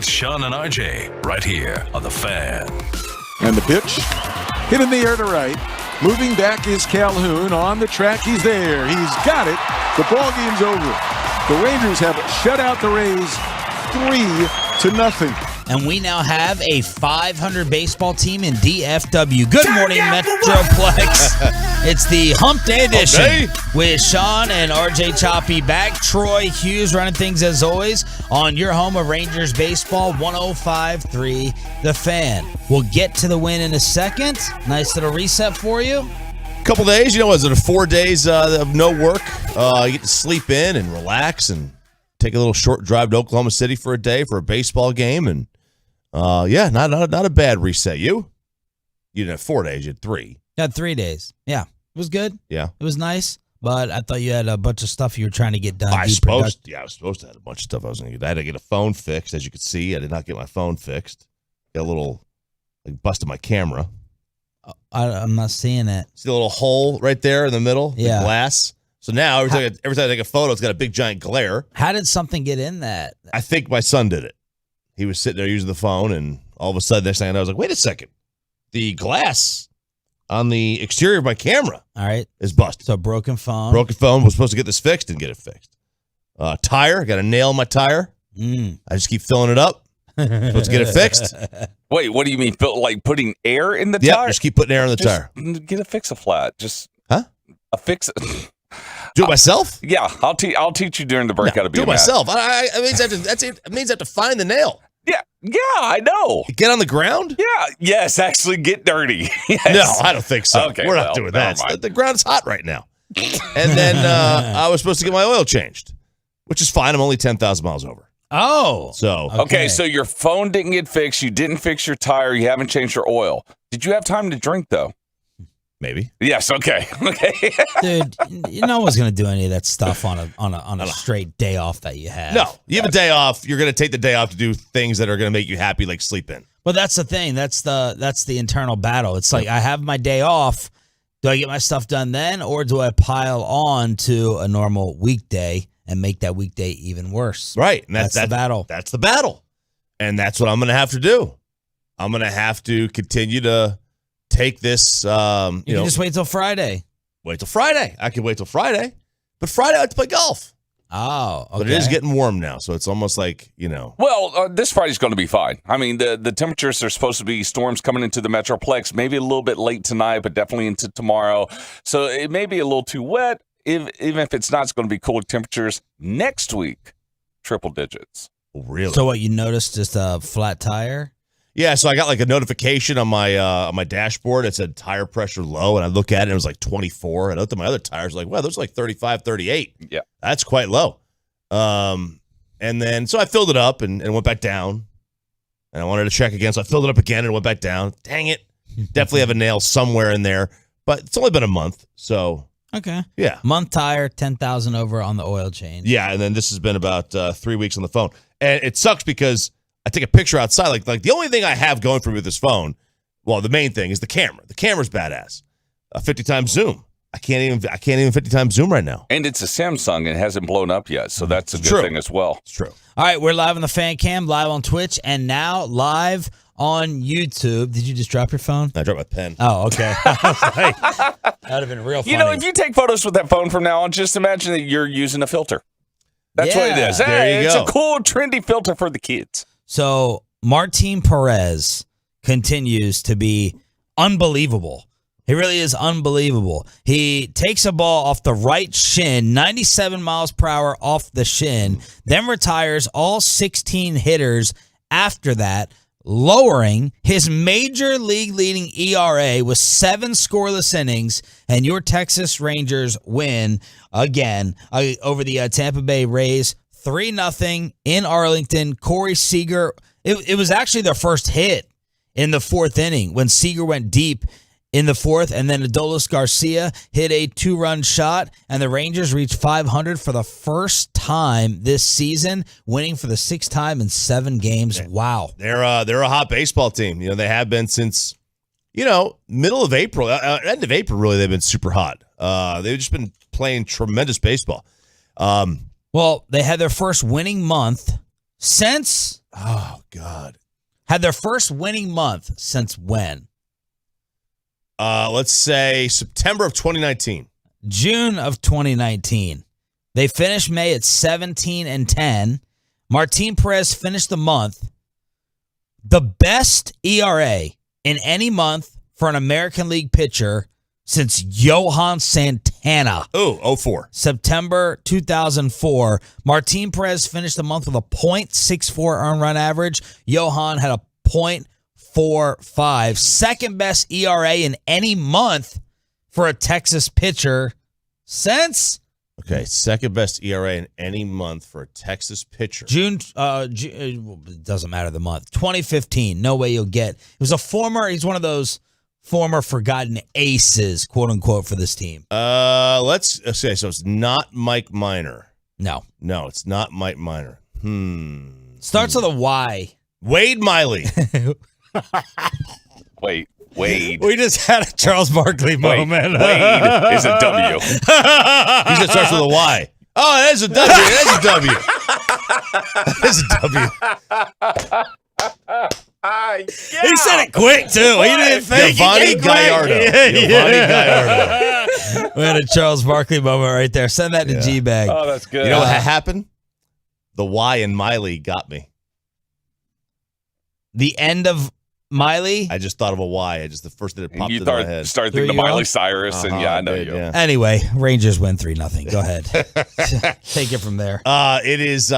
with Sean and RJ right here on The Fan. And the pitch, hit in the air to right. Moving back is Calhoun. On the track, he's there. He's got it. The ball game's over. The Rangers have shut out the Rays 3-0. And we now have a 500 baseball team in DFW. Good morning, Metroplex. It's the Hump Day edition with Sean and RJ Choppy back. Troy Hughes running things as always on your home of Rangers baseball, 105.3 The Fan. We'll get to the win in a second. Nice little reset for you. Couple days, was it 4 days of no work? You get to sleep in and relax and take a little short drive to Oklahoma City for a day for a baseball game, and not a bad reset. You didn't have 4 days, you had 3. Had 3 days. Yeah, it was good. Yeah, it was nice, but I thought you had a bunch of stuff you were trying to get done. I was supposed to have a bunch of stuff I was going to get. I had to get a phone fixed, as you could see. I did not get my phone fixed. Got a little busted my camera. I'm not seeing it. See the little hole right there in the middle? Yeah. The glass. So now every time I take a photo, it's got a big giant glare. How did something get in that? I think my son did it. He was sitting there using the phone, and all of a sudden, next thing I know, I was like, wait a second. The glass on the exterior of my camera is busted. So broken phone. Broken phone. Was supposed to get this fixed and get it fixed. Tire. I got a nail in my tire. I just keep filling it up. Supposed to get it fixed. Wait, what do you mean? Like putting air in the tire? tire? Just keep putting air in the tire. Get a fix-a-flat. A fix. Do it myself? Yeah, I'll teach you during the break how to be do it myself. It means I have to find the nail. Yeah, I know. Get on the ground? Yeah, yes, actually get dirty. Yes. No, I don't think so. Okay, we're not doing that. The ground's hot right now. And then I was supposed to get my oil changed, which is fine. I'm only 10,000 miles over. Oh. So okay, so your phone didn't get fixed. You didn't fix your tire. You haven't changed your oil. Did you have time to drink, though? Maybe. Yes. Okay. Dude, no one's gonna do any of that stuff on a straight day off that you have. No, you have a day off. You're gonna take the day off to do things that are gonna make you happy, like sleep in. Well, that's the thing. That's the internal battle. It's like I have my day off. Do I get my stuff done then, or do I pile on to a normal weekday and make that weekday even worse? Right. And that's the battle. That's the battle, and that's what I'm gonna have to do. I'm gonna have to continue to take this, you can just wait till Friday. Wait till Friday. I can wait till Friday. But Friday I have to play golf. Oh, okay. But it is getting warm now, so it's almost like, Well, this Friday's going to be fine. I mean, the temperatures are supposed to be storms coming into the Metroplex, maybe a little bit late tonight, but definitely into tomorrow. So it may be a little too wet. Even if it's not, it's going to be cool temperatures. Next week, triple digits. Really? So what, you noticed just a flat tire? Yeah, so I got like a notification on my dashboard. It said tire pressure low, and I look at it, and it was like 24. And I looked at my other tires, like, wow, those are like 35, 38. Yeah. That's quite low. And then, so I filled it up and went back down. And I wanted to check again, so I filled it up again and went back down. Dang it. Definitely have a nail somewhere in there. But it's only been a month, so. Okay. Yeah. Month tire, 10,000 over on the oil change. Yeah, and then this has been about 3 weeks on the phone. And it sucks because I take a picture outside. Like the only thing I have going for me with this phone, well, the main thing is the camera. The camera's badass. A 50 times zoom. I can't even 50 times zoom right now. And it's a Samsung. It hasn't blown up yet, so that's a good thing as well. It's true. All right, we're live on the Fan Cam, live on Twitch, and now live on YouTube. Did you just drop your phone? I dropped my pen. Oh, okay. That would have been real funny. If you take photos with that phone from now on, just imagine that you're using a filter. That's what it is. There you it's go. A cool, trendy filter for the kids. So Martin Perez continues to be unbelievable. He really is unbelievable. He takes a ball off the right shin, 97 miles per hour off the shin, then retires all 16 hitters after that, lowering his major league leading ERA with 7 scoreless innings, and your Texas Rangers win again over the Tampa Bay Rays 3-0 in Arlington. Corey Seager, it was actually their first hit in the 4th inning when Seager went deep in the 4th, and then Adolis Garcia hit a 2-run shot, and the Rangers reached 500 for the first time this season, winning for the 6th time in 7 games. Wow. They're a hot baseball team. They have been since, middle of April, end of April, really, they've been super hot. They've just been playing tremendous baseball. Well, they had their first winning month Since Oh, God. had their first winning month since when? Let's say September of 2019. June of 2019. They finished May at 17-10. Martin Perez finished the month the best ERA in any month for an American League pitcher since Johan Santana. Oh, 04. September 2004. Martin Perez finished the month with a .64 earned run average. Johan had a .45. Second best ERA in any month for a Texas pitcher since Okay, second best ERA in any month for a Texas pitcher. June, it doesn't matter the month. 2015. No way you'll get. He's one of those former forgotten aces, quote unquote, for this team. Let's say so. It's not Mike Minor. No. No, it's not Mike Minor. Starts with a Y. Wade Miley. Wade. We just had a Charles Barkley moment. Wade is a W. He just starts with a Y. Oh, that's a W. That's a W. That's a W. He said it quick, too. He didn't think. Giovanni Gallardo. Giovanni Gallardo. We had a Charles Barkley moment right there. Send that to G-Bag. Oh, that's good. You know what happened? The Y in Miley got me. The end of Miley. I just thought of a Y. The first thing that popped You into my head. start thinking of There you Miley go. Cyrus, and yeah, I know did, you. yeah. Anyway, Rangers win 3-0. Go ahead. Take it from there. It is.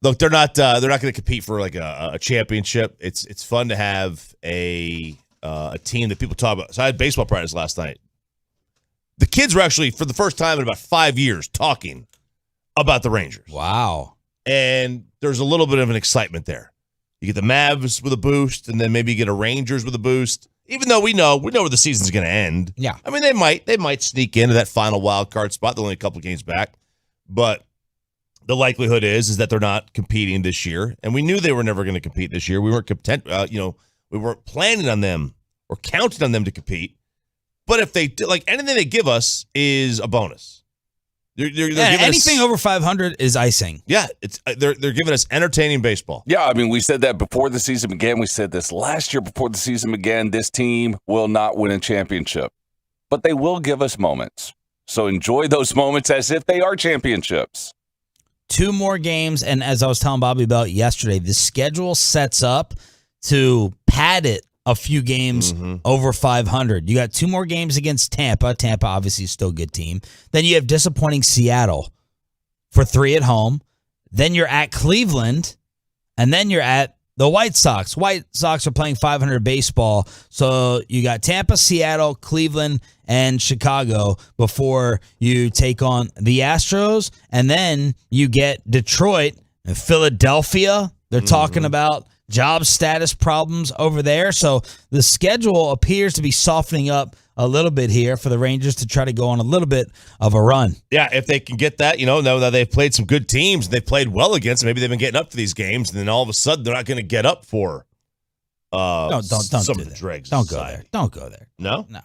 Look, they're not going to compete for like a championship. It's fun to have a team that people talk about. So I had baseball practice last night. The kids were actually, for the first time in about 5 years, talking about the Rangers. Wow. And there's a little bit of an excitement there. You get the Mavs with a boost, and then maybe you get a Rangers with a boost. Even though we know where the season's going to end. Yeah. I mean, they might sneak into that final wild card spot. They're only a couple games back, but the likelihood is that they're not competing this year, and we knew they were never going to compete this year. We weren't content. We weren't planning on them or counting on them to compete. But if they do, like anything they give us is a bonus. They're giving anything us, over 500 is icing. Yeah, it's they're giving us entertaining baseball. Yeah, I mean, we said that before the season began. We said this last year before the season began. This team will not win a championship, but they will give us moments. So enjoy those moments as if they are championships. 2 more games, and as I was telling Bobby about yesterday, the schedule sets up to pad it a few games over 500. You got 2 more games against Tampa. Tampa obviously is still a good team. Then you have disappointing Seattle for 3 at home. Then you're at Cleveland, and then you're at the White Sox. White Sox are playing 500 baseball. So you got Tampa, Seattle, Cleveland, and Chicago before you take on the Astros. And then you get Detroit and Philadelphia. They're talking about job status problems over there. So the schedule appears to be softening up a little bit here for the Rangers to try to go on a little bit of a run. Yeah, if they can get that, now that they've played some good teams, they've played well against them, maybe they've been getting up to these games, and then all of a sudden they're not going to get up for Don't some do of the that. dregs. Don't go there. Don't go there. No? No.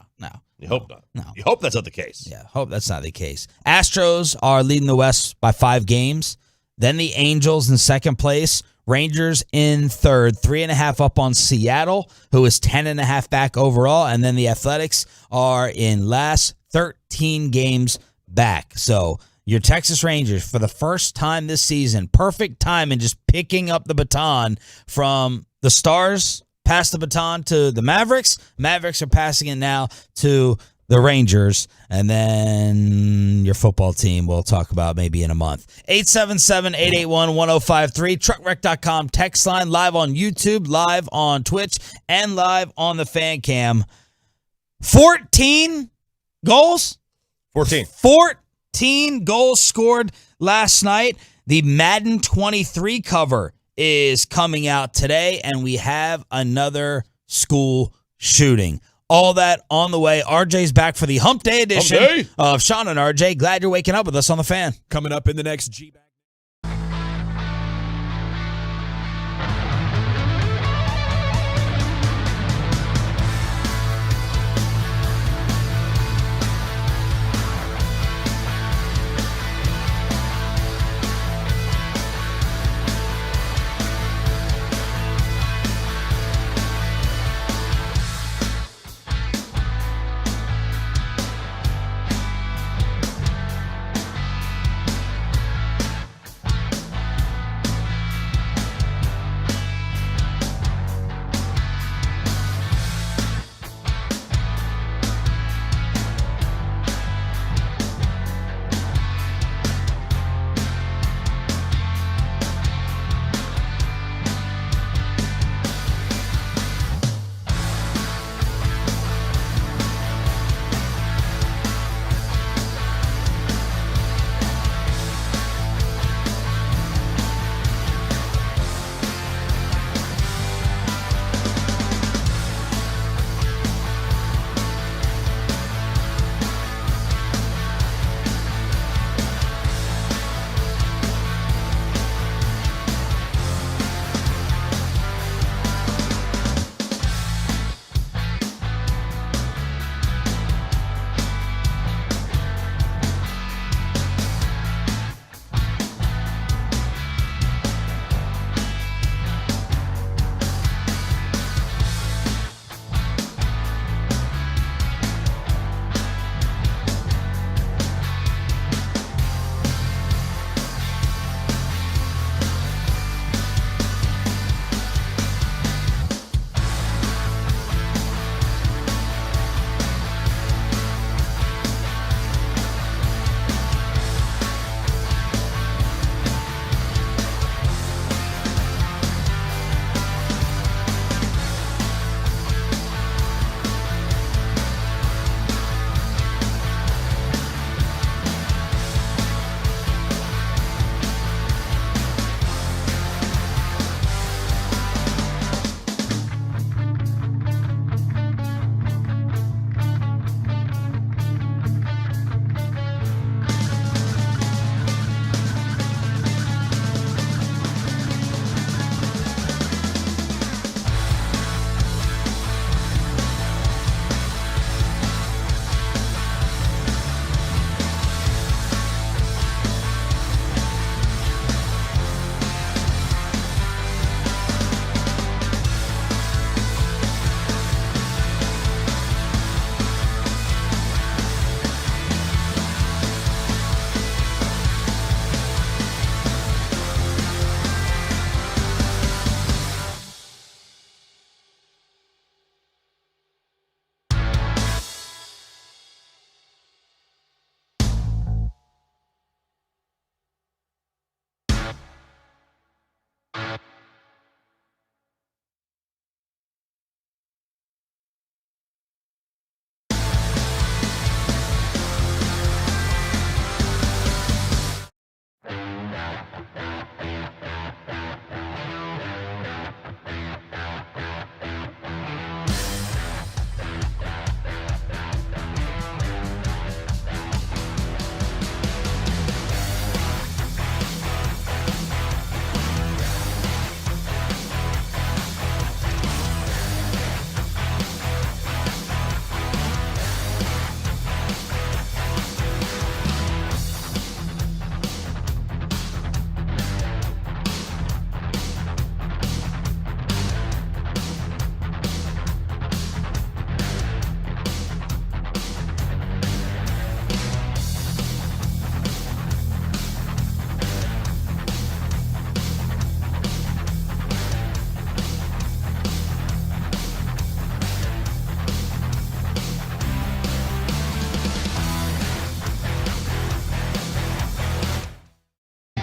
You hope not. No. You hope that's not the case. Yeah, hope that's not the case. Astros are leading the West by 5 games. Then the Angels in second place. Rangers in third, 3.5 up on Seattle, who is 10.5 back overall. And then the Athletics are in last, 13 games back. So your Texas Rangers, for the first time this season, perfect time in just picking up the baton from the Stars, pass the baton to the Mavericks. Mavericks are passing it now to the Rangers, and then your football team we'll talk about maybe in a month. 877-881-1053, truckwreck.com text line, live on YouTube, live on Twitch, and live on the fan cam. 14 goals? 14. 14 goals scored last night. The Madden 23 cover is coming out today, and we have another school shooting. All that on the way. RJ's back for the Hump Day edition of Sean and RJ. Glad you're waking up with us on the Fan. Coming up in the next G-Bag.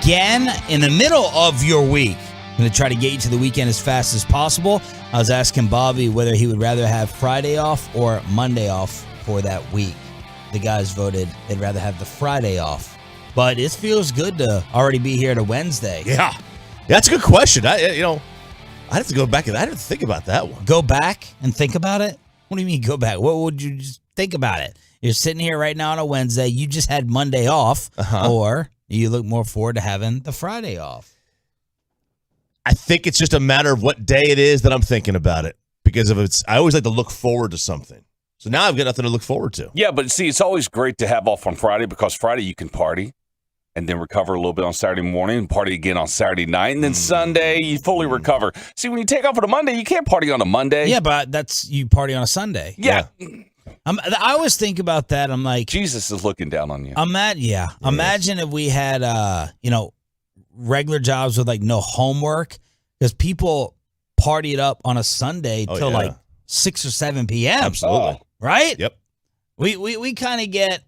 again in the middle of your week. I'm going to try to get you to the weekend as fast as possible. I was asking Bobby whether he would rather have Friday off or Monday off for that week. The guys voted they'd rather have the Friday off. But it feels good to already be here to Wednesday. Yeah. That's a good question. I'd have to go back and I didn't think about that one. Go back and think about it? What do you mean go back? What would you just think about it? You're sitting here right now on a Wednesday. You just had Monday off. Or you look more forward to having the Friday off. I think it's just a matter of what day it is that I'm thinking about it. Because I always like to look forward to something. So now I've got nothing to look forward to. Yeah, but see, it's always great to have off on Friday because Friday you can party and then recover a little bit on Saturday morning and party again on Saturday night. And then Sunday, you fully recover. See, when you take off on a Monday, you can't party on a Monday. Yeah, but that's you party on a Sunday. Yeah. I always think about that. I'm like, Jesus is looking down on you. Imagine if we had, regular jobs with like no homework because people party it up on a Sunday till like 6 or 7 p.m. Absolutely. Right? Yep. We kind of get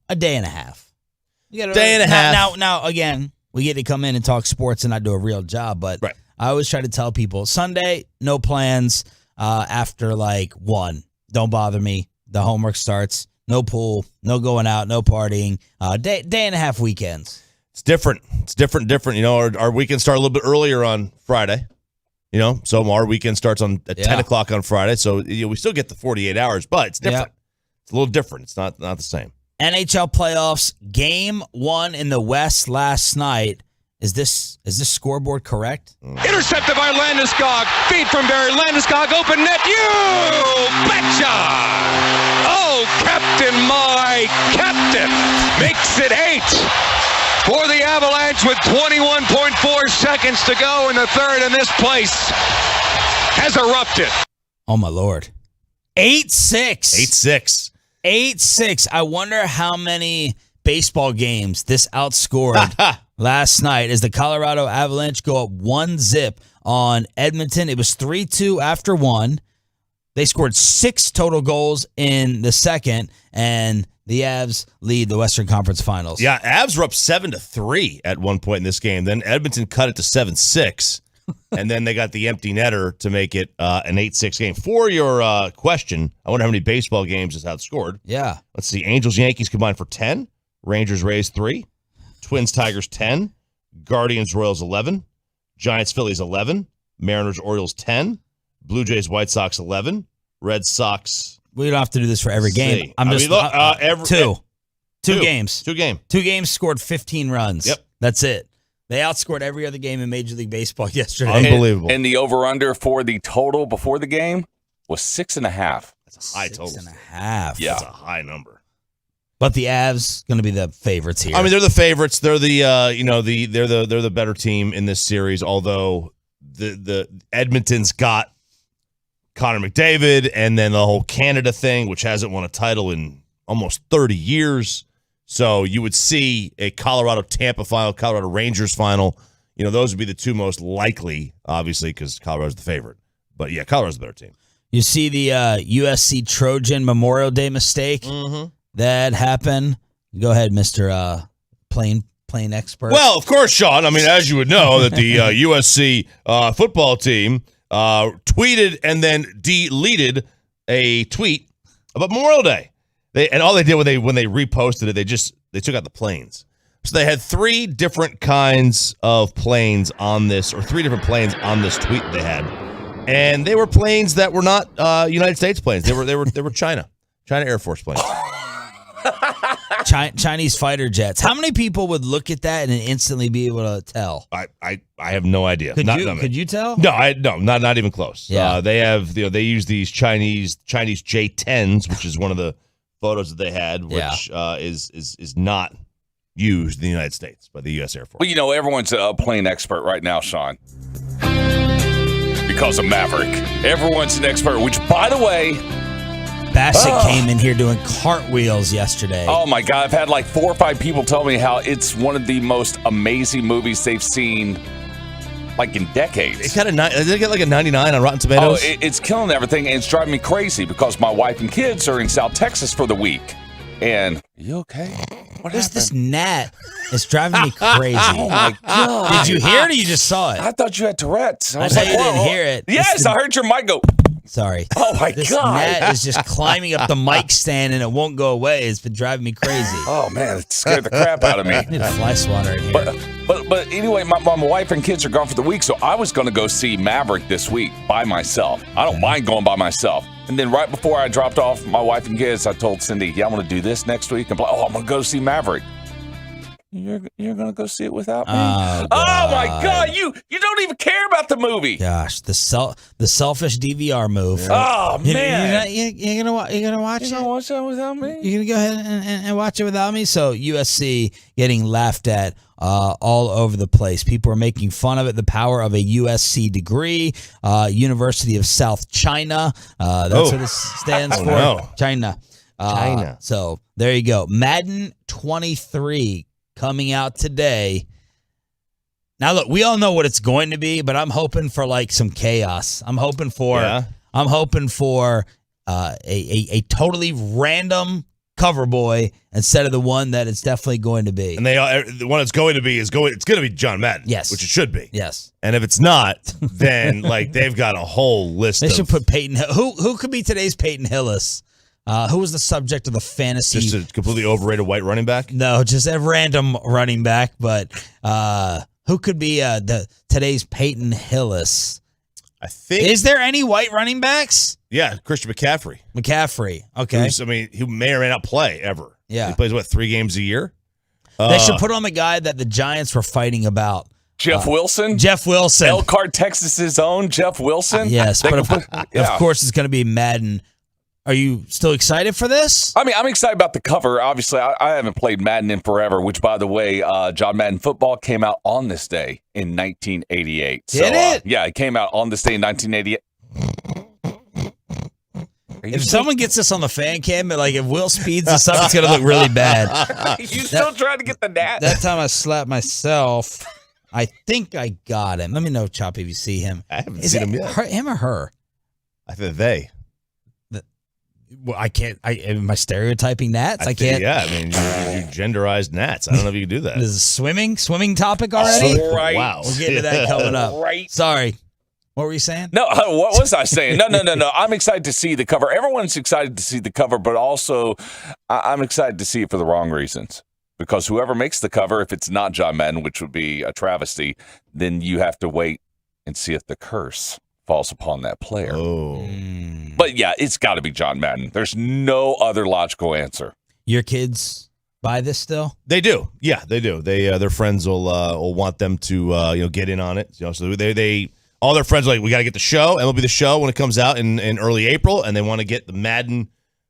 a day and a half. Day and a half. Now, again, we get to come in and talk sports and not do a real job, but right. I always try to tell people, Sunday, no plans after like 1. Don't bother me. The homework starts. No pool, no going out, no partying. Day and a half weekends. It's different. It's different. You know, our weekends start a little bit earlier on Friday. You know, so our weekend starts at 10 o'clock on Friday. So we still get the 48 hours, but it's different. It's a little different. It's not the same. NHL playoffs, game 1 in the West last night. Is this scoreboard correct? Intercepted by Landeskog. Feed from Barry. Landeskog, open net. You betcha! Oh, Captain, my Captain, makes it 8 for the Avalanche with 21.4 seconds to go in the third, and this place has erupted. Oh, my Lord. 8-6. 8-6. I wonder how many baseball games this outscored last night as the Colorado Avalanche go up 1-0 on Edmonton. It was 3-2 after 1. They scored 6 total goals in the second, and the Avs lead the Western Conference Finals. Yeah, Avs were up 7-3 at one point in this game. Then Edmonton cut it to 7-6, and then they got the empty netter to make it an 8-6 game. For your question, I wonder how many baseball games is outscored. Yeah. Let's see. Angels, Yankees combined for 10. Rangers, Rays 3. Twins, Tigers 10. Guardians, Royals 11. Giants, Phillies 11. Mariners, Orioles 10. Blue Jays, White Sox 11. Red Sox. We don't have to do this for every game. Two games. 2 games. 2 games scored 15 runs. Yep. That's it. They outscored every other game in Major League Baseball yesterday. Unbelievable. And the over-under for the total before the game was 6.5. That's a high total. 6.5. Yeah. That's a high number. But the Avs going to be the favorites here. I mean, they're the favorites. They're they're the better team in this series. Although the Edmonton's got Connor McDavid, and then the whole Canada thing, which hasn't won a title in almost 30 years. So you would see a Colorado-Tampa final, Colorado Rangers final. You know, those would be the 2 most likely, obviously, because Colorado's the favorite. But yeah, Colorado's the better team. You see the USC Trojan Memorial Day mistake that happened. Go ahead, Mr. Plane expert. Well, of course, Sean. I mean, as you would know, that the USC football team tweeted and then deleted a tweet about Memorial Day. All they did when they reposted it, they took out the planes. So they had 3 different kinds of planes on this, or 3 different planes on this tweet they had, and they were planes that were not United States planes. They were China Air Force planes. Chinese fighter jets. How many people would look at that and instantly be able to tell? I have no idea. Could you tell? No, not even close. Yeah. They have they use these Chinese J-10s, which is one of the photos that they had, which is not used in the United States by the U.S. Air Force. Well, you know, everyone's a plane expert right now, Sean. Because of Maverick. Everyone's an expert, which, by the way, Bassett came in here doing cartwheels yesterday. Oh, my God. I've had like 4 or 5 people tell me how it's one of the most amazing movies they've seen, like, in decades. It got did it get like a 99 on Rotten Tomatoes? Oh, it's killing everything, and it's driving me crazy because my wife and kids are in South Texas for the week. And, you okay? There's this gnat. It's driving me crazy. Oh my God. Did you hear it or you just saw it? I thought you had Tourette's. I know you didn't hear it. Yes, I heard your mic go. Sorry. Oh my This God. gnat is just climbing up the mic stand and it won't go away. It's been driving me crazy. Oh man, it scared the crap out of me. I need a fly swatter in here. But anyway, my wife and kids are gone for the week, so I was going to go see Maverick this week by myself. I don't mind going by myself. And then right before I dropped off my wife and kids, I told Cindy, "Yeah, I want to do this next week." And I'm going to go see Maverick. You're going to go see it without me? Oh, my God! You don't even care about the movie. Gosh, the selfish DVR move. Oh man! You're gonna watch You it. gonna watch that without me? You're gonna go ahead and watch it without me. So USC getting laughed at all over the place. People are making fun of it. The power of a USC degree. University of South China. That's what it stands for. No. China. China. So there you go. Madden 23 coming out today. Now look, we all know what it's going to be, but I'm hoping for like some chaos. I'm hoping for a totally random cover boy instead of the one that it's definitely going to be. And the one it's going to be it's going to be John Madden. Yes. Which it should be. Yes. And if it's not, then like they've got a whole list. They should put Peyton Hill. Who could be today's Peyton Hillis? Who was the subject of the fantasy? Just a completely overrated white running back? No, just a random running back. But who could be today's Peyton Hillis? I think. Is there any white running backs? Yeah, Christian McCaffrey. Okay. He may or may not play ever. Yeah. He plays, 3 games a year? They should put on the guy that the Giants were fighting about. Jeff Wilson? Jeff Wilson. Elkhart, Texas's own Jeff Wilson? Yes, but of course it's going to be Madden. Are you still excited for this? I mean, I'm excited about the cover. Obviously, I haven't played Madden in forever, which, by the way, John Madden Football came out on this day in 1988. Did it? Yeah, it came out on this day in 1988. If someone gets this on the fan cam, like if Will speeds this up, it's going to look really bad. You still trying to get the gnat? That time I slapped myself, I think I got him. Let me know, Chop, if you see him. I haven't seen him yet. Him or her? I think they. Well, I can't. Am I stereotyping gnats? I can't. Yeah, I mean, you genderized gnats. I don't know if you can do that. This is swimming topic already? Right. Wow. We'll get to that coming up. Right. Sorry. What were you saying? No, what was I saying? No. I'm excited to see the cover. Everyone's excited to see the cover, but also I'm excited to see it for the wrong reasons. Because whoever makes the cover, if it's not John Madden, which would be a travesty, then you have to wait and see if the curse falls upon that player. Oh. But yeah, it's got to be John Madden. There's no other logical answer. Your kids buy this still? They do. Yeah, they do. They their friends will want them to get in on it. So they all their friends are like, we got to get the show, MLB The Show when it comes out in early April, and they want to get the Madden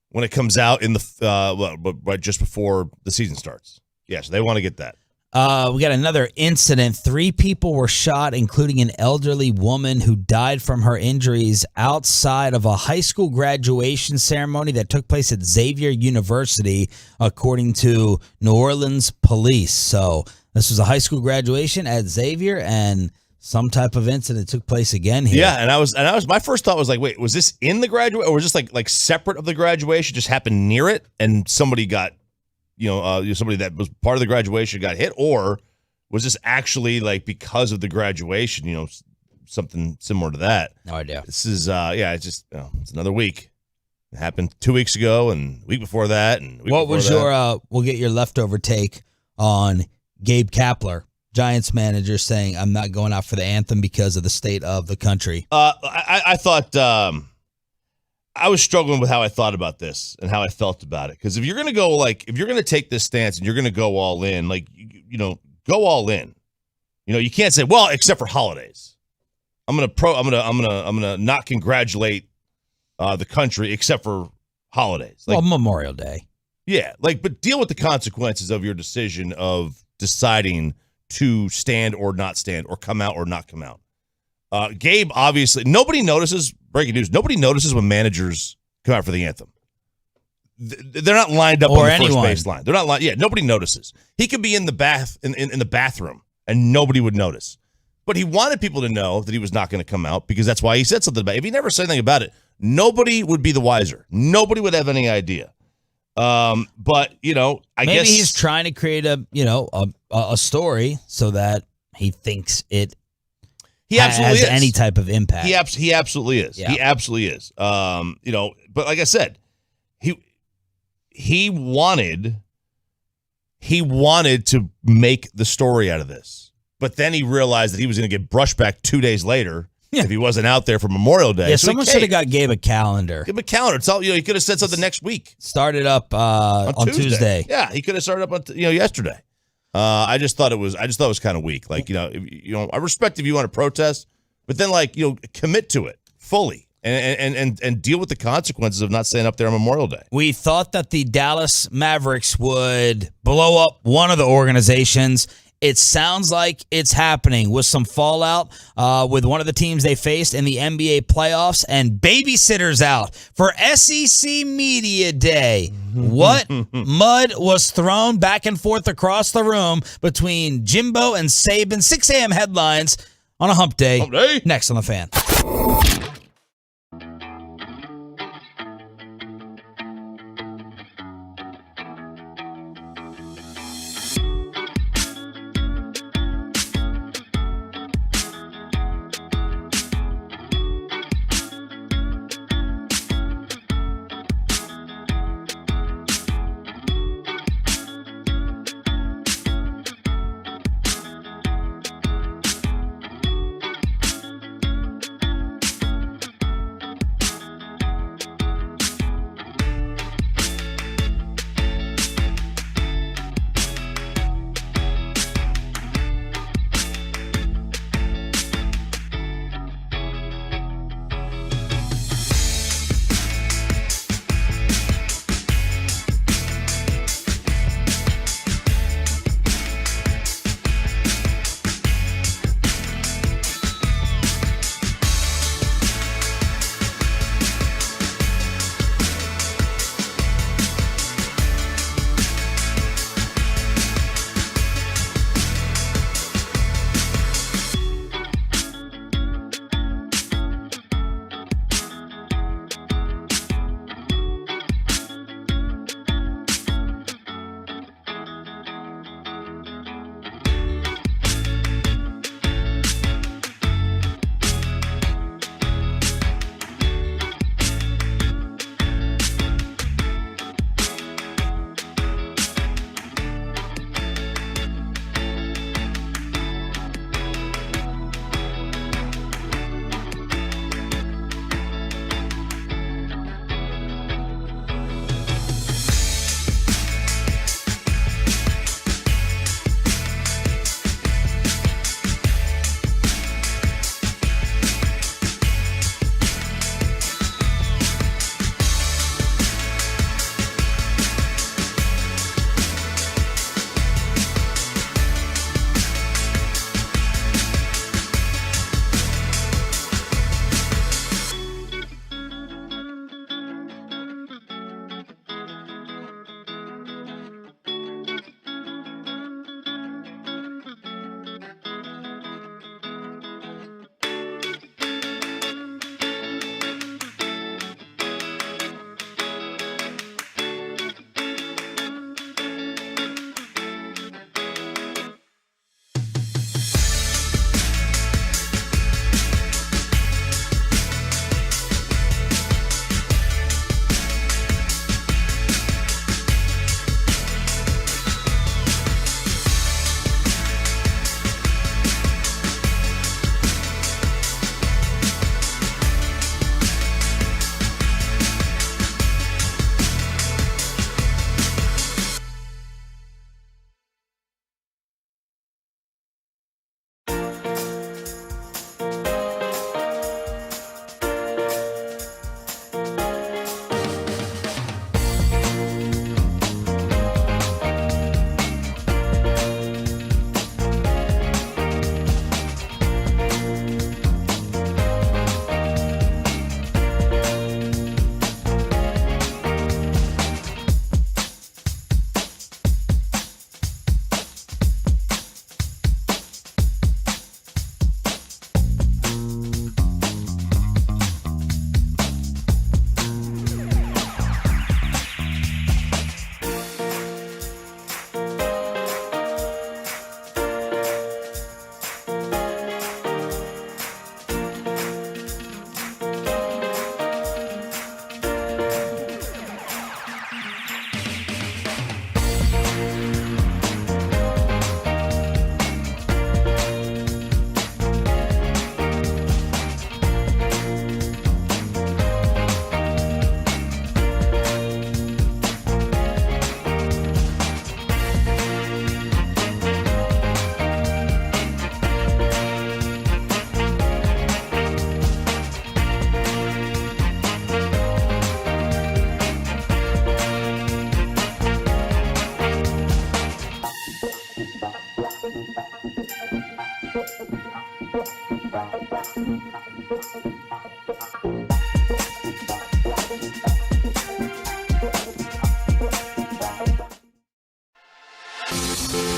when it comes out in the right just before the season starts. Yeah, so they want to get that. We got another incident. 3 people were shot, including an elderly woman who died from her injuries outside of a high school graduation ceremony that took place at Xavier University, according to New Orleans police. So this was a high school graduation at Xavier, and some type of incident took place again here. Yeah, and I was my first thought was like, wait, was this in the graduate, or was this like separate of the graduation, just happened near it, and somebody got somebody that was part of the graduation got hit, or was this actually like because of the graduation, something similar to that? No idea. This is, it's just, it's another week. It happened 2 weeks ago and week before that. And what was we'll get your leftover take on Gabe Kapler, Giants manager, saying, I'm not going out for the anthem because of the state of the country. I thought, I was struggling with how I thought about this and how I felt about it. Because if you're going to take this stance and you're going to go all in, go all in. You can't say, well, except for holidays. I'm going to not congratulate the country except for holidays. Memorial Day. Yeah, but deal with the consequences of your decision of deciding to stand or not stand, or come out or not come out. Gabe, obviously, nobody notices. Breaking news: nobody notices when managers come out for the anthem. They're not lined up on the first baseline. They're not nobody notices. He could be in the bath in the bathroom and nobody would notice. But he wanted people to know that he was not going to come out, because that's why he said something about it. If he never said anything about it, nobody would be the wiser. Nobody would have any idea. But you know, I Maybe guess he's trying to create a story so that he thinks it he absolutely has is. any type of impact. He absolutely is. Yeah. He absolutely is. You know, but like I said, he wanted to make the story out of this, but then he realized that he was going to get brushed back 2 days later if he wasn't out there for Memorial Day. Yeah, So someone should have got Gabe a calendar. Give him a calendar. Tell he could have said something next week. Started up on Tuesday. Yeah, he could have started up on yesterday. I just thought it was kind of weak. Like I respect if you want to protest, but then commit to it fully and deal with the consequences of not staying up there on Memorial Day. We thought that the Dallas Mavericks would blow up one of the organizations. It sounds like it's happening with some fallout with one of the teams they faced in the NBA playoffs, and babysitters out for SEC Media Day. What mud was thrown back and forth across the room between Jimbo and Saban? 6 a.m. headlines on a hump day. Hump day. Next on The Fan.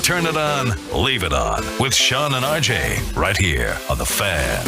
Turn it on, leave it on with Sean and RJ right here on The Fan.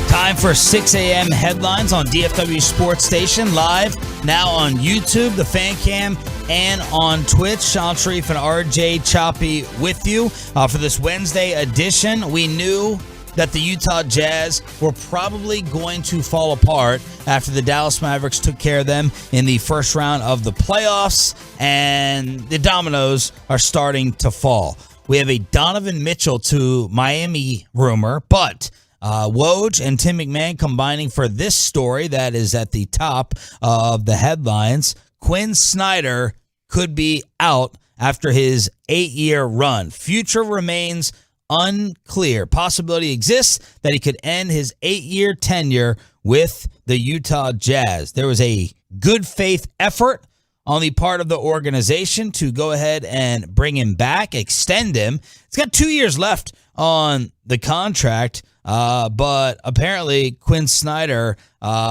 Time for 6 a.m. headlines on DFW Sports Station, live now on YouTube, the Fan Cam, and on Twitch. Sean Sharif and RJ Choppy with you for this Wednesday edition. We knew that the Utah Jazz were probably going to fall apart after the Dallas Mavericks took care of them in the first round of the playoffs, and the dominoes are starting to fall. We have a Donovan Mitchell to Miami rumor, but Woj and Tim McMahon combining for this story that is at the top of the headlines. Quinn Snyder could be out after his 8-year run. Future remains unclear. Possibility exists that he could end his 8-year tenure with the Utah Jazz. There was a good faith effort on the part of the organization to go ahead and bring him back, extend him. It's got 2 years left on the contract, but apparently Quinn Snyder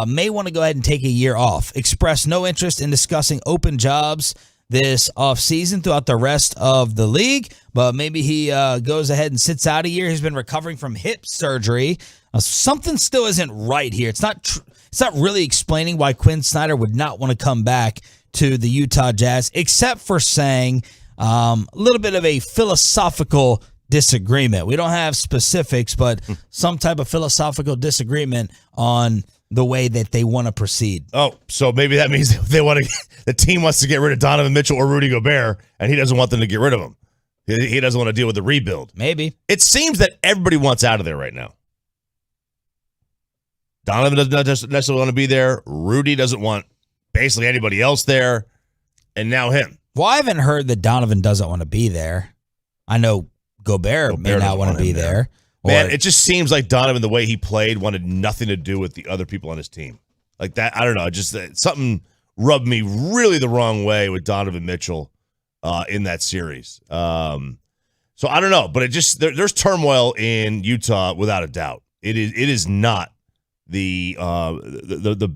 may want to go ahead and take a year off. Expressed no interest in discussing open jobs this offseason throughout the rest of the league, but maybe he goes ahead and sits out a year. He's been recovering from hip surgery. Something still isn't right here. It's not really explaining why Quinn Snyder would not want to come back to the Utah Jazz, except for saying a little bit of a philosophical disagreement. We don't have specifics, but some type of philosophical disagreement on the way that they want to proceed. Oh, so maybe that means they want to. The team wants to get rid of Donovan Mitchell or Rudy Gobert, and he doesn't want them to get rid of him. He doesn't want to deal with the rebuild. Maybe. It seems that everybody wants out of there right now. Donovan doesn't necessarily want to be there. Rudy doesn't want basically anybody else there, and now him. Well, I haven't heard that Donovan doesn't want to be there. I know Gobert may not want to be there. Man, it just seems like Donovan, the way he played, wanted nothing to do with the other people on his team. Like that, I don't know. Just something rubbed me really the wrong way with Donovan Mitchell in that series. So I don't know, but it just there's turmoil in Utah without a doubt. It is not the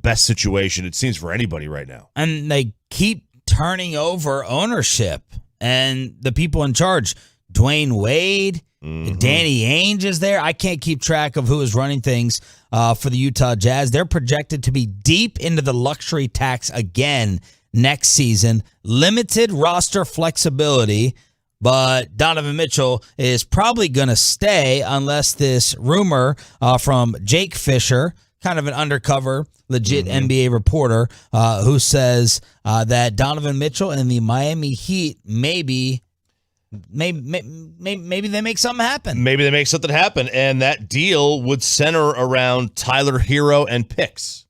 best situation it seems for anybody right now. And they keep turning over ownership and the people in charge. Dwayne Wade, Danny Ainge is there. I can't keep track of who is running things for the Utah Jazz. They're projected to be deep into the luxury tax again next season. Limited roster flexibility, but Donovan Mitchell is probably going to stay unless this rumor from Jake Fisher, kind of an undercover, legit NBA reporter, who says that Donovan Mitchell and the Miami Heat maybe they make something happen. Maybe they make something happen, and that deal would center around Tyler Hero and picks.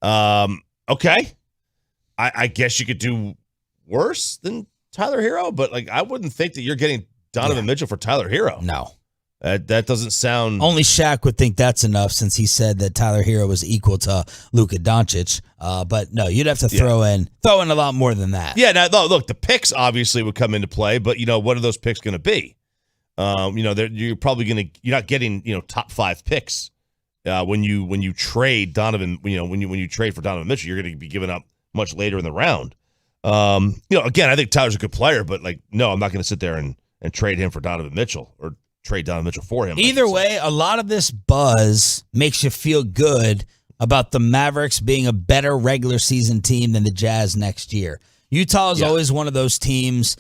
Okay. I guess you could do worse than Tyler Hero, but like I wouldn't think that you're getting Donovan Mitchell for Tyler Hero. No. That doesn't sound... Only Shaq would think that's enough since he said that Tyler Hero was equal to Luka Doncic. But no, you'd have to throw in a lot more than that. Yeah, now look, the picks obviously would come into play, but what are those picks going to be? You're probably you're not getting top 5 picks when you trade Donovan. When you trade for Donovan Mitchell, you're going to be giving up much later in the round. Again, I think Tyler's a good player, but no, I'm not going to sit there and trade him for Donovan Mitchell or trade Donovan Mitchell for him. Either way, a lot of this buzz makes you feel good about the Mavericks being a better regular season team than the Jazz next year. Utah is always one of those teams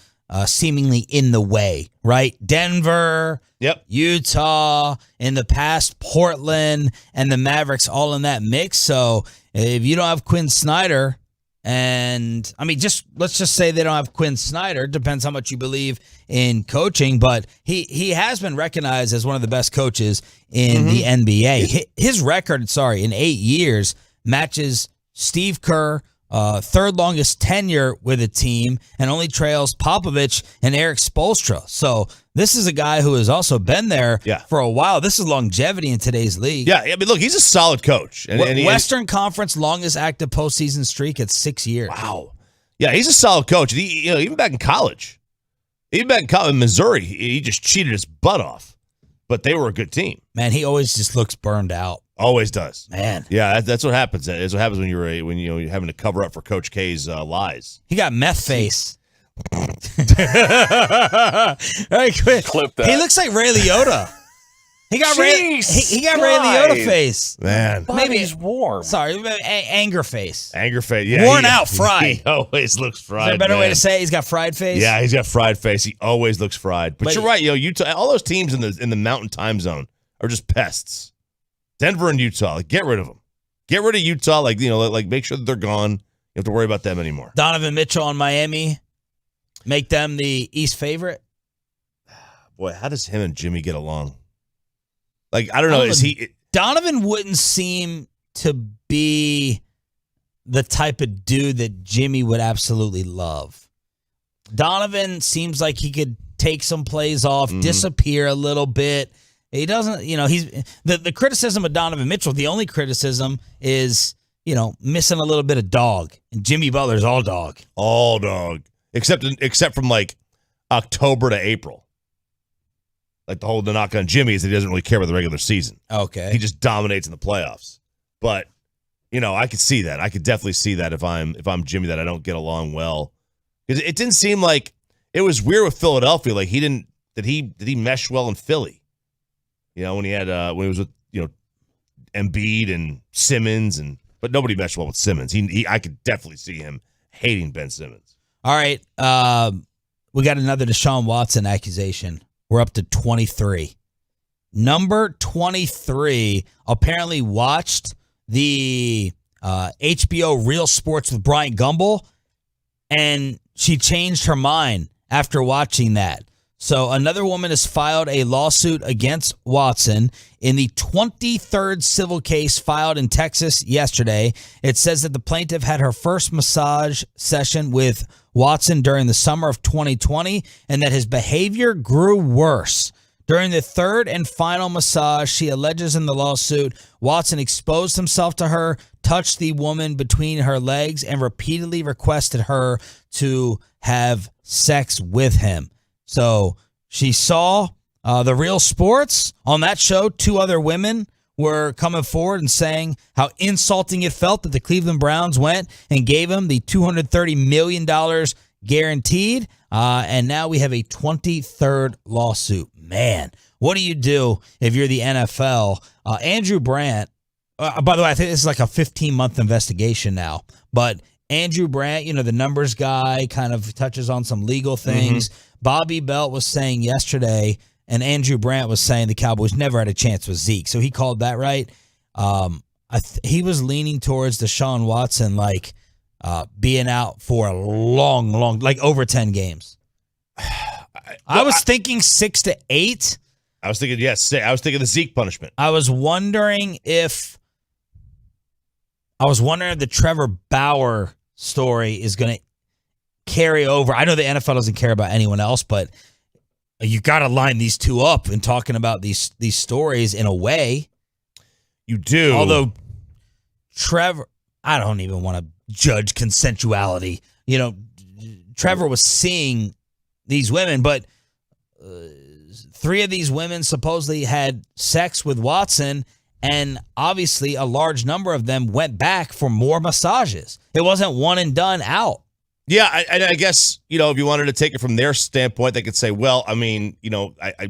seemingly in the way, right? Denver, Utah, in the past Portland, and the Mavericks all in that mix. So if you don't have Quinn Snyder, and I mean, let's just say they don't have Quinn Snyder. Depends how much you believe in coaching, but he has been recognized as one of the best coaches in the NBA. His record, in 8 years matches Steve Kerr, third longest tenure with a team, and only trails Popovich and Eric Spoelstra. So this is a guy who has also been there for a while. This is longevity in today's league. Yeah, I mean, look, he's a solid coach. And Western Conference longest active postseason streak at 6 years. Wow. Yeah, he's a solid coach. Even back in college, Even back in Missouri, he just cheated his butt off. But they were a good team. Man, he always just looks burned out. Always does. Man. Yeah, that's what happens. That's what happens when you're having to cover up for Coach K's lies. He got meth face. All right, quit. Clip that. He looks like Ray Liotta. He got Ray Liotta face. Man. Maybe he's warm. Sorry, anger face. Anger face. Yeah, Worn out, fried. He always looks fried. Is there a better way man. to say it? He's got fried face? Yeah, he's got fried face. He always looks fried. But you're right, Utah, all those teams in the Mountain Time Zone are just pests. Denver and Utah, get rid of them. Get rid of Utah, make sure that they're gone. You don't have to worry about them anymore. Donovan Mitchell and Miami, make them the East favorite. Boy, how does him and Jimmy get along? I don't know. Donovan wouldn't seem to be the type of dude that Jimmy would absolutely love. Donovan seems like he could take some plays off, disappear a little bit. He doesn't, he's the criticism of Donovan Mitchell. The only criticism is, missing a little bit of dog. And Jimmy Butler's all dog. All dog. Except from October to April. The knock on Jimmy is that he doesn't really care about the regular season. Okay. He just dominates in the playoffs. But, I could see that. I could definitely see that if I'm Jimmy, that I don't get along well. Because it didn't seem like it was weird with Philadelphia. Did he mesh well in Philly? When he was with Embiid and Simmons, but nobody meshed well with Simmons. I could definitely see him hating Ben Simmons. All right, we got another Deshaun Watson accusation. We're up to 23. Number 23 apparently watched the HBO Real Sports with Brian Gumbel, and she changed her mind after watching that. So another woman has filed a lawsuit against Watson in the 23rd civil case filed in Texas yesterday. It says that the plaintiff had her first massage session with Watson during the summer of 2020 and that his behavior grew worse. During the third and final massage, she alleges in the lawsuit, Watson exposed himself to her, touched the woman between her legs, and repeatedly requested her to have sex with him. So she saw the Real Sports on that show. Two other women were coming forward and saying how insulting it felt that the Cleveland Browns went and gave him the $230 million guaranteed. And now we have a 23rd lawsuit. Man, what do you do if you're the NFL? Andrew Brandt, by the way, I think this is like a 15-month investigation now. But Andrew Brandt, the numbers guy, kind of touches on some legal things. Bobby Belt was saying yesterday, and Andrew Brandt was saying the Cowboys never had a chance with Zeke. So he called that right. He was leaning towards Deshaun Watson, being out for a long, over 10 games. I was thinking 6 to 8. I was thinking, yes. I was thinking the Zeke punishment. I was wondering if the Trevor Bauer story is going to carry over. I know the NFL doesn't care about anyone else, but you got to line these two up in talking about these stories in a way. You do. Although Trevor, I don't even want to judge consensuality. Trevor was seeing these women, but 3 of these women supposedly had sex with Watson, and obviously a large number of them went back for more massages. It wasn't one and done out. Yeah, I guess, if you wanted to take it from their standpoint, they could say, well, I mean, I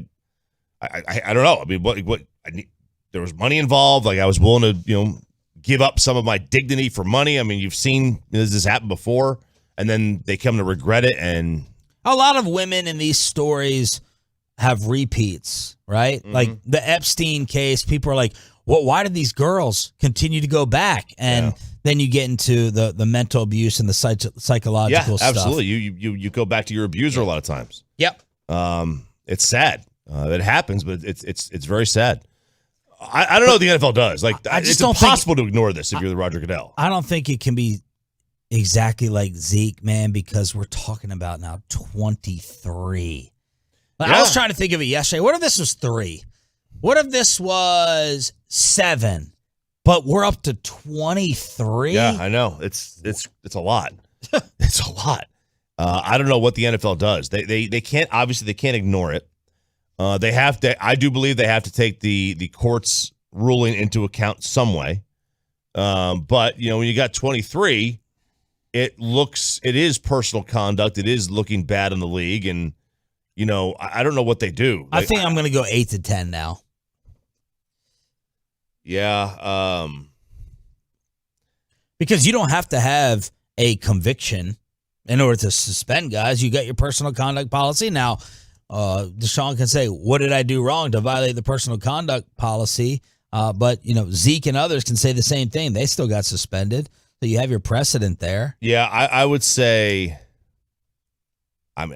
don't know. I mean, what there was money involved. I was willing to, give up some of my dignity for money. I mean, you've seen this happen before, and then they come to regret it. And a lot of women in these stories have repeats, right? Like the Epstein case, people are like, well, why did these girls continue to go back? And then you get into the mental abuse and the psychological stuff. Absolutely. You go back to your abuser a lot of times. Yep. It's sad. It happens, but it's very sad. I don't know what the NFL does. It's impossible to ignore this if you're the Roger Goodell. I don't think it can be exactly like Zeke, man, because we're talking about now 23. I was trying to think of it yesterday. What if this was 3? What if this was 7? But we're up to 23? Yeah, I know. It's a lot. It's a lot. I don't know what the NFL does. They can't, obviously they can't ignore it. They have to. I do believe they have to take the court's ruling into account some way. But when you got 23, it is personal conduct. It is looking bad in the league, and I don't know what they do. I think I'm going to go 8 to 10 now. Yeah. Because you don't have to have a conviction in order to suspend guys. You got your personal conduct policy. Now, Deshaun can say, what did I do wrong to violate the personal conduct policy? But Zeke and others can say the same thing. They still got suspended. So you have your precedent there. Yeah, I would say, I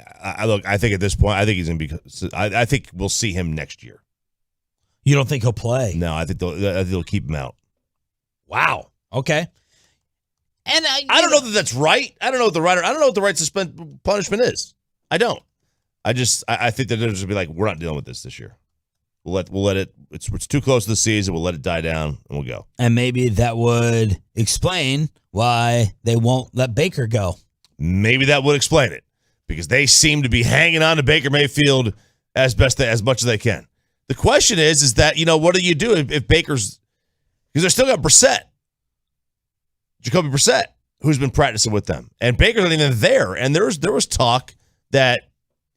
think at this point, I think he's going to be, I think we'll see him next year. You don't think he'll play? No, I think they'll keep him out. Wow. Okay. And I don't know that that's right. I don't know what the right suspend punishment is. I don't. I think that they're just gonna be like, we're not dealing with this year. We'll let it. It's too close to the season. We'll let it die down and we'll go. And maybe that would explain why they won't let Baker go. Maybe that would explain it because they seem to be hanging on to Baker Mayfield as much as they can. The question is that what do you do if Baker's, because they're still got Brissett. Jacoby Brissett, who's been practicing with them. And Baker's not even there. And there was talk that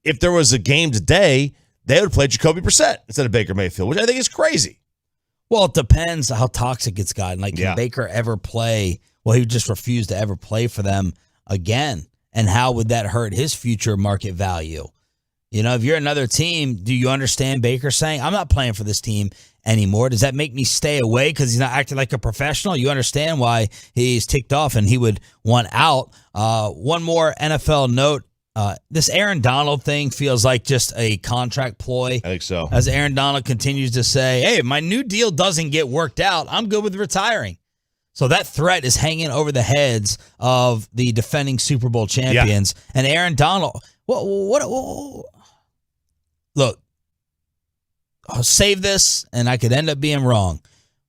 if there was a game today, they would play Jacoby Brissett instead of Baker Mayfield, which I think is crazy. Well, it depends how toxic it's gotten. Like, can Baker ever play? Well, he just refused to ever play for them again. And how would that hurt his future market value? If you're another team, do you understand Baker saying, I'm not playing for this team anymore? Does that make me stay away because he's not acting like a professional? You understand why he's ticked off and he would want out. One more NFL note. This Aaron Donald thing feels like just a contract ploy. I think so. As Aaron Donald continues to say, hey, if my new deal doesn't get worked out, I'm good with retiring. So that threat is hanging over the heads of the defending Super Bowl champions. Yeah. And Aaron Donald, look, I'll save this, and I could end up being wrong.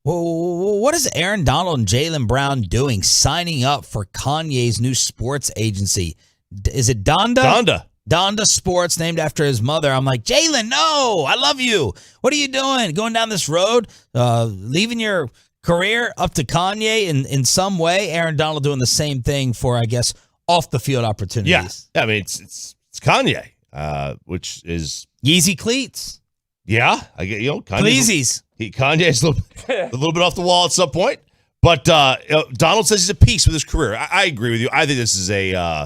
What is Aaron Donald and Jaylen Brown doing signing up for Kanye's new sports agency? Is it Donda? Donda Sports, named after his mother. I'm like, Jaylen, no, I love you. What are you doing? Going down this road, leaving your career up to Kanye in some way? Aaron Donald doing the same thing for, I guess, off-the-field opportunities. Yeah, I mean, it's Kanye, which is... Yeezy cleats. Yeah, I get Kanye's Kanye's a little bit off the wall at some point, but Donald says he's at peace with his career. I agree with you. I think this is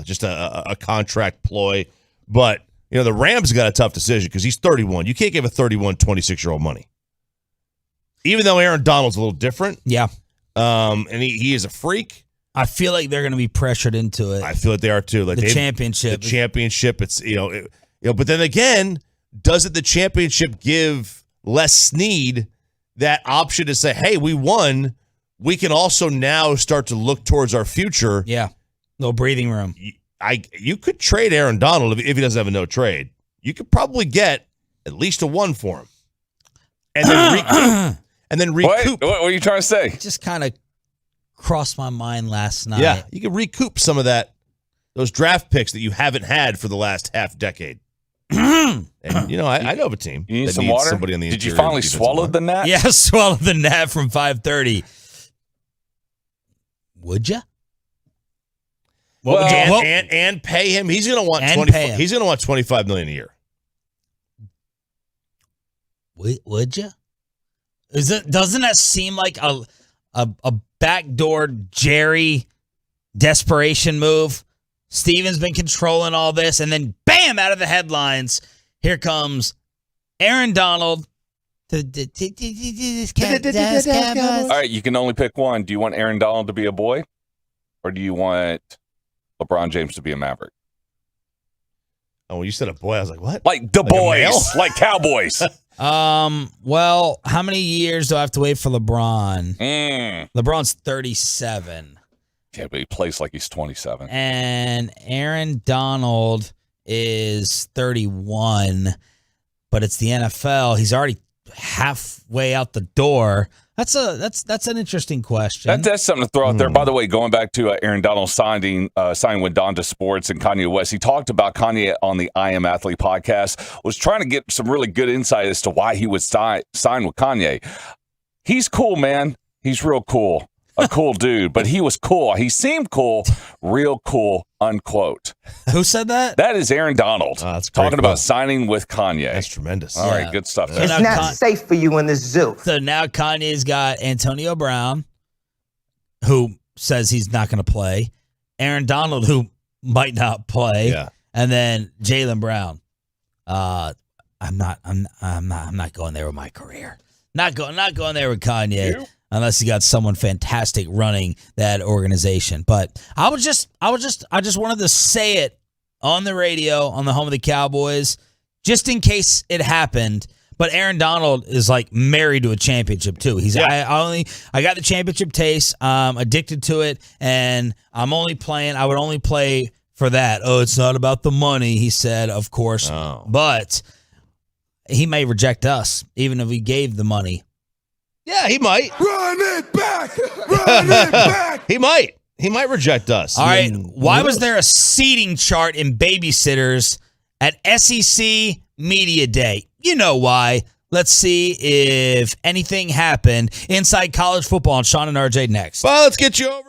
just a contract ploy, but the Rams got a tough decision because he's 31. You can't give a 31, 26-year-old money, even though Aaron Donald's a little different. Yeah, and he is a freak. I feel like they're going to be pressured into it. I feel like they are too. Like the championship. It's but then again. Doesn't the championship give Les Snead that option to say, hey, we won. We can also now start to look towards our future. Yeah. No breathing room. You could trade Aaron Donald if he doesn't have a no trade. You could probably get at least a 1 for him. And then recoup. What are you trying to say? It just kind of crossed my mind last night. Yeah. You could recoup some of those draft picks that you haven't had for the last half decade. And I know of a team you need that some needs water. Somebody on the Did you finally swallow the gnat? Yeah, swallow the gnat from 5:30. Would you? And pay him. He's going to want He's going to want $25 million a year. Would you? Doesn't that seem like a backdoor Jerry desperation move? Steven's been controlling all this, and then bam, out of the headlines, here comes Aaron Donald. All right, you can only pick one. Do you want Aaron Donald to be a boy, or do you want LeBron James to be a Maverick? Oh, when you said a boy, I was like, what? Like the boys, like Cowboys. Well, how many years do I have to wait for LeBron? LeBron's 37. Yeah, but he plays like he's 27. And Aaron Donald is 31, but it's the NFL. He's already halfway out the door. That's an interesting question. That's something to throw out there. By the way, going back to Aaron Donald signing with Donda Sports and Kanye West, he talked about Kanye on the I Am Athlete podcast, was trying to get some really good insight as to why he would sign with Kanye. He's cool, man. He's real cool. A cool dude, but he was cool. He seemed cool, real cool, unquote. Who said that? That is Aaron Donald that's talking about signing with Kanye. That's tremendous. All right, good stuff there. It's not safe for you in this zoo. So now Kanye's got Antonio Brown, who says he's not going to play, Aaron Donald, who might not play, and then Jaylen Brown. I'm not going there with my career. Not going there with Kanye. Unless you got someone fantastic running that organization. But I just wanted to say it on the radio, on the home of the Cowboys, just in case it happened. But Aaron Donald is like married to a championship too. He's I got the championship taste. I'm addicted to it, and I would only play for that. Oh, it's not about the money, he said, of course. Oh. But he may reject us, even if we gave the money. Yeah, he might. Run it back! Run it back! He might. He might reject us. All right. Why was there a seating chart in babysitters at SEC Media Day? You know why. Let's see if anything happened inside college football on Sean and RJ next. Well, let's get you over.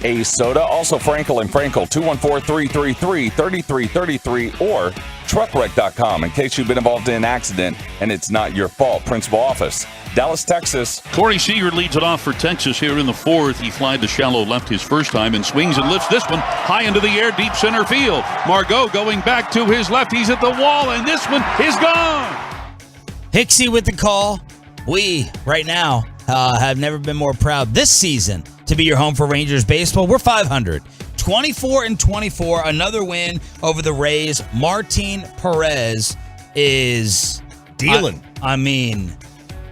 a soda. Also, Frankel and Frankel, 214-333-3333 or truckwreck.com in case you've been involved in an accident and it's not your fault. Principal office, Dallas, Texas. Corey Seager leads it off for Texas here in the fourth. He flied to shallow left his first time and swings and lifts this one high into the air, deep center field. Margot going back to his left. He's at the wall, and this one is gone. Hixie with the call. We, right now, have never been more proud this season to be your home for Rangers baseball. We're 500. 24-24, another win over the Rays. Martin Perez is dealing. I mean,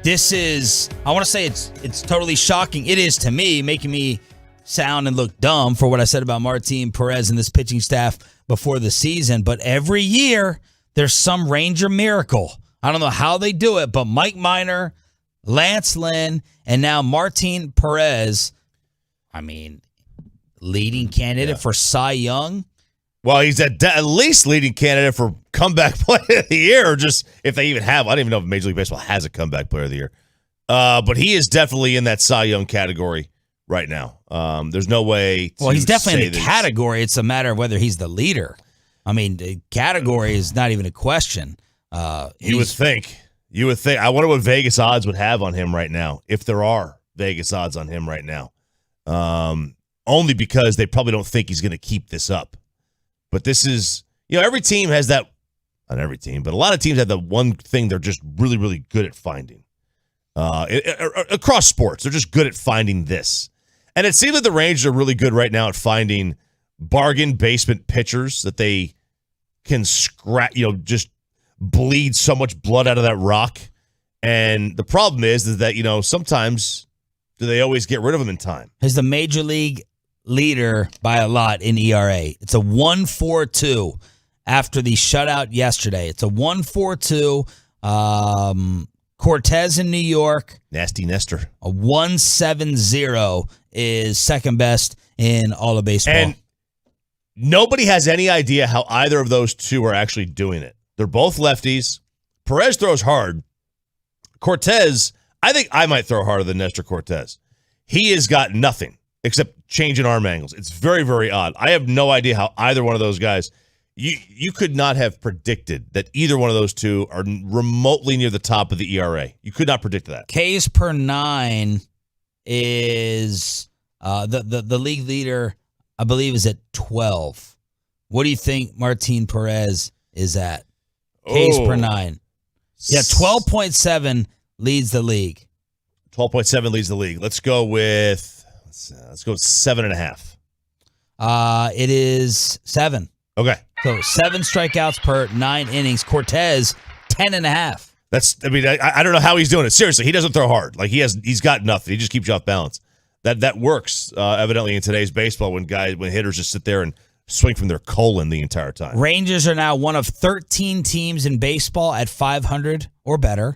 this is, I want to say it's totally shocking. It is to me, making me sound and look dumb for what I said about Martin Perez and this pitching staff before the season. But every year, there's some Ranger miracle. I don't know how they do it, but Mike Minor, Lance Lynn, and now Martin Perez, I mean, leading candidate for Cy Young. Well, he's at least leading candidate for comeback player of the year, or just if they even have. I don't even know if Major League Baseball has a comeback player of the year. But he is definitely in that Cy Young category right now. There's no way to he's definitely in the this. category. It's a matter of whether he's the leader. I mean, the category is not even a question. You would think. I wonder what Vegas odds would have on him right now, if there are Vegas odds on him right now. Only because they probably don't think he's going to keep this up. But this is, every team has that, not every team, but a lot of teams have the one thing they're just really, really good at finding. Across sports, they're just good at finding this. And it seems like the Rangers are really good right now at finding bargain basement pitchers that they can scratch, just bleed so much blood out of that rock. And the problem is that, sometimes do they always get rid of them in time? He's the major league leader by a lot in ERA. It's a 1.42 after the shutout yesterday. It's a 1.42. Cortez in New York. Nasty Nestor. A 1.70 is second best in all of baseball. And nobody has any idea how either of those two are actually doing it. They're both lefties. Perez throws hard. Cortez, I think I might throw harder than Nestor Cortez. He has got nothing except changing arm angles. It's very, very odd. I have no idea how either one of those guys, you could not have predicted that either one of those two are remotely near the top of the ERA. You could not predict that. Ks per 9 is the league leader, I believe, is at 12. What do you think Martin Perez is at? Ks per 9. Yeah, 12.7 leads the league. 12.7 leads the league. Let's go with 7.5. It is 7. Okay. So 7 strikeouts per 9 innings. Cortez, 10.5. I don't know how he's doing it. Seriously, he doesn't throw hard. Like he's got nothing. He just keeps you off balance. That works evidently in today's baseball when hitters just sit there and swing from their colon the entire time. Rangers are now one of 13 teams in baseball at 500 or better.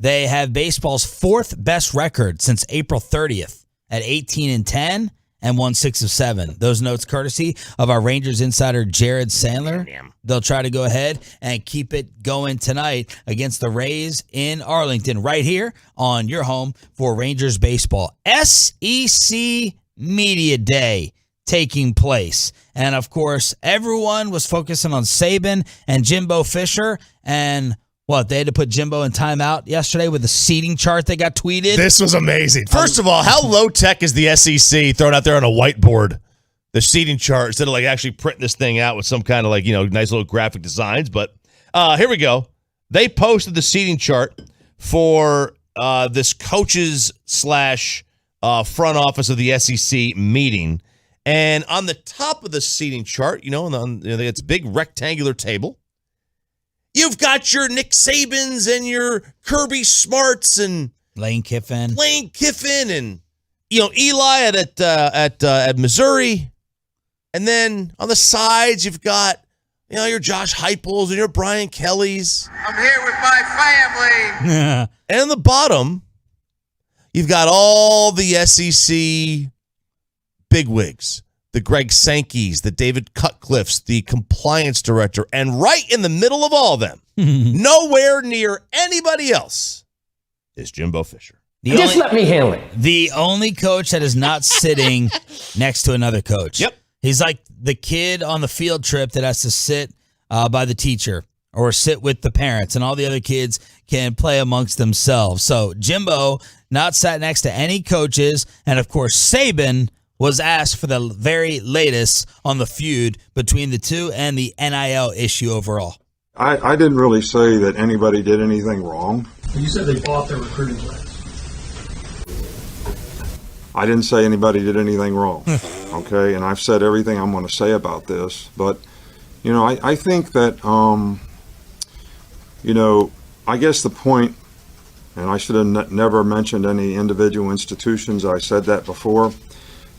They have baseball's 4th best record since April 30th at 18-10 and won 6 of 7. Those notes courtesy of our Rangers insider Jared Sandler. They'll try to go ahead and keep it going tonight against the Rays in Arlington, right here on your home for Rangers baseball. SEC Media Day taking place. And, of course, everyone was focusing on Saban and Jimbo Fisher. And, they had to put Jimbo in timeout yesterday with the seating chart that got tweeted. This was amazing. First of all, how low-tech is the SEC throwing out there on a whiteboard, the seating chart, instead of actually printing this thing out with some kind of nice little graphic designs. But here we go. They posted the seating chart for this coaches / front office of the SEC meeting. And on the top of the seating chart, it's a big rectangular table. You've got your Nick Sabans and your Kirby Smarts and Lane Kiffin and Eli at Missouri. And then on the sides, you've got your Josh Heupels and your Brian Kellys. I'm here with my family. And on the bottom, you've got all the SEC bigwigs, the Greg Sankeys, the David Cutcliffes, the compliance director, and right in the middle of all of them, nowhere near anybody else, is Jimbo Fisher. Let me handle it. The only coach that is not sitting next to another coach. Yep. He's like the kid on the field trip that has to sit by the teacher or sit with the parents, and all the other kids can play amongst themselves. So Jimbo not sat next to any coaches, and of course Saban was asked for the very latest on the feud between the two and the NIL issue overall. I didn't really say that anybody did anything wrong. You said they bought their recruiting class. I didn't say anybody did anything wrong, okay? And I've said everything I'm going to say about this. But, I think that, I guess the point, and I should have never mentioned any individual institutions. I said that before.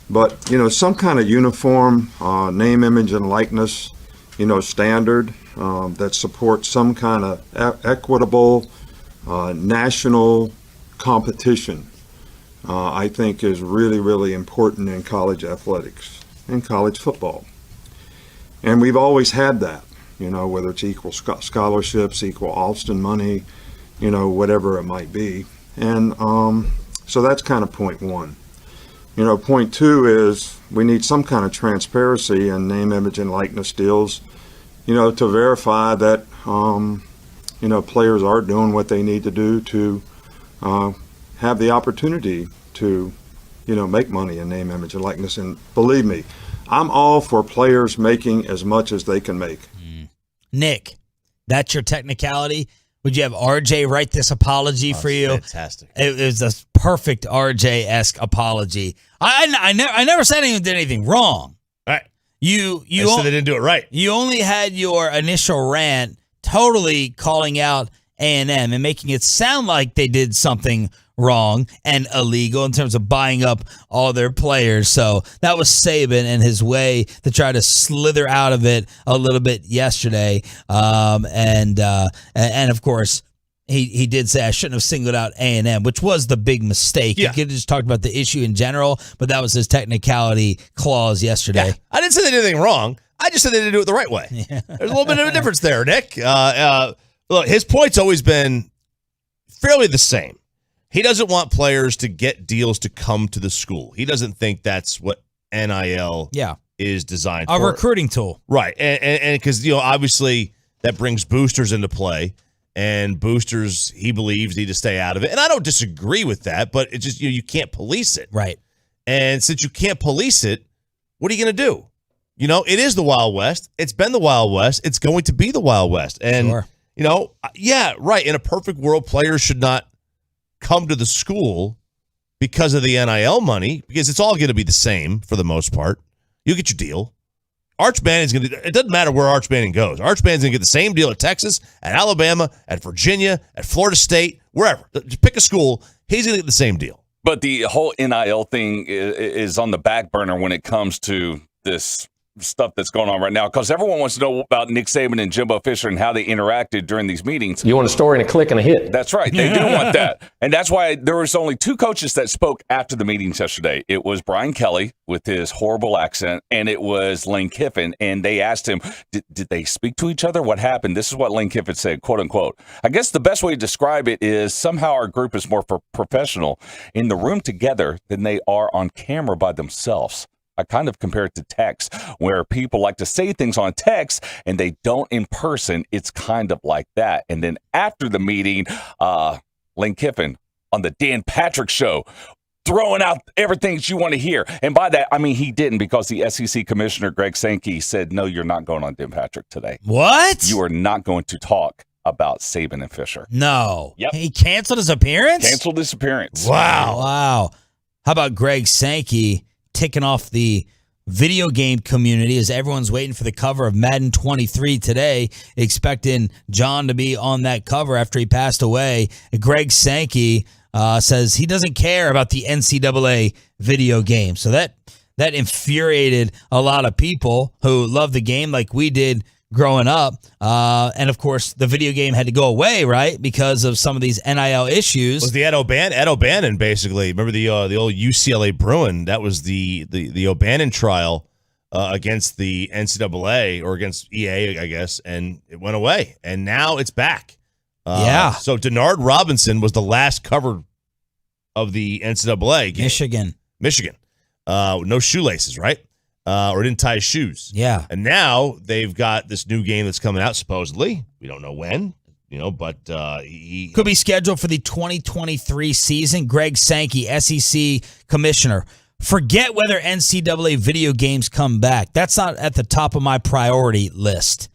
But, some kind of uniform name, image, and likeness, standard that supports some kind of equitable national competition, I think is really, really important in college athletics and college football. And we've always had that, whether it's equal scholarships, equal Alston money, whatever it might be. And so that's kind of point one. Point two is we need some kind of transparency in name, image, and likeness deals, to verify that, players are doing what they need to do to have the opportunity to, make money in name, image, and likeness. And believe me, I'm all for players making as much as they can make. Nick, that's your technicality. Would you have RJ write this apology for you? Fantastic. It was a perfect RJ-esque apology. I never said anyone did anything wrong. All right. You said they didn't do it right. You only had your initial rant totally calling out A&M and making it sound like they did something wrong and illegal in terms of buying up all their players. So that was Saban and his way to try to slither out of it a little bit yesterday. And of course, he did say I shouldn't have singled out A&M, which was the big mistake. Yeah. He could have just talked about the issue in general, but that was his technicality clause yesterday. Yeah. I didn't say they did anything wrong. I just said they didn't do it the right way. Yeah. There's a little bit of a difference there, Nick. Look, his point's always been fairly the same. He doesn't want players to get deals to come to the school. He doesn't think that's what NIL is designed for. A recruiting tool. Right. And because, obviously that brings boosters into play, and boosters, he believes, need to stay out of it. And I don't disagree with that, but it's just, you can't police it. Right. And since you can't police it, what are you going to do? It is the Wild West. It's been the Wild West. It's going to be the Wild West. And, sure. Yeah, right. In a perfect world, players should not come to the school because of the NIL money, because it's all going to be the same for the most part. You get your deal. Arch Manning's going to, it doesn't matter where Arch Manning goes. Arch Manning's going to get the same deal at Texas, at Alabama, at Virginia, at Florida State, wherever. Just pick a school. He's going to get the same deal. But the whole NIL thing is on the back burner when it comes to this stuff that's going on right now, because everyone wants to know about Nick Saban and Jimbo Fisher and how they interacted during these meetings. You want a story and a click and a hit. That's right. They do want that. And that's why there was only two coaches that spoke after the meetings yesterday. It was Brian Kelly with his horrible accent, and it was Lane Kiffin. And they asked him, did they speak to each other? What happened? This is what Lane Kiffin said, quote unquote. I guess the best way to describe it is somehow our group is more professional in the room together than they are on camera by themselves. I kind of compare it to text, where people like to say things on text and they don't in person. It's kind of like that. And then after the meeting, Lane Kiffin on the Dan Patrick Show, throwing out everything that you want to hear. And by that, I mean he didn't, because the SEC commissioner, Greg Sankey, said, no, you're not going on Dan Patrick today. What? You are not going to talk about Saban and Fisher. No. Yep. He canceled his appearance? Canceled his appearance. Wow. How about Greg Sankey ticking off the video game community as everyone's waiting for the cover of Madden 23 today, expecting John to be on that cover after he passed away. Greg Sankey says he doesn't care about the NCAA video game. So that infuriated a lot of people who love the game like we did growing up. And of course, the video game had to go away, right? Because of some of these NIL issues. Was the Ed O'Bannon, basically. Remember the old UCLA Bruin? That was the O'Bannon trial against the NCAA, or against EA, I guess, and it went away. And now it's back. Yeah. So Denard Robinson was the last covered of the NCAA game. Michigan. No shoelaces, right? Or didn't tie his shoes. Yeah. And now they've got this new game that's coming out, supposedly. We don't know when, but he could be scheduled for the 2023 season. Greg Sankey, SEC commissioner. Forget whether NCAA video games come back. That's not at the top of my priority list.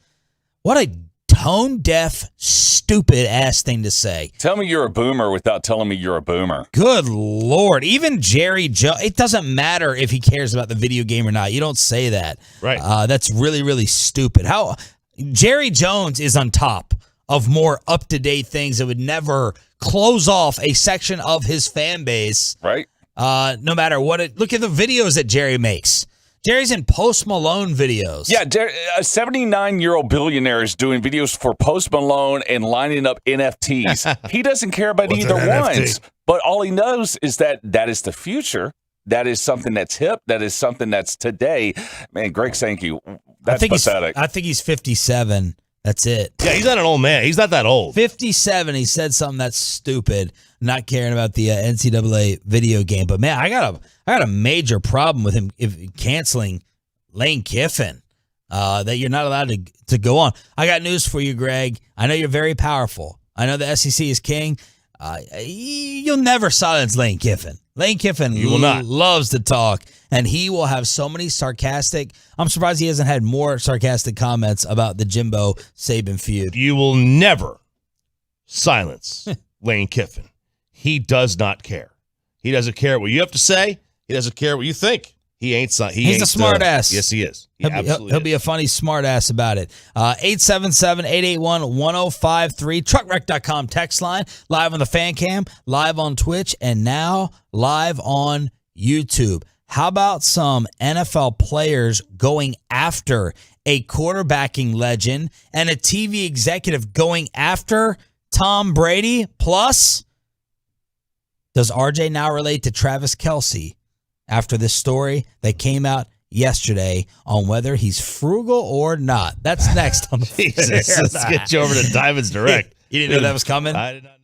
What a tone-deaf, stupid-ass thing to say. Tell me you're a boomer without telling me you're a boomer. Good Lord. Even Jerry Jones, it doesn't matter if he cares about the video game or not. You don't say that. Right. That's really, really stupid. How Jerry Jones is on top of more up-to-date things that would never close off a section of his fan base. Right. No matter what look at the videos that Jerry makes. Jerry's in Post Malone videos. Yeah, a 79-year-old billionaire is doing videos for Post Malone and lining up NFTs. He doesn't care about either ones, but all he knows is that is the future. That is something that's hip. That is something that's today. Man, Greg Sankey, that's pathetic. I think he's 57. That's it. Yeah, he's not an old man. He's not that old. 57. He said something that's stupid, not caring about the NCAA video game. But man, I got a major problem with him canceling Lane Kiffin. That you're not allowed to go on. I got news for you, Greg. I know you're very powerful. I know the SEC is king. You'll never silence Lane Kiffin. Lane Kiffin loves to talk, and he will have so many sarcastic. I'm surprised he hasn't had more sarcastic comments about the Jimbo Saban feud. You will never silence Lane Kiffin. He does not care. He doesn't care what you have to say. He doesn't care what you think. He's a smart ass. Yes, he is. He'll be a funny smart ass about it. 877-881-1053. Truckwreck.com text line. Live on the fan cam. Live on Twitch. And now live on YouTube. How about some NFL players going after a quarterbacking legend and a TV executive going after Tom Brady? Plus, does RJ now relate to Travis Kelce after this story that came out yesterday on whether he's frugal or not? That's next on the Jesus. Let's get you over to Diamonds Direct. You didn't know that was coming? I did not know.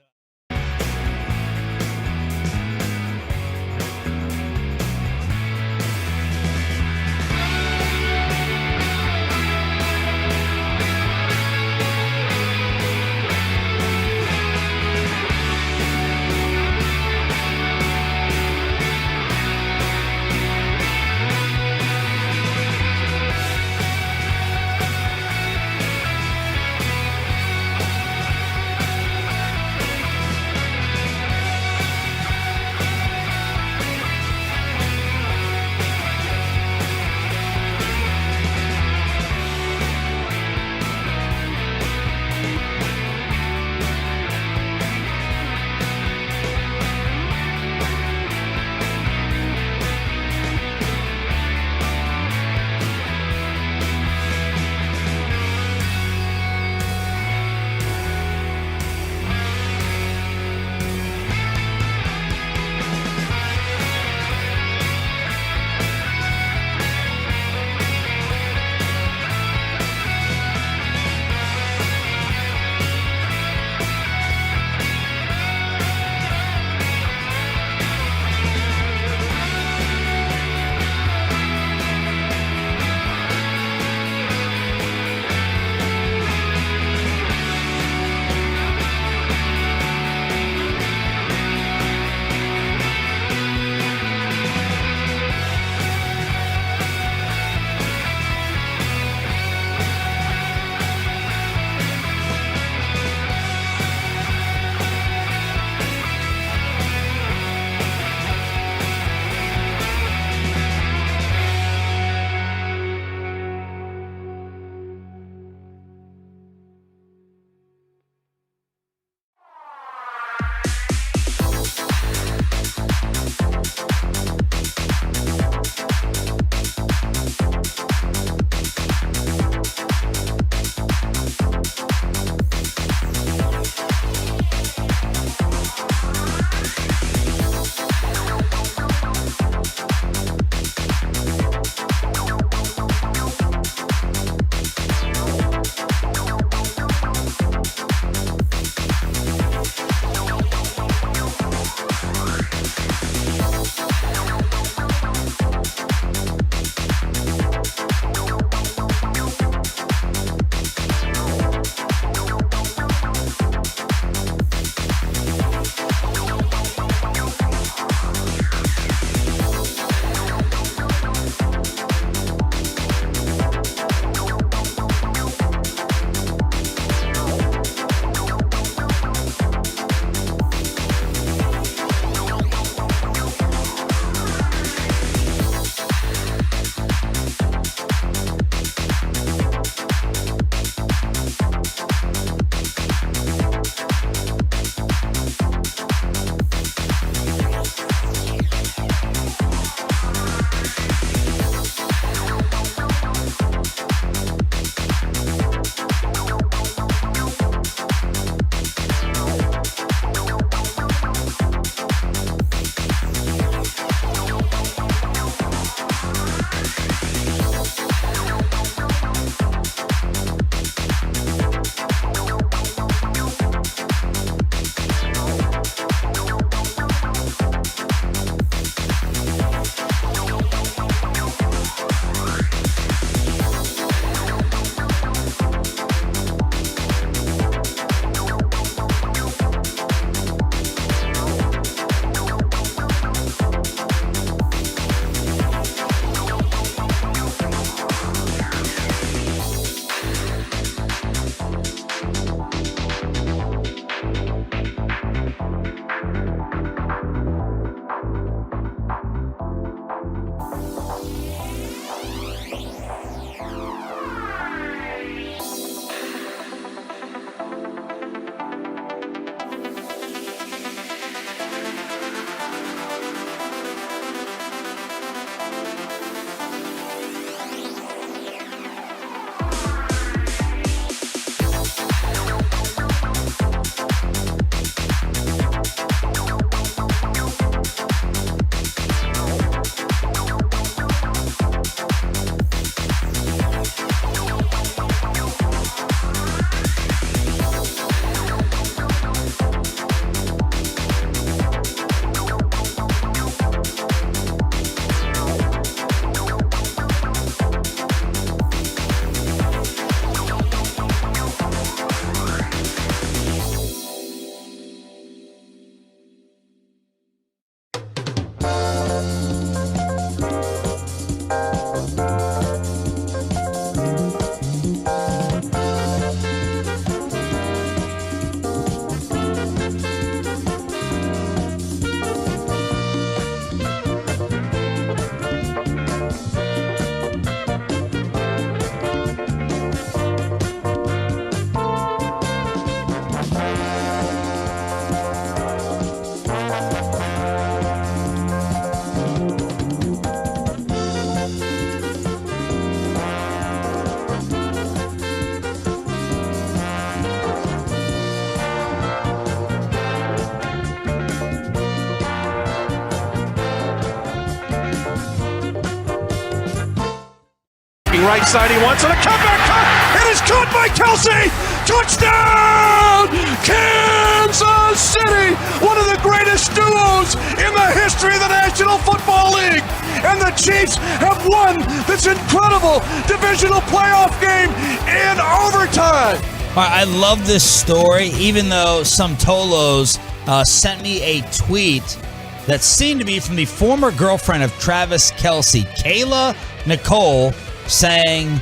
right side, he wants it. A comeback cut. It is caught by Kelsey. Touchdown, Kansas City. One of the greatest duos in the history of the National Football League. And the Chiefs have won this incredible divisional playoff game in overtime. All right, I love this story, even though some Tolos sent me a tweet that seemed to be from the former girlfriend of Travis Kelce, Kayla Nicole, saying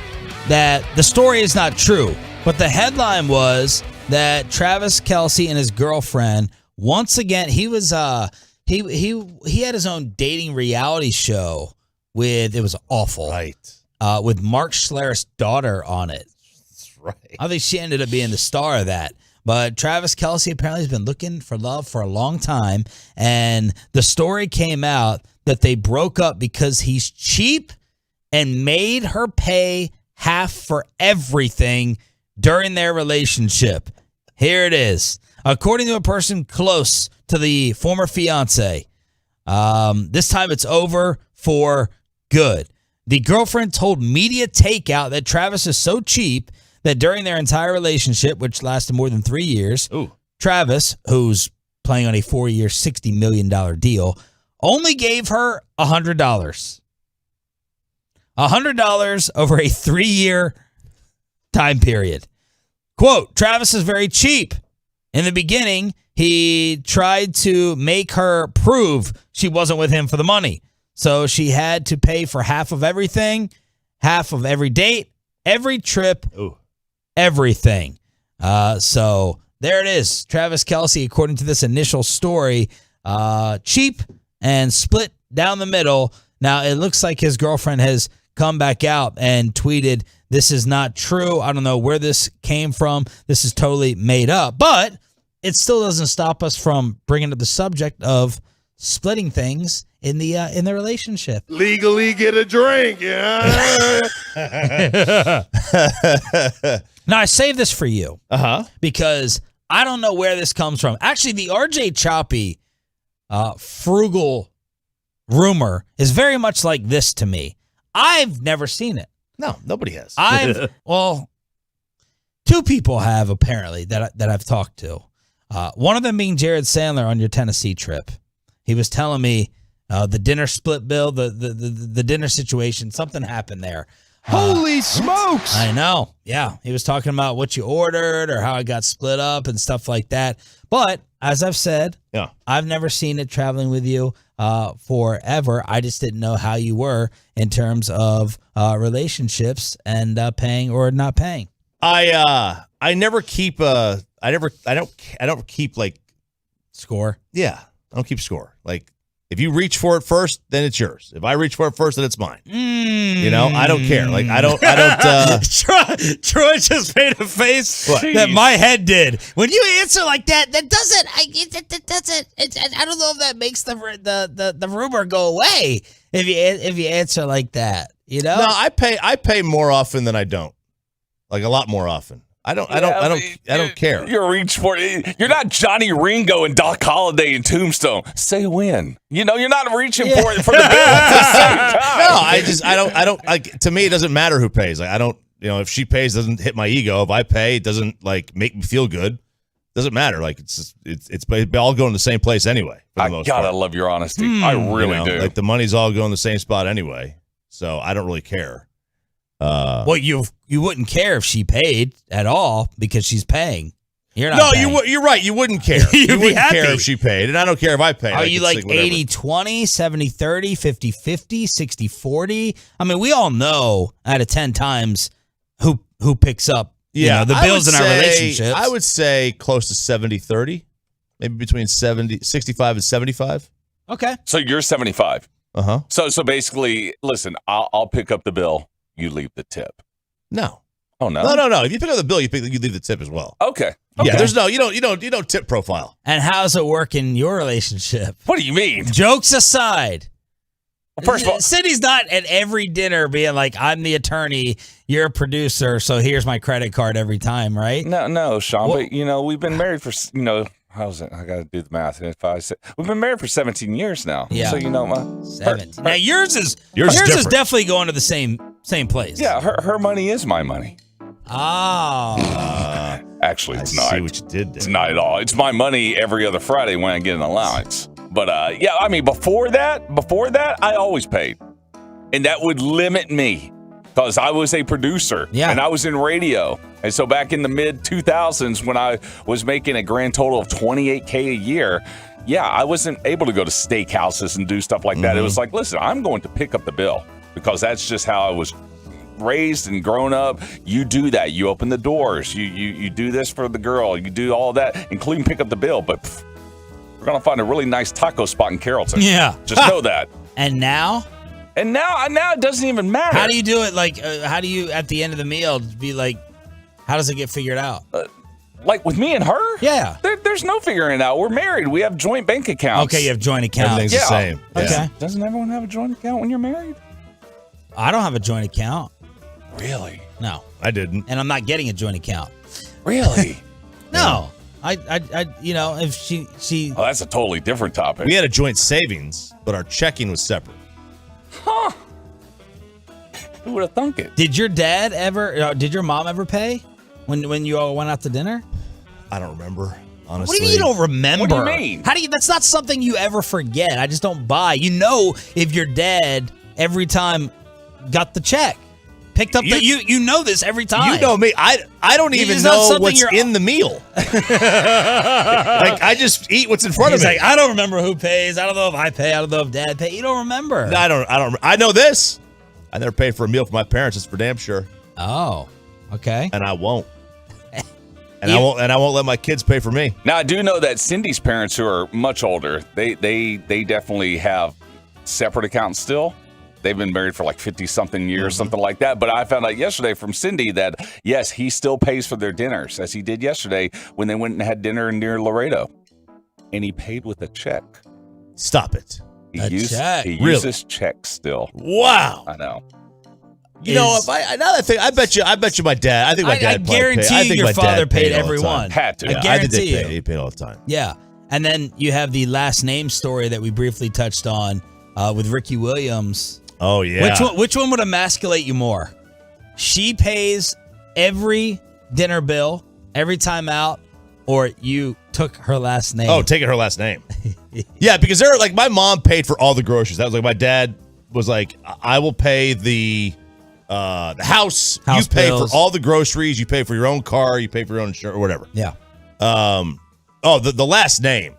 that the story is not true. But the headline was that Travis Kelce and his girlfriend, once again, he was he had his own dating reality show it was awful. Right. With Mark Schlereth's daughter on it. That's right. I think she ended up being the star of that. But Travis Kelce apparently has been looking for love for a long time. And the story came out that they broke up because he's cheap and made her pay half for everything during their relationship. Here it is. According to a person close to the former fiance, this time it's over for good. The girlfriend told Media Takeout that Travis is so cheap that during their entire relationship, which lasted more than 3 years, Travis, who's playing on a 4-year, $60 million deal, only gave her $100. $100 over a 3-year time period. Quote, Travis is very cheap. In the beginning, he tried to make her prove she wasn't with him for the money. So she had to pay for half of everything, half of every date, every trip, everything. So there it is. Travis Kelce, according to this initial story, cheap and split down the middle. Now, it looks like his girlfriend has come back out and tweeted, this is not true. I don't know where this came from. This is totally made up. But it still doesn't stop us from bringing up the subject of splitting things in the relationship. Legally get a drink, yeah. Now, I saved this for you because I don't know where this comes from. Actually, the RJ Choppy frugal rumor is very much like this to me. I've never seen it. No, nobody has. Well, two people have apparently that I've talked to. One of them being Jared Sandler on your Tennessee trip. He was telling me the dinner split bill, the dinner situation, something happened there. Holy smokes! I know. Yeah, he was talking about what you ordered or how it got split up and stuff like that. But as I've said, I've never seen it traveling with you forever. I just didn't know how you were in terms of relationships and paying or not paying. I never keep I don't keep like score. Yeah, I don't keep score. Like if you reach for it first, then it's yours. If I reach for it first, then it's mine. You know, I don't care. Like I don't. Troy just made a face that my head did when you answer like that. That doesn't. I don't know if that makes the rumor go away if you answer like that. You know. No, I pay more often than I don't. Like a lot more often. I don't care. You're reach for it. You're not Johnny Ringo and Doc Holliday and Tombstone. Say when. You know, you're not reaching for it for the bill at the same time. No, I don't like, to me it doesn't matter who pays. Like I don't, you know, if she pays, it doesn't hit my ego. If I pay, it doesn't like make me feel good. It doesn't matter. Like it's all going to the same place anyway. For the most part. I love your honesty. I really do. Like the money's all going to the same spot anyway. So I don't really care. Well, you wouldn't care if she paid at all because she's paying. You're not paying. You're right. You wouldn't care. You wouldn't care if she paid, and I don't care if I pay. Are you like 80-20, 70-30, 50-50, 60-40? I mean, we all know out of 10 times who picks up the bills in our relationships. I would say close to 70-30, maybe between 65 and 75. Okay. So you're 75. Uh-huh. So basically, listen, I'll pick up the bill. You leave the tip. No. Oh no. No. If you pick up the bill, you leave the tip as well. Okay. Yeah. There's you don't tip profile. And how's it work in your relationship? What do you mean? Jokes aside. Well, first of all, Cindy's not at every dinner being like, I'm the attorney, you're a producer, so here's my credit card every time, right? No, Sean. Well, but we've been married for how's it? I got to do the math. If I say we've been married for 17 years now. Yeah. So 17. Now yours is definitely going to the same Same place. Yeah, her money is my money. Oh. Actually, it's not. See what you did there. It's not at all. It's my money every other Friday when I get an allowance. But yeah, I mean, before that, I always paid, and that would limit me because I was a producer and I was in radio. And so back in the mid 2000s, when I was making a grand total of $28K a year, yeah, I wasn't able to go to steakhouses and do stuff like that. It was like, listen, I'm going to pick up the bill because that's just how I was raised and grown up. You do that. You open the doors. You do this for the girl. You do all that, including pick up the bill. But we're going to find a really nice taco spot in Carrollton. Yeah. Just know that. And now? And now it doesn't even matter. How do you do it? Like, how do you, at the end of the meal, be like, how does it get figured out? Like with me and her? Yeah. There's no figuring it out. We're married. We have joint bank accounts. Okay, you have joint accounts. Everything's the same. Okay. Doesn't everyone have a joint account when you're married? I don't have a joint account. Really? No. I didn't. And I'm not getting a joint account. Really? No. I you know, if she Oh, that's a totally different topic. We had a joint savings, but our checking was separate. Huh. Who would have thunk it? Did your dad ever did your mom ever pay when you all went out to dinner? I don't remember, honestly. What do you mean you don't remember? What do you mean? How do you that's not something you ever forget. I just don't buy. You know if your dad every time got the check. Picked up you know this every time. You know me. I don't even know what's in the meal. Like I just eat what's in front of me. Like, I don't remember who pays. I don't know if I pay. I don't know if dad pays. You don't remember. No, I don't. I know this. I never paid for a meal for my parents. It's for damn sure. Oh, okay. And I won't. And I won't let my kids pay for me. Now I do know that Cindy's parents, who are much older, they definitely have separate accounts still. They've been married for like 50-something years, something like that. But I found out yesterday from Cindy that, yes, he still pays for their dinners, as he did yesterday when they went and had dinner near Laredo. And he paid with a check. Stop it. He check? uses checks still. Wow. I know. You know, if I bet you my dad. I think my dad. I guarantee you your father paid every one. Had to. I guarantee you. He paid all the time. Yeah. And then you have the last name story that we briefly touched on with Ricky Williams. Oh, yeah. Which one would emasculate you more? She pays every dinner bill, every time out, or you took her last name? Oh, taking her last name. Yeah, because they're like my mom paid for all the groceries. That was like my dad was like, I will pay the house you pay bills. for all the groceries, you pay for your own car, you pay for your own insurance or whatever. Yeah. The last name,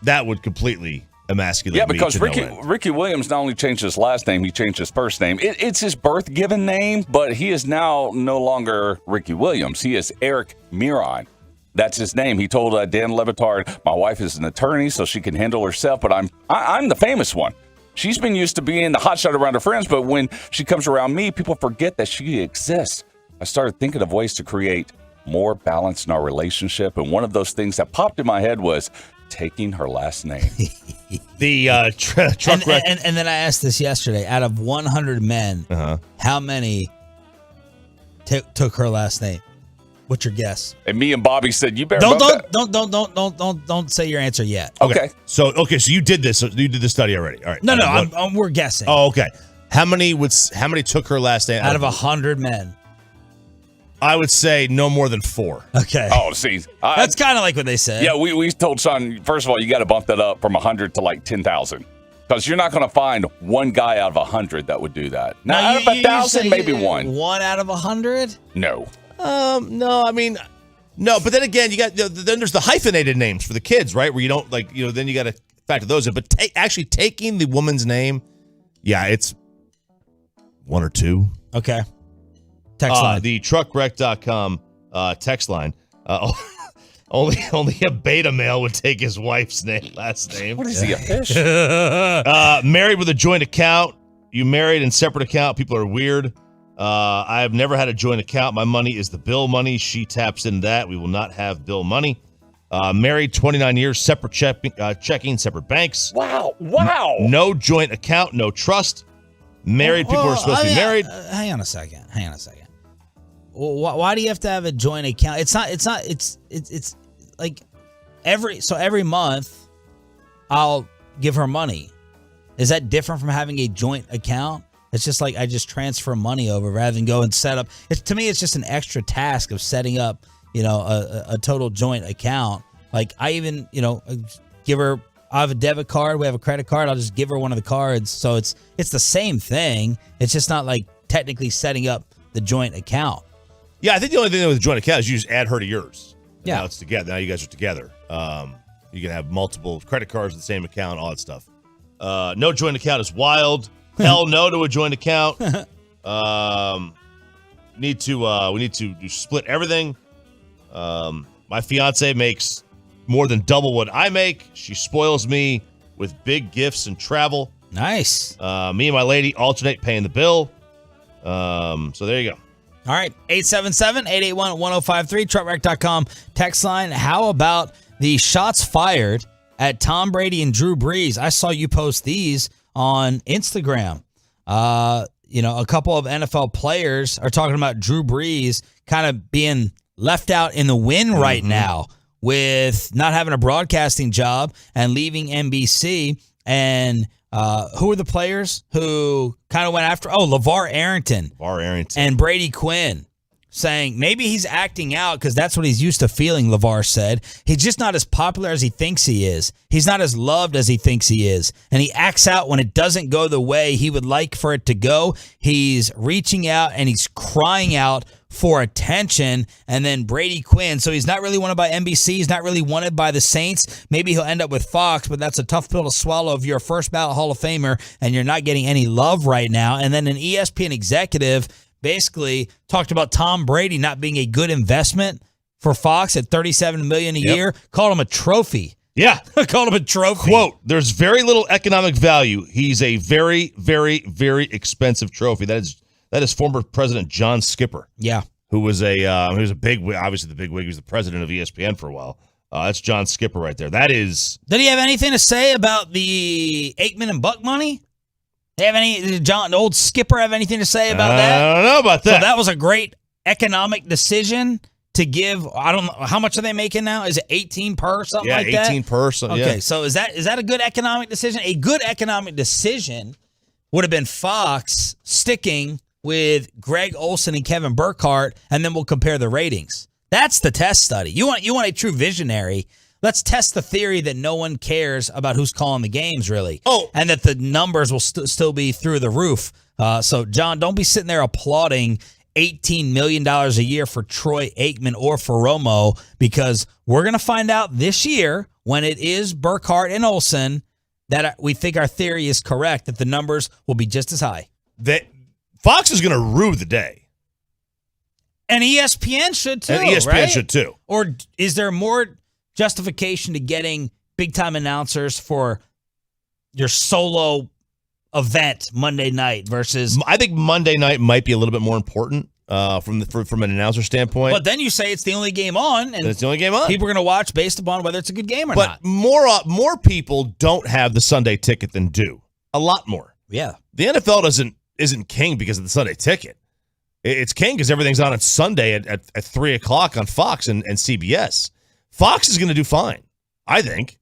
that would completely emasculate me. Yeah, because Ricky Williams not only changed his last name, he changed his first name. It's his birth given name, but he is now no longer Ricky Williams. He is Eric Miron. That's his name. He told Dan Levitard, my wife is an attorney, so she can handle herself, but I'm the famous one. She's been used to being the hotshot around her friends, but when she comes around me, people forget that she exists. I started thinking of ways to create more balance in our relationship, and one of those things that popped in my head was taking her last name. The truck wreck. And then I asked this yesterday. Out of 100 men, how many took her last name? What's your guess? And me and Bobby said, "You better don't say your answer yet." Okay. So you did this. So you did the study already. All right. No, we're guessing. Oh, okay. How many took her last name? Out of 100 men, I would say no more than 4. Okay. Oh, see, that's kind of like what they said. Yeah, we told Sean, first of all, you got to bump that up from 100 to like 10,000. Because you're not going to find one guy out of 100 that would do that. Now, out of 1,000, maybe one. One out of 100? No. No, I mean, no. But then again, you got then there's the hyphenated names for the kids, right? Where you don't then you got to factor those in. But actually taking the woman's name, yeah, it's 1 or 2. Okay. Text line. The truckwreck.com text line. Only a beta male would take his wife's last name. What is he, a fish? Married with a joint account. You married in separate account. People are weird. I have never had a joint account. My money is the bill money. She taps into that. We will not have bill money. Married 29 years, separate checking, separate banks. Wow. No joint account, no trust. Married people are supposed to be married. Hang on a second. Well, why do you have to have a joint account? It's like every month I'll give her money. Is that different from having a joint account? It's just like I just transfer money over rather than go and set up. To me, it's just an extra task of setting up, a total joint account. Like I even, give her. I have a debit card. We have a credit card. I'll just give her one of the cards. So it's the same thing. It's just not like technically setting up the joint account. Yeah, I think the only thing with the joint account is you just add her to yours. Yeah, now it's together. Now you guys are together. You can have multiple credit cards in the same account, all that stuff. No joint account is wild. Hell no to a joint account. We need to split everything. My fiance makes more than double what I make. She spoils me with big gifts and travel. Nice. Me and my lady alternate paying the bill. So there you go. All right, 877-881-1053, truckwreck.com text line. How about the shots fired at Tom Brady and Drew Brees? I saw you post these on Instagram. A couple of NFL players are talking about Drew Brees kind of being left out in the wind right now with not having a broadcasting job and leaving NBC. And who are the players who kind of went after? Oh, LeVar Arrington. And Brady Quinn, saying maybe he's acting out because that's what he's used to feeling, LeVar said. He's just not as popular as he thinks he is. He's not as loved as he thinks he is. And he acts out when it doesn't go the way he would like for it to go. He's reaching out and he's crying out for attention. And then Brady Quinn, so he's not really wanted by NBC. He's not really wanted by the Saints. Maybe he'll end up with Fox, but that's a tough pill to swallow if you're a first ballot Hall of Famer and you're not getting any love right now. And then an ESPN executive basically talked about Tom Brady not being a good investment for Fox at $37 million a year. Called him a trophy. Yeah. Called him a trophy. Quote, there's very little economic value. He's a very, very, very expensive trophy. That is former President John Skipper. Yeah. Who was a big wig, obviously the big wig. He was the president of ESPN for a while. That's John Skipper right there. That is. Did he have anything to say about the Aikman and Buck money? Did old Skipper have anything to say about that? I don't know about that. So that was a great economic decision to give. I don't know. How much are they making now? Is it 18 per something like that? Yeah, 18 per. Okay, so is that a good economic decision? A good economic decision would have been Fox sticking with Greg Olsen and Kevin Burkhardt, and then we'll compare the ratings. That's the test study. You want a true visionary. Let's test the theory that no one cares about who's calling the games, really. Oh. And that the numbers will still be through the roof. So, John, don't be sitting there applauding $18 million a year for Troy Aikman or for Romo, because we're going to find out this year when it is Burkhardt and Olsen that we think our theory is correct, that the numbers will be just as high. That Fox is going to rue the day. And ESPN should too, And ESPN right? should too. Or is there more justification to getting big-time announcers for your solo event Monday night versus... I think Monday night might be a little bit more important from an announcer standpoint. But then you say it's the only game on, and it's the only game on. People are going to watch based upon whether it's a good game or not. But more people don't have the Sunday ticket than do. A lot more. Yeah. The NFL isn't king because of the Sunday ticket. It's king because everything's on Sunday at 3 o'clock on Fox and CBS. Fox is going to do fine, I think.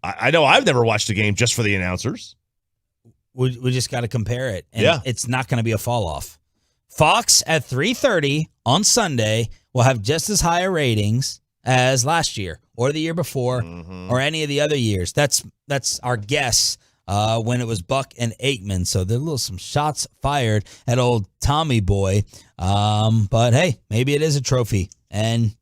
I know I've never watched a game just for the announcers. We just got to compare it, and it's not going to be a fall off. Fox at 3:30 on Sunday will have just as high ratings as last year or the year before or any of the other years. That's our guess when it was Buck and Aikman. So there were some shots fired at old Tommy boy. But hey, maybe it is a trophy. And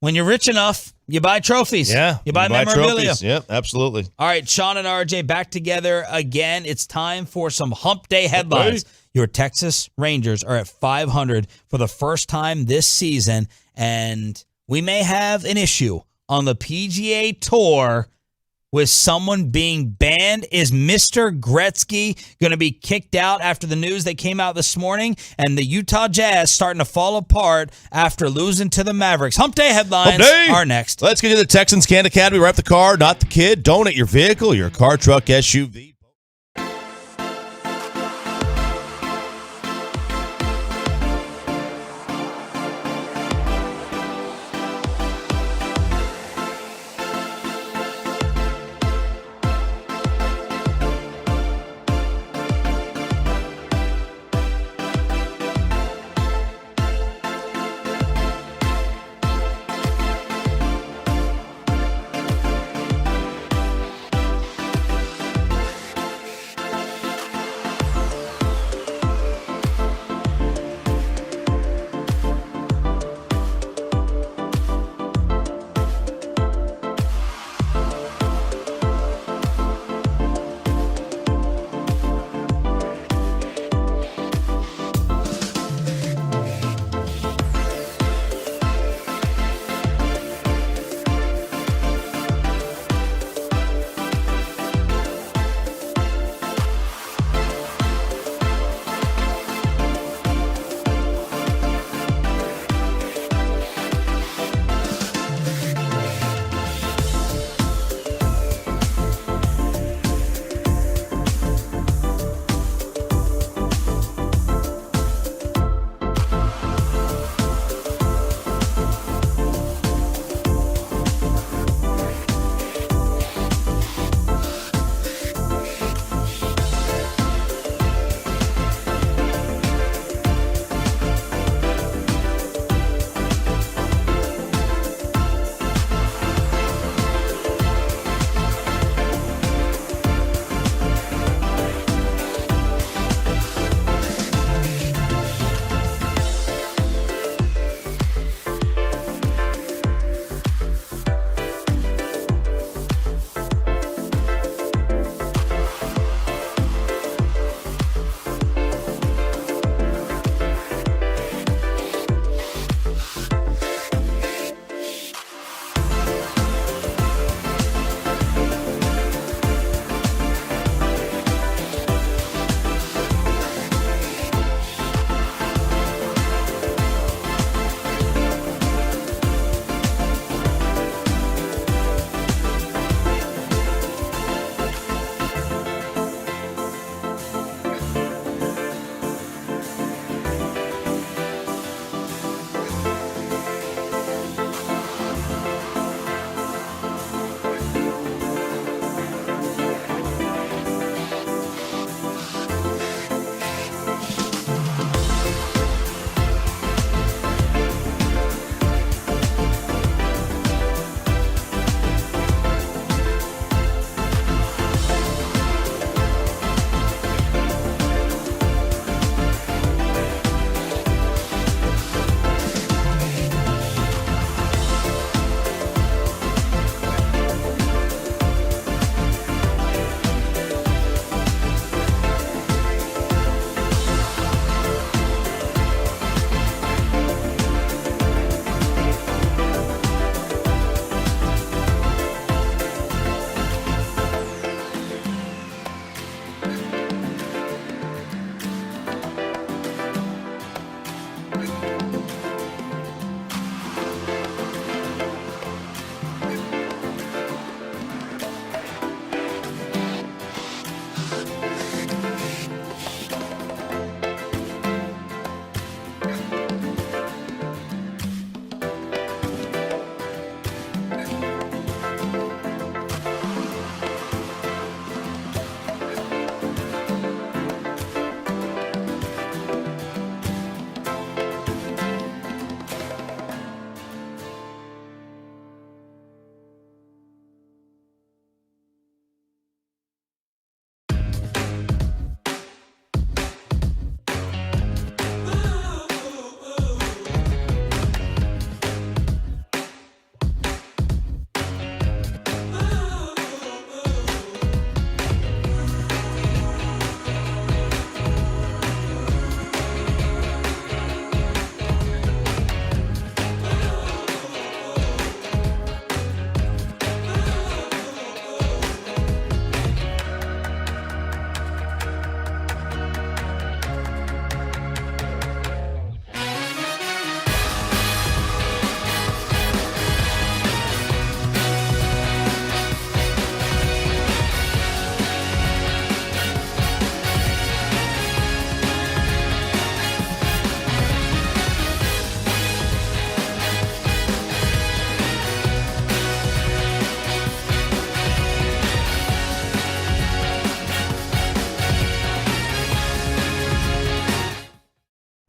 when you're rich enough, you buy trophies. Yeah. You buy memorabilia. Trophies. Yep, absolutely. All right, Sean and RJ back together again. It's time for some Hump Day headlines. Okay. Your Texas Rangers are at 500 for the first time this season, and we may have an issue on the PGA Tour with someone being banned. Is Mr. Gretzky going to be kicked out after the news that came out this morning? And the Utah Jazz starting to fall apart after losing to the Mavericks. Hump Day headlines are next. Let's get to the Texans Can Academy. Wrap the car, not the kid. Donate your vehicle, your car, truck, SUV.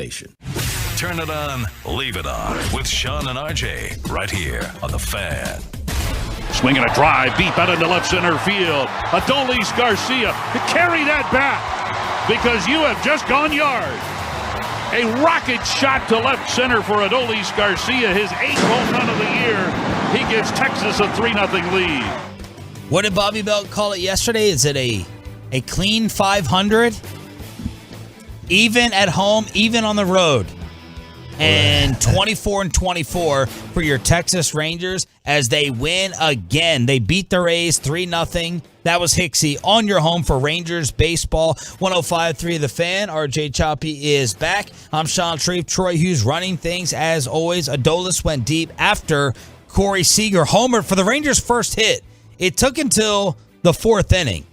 Nation. Turn it on, leave it on with Sean and RJ right here on The Fan. Swinging a drive deep out into left center field. Adolis Garcia to carry that back because you have just gone yard. A rocket shot to left center for Adolis Garcia, his 8th home run of the year. He gives Texas a 3-0 lead. What did Bobby Belt call it yesterday? Is it a clean 500? Even at home, even on the road. And 24-24 for your Texas Rangers as they win again. They beat the Rays 3-0. That was Hicksey on your home for Rangers baseball. 105.3 The Fan. RJ Choppy is back. I'm Sean Shreve. Troy Hughes running things as always. Adolis went deep after Corey Seager homered for the Rangers' first hit. It took until the 4th inning.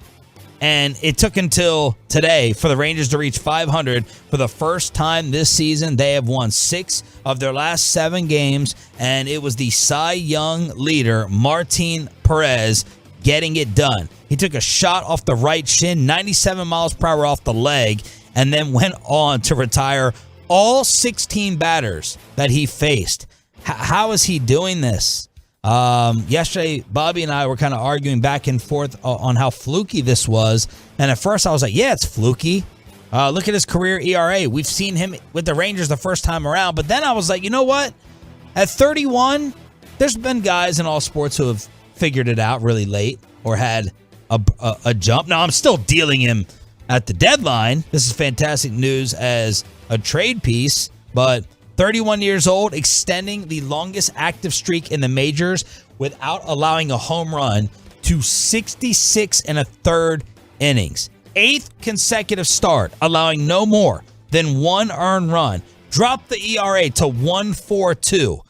And it took until today for the Rangers to reach 500 for the first time this season. They have won 6 of their last 7 games, and it was the Cy Young leader, Martin Perez, getting it done. He took a shot off the right shin, 97 miles per hour off the leg, and then went on to retire all 16 batters that he faced. How is he doing this? Yesterday, Bobby and I were kind of arguing back and forth on how fluky this was. And at first I was like, yeah, it's fluky. Look at his career ERA. We've seen him with the Rangers the first time around. But then I was like, you know what? At 31, there's been guys in all sports who have figured it out really late or had a jump. Now, I'm still dealing him at the deadline. This is fantastic news as a trade piece, but 31 years old, extending the longest active streak in the majors without allowing a home run to 66 1/3 innings. 8th consecutive start, allowing no more than 1 earned run. Dropped the ERA to 1.42.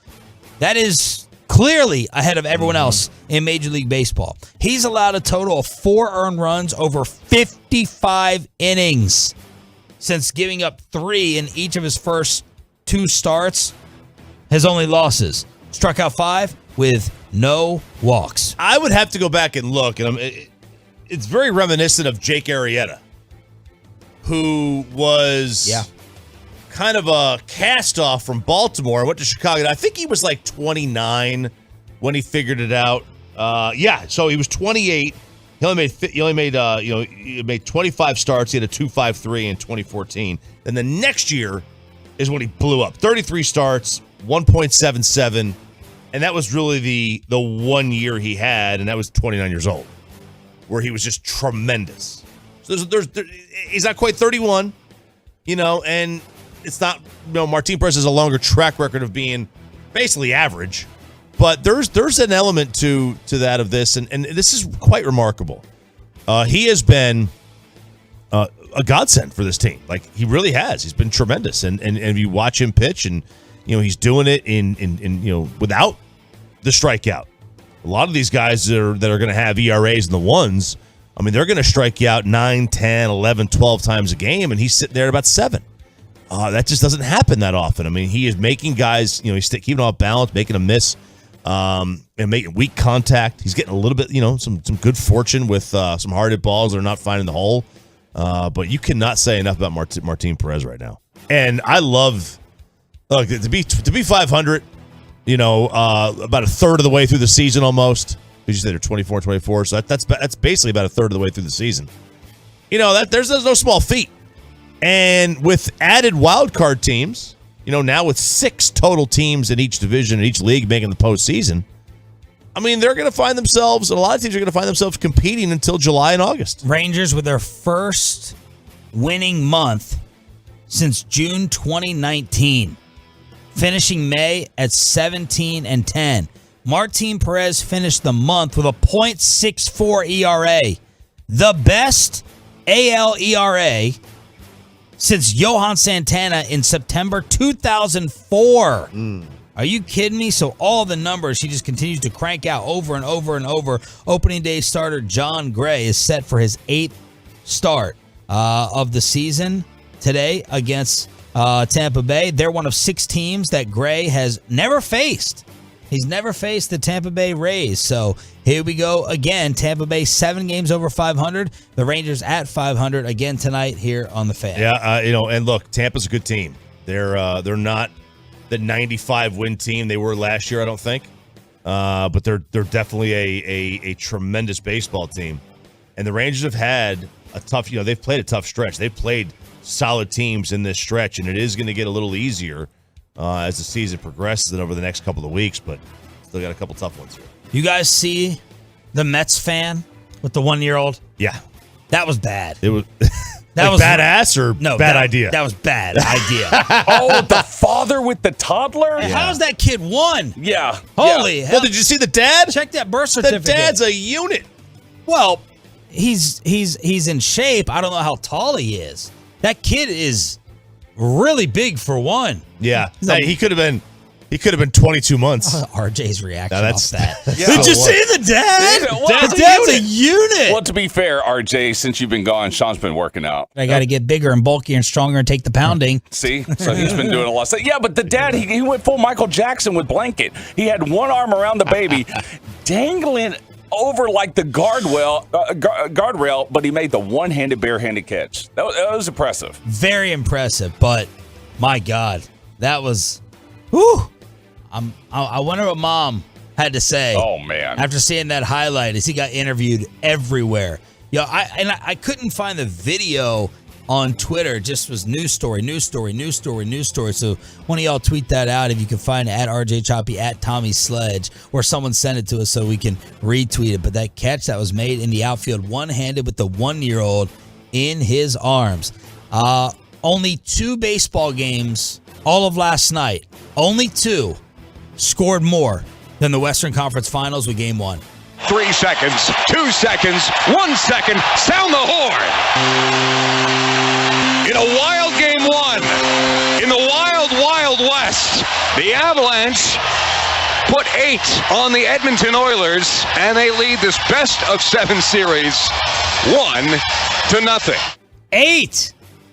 That is clearly ahead of everyone else in Major League Baseball. He's allowed a total of 4 earned runs over 55 innings since giving up 3 in each of his first 2 starts. His only losses. Struck out 5 with no walks. I would have to go back and look, and it's very reminiscent of Jake Arrieta, who was kind of a cast-off from Baltimore and went to Chicago. And I think he was like 29 when he figured it out. So he was 28. He made 25 starts. He had a 2.53 in 2014. Then the next year is when he blew up. 33 starts, 1.77, and that was really the 1 year he had, and that was 29 years old, where he was just tremendous. So he's not quite 31, and it's not, Martin Perez has a longer track record of being basically average, but there's an element to that of this, and this is quite remarkable. He has been a godsend for this team. Like, he really has. He's been tremendous. And you watch him pitch, and he's doing it in without the strikeout. A lot of these guys that are going to have ERAs in the ones, I mean, they're going to strike you out 9, 10, 11, 12 times a game, and he's sitting there at about 7. That just doesn't happen that often. I mean, he is making guys, he's keeping off balance, making them miss, and making weak contact. He's getting a little bit, some good fortune with some hard hit balls that are not finding the hole. But you cannot say enough about Martin Perez right now. And I love, look, to be 500, about a third of the way through the season almost. Did you say they're 24-24? So that's basically about a third of the way through the season. There's no small feat. And with added wild card teams, now with 6 total teams in each division, in each league making the postseason, I mean, they're going to find themselves, and a lot of teams are going to find themselves competing until July and August. Rangers with their first winning month since June 2019, finishing May at 17-10. Martin Perez finished the month with a .64 ERA, the best AL ERA since Johan Santana in September 2004. Are you kidding me? So all the numbers he just continues to crank out over and over and over. Opening day starter John Gray is set for his 8th start of the season today against Tampa Bay. They're one of 6 teams that Gray has never faced. He's never faced the Tampa Bay Rays. So here we go again. Tampa Bay 7 games over 500. The Rangers at 500 again tonight here on The Fan. Yeah, and look, Tampa's a good team. They're not the 95 win team they were last year, I don't think. But they're definitely a tremendous baseball team. And the Rangers have had a tough, they've played a tough stretch. They've played solid teams in this stretch, and it is going to get a little easier as the season progresses and over the next couple of weeks, but still got a couple tough ones here. You guys see the Mets fan with the 1-year-old? Yeah. That was bad. It was that was badass or no, bad idea? That was bad idea. Oh, the father with the toddler? And how's that kid won? Yeah. Holy hell. Well, did you see the dad? Check that birth certificate. The dad's a unit. Well, he's in shape. I don't know how tall he is. That kid is really big for one. Yeah. Hey, he could have been 22 months. RJ's reaction that's off that. Yeah. Did you see the dad? The dad's a unit. Well, to be fair, RJ, since you've been gone, Sean's been working out. I got to get bigger and bulkier and stronger and take the pounding. See? So he's been doing a lot of stuff. Yeah, but the dad, he went full Michael Jackson with blanket. He had one arm around the baby, dangling over like the guardrail, but he made the one-handed, barehanded catch. That was impressive. Very impressive, but my God, that was, whew. I wonder what Mom had to say. Oh, man. After seeing that highlight as he got interviewed everywhere. I couldn't find the video on Twitter. It just was news story. So one of y'all tweet that out if you can find it at RJ Choppy, at Tommy Sledge, or someone send it to us so we can retweet it. But that catch that was made in the outfield, one-handed with the 1-year-old in his arms. Only 2 baseball games all of last night. Only 2 scored more than the Western Conference Finals with Game 1. 3 seconds, 2 seconds, 1 second, sound the horn. In a wild Game 1, in the wild, wild West, the Avalanche put 8 on the Edmonton Oilers, and they lead this best-of-7 series 1-0.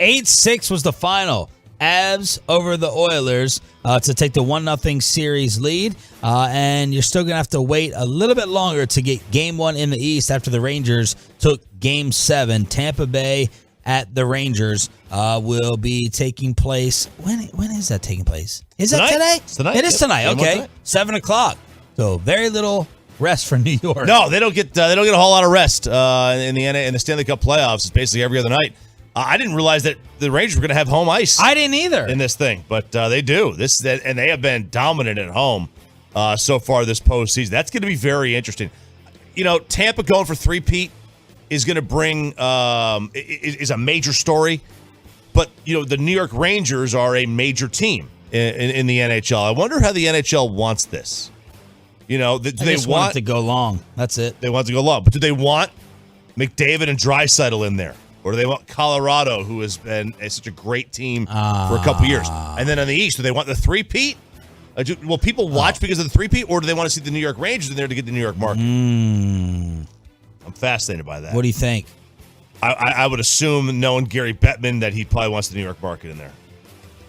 8-6 was the final. Avs over the Oilers to take the 1-0 series lead. And you're still going to have to wait a little bit longer to get Game 1 in the East after the Rangers took Game 7. Tampa Bay at the Rangers will be taking place. When is that taking place? Is that today? It's tonight. It is tonight. Game Okay. tonight. 7 o'clock. So very little rest for New York. No, they don't get a whole lot of rest in the Stanley Cup playoffs. It's basically every other night. I didn't realize that the Rangers were going to have home ice. I didn't either in this thing, but they do and they have been dominant at home so far this postseason. That's going to be very interesting. Tampa going for 3-peat is going to bring is a major story, but the New York Rangers are a major team in the NHL. I wonder how the NHL wants this. Do they want it to go long? That's it. They want it to go long, but do they want McDavid and Draisaitl in there? Or do they want Colorado, who has been such a great team for a couple years? And then on the East, do they want the 3-peat? Will people watch because of the 3-peat, or do they want to see the New York Rangers in there to get the New York market? I'm fascinated by that. What do you think? I would assume, knowing Gary Bettman, that he probably wants the New York market in there,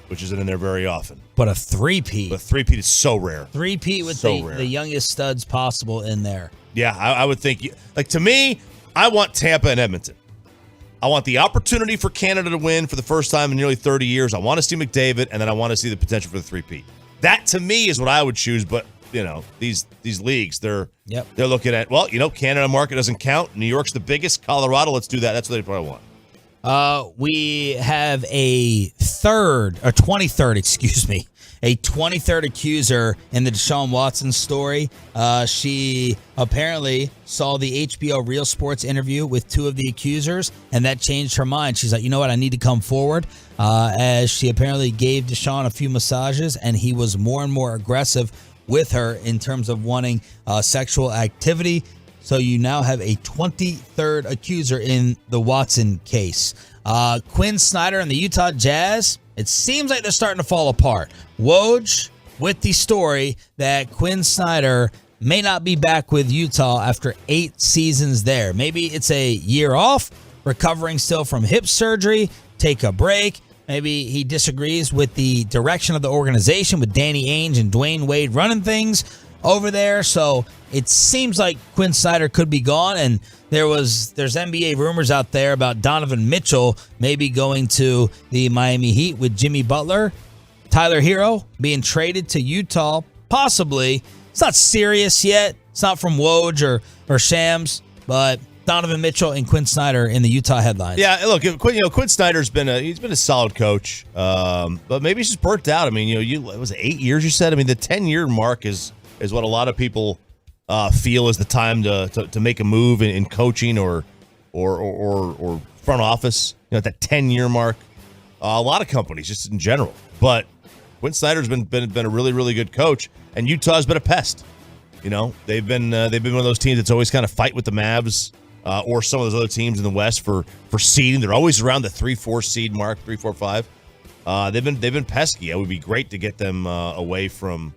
which isn't in there very often. But a 3-peat. But 3-peat is so rare. 3-peat with the youngest studs possible in there. Yeah, I would think. To me, I want Tampa and Edmonton. I want the opportunity for Canada to win for the first time in nearly 30 years. I want to see McDavid, and then I want to see the potential for the 3-peat. That, to me, is what I would choose. But, these leagues, they're looking at, Canada market doesn't count. New York's the biggest. Colorado, let's do that. That's what they probably want. We have a 23rd accuser in the Deshaun Watson story. She apparently saw the HBO Real Sports interview with 2 of the accusers, and that changed her mind. She's like, you know what, I need to come forward, as she apparently gave Deshaun a few massages, and he was more and more aggressive with her in terms of wanting sexual activity. So you now have a 23rd accuser in the Watson case. Quinn Snyder and the Utah Jazz, it seems like they're starting to fall apart. Woj with the story that Quinn Snyder may not be back with Utah after 8 seasons there. Maybe it's a year off, recovering still from hip surgery, take a break. Maybe he disagrees with the direction of the organization with Danny Ainge and Dwayne Wade running things over there. So it seems like Quinn Snyder could be gone, and there's NBA rumors out there about Donovan Mitchell maybe going to the Miami Heat with Jimmy Butler. Tyler Hero being traded to Utah, possibly. It's not serious yet. It's not from Woj or Shams, but Donovan Mitchell and Quinn Snyder in the Utah headlines. Yeah, look, Quinn Snyder's been a solid coach, but maybe he's just burnt out. I mean, it was 8 years. You said. I mean, the 10-year mark is what a lot of people feel is the time to make a move in coaching or front office. At that 10-year mark, a lot of companies just in general. But Quinn Snyder's been a really, really good coach, and Utah's been a pest. They've been one of those teams that's always kind of fight with the Mavs or some of those other teams in the West for seeding. They're always around the 3-4 seed mark, 3-4-5. They've been pesky. It would be great to get them away from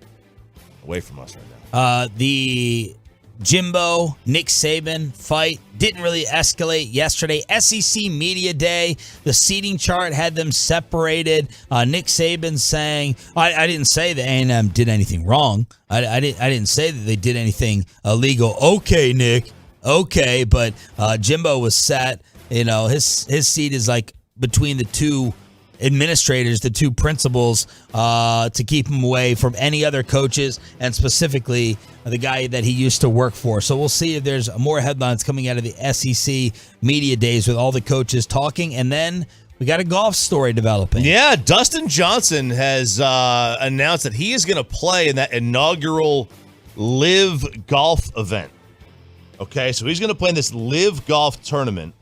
us right now. The Jimbo, Nick Saban fight didn't really escalate yesterday. SEC Media Day, the seating chart had them separated. Nick Saban saying, I didn't say that A&M did anything wrong. I didn't say that they did anything illegal. Okay, Nick. Okay, but Jimbo was sat. His seat is like between the two administrators, the two principals, to keep him away from any other coaches, and specifically the guy that he used to work for. So we'll see if there's more headlines coming out of the SEC Media Days with all the coaches talking. And then we got a golf story developing. Yeah, Dustin Johnson has announced that he is going to play in that inaugural Live Golf event. Okay, so he's going to play in this Live Golf tournament.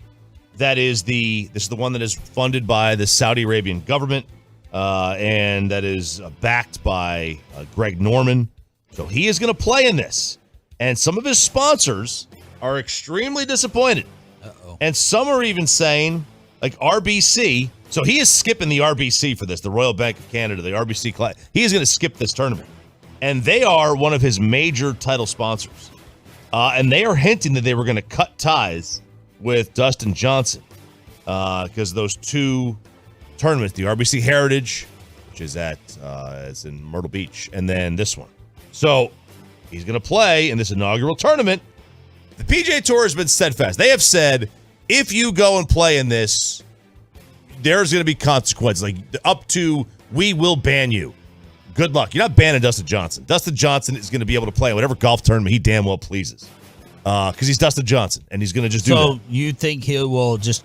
This is the one that is funded by the Saudi Arabian government, and that is backed by Greg Norman. So he is going to play in this, and some of his sponsors are extremely disappointed. Uh-oh. And some are even saying, like RBC. So he is skipping the RBC for this, the Royal Bank of Canada, the RBC class. He is going to skip this tournament, and they are one of his major title sponsors, and they are hinting that they were going to cut ties with Dustin Johnson because those two tournaments, the RBC Heritage, which is it's in Myrtle Beach, and then this one. So he's going to play in this inaugural tournament. The PGA Tour has been steadfast. They have said, if you go and play in this, there's going to be consequences, like up to we will ban you. Good luck. You're not banning Dustin Johnson. Dustin Johnson is going to be able to play in whatever golf tournament he damn well pleases. Because he's Dustin Johnson, and he's going to just do that. So you think he will just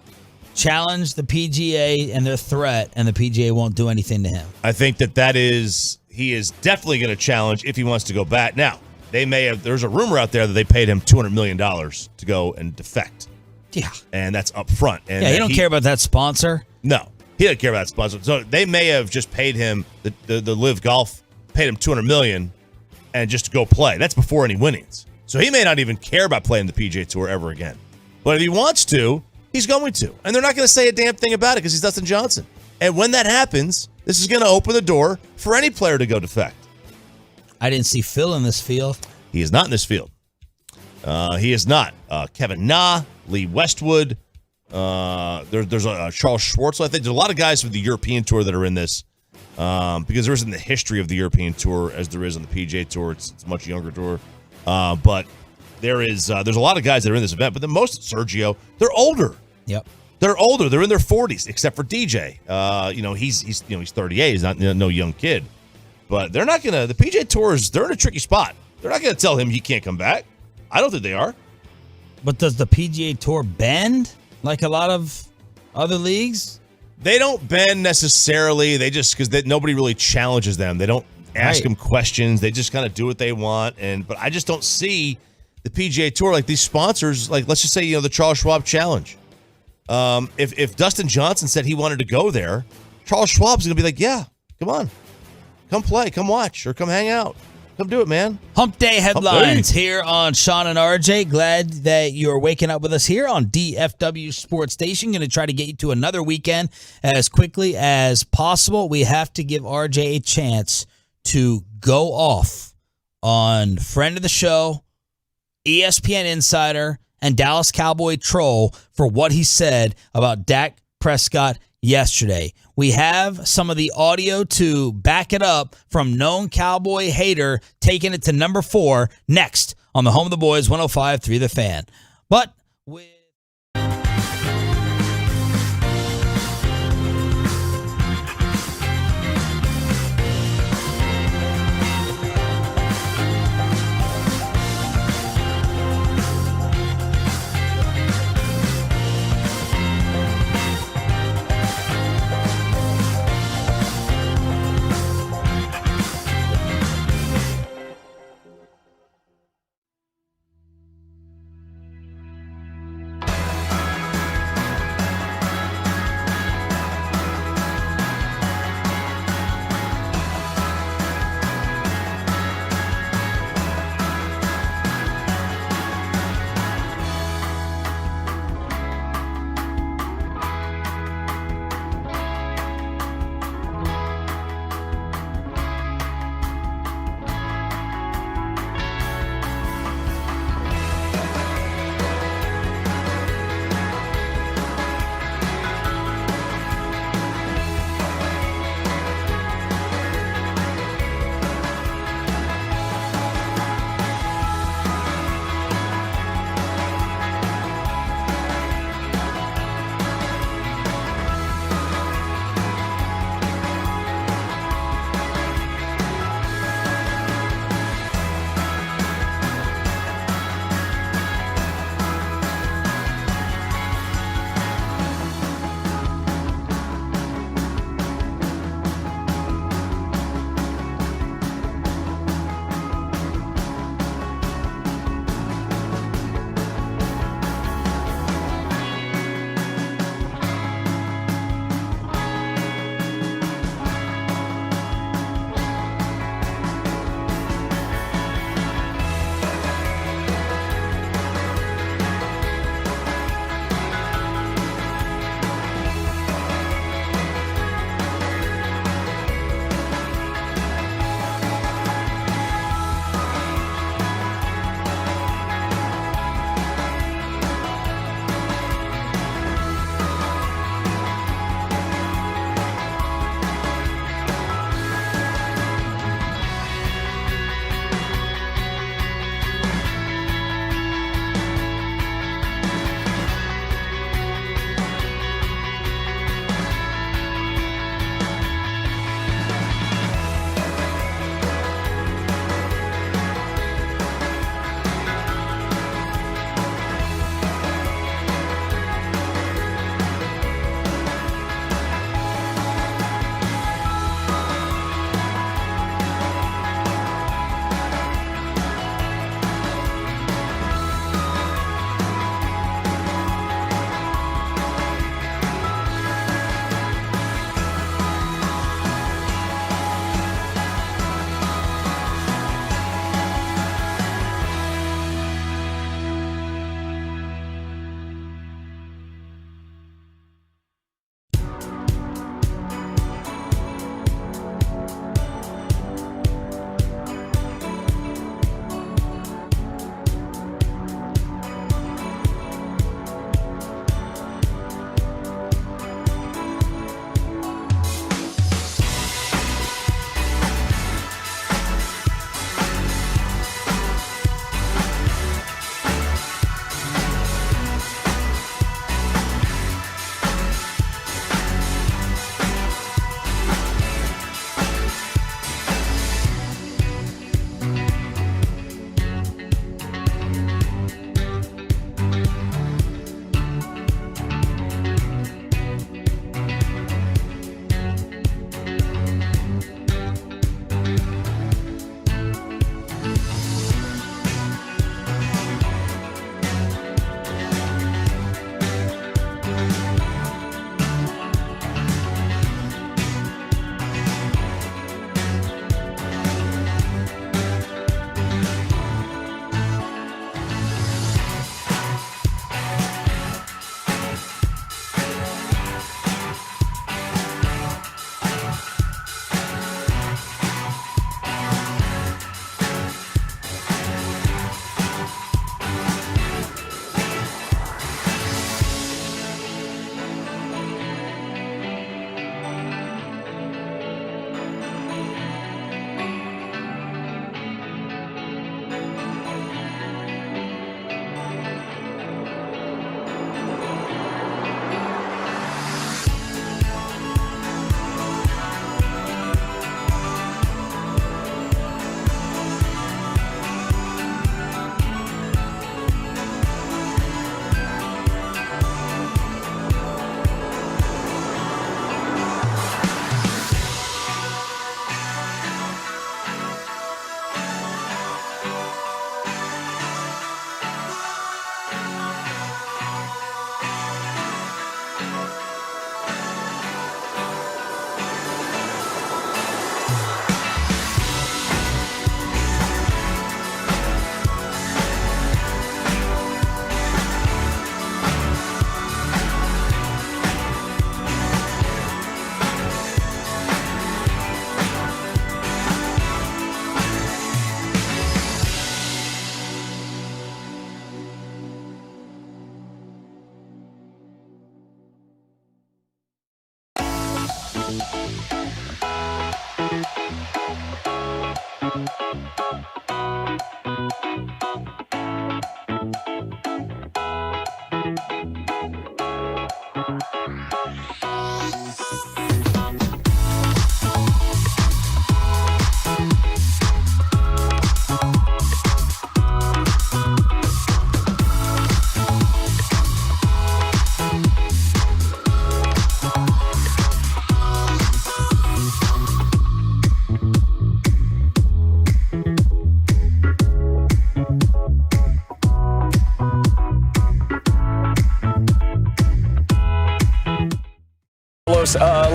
challenge the PGA and their threat, and the PGA won't do anything to him? I think he is definitely going to challenge if he wants to go back. Now, there's a rumor out there that they paid him $200 million to go and defect. Yeah. And that's up front. And he don't care about that sponsor? No, he doesn't care about that sponsor. So they may have just paid him, the Live Golf, paid him $200 million and just to go play. That's before any winnings. So he may not even care about playing the PGA Tour ever again. But if he wants to, he's going to. And they're not going to say a damn thing about it because he's Dustin Johnson. And when that happens, this is going to open the door for any player to go defect. I didn't see Phil in this field. He is not in this field. He is not. Kevin Na, Lee Westwood. There's Charles Schwartzel. I think there's a lot of guys from the European Tour that are in this because there isn't the history of the European Tour as there is on the PGA Tour. It's a much younger tour. But there's a lot of guys that are in this event, but the most Sergio, they're older. Yep. They're older. They're in their 40s, except for DJ. He's 38. He's not no young kid. But they're not gonna. The PGA Tours, they're in a tricky spot. They're not gonna tell him he can't come back. I don't think they are. But does the PGA Tour bend like a lot of other leagues? They don't bend necessarily. They just because nobody really challenges them. They don't ask them questions. They just kind of do what they want. But I just don't see the PGA Tour like these sponsors. Like let's just say the Charles Schwab Challenge. If Dustin Johnson said he wanted to go there, Charles Schwab's gonna be like, yeah, come on, come play, come watch, or come hang out. Come do it, man. Hump Day headlines here on Sean and RJ. Glad that you're waking up with us here on DFW Sports Station. Going to try to get you to another weekend as quickly as possible. We have to give RJ a chance to go off on friend of the show, ESPN insider, and Dallas Cowboy troll for what he said about Dak Prescott yesterday. We have some of the audio to back it up from known Cowboy hater taking it to number 4 next on the home of the boys, 105.3 The Fan. But with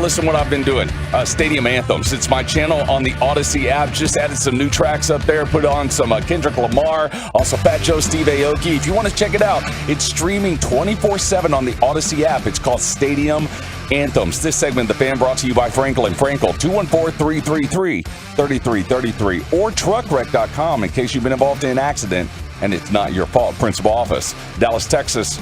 Listen what I've been doing. Stadium Anthems. It's my channel on the Odyssey app. Just added some new tracks up there. Put on some Kendrick Lamar. Also Fat Joe, Steve Aoki. If you want to check it out, it's streaming 24/7 on the Odyssey app. It's called Stadium Anthems. This segment of The Fan brought to you by Frankel and Frankel. 214-333-3333 or truckwreck.com in case you've been involved in an accident and it's not your fault. Principal office, Dallas, Texas.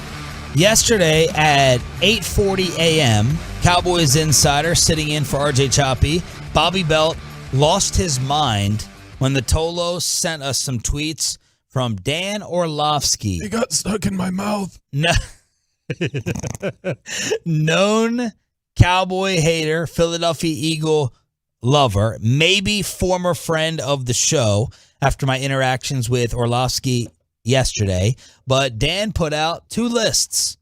Yesterday at 8:40 a.m., Cowboys insider sitting in for RJ Choppy, Bobby Belt lost his mind when the Tolos sent us some tweets from Dan Orlovsky. He got stuck in my mouth. No. Known Cowboy hater, Philadelphia Eagle lover, maybe former friend of the show after my interactions with Orlovsky yesterday, but Dan put out two lists.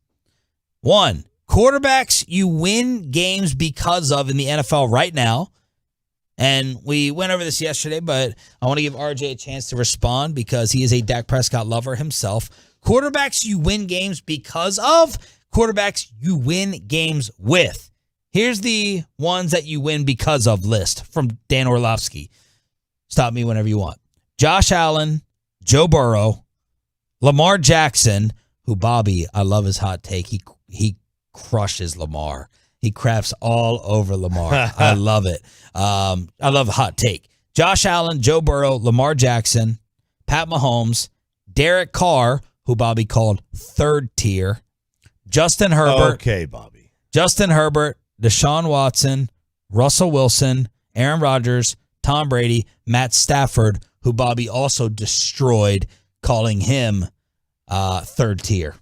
One, quarterbacks you win games because of in the NFL right now. And we went over this yesterday, but I want to give RJ a chance to respond because he is a Dak Prescott lover himself. Quarterbacks you win games because of, quarterbacks you win games with. Here's the ones that you win because of list from Dan Orlovsky. Stop me whenever you want. Josh Allen, Joe Burrow, Lamar Jackson, who Bobby, I love his hot take. He crushes Lamar. He craps all over Lamar. I love it. I love a hot take. Josh Allen, Joe Burrow, Lamar Jackson, Pat Mahomes, Derek Carr, who Bobby called third tier, Justin Herbert. Okay, Bobby. Justin Herbert, Deshaun Watson, Russell Wilson, Aaron Rodgers, Tom Brady, Matt Stafford, who Bobby also destroyed, calling him third tier.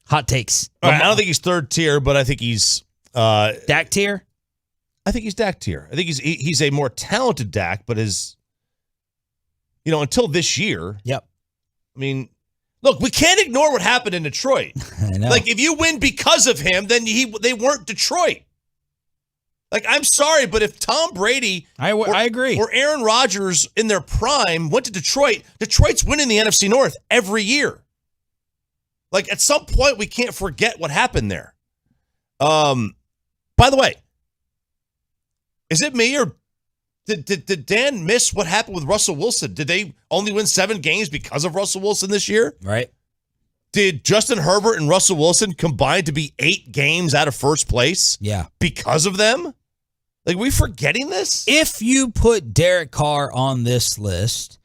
Hot takes. All right, I don't think he's third tier, but I think he's Dak tier. I think he's Dak tier. I think he's a more talented Dak, but until this year. Yep. I mean, look, we can't ignore what happened in Detroit. I know. Like, if you win because of him, then they weren't Detroit. Like, I'm sorry, but if Tom Brady, I agree, or Aaron Rodgers in their prime went to Detroit, Detroit's winning the NFC North every year. Like, at some point, we can't forget what happened there. By the way, is it me or did Dan miss what happened with Russell Wilson? Did they only win 7 games because of Russell Wilson this year? Right. Did Justin Herbert and Russell Wilson combine to be 8 games out of first place? Yeah. Because of them? Like, are we forgetting this? If you put Derek Carr on this list,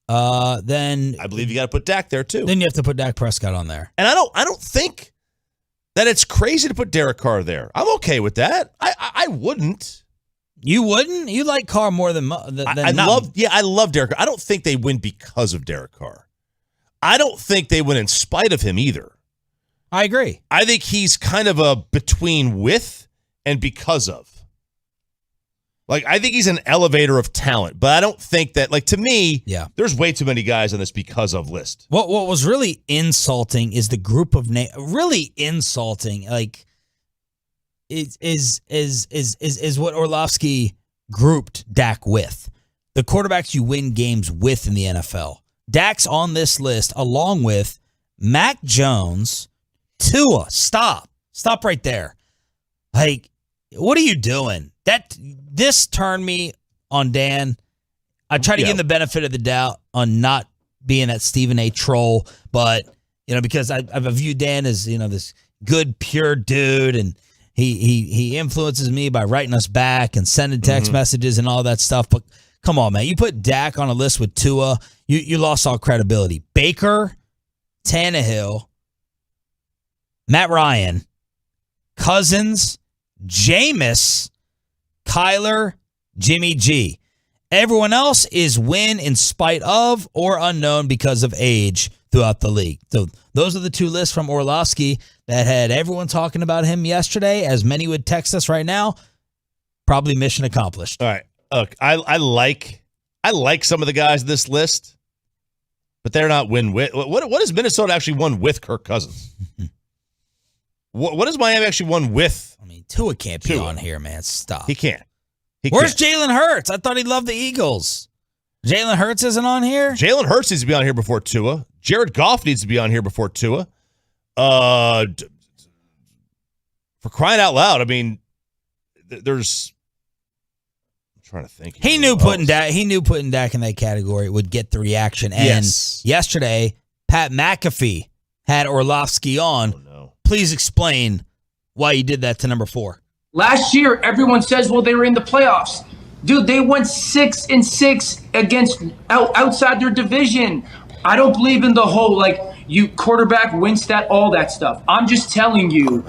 then I believe you got to put Dak there too. Then you have to put Dak Prescott on there. And I don't think that it's crazy to put Derek Carr there. I'm okay with that. I wouldn't. You wouldn't? You like Carr more than I love Derek Carr. I don't think they win because of Derek Carr. I don't think they win in spite of him either. I agree. I think he's kind of a between with and because of. Like, I think he's an elevator of talent, but I don't think that, like, to me, there's way too many guys on this because of list. What was really insulting is the group of names. Really insulting, like, is what Orlovsky grouped Dak with. The quarterbacks you win games with in the NFL. Dak's on this list along with Mac Jones, Tua. Stop right there. Like, what are you doing? This turned me on Dan. I try to give him the benefit of the doubt on not being that Stephen A. troll, but because I view Dan as this good, pure dude, and he influences me by writing us back and sending text messages and all that stuff. But come on, man, you put Dak on a list with Tua, you lost all credibility. Baker, Tannehill, Matt Ryan, Cousins, Jameis, Kyler, Jimmy G. Everyone else is win in spite of or unknown because of age throughout the league. So those are the two lists from Orlovsky that had everyone talking about him yesterday. As many would text us right now, probably mission accomplished. All right. Look, I like some of the guys in this list, but they're not win with. What has Minnesota actually won with Kirk Cousins? What has Miami actually won with? I mean, Tua can't be on here, man. Stop. He can't. Where's Jalen Hurts? I thought he loved the Eagles. Jalen Hurts isn't on here? Jalen Hurts needs to be on here before Tua. Jared Goff needs to be on here before Tua. For crying out loud, I mean, there's... I'm trying to think. He knew putting Dak in that category would get the reaction. And yesterday, Pat McAfee had Orlovsky on. Oh, no. Please explain why you did that to number 4. Last year, everyone says, well, they were in the playoffs. Dude, they went 6-6 against outside their division. I don't believe in the whole, you quarterback win stat, all that stuff. I'm just telling you,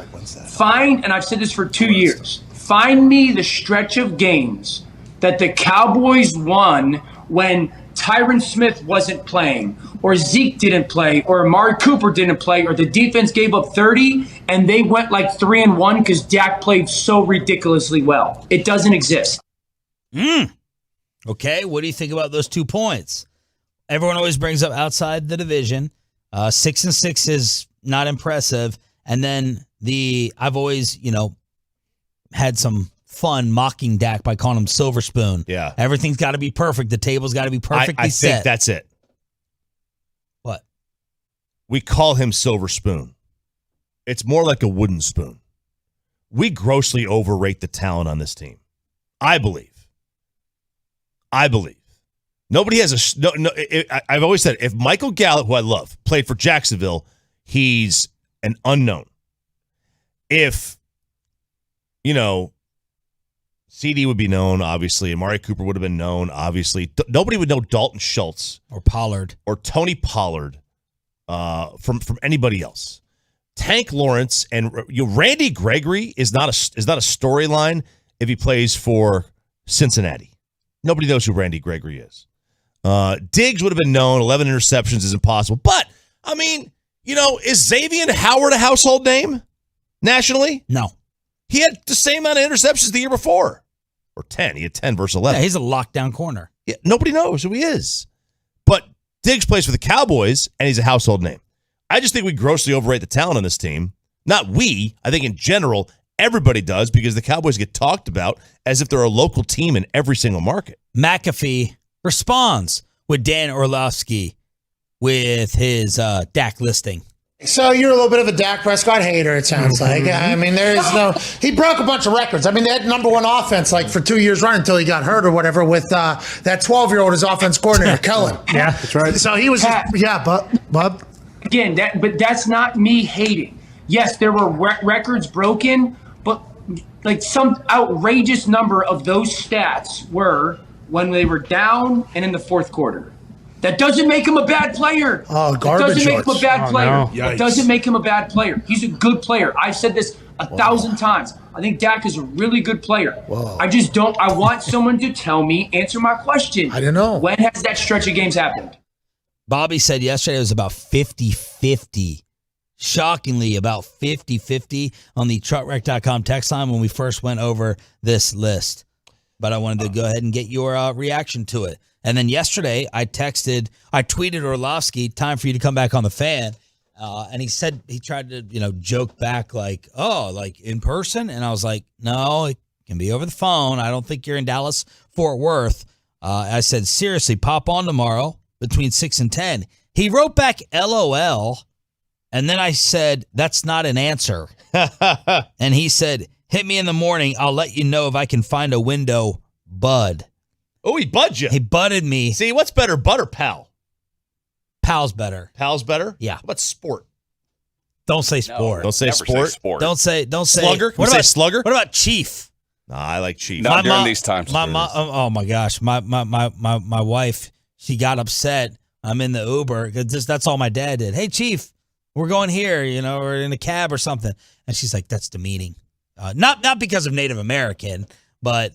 and I've said this for 2 years, find me the stretch of games that the Cowboys won when Tyron Smith wasn't playing, or Zeke didn't play, or Amari Cooper didn't play, or the defense gave up 30 and they went 3-1 because Dak played so ridiculously well. It doesn't exist. Okay, what do you think about those 2 points? Everyone always brings up outside the division. 6-6 is not impressive. And then I've always, had some fun mocking Dak by calling him Silver Spoon. Yeah. Everything's got to be perfect. The table's got to be perfectly set. I think that's it. What? We call him Silver Spoon. It's more like a wooden spoon. We grossly overrate the talent on this team. I believe. Nobody has I've always said, if Michael Gallup, who I love, played for Jacksonville, he's an unknown. If, CD would be known, obviously. Amari Cooper would have been known, obviously. Nobody would know Dalton Schultz or Pollard or Tony Pollard from anybody else. Tank Lawrence and Randy Gregory is not a storyline if he plays for Cincinnati. Nobody knows who Randy Gregory is. Diggs would have been known. 11 interceptions is impossible. But, I mean, is Xavier Howard a household name nationally? No. He had the same amount of interceptions the year before. Or 10. He had 10 versus 11. Yeah, he's a lockdown corner. Yeah, nobody knows who he is. But Diggs plays for the Cowboys, and he's a household name. I just think we grossly overrate the talent on this team. Not we. I think in general, everybody does, because the Cowboys get talked about as if they're a local team in every single market. McAfee responds with Dan Orlovsky with his Dak listing. So you're a little bit of a Dak Prescott hater, it sounds like. I mean, he broke a bunch of records. I mean, they had number 1 offense for 2 years running until he got hurt or whatever with that 12-year-old as offense coordinator, Kellen. Yeah, that's right. So he was, Bub. Again, but that's not me hating. Yes, there were records broken, but some outrageous number of those stats were when they were down and in the fourth quarter. That doesn't make him a bad player. Oh, garbage. It doesn't make him a bad player. No. It doesn't make him a bad player. He's a good player. I've said this 1,000 times. I think Dak is a really good player. Whoa. I want someone to tell me, answer my question. I don't know. When has that stretch of games happened? Bobby said yesterday it was about 50-50. Shockingly, about 50-50 on the truckwreck.com text line when we first went over this list. But I wanted to go ahead and get your reaction to it. And then yesterday, I tweeted Orlovsky, time for you to come back on the fan. And he said, he tried to, joke back in person. And I was like, no, it can be over the phone. I don't think you're in Dallas, Fort Worth. I said, seriously, pop on tomorrow between 6 and 10. He wrote back, LOL. And then I said, that's not an answer. And he said, hit me in the morning. I'll let you know if I can find a window, bud. Oh, he budded you. He budded me. See, what's better, bud or pal? Pal's better. Pal's better? Yeah. How about sport? Don't say sport. No, don't say sport. Don't say slugger. What about slugger? What about chief? Nah, I like chief. Not during these times. Oh my gosh, my wife, she got upset. I'm in the Uber because that's all my dad did. Hey, chief, we're going here, or in a cab or something, and she's like, that's demeaning. Not because of Native American, but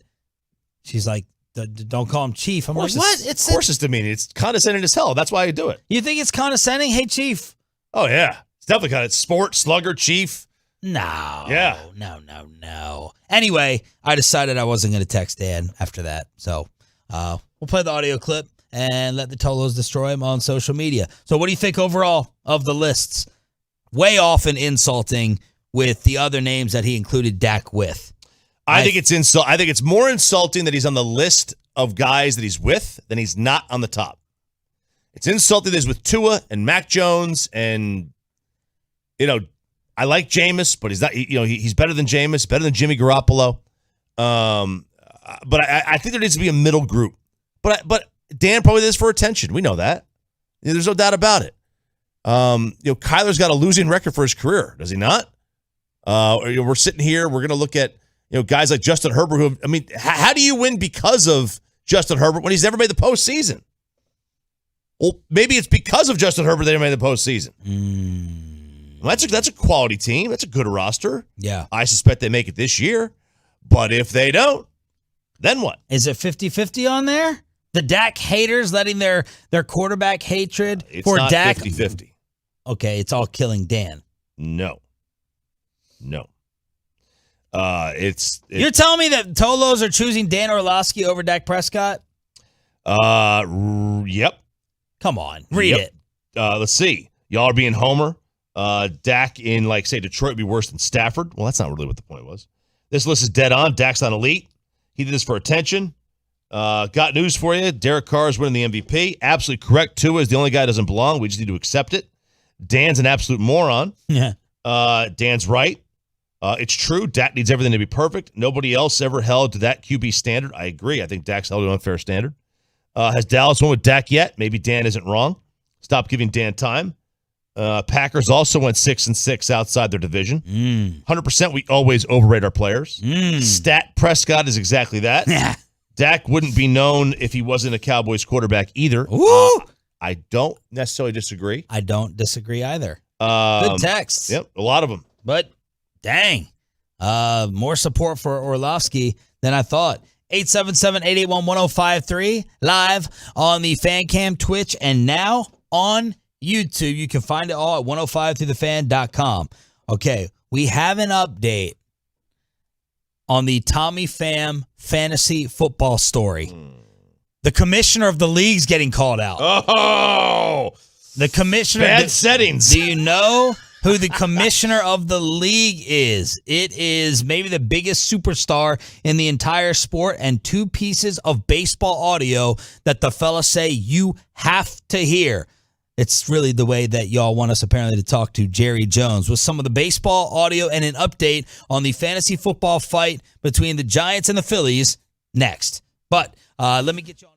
She's like, don't call him Chief. I'm like, what? Of course it's demeaning. It's condescending as hell. That's why I do it. You think it's condescending? Hey, Chief. Oh, yeah. It's definitely kind of sport, slugger, Chief. No. Yeah. No. Anyway, I decided I wasn't going to text Dan after that. So we'll play the audio clip and let the Tolos destroy him on social media. So what do you think overall of the lists? Way off and insulting with the other names that he included Dak with. I think it's more insulting that he's on the list of guys that he's with than he's not on the top. It's insulting that he's with Tua and Mac Jones and, I like Jameis, but he's not. He's better than Jameis, better than Jimmy Garoppolo. But I think there needs to be a middle group. But Dan probably did this for attention. We know that. There's no doubt about it. Kyler's got a losing record for his career, does he not? We're sitting here. We're going to look at guys like Justin Herbert. How do you win because of Justin Herbert when he's never made the postseason? Well, maybe it's because of Justin Herbert they never made the postseason. Well, that's a quality team. That's a good roster. Yeah. I suspect they make it this year. But if they don't, then what? Is it 50-50 on there? The Dak haters letting their quarterback hatred for not Dak. 50-50. Okay, it's all killing Dan. No. You're telling me that Tolos are choosing Dan Orlovsky over Dak Prescott? Yep. Come on, read it. Let's see. Y'all are being Homer. Dak in, say, Detroit would be worse than Stafford. Well, that's not really what the point was. This list is dead on. Dak's not elite. He did this for attention. Got news for you. Derek Carr is winning the MVP. Absolutely correct. Tua is the only guy that doesn't belong. We just need to accept it. Dan's an absolute moron. Yeah. Dan's right. It's true. Dak needs everything to be perfect. Nobody else ever held to that QB standard. I agree. I think Dak's held to an unfair standard. Has Dallas won with Dak yet? Maybe Dan isn't wrong. Stop giving Dan time. Packers also went 6-6 outside their division. 100% we always overrate our players. Stat Prescott is exactly that. Dak wouldn't be known if he wasn't a Cowboys quarterback either. I don't necessarily disagree. I don't disagree either. Good texts. Yep, a lot of them. But dang, more support for Orlovsky than I thought. 877-881-1053 live on the Fan Cam Twitch and now on YouTube. You can find it all at 105throughthefan.com. Okay, we have an update on the Tommy Pham fantasy football story. The commissioner of the league's getting called out. Oh, the commissioner. Bad settings. Do you know who the commissioner of the league is? It is maybe the biggest superstar in the entire sport, and 2 pieces of baseball audio that the fellas say you have to hear. It's really the way that y'all want us apparently to talk to Jerry Jones with some of the baseball audio and an update on the fantasy football fight between the Giants and the Phillies next. But let me get you on.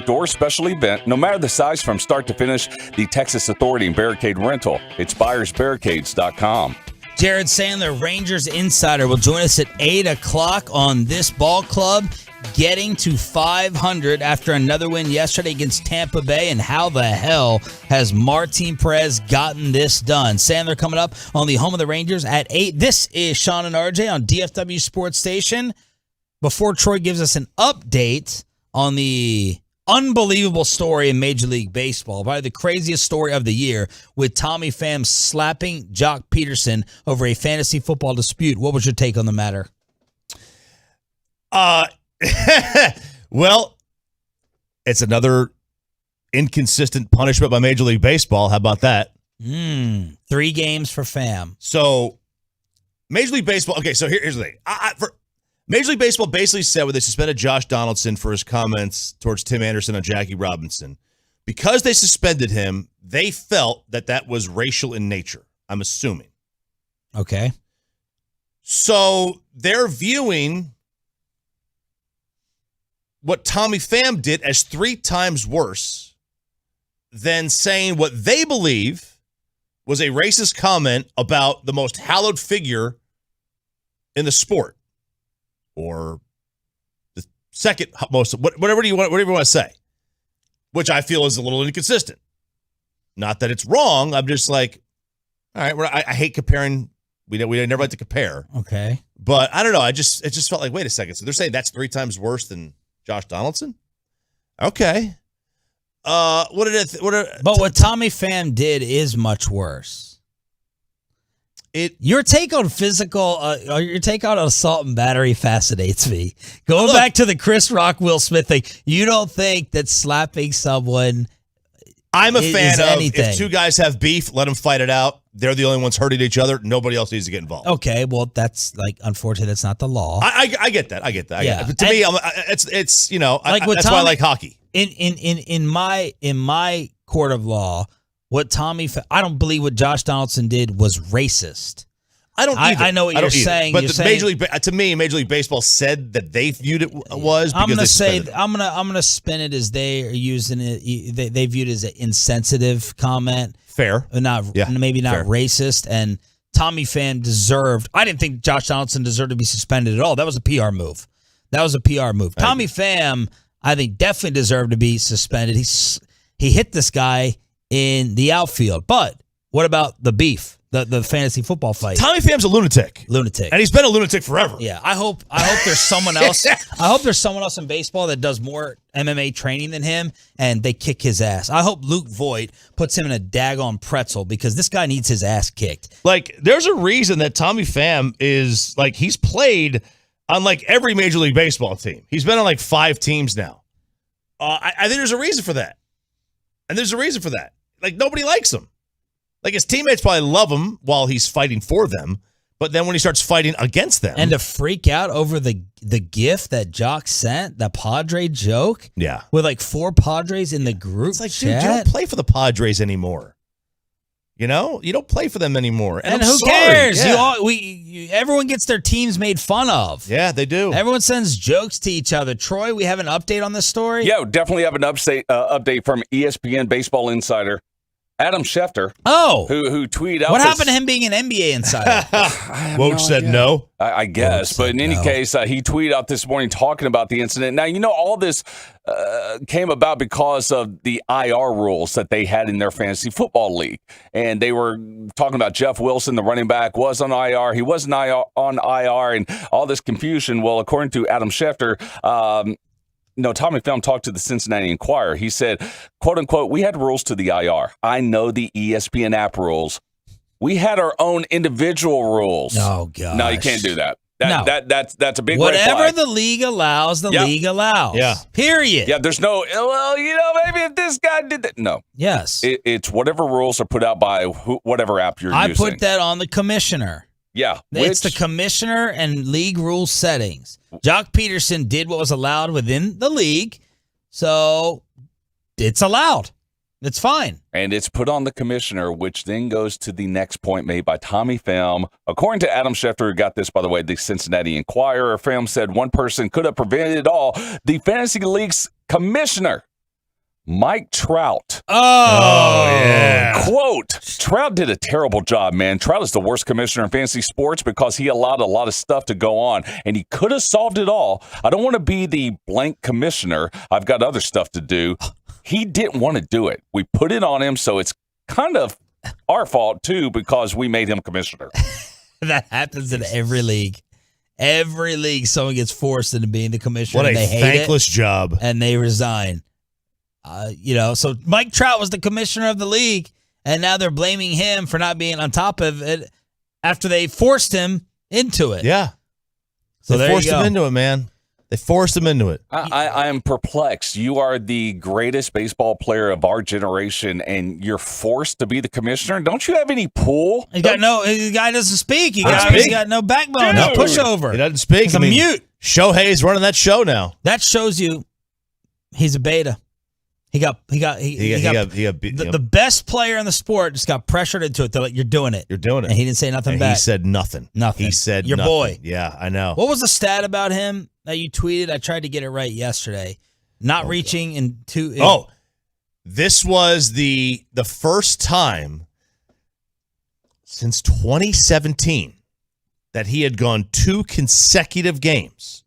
project or special event, no matter the size from start to finish, the Texas Authority and Barricade Rental. It's buyersbarricades.com. Jared Sandler, Rangers Insider, will join us at 8 o'clock on This Ball Club, getting to 500 after another win yesterday against Tampa Bay. And how the hell has Martin Perez gotten this done? Sandler coming up on the home of the Rangers at 8. This is Sean and RJ on DFW Sports Station. Before Troy gives us an update on the unbelievable story in Major League Baseball, probably the craziest story of the year, with Tommy Pham slapping Jock Peterson over a fantasy football dispute. What was your take on the matter? Well, it's another inconsistent punishment by Major League Baseball. How about that? 3 games for Pham. So, Major League Baseball. Okay, so here's the thing. Major League Baseball basically said when they suspended Josh Donaldson for his comments towards Tim Anderson and Jackie Robinson, because they suspended him, they felt that that was racial in nature, I'm assuming. Okay. So they're viewing what Tommy Pham did as 3 times worse than saying what they believe was a racist comment about the most hallowed figure in the sport. Or the second most, whatever you want to say, which I feel is a little inconsistent. Not that it's wrong. I'm just like, all right. I hate comparing. We never like to compare. Okay, but I don't know. It just felt like, wait a second. So they're saying that's 3 times worse than Josh Donaldson. Okay. But what Tommy Pham did is much worse. Your take on your take on assault and battery fascinates me. Going back to the Chris Rock, Will Smith thing, you don't think that slapping someone I'm a fan of anything. If 2 guys have beef, let them fight it out. They're the only ones hurting each other. Nobody else needs to get involved. Okay, well, that's unfortunately, that's not the law. I get that. I get that. But to me, it's that's why I like hockey. In my court of law, I don't believe what Josh Donaldson did was racist. I don't either. I know what you're saying. But Major League Baseball said that they viewed it was because I'm gonna spin it as they are using it. They viewed it as an insensitive comment. Fair, maybe not fair. Racist. And Tommy Pham deserved. I didn't think Josh Donaldson deserved to be suspended at all. That was a PR move. Tommy Pham, I think, definitely deserved to be suspended. He hit this guy in the outfield. But what about the beef, the fantasy football fight? Tommy Pham's a lunatic, and he's been a lunatic forever. Yeah, I hope there's someone else. I hope there's someone else in baseball that does more MMA training than him, and they kick his ass. I hope Luke Voigt puts him in a daggone pretzel because this guy needs his ass kicked. Like, there's a reason that Tommy Pham is like he's played on like every Major League Baseball team. He's been on like 5 teams now. I think there's a reason for that. And there's a reason for that. Like, nobody likes him. Like, his teammates probably love him while he's fighting for them, but then when he starts fighting against them. And to freak out over the gift that Jock sent, the Padre joke. Yeah. With like 4 Padres in the group it's like, chat. Dude, you don't play for the Padres anymore. You know? You don't play for them anymore. And who cares? Yeah. Everyone gets their teams made fun of. Yeah, they do. Everyone sends jokes to each other. Troy, we have an update on this story? Yeah, definitely have an update from ESPN Baseball Insider. Adam Schefter, who tweeted out what happened to him being an NBA insider? Woj said no. I guess, but in any case, he tweeted out this morning talking about the incident. Now, all this came about because of the IR rules that they had in their fantasy football league, and they were talking about Jeff Wilson, the running back, was on IR. He wasn't on IR, and all this confusion. Well, according to Adam Schefter, Tommy Pham talked to the Cincinnati Enquirer. He said, quote unquote, we had rules to the IR. I know the ESPN app rules. We had our own individual rules. Oh, God. No, you can't do that. That's a big whatever the league allows, the league allows. Yeah. Period. Yeah, there's no, maybe if this guy did that. No. Yes. It's whatever rules are put out by whatever app you're using. I put that on the commissioner. Yeah. It's the commissioner and league rule settings. Jock Peterson did what was allowed within the league, so it's allowed. It's fine. And it's put on the commissioner, which then goes to the next point made by Tommy Pham. According to Adam Schefter, who got this, by the way, the Cincinnati Enquirer, Pham said one person could have prevented it all. The Fantasy League's commissioner Mike Trout. Oh, yeah. Quote, Trout did a terrible job, man. Trout is the worst commissioner in fantasy sports because he allowed a lot of stuff to go on, and he could have solved it all. I don't want to be the blank commissioner. I've got other stuff to do. He didn't want to do it. We put it on him, so it's kind of our fault, too, because we made him commissioner. That happens in every league. Every league, someone gets forced into being the commissioner. What a and they hate thankless job. And they resign. So Mike Trout was the commissioner of the league, and now they're blaming him for not being on top of it after they forced him into it. Yeah. So they forced him into it, man. They forced him into it. I am perplexed. You are the greatest baseball player of our generation, and you're forced to be the commissioner. Don't you have any pull? The guy doesn't speak. He's got no backbone, no pushover. He doesn't speak. He's a mute. Shohei's running that show now. That shows you he's a beta. The best player in the sport just got pressured into it. They're like, "You're doing it. You're doing it." And he didn't say nothing and back. He said nothing. Nothing. He said your nothing. boy. Yeah, I know. What was the stat about him that you tweeted? I tried to get it right yesterday. Not reaching into. This was the first time since 2017 that he had gone 2 consecutive games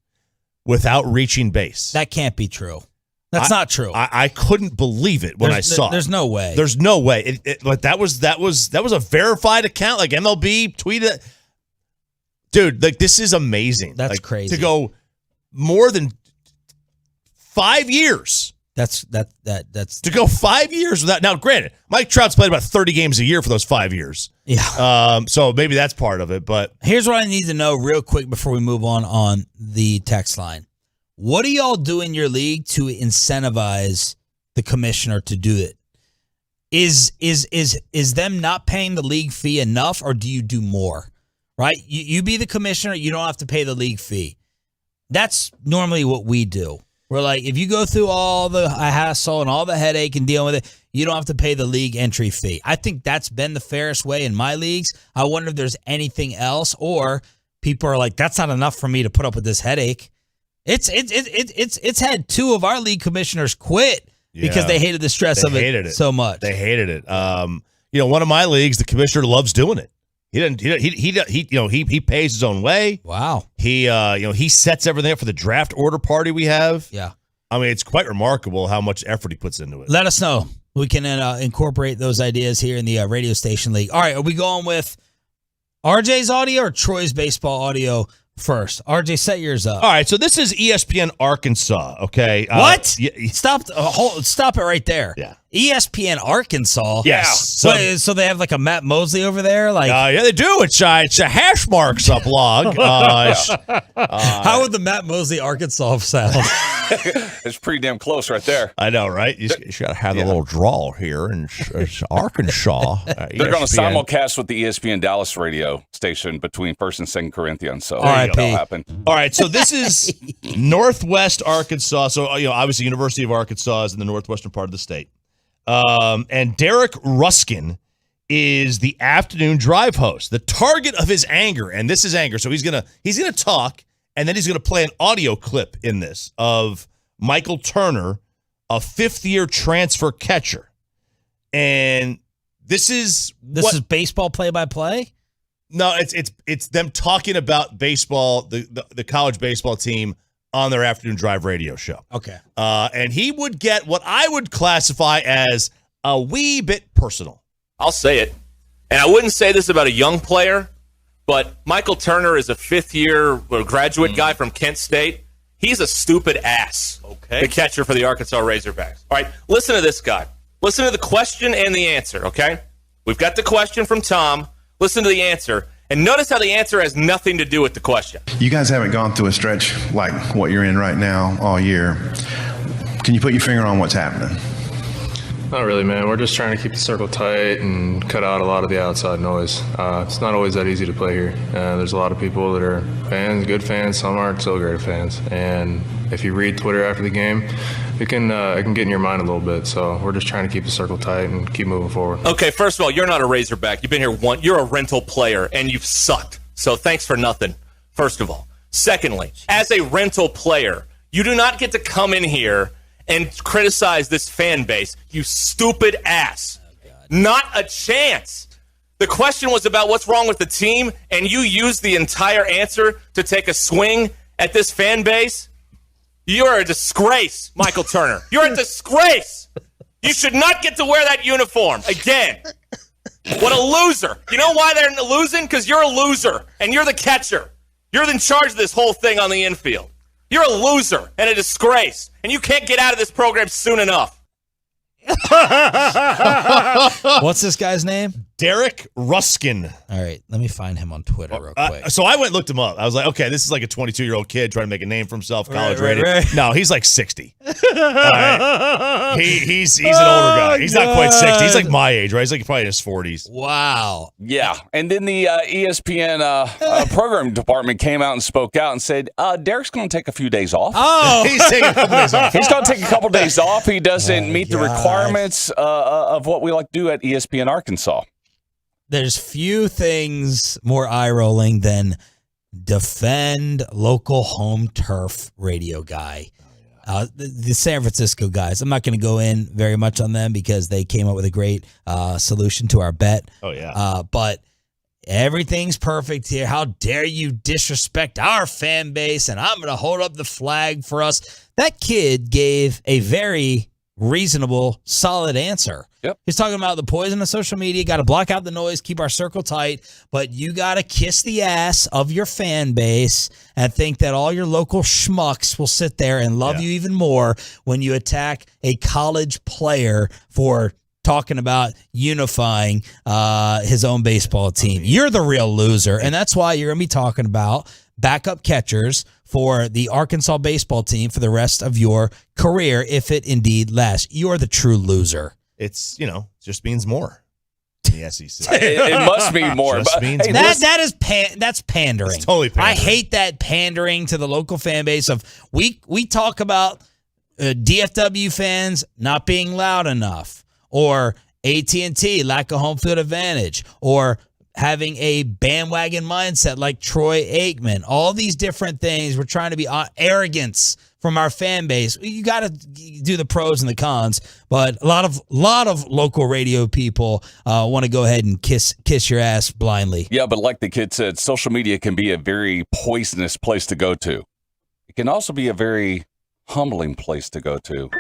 without reaching base. That can't be true. That's not true. I couldn't believe it when I saw it. There's no way. There's no way. Like that was a verified account. Like MLB tweeted. Dude, like this is amazing. That's crazy. To go more than 5 years. That's to go 5 years without. Now, granted, Mike Trout's played about 30 games a year for those 5 years. Yeah. So maybe that's part of it. But here's what I need to know real quick before we move on the text line. What do y'all do in your league to incentivize the commissioner to do it? Is them not paying the league fee enough, or do you do more? Right? You be the commissioner, you don't have to pay the league fee. That's normally what we do. We're like, if you go through all the hassle and all the headache and dealing with it, you don't have to pay the league entry fee. I think that's been the fairest way in my leagues. I wonder if there's anything else, or people are like, that's not enough for me to put up with this headache. It's had 2 of our league commissioners quit because they hated the stress of it so much. They hated it. One of my leagues, the commissioner loves doing it. He pays his own way. Wow. He sets everything up for the draft order party we have. Yeah. I mean, it's quite remarkable how much effort he puts into it. Let us know. We can incorporate those ideas here in the radio station league. All right, are we going with RJ's audio or Troy's baseball audio first? RJ, set yours up. All right, so this is ESPN Arkansas, okay? What? Stop it right there. Yeah. ESPN Arkansas? Yes. So they have like a Matt Mosley over there? Yeah, they do. It's a hash marks blog. How would the Matt Mosley Arkansas sound? It's pretty damn close right there. I know, right? You got to have a little drawl here in Arkansas. They're going to simulcast with the ESPN Dallas radio station between 1st and 2nd Corinthians. So that'll happen. All right, so this is Northwest Arkansas. So obviously University of Arkansas is in the northwestern part of the state. And Derek Ruskin is the afternoon drive host. The target of his anger, and this is anger. So he's gonna talk, and then he's gonna play an audio clip in this of Michael Turner, a 5th-year transfer catcher, and this is baseball play-by-play. No, it's them talking about baseball, the college baseball team on their afternoon drive radio show. Okay. And he would get what I would classify as a wee bit personal. I'll say it. And I wouldn't say this about a young player, but Michael Turner is a 5th-year graduate guy from Kent State. He's a stupid ass. Okay. The catcher for the Arkansas Razorbacks. All right, listen to this guy. Listen to the question and the answer, okay? We've got the question from Tom. Listen to the answer. And notice how the answer has nothing to do with the question. You guys haven't gone through a stretch like what you're in right now all year. Can you put your finger on what's happening? Not really, man. We're just trying to keep the circle tight and cut out a lot of the outside noise. It's not always that easy to play here. There's a lot of people that are fans, good fans. Some aren't so great fans. And if you read Twitter after the game, it can get in your mind a little bit. So we're just trying to keep the circle tight and keep moving forward. Okay, first of all, you're not a Razorback. You've been here once. You're a rental player, and you've sucked. So thanks for nothing, first of all. Secondly, as a rental player, you do not get to come in here and criticize this fan base. You stupid ass. Not a chance. The question was about what's wrong with the team, and you used the entire answer to take a swing at this fan base. You're a disgrace, Michael Turner. You're a disgrace. You should not get to wear that uniform again. What a loser. You know why they're losing? Because you're a loser, and you're the catcher. You're in charge of this whole thing on the infield. You're a loser and a disgrace, and you can't get out of this program soon enough. What's this guy's name? Derek Ruskin. All right, let me find him on Twitter real quick. So I went and looked him up. I was like, okay, this is like a 22-year-old kid trying to make a name for himself, college Right. rated. No, he's like 60. All right. He's an older guy. He's not quite 60. He's like my age, right? He's like probably in his 40s. Wow. Yeah, and then the ESPN program department came out and spoke out and said, Derek's going to take a few days off. Oh, he's taking a couple days off. He's going to take a couple days off. He doesn't meet the requirements of what we like to do at ESPN Arkansas. There's few things more eye-rolling than defend local home turf radio guy. The San Francisco guys. I'm not going to go in very much on them because they came up with a great solution to our bet. Oh, yeah. But everything's perfect here. How dare you disrespect our fan base, and I'm going to hold up the flag for us. That kid gave a very reasonable, solid answer. Yep. He's talking about the poison of social media, got to block out the noise, keep our circle tight, but you got to kiss the ass of your fan base and think that all your local schmucks will sit there and love you even more when you attack a college player for talking about unifying his own baseball team. You're the real loser, and that's why you're going to be talking about backup catchers for the Arkansas baseball team for the rest of your career, if it indeed lasts. You're the true loser. It's, just means more in the SEC. It must mean more. Just But means hey, more. That's pandering. It's totally pandering. I hate that pandering to the local fan base of we talk about DFW fans not being loud enough, or AT&T lack of home field advantage, or having a bandwagon mindset like Troy Aikman. All these different things. We're trying to be arrogance from our fan base. You got to do the pros and the cons, but a lot of local radio people want to go ahead and kiss your ass blindly. Yeah, but like the kid said, social media can be a very poisonous place to go to. It can also be a very humbling place to go to.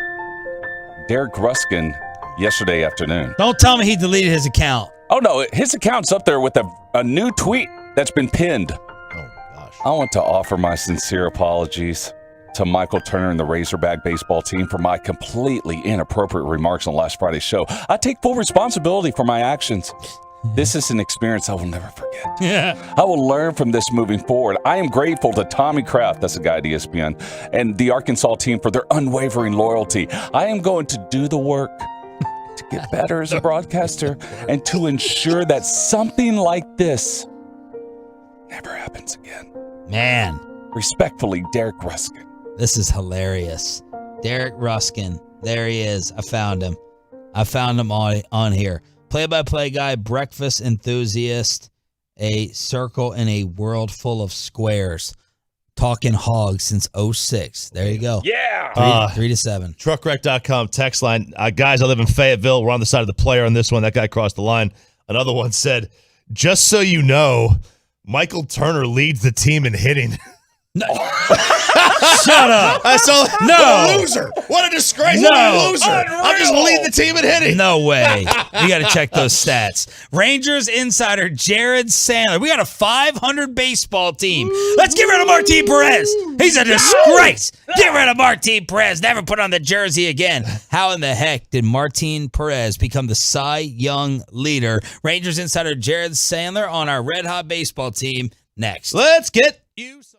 Derek Ruskin yesterday afternoon. Don't tell me he deleted his account. Oh, no, his account's up there with a new tweet that's been pinned. Oh, gosh. I want to offer my sincere apologies to Michael Turner and the Razorback baseball team for my completely inappropriate remarks on last Friday's show. I take full responsibility for my actions. This is an experience I will never forget. Yeah. I will learn from this moving forward. I am grateful to Tommy Kraft, that's a guy at ESPN, and the Arkansas team for their unwavering loyalty. I am going to do the work to get better as a broadcaster and to ensure that something like this never happens again. Man, Respectfully, Derek Ruskin. this is hilarious. Derek Ruskin. There he is. I found him on here. Play-by-play guy, breakfast enthusiast, a circle in a world full of squares. Talking hogs since 06. There you go. Yeah. 3 to 7. Truckwreck.com text line. Guys, I live in Fayetteville. We're on the side of the player on this one. That guy crossed the line. Another one said, just so you know, Michael Turner leads the team in hitting. Shut up. I saw No. What a loser. What a disgrace. No. What a loser. I'm just leading the team in hitting. No way. You got to check those stats. Rangers insider Jared Sandler. We got a 500 baseball team. Let's get rid of Martin Perez. He's a disgrace. Get rid of Martin Perez. Never put on the jersey again. How in the heck did Martin Perez become the Cy Young leader? Rangers insider Jared Sandler on our Red Hot baseball team next. Let's get you some.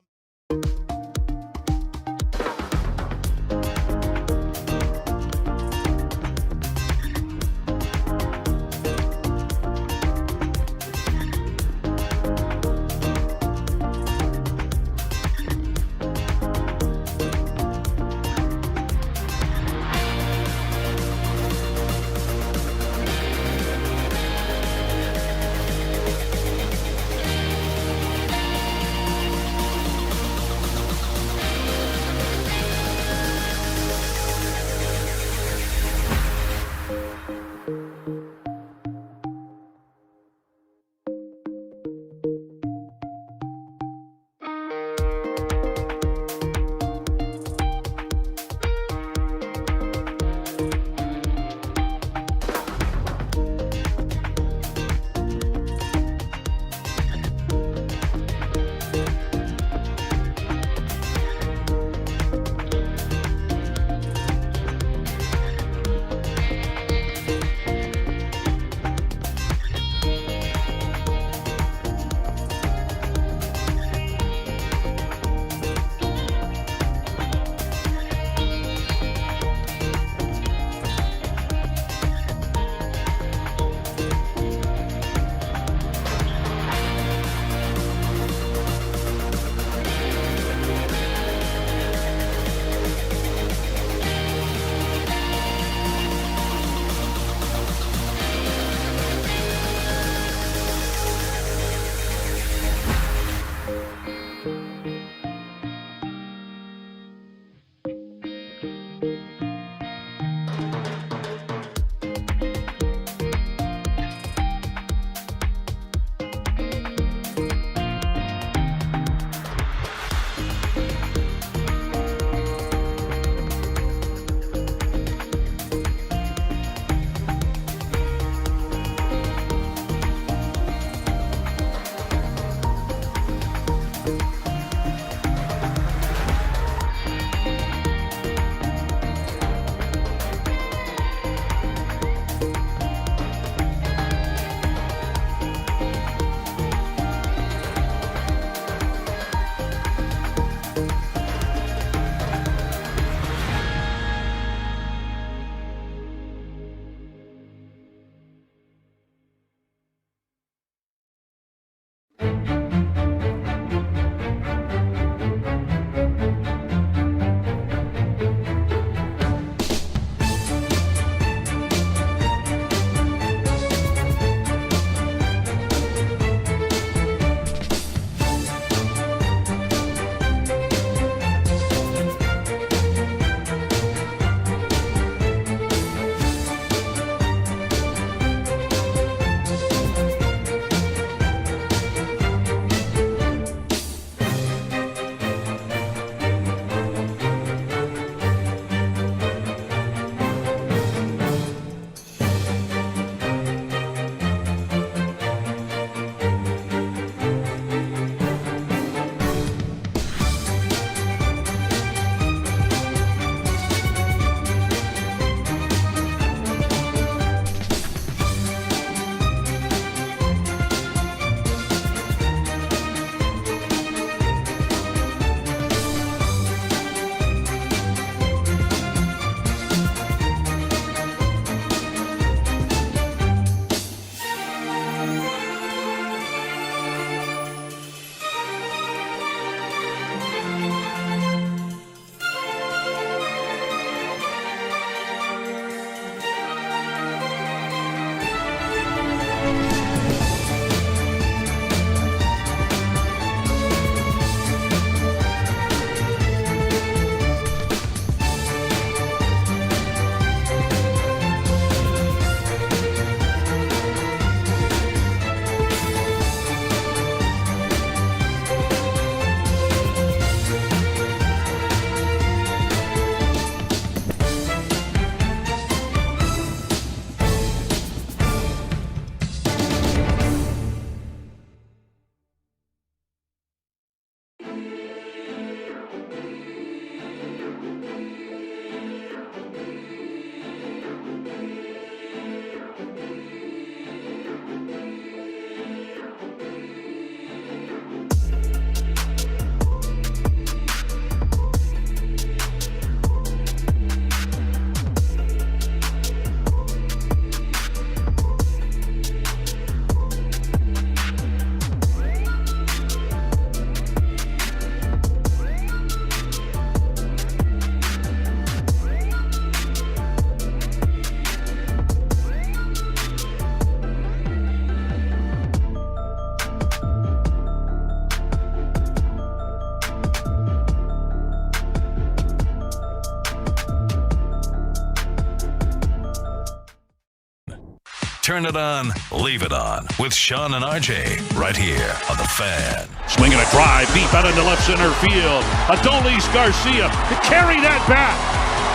Turn it on, leave it on with Sean and RJ right here on The Fan. Swinging a drive deep out into left center field. Adolis Garcia to carry that back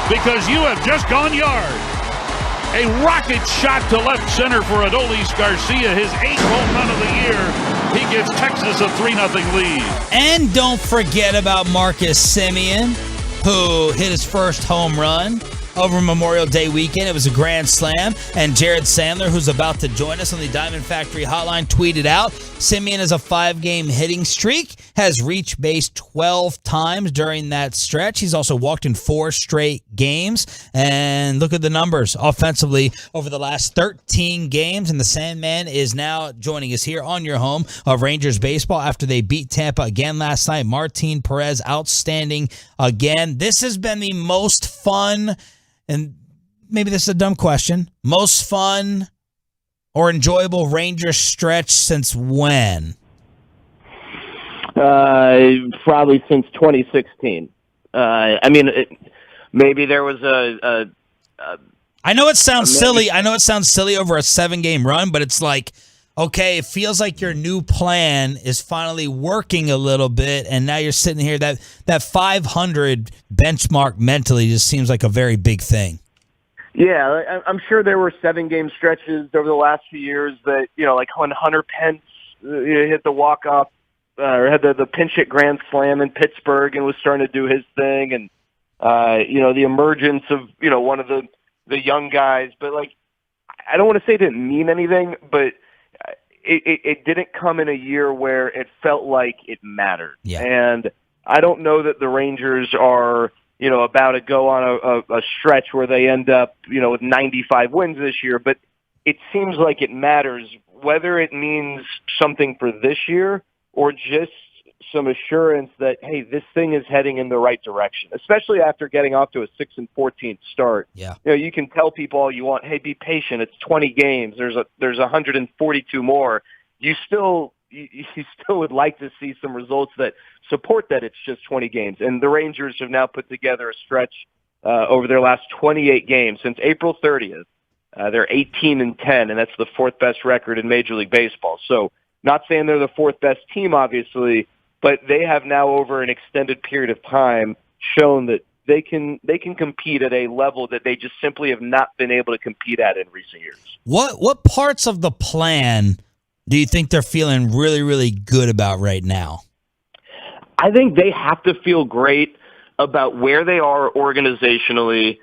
because you have just gone yard. A rocket shot to left center for Adolis Garcia, his 8th home run of the year. He gives Texas a 3-0 lead. And don't forget about Marcus Semien, who hit his first home run over Memorial Day weekend. It was a grand slam. And Jared Sandler, who's about to join us on the Diamond Factory hotline, tweeted out, Semien has a 5-game hitting streak, has reached base 12 times during that stretch. He's also walked in 4 straight games. And look at the numbers offensively over the last 13 games. And the Sandman is now joining us here on your home of Rangers baseball after they beat Tampa again last night. Martin Perez, outstanding again. This has been the most fun, and maybe this is a dumb question, most fun or enjoyable Rangers stretch since when? Probably since 2016. maybe there was a I know it sounds silly. I know it sounds silly over a 7-game run, but it's like, okay, it feels like your new plan is finally working a little bit, and now you're sitting here. That 500 benchmark mentally just seems like a very big thing. Yeah, I'm sure there were 7-game stretches over the last few years that, like when Hunter Pence hit the walk-off or had the pinch hit grand slam in Pittsburgh and was starting to do his thing, and, the emergence of, one of the young guys. But, I don't want to say it didn't mean anything, but it didn't come in a year where it felt like it mattered. Yeah. And I don't know that the Rangers are – about to go on a stretch where they end up, with 95 wins this year. But it seems like it matters, whether it means something for this year or just some assurance that, hey, this thing is heading in the right direction, especially after getting off to a 6-14 start. Yeah. You can tell people all you want, hey, be patient. It's 20 games. There's 142 more. You still would like to see some results that support that it's just 20 games. And the Rangers have now put together a stretch over their last 28 games. Since April 30th, they're 18-10, and that's the 4th best record in Major League Baseball. So not saying they're the 4th best team, obviously, but they have now over an extended period of time shown that they can compete at a level that they just simply have not been able to compete at in recent years. What parts of the plan do you think they're feeling really, really good about right now? I think they have to feel great about where they are organizationally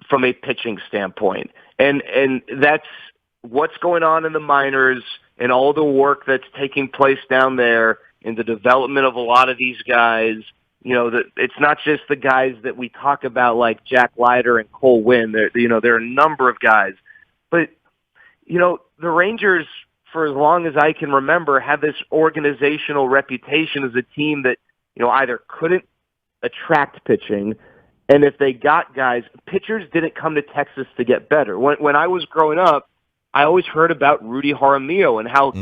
from a pitching standpoint. And that's what's going on in the minors and all the work that's taking place down there in the development of a lot of these guys. It's not just the guys that we talk about like Jack Leiter and Cole Winn. There are a number of guys. But, the Rangers, for as long as I can remember, have this organizational reputation as a team that, either couldn't attract pitching, and if they got guys, pitchers didn't come to Texas to get better. When I was growing up, I always heard about Rudy Jaramillo and how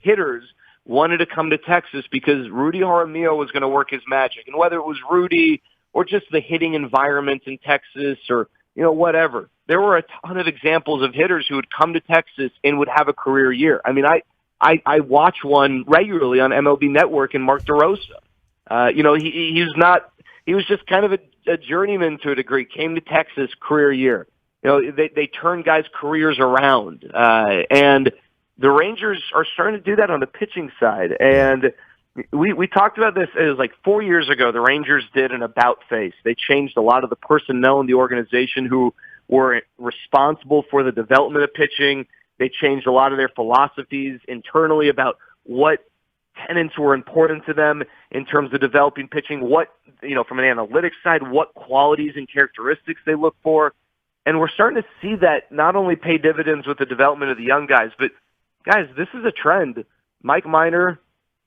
hitters wanted to come to Texas because Rudy Jaramillo was going to work his magic. And whether it was Rudy or just the hitting environment in Texas or, whatever, there were a ton of examples of hitters who would come to Texas and would have a career year. I mean, I watch one regularly on MLB Network, and Mark DeRosa. He was just kind of a journeyman to a degree, came to Texas, career year. They turn guys' careers around. And the Rangers are starting to do that on the pitching side. And we talked about this. It was like 4 years ago, the Rangers did an about face. They changed a lot of the personnel in the organization who were responsible for the development of pitching. They changed a lot of their philosophies internally about what tenets were important to them in terms of developing pitching, what, from an analytics side, what qualities and characteristics they look for. And we're starting to see that not only pay dividends with the development of the young guys, but guys, this is a trend. Mike Minor,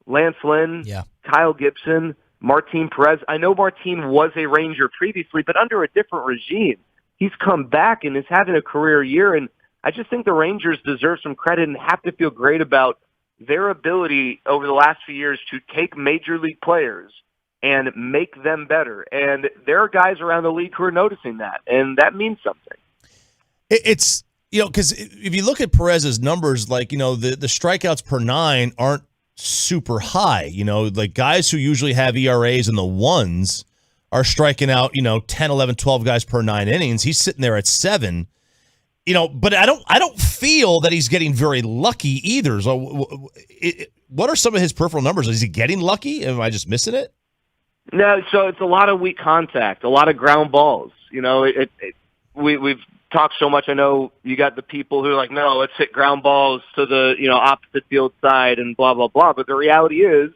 Lance Lynn, Kyle Gibson, Martin Perez. I know Martin was a Ranger previously, but under a different regime. He's come back and is having a career year, and I just think the Rangers deserve some credit and have to feel great about their ability over the last few years to take major league players and make them better. And there are guys around the league who are noticing that, and that means something. It's, because if you look at Perez's numbers, the strikeouts per 9 aren't super high. Like guys who usually have ERAs in the ones are striking out, 10, 11, 12 guys per 9 innings. He's sitting there at 7. But I don't feel that he's getting very lucky either. So, what are some of his peripheral numbers? Is he getting lucky? Am I just missing it? No, so it's a lot of weak contact, a lot of ground balls. We've talked so much. I know you got the people who are like, no, let's hit ground balls to the opposite field side and blah blah blah. But the reality is,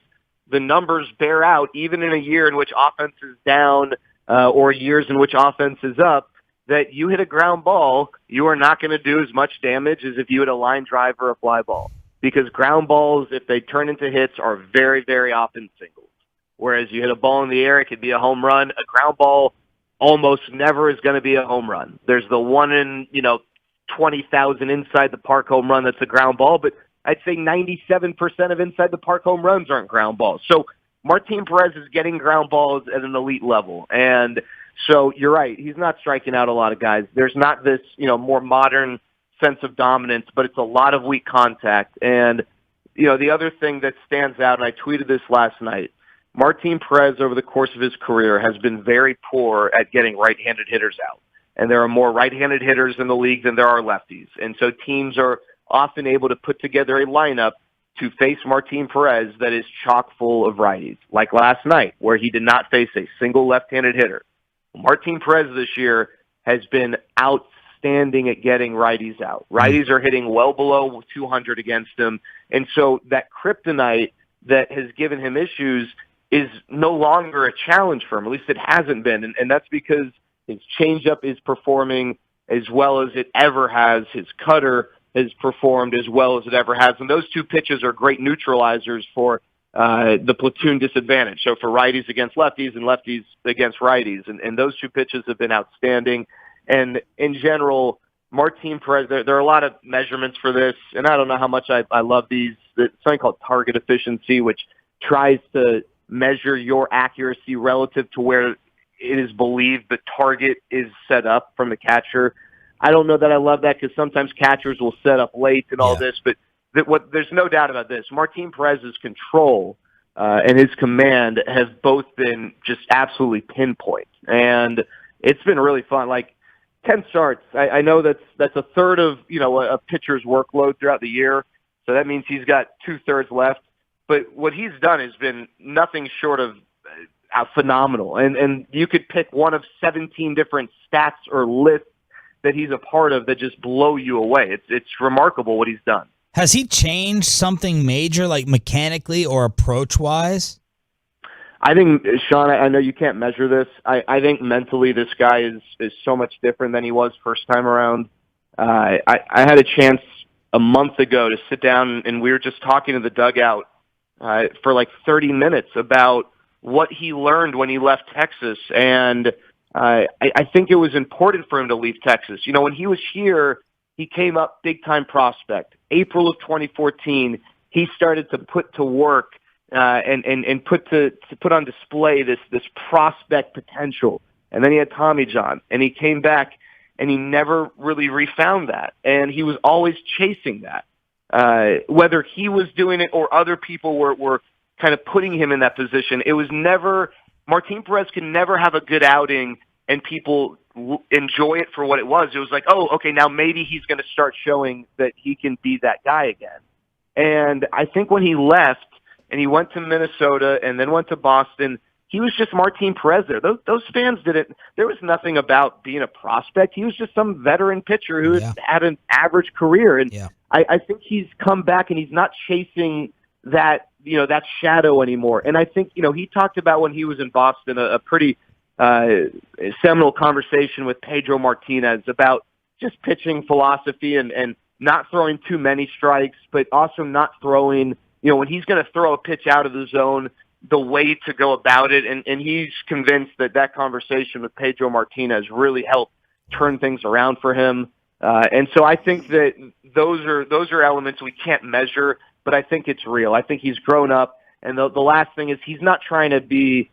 the numbers bear out even in a year in which offense is down or years in which offense is up. That you hit a ground ball, you are not going to do as much damage as if you hit a line drive or a fly ball. Because ground balls, if they turn into hits, are very, very often singles. Whereas you hit a ball in the air, it could be a home run. A ground ball almost never is going to be a home run. There's the 1 in, 20,000 inside the park home run that's a ground ball, but I'd say 97% of inside the park home runs aren't ground balls. So Martin Perez is getting ground balls at an elite level. And So you're right. He's not striking out a lot of guys. There's not this, more modern sense of dominance, but it's a lot of weak contact. And, the other thing that stands out, and I tweeted this last night, Martin Perez over the course of his career has been very poor at getting right-handed hitters out. And there are more right-handed hitters in the league than there are lefties. And so teams are often able to put together a lineup to face Martin Perez that is chock full of righties, like last night, where he did not face a single left-handed hitter. Martin Perez this year has been outstanding at getting righties out. Righties are hitting well below 200 against him. And so that kryptonite that has given him issues is no longer a challenge for him. At least it hasn't been. And that's because his changeup is performing as well as it ever has. His cutter has performed as well as it ever has. And those two pitches are great neutralizers for the platoon disadvantage. So for righties against lefties and lefties against righties. And those two pitches have been outstanding. And in general, Martin Perez, there are a lot of measurements for this, and I don't know how much I love these. It's something called target efficiency, which tries to measure your accuracy relative to where it is believed the target is set up from the catcher. I don't know that I love that because sometimes catchers will set up late and all this, but there's no doubt about this. Martin Perez's control and his command have both been just absolutely pinpoint, and it's been really fun. Like 10 starts, I know that's a third of a pitcher's workload throughout the year, so that means he's got 2/3 left. But what he's done has been nothing short of phenomenal, and you could pick one of 17 different stats or lists that he's a part of that just blow you away. It's remarkable what he's done. Has he changed something major, like mechanically or approach-wise? I think, Sean, I know you can't measure this. I think mentally this guy is so much different than he was first time around. I had a chance a month ago to sit down, and we were just talking to the dugout for like 30 minutes about what he learned when he left Texas. And I think it was important for him to leave Texas. When he was here, he came up big-time prospect. April of 2014, he started to put to work and put on display this prospect potential. And then he had Tommy John, and he came back, and he never really refound that. And he was always chasing that. Whether he was doing it or other people were kind of putting him in that position, it was never – Martin Perez can never have a good outing and people enjoy it for what it was. It was like, oh, okay, now maybe he's going to start showing that he can be that guy again. And I think when he left and he went to Minnesota and then went to Boston, he was just Martin Perez there. Those fans didn't – there was nothing about being a prospect. He was just some veteran pitcher who had an average career. And I think he's come back and he's not chasing that – that shadow anymore. And I think, he talked about when he was in Boston, a pretty seminal conversation with Pedro Martinez about just pitching philosophy and not throwing too many strikes, but also not throwing, when he's going to throw a pitch out of the zone, the way to go about it. And he's convinced that conversation with Pedro Martinez really helped turn things around for him. And so I think that those are elements we can't measure, but I think it's real. I think he's grown up. And the last thing is he's not trying to be,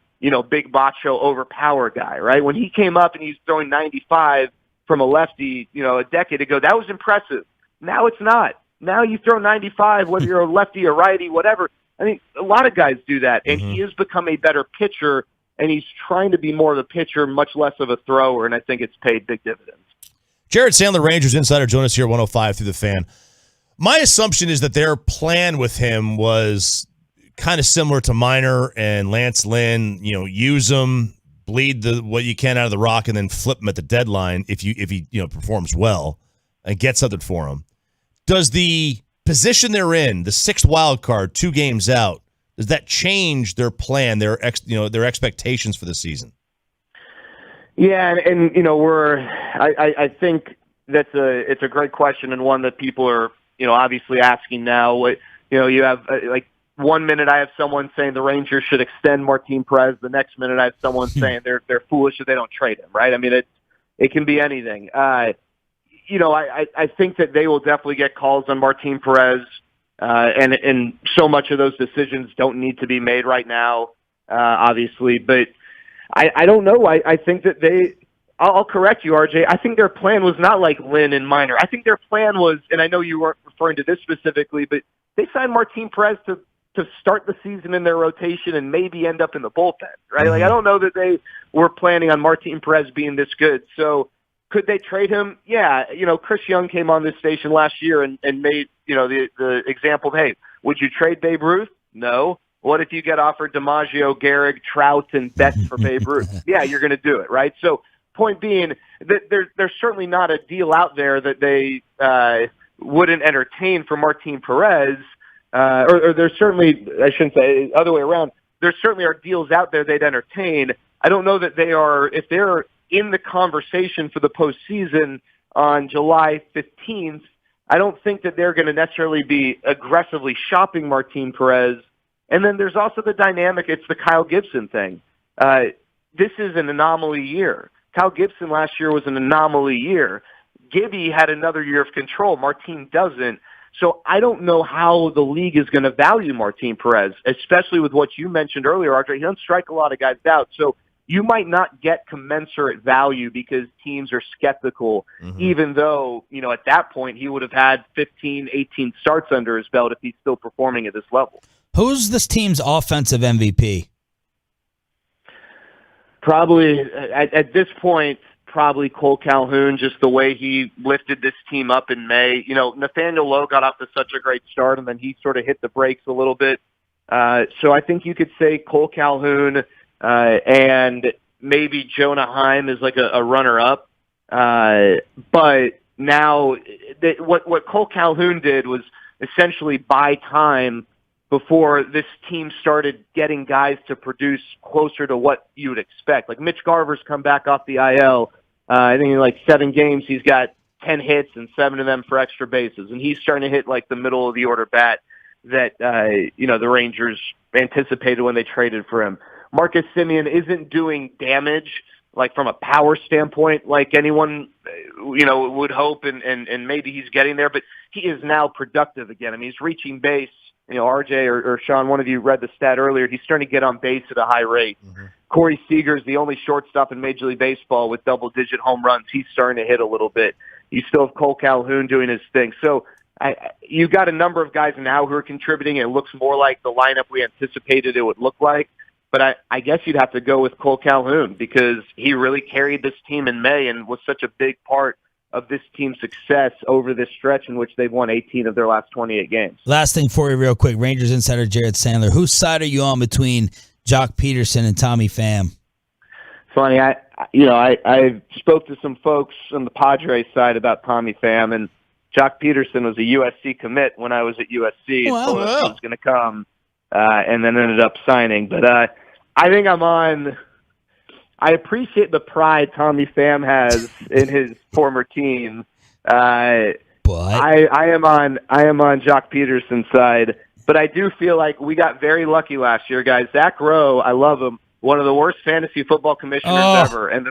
big macho overpower guy, right? When he came up and he's throwing 95 from a lefty, a decade ago, that was impressive. Now it's not. Now you throw 95, whether you're a lefty or righty, whatever. I mean, a lot of guys do that, and he has become a better pitcher, and he's trying to be more of a pitcher, much less of a thrower, and I think it's paid big dividends. Jared Sandler, Rangers insider, join us here at 105 through the Fan. My assumption is that their plan with him was kind of similar to Minor and Lance Lynn. Use him, bleed what you can out of the rock, and then flip him at the deadline if he performs well and get something for him. Does the position they're in, the sixth wild card, 2 games out, does that change their plan, their expectations for the season? Yeah, and I think it's a great question and one that people are obviously asking now. You have like 1 minute I have someone saying the Rangers should extend Martin Perez. The next minute I have someone saying they're foolish if they don't trade him. Right? I mean, it can be anything. I think that they will definitely get calls on Martin Perez, and so much of those decisions don't need to be made right now, obviously. But I don't know. I think that I'll correct you, RJ. I think their plan was not like Lynn and Minor. I think their plan was, and I know you weren't referring to this specifically, but they signed Martin Perez to start the season in their rotation and maybe end up in the bullpen, right? Mm-hmm. Like, I don't know that they were planning on Martin Perez being this good. So could they trade him? Yeah. Chris Young came on this station last year and made, the example of, hey, would you trade Babe Ruth? No. What if you get offered DiMaggio, Gehrig, Trout, and Betts for Babe Ruth? Yeah, you're going to do it, right? So point being that there's certainly not a deal out there that they wouldn't entertain for Martin Perez. Or there's certainly, I shouldn't say, other way around, there certainly are deals out there they'd entertain. I don't know that they are, if they're in the conversation for the postseason on July 15th, I don't think that they're going to necessarily be aggressively shopping Martin Perez. And then there's also the dynamic, it's the Kyle Gibson thing. This is an anomaly year. Kyle Gibson last year was an anomaly year. Gibby had another year of control. Martin doesn't. So I don't know how the league is going to value Martin Perez, especially with what you mentioned earlier, Arthur. He doesn't strike a lot of guys out. So you might not get commensurate value because teams are skeptical, even though, at that point he would have had 15, 18 starts under his belt if he's still performing at this level. Who's this team's offensive MVP? Probably, at this point, probably Cole Calhoun, just the way he lifted this team up in May. Nathaniel Lowe got off to such a great start, and then he sort of hit the brakes a little bit. So I think you could say Cole Calhoun and maybe Jonah Heim is like a runner-up. But now what Cole Calhoun did was essentially buy time before this team started getting guys to produce closer to what you would expect. Like Mitch Garver's come back off the IL. I think in like 7 games, he's got 10 hits and 7 of them for extra bases. And he's starting to hit like the middle of the order bat that, the Rangers anticipated when they traded for him. Marcus Semien isn't doing damage, like from a power standpoint, like anyone, would hope. And maybe he's getting there, but he is now productive again. I mean, he's reaching base. RJ or Sean, one of you read the stat earlier. He's starting to get on base at a high rate. Corey Seager's the only shortstop in Major League Baseball with double-digit home runs. He's starting to hit a little bit. You still have Cole Calhoun doing his thing. So you've got a number of guys now who are contributing. It looks more like the lineup we anticipated it would look like. But I guess you'd have to go with Cole Calhoun because he really carried this team in May and was such a big part of this team's success over this stretch in which they've won 18 of their last 28 games. Last thing for you real quick, Rangers insider Jared Sandler. Whose side are you on between Jock Peterson and Tommy Pham? Funny, I spoke to some folks on the Padres side about Tommy Pham, and Jock Peterson was a USC commit when I was at USC and told us he was going to come, and then ended up signing. But I think I'm on... I appreciate the pride Tommy Pham has in his former team. I am on Jock Peterson's side, but I do feel like we got very lucky last year, guys. Zach Rowe, I love him, one of the worst fantasy football commissioners ever, and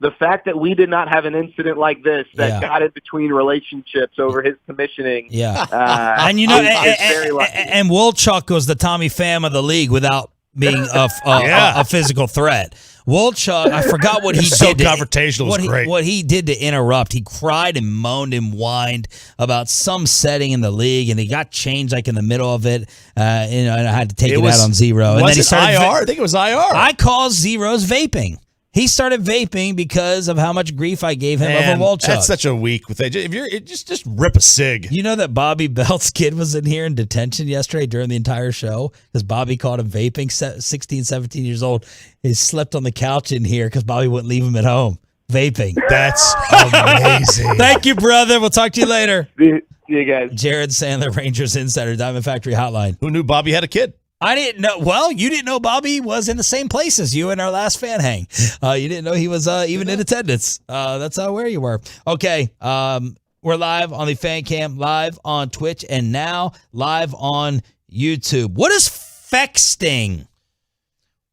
the fact that we did not have an incident like this that got in between relationships over his commissioning. Yeah, and very lucky. And Wolchuk was the Tommy Pham of the league without being a physical threat. Wolchuk, I forgot what he did. So confrontational was great. What he did to interrupt. He cried and moaned and whined about some setting in the league, and he got changed like in the middle of it. And I had to take it out on Zero. And was then it IR? I think it was IR. I call Zero's vaping. He started vaping because of how much grief I gave him over Wolchuk. That's such a weak thing. If you're just rip a cig. You know that Bobby Belt's kid was in here in detention yesterday during the entire show because Bobby caught him vaping. 16, 17 years old. He slept on the couch in here because Bobby wouldn't leave him at home vaping. That's amazing. Thank you, brother. We'll talk to you later. See you guys. Jared Sandler, Rangers Insider, Diamond Factory Hotline. Who knew Bobby had a kid? I didn't know. Well, you didn't know Bobby was in the same place as you in our last fan hang. You didn't know he was even in attendance. That's where you were. Okay. We're live on the Fan Cam, live on Twitch, and now live on YouTube. What is fexting?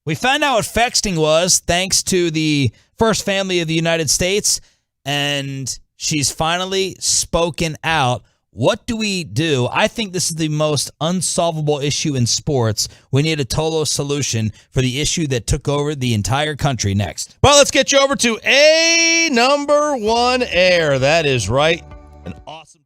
We found out what fexting was thanks to the first family of the United States, and she's finally spoken out. What do we do? I think this is the most unsolvable issue in sports. We need a total solution for the issue that took over the entire country. Next. Well, let's get you over to A number one air. That is right. An awesome.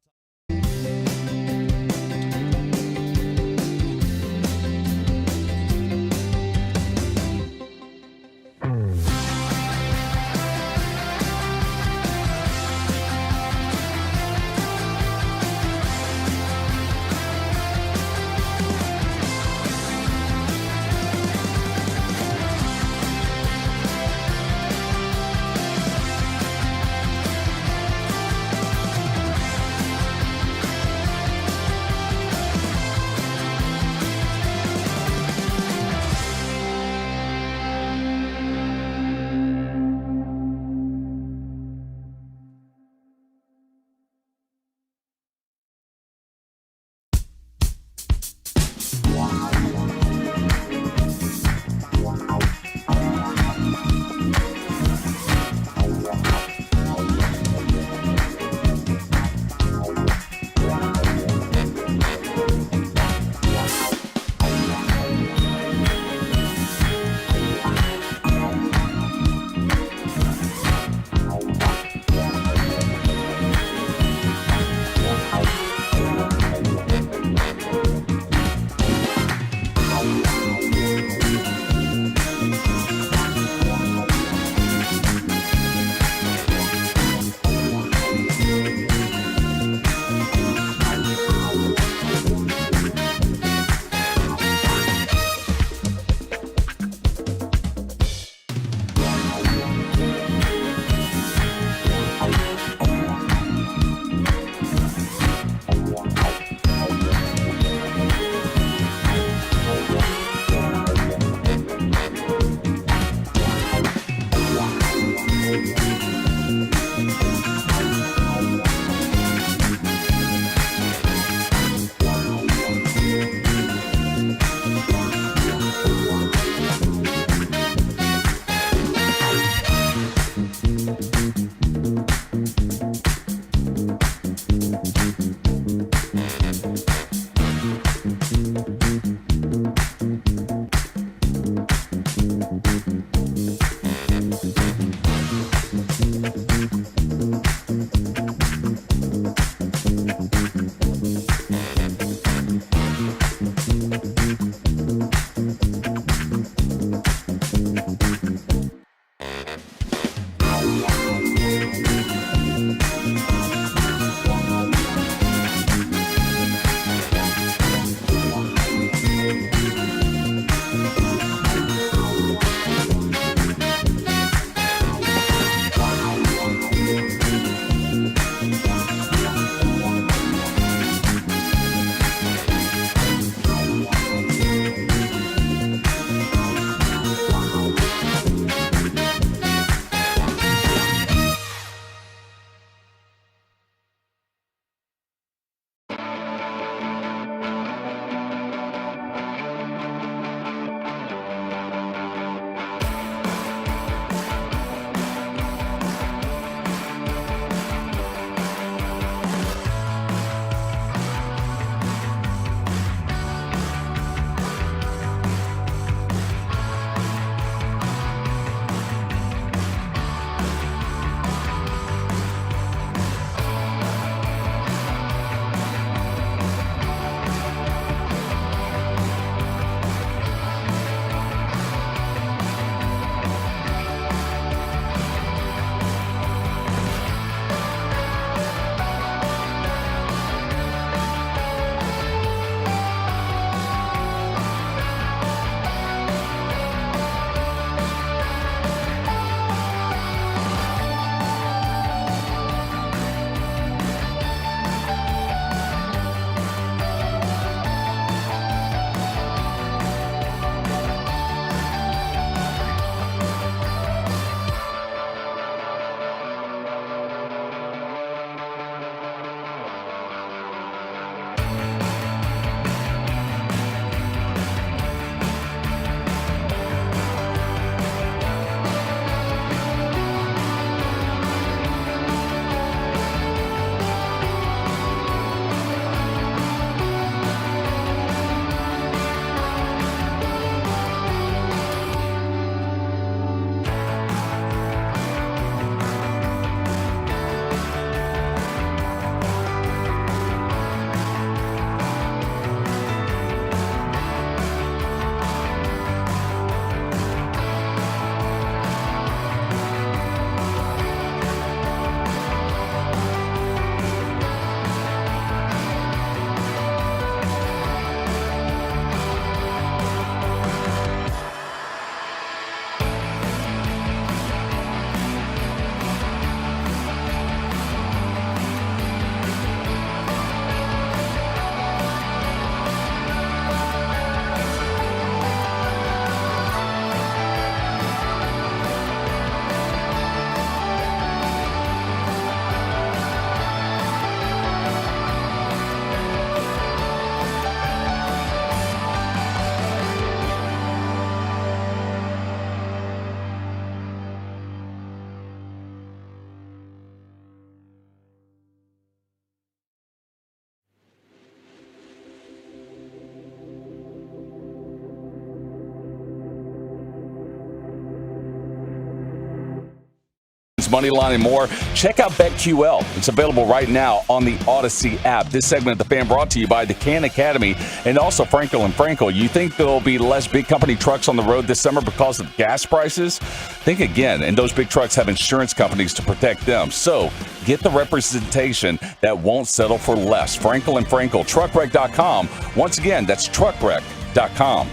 lines, money line, and more, check out BetQL. It's available right now on the Odyssey app. This segment of The Fan brought to you by the Can Academy and also Frankel & Frankel. You think there will be less big company trucks on the road this summer because of gas prices? Think again, and those big trucks have insurance companies to protect them. So get the representation that won't settle for less. Frankel & Frankel, truckwreck.com. Once again, that's truckwreck.com.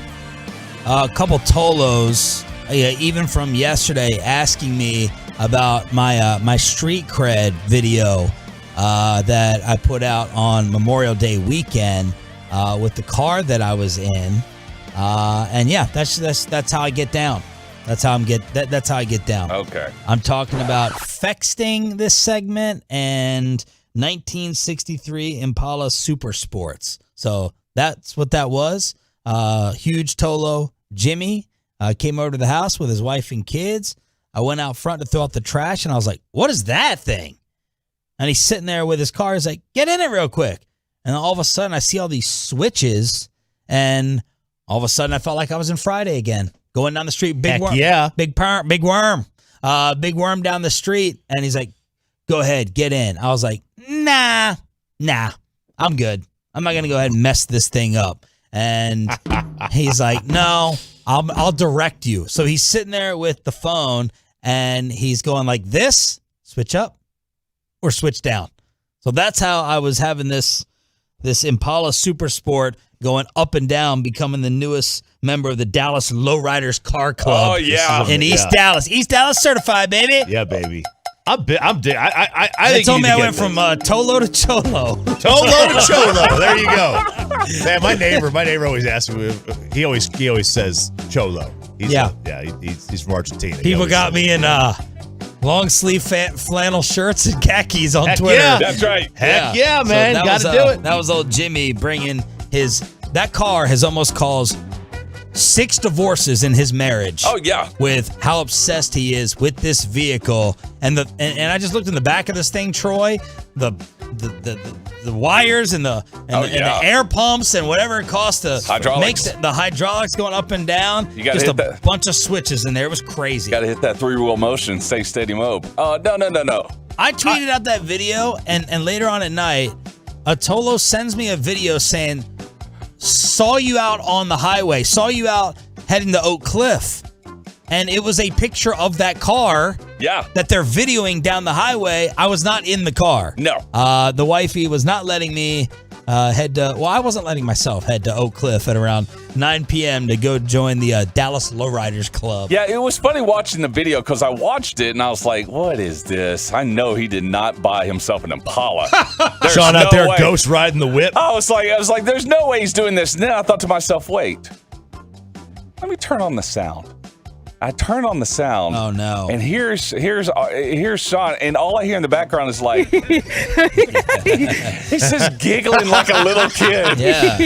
A couple Tolos, even from yesterday, asking me about my street cred video that I put out on Memorial Day weekend with the car that I was in, and yeah, that's how I get down. That's how I get down. Okay. I'm talking about Fexting this segment and 1963 Impala Super Sports. So that's what that was. Huge Tolo Jimmy came over to the house with his wife and kids. I went out front to throw out the trash, and I was like, what is that thing? And he's sitting there with his car. He's like, get in it real quick. And all of a sudden, I see all these switches, and all of a sudden, I felt like I was in Friday again. Going down the street, big worm. Yeah. Big worm. Big worm down the street. And he's like, go ahead, get in. I was like, nah, I'm good. I'm not going to go ahead and mess this thing up. And he's like, no, I'll direct you. So he's sitting there with the phone, and he's going like this, switch up or switch down. So that's how I was having this Impala Super Sport going up and down, becoming the newest member of the Dallas Lowriders Car Club. Oh, yeah. In East Dallas. East Dallas certified, baby. Yeah, baby. I They told me I went from Tolo to Cholo. Tolo to Cholo. There you go. Man, my neighbor always asks me. He always says Cholo. He's from Argentina. People got me in long sleeve flannel shirts and khakis on Twitter. Yeah, that's right. Heck yeah, man. So got to do it. That was old Jimmy bringing that car has almost caused 6 divorces in his marriage. Oh, yeah. With how obsessed he is with this vehicle. And I just looked in the back of this thing, Troy, the wires and the air pumps and whatever it costs to make the hydraulics going up and down. You got just hit a bunch of switches in there. It was crazy. Got to hit that 3-wheel motion, stay steady mode. Oh, no. I tweeted out that video, and later on at night, Tolo sends me a video saying, saw you out on the highway, saw you out heading to Oak Cliff. And it was a picture of that car that they're videoing down the highway. I was not in the car. No. The wifey was not letting me I wasn't letting myself head to Oak Cliff at around 9 p.m. to go join the Dallas Lowriders Club. Yeah, it was funny watching the video because I watched it and I was like, what is this? I know he did not buy himself an Impala. Sean out there ghost riding the whip. I was like, there's no way he's doing this. And then I thought to myself, wait, let me turn on the sound. I turn on the sound. Oh no! And here's Sean, and all I hear in the background is like he's just giggling like a little kid. Yeah.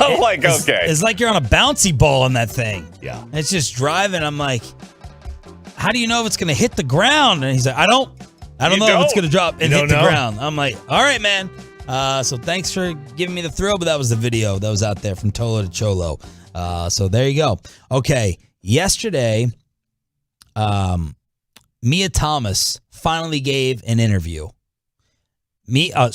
I'm like, okay. It's like you're on a bouncy ball on that thing. Yeah. It's just driving. I'm like, how do you know if it's gonna hit the ground? And he's like, I don't know if it's gonna drop and hit the ground. I'm like, all right, man. So thanks for giving me the thrill, but that was the video that was out there from Tolo to Cholo. So there you go. Okay, yesterday, Mia Thomas finally gave an interview. Leah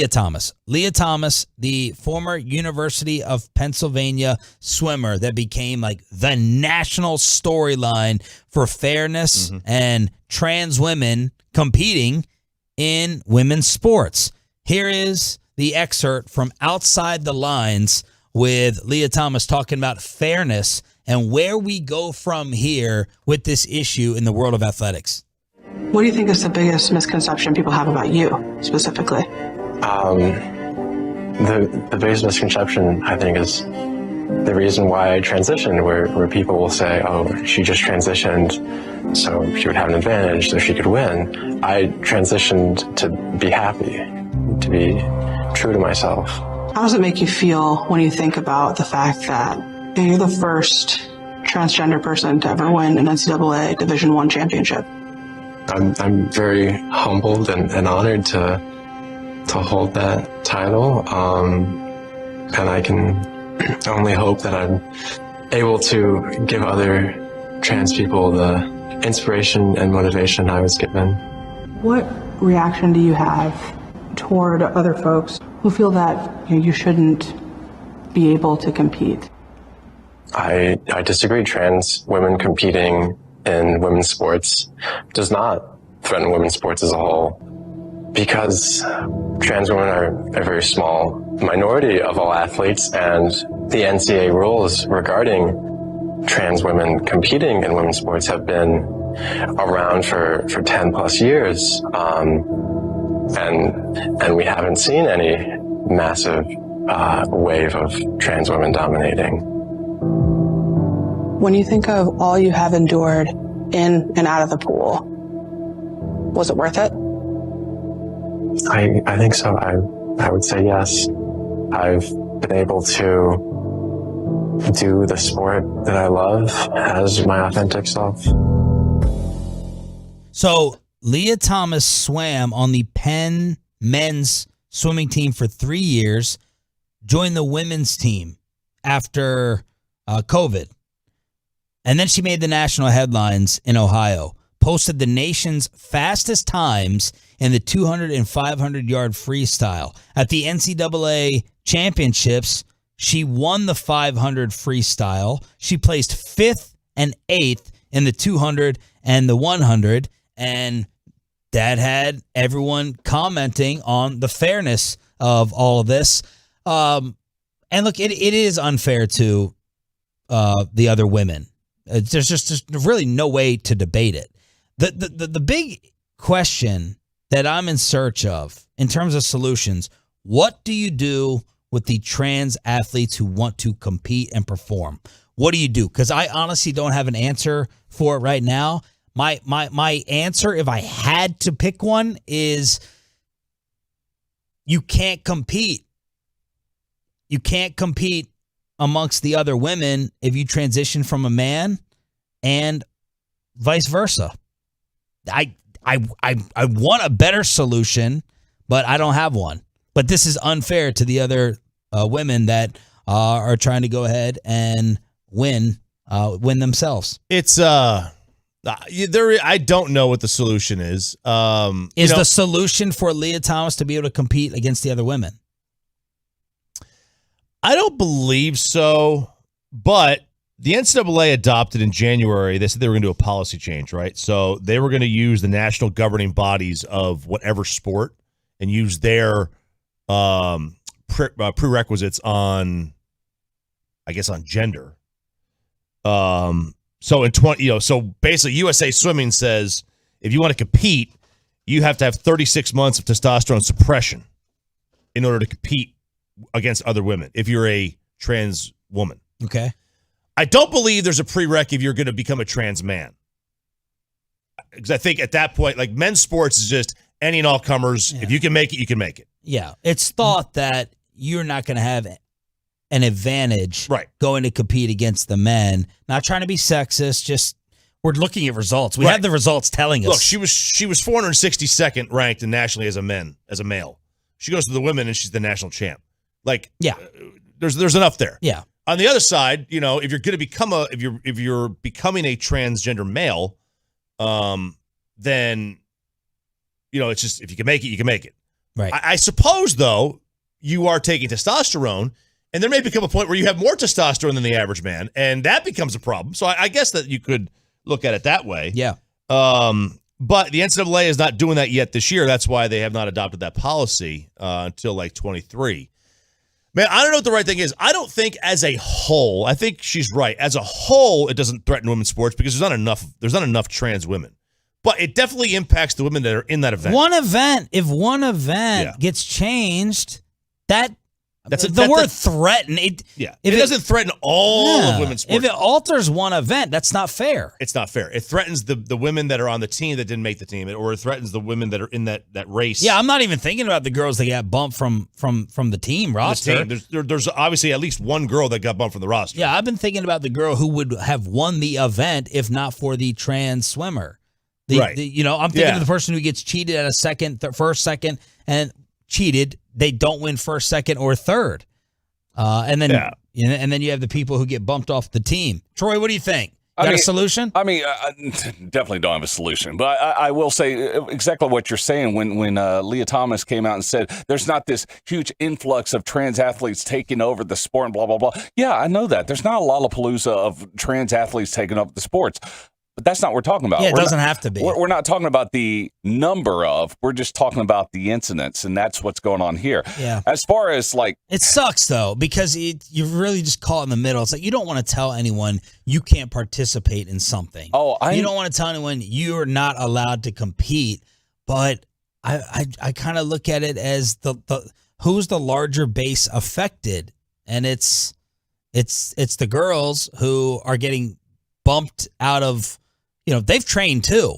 Thomas. Leah Thomas, the former University of Pennsylvania swimmer that became like the national storyline for fairness and trans women competing in women's sports. Here is the excerpt from Outside the Lines with Leah Thomas talking about fairness and where we go from here with this issue in the world of athletics. What do you think is the biggest misconception people have about you, specifically? The biggest misconception, I think, is the reason why I transitioned, where people will say, oh, she just transitioned, so she would have an advantage, so she could win. I transitioned to be happy, to be true to myself. How does it make you feel when you think about the fact that you're the first transgender person to ever win an NCAA Division I championship? I'm very humbled and honored to hold that title, and I can only hope that I'm able to give other trans people the inspiration and motivation I was given. What reaction do you have toward other folks who feel that you shouldn't be able to compete? I disagree. Trans women competing in women's sports does not threaten women's sports as a whole, because trans women are a very small minority of all athletes, and the NCAA rules regarding trans women competing in women's sports have been around for 10 plus years. And we haven't seen any massive wave of trans women dominating. When you think of all you have endured in and out of the pool, was it worth it? I think so. I would say yes. I've been able to do the sport that I love as my authentic self. So Leah Thomas swam on the Penn men's swimming team for 3 years, joined the women's team after COVID. And then she made the national headlines in Ohio, posted the nation's fastest times in the 200 and 500-yard freestyle. At the NCAA championships, she won the 500 freestyle. She placed 5th and 8th in the 200 and the 100, and that had everyone commenting on the fairness of all of this. And look, it is unfair to the other women. There's just really no way to debate it. The big question that I'm in search of in terms of solutions, what do you do with the trans athletes who want to compete and perform? What do you do? Because I honestly don't have an answer for it right now. My answer, if I had to pick one, is you can't compete. You can't compete amongst the other women if you transition from a man, and vice versa. I want a better solution, but I don't have one. But this is unfair to the other women that are trying to go ahead and win themselves. It's I don't know what the solution is. Is the solution for Leah Thomas to be able to compete against the other women? I don't believe so, but the NCAA adopted in January, they said they were going to do a policy change, right? So they were going to use the national governing bodies of whatever sport and use their prerequisites on, I guess, on gender. So in so basically USA Swimming says if you want to compete, you have to have 36 months of testosterone suppression in order to compete against other women if you're a trans woman. Okay. I don't believe there's a prereq if you're going to become a trans man. Because I think at that point, like, men's sports is just any and all comers. Yeah. If you can make it, you can make it. Yeah. It's thought that you're not going to have an advantage going to compete against the men. Not trying to be sexist, just we're looking at results. We have the results telling us. Look, she was 462nd ranked nationally as a male. She goes to the women and she's the national champ. Like, there's enough there. Yeah. On the other side, if you're going to become if you're becoming a transgender male, then it's just, if you can make it, you can make it. Right. I suppose though, you are taking testosterone, and there may become a point where you have more testosterone than the average man, and that becomes a problem. So I guess that you could look at it that way. Yeah. But the NCAA is not doing that yet this year. That's why they have not adopted that policy until like 23. Man, I don't know what the right thing is. I don't think as a whole, I think she's right. As a whole, it doesn't threaten women's sports because there's not enough trans women. But it definitely impacts the women that are in that event. If one event gets changed, the word threaten. It doesn't threaten all of women's sports. If it alters one event, that's not fair. It's not fair. It threatens the women that are on the team that didn't make the team, or it threatens the women that are in that race. Yeah, I'm not even thinking about the girls that got bumped from the team roster. There's obviously at least one girl that got bumped from the roster. Yeah, I've been thinking about the girl who would have won the event if not for the trans swimmer. I'm thinking of the person who gets cheated at a first, second, and cheated. They don't win first, second, or third. And then you have the people who get bumped off the team. Troy, what do you think? Got a solution? I mean, definitely don't have a solution. But I will say exactly what you're saying when Leah Thomas came out and said there's not this huge influx of trans athletes taking over the sport and blah, blah, blah. Yeah, I know that. There's not a Lollapalooza of trans athletes taking up the sports. But that's not what we're talking about. Yeah, it doesn't have to be. We're not talking about the number of. We're just talking about the incidents, and that's what's going on here. Yeah. As far as like, it sucks though because you really just caught in the middle. It's like you don't want to tell anyone you can't participate in something. You don't want to tell anyone you're not allowed to compete. But I kind of look at it as the who's the larger base affected, and it's the girls who are getting bumped out of. They've trained too,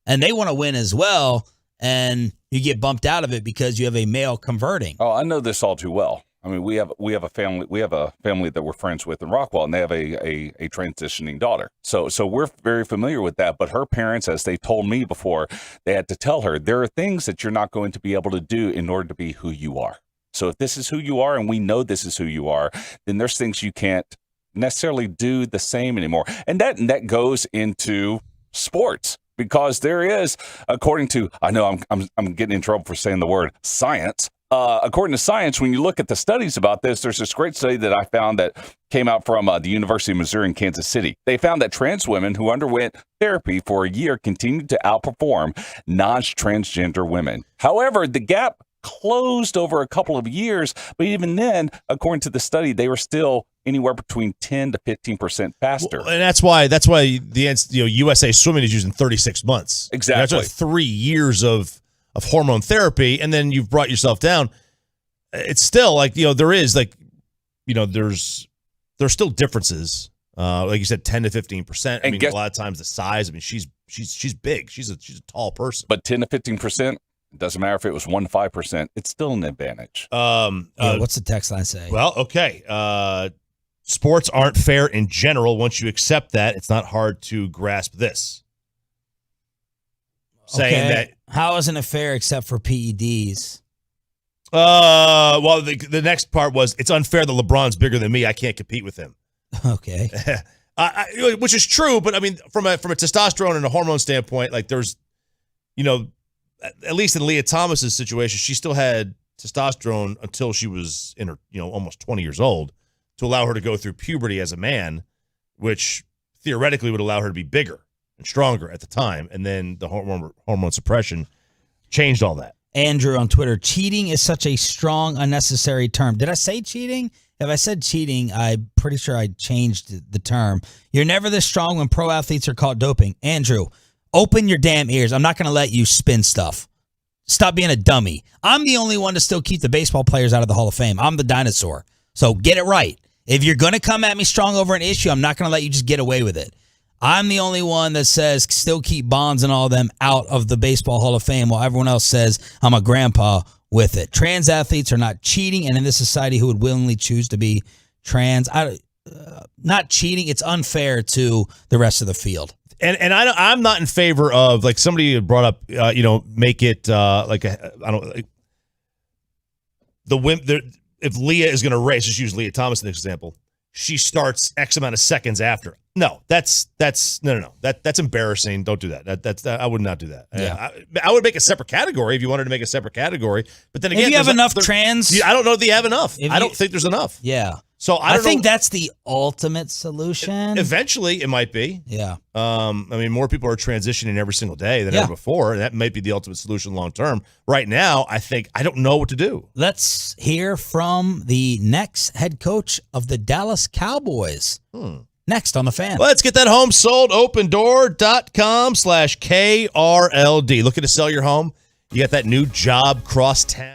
and they want to win as well, and you get bumped out of it because you have a male converting. Oh, I know this all too well. I mean, we have a family that we're friends with in Rockwell, and they have a transitioning daughter. So we're very familiar with that. But her parents, as they told me before, they had to tell her there are things that you're not going to be able to do in order to be who you are. So if this is who you are, and we know this is who you are, then there's things you can't necessarily do the same anymore, and that goes into sports, because there is, according to, I know I'm getting in trouble for saying the word science. According to science, when you look at the studies about this, there's this great study that I found that came out from the University of Missouri in Kansas City. They found that trans women who underwent therapy for a year continued to outperform non-transgender women. However, the gap closed over a couple of years, but even then, according to the study, they were still anywhere between 10 to 15% faster. Well, and that's why the USA Swimming is using 36 months. Exactly. That's 3 years of hormone therapy, and then you've brought yourself down. It's still like, there's still differences. Like you said, 10 to 15%. I mean, a lot of times the size. I mean, she's big. She's a tall person. But 10 to 15%. It doesn't matter if it was 1 to 5%. It's still an advantage. What's the text line say? Well, okay. Sports aren't fair in general. Once you accept that, it's not hard to grasp this. Saying that. How isn't it fair except for PEDs? Well, the next part was it's unfair that LeBron's bigger than me. I can't compete with him. Okay. Which is true, but I mean, from a testosterone and a hormone standpoint, like there's, at least in Leah Thomas's situation, she still had testosterone until she was in her, almost 20 years old to allow her to go through puberty as a man, which theoretically would allow her to be bigger and stronger at the time. And then the hormone suppression changed all that. Andrew on Twitter, cheating is such a strong, unnecessary term. Did I say cheating? If I said cheating, I'm pretty sure I changed the term. You're never this strong when pro athletes are caught doping. Andrew, open your damn ears. I'm not going to let you spin stuff. Stop being a dummy. I'm the only one to still keep the baseball players out of the Hall of Fame. I'm the dinosaur. So get it right. If you're going to come at me strong over an issue, I'm not going to let you just get away with it. I'm the only one that says still keep Bonds and all them out of the Baseball Hall of Fame while everyone else says I'm a grandpa with it. Trans athletes are not cheating, and in this society who would willingly choose to be trans, not cheating, it's unfair to the rest of the field. And I'm not in favor of, like somebody had brought up, make it if Leah is going to race, just use Leah Thomas as an example, she starts X amount of seconds after. No, that's embarrassing. Don't do that. I would not do that. Yeah. I would make a separate category if you wanted to make a separate category. But then again, if you have enough trans, I don't know if you have enough. I don't think there's enough. Yeah. So I think that's the ultimate solution. Eventually, it might be. Yeah. I mean, more people are transitioning every single day than ever before. And that might be the ultimate solution long term. Right now, I don't know what to do. Let's hear from the next head coach of the Dallas Cowboys. Next on The Fan. Let's get that home sold. opendoor.com/KRLD. Looking to sell your home? You got that new job crosstown.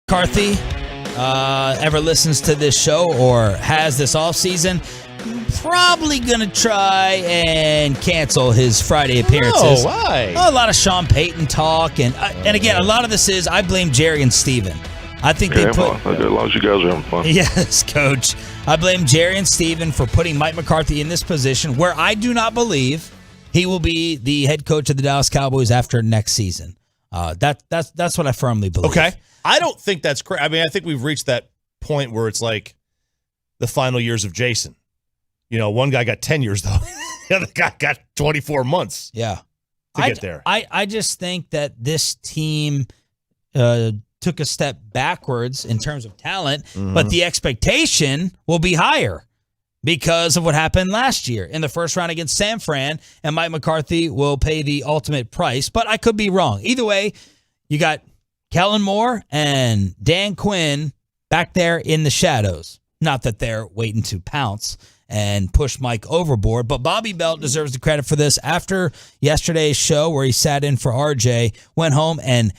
McCarthy ever listens to this show or has this offseason, probably going to try and cancel his Friday appearances. Oh, why? A lot of Sean Payton talk. And again, a lot of this is I blame Jerry and Steven. I think they put... As long as you guys are having fun. Yes, Coach. I blame Jerry and Steven for putting Mike McCarthy in this position where I do not believe he will be the head coach of the Dallas Cowboys after next season. That's what I firmly believe. Okay. I don't think that's correct. I mean, I think we've reached that point where it's like the final years of Jason. One guy got 10 years, though. The other guy got 24 months. Yeah. To get there. I just think that this team took a step backwards in terms of talent, but the expectation will be higher because of what happened last year in the first round against San Fran, and Mike McCarthy will pay the ultimate price, but I could be wrong. Either way, you got Kellen Moore and Dan Quinn back there in the shadows. Not that they're waiting to pounce and push Mike overboard, but Bobby Belt deserves the credit for this. After yesterday's show where he sat in for RJ, went home and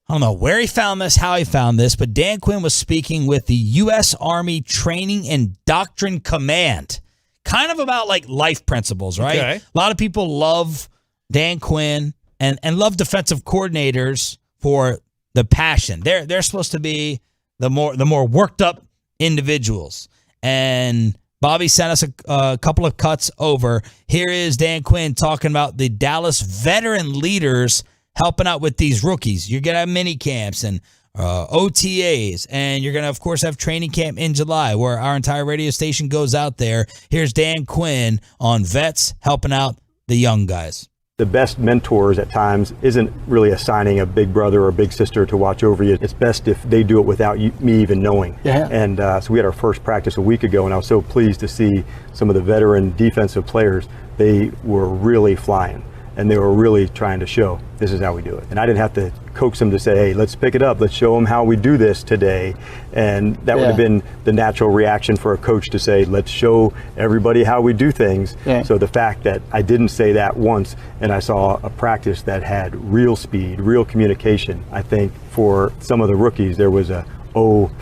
I don't know where he found this, how he found this, but Dan Quinn was speaking with the U.S. Army Training and Doctrine Command, kind of about like life principles, right? Okay. A lot of people love Dan Quinn and love defensive coordinators for the passion. They're supposed to be the more worked up individuals. And Bobby sent us a couple of cuts over. Here is Dan Quinn talking about the Dallas veteran leaders helping out with these rookies. You're going to have mini camps and OTAs, and you're going to, of course, have training camp in July where our entire radio station goes out there. Here's Dan Quinn on vets helping out the young guys. The best mentors at times isn't really assigning a big brother or big sister to watch over you. It's best if they do it without me even knowing. Yeah. And so we had our first practice a week ago, and I was so pleased to see some of the veteran defensive players. They were really flying, and they were really trying to show this is how we do it. And I didn't have to coax them to say, hey, let's pick it up. Let's show them how we do this today. And that would have been the natural reaction for a coach to say, let's show everybody how we do things. Yeah. So the fact that I didn't say that once and I saw a practice that had real speed, real communication, I think for some of the rookies, there was a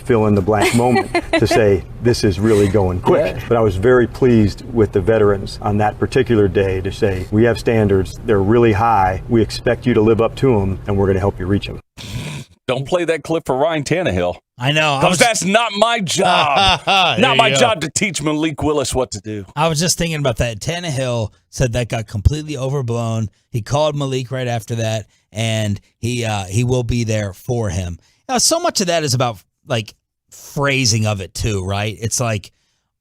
fill in the blank moment to say this is really going quick. But I was very pleased with the veterans on that particular day to say we have standards, they're really high, we expect you to live up to them, and we're going to help you reach them. Don't play that clip for Ryan Tannehill. I know. Because that's not my job. Not my job to teach Malik Willis what to do. I was just thinking about that. Tannehill said that got completely overblown. He called Malik right after that, and he will be there for him. Now, so much of that is about like phrasing of it too, right? It's like,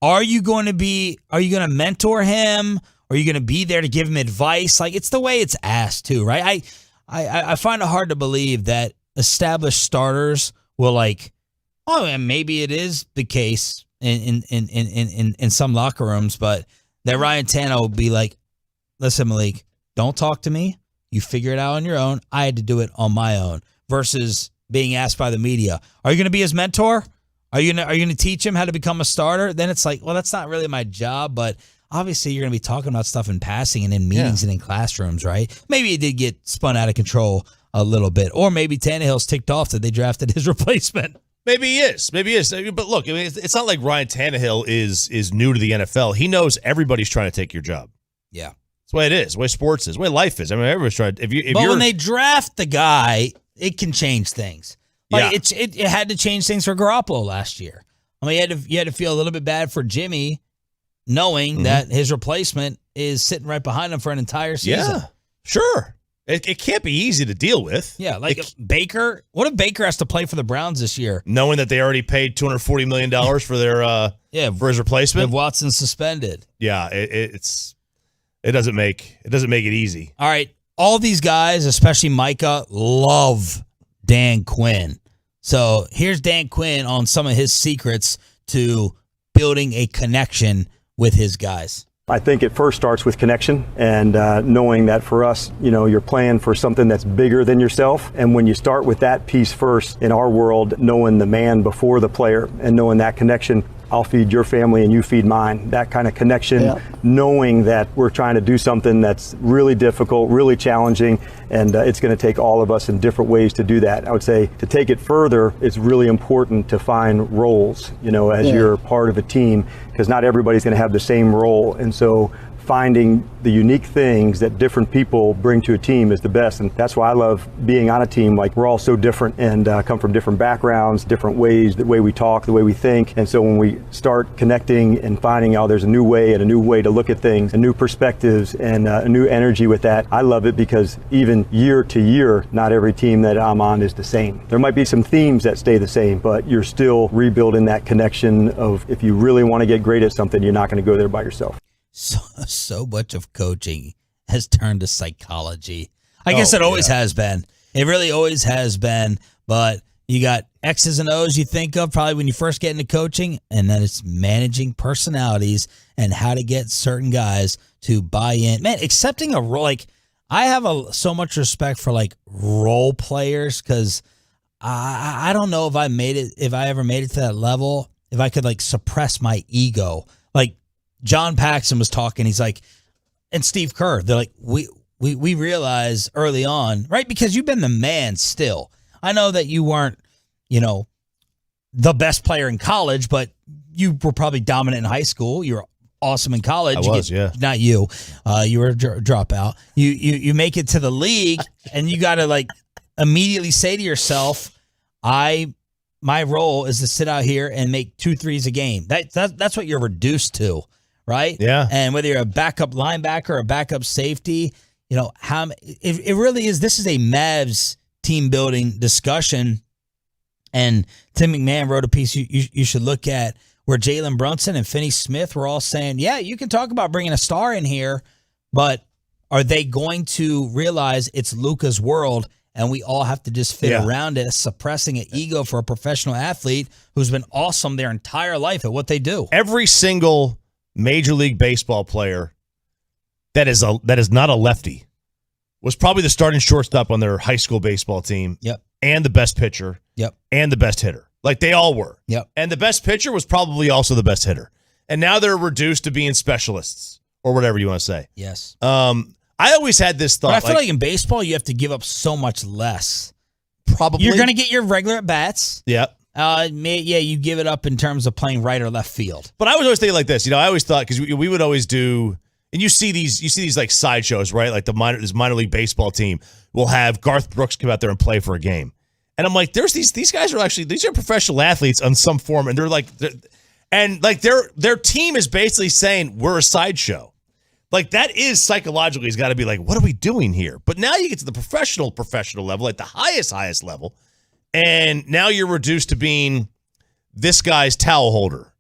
are you going to mentor him? Are you going to be there to give him advice? Like, it's the way it's asked too, right? I find it hard to believe that established starters will like, oh, and maybe it is the case in some locker rooms, but that Ryan Tannehill will be like, listen, Malik, don't talk to me. You figure it out on your own. I had to do it on my own versus being asked by the media, are you going to be his mentor? Are you going to teach him how to become a starter? Then it's like, well, that's not really my job, but obviously you're going to be talking about stuff in passing and in meetings and in classrooms, right? Maybe it did get spun out of control a little bit, or maybe Tannehill's ticked off that they drafted his replacement. Maybe he is. But look, I mean, it's not like Ryan Tannehill is new to the NFL. He knows everybody's trying to take your job. Yeah. That's the way it is, the way sports is, the way life is. I mean, everybody's trying to, But when they draft the guy, it can change things. Like it had to change things for Garoppolo last year. I mean, you had to feel a little bit bad for Jimmy, knowing that his replacement is sitting right behind him for an entire season. Yeah, sure. It can't be easy to deal with. Yeah, like Baker. What if Baker has to play for the Browns this year, knowing that they already paid $240 million for their for his replacement? If Watson's suspended. Yeah, it doesn't make it easy. All right, all these guys, especially Micah, love Dan Quinn. So here's Dan Quinn on some of his secrets to building a connection with his guys. I think it first starts with connection and knowing that for us, you're playing for something that's bigger than yourself. And when you start with that piece first in our world, knowing the man before the player and knowing that connection, I'll feed your family and you feed mine. That kind of connection, knowing that we're trying to do something that's really difficult, really challenging, and it's going to take all of us in different ways to do that. I would say to take it further, it's really important to find roles, as you're part of a team, because not everybody's going to have the same role. And so finding the unique things that different people bring to a team is the best. And that's why I love being on a team. Like, we're all so different and come from different backgrounds, different ways, the way we talk, the way we think. And so when we start connecting and finding out there's a new way and a new way to look at things, and new perspectives and a new energy with that, I love it, because even year to year, not every team that I'm on is the same. There might be some themes that stay the same, but you're still rebuilding that connection of, if you really want to get great at something, you're not going to go there by yourself. So much of coaching has turned to psychology. I guess it always has been. It really always has been. But you got X's and O's you think of probably when you first get into coaching, and then it's managing personalities and how to get certain guys to buy in. Man, accepting a role, like, I have so much respect for like role players, because I don't know if I ever made it to that level, if I could like suppress my ego. Like, John Paxson was talking. He's like, and Steve Kerr, they're like, we realize early on, right? Because you've been the man still. I know that you weren't, the best player in college, but you were probably dominant in high school. You were awesome in college. Not you. You were a dropout. You make it to the league, and you got to like immediately say to yourself, my role is to sit out here and make 2 threes a game. That's what you're reduced to. Right? Yeah. And whether you're a backup linebacker or a backup safety, it really is. This is a Mavs team building discussion. And Tim McMahon wrote a piece you should look at, where Jalen Brunson and Finney Smith were all saying, yeah, you can talk about bringing a star in here, but are they going to realize it's Luka's world and we all have to just fit around it, suppressing an ego for a professional athlete who's been awesome their entire life at what they do? Every single Major League Baseball player that is not a lefty was probably the starting shortstop on their high school baseball team. Yep. And the best pitcher. Yep. And the best hitter. Like, they all were. Yep. And the best pitcher was probably also the best hitter. And now they're reduced to being specialists, or whatever you want to say. Yes. I always had this thought. But I feel like in baseball, you have to give up so much less. Probably. You're going to get your regular at-bats. Yep. You give it up in terms of playing right or left field. But I was always thinking like this. I always thought, because we would always do, and you see these like sideshows, right? Like this minor league baseball team will have Garth Brooks come out there and play for a game, and I'm like, there's these guys these are professional athletes on some form, and their team is basically saying we're a sideshow. Like, that is psychologically has got to be like, what are we doing here? But now you get to the professional level, at the highest level. And now you're reduced to being this guy's towel holder,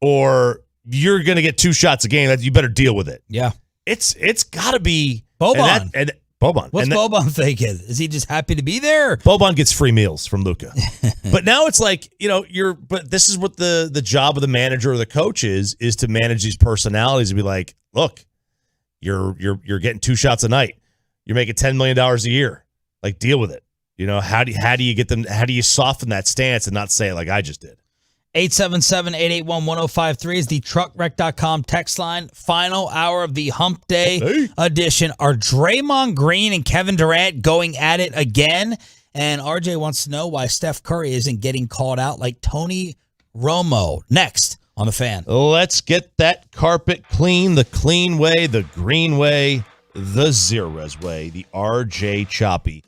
or you're going to get 2 shots a game. You better deal with it. Yeah. It's got to be Boban. And Boban. What's Boban thinking? Is he just happy to be there? Boban gets free meals from Luka. But now it's like, but this is what the job of the manager or the coach is to manage these personalities and be like, look, you're getting 2 shots a night. You're making $10 million a year. Like, deal with it. How do you get them? How do you soften that stance and not say it like I just did? 877-881-1053 is the truckwreck.com text line. Final hour of the Hump Day edition. Are Draymond Green and Kevin Durant going at it again? And RJ wants to know why Steph Curry isn't getting called out like Tony Romo. Next on The Fan. Let's get that carpet clean, the clean way, the green way, the Zerez way, the RJ Choppy.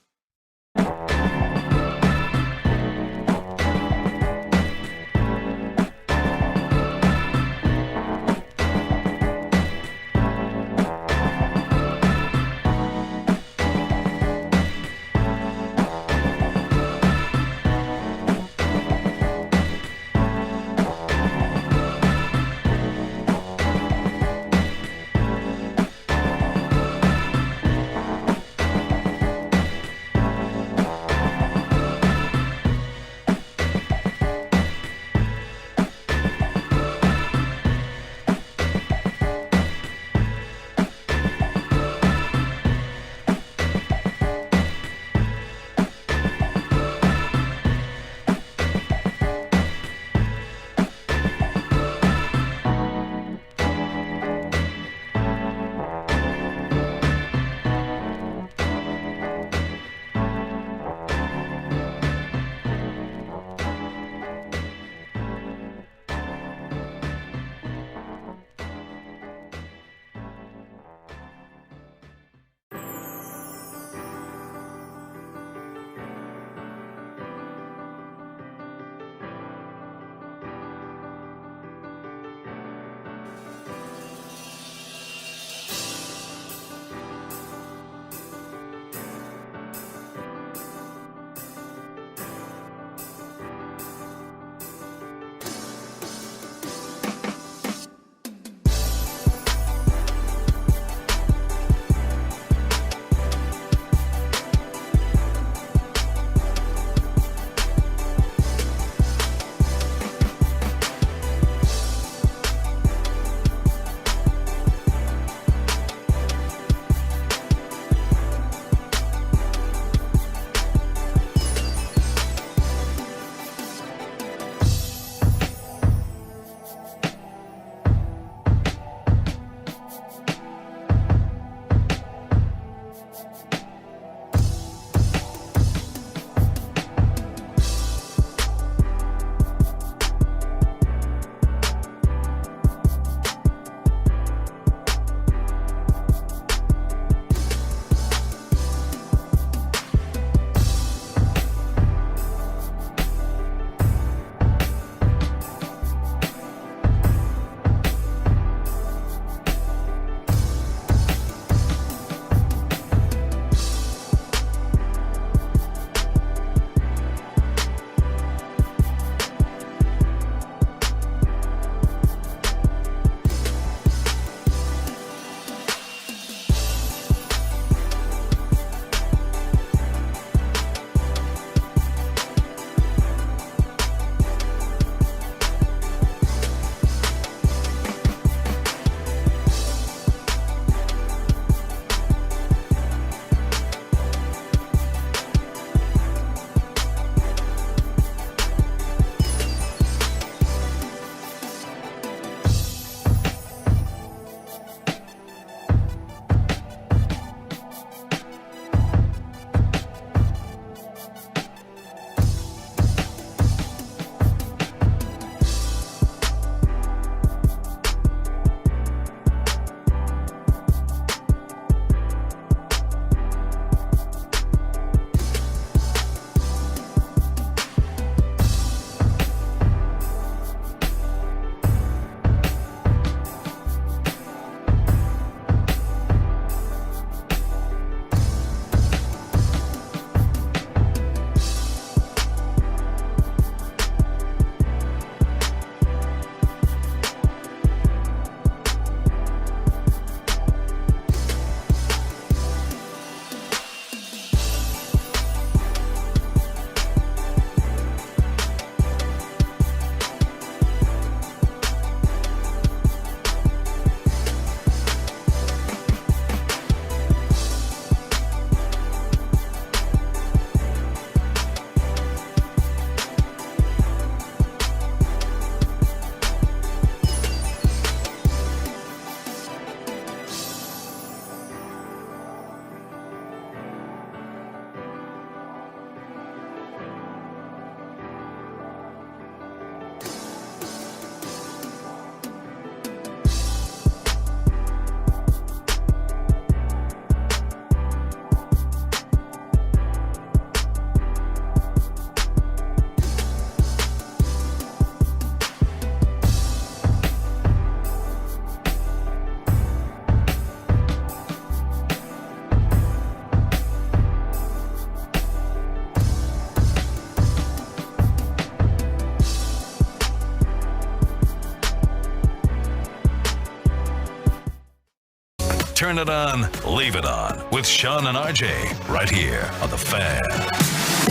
Turn it on, leave it on with Sean and RJ right here on The Fan.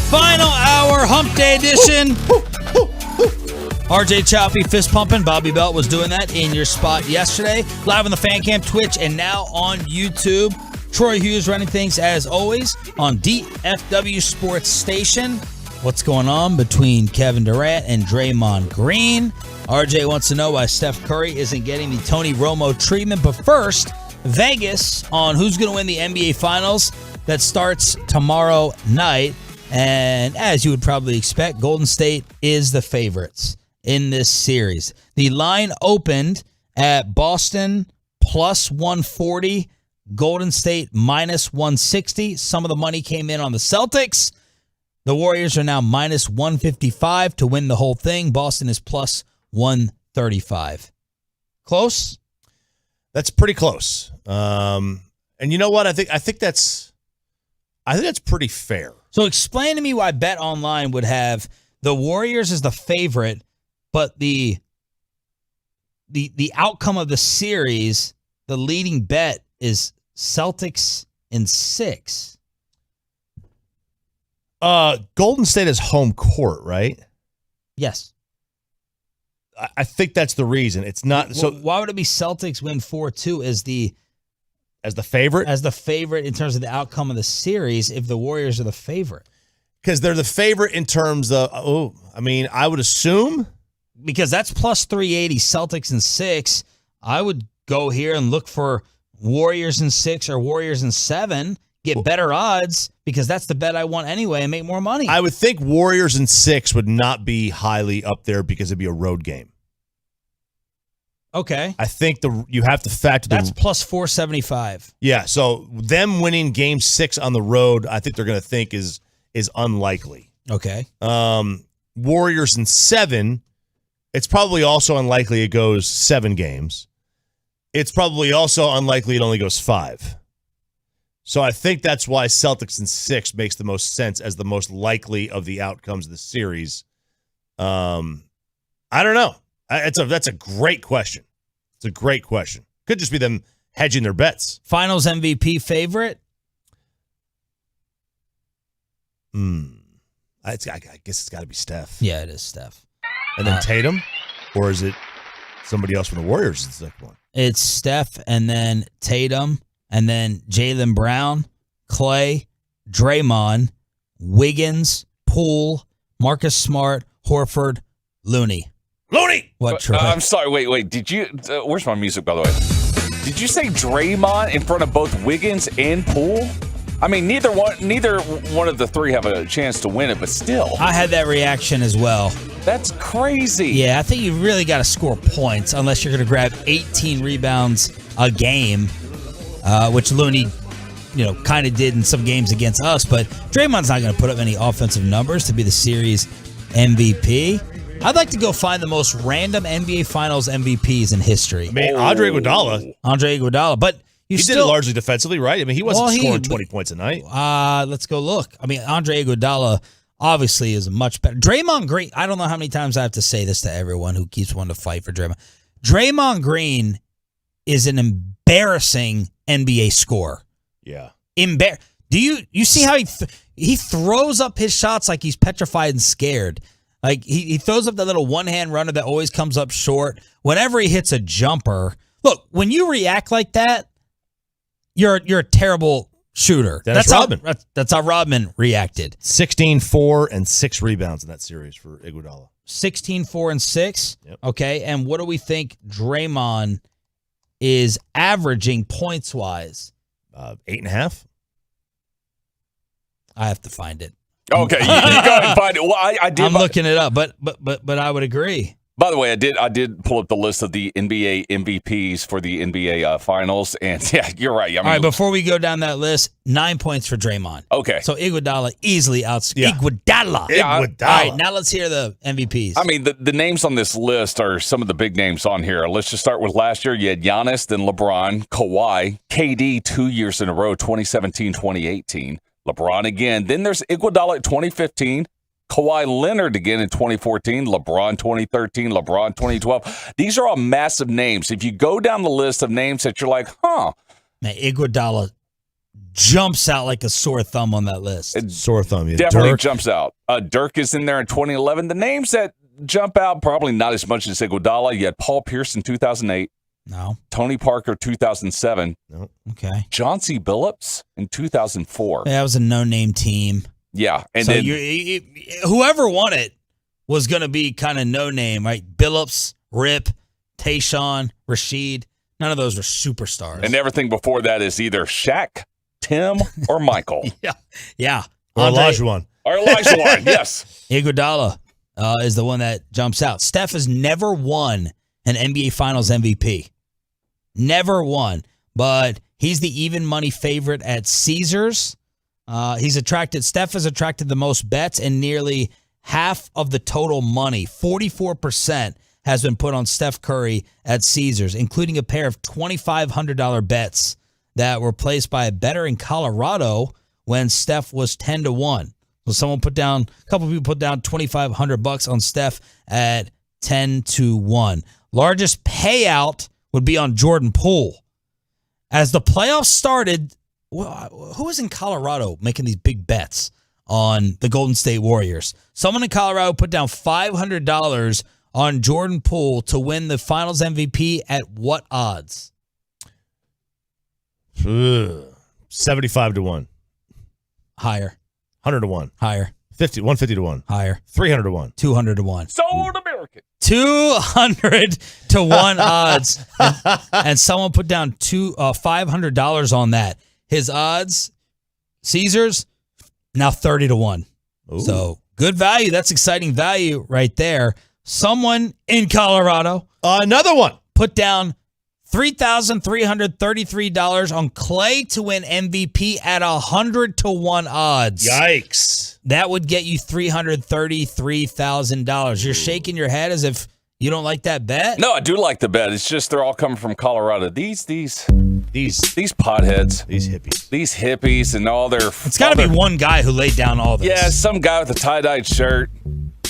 Final hour, Hump Day edition. RJ Choppy fist pumping. Bobby Belt was doing that in your spot yesterday. Live on the Fan Cam, Twitch, and now on YouTube. Troy Hughes running things as always on DFW Sports Station. What's going on between Kevin Durant and Draymond Green? RJ wants to know why Steph Curry isn't getting the Tony Romo treatment. But first, Vegas on who's going to win the NBA Finals. That starts tomorrow night. And as you would probably expect, Golden State is the favorites in this series. The line opened at Boston plus 140, Golden State minus 160. Some of the money came in on the Celtics. The Warriors are now minus 155 to win the whole thing. Boston is plus 135. Close? That's pretty close. And you know what? I think that's pretty fair. So explain to me why Bet Online would have the Warriors as the favorite, but the outcome of the series, the leading bet is Celtics in 6. Golden State is home court, right? Yes. I think that's the reason. It's not so. Why would it be Celtics win 4-2 as the favorite? As the favorite in terms of the outcome of the series if the Warriors are the favorite? Because they're the favorite in terms of, I would assume. Because that's plus 380, Celtics in 6. I would go here and look for Warriors in 6 or Warriors in 7, get better odds because that's the bet I want anyway and make more money. I would think Warriors in 6 would not be highly up there because it'd be a road game. Okay. I think you have to factor that's plus 475. Yeah, so them winning game 6 on the road, I think they're going to think is unlikely. Okay. Warriors in 7, it's probably also unlikely it goes 7 games. It's probably also unlikely it only goes 5. So I think that's why Celtics in 6 makes the most sense as the most likely of the outcomes of the series. I don't know. That's a great question. It's a great question. Could just be them hedging their bets. Finals MVP favorite? I guess it's got to be Steph. Yeah, it is Steph. And then Tatum? Or is it somebody else from the Warriors is the second one? It's Steph and then Tatum and then Jaylen Brown, Clay, Draymond, Wiggins, Poole, Marcus Smart, Horford, Looney. What, Troy? I'm sorry. Wait. Did you? Where's my music, by the way? Did you say Draymond in front of both Wiggins and Poole? I mean, neither one of the three have a chance to win it, but still. I had that reaction as well. That's crazy. Yeah, I think you really got to score points unless you're going to grab 18 rebounds a game, which Looney, kind of did in some games against us. But Draymond's not going to put up any offensive numbers to be the series MVP. I'd like to go find the most random NBA Finals MVPs in history. I mean, Andre Iguodala. But he did it largely defensively, right? I mean, he wasn't scoring 20 points a night. Let's go look. I mean, Andre Iguodala obviously is much better. Draymond Green, I don't know how many times I have to say this to everyone who keeps wanting to fight for Draymond. Draymond Green is an embarrassing NBA scorer. Yeah. Do you see how he throws up his shots like he's petrified and scared? Like, he throws up that little one-hand runner that always comes up short. Whenever he hits a jumper, look, when you react like that, you're a terrible shooter. That's Rodman. That's how Rodman reacted. 16, 4, and 6 rebounds in that series for Iguodala. 16, 4, and 6? Yep. Okay, and what do we think Draymond is averaging points-wise? 8.5. I have to find it. Okay, you go and find it. Well, I did. I'm looking it up, but I would agree. By the way, I did pull up the list of the NBA MVPs for the NBA Finals, and yeah, you're right. I mean, all right, before we go down that list, 9 points for Draymond. Okay. So Iguodala easily outscored. Yeah. Iguodala. Yeah, All right, now let's hear the MVPs. I mean, the names on this list are some of the big names on here. Let's just start with last year. You had Giannis, then LeBron, Kawhi, KD 2 years in a row, 2017, 2018. LeBron again. Then there's Iguodala at 2015. Kawhi Leonard again in 2014, LeBron 2013, LeBron 2012. These are all massive names. If you go down the list of names that you're like, Man, Iguodala jumps out like a sore thumb on that list. Sore thumb, yeah. Definitely Dirk. jumps out. Dirk is in there in 2011. The names that jump out, probably not as much as Iguodala. You had Paul Pierce in 2008. No. Tony Parker, 2007. No. Okay. Chauncey Billups in 2004. Yeah, that was a no-name team. Yeah. And so then whoever won it was going to be kind of no-name, right? Billups, Rip, Tayshaun, Rasheed. None of those were superstars. and everything before that is either Shaq, Tim, or Michael. Yeah. Or Olajuwon. Or Olajuwon, yes. Iguodala is the one that jumps out. Steph has never won an NBA Finals MVP. Never won. But he's the even money favorite at Caesars. Steph has attracted the most bets, and nearly half of the total money, 44%, has been put on Steph Curry at Caesars, including a pair of $2,500 bets that were placed by a bettor in Colorado when Steph was 10-1. So a couple of people put down $2,500 on Steph at 10-1. Largest payout would be on Jordan Poole. As the playoffs started, who was in Colorado making these big bets on the Golden State Warriors? Someone in Colorado put down $500 on Jordan Poole to win the Finals MVP at what odds? 75-1. Higher. 100-1. Higher. 150-1. Higher. 300-1. 200-1. Sold American. 200-1 odds. And someone put down $500 on that. His odds, Caesars, now 30-1. Ooh. So good value. That's exciting value right there. Someone in Colorado, another one, put down $3,333 on Clay to win MVP at 100-1 odds. Yikes. That would get you $333,000. You're shaking your head as if you don't like that bet? No, I do like the bet. It's just they're all coming from Colorado. These potheads. These hippies. These hippies and all their... It's got to be one guy who laid down all this. Yeah, some guy with a tie-dyed shirt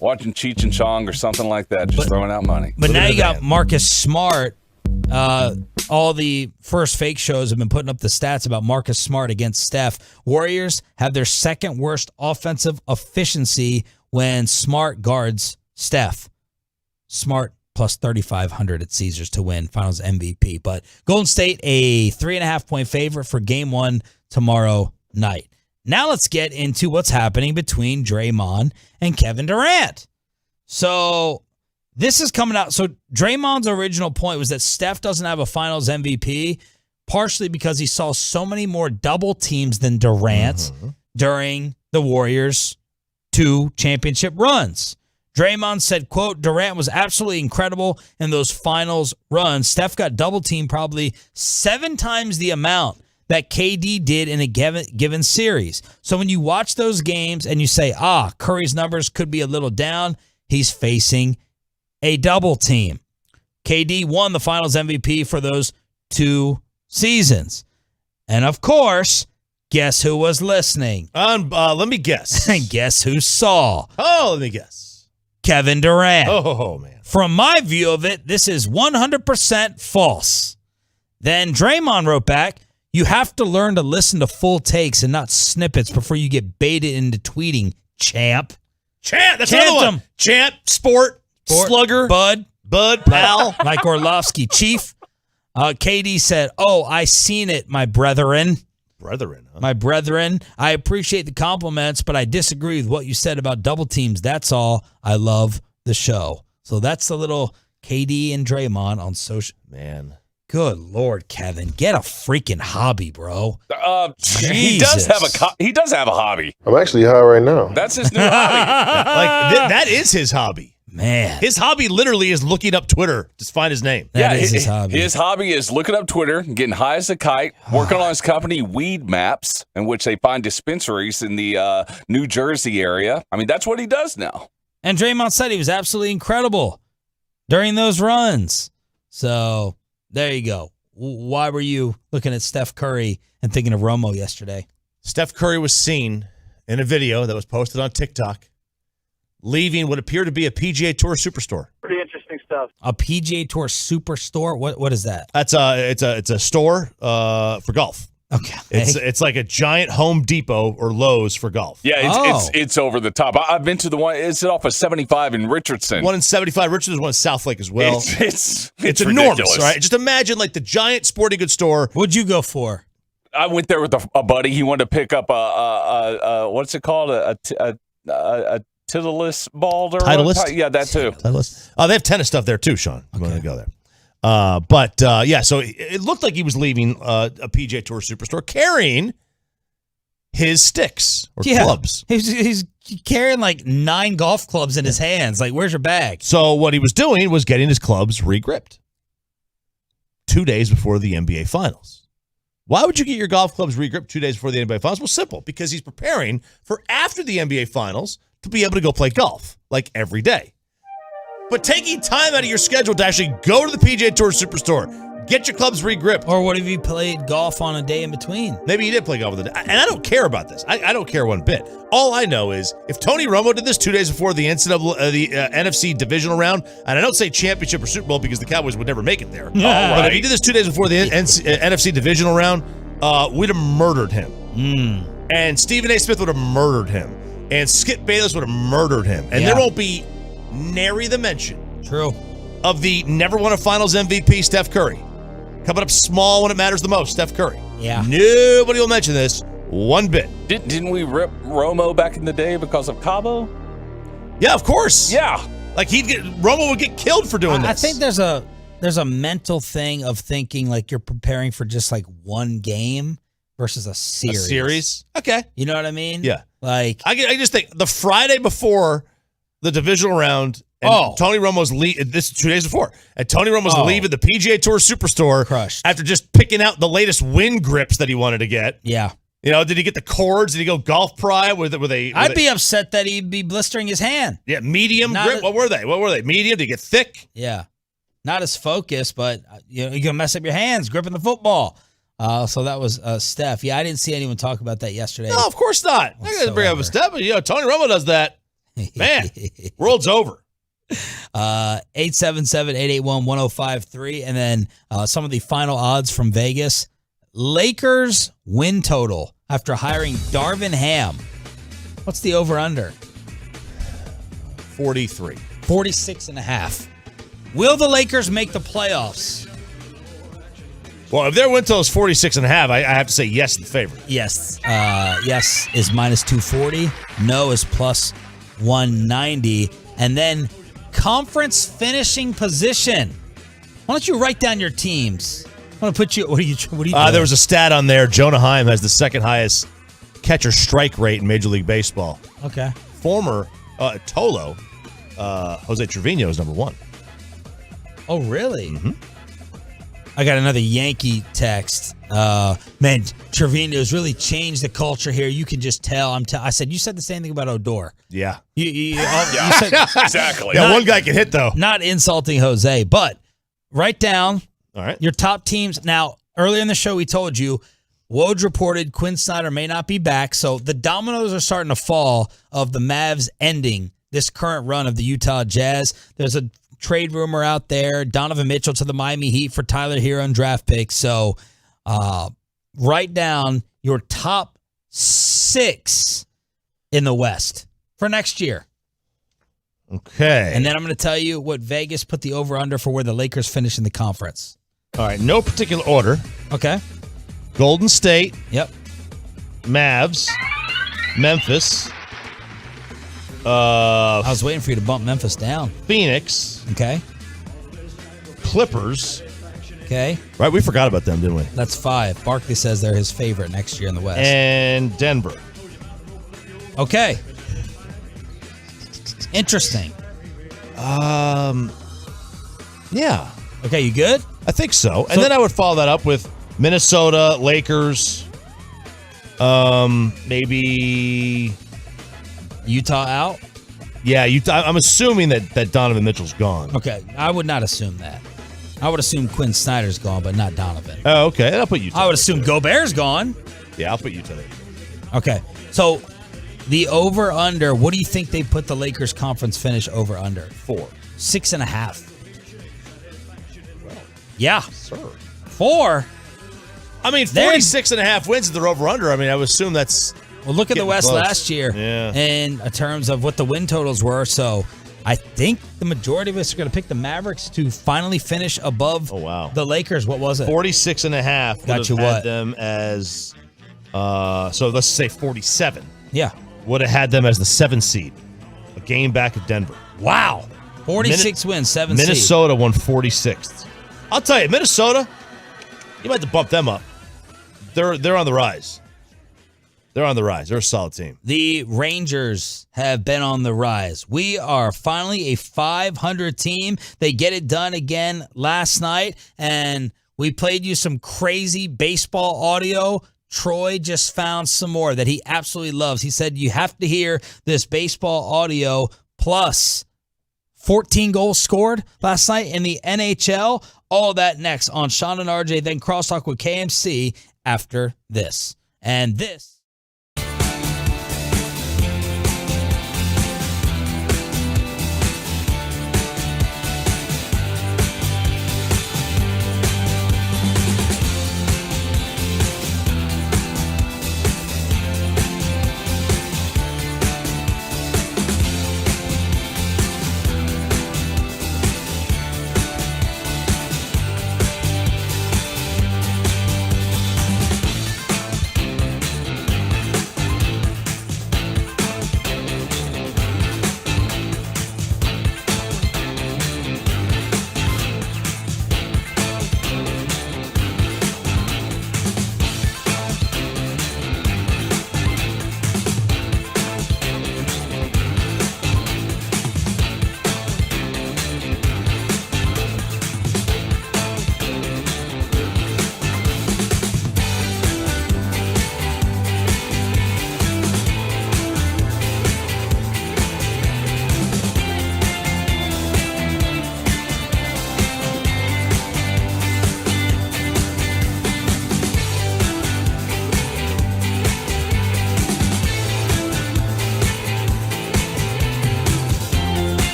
watching Cheech and Chong or something like that, just throwing out money. But now you got Marcus Smart. All the first fake shows have been putting up the stats about Marcus Smart against Steph. Warriors have their second worst offensive efficiency when Smart guards Steph. Smart plus 3,500 at Caesars to win Finals MVP. But Golden State, a 3.5-point favorite for Game 1 tomorrow night. Now let's get into what's happening between Draymond and Kevin Durant. So this is coming out. So Draymond's original point was that Steph doesn't have a Finals MVP, partially because he saw so many more double teams than Durant during the Warriors' 2 championship runs. Draymond said, quote, Durant was absolutely incredible in those finals runs. Steph got double teamed probably 7 times the amount that KD did in a given series. So when you watch those games and you say, Curry's numbers could be a little down, he's facing a double team. KD won the Finals MVP for those 2 seasons. And of course, guess who was listening? Let me guess. And guess who saw? Let me guess. Kevin Durant. Oh, man. From my view of it, this is 100% false. Then Draymond wrote back, you have to learn to listen to full takes and not snippets before you get baited into tweeting, champ. Champ, that's another one. Champ, sport, slugger, bud, pal. Mike Orlovsky, chief. KD said, I seen it, my brethren. Brethren, huh? My brethren, I appreciate the compliments, but I disagree with what you said about double teams. That's all. I love the show. So that's the little KD and Draymond on social. Man. Good Lord, Kevin. Get a freaking hobby, bro. He does have a hobby. I'm actually high right now. That's his new hobby. That is his hobby. Man. His hobby literally is looking up Twitter to find his name. That is his hobby. His hobby is looking up Twitter, getting high as a kite, working on his company Weed Maps, in which they find dispensaries in the New Jersey area. I mean, that's what he does now. And Draymond said he was absolutely incredible during those runs. So there you go. Why were you looking at Steph Curry and thinking of Romo yesterday? Steph Curry was seen in a video that was posted on TikTok leaving what appeared to be a PGA Tour superstore. Pretty interesting stuff. A PGA Tour Superstore? What is that? That's it's a store for golf. Okay. It's like a giant Home Depot or Lowe's for golf. Yeah, it's over the top. I've been to the one. It's off of 75 in Richardson. One in 75 Richardson, one in South Lake as well. It's enormous, ridiculous. right? Just imagine like the giant sporting goods store. What'd you go for? I went there with a buddy. He wanted to pick up a what's it called? A Titleist ball? Titleist? Yeah, that too. Titleist. Oh, they have tennis stuff there too, Sean. I'm going to go there. Yeah, so it looked like he was leaving a PGA Tour Superstore carrying his sticks or clubs. He's carrying like 9 golf clubs in his hands. Like, where's your bag? So what he was doing was getting his clubs re-gripped 2 days before the NBA Finals. Why would you get your golf clubs re-gripped 2 days before the NBA Finals? Well, simple, because he's preparing for after the NBA Finals to be able to go play golf, like every day. But taking time out of your schedule to actually go to the PGA Tour Superstore, get your clubs re-gripped. Or what if you played golf on a day in between? Maybe you did play golf with the day. And I don't care about this. I don't care one bit. All I know is if Tony Romo did this 2 days before the NFC divisional round, and I don't say championship or Super Bowl because the Cowboys would never make it there. Yeah. But if he did this 2 days before the NFC divisional round, we'd have murdered him. And Stephen A. Smith would have murdered him. And Skip Bayless would have murdered him. And there won't be nary the mention of the never won a finals MVP, Steph Curry. Coming up small when it matters the most, Steph Curry. Yeah. Nobody will mention this one bit. Didn't we rip Romo back in the day because of Cabo? Yeah, of course. Yeah. Like Romo would get killed for doing this. I think there's a mental thing of thinking like you're preparing for just like one game versus a series. A series? Okay. You know what I mean? Yeah. Like I just think the Friday before the divisional round, and Tony Romo's this is 2 days before, and Tony Romo's leaving the PGA Tour Superstore crushed after just picking out the latest wind grips that he wanted to get. Yeah. You know, did he get the cords? Did he go golf pry with a? I'd be upset that he'd be blistering his hand. Yeah, medium grip. What were they? Medium? Did he get thick? Yeah. Not as focused, but you're going to mess up your hands gripping the football. So that was Steph. Yeah, I didn't see anyone talk about that yesterday. No, of course not. I got to bring up a Steph, but Tony Romo does that. Man, world's over. 877-881-1053, and then some of the final odds from Vegas. Lakers win total after hiring Darvin Ham. What's the over-under? 43. 46.5. Will the Lakers make the playoffs? Well, if their win total is 46.5, I have to say yes in favor. Yes. Yes is minus 240. No is plus 190. And then conference finishing position. Why don't you write down your teams? I want to put you. What are you doing? There was a stat on there. Jonah Heim has the second highest catcher strike rate in Major League Baseball. Okay. Former Tolo, Jose Trevino is number 1. Oh, really? Mm-hmm. I got another Yankee text. Man, Trevino's really changed the culture here. You can just tell. I said, you said the same thing about Odor. Yeah. You said, exactly. Yeah, one guy can hit, though. Not insulting Jose, but write down your top teams. Now, earlier in the show, we told you, Woj reported Quinn Snyder may not be back, so the dominoes are starting to fall of the Mavs ending this current run of the Utah Jazz. There's a trade rumor out there, Donovan Mitchell to the Miami Heat for Tyler Hero and draft picks. So write down your top 6 in the West for next year. Okay. And then I'm going to tell you what Vegas put the over-under for where the Lakers finish in the conference. All right, no particular order. Okay. Golden State. Yep. Mavs. Memphis. I was waiting for you to bump Memphis down. Phoenix. Okay. Clippers. Okay. Right, we forgot about them, didn't we? That's 5. Barkley says they're his favorite next year in the West. And Denver. Okay. Interesting. Yeah. Okay, you good? I think so. And then I would follow that up with Minnesota, Lakers, maybe Utah out? Yeah, Utah. I'm assuming that Donovan Mitchell's gone. Okay, I would not assume that. I would assume Quinn Snyder's gone, but not Donovan. Oh, okay. I'll put Utah. I would assume Gobert's gone. Yeah, I'll put Utah there. Okay, so the over-under, what do you think they put the Lakers conference finish over-under? 4. 6.5. Yeah. Sir. 4. I mean, 46.5 wins at the over-under. I mean, I would assume that's... Well, look at the West close. last year in terms of what the win totals were. So I think the majority of us are going to pick the Mavericks to finally finish above the Lakers. What was it? 46.5. Got you would have what? had them as... so let's say 47. Yeah. Would have had them as the 7th seed. A game back of Denver. Wow. 46 wins, 7 seed. Minnesota won 46th. I'll tell you, Minnesota, you might have to bump them up. They're on the rise. They're on the rise. They're a solid team. The Rangers have been on the rise. We are finally a 500 team. They get it done again last night, and we played you some crazy baseball audio. Troy just found some more that he absolutely loves. He said you have to hear this baseball audio plus 14 goals scored last night in the NHL. All that next on Sean and RJ, then Crosstalk with KMC after this. And this.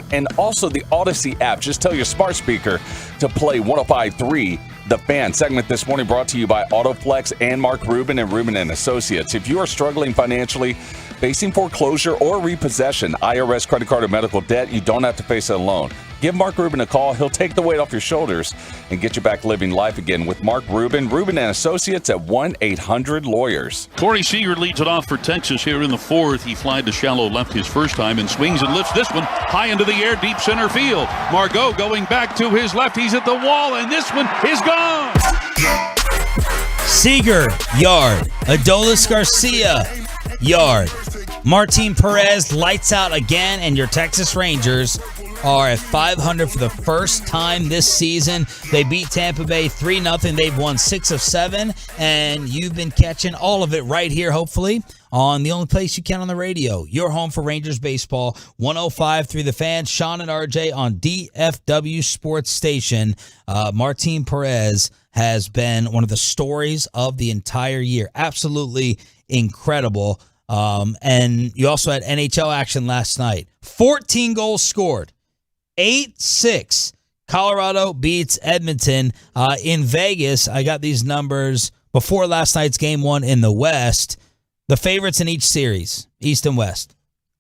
Fan and also the Odyssey app. Just tell your smart speaker to play 105.3 The Fan. Segment this morning brought to you by Autoflex and Mark Rubin and Rubin & Associates. If you are struggling financially, facing foreclosure or repossession, IRS, credit card, or medical debt, you don't have to face it alone. Give Mark Rubin a call. He'll take the weight off your shoulders and get you back living life again with Mark Rubin, Rubin & Associates at 1-800-LAWYERS. Corey Seager leads it off for Texas here in the fourth. He flied to shallow left his first time and swings and lifts this one high into the air, deep center field. Margot going back to his left. He's at the wall, and this one is gone. Seager, yard. Adolis Garcia, yard. Martin Perez lights out again, and your Texas Rangers are at 500 for the first time this season. They beat Tampa Bay 3-0. They've won 6 of 7, and you've been catching all of it right here, hopefully, on the only place you can on the radio. Your home for Rangers baseball, 105.3 The Fan. Sean and RJ on DFW Sports Station. Martin Perez has been one of the stories of the entire year. Absolutely incredible. And you also had NHL action last night. 14 goals scored. 8-6. Colorado beats Edmonton. In Vegas, I got these numbers before last night's game 1 in the West. The favorites in each series, East and West.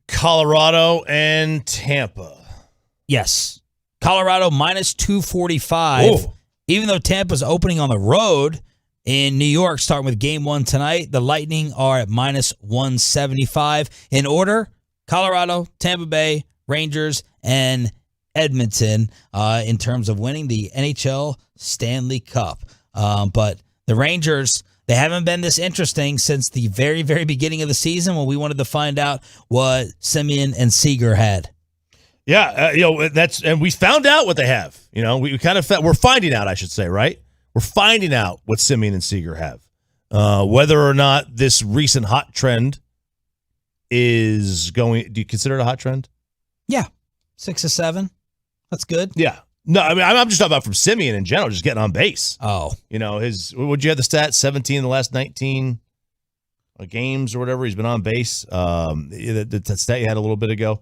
Colorado and Tampa. Yes. Colorado minus 245. Ooh. Even though Tampa's opening on the road in New York, starting with game 1 tonight, the Lightning are at minus 175. In order, Colorado, Tampa Bay, Rangers, and Edmonton in terms of winning the NHL Stanley Cup. But the Rangers, they haven't been this interesting since the very, very beginning of the season when we wanted to find out what Simeon and Seager had. Yeah, and we found out what they have. We kind of we're finding out, I should say, right? We're finding out what Simeon and Seager have. Whether or not this recent hot trend is going. Do you consider it a hot trend? Yeah, 6 of 7. That's good. Yeah. No, I mean, I'm just talking about from Simeon in general, just getting on base. Oh. Would you have the stat? 17 in the last 19 games or whatever. He's been on base. That stat you had a little bit ago.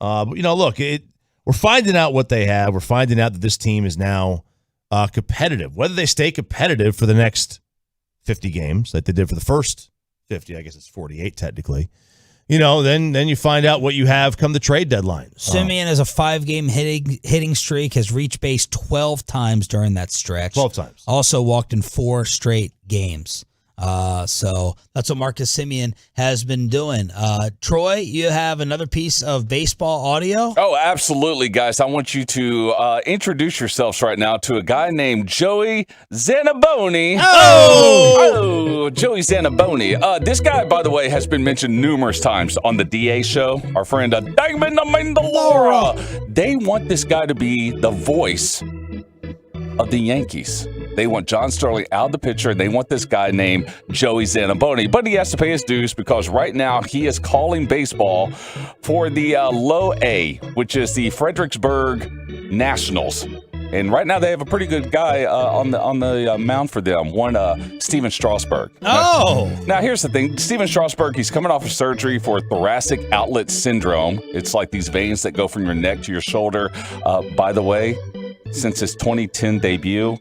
Look, we're finding out what they have. We're finding out that this team is now competitive. Whether they stay competitive for the next 50 games like they did for the first 50, I guess it's 48 technically. Then you find out what you have come the trade deadline. Simeon has a 5-game hitting streak, has reached base 12 times during that stretch. 12 times. Also walked in 4 straight games. So that's what Marcus Simeon has been doing. Troy, you have another piece of baseball audio? Oh, absolutely, guys. I want you to introduce yourselves right now to a guy named Joey Zanaboni. Oh, Joey Zanaboni. This guy, by the way, has been mentioned numerous times on the DA show. Our friend Damon Amendola. They want this guy to be the voice of the Yankees. They want John Sterling out of the picture, and they want this guy named Joey Zanaboni. But he has to pay his dues because right now he is calling baseball for the Low A, which is the Fredericksburg Nationals. And right now they have a pretty good guy on the mound for them, Steven Strasburg. Oh! Now here's the thing. Steven Strasburg, he's coming off of surgery for thoracic outlet syndrome. It's like these veins that go from your neck to your shoulder. By the way, since his 2010 debut,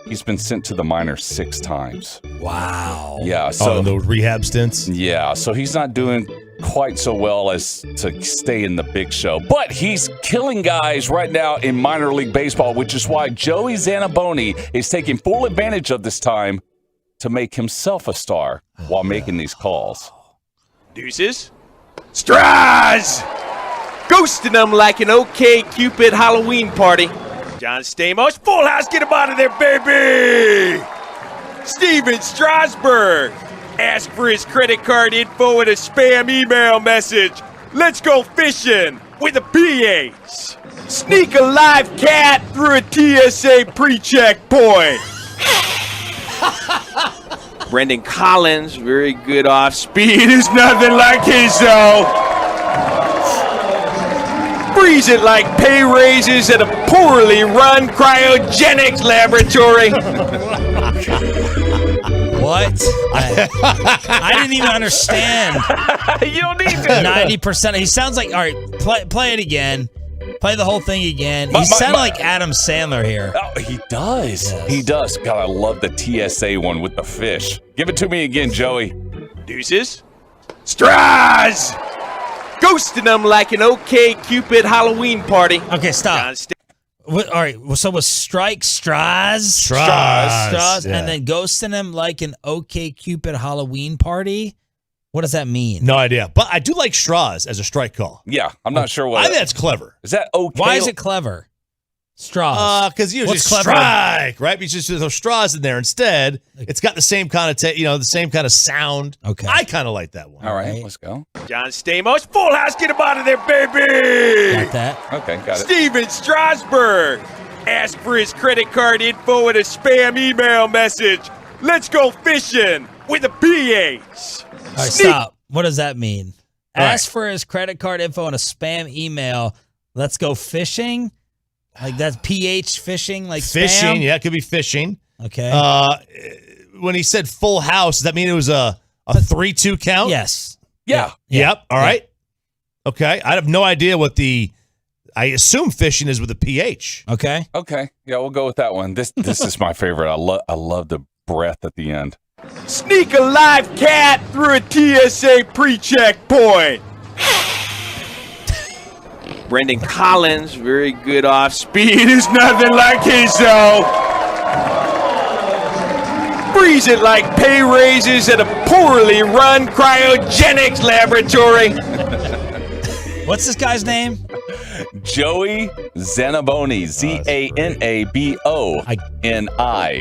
he's been sent to the minors 6 times. Wow. Yeah. So those rehab stints. Yeah. So he's not doing quite so well as to stay in the big show, but he's killing guys right now in minor league baseball, which is why Joey Zanaboni is taking full advantage of this time to make himself a star while making these calls. Deuces. Straws! Ghosting them like an OK Cupid Halloween party. John Stamos, full house, get him out of there, baby! Steven Strasburg, ask for his credit card info in a spam email message. Let's go fishing with a PH. Sneak a live cat through a TSA pre-check point. Brendan Collins, very good off speed. Is nothing like his though. Freeze it like pay raises at a poorly run cryogenics laboratory. What? I didn't even understand. You don't need to. 90%. He sounds like, all right, play it again. Play the whole thing again. He sounded like Adam Sandler here. Oh, he does. Yes. He does. God, I love the TSA one with the fish. Give it to me again, Joey. Deuces. Straws! Ghosting them like an OK Cupid Halloween party. Okay, stop. All right, so was strike straws, yeah. and then ghosting him like an OK Cupid Halloween party? What does that mean? No idea. But I do like straws as a strike call. Yeah, I'm not sure what. I think that's clever. Is that okay? Why is it clever? Straws. Because you What's just clever? strike, right? Because just those straws in there instead. It's got the same kind of, the same kind of sound. Okay. I kind of like that one. All right, let's go. John Stamos, Full House, get him out of there, baby! Got that? Okay, got it. Steven Strasburg, ask for his credit card info in a spam email message. Let's go fishing with a PH. All right, stop. What does that mean? Ask for his credit card info in a spam email. Let's go fishing? Like that's PH fishing, like Fishing, spam? yeah, it could be fishing. Okay. When he said full house, does that mean it was a 3-2 count? Yes. Yeah. Yep. All right. Okay. I have no idea what I assume fishing is with a PH. Okay. Okay. Yeah, we'll go with that one. This is my favorite. I love the breath at the end. Sneak a live cat through a TSA pre-check point. Brendan Collins, very good off speed. Is nothing like his though. Freeze it like pay raises at a poorly run cryogenics laboratory. What's this guy's name? Joey Zanaboni. Zanaboni.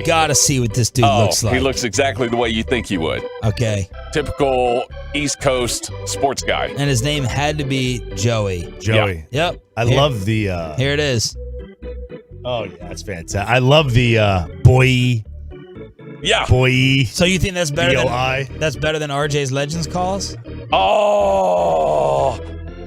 Gotta see what this dude looks like. He looks exactly the way you think he would. Okay. Typical East Coast sports guy. And his name had to be Joey. Joey. Yep. I love the. Here it is. Oh yeah, that's fantastic. I love the boy. Yeah. Boy. So you think that's better B-O-I? than RJ's Legends calls? Oh.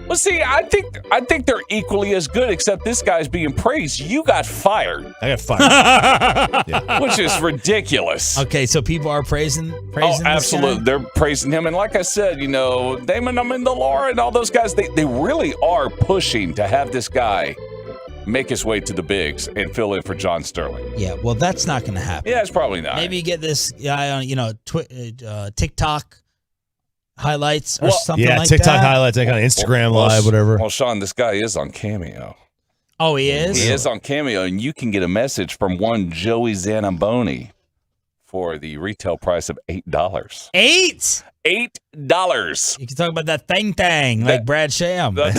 Well, see, I think they're equally as good, except this guy's being praised. You got fired. I got fired. Yeah. Which is ridiculous. Okay, so people are praising Oh, this absolutely. guy? They're praising him. And like I said, Damon Amendola and all those guys, they really are pushing to have this guy make his way to the bigs and fill in for John Sterling. Yeah, well, that's not going to happen. Yeah, it's probably not. Maybe you get this guy on, TikTok highlights or something like that. Yeah, TikTok highlights, that kind of Instagram live, whatever. Well, Sean, this guy is on Cameo. Oh, he is? He is on Cameo, and you can get a message from one Joey Zanaboni for the retail price of $8. $8. You can talk about that thing like Brad Sham. I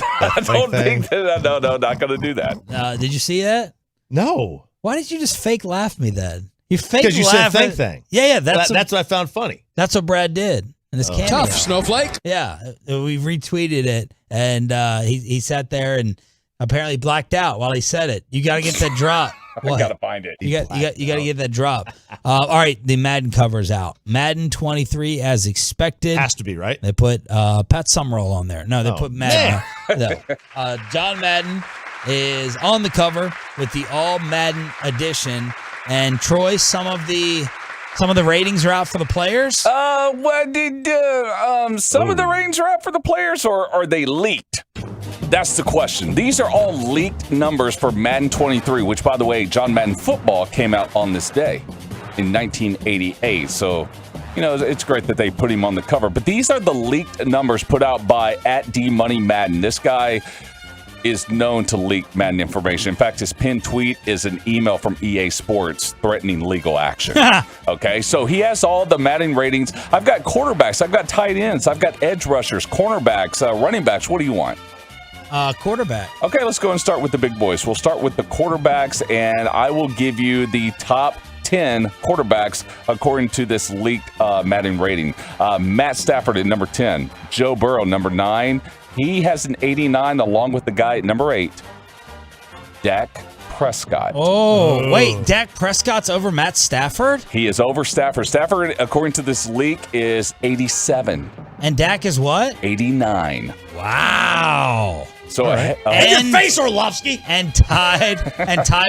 don't think that. No, not going to do that. Did you see that? No. Why did you just fake laugh me then? You fake Because you laugh said thing. Yeah, that's what I found funny. That's what Brad did in his cameo. Tough, Snowflake. Yeah, we retweeted it, and he sat there and apparently blacked out while he said it. You got to get that drop. I got to find it. You got to get that drop. All right, the Madden cover's out. Madden 23 as expected. Has to be, right? They put Pat Summerall on there. No, they put Madden. No. John Madden is on the cover with the All Madden edition. And Troy, some of the ratings are out for the players. Some of the ratings are out for the players, or are they leaked? That's the question. These are all leaked numbers for Madden 23, which, by the way, John Madden Football came out on this day in 1988. So, it's great that they put him on the cover. But these are the leaked numbers put out by @DMoneyMadden. This guy is known to leak Madden information. In fact, his pinned tweet is an email from EA Sports threatening legal action. Okay, so he has all the Madden ratings. I've got quarterbacks, I've got tight ends, I've got edge rushers, cornerbacks, running backs. What do you want? Quarterback. Okay, let's go and start with the big boys. We'll start with the quarterbacks, and I will give you the top 10 quarterbacks according to this leaked Madden rating. Matt Stafford at number 10. Joe Burrow, number 9. He has an 89 along with the guy at number 8, Dak Prescott. Oh, wait. Dak Prescott's over Matt Stafford? He is over Stafford. Stafford, according to this leak, is 87. And Dak is what? 89. Wow. So and your face, Orlovsky. And tied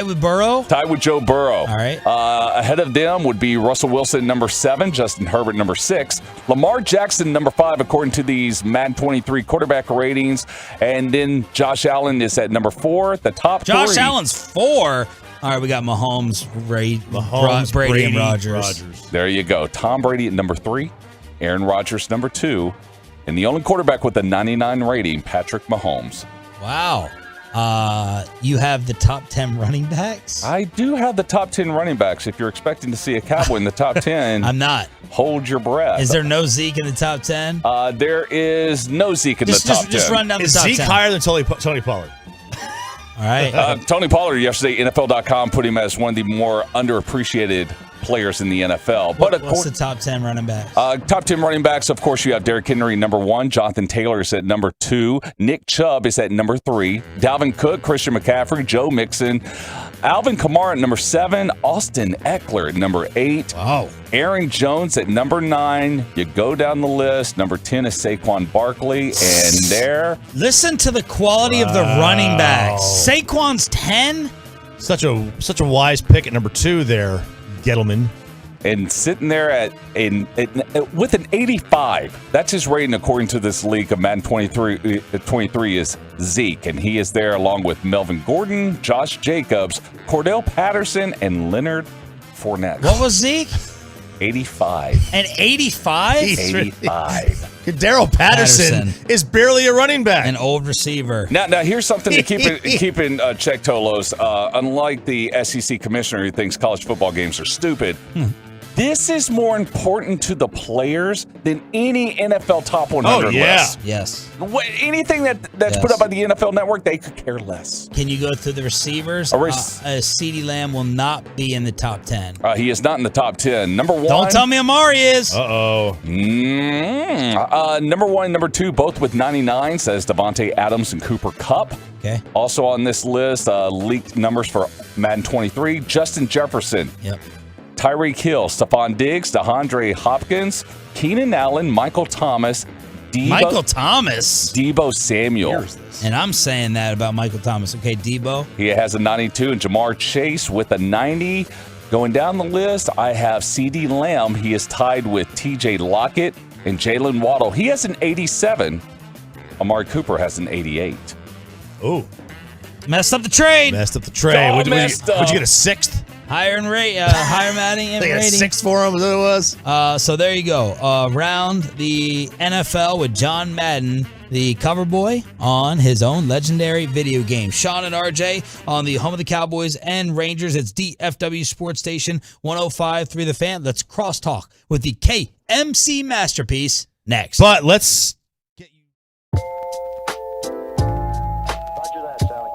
with Burrow. Tied with Joe Burrow. All right. Ahead of them would be Russell Wilson, number 7, Justin Herbert, number 6, Lamar Jackson, number 5, according to these Madden 23 quarterback ratings, and then Josh Allen is at number 4. The top Josh 3. Allen's 4. All right, we got Mahomes, Brady, and Rodgers. There you go. Tom Brady at number 3, Aaron Rodgers number 2, and the only quarterback with a 99 rating, Patrick Mahomes. Wow. You have the top 10 running backs? I do have the top 10 running backs. If you're expecting to see a Cowboy in the top 10, I'm not. Hold your breath. Is there no Zeke in the top 10? There is no Zeke in the top 10. Just run down the top 10. Is Zeke higher than Tony Pollard? All right. Tony Pollard yesterday, NFL.com put him as one of the more underappreciated players in the NFL. But what's the top 10 running backs? Top 10 running backs, of course, you have Derrick Henry, number 1. Jonathan Taylor is at number 2. Nick Chubb is at number 3. Dalvin Cook, Christian McCaffrey, Joe Mixon, Alvin Kamara at number 7. Austin Eckler at number 8. Wow. Aaron Jones at number 9. You go down the list. Number 10 is Saquon Barkley. And there. Listen to the quality of the running backs. Saquon's 10? Such a wise pick at number 2 there, Gettleman. And sitting there with an 85. That's his rating according to this league of Madden 23 is Zeke. And he is there along with Melvin Gordon, Josh Jacobs, Cordell Patterson, and Leonard Fournette. What was Zeke? 85. An 85? 85. Daryl Patterson is barely a running back. An old receiver. Now here's something to keep in check, Tolos. Unlike the SEC commissioner who thinks college football games are stupid, this is more important to the players than any NFL top 100 list. Yes. Anything that's put up by the NFL Network, they could care less. Can you go through the receivers? CeeDee Lamb will not be in the top 10. He is not in the top 10. Number 1. Don't tell me Amari is. Number 1 and number 2, both with 99, says Devontae Adams and Cooper Kupp. Okay. Also on this list, leaked numbers for Madden 23, Justin Jefferson. Yep. Tyreek Hill, Stephon Diggs, DeAndre Hopkins, Keenan Allen, Michael Thomas, Deebo Samuel. And I'm saying that about Michael Thomas. Okay, Deebo. He has a 92, and Jamar Chase with a 90. Going down the list, I have CeeDee Lamb. He is tied with TJ Lockett and Jalen Waddle. He has an 87. Amari Cooper has an 88. Ooh. Messed up the trade. Would you get a 6th? Higher rating. They got a 6 for him, is that what it was? So there you go. Around the NFL with John Madden, the cover boy on his own legendary video game. Sean and RJ on the home of the Cowboys and Rangers. It's DFW Sports Station 105.3 The Fan. Let's crosstalk with the KMC masterpiece next. But let's get you. Roger that, Sally.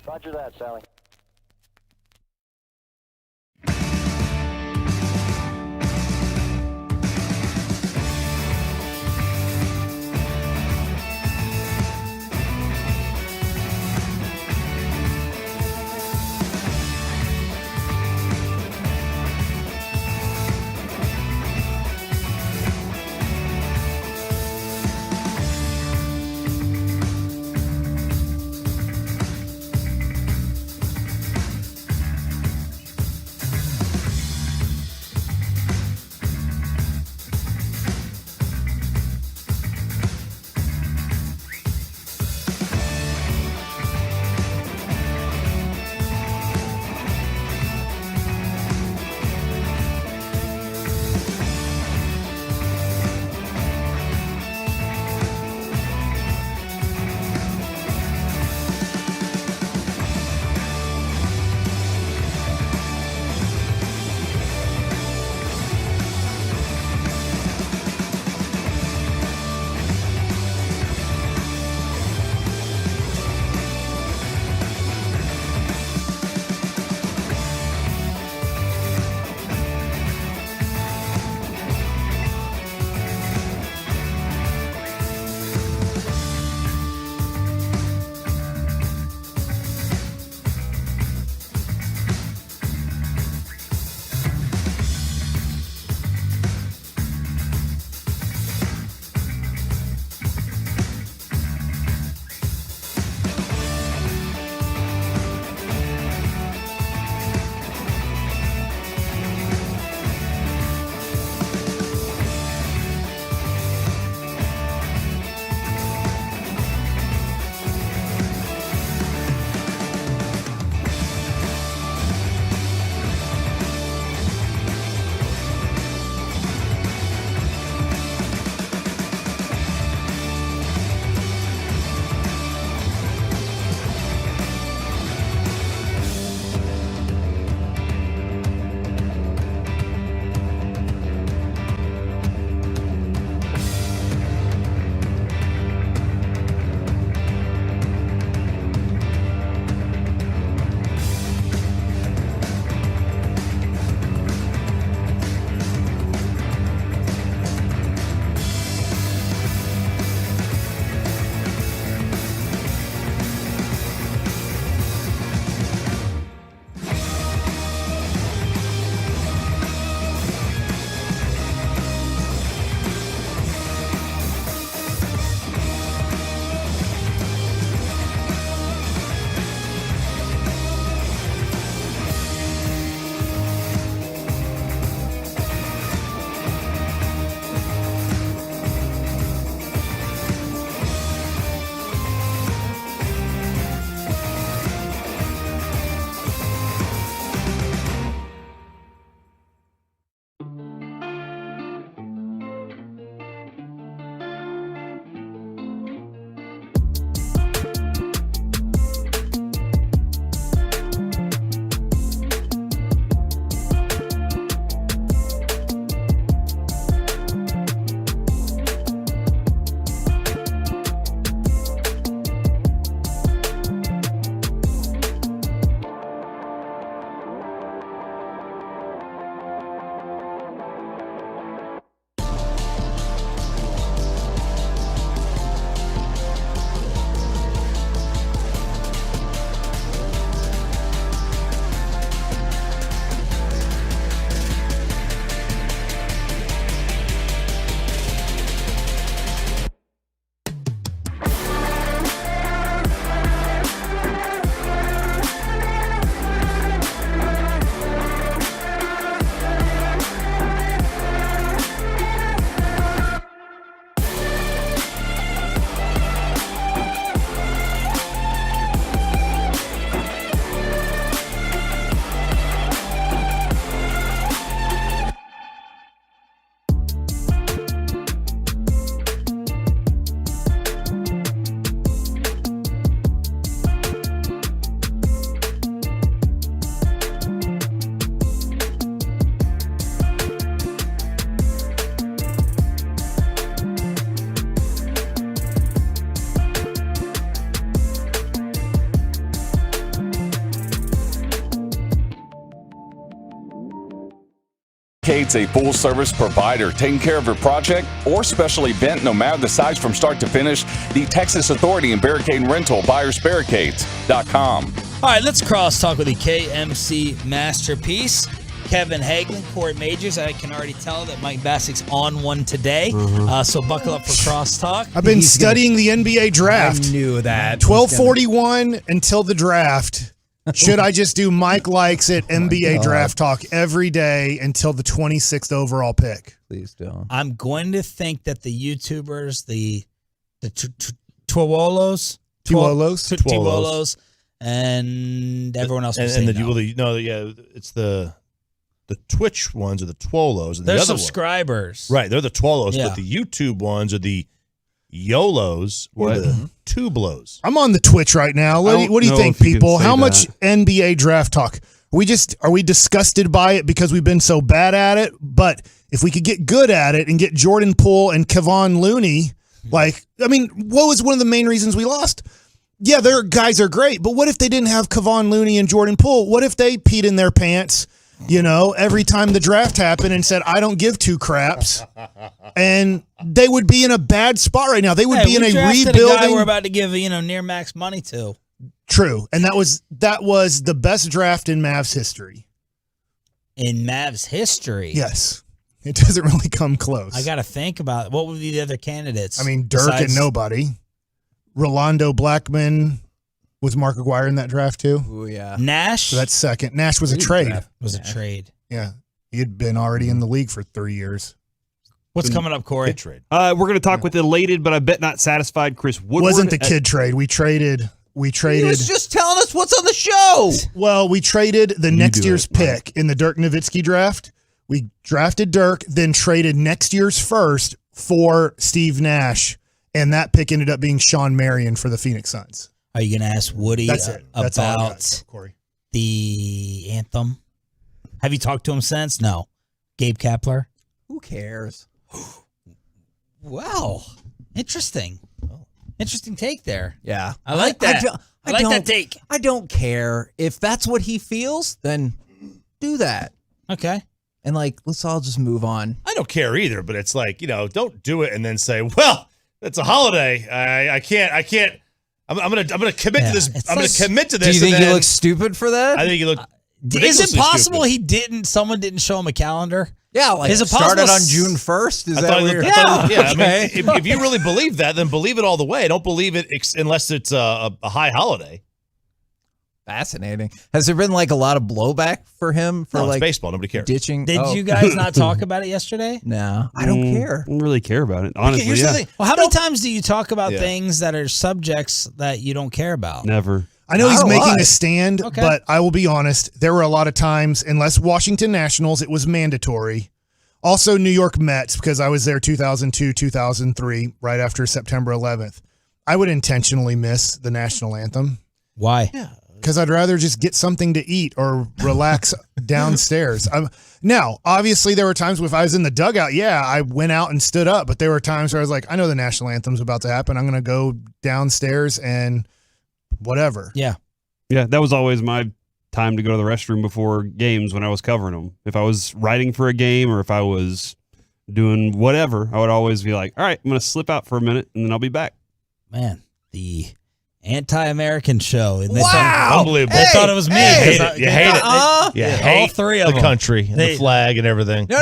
Roger that, Sally. Barricades, a full-service provider taking care of your project or special event, no matter the size from start to finish. The Texas Authority in Barricade Rental, buyersbarricades.com. All right, let's cross-talk with the KMC masterpiece. Kevin Hagelin, Corey Majors. I can already tell that Mike Bassick's on one today. So buckle up for crosstalk. I've been studying the NBA draft. I knew that. 12:41 until the draft. Should I just do Mike Likes It NBA draft talk every day until the 26th overall pick? Please don't. I'm going to think that the YouTubers, the Twolos, and everyone else will say no. It's the Twitch ones are the Twolos. And they're the other subscribers. Right, they're the Twolos, Yeah. but the YouTube ones are the YOLOs or the Tublos. I'm on the Twitch right now. What do you think, people? How much NBA draft talk? Are we disgusted by it because we've been so bad at it? But if we could get good at it and get Jordan Poole and Kevon Looney, what was one of the main reasons we lost? Yeah, their guys are great, but what if they didn't have Kevon Looney and Jordan Poole? What if they peed in their pants, every time the draft happened and said, I don't give two craps? And they would be in a bad spot right now. They would be in a rebuilding. A guy we're about to give near max money to. True, and that was the best draft in Mavs history. In Mavs history, yes, it doesn't really come close. I got to think about what would be the other candidates. I mean, Dirk and nobody. Rolando Blackman. Was Mark Aguirre in that draft too? Oh yeah. Nash. So that's second. Nash was a trade. A trade. Yeah, he had been already in the league for 3 years. What's coming up, Corey? Kid trade. We're going to talk with elated, but I bet not satisfied Chris Woodward. Wasn't the kid trade? We traded. He was just telling us what's on the show. Well, we traded the next year's pick in the Dirk Nowitzki draft. We drafted Dirk, then traded next year's first for Steve Nash, and that pick ended up being Sean Marion for the Phoenix Suns. Are you going to ask Woody That's all I about got, Corey. the anthem? Have you talked to him since? No. Gabe Kapler? Who cares? Wow. Interesting. Interesting take there. Yeah. I like that. I like that take. I don't care. If that's what he feels, then do that. Okay. And let's all just move on. I don't care either, but it's don't do it and then say, well, it's a holiday. I can't. I'm gonna commit to this. I'm gonna commit to this. Do you think he looks stupid for that? I think he looked. Is it possible someone didn't show him a calendar? Yeah, is it started possible on June 1st? Is I that thought weird? yeah. Okay. I mean, if you really believe that, then believe it all the way. Don't believe it unless it's a high holiday. Fascinating. Has there been a lot of blowback for him for it's baseball? Nobody cares. Ditching? Did you guys not talk about it yesterday? No, I don't care. I don't really care about it, honestly. here's the thing. Well, how many times do you talk about things that are subjects that you don't care about? Never. I know he's Not a making lot. a stand, but I will be honest. There were a lot of times, unless Washington Nationals, it was mandatory. Also, New York Mets, because I was there 2002, 2003, right after September 11th. I would intentionally miss the national anthem. Why? Yeah. Because I'd rather just get something to eat or relax downstairs. Now, obviously, there were times if I was in the dugout, I went out and stood up. But there were times where I was like, I know the national anthem's about to happen. I'm going to go downstairs and whatever. Yeah. Yeah, that was always my time to go to the restroom before games when I was covering them. If I was writing for a game or if I was doing whatever, I would always be like, all right, I'm going to slip out for a minute and then I'll be back. Man, the anti-American show. And Unbelievable. They thought it was me. You hate it. You hate all three of the them. country and the flag and everything. No.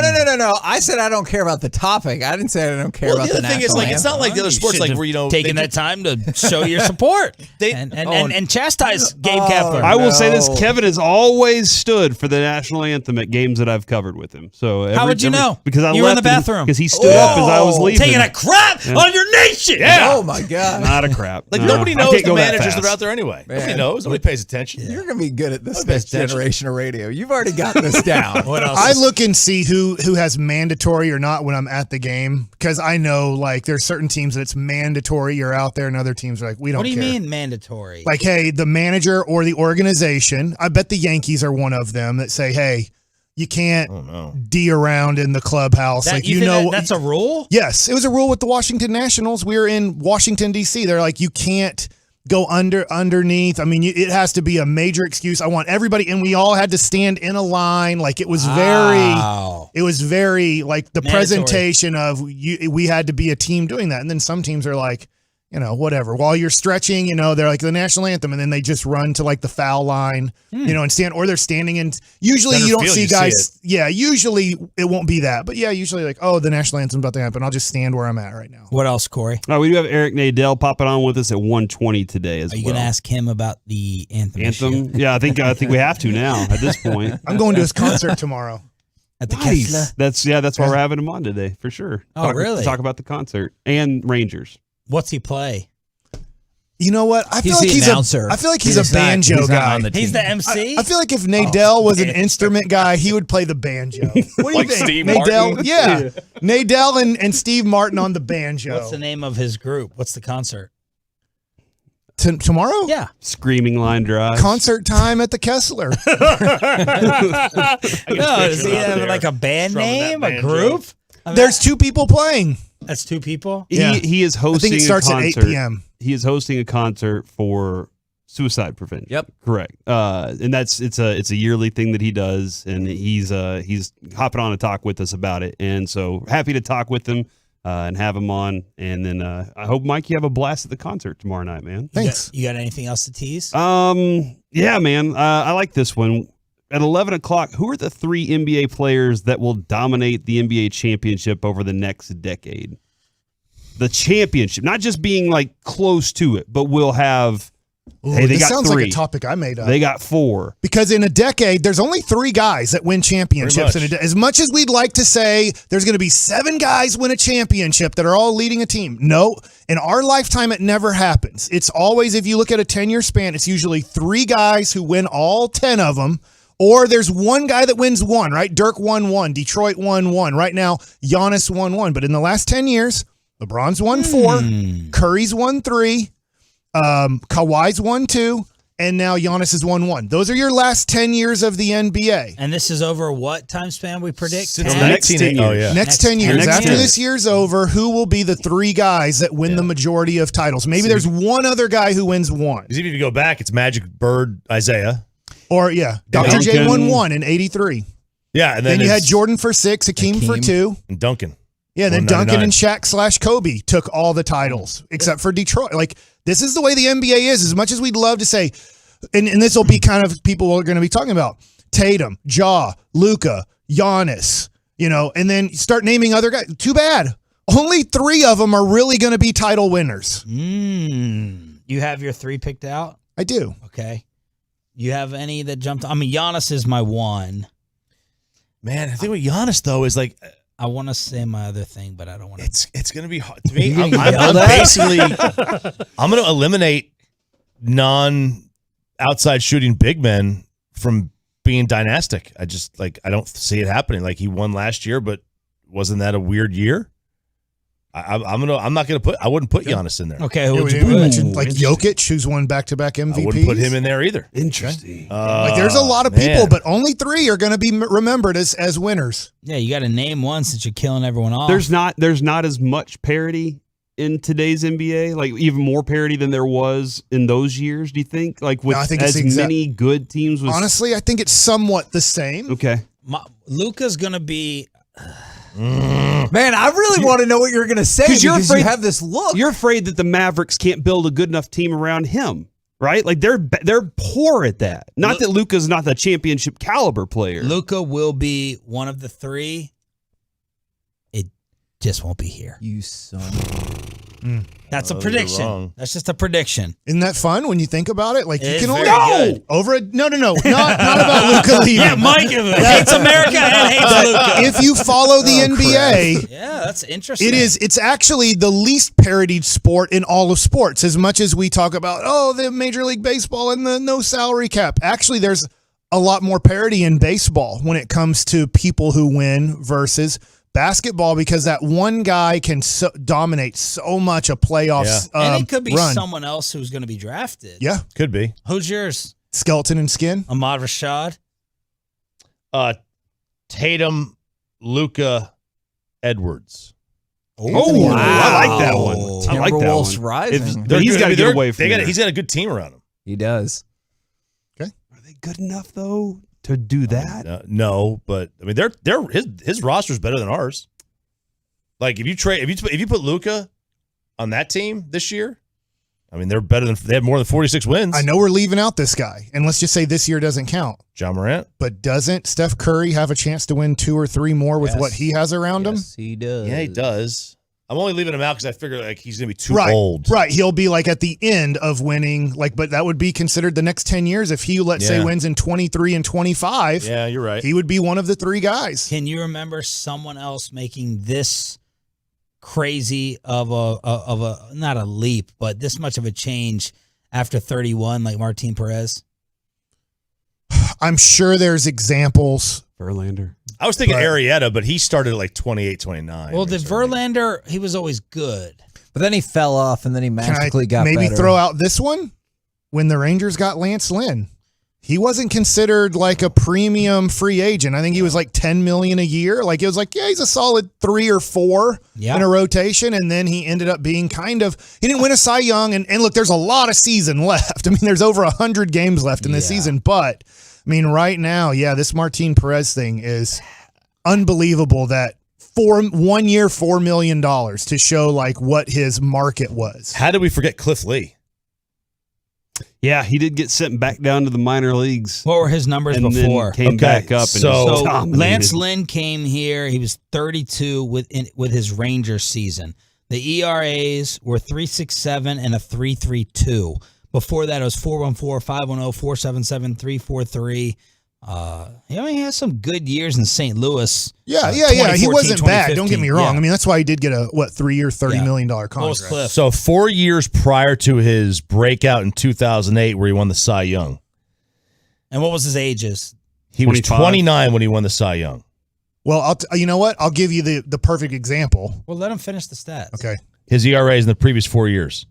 I said I don't care about the topic. I didn't say I don't care about the thing is, national anthem. it's not like the other sports, where taking that time to show your support and chastise Gabe Kapler. I will say this: Kevin has always stood for the national anthem at games that I've covered with him. So how would you know? Because you were in the bathroom. Because he stood up as I was leaving, taking a crap on your nation. Yeah. Oh my God. Not a crap. Nobody knows the managers that are out there anyway. Man. Nobody knows. Nobody pays attention. You're going to be good at this next generation of radio. You've already got this down. What else? I look and see who has mandatory or not when I'm at the game because I know there's certain teams that it's mandatory you're out there and other teams are like, we don't care. What do you mean mandatory? Like, hey, the manager or the organization, I bet the Yankees are one of them that say, hey, you can't D around in the clubhouse. That's a rule? Yes. It was a rule with the Washington Nationals. We were in Washington, D.C. They're like, you can't go underneath. I mean, it has to be a major excuse. I want everybody, and we all had to stand in a line. Like it was very like the Mandatory. presentation of we had to be a team doing that. And then some teams are like, whatever. While you're stretching, they're like the national anthem, and then they just run to like the foul line, and stand, or they're standing in. Usually Center you don't field, see you guys. see Usually it won't be that, but usually like, oh, the national anthem's about to happen. I'll just stand where I'm at right now. What else, Corey? We do have Eric Nadell popping on with us at 1:20 today as Are you well. going to ask him about the anthem? Anthem? Yeah, I think we have to now at this point. I'm going to his concert tomorrow. At the Kessler? That's why we're having him on today for sure. Oh, really? Talk about the concert and Rangers. What's he play? You know what? I feel like he's a banjo guy. He's the MC. I feel like if Nadell was an instrument guy, he would play the banjo. What do you Like think? Steve Nadell? Martin? Yeah. Nadell and Steve Martin on the banjo. What's the name of his group? What's the concert? Tomorrow? Yeah. Screaming Line Drive. Concert time at the Kessler. No, does he have like a band name? A group? There's 2 people playing. That's 2 people? He is hosting I think it starts a at 8 concert. p.m. He is hosting a concert for suicide prevention. Yep. Correct. And it's a yearly thing that he does, and he's hopping on to talk with us about it. And so happy to talk with him and have him on. And then I hope, Mike, you have a blast at the concert tomorrow night, man. Thanks. You got anything else to tease? Yeah, man. I like this one. At 11 o'clock, who are the 3 NBA players that will dominate the NBA championship over the next decade? The championship, not just being like close to it, but we'll have. Hey, they this got sounds 3. like a topic I made up. They got 4. Because in a decade, there's only 3 guys that win championships. As much as we'd like to say there's going to be 7 guys win a championship that are all leading a team. No, in our lifetime, it never happens. It's always, if you look at a 10-year span, it's usually 3 guys who win all 10 of them. Or there's 1 guy that wins 1, right? Dirk won 1. Detroit won 1. Right now, Giannis won 1. But in the last 10 years, LeBron's won 4. Curry's won 3. Kawhi's won 2. And now Giannis has won 1. Those are your last 10 years of the NBA. And this is over what time span we predict? Since the next 10 years. Oh, yeah. Next 10 years. Next After 10. this year's over, who will be the 3 guys that win the majority of titles? Maybe there's 1 other guy who wins 1. Because even if you go back, it's Magic, Bird, Isaiah. Or, Dr. J won 1 in 83. Yeah, and Then you had it's- Jordan for 6, Hakeem for 2. and Duncan. Yeah, then Duncan 199. and Shaq/Kobe took all the titles except for Detroit. Like, this is the way the NBA is. As much as we'd love to say, and this will be kind of people are going to be talking about Tatum, Ja, Luka, Giannis, and then start naming other guys. Too bad. Only 3 of them are really going to be title winners. You have your 3 picked out? I do. Okay. You have any that jumped? I mean, Giannis is my 1. Man, I think with Giannis, though, is like, I want to say my other thing, but I don't want to. it's going to be hard. To me, You're I'm gonna get yelled at? basically, I'm going to eliminate non-outside shooting big men from being dynastic. I just, I don't see it happening. Like, he won last year, but wasn't that a weird year? I wouldn't put Giannis in there. Okay, We mentioned like Jokic, who's won back-to-back MVPs. I wouldn't put him in there either. Interesting. Like, there's a lot of people, but only 3 are going to be remembered as winners. Yeah, you got to name one since you're killing everyone off. There's not as much parity in today's NBA, like even more parity than there was in those years. Do you think? Like with No, I think it's as many good teams. Honestly, I think it's somewhat the same. Okay. Luka's going to be. Man, I really want to know what you're going to say because you have this look. You're afraid that the Mavericks can't build a good enough team around him, right? Like they're poor at that. Not that Luka's not the championship caliber player. Luka will be one of the 3. It just won't be here. You son. That's a prediction. That's just a prediction. Isn't that fun when you think about it? Like, It you is can only very good. over a no, not about Luka leaving. Yeah, Mike hates America and hates Luka. If you follow the NBA, Yeah, that's interesting. it's actually the least parodied sport in all of sports. As much as we talk about the Major League Baseball and the no salary cap, actually there's a lot more parody in baseball when it comes to people who win versus basketball, because that one guy can dominate so much a playoffs and it could be run. someone else who's going to be drafted. Yeah, could be. Who's yours? Skeleton and skin. Ahmad Rashad. Tatum, Luka, Edwards. Oh, wow. I like that one. I like that Timberwolves one. rising. But he's got to get away from there. He's got a good team around him. He does. Are they good enough, though, to do that? No, but I mean, his roster's better than ours. Like if you put Luka on that team this year, I mean, they have more than 46 wins. I know we're leaving out this guy, and let's just say this year doesn't count. John Morant. But doesn't Steph Curry have a chance to win 2 or 3 more with what he has around him? He does. Yeah, he does. I'm only leaving him out because I figure like he's gonna be too Right, old. right. He'll be like at the end of winning, but that would be considered the next 10 years. If he, let's say, wins in 23 and 25, yeah, you're right. He would be one of the 3 guys. Can you remember someone else making this crazy of a not a leap, but this much of a change after 31, like Martin Perez? I'm sure there's examples. Verlander. I was thinking Arrieta, but he started at like 28, 29. Well, the Verlander, he was always good. But then he fell off, and then he magically got maybe better. throw out this one? When the Rangers got Lance Lynn, he wasn't considered like a premium free agent. I think he was like $10 million a year. Like it was like, yeah, he's a solid 3 or 4 in a rotation. And then he ended up being he didn't win a Cy Young. And look, there's a lot of season left. I mean, there's over 100 games left in this season. But I mean, right now, this Martin Perez thing is unbelievable that 1 year, $4 million to show like what his market was. How did we forget Cliff Lee? Yeah, he did get sent back down to the minor leagues. What were his numbers and before? Then came back up. So dominated. Lance Lynn came here. He was 32 with his Rangers season. The ERAs were 3.67 and a 3.32. Before that, it was 4.14, 5.10, 4.77, 3.43. He had some good years in St. Louis. Yeah. He wasn't bad. Don't get me wrong. I mean, that's why he did get a 3-year, $30 million contract. So 4 years prior to his breakout in 2008, where he won the Cy Young. And what was his ages? He was 29 when he won the Cy Young. Well, you know what? I'll give you the perfect example. Well, let him finish the stats. Okay. His ERAs in the previous 4 years: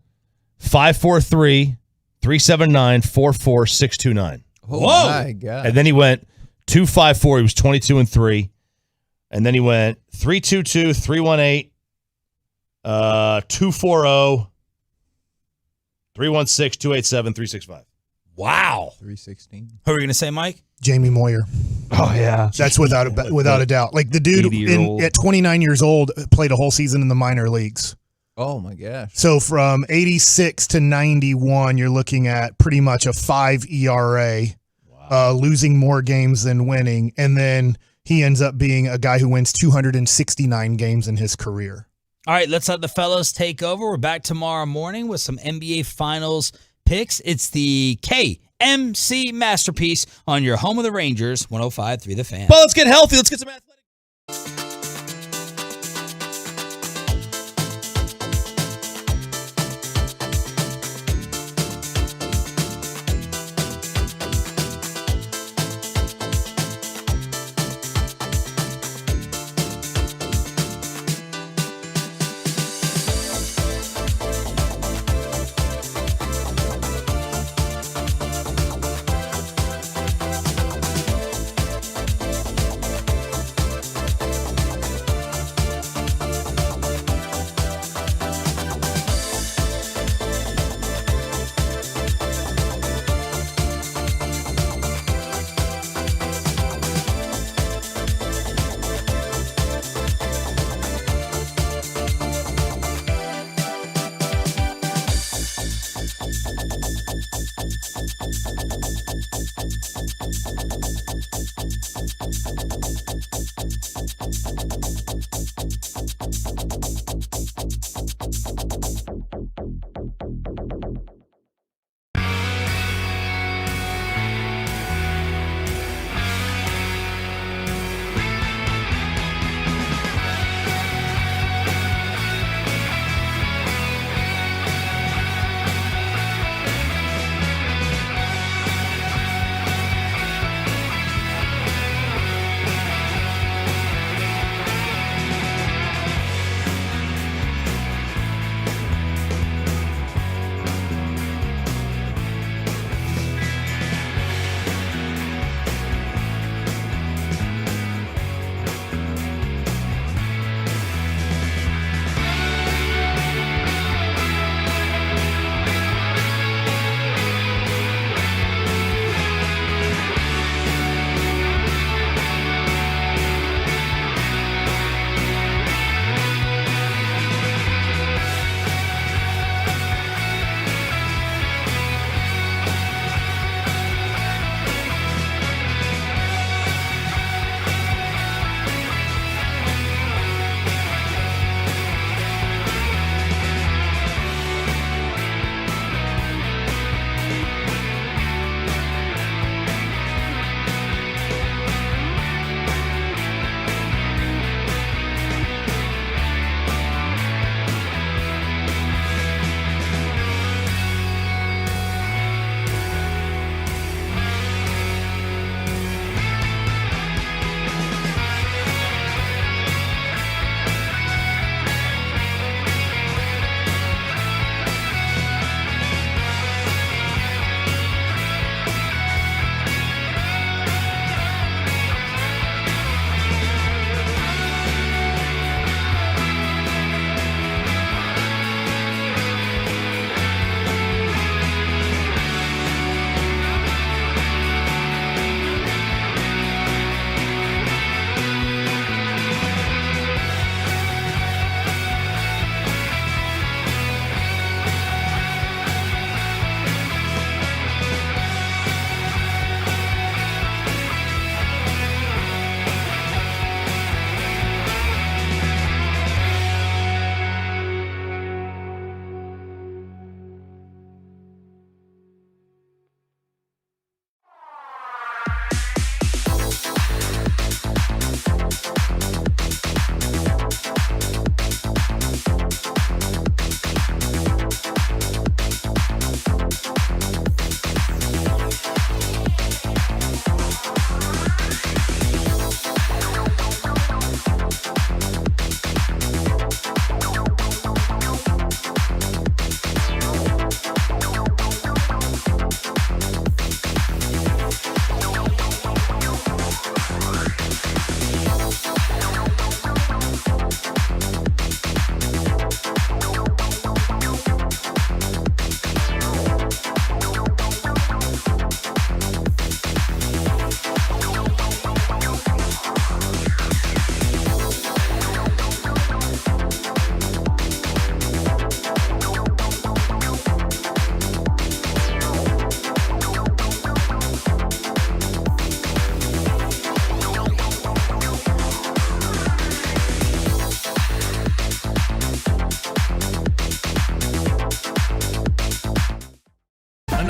5.43, 3.79, 4.4, 6.29. Oh, my God. And then he went 2.54. He was 22 and 3. And then he went 3.22, 3.18, 2.40, 3.16, 2.87, 3.65. Wow. 3.16. Who are we going to say, Mike? Jamie Moyer. Oh, yeah. That's without a doubt. Like the dude at 29 years old played a whole season in the minor leagues. Oh, my gosh. So from 86 to 91, you're looking at pretty much a 5 ERA, losing more games than winning. And then he ends up being a guy who wins 269 games in his career. All right, let's let the fellows take over. We're back tomorrow morning with some NBA Finals picks. It's the KMC Masterpiece on your home of the Rangers, 105.3 The Fan. Well, let's get healthy. Let's get some athletic.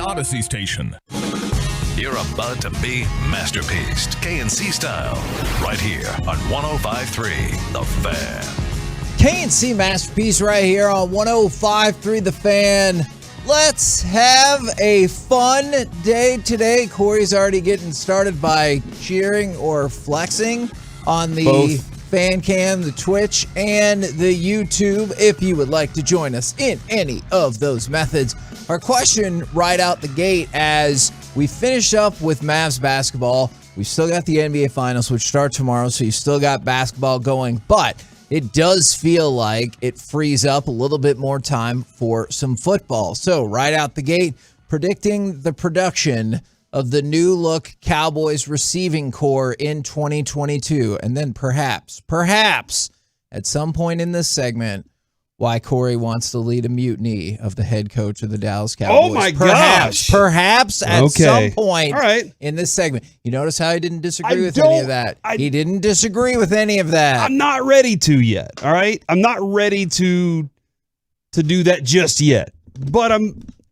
Odyssey station. You're about to be masterpieced, KNC style, right here on 105.3 The Fan. KNC Masterpiece right here on 105.3 The Fan. Let's have a fun day today. Corey's already getting started by cheering or flexing on the Both. fan cam, the Twitch, and the YouTube. If you would like to join us in any of those methods. Our question right out the gate as we finish up with Mavs basketball. We've still got the NBA Finals, which start tomorrow, so you still got basketball going, but it does feel like it frees up a little bit more time for some football. So right out the gate, predicting the production of the new look Cowboys receiving core in 2022. And then perhaps, at some point in this segment, why Corey wants to lead a mutiny of the head coach of the Dallas Cowboys. Oh my gosh. Perhaps at some point All right. in this segment. You notice how he didn't disagree with any of that? He didn't disagree with any of that. I'm not ready to yet. All right. I'm not ready to do that just yet. But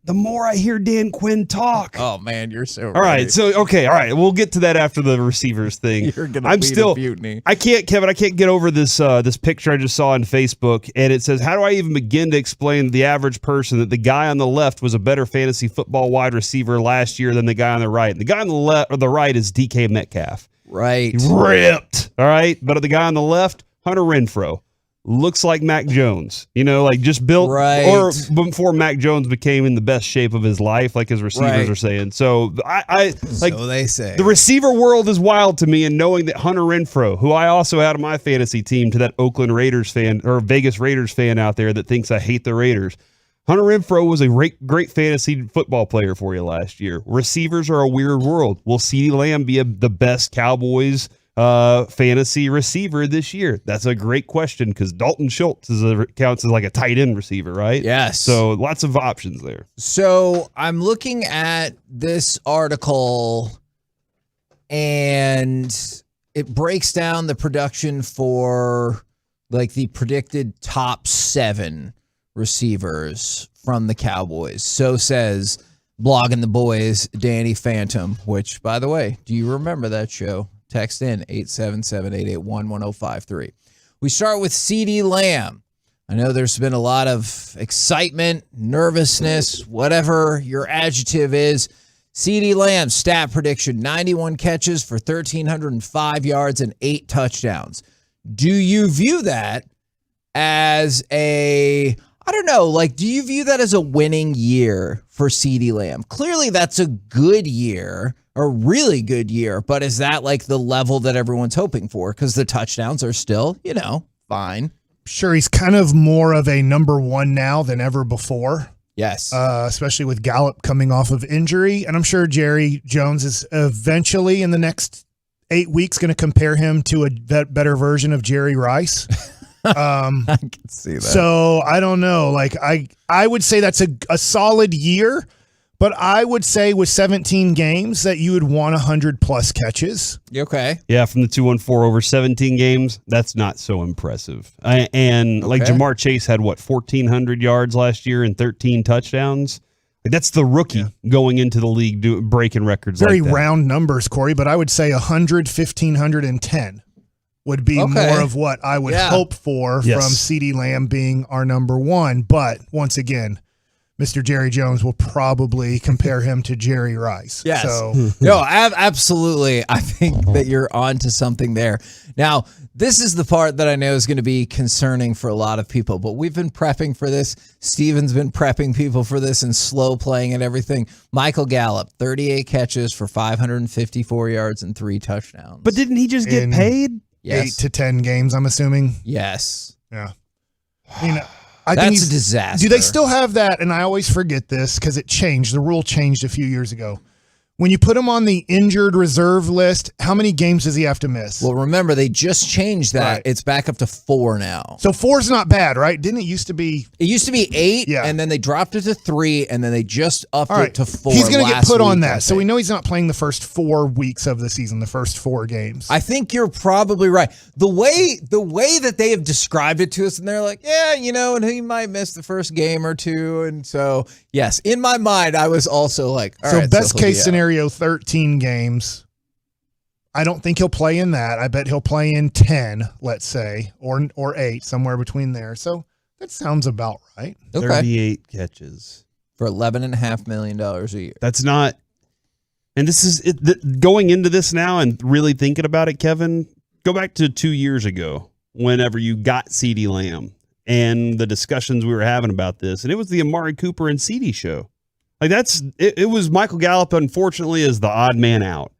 the more I hear Dan Quinn talk. Oh man, you're so right. All right. So okay. All right. We'll get to that after the receivers thing. You're gonna lead a mutiny. I can't get over this this picture I just saw on Facebook, and it says, "How do I even begin to explain to the average person that the guy on the left was a better fantasy football wide receiver last year than the guy on the right? The guy on the left or the right is DK Metcalf, right? Ripped. All right, but the guy on the left, Hunter Renfrow." Looks like Mac Jones, like just built, right. or before Mac Jones became in the best shape of his life, like his receivers are saying. So I like. So they say the receiver world is wild to me, and knowing that Hunter Renfrow, who I also had on my fantasy team, to that Oakland Raiders fan or Vegas Raiders fan out there that thinks I hate the Raiders, Hunter Renfrow was a great fantasy football player for you last year. Receivers are a weird world. Will CeeDee Lamb be the best Cowboys fantasy receiver this year? That's a great question because Dalton Schultz counts as like a tight end receiver, right? Yes. So lots of options there. So I'm looking at this article and it breaks down the production for like the predicted top 7 receivers from the Cowboys. So says Blogging the Boys, Danny Phantom, which, by the way, do you remember that show? Text in 877-881-1053. We start with CeeDee Lamb. I know there's been a lot of excitement, nervousness, whatever your adjective is. CeeDee Lamb stat prediction, 91 catches for 1,305 yards and 8 touchdowns. Do you view that as do you view that as a winning year for CeeDee Lamb? Clearly that's a good year. A really good year, but is that like the level that everyone's hoping for? Because the touchdowns are still, fine. Sure, he's kind of more of a number one now than ever before. Yes. Especially with Gallup coming off of injury. And I'm sure Jerry Jones is eventually in the next 8 weeks going to compare him to a better version of Jerry Rice. I can see that. So I don't know. Like I would say that's a solid year. But I would say with 17 games that you would want 100-plus catches. Okay. Yeah, from the 214 over 17 games, that's not so impressive. Like Jamar Chase had, 1,400 yards last year and 13 touchdowns? Like, that's the rookie going into the league breaking records Very like that. round numbers, Corey, but I would say 100, 1,510 would be more of what I would hope for from CeeDee Lamb being our number one. But once again, Mr. Jerry Jones will probably compare him to Jerry Rice. Yes. So. No, absolutely. I think that you're onto something there. Now, this is the part that I know is going to be concerning for a lot of people, but we've been prepping for this. Steven's been prepping people for this and slow playing and everything. Michael Gallup, 38 catches for 554 yards and 3 touchdowns. But didn't he just get paid? Yes. 8 to 10 games, I'm assuming. Yes. Yeah. I mean, that's a disaster. Do they still have that? And I always forget this because it changed. The rule changed a few years ago. When you put him on the injured reserve list, how many games does he have to miss? Well, remember, they just changed that. Right. It's back up to 4 now. So 4's not bad, right? Didn't it used to be? It used to be 8, Yeah. and then they dropped it to 3, and then they just upped All right. it to 4. He's going to get put on week, I that. So we think. know he's not playing the first 4 weeks of the season, the first 4 games. I think you're probably right. The way that they have described it to us, and they're like, yeah, and he might miss the first game or 2. And so, yes, in my mind, I was also like, all right. Best he'll be case out. scenario, 13 games. I don't think he'll play in that. I bet he'll play in 10, let's say, or 8, somewhere between there. So that sounds about right. Okay. 38 catches. For $11.5 million a year. That's not, and this is going into this now and really thinking about it, Kevin, go back to 2 years ago, whenever you got CeeDee Lamb and the discussions we were having about this, and it was the Amari Cooper and CeeDee show. Like it was Michael Gallup, unfortunately, as the odd man out.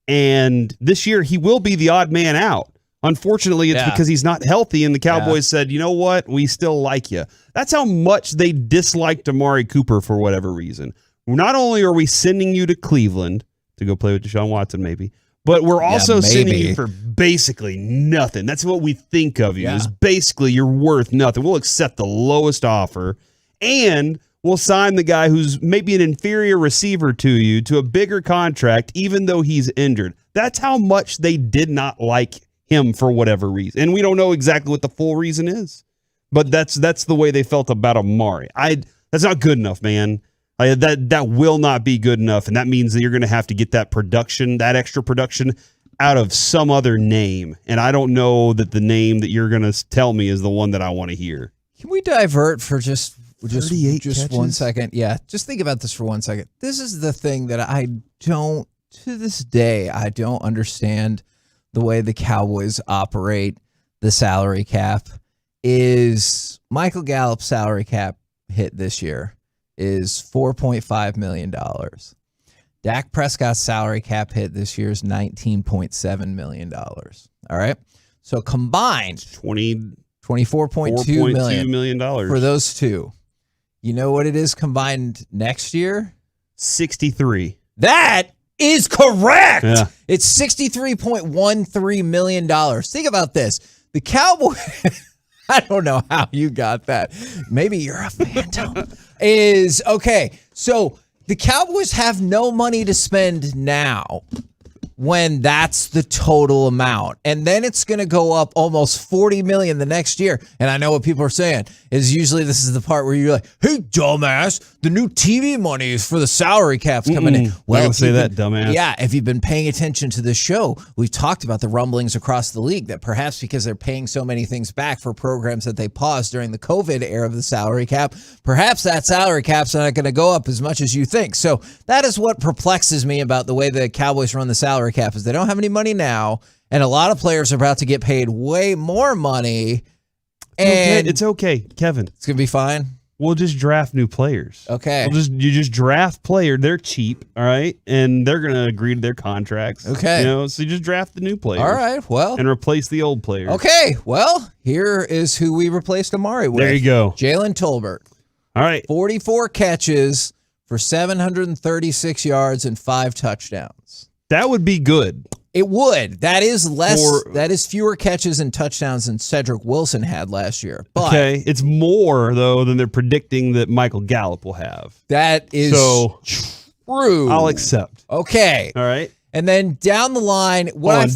And this year he will be the odd man out. Unfortunately, it's because he's not healthy, and the Cowboys said, you know what? We still like you. That's how much they disliked Amari Cooper for whatever reason. Not only are we sending you to Cleveland to go play with Deshaun Watson, maybe, but we're also sending you for basically nothing. That's what we think of you, is basically you're worth nothing. We'll accept the lowest offer, and we'll sign the guy who's maybe an inferior receiver to you to a bigger contract, even though he's injured. That's how much they did not like him for whatever reason. And we don't know exactly what the full reason is, but that's the way they felt about Amari. That's not good enough, man. That will not be good enough, and that means that you're going to have to get that production, that extra production, out of some other name. And I don't know that the name that you're going to tell me is the one that I want to hear. Can we divert for just 38 catches? 1 second? Yeah, just think about this for 1 second. This is the thing that to this day, I don't understand the way the Cowboys operate the salary cap. Is Michael Gallup's salary cap hit this year is $4.5 million. Dak Prescott's salary cap hit this year is $19.7 million. All right. So combined, $24.2 million for those two. You know what it is combined next year? 63. That is correct. Yeah. It's $63.13 million. Think about this. The Cowboys, I don't know how you got that. Maybe you're a phantom. So the Cowboys have no money to spend now when that's the total amount. And then it's going to go up almost $40 million the next year. And I know what people are saying is usually this is the part where you're like, hey, dumbass, the new TV money is for the salary caps coming in. Well, don't say that, dumbass. Yeah, if you've been paying attention to this show, we've talked about the rumblings across the league that perhaps because they're paying so many things back for programs that they paused during the COVID era of the salary cap, perhaps that salary cap's not going to go up as much as you think. So that is what perplexes me about the way the Cowboys run the salary cap is they don't have any money now, and a lot of players are about to get paid way more money. And it's okay, Kevin. It's gonna be fine. We'll just draft new players. Okay. You just draft player. They're cheap, all right, and they're gonna agree to their contracts. Okay. So you just draft the new players. All right. Well, and replace the old players. Okay. Well, here is who we replaced Amari with. There you go. Jalen Tolbert. All right. 44 catches for 736 yards and 5 touchdowns. That would be good. It would. That is less. That is fewer catches and touchdowns than Cedric Wilson had last year. But okay, it's more though than they're predicting that Michael Gallup will have. That is true. I'll accept. Okay. All right. And then down the line,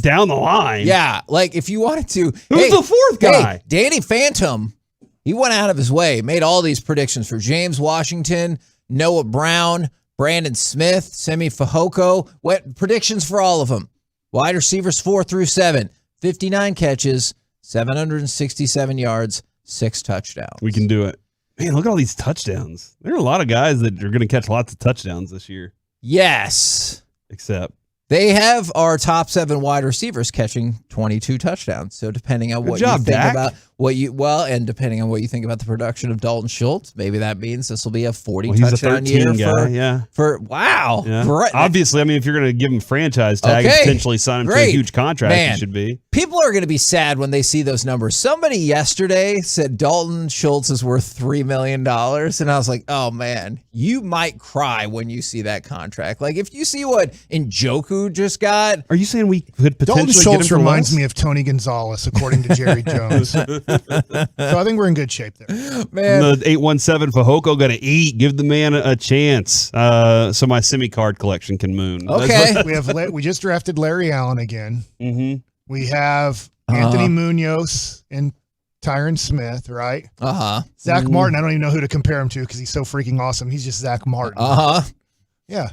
down the line. Yeah, like if you wanted to. Who's the fourth guy? Hey, Danny Phantom. He went out of his way, made all these predictions for James Washington, Noah Brown, Brandon Smith, Semi Fehoko. Predictions for all of them. Wide receivers 4 through 7, 59 catches, 767 yards, 6 touchdowns. We can do it. Man, look at all these touchdowns. There are a lot of guys that are going to catch lots of touchdowns this year. Yes. Except they have our top 7 wide receivers catching 22 touchdowns. So depending on what you think about And depending on what you think about the production of Dalton Schultz, maybe that means this will be a 40 He's a touchdown 13 year guy, for wow. Yeah. Right. Obviously, I mean, if you're going to give him franchise tag and potentially sign him to a huge contract, Man, it should be. People are going to be sad when they see those numbers. Somebody yesterday said Dalton Schultz is worth $3 million. And I was like, oh, man, you might cry when you see that contract. Like, if you see what Njoku just got. Are you saying we could potentially Dalton get Schultz him for reminds less? me of Tony Gonzalez, according to Jerry Jones. So I think we're in good shape there. Man. The 817 Fajoko got to eat. Give the man a chance so my semi-card collection can moon. Okay. We just drafted Larry Allen again. Mm-hmm. We have Anthony Munoz and Tyron Smith, right? Zach Martin, I don't even know who to compare him to because he's so freaking awesome. He's just Zach Martin. Yeah.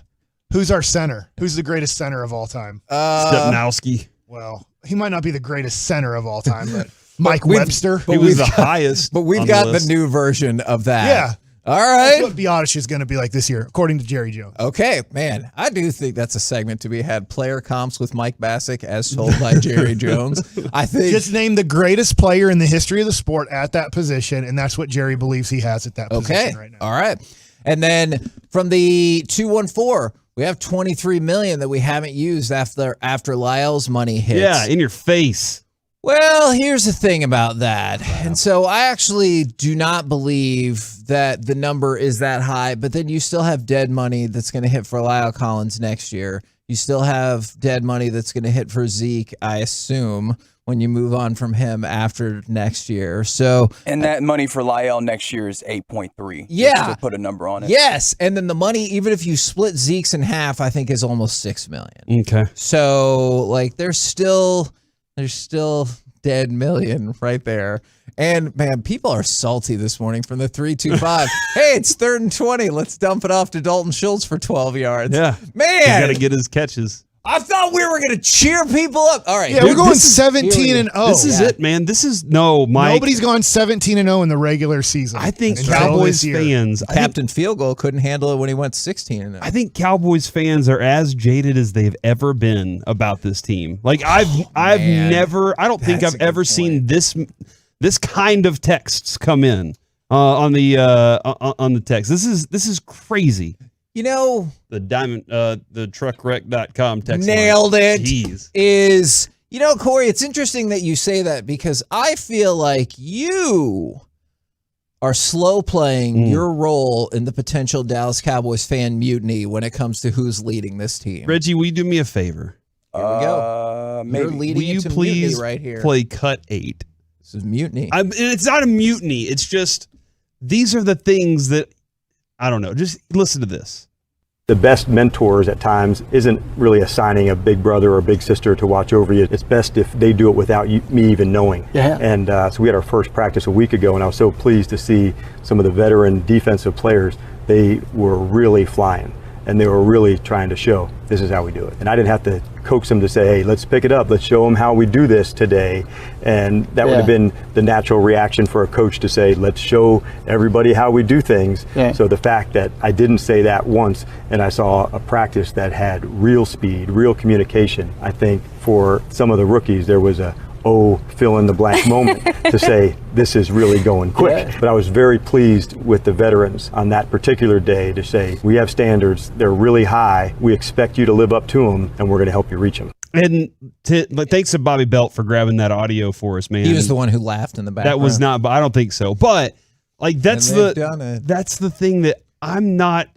Who's our center? Who's the greatest center of all time? Stepnowski. Well, he might not be the greatest center of all time, but Mike Webster. He was the highest. But we've got the new version of that. Yeah. All right. That's what Biotish is going to be like this year, according to Jerry Jones. Okay, man. I do think that's a segment to be had. Player comps with Mike Bassick as told by Jerry Jones. I think just name the greatest player in the history of the sport at that position, and that's what Jerry believes he has at that position right now. All right. And then from the 214, we have $23 million that we haven't used after Lyle's money hits. Yeah, in your face. Well, here's the thing about that. And so I actually do not believe that the number is that high, but then you still have dead money that's going to hit for Lyle Collins next year. You still have dead money that's going to hit for Zeke, I assume, when you move on from him after next year. So, and that money for Lyle next year is 8.3. Yeah. Just to put a number on it. Yes. And then the money, even if you split Zeke's in half, I think is almost $6 million. Okay. So, like, there's still dead million right there. And man, people are salty this morning from the 325. Hey, it's 3rd and 20. Let's dump it off to Dalton Schultz for 12 yards. Yeah. Man. He's got to get his catches. I thought we were going to cheer people up. All right. Yeah, we're going 17-0. This is it, man. This is Mike. Nobody's gone 17-0 in the regular season. I think Cowboys fans, Captain Field Goal couldn't handle it when he went 16-0. I think Cowboys fans are as jaded as they've ever been about this team. Like I don't think I've ever seen this kind of texts come in on the text. This is crazy. You know, the truckwreck.com text nailed line. it. Jeez. Corey, it's interesting that you say that because I feel like you are slow playing your role in the potential Dallas Cowboys fan mutiny when it comes to who's leading this team. Reggie, will you do me a favor? Here we go. Maybe. You're leading Will you into please mutiny right here. play cut 8? This is mutiny. It's not a mutiny. It's just these are the things that I don't know. Just listen to this. The best mentors at times isn't really assigning a big brother or big sister to watch over you. It's best if they do it without me even knowing. Yeah. And so we had our first practice a week ago, and I was so pleased to see some of the veteran defensive players. They were really flying, and they were really trying to show this is how we do it. And I didn't have to coax them to say, hey, let's pick it up. Let's show them how we do this today. And that would have been the natural reaction for a coach to say, let's show everybody how we do things. Yeah. So the fact that I didn't say that once and I saw a practice that had real speed, real communication, I think for some of the rookies, there was a fill in the blank moment to say this is really going quick. Yeah. But I was very pleased with the veterans on that particular day to say we have standards, they're really high, we expect you to live up to them, and we're going to help you reach them. And thanks to Bobby Belt for grabbing that audio for us, man. He was the one who laughed in the background. That was not, but I don't think so. But like that's the thing that I'm not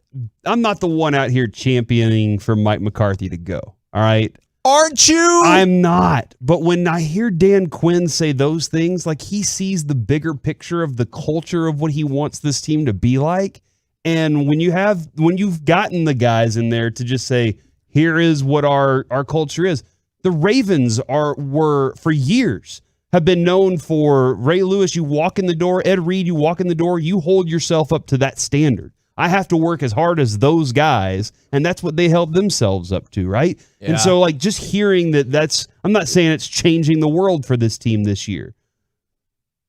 the one out here championing for Mike McCarthy to go. All right. Aren't you? I'm not. But when I hear Dan Quinn say those things, like he sees the bigger picture of the culture of what he wants this team to be like. And when you've gotten the guys in there to just say, here is what our culture is. The Ravens were for years have been known for Ray Lewis. You walk in the door, Ed Reed, you walk in the door, you hold yourself up to that standard. I have to work as hard as those guys, and that's what they held themselves up to, right? Yeah. And so, like, just hearing that's I'm not saying it's changing the world for this team this year,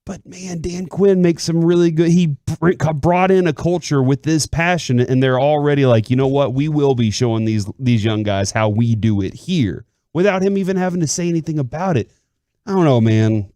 but, man, Dan Quinn makes some really good – he brought in a culture with this passion, and they're already like, you know what, we will be showing these young guys how we do it here without him even having to say anything about it. I don't know, man.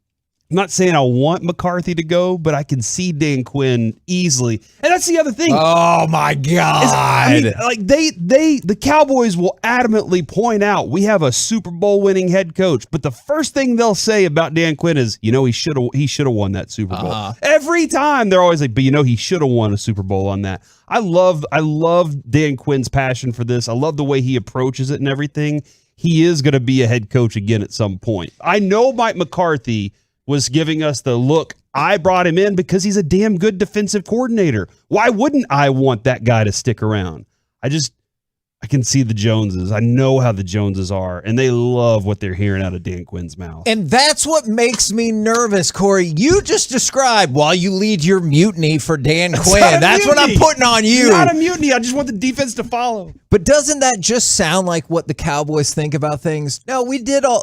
I'm not saying I want McCarthy to go, but I can see Dan Quinn easily. And that's the other thing. Oh my God. The Cowboys will adamantly point out we have a Super Bowl winning head coach, but the first thing they'll say about Dan Quinn is, he should have won that Super Bowl. Every time they're always like, but he should have won a Super Bowl on that. I love Dan Quinn's passion for this. I love the way he approaches it and everything. He is going to be a head coach again at some point. I know Mike McCarthy was giving us the look. I brought him in because he's a damn good defensive coordinator. Why wouldn't I want that guy to stick around? I can see the Joneses. I know how the Joneses are, and they love what they're hearing out of Dan Quinn's mouth. And that's what makes me nervous, Corey. You just described while you lead your mutiny for Dan Quinn. That's what I'm putting on you. It's not a mutiny. I just want the defense to follow. But doesn't that just sound like what the Cowboys think about things? No,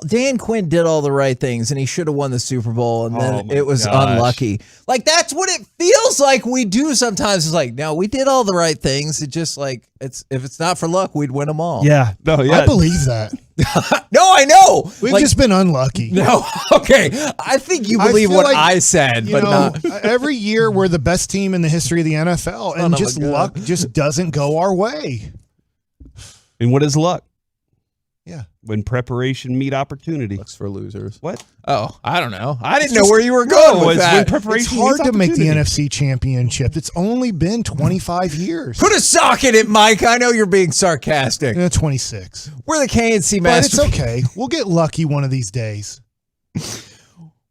Dan Quinn did all the right things, and he should have won the Super Bowl, and then it was unlucky. Like, that's what it feels like we do sometimes. It's like, no, we did all the right things. It just like, if it's not for luck, we'd win them all. Yeah. No, yeah. I believe that. No, I know. We've just been unlucky. No, okay. I think you believe what I said, but not. Every year we're the best team in the history of the NFL, and just luck just doesn't go our way. And what is luck? Yeah. When preparation meet opportunity. Luck's for losers. What? Oh, I don't know. I didn't know where you were going with that. When preparation It's hard meets to make the opportunity. NFC Championship. It's only been 25 years. Put a sock in it, Mike. I know you're being sarcastic. 26. We're the KNC But Masterpiece. it's okay. We'll get lucky one of these days.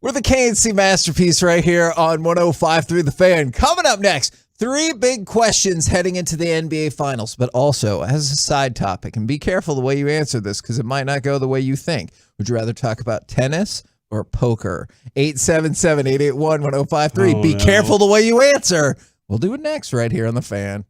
We're the KNC Masterpiece right here on 105.3 The Fan. Coming up next, 3 big questions heading into the NBA Finals, but also as a side topic. And be careful the way you answer this because it might not go the way you think. Would you rather talk about tennis or poker? 877-881-1053. Be careful the way you answer. We'll do it next right here on The Fan.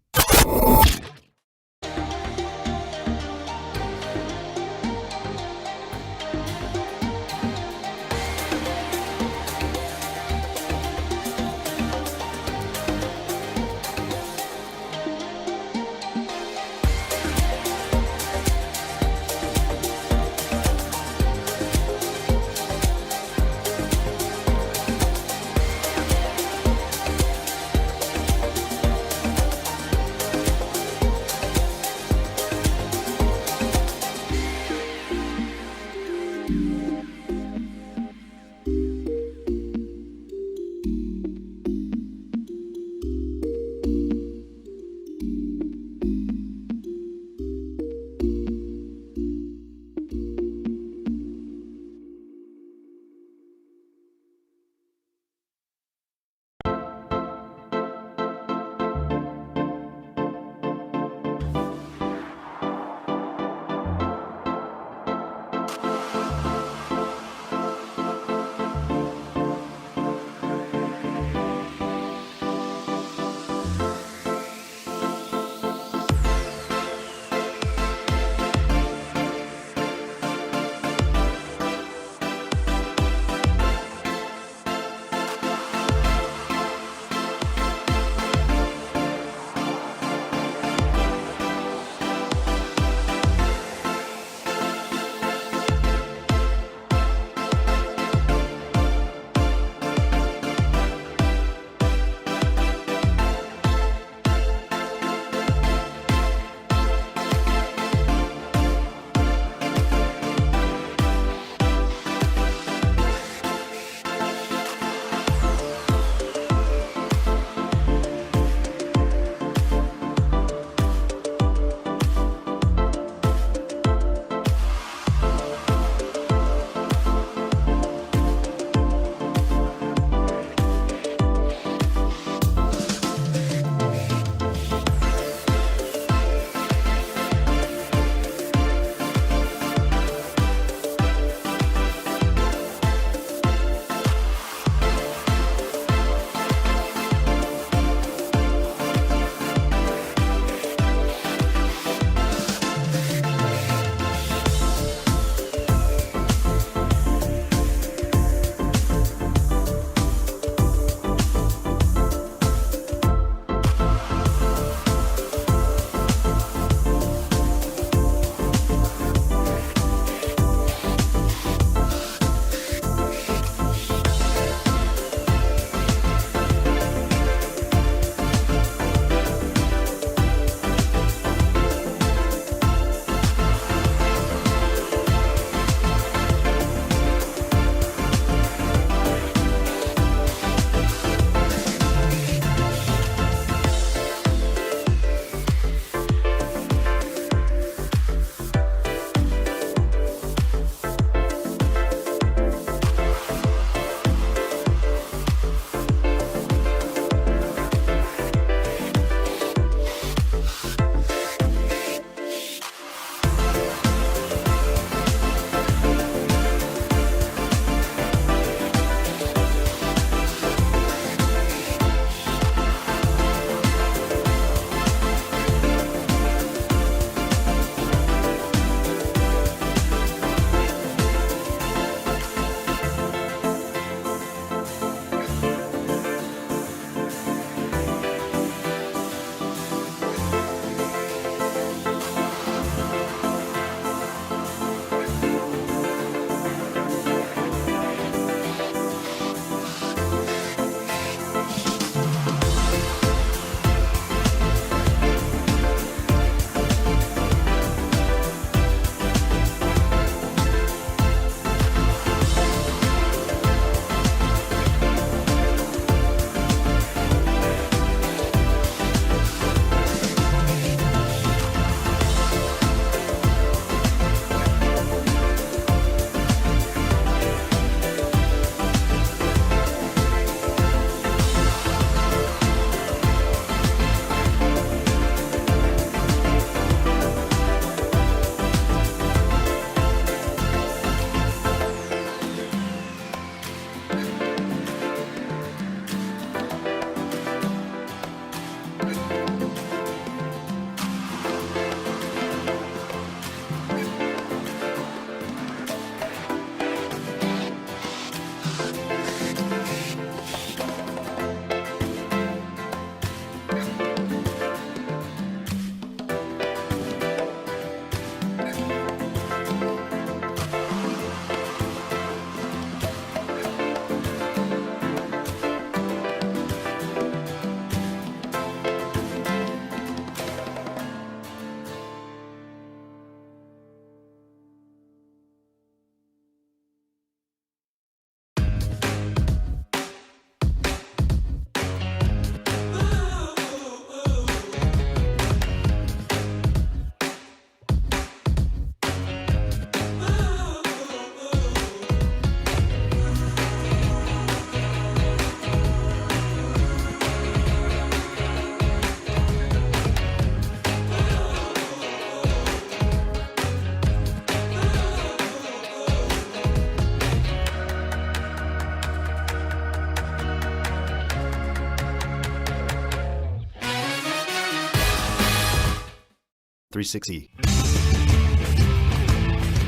36E.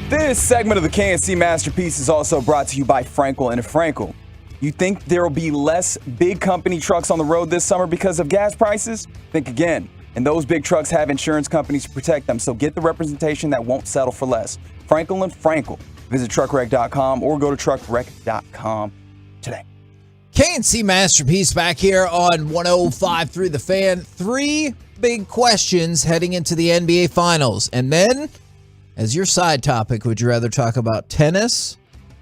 This segment of the KNC Masterpiece is also brought to you by Frankel and Frankel. You think there will be less big company trucks on the road this summer because of gas prices? Think again. And those big trucks have insurance companies to protect them, so get the representation that won't settle for less. Frankel and Frankel. Visit truckwreck.com or go to truckwreck.com today. KNC Masterpiece back here on 105.3 The Fan. 3 big questions heading into the NBA Finals. And then, as your side topic, would you rather talk about tennis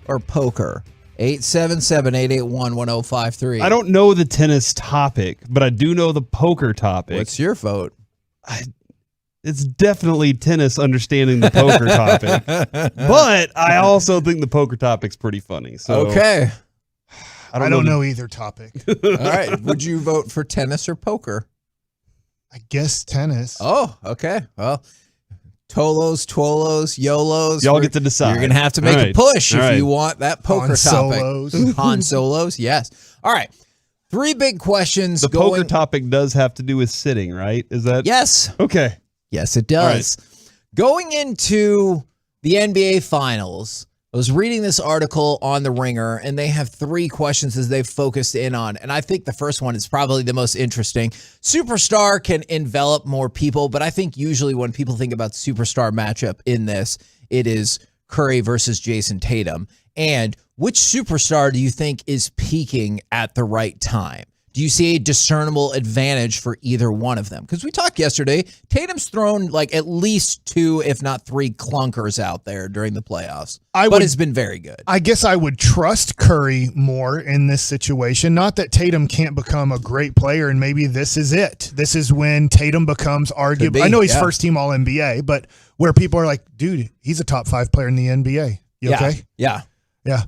or poker? 877-881-1053. I don't know the tennis topic, but I do know the poker topic. What's your vote? It's definitely tennis understanding the poker topic. But I also think the poker topic's pretty funny. So okay. I don't know either topic. All right. Would you vote for tennis or poker? I guess tennis. Oh, okay. Well, Tolos, Twolos, YOLOs. Y'all get to decide. You're going to have to make a push if you want that poker Han topic. Solos. Han Solos, yes. All right. 3 big questions. The poker topic does have to do with sitting, right? Is that? Yes. Okay. Yes, it does. Going into the NBA Finals, I was reading this article on The Ringer, and they have 3 questions as they've focused in on. And I think the first one is probably the most interesting. Superstar can envelop more people, but I think usually when people think about superstar matchup in this, it is Curry versus Jason Tatum. And which superstar do you think is peaking at the right time? Do you see a discernible advantage for either one of them? Because we talked yesterday, Tatum's thrown like at least 2, if not 3 clunkers out there during the playoffs. But it's been very good. I guess I would trust Curry more in this situation. Not that Tatum can't become a great player, and maybe this is it. This is when Tatum becomes arguably. I know he's first team All NBA, but where people are like, dude, he's a top 5 player in the NBA. You okay? Yeah.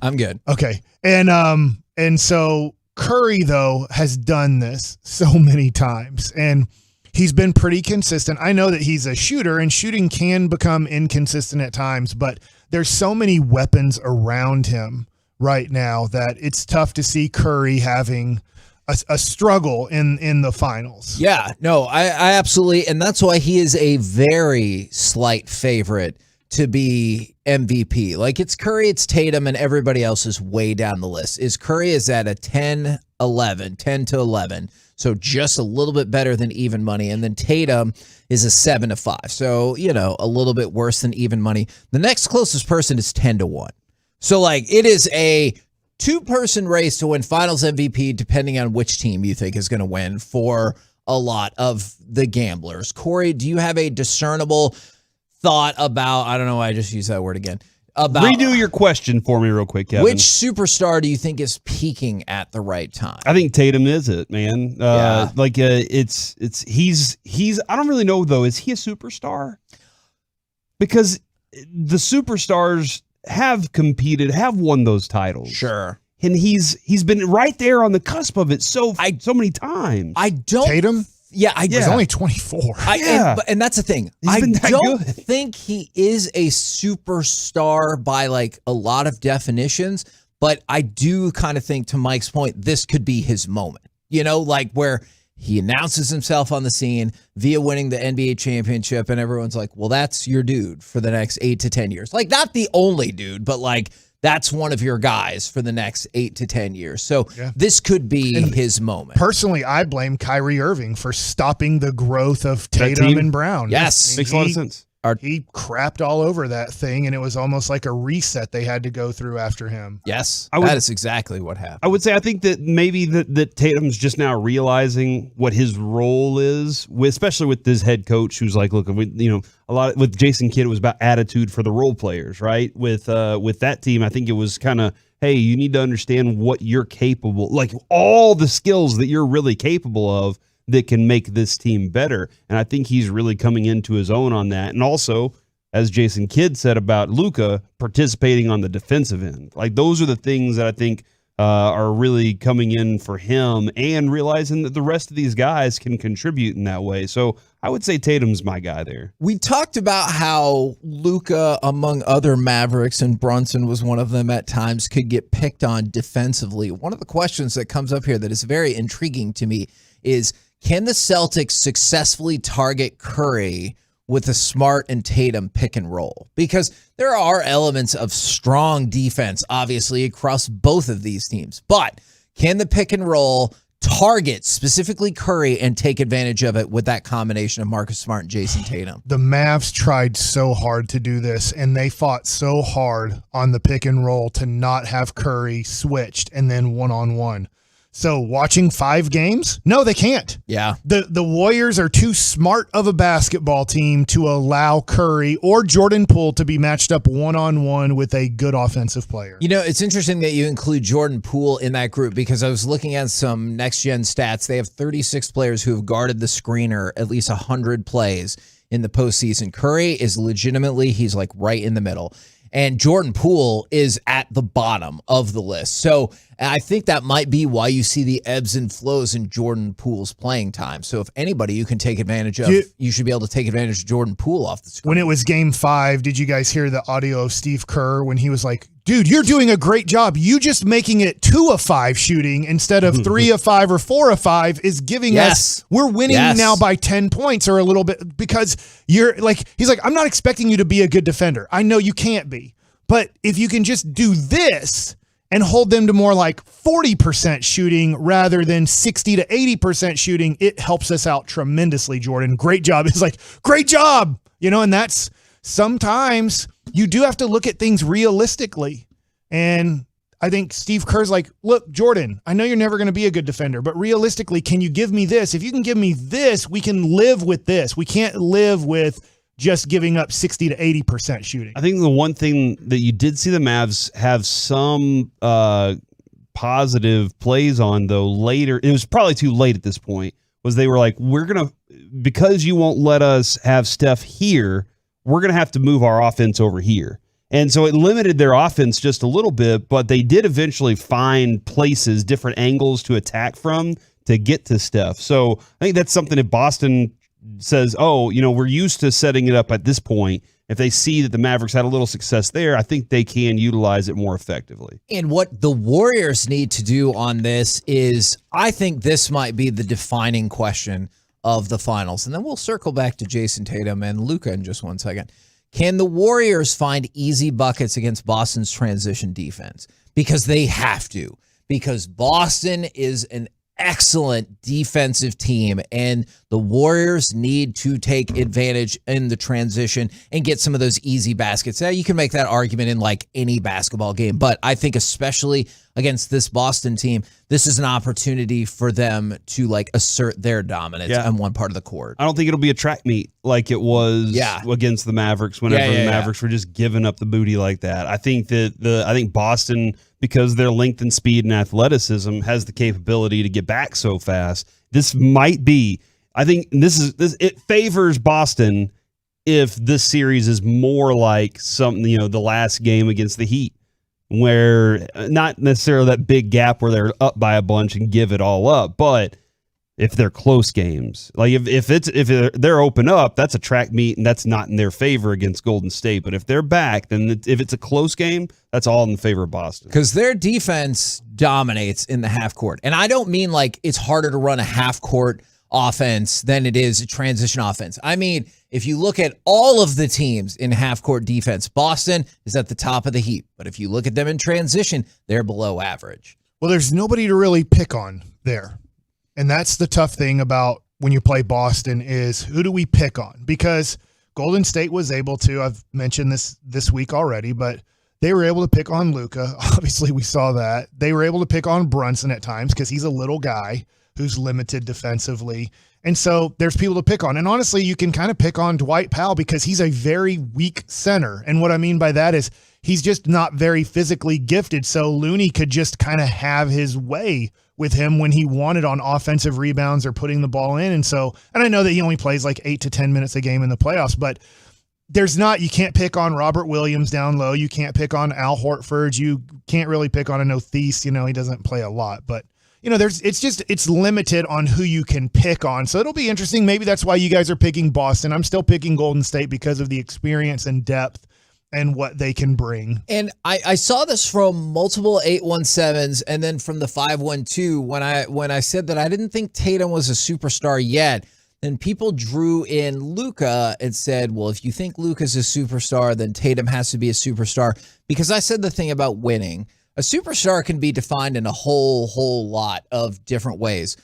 I'm good. Okay. And so Curry, though, has done this so many times, and he's been pretty consistent. I know that he's a shooter, and shooting can become inconsistent at times, but there's so many weapons around him right now that it's tough to see Curry having a struggle in the finals. Yeah, no, I absolutely, and that's why he is a very slight favorite to be MVP. Like, it's Curry, it's Tatum, and everybody else is way down the list. Curry is at a 10 to 11, so just a little bit better than even money. And then Tatum is a 7 to 5, so, a little bit worse than even money. The next closest person is 10 to 1. So, like, it is a 2-person race to win Finals MVP, depending on which team you think is going to win for a lot of the gamblers. Corey, do you have a discernible thought about, I don't know why I just used that word again, about redo your question for me real quick, Kevin. Which superstar do you think is peaking at the right time? I think Tatum is it, man. He's I don't really know though. Is he a superstar? Because the superstars have competed, have won those titles. Sure. And he's been right there on the cusp of it so many times. I don't Tatum? He's only 24. And that's the thing. I don't think he is a superstar by like a lot of definitions, but I do kind of think, to Mike's point, this could be his moment. Like where he announces himself on the scene via winning the NBA championship, and everyone's like, well, that's your dude for the next 8 to 10 years. Like, not the only dude, but like, that's one of your guys for the next 8 to 10 years. So this could be his moment. Personally, I blame Kyrie Irving for stopping the growth of Tatum and Brown. Yes. Makes a lot of sense. He crapped all over that thing, and it was almost like a reset they had to go through after him. Yes, that is exactly what happened. I would say I think that maybe that Tatum's just now realizing what his role is, especially with this head coach who's like, look, a lot with Jason Kidd, it was about attitude for the role players, right? With that team, I think it was kind of, hey, you need to understand what you're capable, like all the skills that you're really capable of that can make this team better. And I think he's really coming into his own on that. And also, as Jason Kidd said about Luka, participating on the defensive end. Like, those are the things that I think are really coming in for him, and realizing that the rest of these guys can contribute in that way. So I would say Tatum's my guy there. We talked about how Luka, among other Mavericks, and Brunson was one of them at times, could get picked on defensively. One of the questions that comes up here that is very intriguing to me is, can the Celtics successfully target Curry with a Smart and Tatum pick and roll? Because there are elements of strong defense, obviously, across both of these teams. But can the pick and roll target specifically Curry and take advantage of it with that combination of Marcus Smart and Jason Tatum? The Mavs tried so hard to do this, and they fought so hard on the pick and roll to not have Curry switched and then one-on-one. So watching 5 games? No, they can't. Yeah. The Warriors are too smart of a basketball team to allow Curry or Jordan Poole to be matched up one-on-one with a good offensive player. You know, it's interesting that you include Jordan Poole in that group because I was looking at some next-gen stats. They have 36 players who have guarded the screener at least 100 plays in the postseason. Curry is legitimately, he's like right in the middle. And Jordan Poole is at the bottom of the list. So I think that might be why you see the ebbs and flows in Jordan Poole's playing time. So if anybody you can take advantage of, you should be able to take advantage of Jordan Poole off the screen. When it was game 5, did you guys hear the audio of Steve Kerr when he was like, dude, you're doing a great job. You just making it 2 of 5 shooting instead of 3 of 5 or 4 of 5 is giving us, we're winning now by 10 points or a little bit because you're like, he's like, I'm not expecting you to be a good defender. I know you can't be. But if you can just do this and hold them to more like 40% shooting rather than 60 to 80% shooting, it helps us out tremendously, Jordan. Great job. It's like, great job. You know, and that's sometimes you do have to look at things realistically. And I think Steve Kerr's like, look, Jordan, I know you're never going to be a good defender, but realistically, can you give me this? If you can give me this, we can live with this. We can't live with just giving up 60 to 80% shooting. I think the one thing that you did see the Mavs have some positive plays on, though, later, it was probably too late at this point, was they were like, we're going to, because you won't let us have Steph here, we're going to have to move our offense over here. And so it limited their offense just a little bit, but they did eventually find places, different angles to attack from to get to Steph. So I think that's something that Boston says, oh, you know, we're used to setting it up at this point. If they see that the Mavericks had a little success there, I think they can utilize it more effectively. And what the Warriors need to do on this is, I think this might be the defining question of the finals. And then we'll circle back to Jason Tatum and Luka in just one second. Can the Warriors find easy buckets against Boston's transition defense? Because they have to. Because Boston is an excellent defensive team, and the Warriors need to take advantage in the transition and get some of those easy baskets. Now, you can make that argument in like any basketball game, but I think especially against this Boston team, this is an opportunity for them to like assert their dominance on one part of the court. I don't think it'll be a track meet like it was against the Mavericks whenever the Mavericks were just giving up the booty like that. I think that Boston, because their length and speed and athleticism, has the capability to get back so fast. This might be, I think it favors Boston if this series is more like something, you know, the last game against the Heat, where not necessarily that big gap where they're up by a bunch and give it all up, but if they're close games, like if they're open up, that's a track meet and that's not in their favor against Golden State. But if they're back, then if it's a close game, that's all in favor of Boston. Because their defense dominates in the half court. And I don't mean like it's harder to run a half court offense than it is a transition offense. I mean, if you look at all of the teams in half court defense, Boston is at the top of the heap. But if you look at them in transition, they're below average. Well, there's nobody to really pick on there. And that's the tough thing about when you play Boston is who do we pick on? Because Golden State was able to, I've mentioned this week already, but they were able to pick on Luka. Obviously, we saw that. They were able to pick on Brunson at times because he's a little guy who's limited defensively. And so there's people to pick on. And honestly, you can kind of pick on Dwight Powell because he's a very weak center. And what I mean by that is he's just not very physically gifted. So Looney could just kind of have his way with him when he wanted on offensive rebounds or putting the ball in. And I know that he only plays like 8 to 10 minutes a game in the playoffs, but you can't pick on Robert Williams down low. You can't pick on Al Hortford. You can't really pick on Thies. You know, he doesn't play a lot, but you know, it's limited on who you can pick on. So it'll be interesting. Maybe that's why you guys are picking Boston. I'm still picking Golden State because of the experience and depth and what they can bring. And I saw this from multiple 817s and then from the 512 when I said that I didn't think Tatum was a superstar yet. then people drew in Luka and said, well, if you think Luka's a superstar, then Tatum has to be a superstar. Because I said the thing about winning. A superstar can be defined in a whole lot of different ways.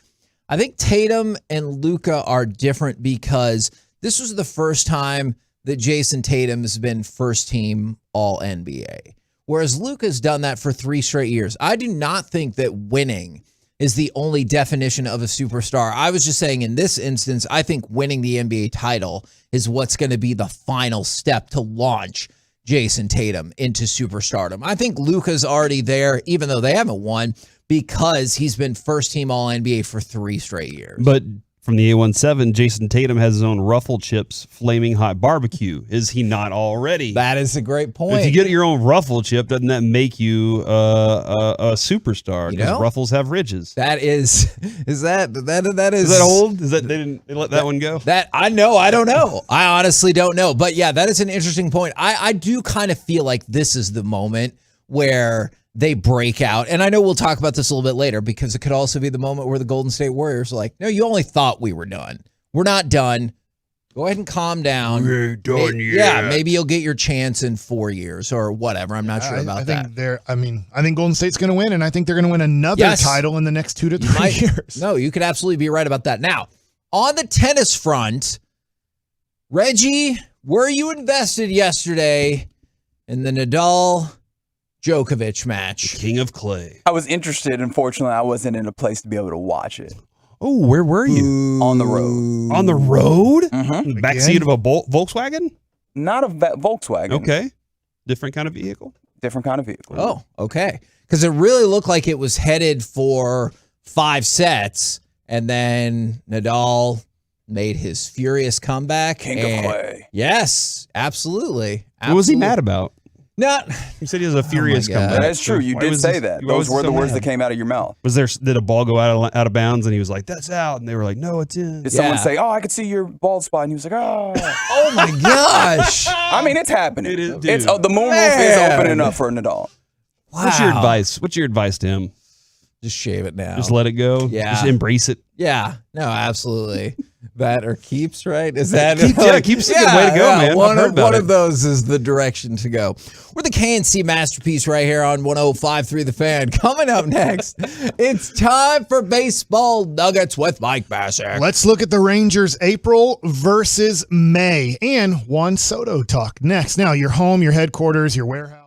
I think Tatum and Luka are different because this was the first time that Jason Tatum has been first team All-NBA. Whereas Luka's done that for 3 straight years. I do not think that winning is the only definition of a superstar. I was just saying in this instance, I think winning the NBA title is what's going to be the final step to launch Jason Tatum into superstardom. I think Luka's already there, even though they haven't won, because he's been first team All-NBA for 3 straight years. But from the A17, Jason Tatum has his own Ruffle Chips Flaming Hot Barbecue. Is he not already? That is a great point. If you get your own Ruffle Chip, doesn't that make you a superstar? Because Ruffles have ridges. That is that old? Is that they let that one go? That I don't know. I honestly don't know. But yeah, that is an interesting point. I do kind of feel like this is the moment where they break out. And I know we'll talk about this a little bit later because it could also be the moment where the Golden State Warriors are like, no, you only thought we were done. We're not done. Go ahead and calm down. We ain't done yet. Yeah, maybe you'll get your chance in 4 years or whatever. I'm not sure about that. I think Golden State's going to win, and I think they're going to win another title in the next 2 to 3 years. No, you could absolutely be right about that. Now, on the tennis front, Reggie, were you invested yesterday in the Nadal Djokovic match? The King of Clay. I was interested. Unfortunately, I wasn't in a place to be able to watch it. Oh, where were you? On the road. On the road? Mm-hmm. In the backseat of a Volkswagen? Not a Volkswagen. Okay. Different kind of vehicle? Different kind of vehicle. Oh, okay. Because it really looked like it was headed for 5 sets, and then Nadal made his furious comeback. King of Clay. Yes, absolutely. What was he mad about? Not. He said he was a furious comeback. That is true. You did say that. Those were the words that came out of your mouth. Did a ball go out of bounds and he was like, that's out? And they were like, no, it's in. Did someone say, oh, I could see your bald spot? And he was like, oh. Oh, my gosh. I mean, it's happening. It is, It's the moonroof is opening up for Nadal. Wow. What's your advice? What's your advice to him? Just shave it now. Just let it go? Yeah. Just embrace it? Yeah. No, absolutely. That or keeps, right? Is that keeps a good way to go, man. One of those is the direction to go. We're the KNC Masterpiece right here on 105.3 The Fan. Coming up next, it's time for Baseball Nuggets with Mike Bassett. Let's look at the Rangers' April versus May and Juan Soto talk next. Now, your home, your headquarters, your warehouse.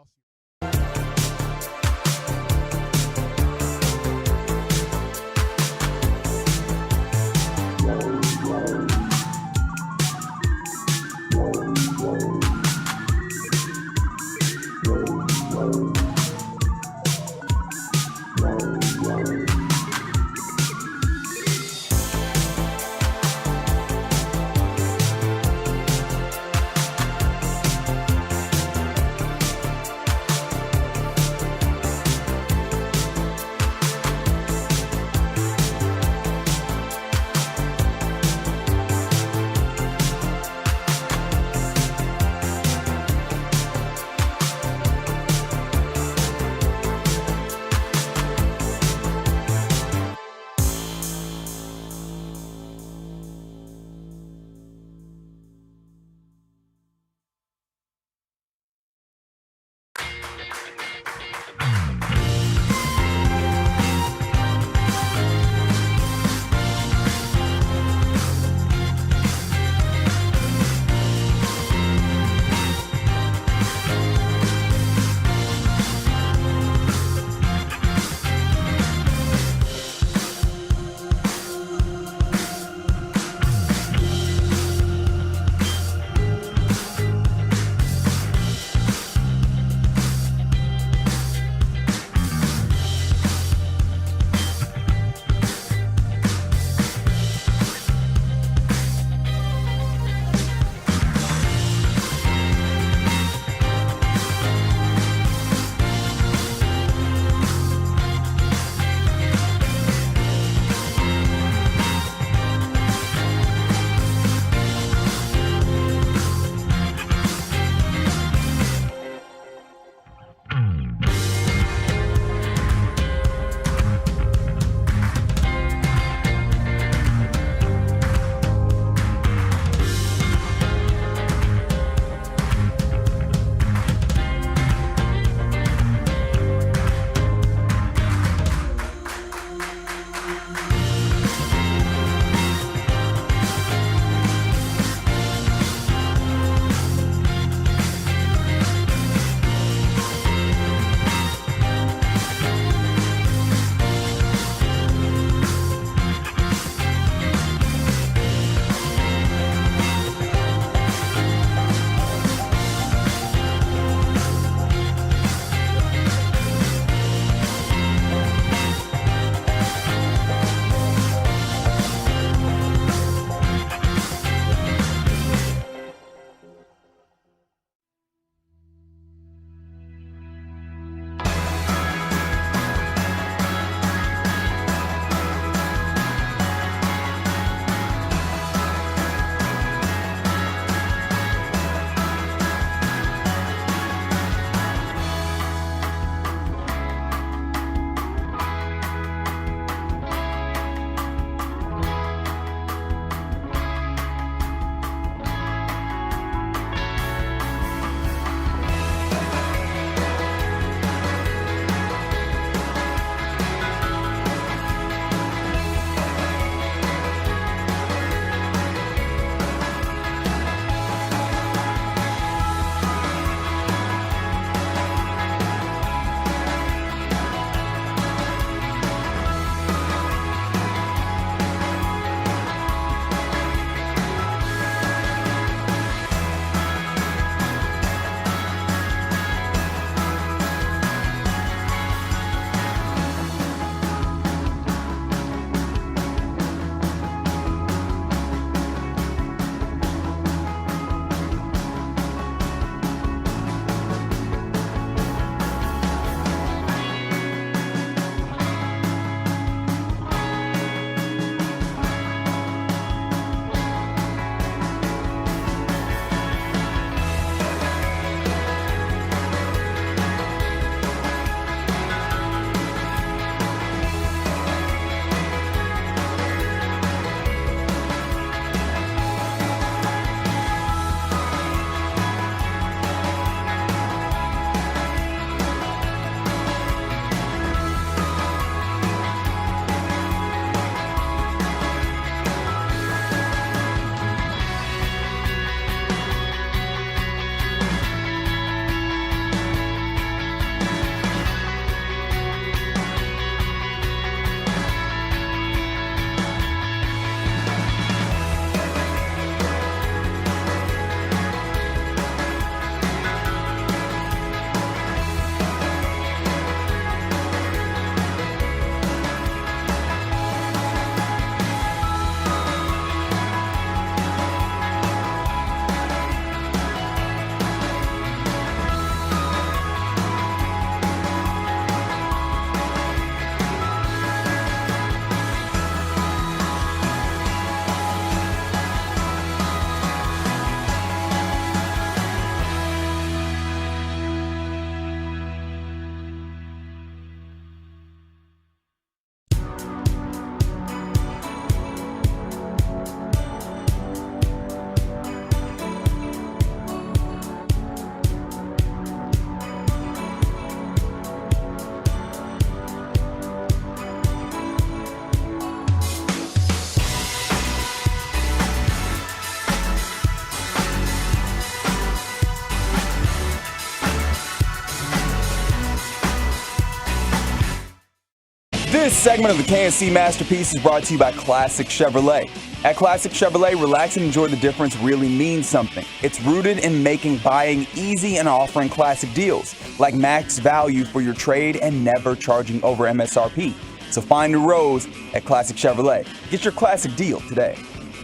This segment of the KNC Masterpiece is brought to you by Classic Chevrolet. At Classic Chevrolet, relax and enjoy the difference really means something. It's rooted in making buying easy and offering classic deals, like max value for your trade and never charging over MSRP. So find new roads at Classic Chevrolet. Get your classic deal today.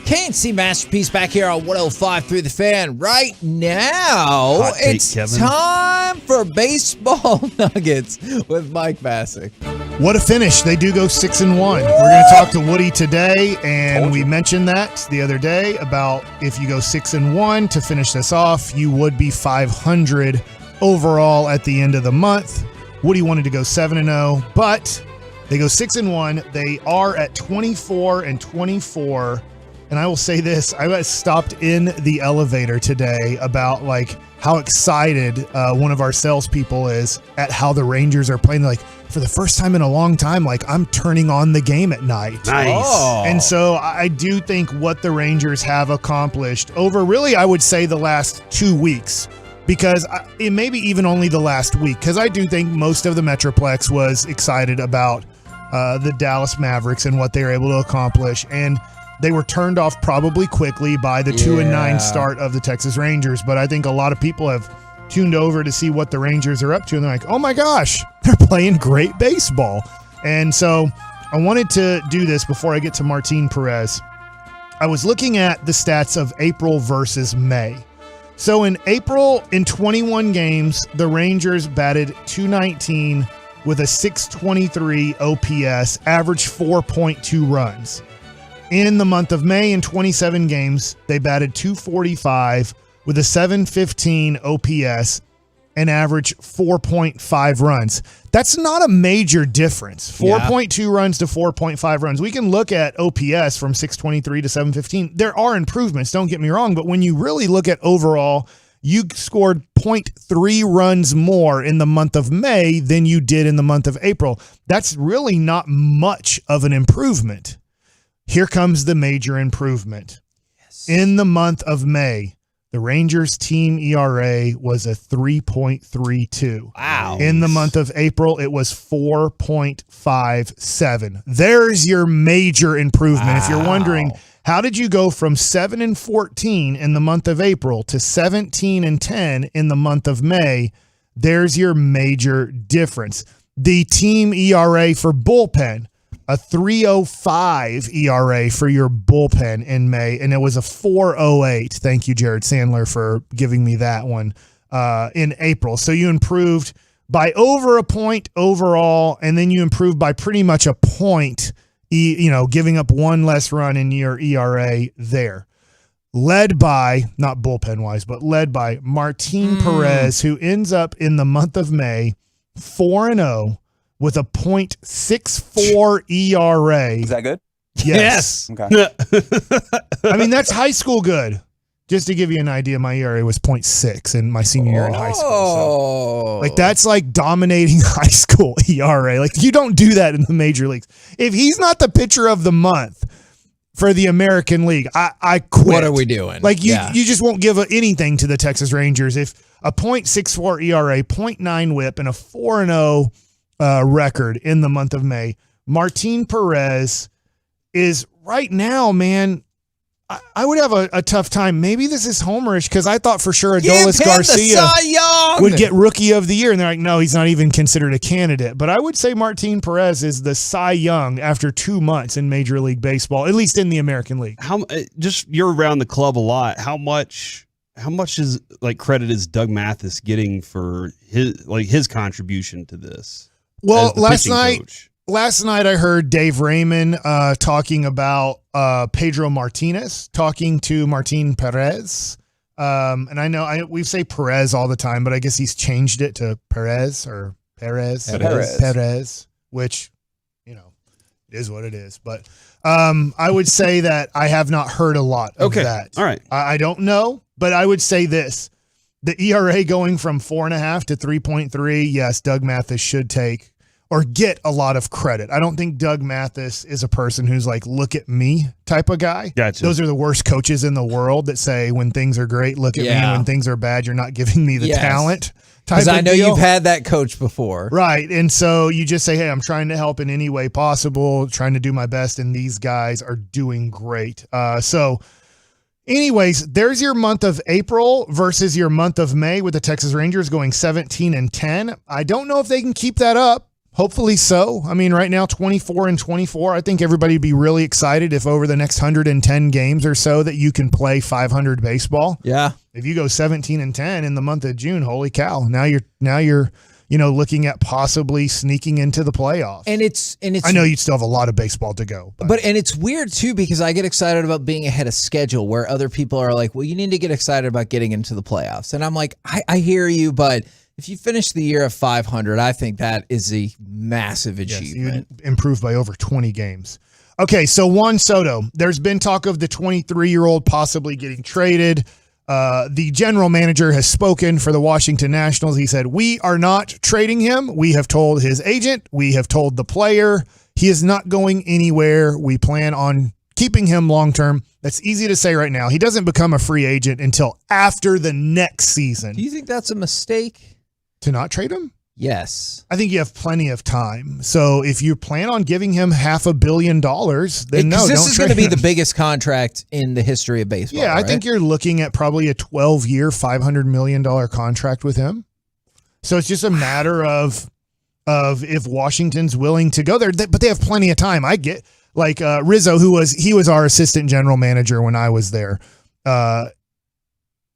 KNC Masterpiece back here on 105.3 The Fan. Right now, Hot take, it's Kevin. time for Baseball Nuggets with Mike Bassick. What a finish. They do go 6-1. We're going to talk to Woody today, and we mentioned that the other day about if you go 6-1 to finish this off, you would be 500 overall at the end of the month. Woody wanted to go 7-0, but they go 6-1. They are at 24-24. And I will say this, I got stopped in the elevator today about like how excited one of our salespeople is at how the Rangers are playing. Like, for the first time in a long time, like, I'm turning on the game at night. Nice. Oh. And so I do think what the Rangers have accomplished over really, I would say, the last 2 weeks, because it may be even only the last week, because I do think most of the Metroplex was excited about the Dallas Mavericks and what they were able to accomplish. And they were turned off probably quickly by the 2-9 start of the Texas Rangers. But I think a lot of people have tuned over to see what the Rangers are up to. And they're like, oh my gosh, they're playing great baseball. And so I wanted to do this before I get to Martin Perez. I was looking at the stats of April versus May. So in April, in 21 games, the Rangers batted .219 with a .623 OPS, averaged 4.2 runs. In the month of May, in 27 games, they batted .245 with a .715 OPS and averaged 4.5 runs. That's not a major difference. 4.2 runs to 4.5 runs. We can look at OPS from .623 to .715. There are improvements, don't get me wrong, but when you really look at overall, you scored 0.3 runs more in the month of May than you did in the month of April. That's really not much of an improvement. Here comes the major improvement. Yes. In the month of May, the Rangers team ERA was a 3.32. Wow. In the month of April, it was 4.57. There's your major improvement. Wow. If you're wondering, how did you go from 7-14 in the month of April to 17-10 in the month of May? There's your major difference. The team ERA for bullpen, a 3.05 ERA for your bullpen in May, and it was a 4.08. Thank you, Jared Sandler, for giving me that one in April. So you improved by over a point overall, and then you improved by pretty much a point, giving up one less run in your ERA there. Led by, not bullpen-wise, but led by Martin Perez, who ends up in the month of May 4-0. With a .64 ERA. Is that good? Yes. Okay. I mean, that's high school good. Just to give you an idea, my ERA was .6 in my senior year in high school. So, like, that's like dominating high school ERA. Like, you don't do that in the major leagues. If he's not the pitcher of the month for the American League, I quit. What are we doing? Like, you just won't give anything to the Texas Rangers if a .64 ERA, .9 WHIP, and a 4-0 record in the month of May. Martin Perez is right now, man, I would have a tough time. Maybe this is homerish because I thought for sure Adolis Garcia would get Rookie of the Year. And they're like, no, he's not even considered a candidate. But I would say Martin Perez is the Cy Young after 2 months in Major League Baseball, at least in the American League. You're around the club a lot. How much is like credit is Doug Mathis getting for his contribution to this? Well, last night I heard Dave Raymond talking about Pedro Martinez talking to Martin Perez. And I know we say Perez all the time, but I guess he's changed it to Perez, which, is what it is. But I would say that I have not heard a lot of that. All right. I don't know, but I would say this. The ERA going from 4.5 to 3.3, yes, Doug Mathis should take or get a lot of credit. I don't think Doug Mathis is a person who's like, look at me type of guy. Gotcha. Those are the worst coaches in the world that say when things are great, look at me, and when things are bad, you're not giving me the talent Because I know deal. you've had that coach before. Right. And so you just say, hey, I'm trying to help in any way possible, trying to do my best, and these guys are doing great. So anyways, there's your month of April versus your month of May with the Texas Rangers going 17-10. I don't know if they can keep that up. Hopefully so. I mean, right now, 24-24. I think everybody would be really excited if over the next 110 games or so that you can play 500 baseball. Yeah. If you go 17-10 in the month of June, holy cow! Now you're looking at possibly sneaking into the playoffs. And it's I know you'd still have a lot of baseball to go. But it's weird too, because I get excited about being ahead of schedule where other people are like, well, you need to get excited about getting into the playoffs. And I'm like, I hear you, but if you finish the year at 500, I think that is a massive achievement. Yes, you improved by over 20 games. Okay, so Juan Soto. There's been talk of the 23-year-old possibly getting traded. The general manager has spoken for the Washington Nationals. He said, we are not trading him. We have told his agent. We have told the player. He is not going anywhere. We plan on keeping him long-term. That's easy to say right now. He doesn't become a free agent until after the next season. Do you think that's a mistake? To not trade him? Yes. I think you have plenty of time. So if you plan on giving him $500 million, then no, this don't is trade going to be him. the biggest contract in the history of baseball. Yeah, right? I think you're looking at probably a 12-year, $500 million contract with him. So it's just a matter of if Washington's willing to go there. But they have plenty of time. I get like Rizzo, he was our assistant general manager when I was there.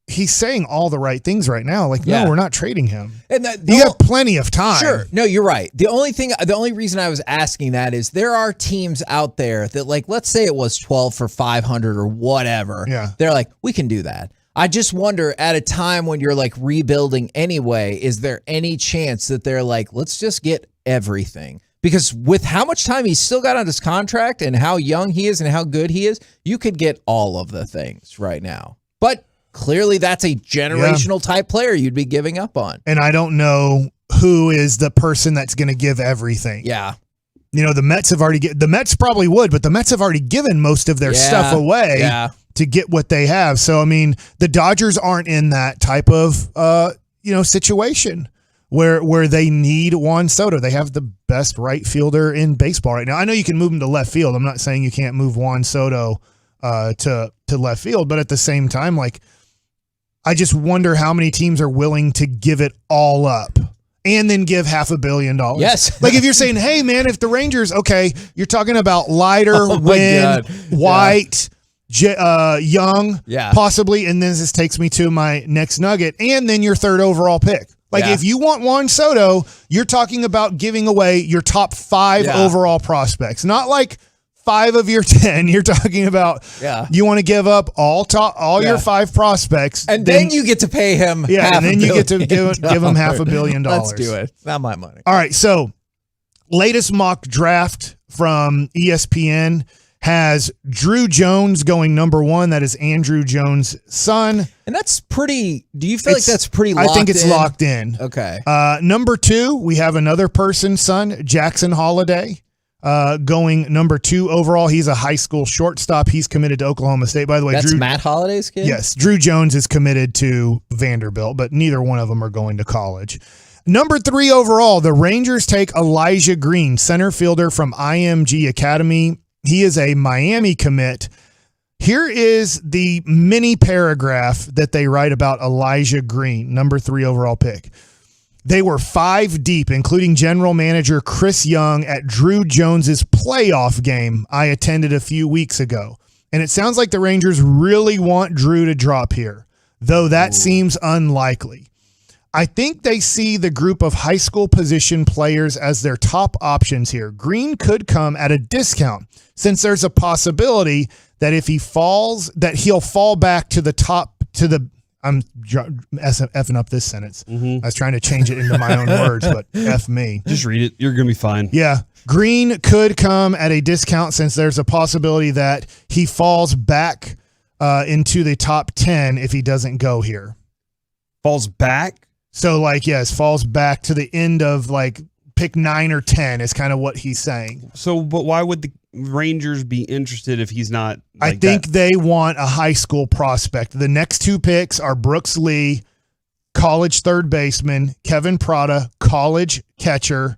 He's saying all the right things right now. Like, no, we're not trading him. And you have plenty of time. Sure. No, you're right. The only reason I was asking that is there are teams out there that, like, let's say it was 12 for 500 or whatever. Yeah. They're like, we can do that. I just wonder, at a time when you're like rebuilding anyway, is there any chance that they're like, let's just get everything? Because with how much time he's still got on his contract and how young he is and how good he is, you could get all of the things right now. But clearly, that's a generational type player you'd be giving up on. And I don't know who is the person that's going to give everything. Yeah. The Mets have already the Mets probably would, but the Mets have already given most of their stuff away to get what they have. So, I mean, the Dodgers aren't in that type of, situation where they need Juan Soto. They have the best right fielder in baseball right now. I know you can move him to left field. I'm not saying you can't move Juan Soto to left field, but at the same time, like, I just wonder how many teams are willing to give it all up and then give $500 million. Yes. Like if you're saying, hey, man, if the Rangers, okay, you're talking about Leiter, Wynn, White, Young, possibly, and then this takes me to my next nugget, and then your third overall pick. Like if you want Juan Soto, you're talking about giving away your top 5 overall prospects, not like 5 of your 10. You're talking about you want to give up all your 5 prospects, and then you get to pay him. Yeah, and then you get to give him $500 million. Let's do it. It's not my money. All right, so latest mock draft from ESPN has Drew Jones going number 1. That is Andrew Jones' son. And that's pretty. Do you feel like that's pretty locked in? I think it's locked in. Okay. Number 2, we have another person's son, Jackson Holiday. Going number 2 overall. He's a high school shortstop. He's committed to Oklahoma State. By the way, that's Matt Holliday's kid? Yes. Drew Jones is committed to Vanderbilt, but neither one of them are going to college. Number 3 overall, the Rangers take Elijah Green, center fielder from IMG Academy. He is a Miami commit. Here is the mini paragraph that they write about Elijah Green, number 3 overall pick. They were 5 deep, including general manager Chris Young, at Drew Jones's playoff game I attended a few weeks ago. And it sounds like the Rangers really want Drew to drop here, though that seems unlikely. I think they see the group of high school position players as their top options here. Green could come at a discount, since there's a possibility that if he falls, that he'll fall back to the top, to the I'm effing up this sentence. I was trying to change it into my own words, but F me. Just read it. You're going to be fine. Yeah. Green could come at a discount, since there's a possibility that he falls back into the top 10 if he doesn't go here. Falls back? So, like, yes, falls back to the end of, like, pick 9 or 10 is kind of what he's saying. So, but why would the Rangers be interested if he's not? Like, I think they want a high school prospect. The next 2 picks are Brooks Lee, college third baseman, Kevin Prada, college catcher,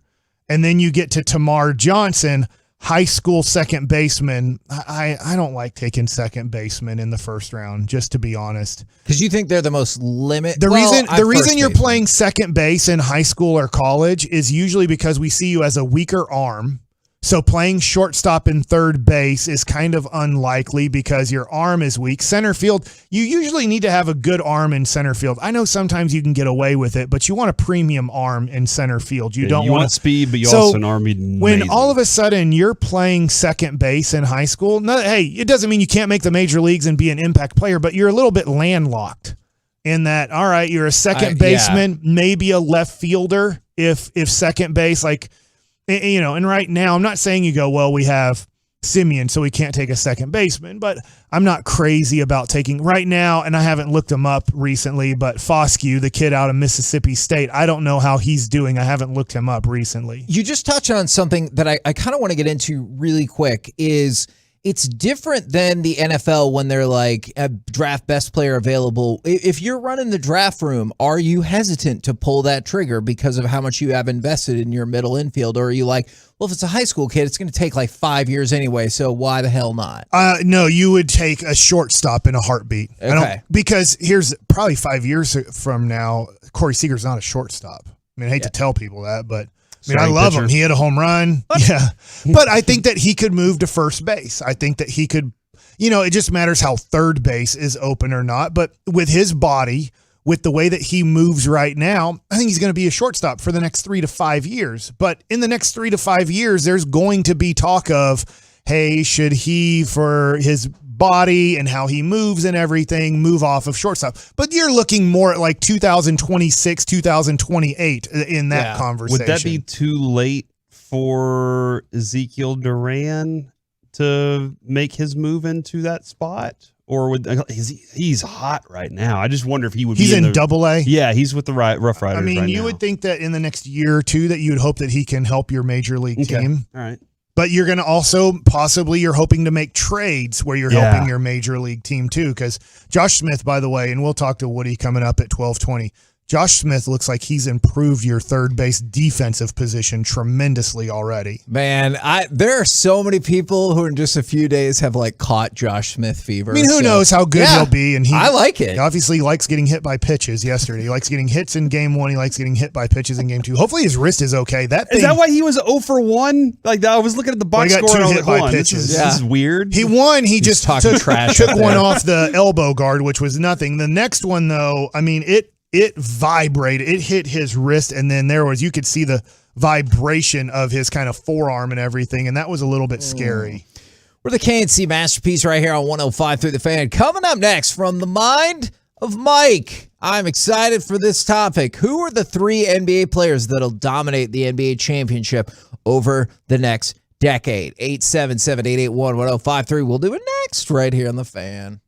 and then you get to Tamar Johnson, high school second baseman. I don't like taking second baseman in the first round, just to be honest. Because you think they're the most limit. The reason you're playing second base in high school or college is usually because we see you as a weaker arm. So playing shortstop and third base is kind of unlikely because your arm is weak. Center field, you usually need to have a good arm in center field. I know sometimes you can get away with it, but you want a premium arm in center field. You don't want speed, but you also an arm. When all of a sudden you're playing second base in high school, hey, it doesn't mean you can't make the major leagues and be an impact player, but you're a little bit landlocked in that. All right, you're a second baseman, maybe a left fielder if second base, like. You know, and right now, I'm not saying you go, well, we have Simeon, so we can't take a second baseman, but I'm not crazy about taking right now, and I haven't looked him up recently, but Foscue, the kid out of Mississippi State, I don't know how he's doing. I haven't looked him up recently. You just touched on something that I kind of want to get into really quick is it's different than the NFL when they're like a draft best player available. If you're running the draft room, are you hesitant to pull that trigger because of how much you have invested in your middle infield? Or are you like, well, if it's a high school kid, it's going to take like 5 years anyway, so why the hell not? No, you would take a shortstop in a heartbeat. Okay. Because here's probably 5 years from now, Corey Seager's not a shortstop. I mean, I hate to tell people that, but I love him. He hit a home run. Yeah. But I think that he could move to first base. I think that he could, it just matters how third base is open or not. But with his body, with the way that he moves right now, I think he's going to be a shortstop for the next 3 to 5 years. But in the next 3 to 5 years, there's going to be talk of, hey, should he, for his body and how he moves and everything, move off of shortstop? But you're looking more at like 2026, 2028 in that conversation. Would that be too late for Ezekiel Duran to make his move into that spot? Or he's hot right now? I just wonder if he would. He's in Double A. Yeah, he's with the Rough Riders. I mean, you would think that in the next year or two that you would hope that he can help your major league team. All right. But you're going to also possibly you're hoping to make trades where you're helping your major league team too. Because Josh Smith, by the way, and we'll talk to Woody coming up at 12:20. Josh Smith looks like he's improved your third base defensive position tremendously already. Man, there are so many people who in just a few days have like caught Josh Smith fever. I mean, who knows how good he'll be? And I like it. He obviously likes getting hit by pitches yesterday. He likes getting hits in game 1. He likes getting hit by pitches in game 2. Hopefully his wrist is okay. Is that why he was 0 for 1? Like I was looking at the box score and I was like, hold on, this is weird. He won. He just took one one off the elbow guard, which was nothing. The next one, though, I mean, it vibrated. It hit his wrist, and then you could see the vibration of his kind of forearm and everything, and that was a little bit scary. We're the KNC Masterpiece right here on 105 through the Fan. Coming up next from the mind of Mike. I'm excited for this topic. Who are the 3 NBA players that'll dominate the NBA championship over the next decade? 877-881-1053. We'll do it next right here on the Fan.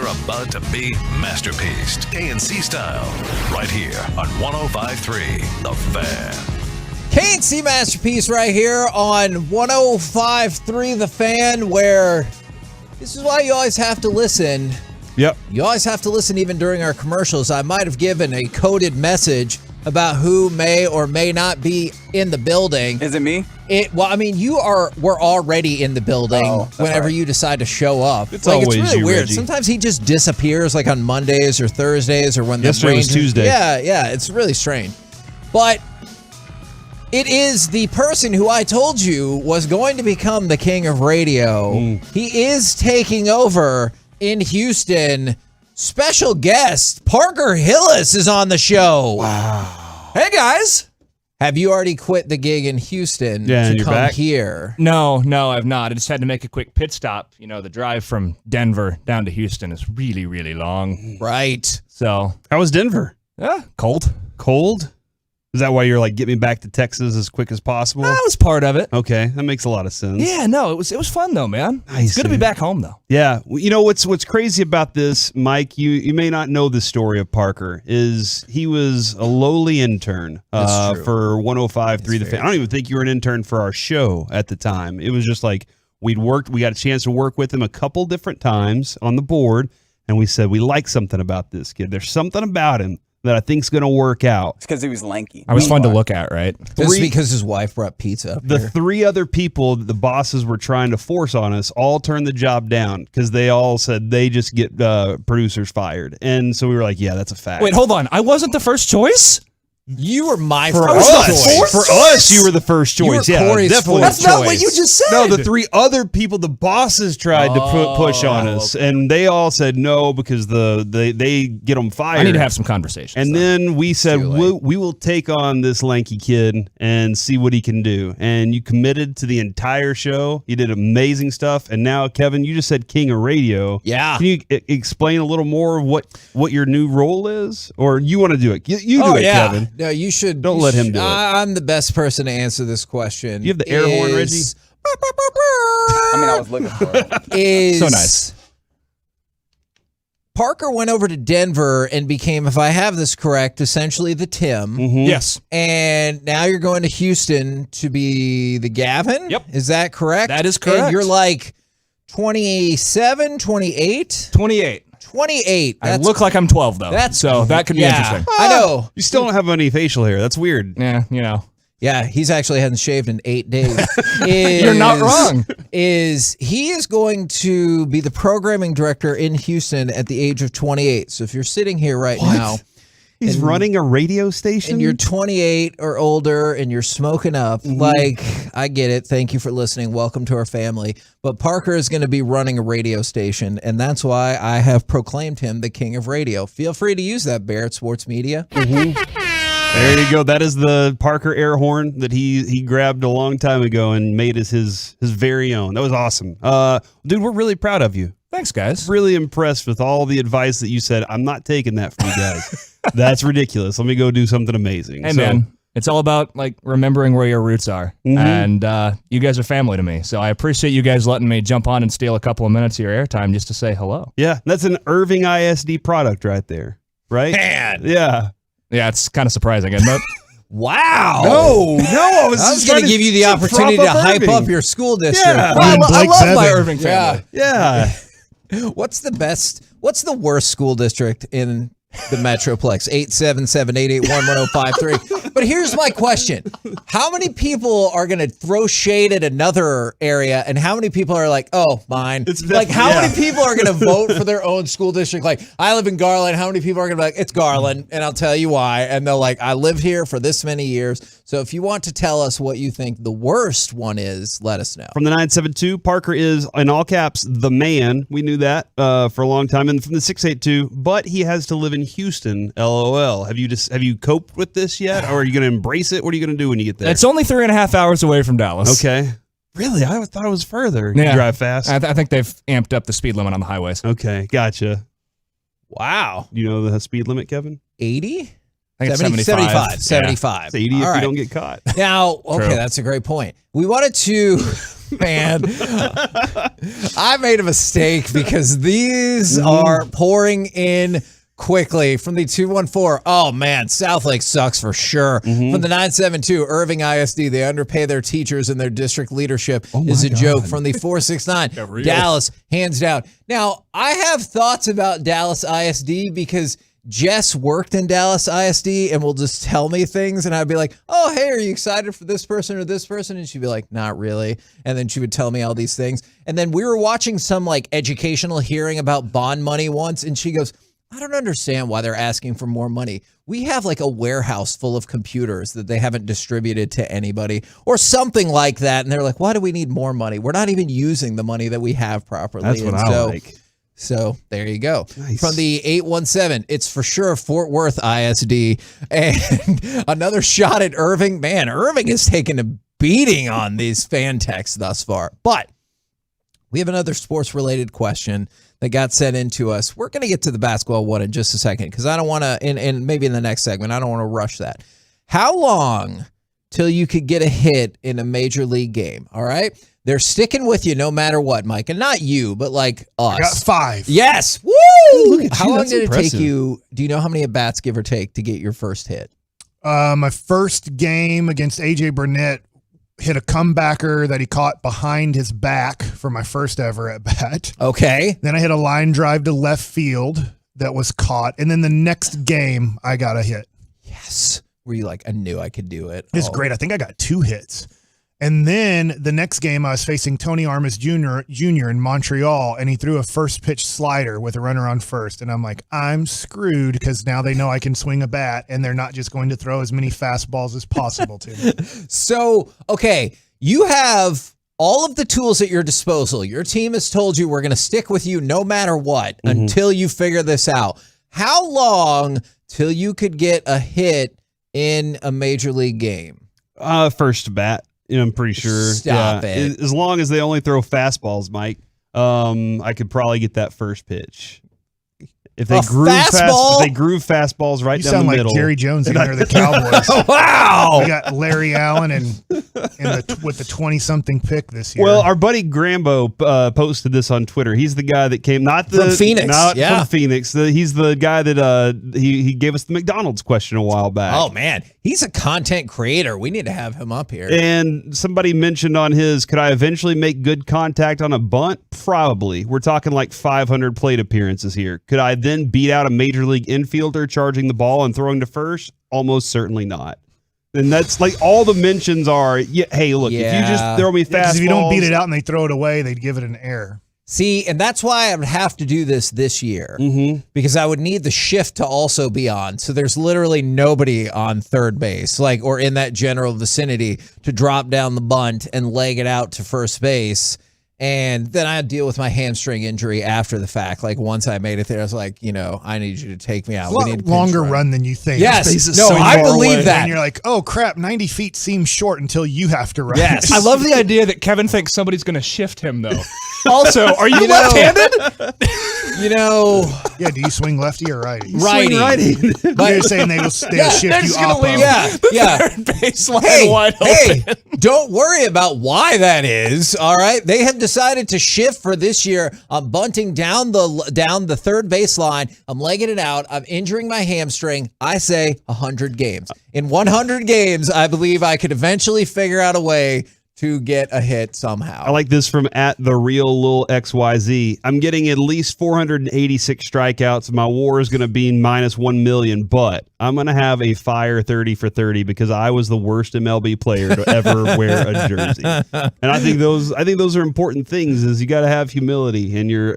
You're about to be masterpieced, KNC style, right here on 105.3 The Fan. KNC Masterpiece right here on 105.3 The Fan, where this is why you always have to listen. Yep. You always have to listen even during our commercials. I might have given a coded message about who may or may not be in the building. Is it me? Well, I mean, we're already in the building whenever you decide to show up. It's always it's really you, weird. Reggie. Sometimes he just disappears like on Mondays or Thursdays or when the Yesterday was Rangers- Tuesday. Yeah, it's really strange. But it is the person who I told you was going to become the king of radio. He is taking over in Houston. Special guest Parker Hillis is on the show. Wow. Hey, guys. Have you already quit the gig in Houston Yeah, and to you're come back? here? No, I've not. I just had to make a quick pit stop. You know, the drive from Denver down to Houston is really, really long. Right. So, How was Denver? Cold. Cold? Is that why you're like, get me back to Texas as quick as possible? That was part of it. Okay, that makes a lot of sense. Yeah, no, it was fun though, man. Nice, It's good to be dude. back home though. Yeah, you know what's crazy about this, Mike? You may not know the story of Parker. Is he was a lowly intern for 105.3 The Fan. I don't even think you were an intern for our show at the time. It was just like we got a chance to work with him a couple different times on the board, and we said we like something about this kid. There's something about him that I think's going to work out. It's because he was lanky. I was fun to look at, right? Just because his wife brought pizza up The here. 3 other people that the bosses were trying to force on us all turned the job down because they all said they just get producers fired. And so we were like, yeah, that's a fact. Wait, hold on. I wasn't the first choice? You were my For first us, choice. for us, you were the first You were choice. Yeah, Corey's definitely. fourth That's not what you just said. No, the 3 other people, the bosses tried to push on us, and they all said no because they get them fired. I need to have some conversations. And then we said we will take on this lanky kid and see what he can do. And you committed to the entire show. You did amazing stuff. And now, Kevin, you just said king of radio. Yeah. Can you explain a little more of what your new role is, or you want to do it? You do it, Kevin. No, you should. Don't let him do it. I'm the best person to answer this question. You have the air horn, Reggie? I mean, I was looking for it. Is So nice. Parker went over to Denver and became, if I have this correct, essentially the Tim. Yes. And now you're going to Houston to be the Gavin? Yep. Is that correct? That is correct. And you're like 27, 28? 28. 28. I look like I'm 12 though. So that could be yeah, interesting. I know. You still don't have any facial hair. That's weird. Yeah, you know. Yeah, he's actually hadn't shaved in 8 days. You're not wrong. He is going to be the programming director in Houston at the age of 28. So if you're sitting here right now, He's running a radio station? and you're 28 or older and you're smoking up, like, I get it. Thank you for listening. Welcome to our family. But Parker is going to be running a radio station, and that's why I have proclaimed him the king of radio. Feel free to use that, Barrett Sports Media. There you go. That is the Parker air horn that he grabbed a long time ago and made as his very own. That was awesome. Dude, we're really proud of you. Thanks, guys. Really impressed with all the advice that you said. I'm not taking that from you guys. That's ridiculous. Let me go do something amazing. Hey, man. It's all about like remembering where your roots are. And you guys are family to me. So I appreciate you guys letting me jump on and steal a couple of minutes of your airtime just to say hello. Yeah, that's an Irving ISD product right there. Right? Man. Yeah. Yeah, it's kind of surprising, isn't it? Wow. No, I was I was going to give you the opportunity to hype up your school district. Yeah. Well, I love my Bevan. Irving family. Yeah. What's the worst school district in the Metroplex? 877-881-1053. But here's my question. How many people are going to throw shade at another area, and how many people are like, oh, mine? Like, how many people are going to vote for their own school district? Like, I live in Garland. How many people are going to be like, it's Garland, and I'll tell you why. And they're like, I lived here for this many years. So if you want to tell us what you think the worst one is, let us know. From the 972, Parker is, in all caps, the man. We knew that for a long time. And from the 682, but he has to live in Houston, LOL. Have you coped with this yet? Or are you going to embrace it? What are you going to do when you get there? It's only 3.5 hours away from Dallas. Okay. Really? I thought it was further. You drive fast? I think they've amped up the speed limit on the highways. Okay, gotcha. Wow. You know the speed limit, Kevin? 80? I think it's 75. 75. It's 80 if you don't get caught. Now, okay, True. that's a great point. We wanted to, man, I made a mistake because these are pouring in quickly from the 214. Oh, man, Southlake sucks for sure. From the 972, Irving ISD, they underpay their teachers and their district leadership is a joke. From the 469, Dallas, hands down. Now, I have thoughts about Dallas ISD because Jess worked in Dallas ISD and will just tell me things, and I'd be like, oh, hey, are you excited for this person or this person? And she'd be like, not really. And then she would tell me all these things. And then we were watching some like educational hearing about bond money once, and she goes, I don't understand why they're asking for more money. We have like a warehouse full of computers that they haven't distributed to anybody or something like that. And they're like, why do we need more money? We're not even using the money that we have properly. That's what I like. So there you go. Nice. From the 817, it's for sure Fort Worth ISD. And another shot at Irving. Man, Irving has taken a beating on these fan texts thus far. But we have another sports-related question that got sent in to us. We're going to get to the basketball one in just a second because I don't want to, and maybe in the next segment, I don't want to rush that. How long till you could get a hit in a major league game? All right? They're sticking with you no matter what, Mike. And not you, but like us. I got 5. Yes. Woo! Look at How you. long That's did it impressive. take you? Do you know how many at-bats, give or take, to get your first hit? My first game against AJ Burnett hit a comebacker that he caught behind his back for my first ever at bat. Okay. Then I hit a line drive to left field that was caught. And then the next game, I got a hit. Yes. Were you like, I knew I could do it? It's great. I think I got 2 hits. And then the next game, I was facing Tony Armas Jr. in Montreal, and he threw a first pitch slider with a runner on first. And I'm like, I'm screwed because now they know I can swing a bat, and they're not just going to throw as many fastballs as possible to me. So, okay, you have all of the tools at your disposal. Your team has told you we're going to stick with you no matter what until you figure this out. How long till you could get a hit in a major league game? First bat. I'm pretty sure. Stop it. As long as they only throw fastballs, Mike, I could probably get that first pitch. If they groove fastballs right You down sound the like middle. Jerry Jones against the Cowboys. Wow! We got Larry Allen with the 20-something pick this year. Well, our buddy Grambo posted this on Twitter. He's the guy that came from Phoenix. He's the guy that he gave us the McDonald's question a while back. Oh man, he's a content creator. We need to have him up here. And somebody mentioned on his, could I eventually make good contact on a bunt? Probably. We're talking like 500 plate appearances here. Could I then beat out a major league infielder charging the ball and throwing to first? Almost certainly not. And that's like all the mentions are, hey, look, if you just throw me fastballs. If you don't beat it out and they throw it away, they'd give it an error. See, and that's why I would have to do this year because I would need the shift to also be on. So there's literally nobody on third base, or in that general vicinity to drop down the bunt and leg it out to first base. And then I'd deal with my hamstring injury after the fact. Like once I made it there, I was like, I need you to take me out. We need a longer run than you think. Yes. No, I believe that. And you're like, oh crap, 90 feet seems short until you have to run. Yes. I love the idea that Kevin thinks somebody's going to shift him though. Also, are you left-handed? Yeah, do you swing lefty or righty? Righty. But you're saying they'll shift you up. Third baseline wide open. Don't worry about why that is. All right, they have decided to shift for this year. I'm bunting down the third baseline. I'm legging it out. I'm injuring my hamstring. I say 100 games. In 100 games, I believe I could eventually figure out a way to get a hit somehow. I like this from @TheRealLilXYZ. I'm getting at least 486 strikeouts. My WAR is going to be minus 1 million, but I'm going to have a fire 30 for 30 because I was the worst MLB player to ever wear a jersey. And I think those are important things. Is you got to have humility in your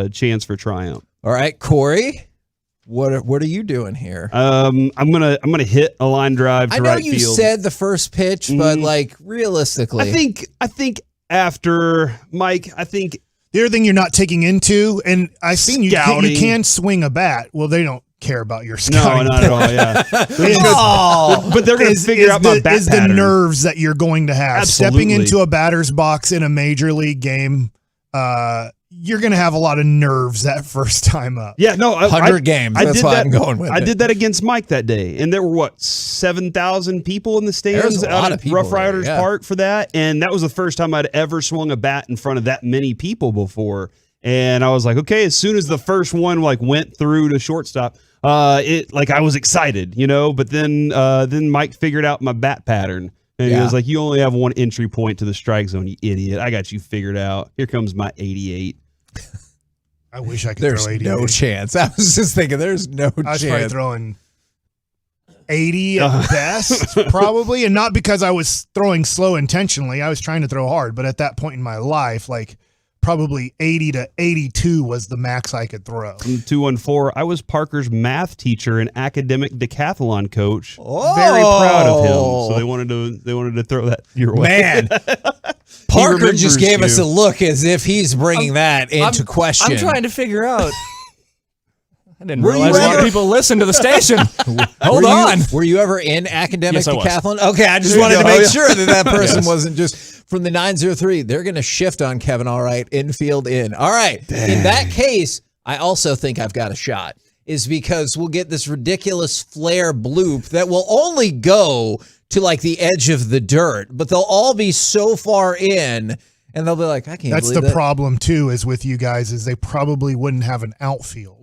chance for triumph. All right, Corey. What are you doing here? I'm gonna hit a line drive to right field. I know you said the first pitch, but realistically, I think after Mike, the other thing you're not taking into, and I've seen you can swing a bat. Well, they don't care about your scouting. No, not at all. Yeah, but they're going to figure out my bat pattern. The nerves that you're going to have Absolutely. stepping into a batter's box in a major league game. you're going to have a lot of nerves that first time up. Yeah, no, 100 games. That's why I'm going with I it. did that against Mike that day, and there were 7,000 people in the stands out at Rough Riders Park for that, and that was the first time I'd ever swung a bat in front of that many people before. And I was like, okay, as soon as the first one went through to shortstop, I was excited, But then Mike figured out my bat pattern. And he was like, you only have one entry point to the strike zone, you idiot. I got you figured out. Here comes my 88. I wish I could There's throw 88. no chance. I was just thinking, there's no chance. I was probably throwing 80 at best, probably. And not because I was throwing slow intentionally. I was trying to throw hard. But at that point in my life, probably 80 to 82 was the max I could throw. 214. I was Parker's math teacher and academic decathlon coach. Very proud of him. So they wanted to throw that your way. Man, Parker just gave us a look as if he's bringing that into question. I'm trying to figure out. I didn't realize a lot of people listen to the station. Hold on. Were you ever in academic Yes, I was. decathlon? Okay, I just wanted to make sure that person wasn't just from the 903. They're going to shift on Kevin, all right, infield in. All right. Dang. In that case, I also think I've got a shot, is because we'll get this ridiculous flare bloop that will only go to the edge of the dirt, but they'll all be so far in, and they'll be like, I can't That's believe the problem, too, is with you guys, is they probably wouldn't have an outfield.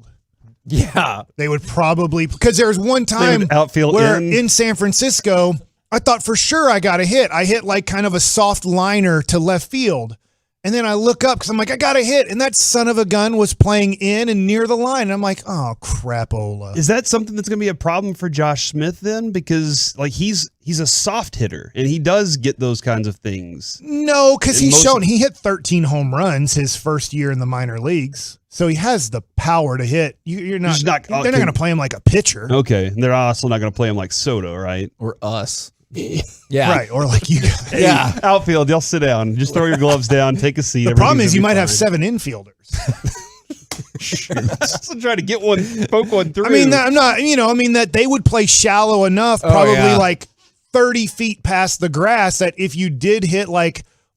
Yeah. They would probably, because there's one time outfield where in San Francisco, I thought for sure I got a hit. I hit kind of a soft liner to left field. And then I look up because I'm like, I got a hit. And that son of a gun was playing in and near the line. And I'm like, oh, crapola. Is that something that's going to be a problem for Josh Smith then? Because he's a soft hitter and he does get those kinds of things. No, because he hit 13 home runs his first year in the minor leagues. So he has the power to hit. They're not going to play him like a pitcher. Okay. And they're also not going to play him like Soto, right? Or us. Yeah. Right. Or like you guys. Yeah. Outfield, y'all sit down. Just throw your gloves down, take a seat. The problem is you might have 7 infielders. I'm trying to get one, poke one through. I mean, that they would play shallow enough, probably 30 feet past the grass, that if you did hit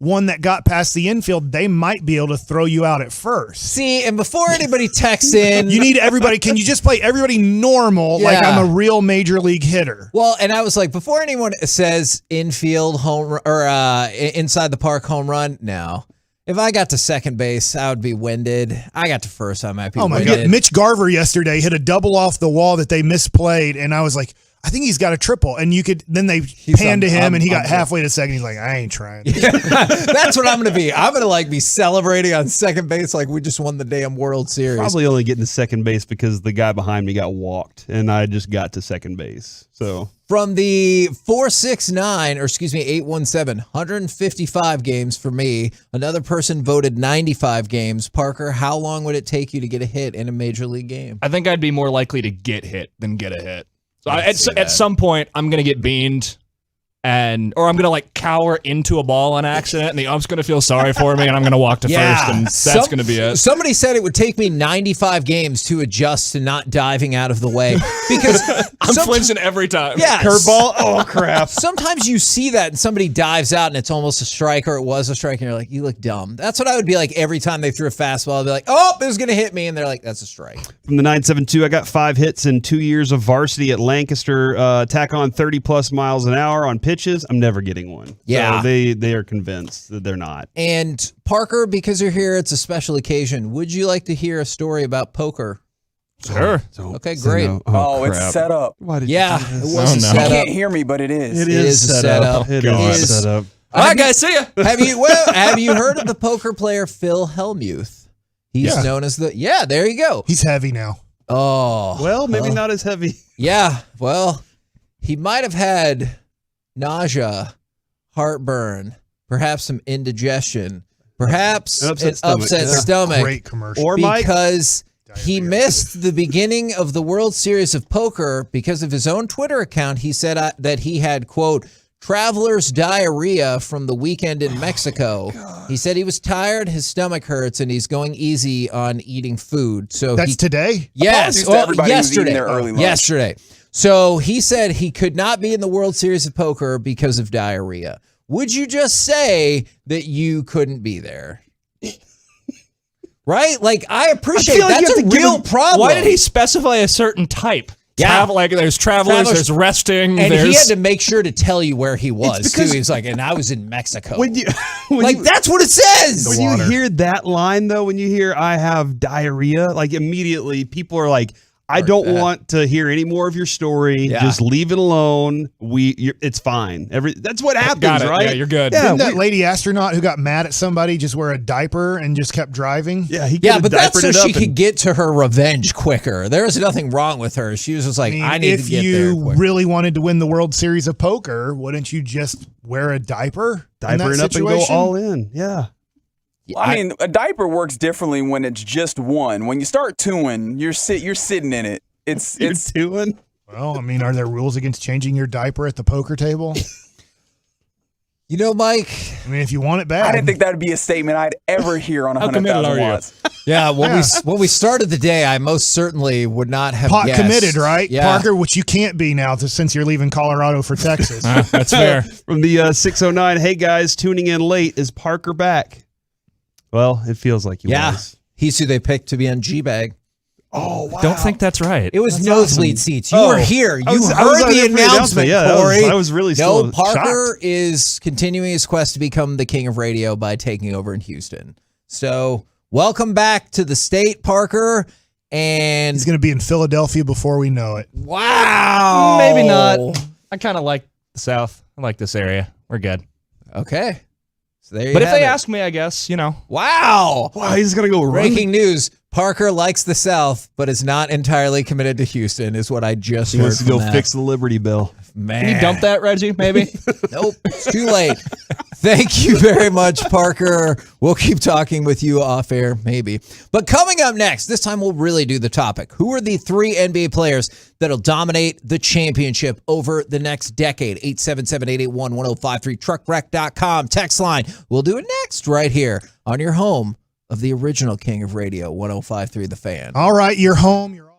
one that got past the infield, they might be able to throw you out at first. See, and before anybody texts in, you need everybody. Can you just play everybody normal, like I'm a real major league hitter? Well, and I was like, before anyone says infield home or inside the park home run, no. If I got to second base, I would be winded. I got to first, I might be winded. Oh my God. Mitch Garver yesterday hit a double off the wall that they misplayed, and I was like, I think he's got a triple. And then they panned to him and he got halfway to second. He's like, I ain't trying. That's what I'm going to be. I'm going to be celebrating on second base like we just won the damn World Series. Probably only getting to second base because the guy behind me got walked and I just got to second base. So from the 817, 155 games for me. Another person voted 95 games. Parker, how long would it take you to get a hit in a major league game? I think I'd be more likely to get hit than get a hit. So at some point, I'm going to get beamed, or I'm going to cower into a ball on accident, and the ump's going to feel sorry for me, and I'm going to walk to first, and that's going to be it. Somebody said it would take me 95 games to adjust to not diving out of the way because I'm flinching every time. Yeah, curveball. Oh crap! Sometimes you see that and somebody dives out and it's almost a strike, or it was a strike, and you're like, you look dumb. That's what I would be like every time they threw a fastball. I'd be like, oh, it was going to hit me, and they're like, that's a strike. From the 972, I got 5 hits in 2 years of varsity at Lancaster. Tack on 30+ miles an hour on pitches. I'm never getting one. Yeah, so they are convinced that they're not. And Parker, because you're here, it's a special occasion. Would you like to hear a story about poker? Sure. Okay, great. It's set up. It was a setup. You can't hear me, but it is. It is a setup. It is set up. All right, guys, see ya. Have you heard of the poker player Phil Hellmuth? He's known as there you go. He's heavy now. Oh. Well, maybe not as heavy. Yeah, well, he might have had nausea, heartburn, perhaps some indigestion, perhaps an upset stomach. Great commercial. Or because he missed the beginning of the World Series of Poker because of his own Twitter account. He said that he had, quote, traveler's diarrhea from the weekend in Mexico. He said he was tired, his stomach hurts, and he's going easy on eating food. So that's today? Yes. Yesterday. Yesterday. So he said he could not be in the World Series of Poker because of diarrhea. Would you just say that you couldn't be there? Right? Like, I appreciate feel like that's you a have to give real him- problem. Why did he specify a certain type? Yeah. Like there's travelers, there's resting, and there's... he had to make sure to tell you where he was too. because- He's like, and I was in Mexico. When you, that's what it says. When you hear that line, though, when you hear "I have diarrhea," like immediately people are like, "I don't want to hear any more of your story. Yeah. Just leave it alone. It's fine. That's what happens, Got it. right? Yeah, you're good. Yeah, Didn't that lady astronaut who got mad at somebody just wear a diaper and just kept driving? Yeah, he Yeah, but that's so she could get to her revenge quicker. There was nothing wrong with her. She was just like, I need to get there. If you really wanted to win the World Series of Poker, wouldn't you just wear a diaper? Diaper it up and go all in. Yeah. Well, I mean, a diaper works differently when it's just one. When you start twoing, you're sitting in it. It's doing. Well, I mean, are there rules against changing your diaper at the poker table? You know, Mike. I mean, if you want it bad. I didn't think that would be a statement I'd ever hear on 100,000 watts. Yeah, when we started the day, I most certainly would not have Pot guessed. committed, right? Yeah. Parker, which you can't be now since you're leaving Colorado for Texas. That's fair. From the 609, hey guys, tuning in late. Is Parker back? Well, it feels like he was. He's who they picked to be on G-Bag. Oh, wow. Don't think that's right. It was That's nosebleed awesome. seats. You were here. You heard the announcement, Yeah, Corey. I was really No, still Parker shocked. is continuing his quest to become the king of radio by taking over in Houston. So, welcome back to the state, Parker. And he's going to be in Philadelphia before we know it. Wow. Maybe not. I kind of like the South. I like this area. We're good. Okay. So there you But if have they it. ask me, I guess, you know. Wow. Wow, he's going to go run. Breaking news. Parker likes the South, but is not entirely committed to Houston, is what I just He heard wants to from go that. fix the Liberty Bell. Man. Can you dump that, Reggie, maybe? Nope, it's too late. Thank you very much, Parker. We'll keep talking with you off air, maybe. But coming up next, this time we'll really do the topic. Who are the 3 NBA players that'll dominate the championship over the next decade? 877-881-1053, truckwreck.com, text line. We'll do it next right here on your home of the original king of radio, 1053 The Fan. All right, you're home. You're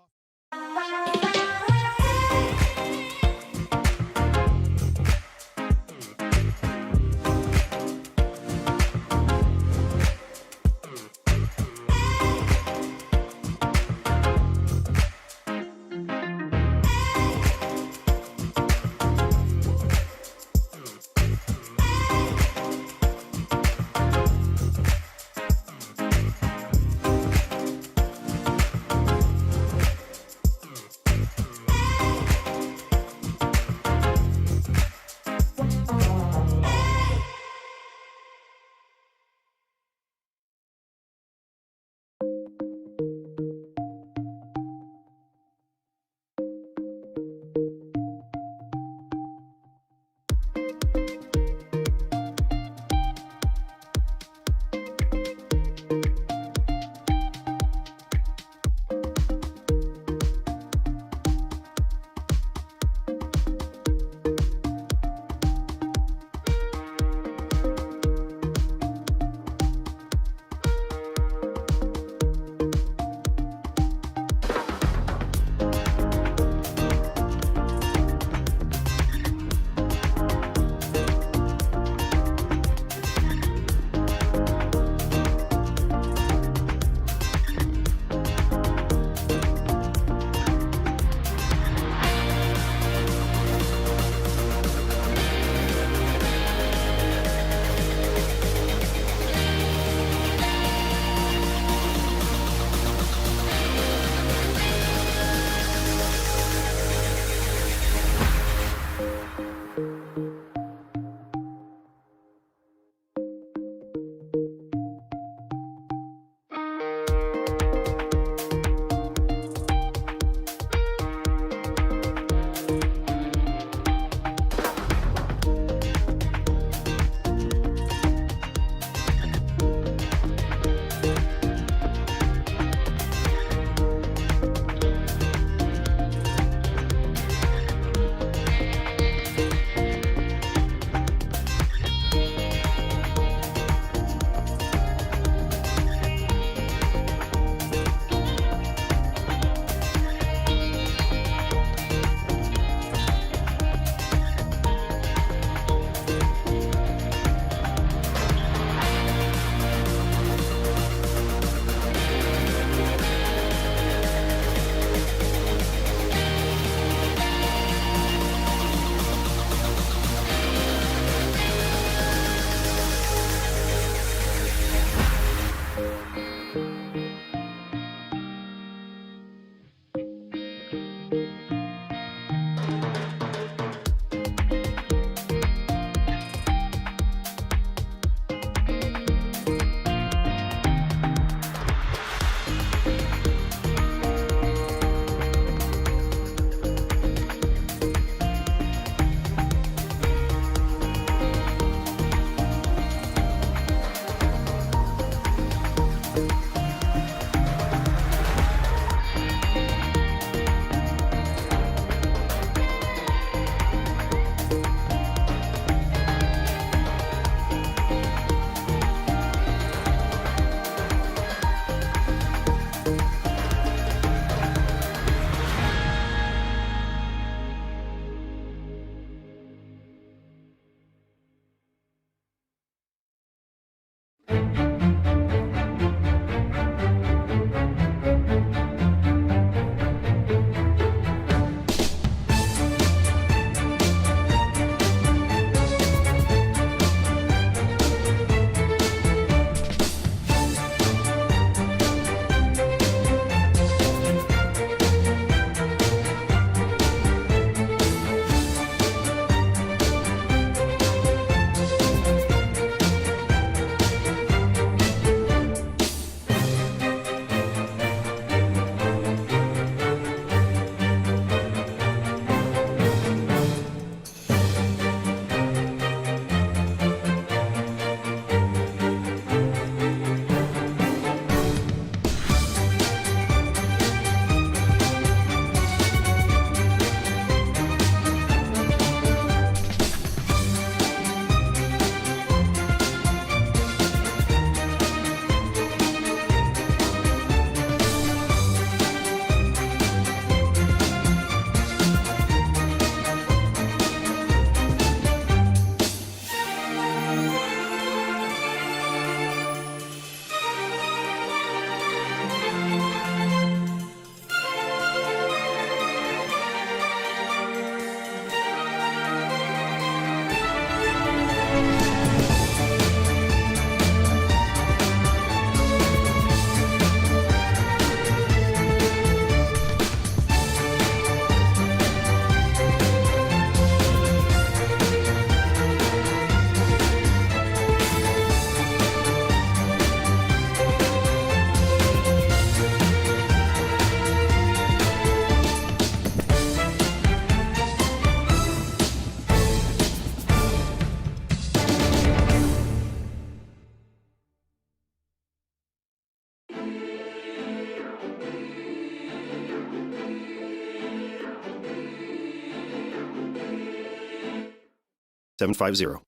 750.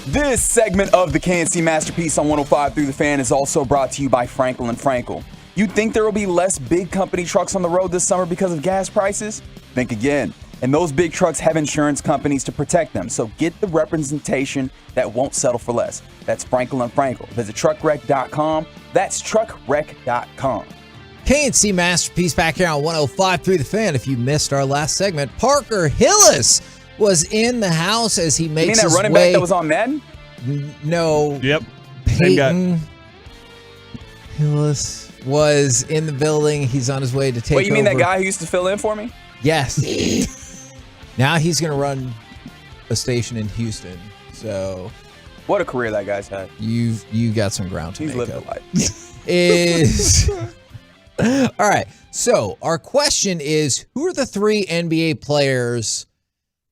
This segment of the KNC Masterpiece on 105 Through the Fan is also brought to you by Frankel & Frankel. You think there will be less big company trucks on the road this summer because of gas prices? Think again. And those big trucks have insurance companies to protect them, so get the representation that won't settle for less. That's Frankel & Frankel. Visit truckwreck.com. That's truckwreck.com. KNC Masterpiece back here on 105 Through the Fan. If you missed our last segment, Parker Hillis was in the house as he makes his way. You mean that running back that was on Madden? No. Yep. Same guy. Peyton Hillis was in the building. He's on his way to take over. Wait, you mean that guy who used to fill in for me? Yes. Now he's going to run a station in Houston. So what a career that guy's had. You got some ground to He's make lived up. a life. Is all right. So our question is, who are the 3 NBA players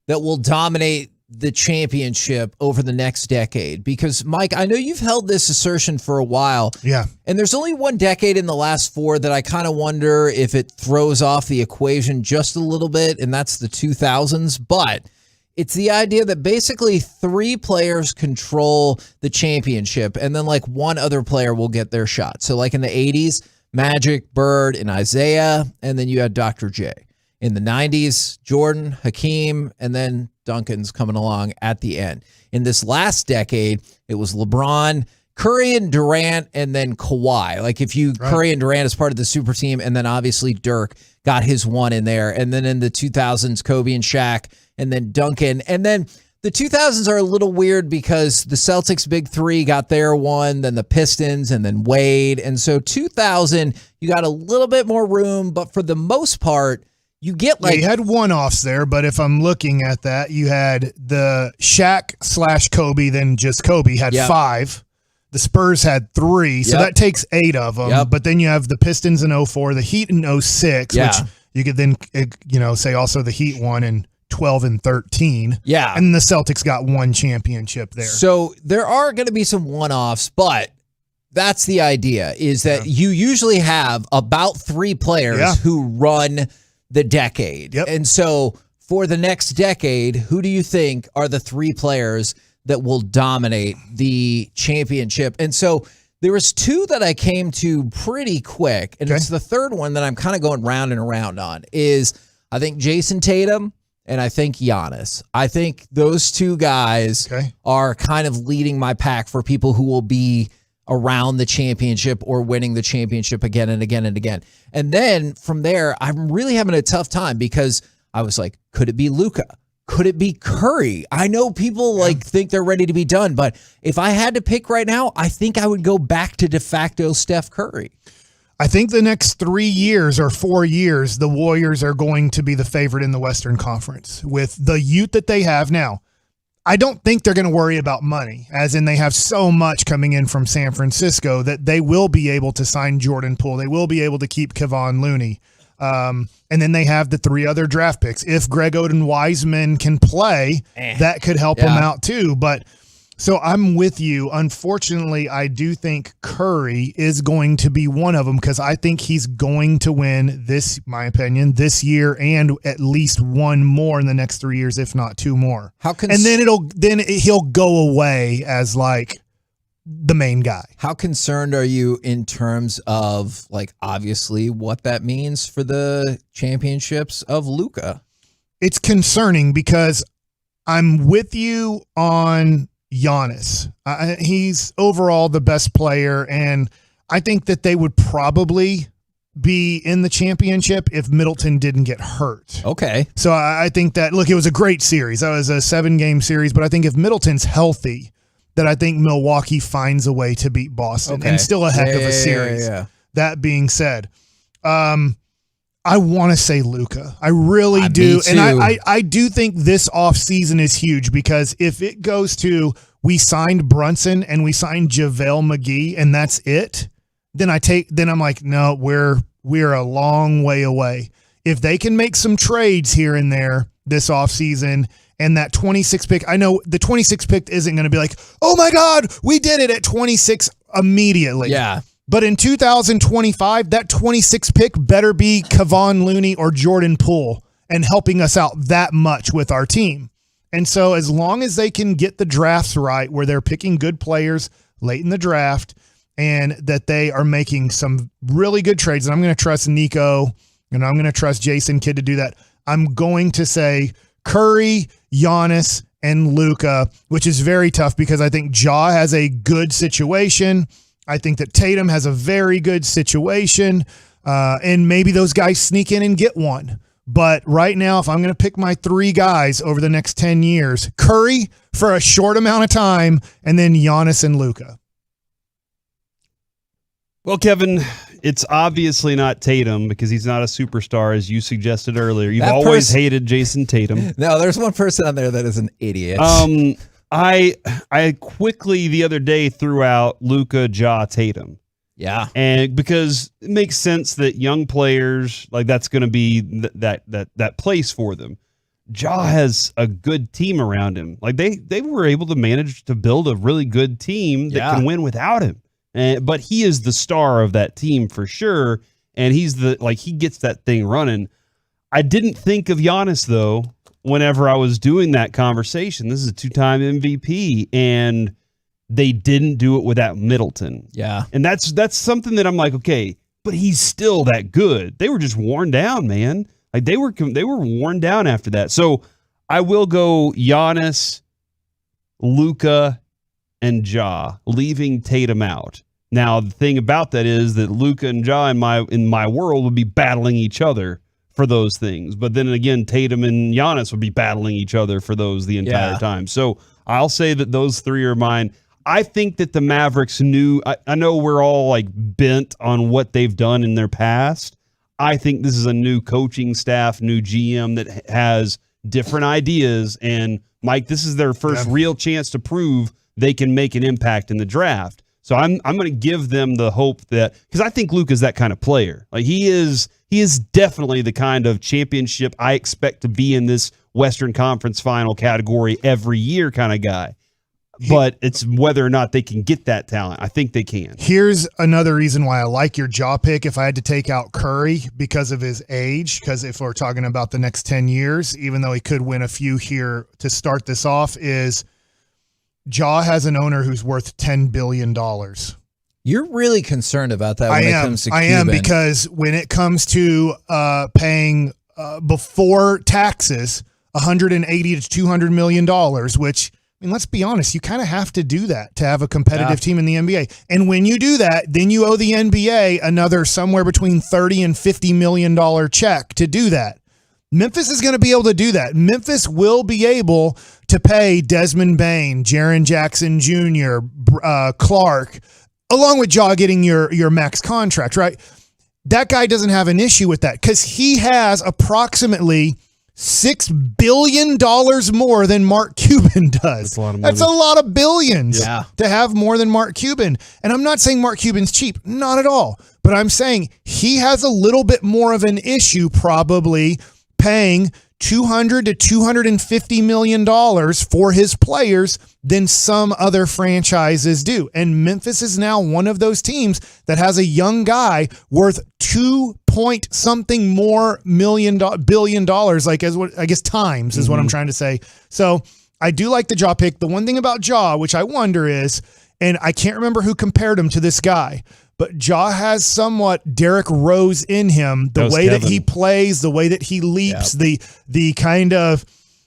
that will dominate the championship over the next decade? Because, Mike, I know you've held this assertion for a while. Yeah. And there's only one decade in the last 4 that I kind of wonder if it throws off the equation just a little bit, and that's the 2000s. But it's the idea that basically 3 players control the championship, and then like one other player will get their shot. So like in the 80s, Magic, Bird, and Isaiah, and then you had Dr. J. In the 90s, Jordan, Hakeem, and then Duncan's coming along at the end. In this last decade, it was LeBron, Curry and Durant, and then Kawhi. Like if you Curry and Durant as part of the super team, and then obviously Dirk got his one in there. And then in the 2000s, Kobe and Shaq, and then Duncan. And then the 2000s are a little weird because the Celtics big 3 got their one, then the Pistons, and then Wade. And so 2000, you got a little bit more room, but for the most part, you get like... Yeah, you had one-offs there, but if I'm looking at that, you had the Shaq/Kobe, then just Kobe had 5. The Spurs had 3, so that takes 8 of them. But then you have the Pistons in 04, the Heat in 06, which you could then say also the Heat won in 12 and 13. Yeah. And the Celtics got 1 championship there. So there are going to be some one-offs, but that's the idea, is that you usually have about 3 players who run the decade. And so for the next decade, who do you think are the 3 players that will dominate the championship? And so there was 2 that I came to pretty quick, and it's the third one that I'm kind of going round and around on, is I think Jason Tatum and I think Giannis. I think those 2 guys are kind of leading my pack for people who will be around the championship or winning the championship again and again and again. And then from there, I'm really having a tough time because I was like, could it be Luka? Could it be Curry? I know people think they're ready to be done, but if I had to pick right now, I think I would go back to de facto Steph Curry. I think the next 3 years or 4 years, the Warriors are going to be the favorite in the Western Conference with the youth that they have now. I don't think they're going to worry about money, as in they have so much coming in from San Francisco that they will be able to sign Jordan Poole. They will be able to keep Kevon Looney. And then they have the 3 other draft picks. If Greg Oden Wiseman can play, that could help them out too. But so I'm with you. Unfortunately, I do think Curry is going to be one of them because I think he's going to win this, my opinion, this year and at least 1 more in the next 3 years, if not 2 more. And then he'll go away as like the main guy. How concerned are you in terms of like obviously what that means for the championships of Luka? It's concerning because I'm with you on Giannis. He's overall the best player, and I think that they would probably be in the championship if Middleton didn't get hurt. Okay. So I think that, look, it was a great series. That was a 7-game series, but I think if Middleton's healthy, that I think Milwaukee finds a way to beat Boston and still a heck of a series. That being said, I want to say Luka. I really do. And I do think this offseason is huge because if it goes to we signed Brunson and we signed JaVale McGee and that's it, then I'm like, no, we're a long way away. If they can make some trades here and there this offseason and that 26 pick, I know the 26 pick isn't going to be like, oh my God, we did it at 26 immediately. Yeah. But in 2025, that 26 pick better be Kevon Looney or Jordan Poole and helping us out that much with our team. And so as long as they can get the drafts right, where they're picking good players late in the draft and that they are making some really good trades, and I'm going to trust Nico and I'm going to trust Jason Kidd to do that, I'm going to say Curry, Giannis, and Luka, which is very tough because I think Ja has a good situation. I think that Tatum has a very good situation, and maybe those guys sneak in and get one. But right now, if I'm going to pick my 3 guys over the next 10 years, Curry for a short amount of time, and then Giannis and Luka. Well, Kevin, it's obviously not Tatum because he's not a superstar, as you suggested earlier. You've always hated Jason Tatum. No, there's one person on there that is an idiot. I quickly the other day threw out Luka, Ja, Tatum. Yeah. And because it makes sense that young players, like that's going to be that place for them. Ja has a good team around him. Like they were able to manage to build a really good team that can win without him. But he is the star of that team for sure. And he gets that thing running. I didn't think of Giannis though, whenever I was doing that conversation. This is a 2-time MVP and they didn't do it without Middleton. Yeah. And that's something that I'm like, okay, but he's still that good. They were just worn down, man. Like they were worn down after that. So I will go Giannis, Luka, and Ja, leaving Tatum out. Now the thing about that is that Luka and Ja in my world would be battling each other for those things. But then again, Tatum and Giannis would be battling each other for those the entire time. So I'll say that those 3 are mine. I think that the Mavericks knew, I know we're all like bent on what they've done in their past. I think this is a new coaching staff, new GM that has different ideas. And Mike, this is their first real chance to prove they can make an impact in the draft. So I'm going to give them the hope that, because I think Luke is that kind of player. Like he is definitely the kind of championship I expect to be in this Western Conference final category every year kind of guy. But it's whether or not they can get that talent. I think they can. Here's another reason why I like your Ja pick if I had to take out Curry because of his age, because if we're talking about the next 10 years, even though he could win a few here to start this off, is Ja has an owner who's worth $10 billion. You're really concerned about that when it comes to Cuban. I am, because when it comes to paying before taxes $180 to $200 million, which, I mean, let's be honest, you kind of have to do that to have a competitive team in the NBA. And when you do that, then you owe the NBA another somewhere between $30 and $50 million check to do that. Memphis is going to be able to do that. Memphis will be able to pay Desmond Bane, Jaren Jackson Jr., Clark, along with Ja getting your max contract, right? That guy doesn't have an issue with that because he has approximately $6 billion more than Mark Cuban does. That's a lot of money. That's a lot of billions to have more than Mark Cuban. And I'm not saying Mark Cuban's cheap, not at all. But I'm saying he has a little bit more of an issue probably paying $200 to $250 million for his players than some other franchises do. And Memphis is now one of those teams that has a young guy worth $2-point-something more billion dollars, like as what I guess times is what I'm trying to say. So I do like the Ja pick. The one thing about Ja, which I wonder is, and I can't remember who compared him to this guy, but Ja has somewhat Derrick Rose in him. The way that he plays, the way that he leaps, the kind of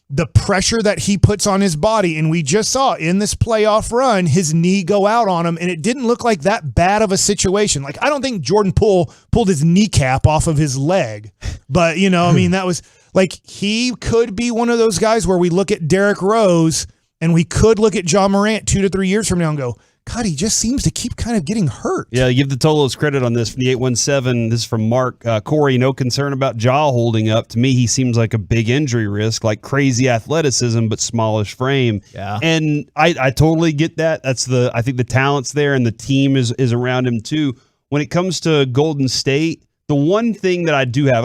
the pressure that he puts on his body. And we just saw in this playoff run, his knee go out on him, and it didn't look like that bad of a situation. Like, I don't think Jordan Poole pulled his kneecap off of his leg, but you know, I mean, that was like, he could be one of those guys where we look at Derrick Rose and we could look at Ja Morant 2 to 3 years from now and go, God, he just seems to keep kind of getting hurt. Yeah, give the Tolos credit on this from the 817. This is from Mark. Corey, no concern about Ja holding up. To me, he seems like a big injury risk, like crazy athleticism, but smallish frame. Yeah. And I totally get that. I think the talent's there and the team is around him too. When it comes to Golden State, the one thing that I do have,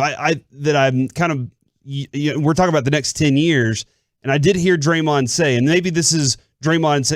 that I'm kind of, we're talking about the next 10 years, and I did hear Draymond say, and maybe this is Draymond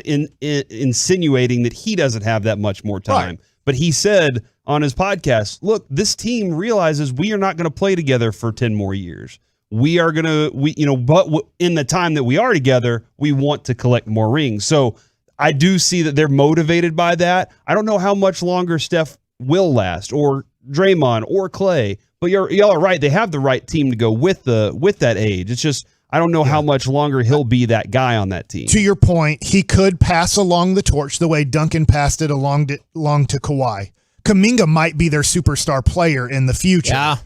insinuating that he doesn't have that much more time. Right. But he said on his podcast, look, this team realizes we are not going to play together for 10 more years. we are going to, but in the time that we are together, we want to collect more rings. So I do see that they're motivated by that. I don't know how much longer Steph will last, or Draymond, or Clay, but y'all are right. They have the right team to go with that age. It's just, I don't know how much longer he'll be that guy on that team. To your point, he could pass along the torch the way Duncan passed it along to Kawhi. Kuminga might be their superstar player in the future. Yeah.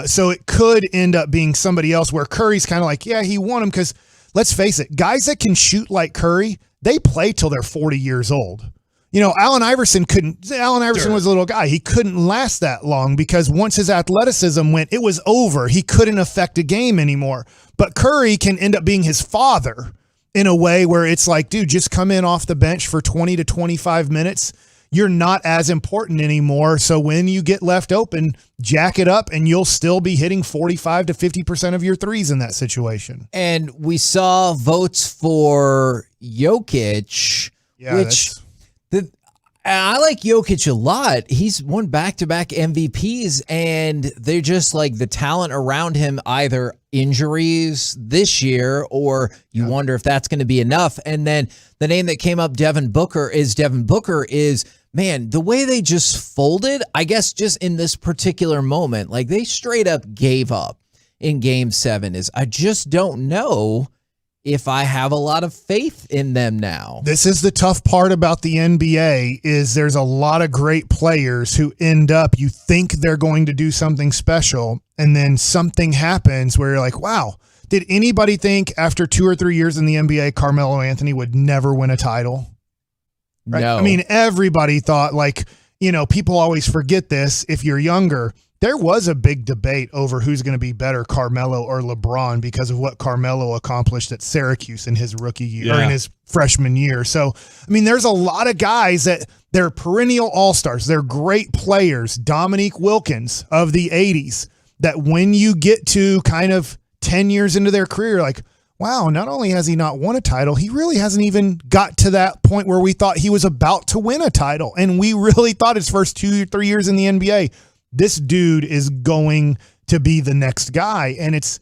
So it could end up being somebody else where Curry's kind of like, yeah, he won him because, let's face it, guys that can shoot like Curry, they play till they're 40 years old. Allen Iverson couldn't. Allen Iverson was a little guy. He couldn't last that long because once his athleticism went, it was over. He couldn't affect a game anymore. But Curry can end up being his father in a way where it's like, dude, just come in off the bench for 20 to 25 minutes. You're not as important anymore. So when you get left open, jack it up and you'll still be hitting 45 to 50% of your threes in that situation. And we saw votes for Jokic, which I like Jokic a lot. He's won back-to-back MVPs, and they're just like the talent around him, either injuries this year or you wonder if that's going to be enough. And then the name that came up, Devin Booker, is, man, the way they just folded, I guess just in this particular moment, like they straight up gave up in Game 7 is I just don't know if I have a lot of faith in them now. This is the tough part about the NBA is there's a lot of great players who end up, you think they're going to do something special, and then something happens where you're like, wow, did anybody think after 2 or 3 years in the NBA, Carmelo Anthony would never win a title? Right? No. I mean, everybody thought people always forget this if you're younger. There was a big debate over who's going to be better, Carmelo or LeBron, because of what Carmelo accomplished at Syracuse in his rookie year, or in his freshman year. So, I mean, there's a lot of guys that they're perennial all-stars. They're great players. Dominique Wilkins of the 80s, that when you get to kind of 10 years into their career, like, wow, not only has he not won a title, he really hasn't even got to that point where we thought he was about to win a title. And we really thought his first 2 or 3 years in the NBA, this dude is going to be the next guy. And it's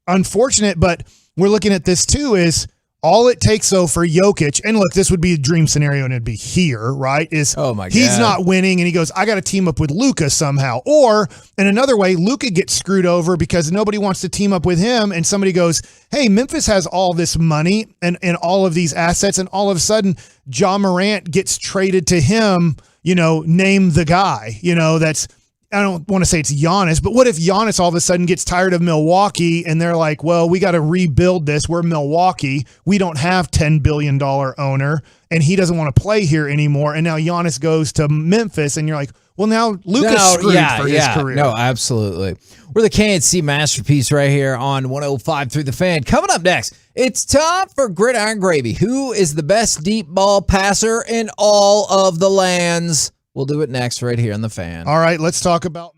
unfortunate, but we're looking at this too, is all it takes though for Jokic, and look, this would be a dream scenario and it'd be here, right? Is he's not winning and he goes, I got to team up with Luka somehow. Or in another way, Luka gets screwed over because nobody wants to team up with him. And somebody goes, hey, Memphis has all this money and all of these assets. And all of a sudden, Ja Morant gets traded to him, name the guy, that's, I don't want to say it's Giannis, but what if Giannis all of a sudden gets tired of Milwaukee and they're like, well, we got to rebuild this. We're Milwaukee. We don't have $10 billion owner and he doesn't want to play here anymore. And now Giannis goes to Memphis and you're like, well, now Luka's screwed for his career. No, absolutely. We're the KNC Masterpiece right here on 105 Through the Fan. Coming up next, it's time for Gridiron Gravy. Who is the best deep ball passer in all of the lands? We'll do it next right here on The Fan. All right, let's talk about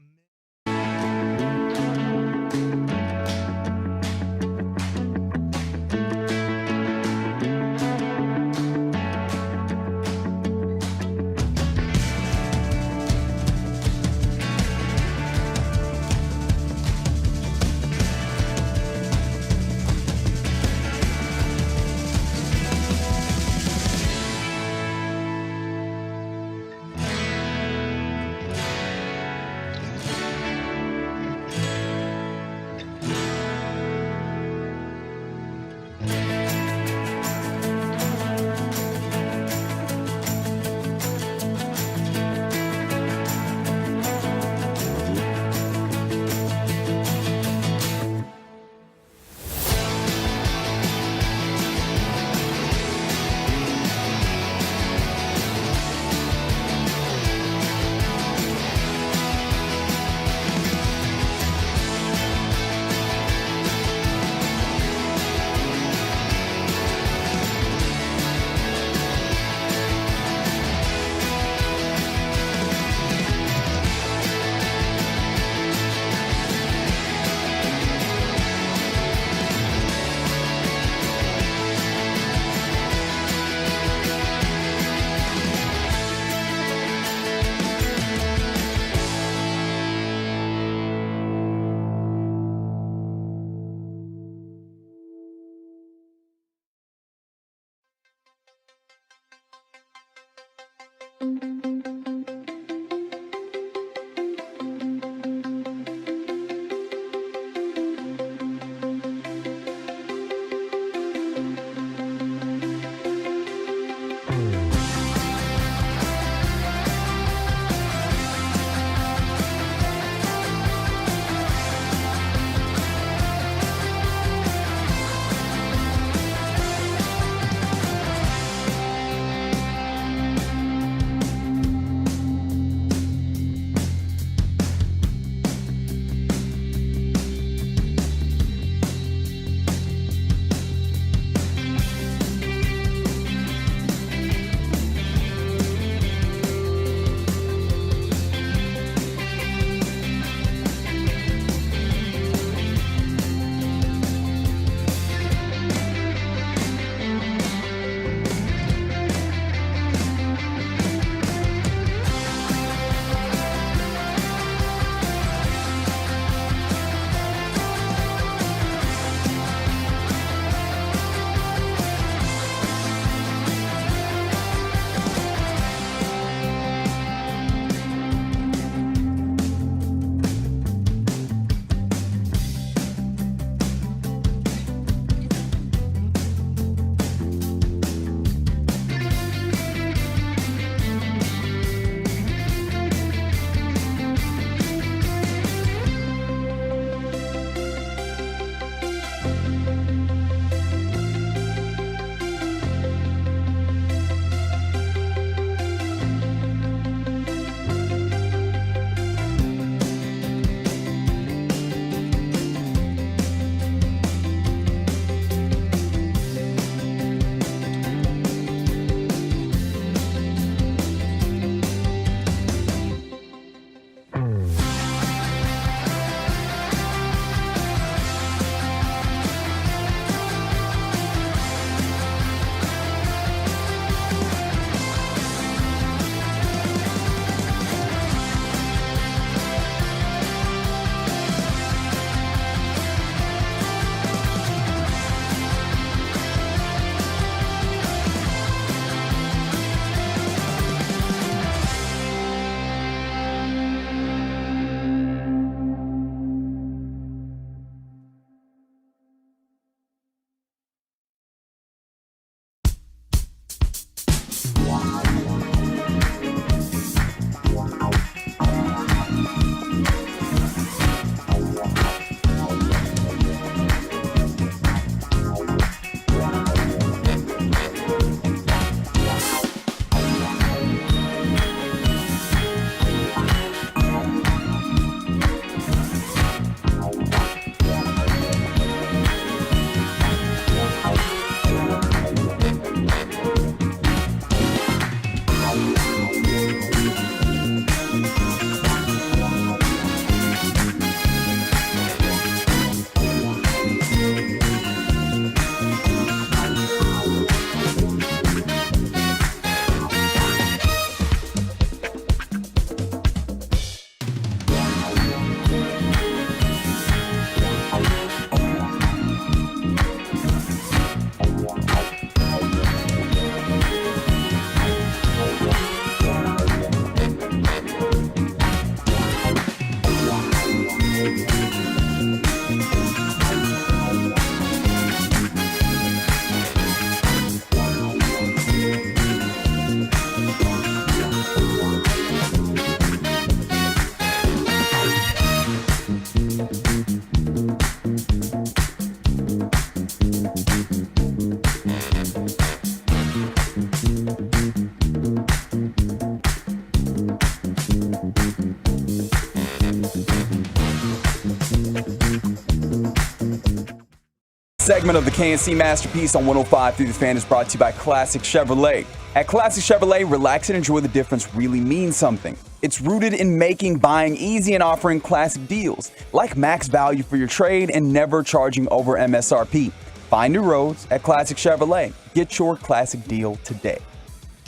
Segment of the KNC Masterpiece on 105 through the Fan is brought to you by Classic Chevrolet. At Classic Chevrolet, relax and enjoy the difference really means something. It's rooted in making buying easy and offering classic deals, like max value for your trade and never charging over MSRP. Find new roads at Classic Chevrolet. Get your classic deal today.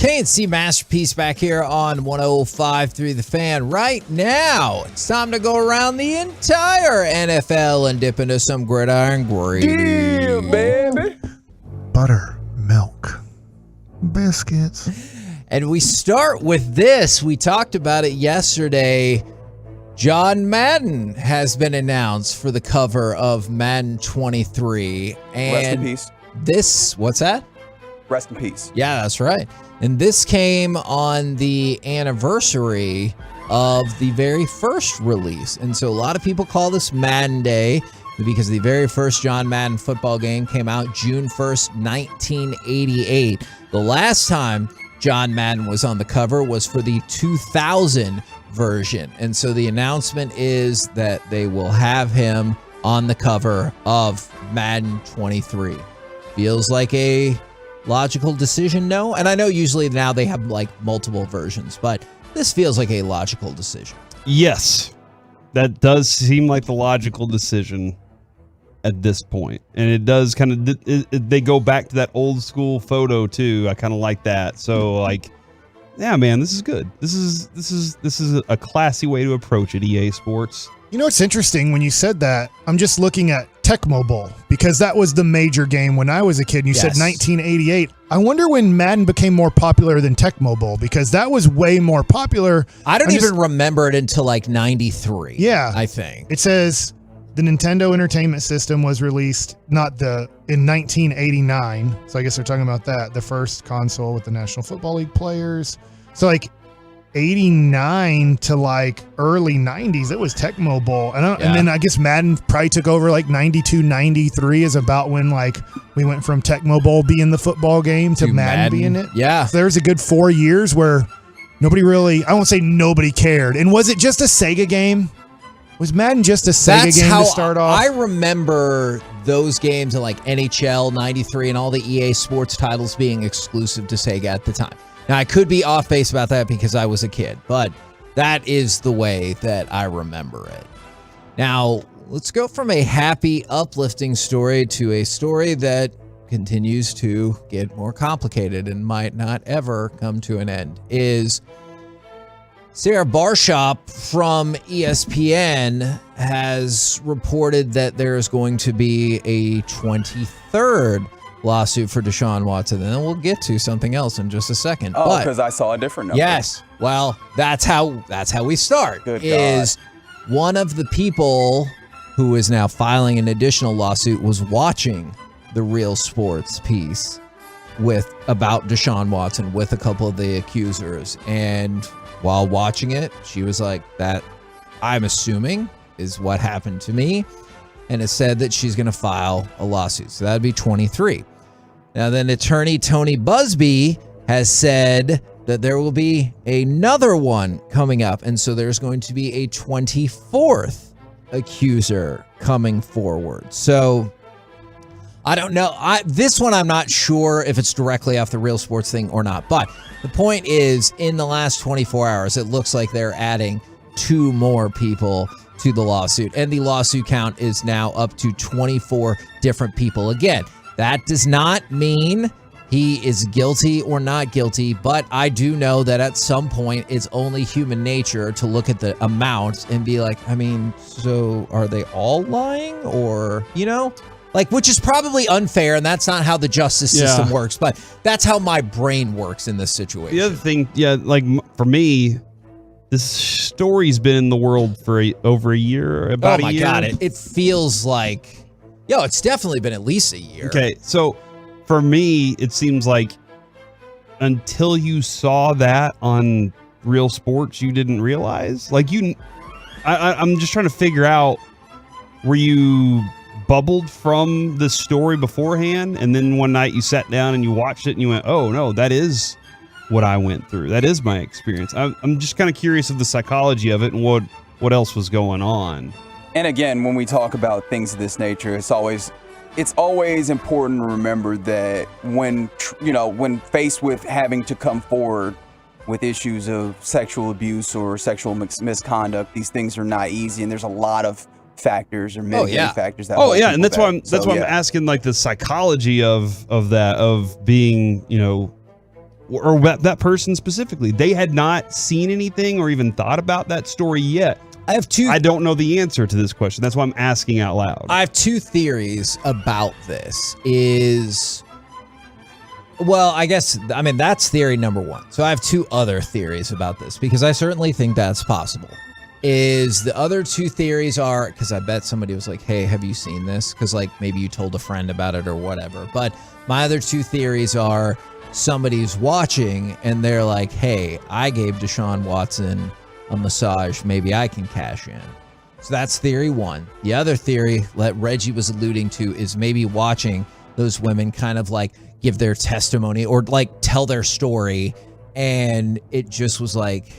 KNC Masterpiece back here on 105 through the Fan. Right now, it's time to go around the entire NFL and dip into some gridiron gravy. Yeah, baby. Butter, milk, biscuits. And we start with this. We talked about it yesterday. John Madden has been announced for the cover of Madden 23. And Rest in peace. This, what's that? Rest in peace. Yeah, that's right. And this came on the anniversary of the very first release. And so a lot of people call this Madden Day because the very first John Madden football game came out June 1st, 1988. The last time John Madden was on the cover was for the 2000 version. And so the announcement is that they will have him on the cover of Madden 23. Feels like a logical decision, no? And I know usually now they have like multiple versions, but this feels like a logical decision. Yes, that does seem like the logical decision at this point. And it does kind of, they go back to that old school photo too. I kind of like that. So like, yeah, man, this is good. This is a classy way to approach it, EA Sports. You know, it's interesting when you said that. I'm just looking at Tecmo Bowl because that was the major game when I was a kid. And you said 1988. I wonder when Madden became more popular than Tecmo Bowl because that was way more popular. I don't even remember it until like 93. Yeah. I think. It says the Nintendo Entertainment System was released in 1989. So I guess they're talking about that. The first console with the National Football League players. So like 89 to like early 90s, it was Tecmo Bowl. And then I guess Madden probably took over like 92, 93 is about when like we went from Tecmo Bowl being the football game to Madden being it. Yeah. So there was a good 4 years where nobody really, I won't say nobody cared. And was it just a Sega game? Was Madden just a Sega game to start off? I remember those games in like NHL 93 and all the EA Sports titles being exclusive to Sega at the time. Now, I could be off base about that because I was a kid, but that is the way that I remember it. Now, let's go from a happy, uplifting story to a story that continues to get more complicated and might not ever come to an end. Is Sarah Barshop from ESPN has reported that there is going to be a 23rd lawsuit for Deshaun Watson, and then we'll get to something else in just a second. Oh, because I saw a different number. Yes. Well, that's how we start. Good is God. One of the people who is now filing an additional lawsuit was watching the Real Sports piece about Deshaun Watson with a couple of the accusers, and while watching it, she was like, that I'm assuming is what happened to me, and it said that she's going to file a lawsuit. So that'd be 23. Now, then attorney Tony Busby has said that there will be another one coming up. And so there's going to be a 24th accuser coming forward. So I don't know. This one, I'm not sure if it's directly off the Real Sports thing or not. But the point is, in the last 24 hours, it looks like they're adding 2 more people to the lawsuit. And the lawsuit count is now up to 24 different people. Again, that does not mean he is guilty or not guilty, but I do know that at some point it's only human nature to look at the amounts and be like, I mean, so are they all lying? Or, like, which is probably unfair, and that's not how the justice system works, but that's how my brain works in this situation. The other thing, like for me, this story's been in the world for over a year, about a year. Oh my God, it feels like, it's definitely been at least a year. Okay, so for me, it seems like until you saw that on Real Sports, you didn't realize. Like I'm just trying to figure out, were you bubbled from the story beforehand, and then one night you sat down and you watched it and you went, oh no, that is what I went through. That is my experience. I'm just kind of curious of the psychology of it and what else was going on. And again, when we talk about things of this nature, it's always important to remember that when faced with having to come forward with issues of sexual abuse or sexual misconduct, these things are not easy, and there's a lot of factors or mitigating factors that. Oh yeah, and that's why I'm asking, like, the psychology of that, of being, or that person specifically. They had not seen anything or even thought about that story yet. I don't know the answer to this question. That's why I'm asking out loud. I have 2 theories about this. Is Well, I guess, that's theory number one. So I have two other theories about this because I certainly think that's possible. Is the other two theories are, because I bet somebody was like, hey, have you seen this? Because like maybe you told a friend about it or whatever. But my other two theories are somebody's watching and they're like, hey, I gave Deshaun Watson a massage. Maybe I can cash in. So that's theory one. The other theory that Reggie was alluding to is maybe watching those women kind of like give their testimony or like tell their story. And it just was like,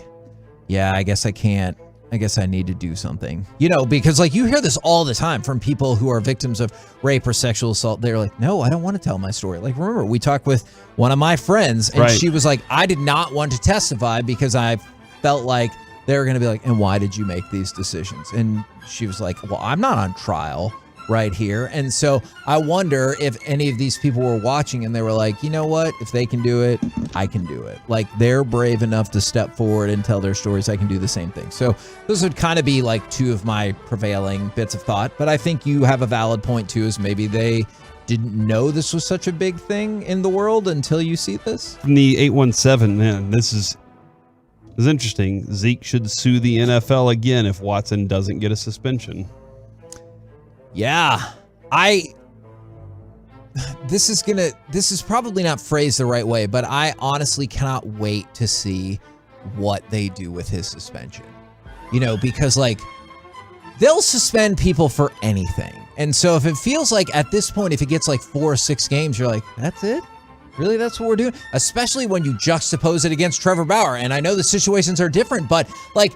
yeah, I guess I can't. I guess I need to do something. Because like you hear this all the time from people who are victims of rape or sexual assault. They're like, no, I don't want to tell my story. Like, remember, we talked with one of my friends and she was like, I did not want to testify because I felt like they were going to be like, and why did you make these decisions? And she was like, well, I'm not on trial right here. And so I wonder if any of these people were watching and they were like, you know what? If they can do it, I can do it. Like they're brave enough to step forward and tell their stories. I can do the same thing. So those would kind of be like two of my prevailing bits of thought. But I think you have a valid point too, is maybe they didn't know this was such a big thing in the world until you see this. From the 817, man, this is interesting. Zeke should sue the NFL again if Watson doesn't get a suspension. Yeah, this is probably not phrased the right way, but I honestly cannot wait to see what they do with his suspension. Because like they'll suspend people for anything. And so if it feels like at this point, if it gets like 4 or 6 games, you're like, that's it? Really? That's what we're doing? Especially when you juxtapose it against Trevor Bauer. And I know the situations are different, but like,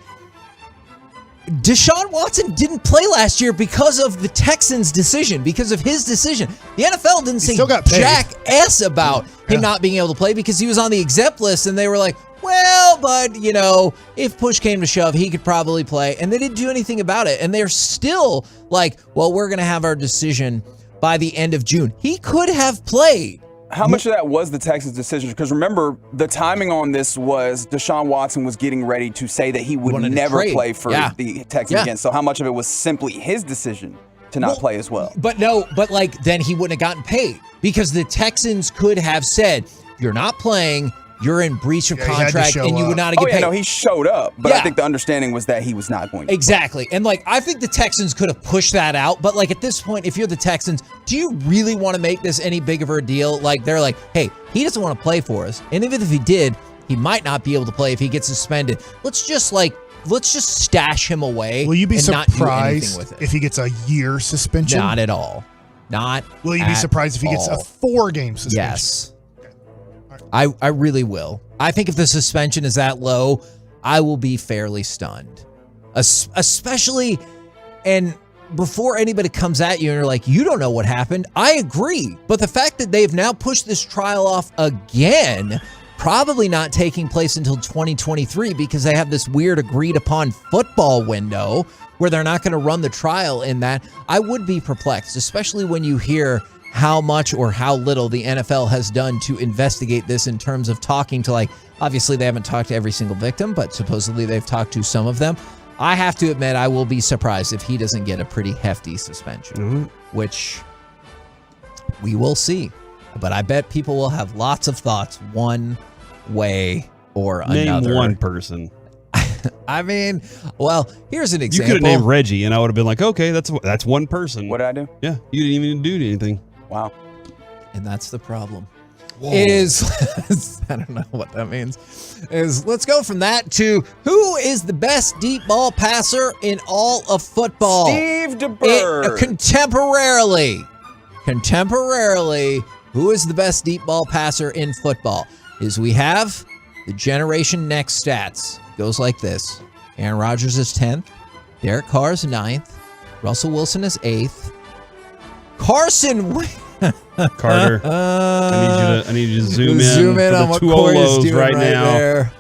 Deshaun Watson didn't play last year because of the Texans' decision, because of his decision. The NFL didn't say jack ass about him not being able to play because he was on the exempt list, and they were like, well, but, if push came to shove, he could probably play. And they didn't do anything about it. And they're still like, well, we're going to have our decision by the end of June. He could have played. How much of that was the Texans' decision? Because remember, the timing on this was Deshaun Watson was getting ready to say that he would never play for the Texans again. So how much of it was simply his decision to not play as well? But then he wouldn't have gotten paid because the Texans could have said, you're not playing, you're in breach of contract, and you would not get paid. No, he showed up, but I think the understanding was that he was not going to. Exactly. And like, I think the Texans could have pushed that out, but like at this point, if you're the Texans, do you really want to make this any big of a deal? Like they're like, hey, he doesn't want to play for us. And even if he did, he might not be able to play if he gets suspended. Let's just stash him away. Will you be surprised if he gets a year suspension? Not at all. Will you be surprised if he gets a 4-game suspension? Yes. I really will. I think if the suspension is that low, I will be fairly stunned. Especially, and before anybody comes at you and you're like, you don't know what happened, I agree. But the fact that they've now pushed this trial off again, probably not taking place until 2023 because they have this weird agreed upon football window where they're not going to run the trial in that, I would be perplexed, especially when you hear how much or how little the NFL has done to investigate this in terms of talking to, like, obviously they haven't talked to every single victim, but supposedly they've talked to some of them. I have to admit, I will be surprised if he doesn't get a pretty hefty suspension, which we will see. But I bet people will have lots of thoughts one way or another. Name one person. I mean, well, here's an example. You could have named Reggie, and I would have been like, okay, that's one person. What did I do? Yeah, you didn't even do anything. Wow. And that's the problem. Whoa. I don't know what that means. Let's go from that to who is the best deep ball passer in all of football? Steve DeBerg. Contemporarily, who is the best deep ball passer in football? We have the Generation Next stats. Goes like this. Aaron Rodgers is 10th. Derek Carr is 9th. Russell Wilson is 8th. Carson Carter, I need you to zoom in on for what the two Corey's Olos doing right now. There.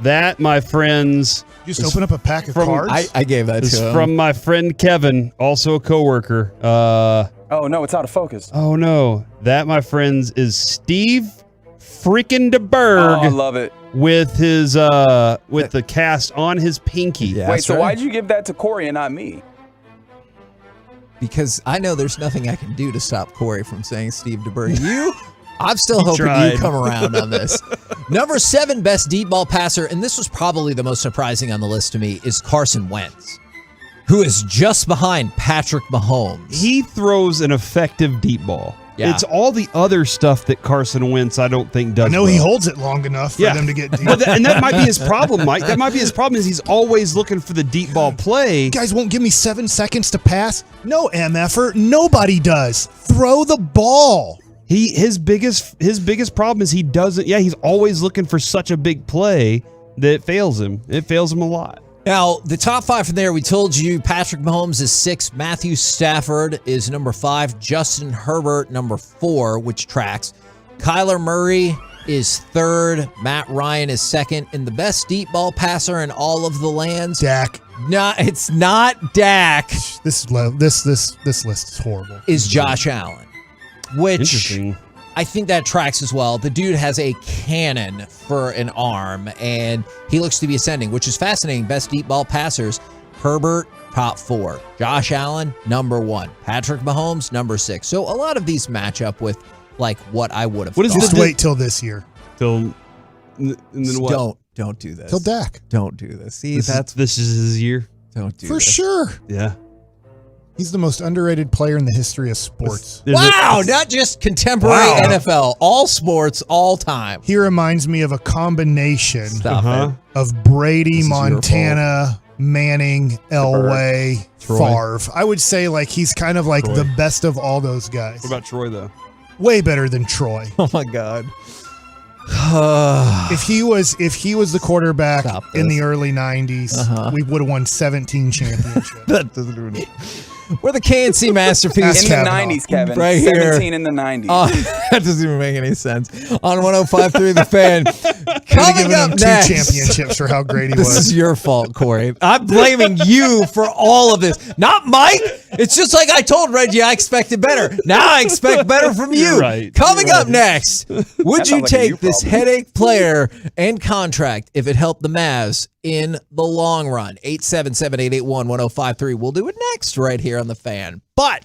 That, my friends, just open up a pack of cards. I gave that to him. From my friend Kevin, also a coworker. Oh no, it's out of focus. Oh no, that, my friends, is Steve freaking DeBerg. Oh, I love it. With his with the cast on his pinky. Yeah, wait, so why'd you give that to Corey and not me? Because I know there's nothing I can do to stop Corey from saying Steve DeBerg. I'm still hoping you come around on this. Number 7 best deep ball passer, and this was probably the most surprising on the list to me, is Carson Wentz, who is just behind Patrick Mahomes. He throws an effective deep ball. Yeah. It's all the other stuff that Carson Wentz, I don't think, does. I know well. he holds it long enough for them to get deep. And that might be his problem, Mike. That might be his problem is he's always looking for the deep ball play. You guys won't give me 7 seconds to pass? No, MFer. Nobody does. Throw the ball. His biggest problem is he doesn't. Yeah, he's always looking for such a big play that it fails him. It fails him a lot. Now, the top 5 from there, we told you Patrick Mahomes is 6, Matthew Stafford is number 5, Justin Herbert number 4, which tracks. Kyler Murray is 3rd, Matt Ryan is 2nd, and the best deep ball passer in all of the lands. Dak. No, it's not Dak. This list is horrible. Is Josh Allen, which Interesting. I think that tracks as well. The dude has a cannon for an arm, and he looks to be ascending, which is fascinating. Best deep ball passers, Herbert, top 4. Josh Allen, number 1. Patrick Mahomes, number 6. So a lot of these match up with like what I would have thought. Just wait till this year. And then what? Don't do this. Till Dak. Don't do this. See, this is his year. Don't do For this. sure. Yeah. He's the most underrated player in the history of sports. Wow, not just contemporary NFL, all sports, all time. He reminds me of a combination of Brady, This is your Montana, Manning, Elway, Troy. Favre. I would say like he's kind of like the best of all those guys. What about Troy though? Way better than Troy. Oh my God. If he was the quarterback in the early 90s, we would have won 17 championships. That doesn't even. We're the KNC masterpiece. In the 90s, Kevin. Right 17 here. in the 90s. That doesn't even make any sense. On 105.3 The Fan. Coming up him next. 2 championships for how great he This was. is your fault, Corey. I'm blaming you for all of this. Not Mike. It's just like I told Reggie I expected better. Now I expect better from you. You're right. Coming You're up right. next, would That you sounds like a take you this problem. headache player and contract if it helped the Mavs in the long run? 877-881-1053. We'll do it next right here on The Fan. But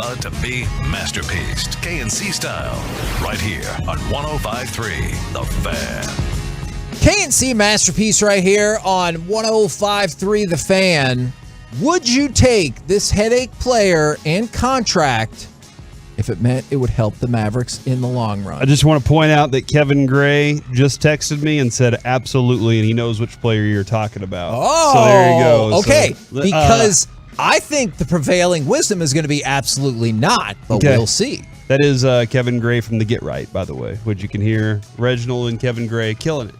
about to be masterpieced, KNC style, right here on 105.3 The Fan. KNC Masterpiece right here on 105.3 The Fan. Would you take this headache player and contract if it meant it would help the Mavericks in the long run? I just want to point out that Kevin Gray just texted me and said absolutely, and he knows which player you're talking about. Oh, so there you go. Okay, So, because I think the prevailing wisdom is going to be absolutely not, but we'll see. That is Kevin Gray from the Get Right, by the way, which you can hear Reginald and Kevin Gray killing it.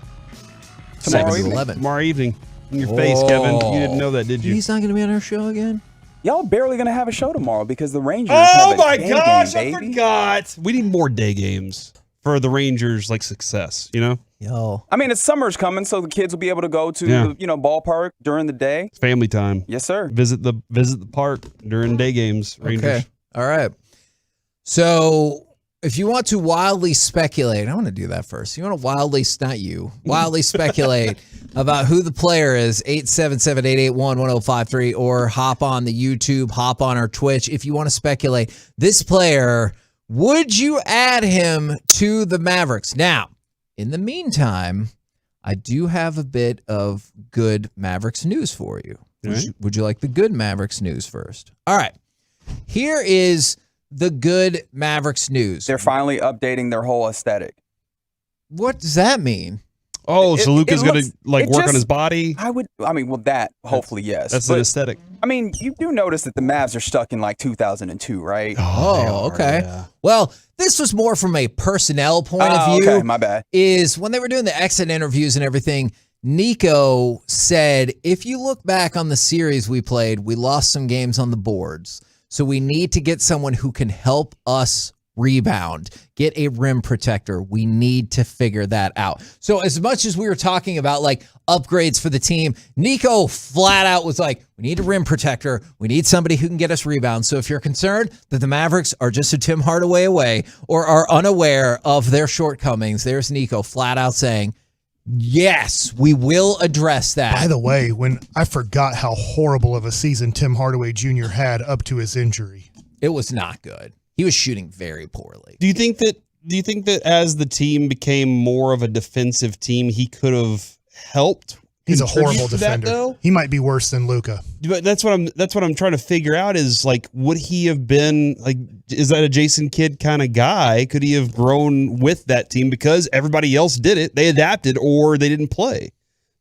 Tomorrow evening. Tomorrow evening. In your face, Kevin. You didn't know that, did you? He's not going to be on our show again? Y'all barely going to have a show tomorrow because the Rangers Oh have a my day gosh, game, I baby. forgot. We need more day games for the Rangers, like success, you know? Yo. I mean, it's summer's coming, so the kids will be able to go to Yeah. the ballpark during the day. It's family time. Yes, sir. Visit the park during day games, Rangers. Okay. All right. So if you want to wildly speculate, I want to do that first. You want to wildly speculate about who the player is, 877-881-1053, or hop on the YouTube, hop on our Twitch. If you want to speculate, this player, would you add him to the Mavericks? Now, in the meantime, I do have a bit of good Mavericks news for you. Would you like the good Mavericks news first? All right. Here is the good Mavericks news. They're finally updating their whole aesthetic. What does that mean? Oh, so Luka's going to work on just- his body? That, hopefully, yes. That's But, an aesthetic. I mean, you do notice that the Mavs are stuck in like 2002, right? Oh, okay. yeah. Well, this was more from a personnel point of view. Okay, my bad. Is when they were doing the exit interviews and everything, Nico said, if you look back on the series we played, we lost some games on the boards. So we need to get someone who can help us rebound, get a rim protector. We need to figure that out. So as much as we were talking about like upgrades for the team, Nico flat out was like, we need a rim protector. We need somebody who can get us rebounds. So if you're concerned that the Mavericks are just a Tim Hardaway away or are unaware of their shortcomings, there's Nico flat out saying, yes, we will address that. By the way, when I forgot how horrible of a season Tim Hardaway Jr. had up to his injury. It was not good. He was shooting very poorly. Do you think that as the team became more of a defensive team, he could have helped? He's a horrible to that, defender. though? He might be worse than Luka. But that's what I'm trying to figure out is like, would he have been like, is that a Jason Kidd kind of guy? Could he have grown with that team because everybody else did it? They adapted or they didn't play.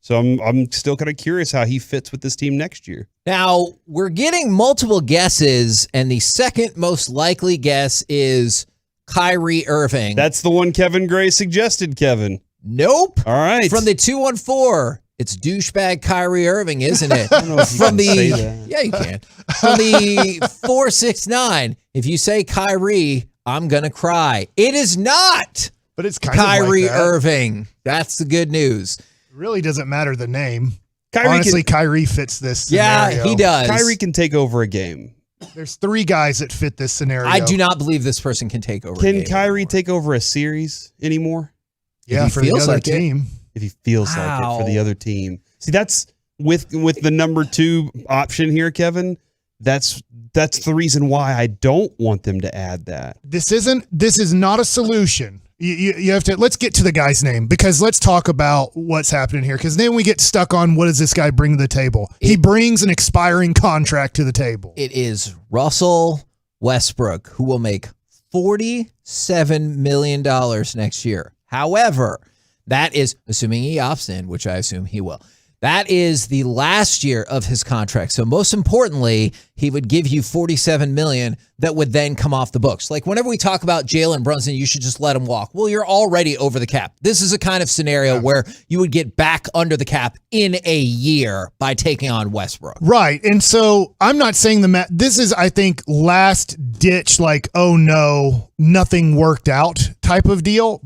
So I'm still kind of curious how he fits with this team next year. Now, we're getting multiple guesses, and the second most likely guess is Kyrie Irving. That's the one Kevin Gray suggested, Kevin. Nope. All right. From the 214, it's douchebag Kyrie Irving, isn't it? I don't know if you From can say that. Yeah, you can. From the 469, if you say Kyrie, I'm going to cry. It is not But it's kind Kyrie of like that. Irving. That's the good news. It really doesn't matter the name. Kyrie Honestly, Kyrie fits this scenario. Yeah, he does. Kyrie can take over a game. There's three guys that fit this scenario. I do not believe this person can take over. a Can game Kyrie anymore. take over a series anymore? Yeah, he for the feels other like it. team. If he feels like it for the Wow. other team. See, that's with the number 2 option here, Kevin. That's the reason why I don't want them to add that. This is not a solution. You have to, let's get to the guy's name because let's talk about what's happening here because then we get stuck on what does this guy bring to the table. He brings an expiring contract to the table. It is Russell Westbrook, who will make $47 million next year. However, that is, assuming he opts in, which I assume he will, that is the last year of his contract. So most importantly, he would give you $47 million that would then come off the books. Like whenever we talk about Jalen Brunson, you should just let him walk. Well, you're already over the cap. This is a kind of scenario where you would get back under the cap in a year by taking on Westbrook. Right. And so I'm not saying this is, I think, last ditch, like, oh no, nothing worked out type of deal.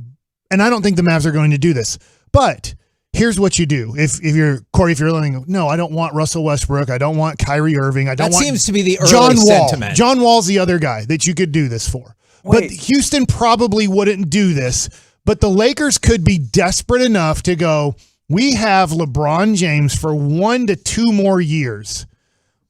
And I don't think the Mavs are going to do this. But here's what you do. If you're Corey, if you're listening, no, I don't want Russell Westbrook. I don't want Kyrie Irving. I don't want seems to be the early John Wall. sentiment. John Wall's the other guy that you could do this for. But Houston probably wouldn't do this. But the Lakers could be desperate enough to go, we have LeBron James for 1 to 2 more years.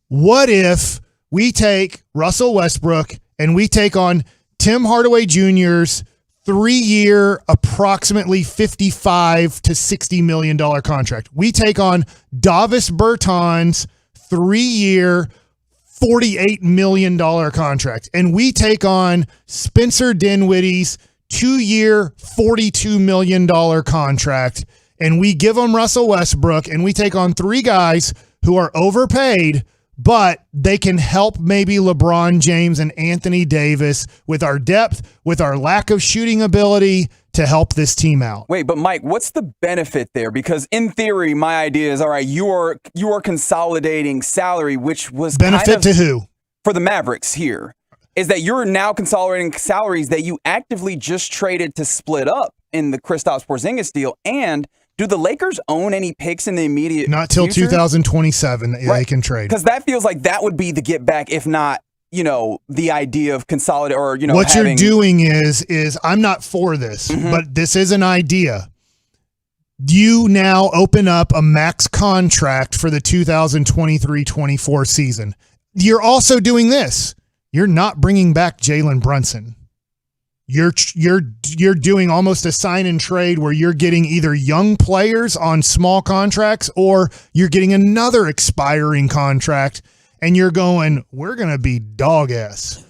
What if we take Russell Westbrook and we take on Tim Hardaway Jr.'s 3-year, approximately $55 to $60 million contract. We take on Davis Bertans' 3-year, $48 million contract. And we take on Spencer Dinwiddie's 2-year, $42 million contract. And we give them Russell Westbrook, and we take on 3 guys who are overpaid, but they can help maybe LeBron James and Anthony Davis with our depth, with our lack of shooting ability to help this team out. Wait, but Mike, what's the benefit there? Because in theory, my idea is, all right, you are consolidating salary, which was benefit to who? For the Mavericks here, is that you're now consolidating salaries that you actively just traded to split up in the Kristaps Porzingis deal. And do the Lakers own any picks in the immediate Not till future? 2027 they can trade. Because that feels like that would be the get back, if not, the idea of consolidate or, what you're doing is I'm not for this, but this is an idea. You now open up a max contract for the 2023-24 season. You're also doing this. You're not bringing back Jalen Brunson. You're doing almost a sign and trade where you're getting either young players on small contracts or you're getting another expiring contract, and you're going, we're going to be dog ass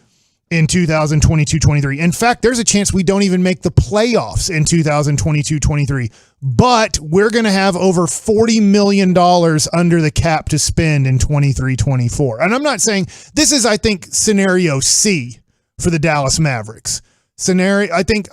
in 2022-23. In fact, there's a chance we don't even make the playoffs in 2022-23, but we're going to have over $40 million under the cap to spend in 23-24. And I'm not saying this is, I think, scenario C for the Dallas Mavericks. Scenario, I think,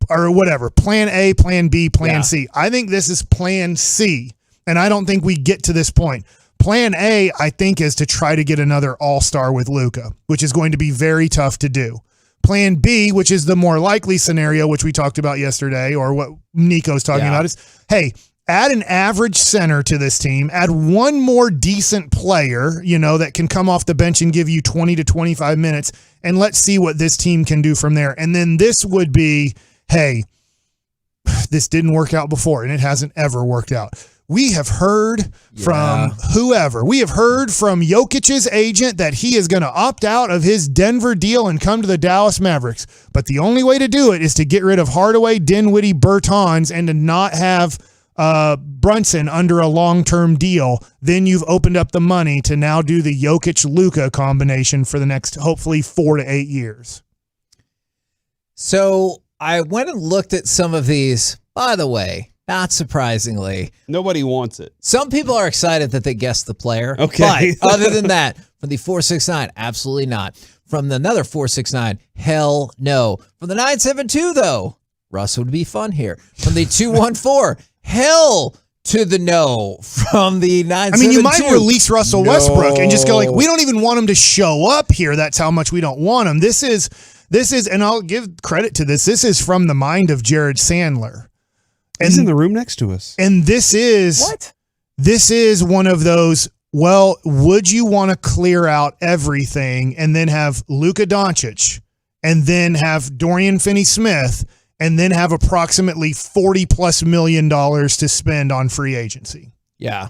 or whatever, plan A, plan B, plan C. I think this is plan C, and I don't think we get to this point. Plan A, I think, is to try to get another all-star with Luka, which is going to be very tough to do. Plan B, which is the more likely scenario, which we talked about yesterday, or what Nico's talking about, is, hey, add an average center to this team, add one more decent player, that can come off the bench and give you 20 to 25 minutes, and let's see what this team can do from there. And then this would be, hey, this didn't work out before, and it hasn't ever worked out. We have heard from whoever. We have heard from Jokic's agent that he is going to opt out of his Denver deal and come to the Dallas Mavericks. But the only way to do it is to get rid of Hardaway, Dinwiddie, Bertans, and to not have Brunson under a long-term deal. Then you've opened up the money to now do the Jokic-Luka combination for the next, hopefully, 4 to 8 years. So I went and looked at some of these. By the way, not surprisingly, nobody wants it. Some people are excited that they guessed the player. Okay. But other than that, from the 469, absolutely not. From another 469, hell no. From the 972, though, Russ would be fun here. From the 214, hell to the no. From the 972. I mean, you might release Russell Westbrook and just go like, we don't even want him to show up here. That's how much we don't want him. This is, and I'll give credit to this. This is from the mind of Jared Sandler. He's in the room next to us. And this is one of those, well, would you want to clear out everything and then have Luka Doncic and then have Dorian Finney-Smith and then have approximately $40+ million to spend on free agency? Yeah.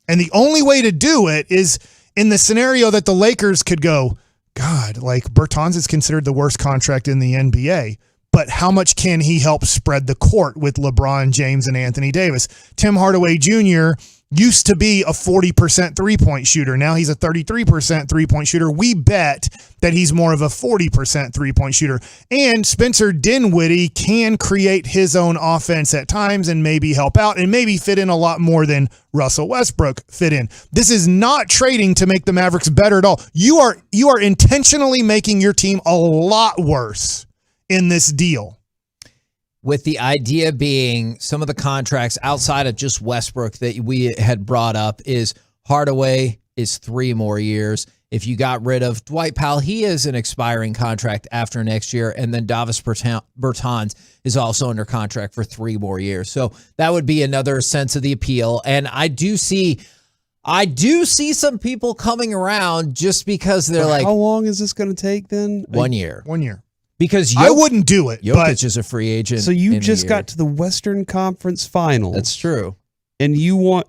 And the only way to do it is in the scenario that the Lakers could go, God, like Bertans is considered the worst contract in the NBA. But how much can he help spread the court with LeBron James and Anthony Davis? Tim Hardaway Jr. used to be a 40% three-point shooter. Now he's a 33% three-point shooter. We bet that he's more of a 40% three-point shooter. And Spencer Dinwiddie can create his own offense at times and maybe help out and maybe fit in a lot more than Russell Westbrook fit in. This is not trading to make the Mavericks better at all. You are intentionally making your team a lot worse in this deal. With the idea being some of the contracts outside of just Westbrook that we had brought up is Hardaway is 3 more years. If you got rid of Dwight Powell, he is an expiring contract after next year. And then Davis Bertans is also under contract for 3 more years. So that would be another sense of the appeal. And I do see some people coming around just because they're like, how long is this going to take then? 1 year. 1 year. Because I wouldn't do it. Jokic is a free agent. So you just got to the Western Conference Finals. That's true. And you want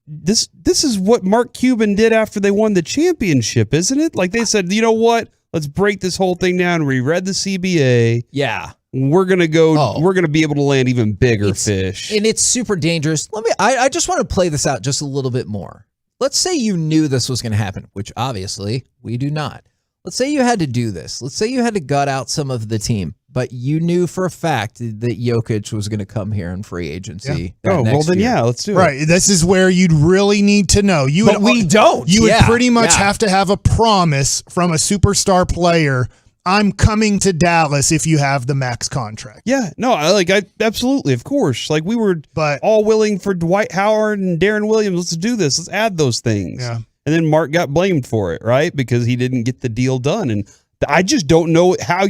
this is what Mark Cuban did after they won the championship, isn't it? Like they said, you know what? Let's break this whole thing down. We read the CBA. Yeah. We're gonna go. We're gonna be able to land even bigger fish. And it's super dangerous. I just want to play this out just a little bit more. Let's say you knew this was going to happen, which obviously we do not. Let's say you had to do this. Let's say you had to gut out some of the team, but you knew for a fact that Jokic was going to come here in free agency. Yeah. Let's do it. Right. This is where you'd really need to know. But we don't. You would pretty much have to have a promise from a superstar player. I'm coming to Dallas if you have the max contract. Yeah, no, I absolutely, of course. Like we were all willing for Dwight Howard and Darren Williams. Let's do this. Let's add those things. Yeah. And then Mark got blamed for it, right? Because he didn't get the deal done. And I just don't know how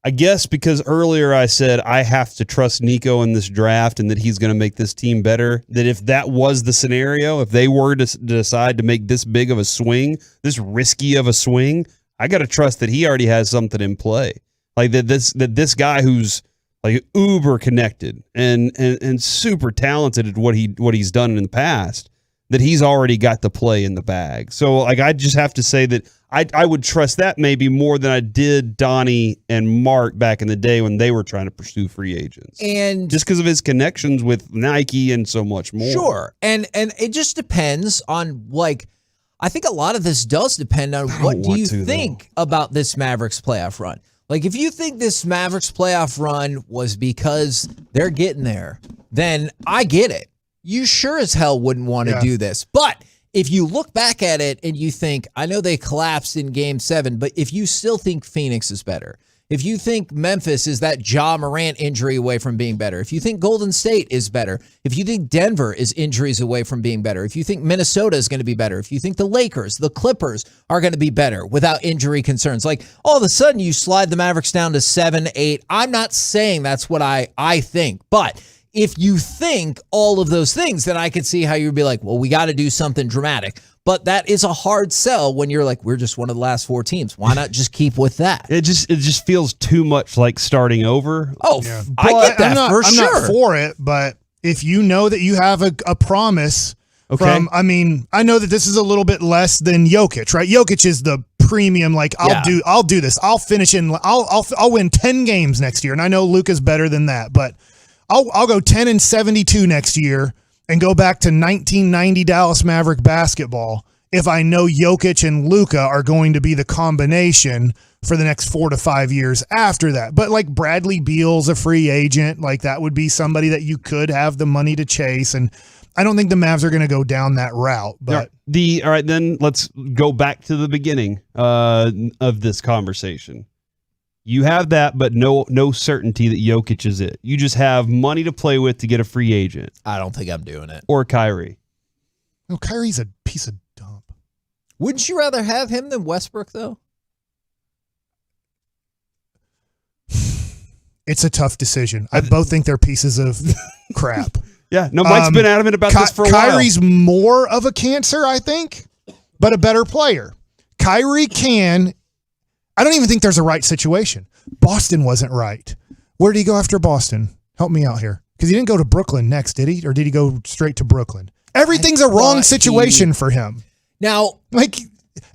I guess because earlier I said I have to trust Nico in this draft and that he's going to make this team better. That if that was the scenario, if they were to decide to make this big of a swing, this risky of a swing, I got to trust that he already has something in play. Like that this guy who's like uber connected and super talented at what he's done in the past, that he's already got the play in the bag. So like I just have to say that I would trust that maybe more than I did Donnie and Mark back in the day when they were trying to pursue free agents. And just because of his connections with Nike and so much more. Sure. And it just depends on I think a lot of this does depend on what do you think about this Mavericks playoff run. Like if you think this Mavericks playoff run was because they're getting there, then I get it. You sure as hell wouldn't want to do this. But if you look back at it and you think, I know they collapsed in Game 7, but if you still think Phoenix is better, if you think Memphis is that Ja Morant injury away from being better, if you think Golden State is better, if you think Denver is injuries away from being better, if you think Minnesota is going to be better, if you think the Lakers, the Clippers are going to be better without injury concerns, like all of a sudden you slide the Mavericks down to 7, 8. I'm not saying that's what I think, but if you think all of those things, then I could see how you'd be like, well, we got to do something dramatic. But that is a hard sell when you're like, we're just one of the last 4 teams. Why not just keep with that? It just feels too much like starting over. Oh, yeah. I get that for sure. I'm not for it, but if you know that you have a promise from, I mean, I know that this is a little bit less than Jokic, right? Jokic is the premium. Like I'll do this. I'll finish I'll win 10 games next year, and I know Luka's better than that, but I'll go 10-72 next year and go back to 1990 Dallas Maverick basketball if I know Jokic and Luka are going to be the combination for the next 4 to 5 years after that. But like Bradley Beal's a free agent, like that would be somebody that you could have the money to chase. And I don't think the Mavs are going to go down that route. But all right, then let's go back to the beginning of this conversation. You have that, but no certainty that Jokic is it. You just have money to play with to get a free agent. I don't think I'm doing it. Or Kyrie. No, Kyrie's a piece of dump. Wouldn't you rather have him than Westbrook, though? It's a tough decision. I both think they're pieces of crap. Yeah, no, Mike's been adamant about this for a while. Kyrie's more of a cancer, I think, but a better player. Kyrie can... I don't even think there's a right situation. Boston wasn't right. Where did he go after Boston? Help me out here. Because he didn't go to Brooklyn next, did he? Or did he go straight to Brooklyn? Everything's a wrong situation for him. Now, like,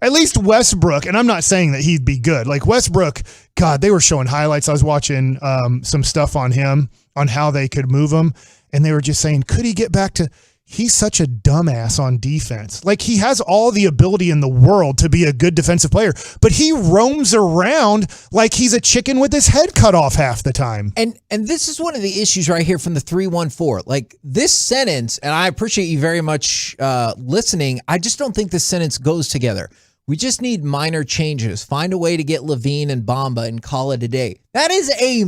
at least Westbrook, and I'm not saying that he'd be good. Like, Westbrook, God, they were showing highlights. I was watching some stuff on him, on how they could move him. And they were just saying, could he get back to... He's such a dumbass on defense. Like, he has all the ability in the world to be a good defensive player, but he roams around like he's a chicken with his head cut off half the time. And this is one of the issues right here from the 314. Like, this sentence, and I appreciate you very much listening, I just don't think this sentence goes together. We just need minor changes. Find a way to get Levine and Bamba and call it a day. That is a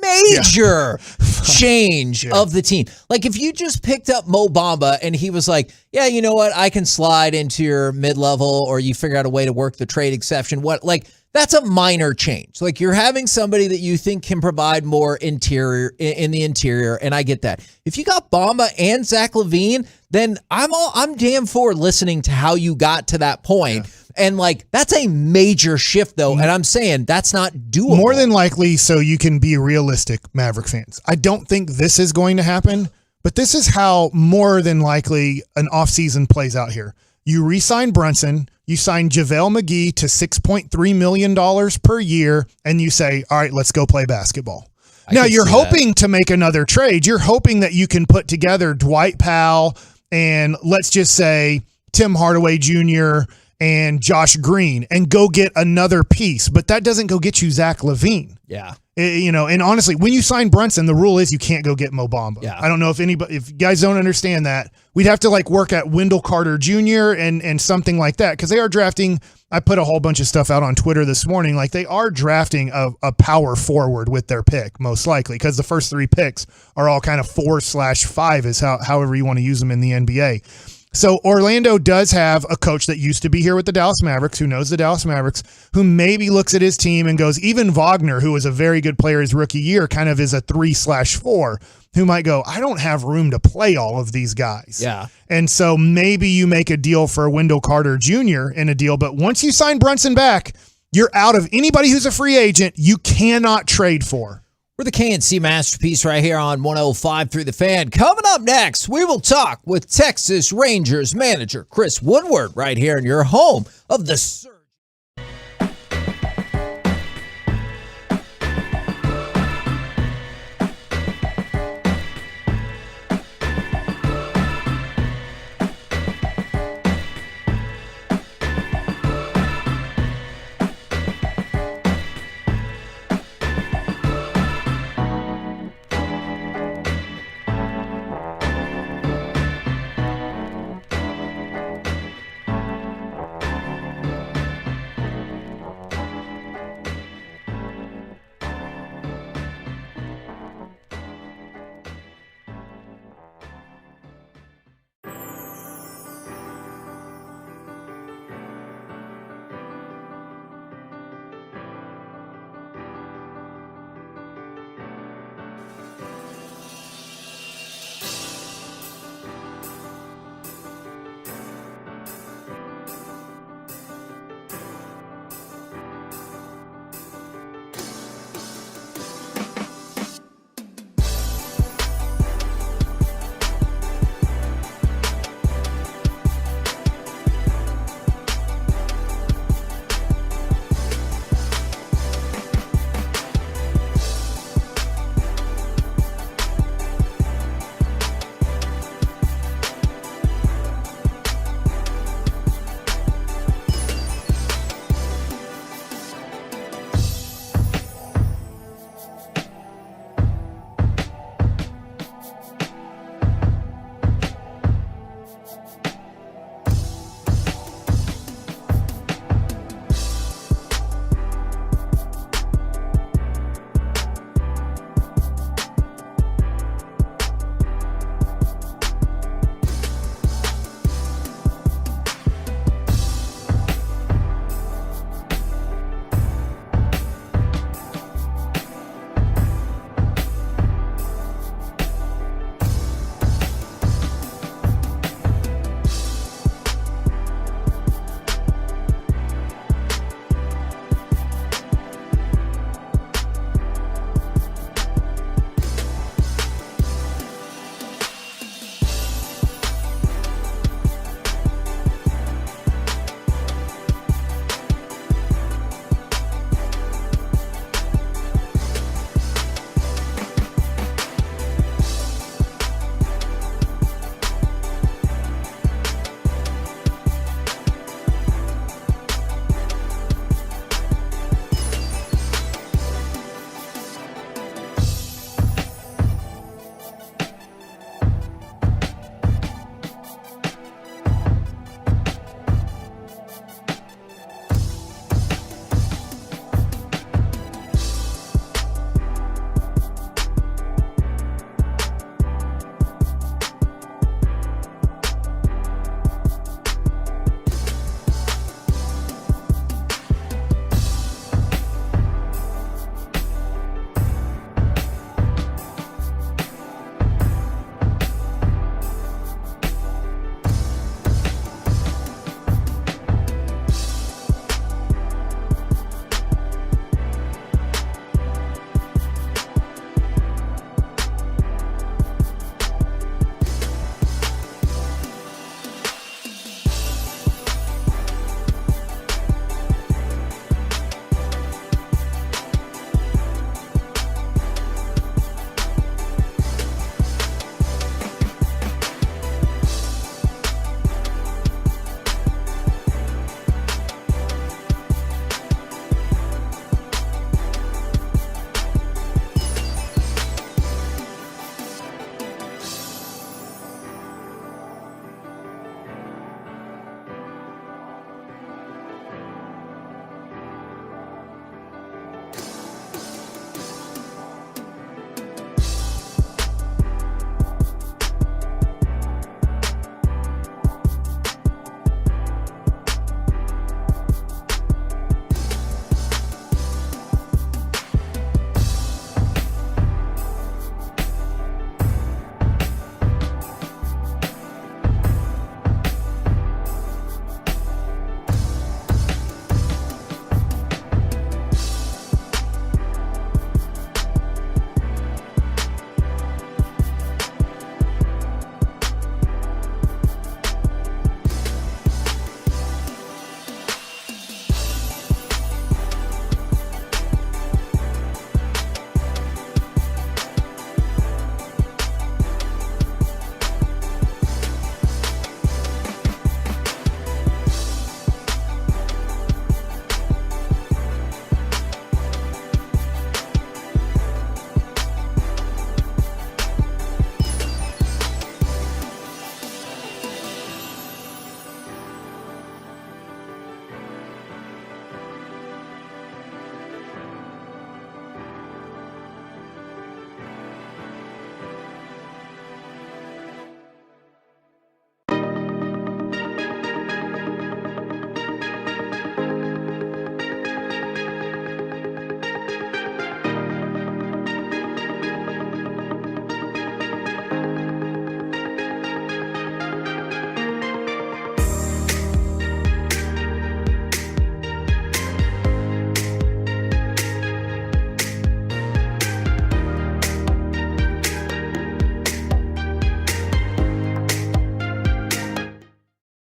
major change of the team. Like if you just picked up Mo Bamba and he was like, yeah, you know what? I can slide into your mid-level, or you figure out a way to work the trade exception. That's a minor change. Like you're having somebody that you think can provide more interior in the interior. And I get that. If you got Bamba and Zach LaVine, then I'm damn for listening to how you got to that point. Yeah. And like, that's a major shift though. And I'm saying that's not doable. More than likely, so you can be realistic, Maverick fans. I don't think this is going to happen, but this is how more than likely an offseason plays out here. You re-sign Brunson, you sign JaVale McGee to $6.3 million per year, and you say, all right, let's go play basketball. Now, you're hoping to make another trade. You're hoping that you can put together Dwight Powell and let's just say Tim Hardaway Jr. and Josh Green and go get another piece. But that doesn't go get you Zach LaVine. Yeah. And honestly, when you sign Brunson, the rule is you can't go get Mo Bamba. Yeah. I don't know if you guys don't understand that. We'd have to work at Wendell Carter Jr. and something like that because they are drafting. I put a whole bunch of stuff out on Twitter this morning. They are drafting a power forward with their pick, most likely, because the first 3 picks are all kind of 4/5 is however you want to use them in the NBA. So Orlando does have a coach that used to be here with the Dallas Mavericks, who knows the Dallas Mavericks, who maybe looks at his team and goes, even Wagner, who was a very good player his rookie year, kind of is a 3/4, who might go, I don't have room to play all of these guys. Yeah. And so maybe you make a deal for Wendell Carter Jr. in a deal, but once you sign Brunson back, you're out of anybody who's a free agent you cannot trade for. We're the KNC Masterpiece right here on 105 through the Fan. Coming up next, we will talk with Texas Rangers manager Chris Woodward right here in your home of the Surge.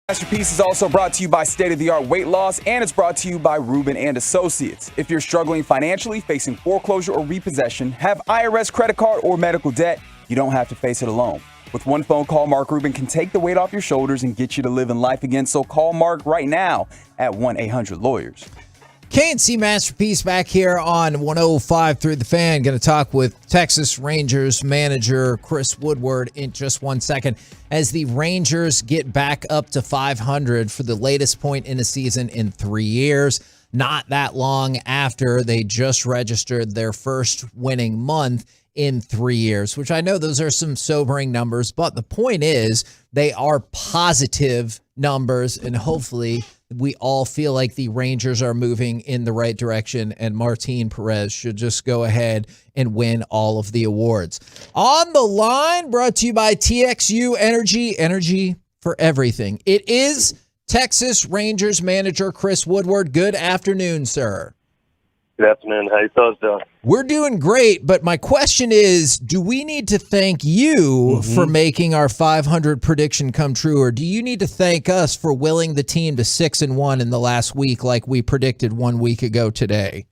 Masterpiece is also brought to you by State of the Art Weight Loss, and it's brought to you by Rubin and Associates. If you're struggling financially, facing foreclosure or repossession, have IRS credit card or medical debt, you don't have to face it alone. With one phone call, Mark Rubin can take the weight off your shoulders and get you to living life again. So call Mark right now at 1-800-LAWYERS. KNC Masterpiece back here on 105 through the Fan. Going to talk with Texas Rangers manager Chris Woodward in just 1 second as the Rangers get back up to 500 for the latest point in a season in 3 years. Not that long after they just registered their first winning month in 3 years, which I know those are some sobering numbers, but the point is they are positive numbers, and hopefully we all feel like the Rangers are moving in the right direction, and Martin Perez should just go ahead and win all of the awards. On the line, brought to you by TXU Energy for everything. It is Texas Rangers manager Chris Woodward. Good afternoon, sir. Good afternoon. How you fellas doing? We're doing great, but my question is, do we need to thank you for making our 500 prediction come true, or do you need to thank us for willing the team to 6-1 in the last week like we predicted 1 week ago today?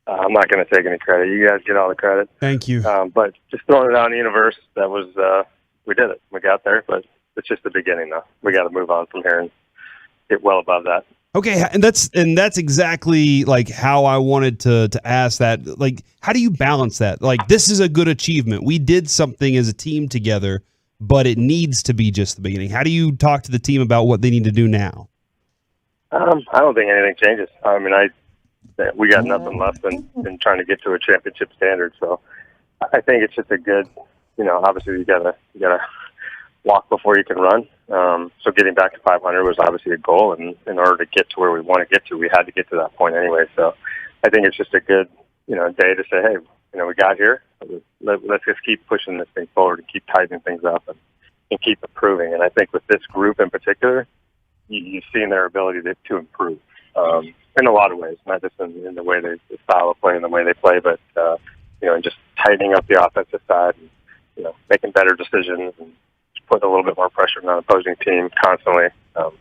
I'm not going to take any credit. You guys get all the credit. Thank you. But just throwing it out in the universe, that was we did it. We got there, but it's just the beginning now. We got to move on from here and get well above that. Okay, and that's exactly like how I wanted to ask that. Like, how do you balance that? Like, this is a good achievement. We did something as a team together, but it needs to be just the beginning. How do you talk to the team about what they need to do now? I don't think anything changes. I mean, we got nothing less than trying to get to a championship standard. So I think it's just a good, obviously you gotta walk before you can run. So getting back to 500 was obviously a goal, and in order to get to where we want to get to, we had to get to that point anyway. So I think it's just a good, day to say, hey, we got here. Let's just keep pushing this thing forward and keep tightening things up and keep improving. And I think with this group in particular, you've seen their ability to improve in a lot of ways, not just in the way the style of play and the way they play, but and just tightening up the offensive side and making better decisions and putting a little bit more pressure on the opposing team constantly. So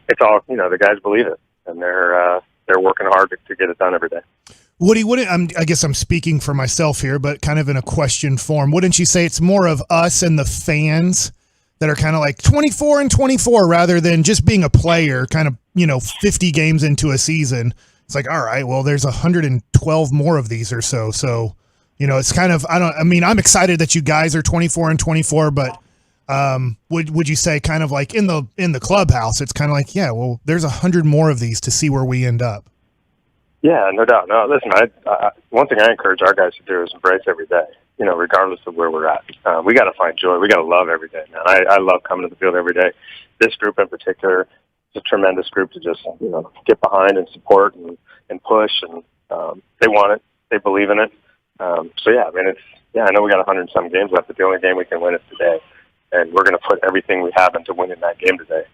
it's all, the guys believe it, and they're working hard to get it done every day. Woody, I guess I'm speaking for myself here, but kind of in a question form. Wouldn't you say it's more of us and the fans that are kind of like 24-24 rather than just being a player, kind of, 50 games into a season? It's like, all right, well, there's 112 more of these or so. So, it's kind of, I'm excited that you guys are 24-24, but would you say kind of like in the clubhouse, it's kind of like, yeah, well, there's 100 more of these to see where we end up. Yeah, no doubt. No, listen, one thing I encourage our guys to do is embrace every day, regardless of where we're at. We got to find joy. We got to love every day, man. I love coming to the field every day. This group in particular is a tremendous group to just, get behind and support and push, and they want it. They believe in it. I know we got 100 and some games left, but the only game we can win is today. And we're going to put everything we have into winning that game today.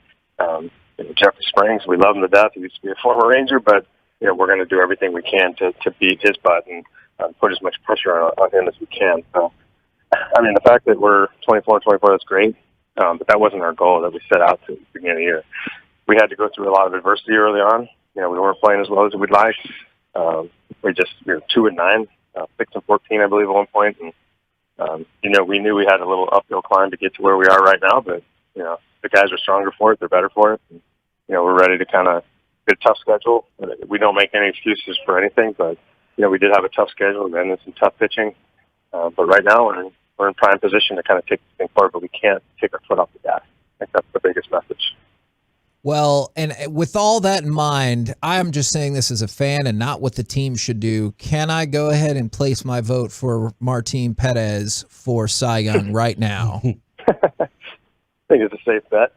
Jeffrey Springs, we love him to death. He used to be a former Ranger, but we're going to do everything we can to beat his butt and put as much pressure on him as we can. So, the fact that we're 24-24, that's great, but that wasn't our goal that we set out to at the beginning of the year. We had to go through a lot of adversity early on. We weren't playing as well as we'd like. We were 2-9, 6-14, I believe, at one point, and we knew we had a little uphill climb to get to where we are right now, but, the guys are stronger for it. They're better for it. And, we're ready to kind of get a tough schedule. We don't make any excuses for anything, but, we did have a tough schedule and then some tough pitching. But right now we're in prime position to kind of take the thing forward, but we can't take our foot off the gas. I think that's the biggest message. Well, and with all that in mind, I'm just saying this as a fan and not what the team should do. Can I go ahead and place my vote for Martin Perez for Cy Young right now? I think it's a safe bet.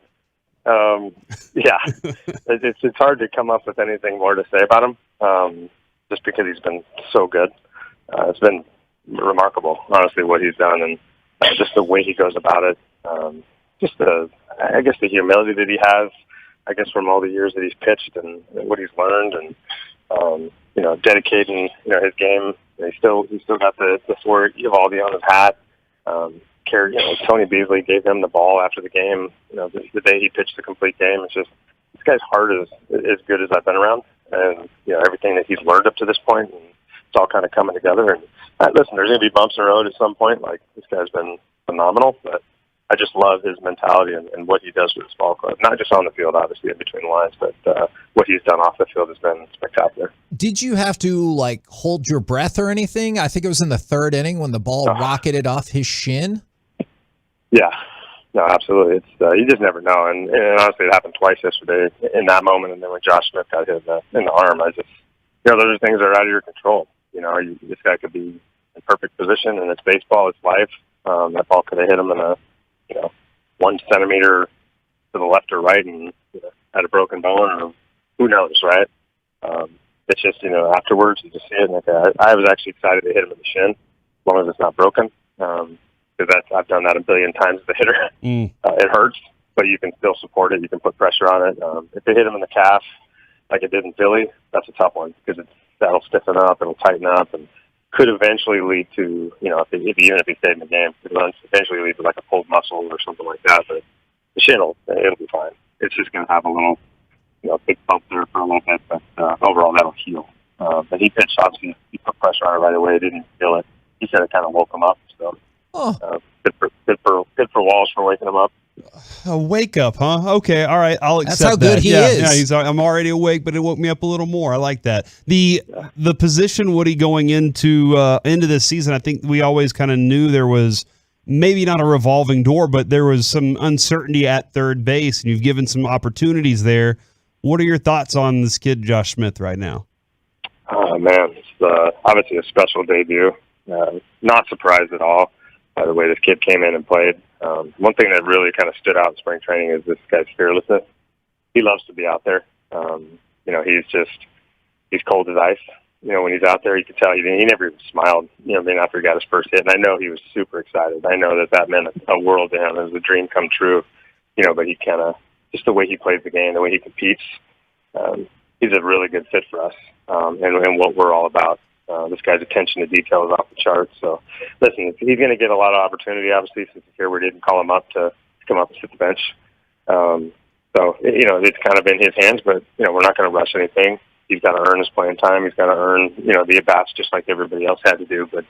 It's hard to come up with anything more to say about him, just because he's been so good. It's been remarkable, honestly, what he's done, and just the way he goes about it. The humility that he has, I guess, from all the years that he's pitched and what he's learned, and dedicating his game. He's still got the 4 Evaldi on his hat. cared. Tony Beasley gave him the ball after the game. The day he pitched the complete game. It's just this guy's heart is as good as I've been around, and everything that he's learned up to this point, and it's all kind of coming together. And listen, there's going to be bumps in the road at some point. Like, this guy's been phenomenal, but I just love his mentality and what he does with his ball club. Not just on the field, obviously, in between the lines, but what he's done off the field has been spectacular. Did you have to, hold your breath or anything? I think it was in the third inning when the ball rocketed off his shin. Yeah. No, absolutely. It's you just never know. And honestly, it happened twice yesterday in that moment, and then when Josh Smith got hit in the arm. I just, those are things that are out of your control. This guy could be in perfect position, and it's baseball, it's life. That ball could have hit him in a 1 centimeter to the left or right, and had a broken bone, or who knows, right? It's just afterwards you just see it. And I was actually excited to hit him in the shin, as long as it's not broken. Because I've done that a billion times as a hitter. It hurts, but you can still support it. You can put pressure on it. If they hit him in the calf, like it did in Philly, that's a tough one because that'll stiffen up, it'll tighten up, and could eventually lead to, even if he stayed in the game, it will eventually lead to like a pulled muscle or something like that. But the shin it'll be fine. It's just going to have a little, big bump there for a little bit, but overall that'll heal. But he pitched, obviously, he put pressure on it right away. Didn't feel it. He said it kind of woke him up. So. Good for Walsh for waking him up. A wake up, huh? Okay, all right, I'll accept that. That's how good he is. Yeah, I'm already awake, but it woke me up a little more. I like that. The position Woody going into this season, I think we always kind of knew there was maybe not a revolving door, but there was some uncertainty at third base, and you've given some opportunities there. What are your thoughts on this kid, Josh Smith, right now? Oh man, it's obviously a special debut. Not surprised at all by the way this kid came in and played. One thing that really kind of stood out in spring training is this guy's fearlessness. He loves to be out there. He's cold as ice. When he's out there, you can tell he never even smiled, being after he got his first hit. And I know he was super excited. I know that meant a world to him. It was a dream come true, but he kind of, just the way he plays the game, the way he competes, he's a really good fit for us and what we're all about. This guy's attention to detail is off the charts. So, listen, he's going to get a lot of opportunity, obviously, since here we didn't call him up to come up and sit the bench. It's kind of in his hands, but, we're not going to rush anything. He's got to earn his playing time. He's got to earn, the at-bats just like everybody else had to do. But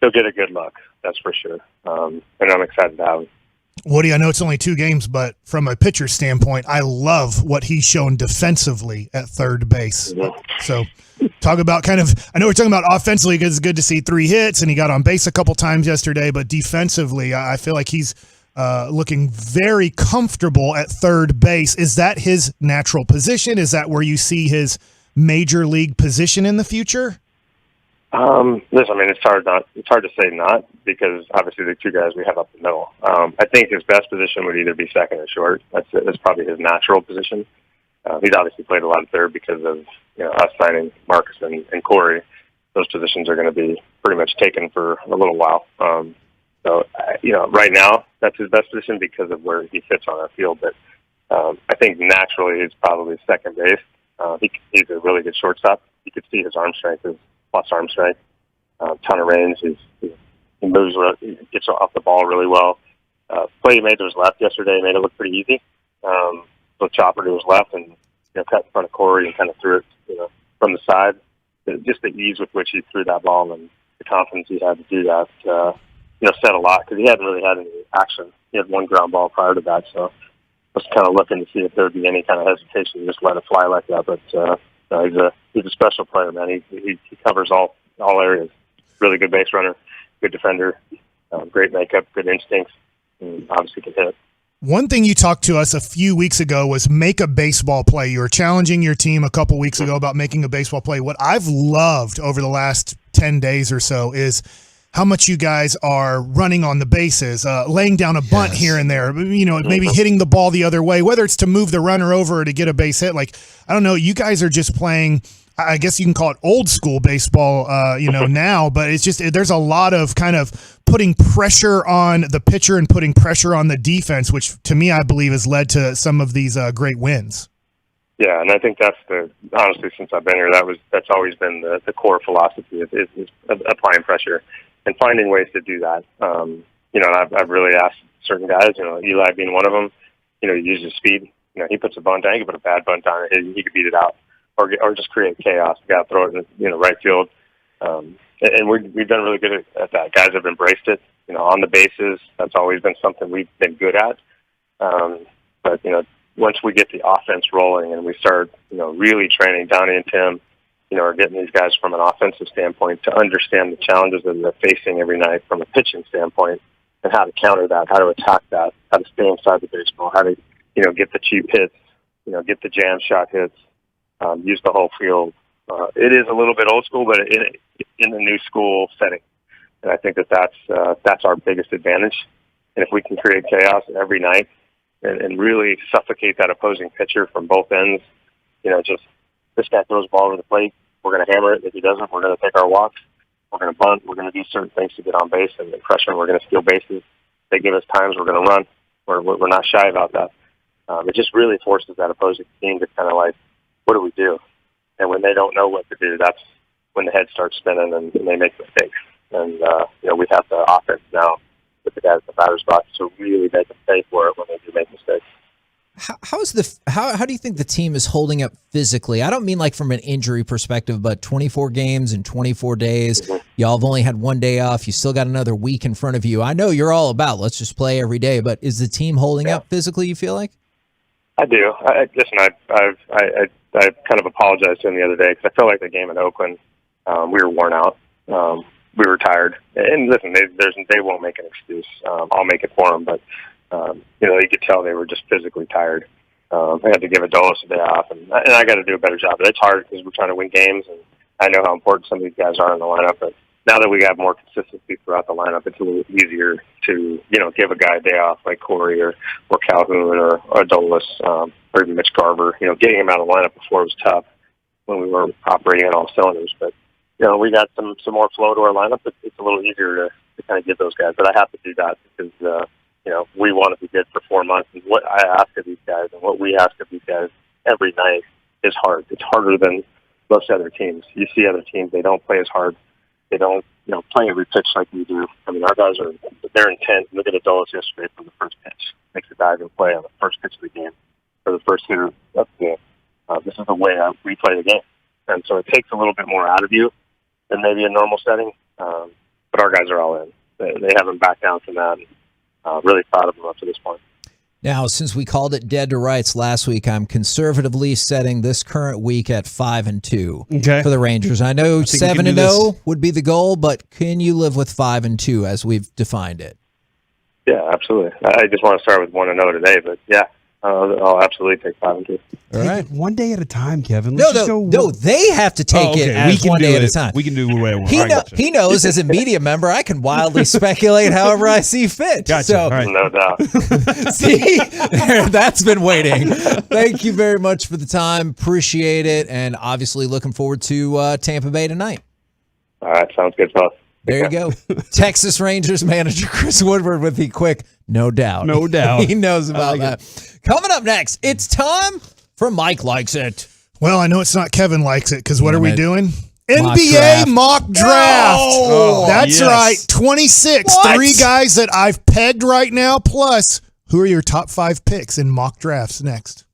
he'll get a good look, that's for sure. And I'm excited to have him. Woody, I know it's only 2 games, but from a pitcher standpoint, I love what he's shown defensively at third base. Mm-hmm. So talk about I know we're talking about offensively because it's good to see 3 hits and he got on base a couple times yesterday, but defensively, I feel like he's looking very comfortable at third base. Is that his natural position? Is that where you see his major league position in the future? Listen, it's hard to say not, because obviously the 2 guys we have up the middle. I think his best position would either be second or short. That's probably his natural position. He's obviously played a lot of third because of us signing Marcus and Corey. Those positions are going to be pretty much taken for a little while. Right now that's his best position because of where he fits on our field. But I think naturally he's probably second base. He's a really good shortstop. You could see his arm strength is plus arm strength, ton of range. He moves, he gets off the ball really well. Play he made to his left yesterday made it look pretty easy. So chopper to his left and cut in front of Corey and kind of threw it from the side. Just the ease with which he threw that ball and the confidence he had to do that, said a lot because he hadn't really had any action. He had 1 ground ball prior to that, so I was kind of looking to see if there would be any kind of hesitation to just let it fly like that. But he's a special player, man. He covers all areas. Really good base runner, good defender, great makeup, good instincts, and obviously can hit. One thing you talked to us a few weeks ago was make a baseball play. You were challenging your team a couple weeks ago about making a baseball play. What I've loved over the last 10 days or so is how much you guys are running on the bases, laying down a bunt here and there, maybe hitting the ball the other way, whether it's to move the runner over or to get a base hit. Like, I don't know, you guys are just playing, I guess you can call it old school baseball, now, but it's just, there's a lot of kind of putting pressure on the pitcher and putting pressure on the defense, which to me, I believe has led to some of these great wins. Yeah, and I think that's honestly, since I've been here, that's always been the core philosophy is applying pressure and finding ways to do that. and I've really asked certain guys, Eli being one of them, he uses speed. He puts a bunt down, he can put a bad bunt on it, he could beat it out, or just create chaos. You got to throw it in right field. And we've done really good at that. Guys have embraced it. On the bases, that's always been something we've been good at. But once we get the offense rolling and we start, really training Donnie and Tim, are getting these guys from an offensive standpoint to understand the challenges that they're facing every night from a pitching standpoint, and how to counter that, how to attack that, how to stay inside the baseball, how to, get the cheap hits, get the jam shot hits, use the whole field. It is a little bit old school, but in the new school setting. And I think that's our biggest advantage. And if we can create chaos every night and really suffocate that opposing pitcher from both ends, just this guy throws the ball over the plate, we're going to hammer it. If he doesn't, we're going to take our walks. We're going to bunt. We're going to do certain things to get on base. And the pressure, we're going to steal bases. They give us times, we're going to run. We're not shy about that. It just really forces that opposing team to kind of like, what do we do? And when they don't know what to do, that's when the head starts spinning and they make mistakes. And, we have the offense now with the guys in the batter's box to really make them pay for it when they do make mistakes. How do you think the team is holding up physically? I don't mean like from an injury perspective, but 24 games in 24 days. Mm-hmm. Y'all have only had one day off. You still got another week in front of you. I know you're all about let's just play every day, but is the team holding up physically, you feel like? I do. Listen, I kind of apologized to him the other day because I felt like the game in Oakland, we were worn out. We were tired. And listen, they won't make an excuse. I'll make it for them, but you could tell they were just physically tired. I had to give Adolis a day off, and I got to do a better job. But it's hard because we're trying to win games, and I know how important some of these guys are in the lineup. But now that we have more consistency throughout the lineup, it's a little easier to give a guy a day off like Corey or Calhoun or Adolis or even Mitch Garver. Getting him out of the lineup before was tough when we were operating on all cylinders. But we got some more flow to our lineup. It's a little easier to kind of give those guys. But I have to do that because we want to be good for 4 months. And what I ask of these guys and what we ask of these guys every night is hard. It's harder than most other teams. You see other teams, they don't play as hard. They don't, play every pitch like we do. I mean, our guys they're intent. Look at Adolis yesterday from the first pitch. Makes a dive and play on the first pitch of the game for the first hitter of the game. This is the way we play the game. And so it takes a little bit more out of you than maybe a normal setting. But our guys are all in. They haven't backed down from that. Really proud of them up to this point. Now, since we called it dead to rights last week, I'm conservatively setting this current week at 5-2 for the Rangers. I know 7-0 would be the goal, but can you live with 5-2 as we've defined it? Yeah, absolutely. I just want to start with 1-0 today, but yeah, I'll absolutely take 5-2. All right, one day at a time, Kevin. No, they have to take it as one day at a time. We can do whatever. He knows as a media member, I can wildly speculate however I see fit. Gotcha. So, right. No doubt. See, that's been waiting. Thank you very much for the time. Appreciate it, and obviously looking forward to Tampa Bay tonight. All right, sounds good, Puff. There you go. Texas Rangers manager Chris Woodward with the quick, no doubt. No doubt. He knows about that. Coming up next, it's time for Mike Likes It. Well, I know it's not Kevin Likes It because what are we doing? Mock NBA draft. mock draft. Oh, that's yes. right. 26. What? 3 guys that I've pegged right now. Plus, who are your top 5 picks in mock drafts next?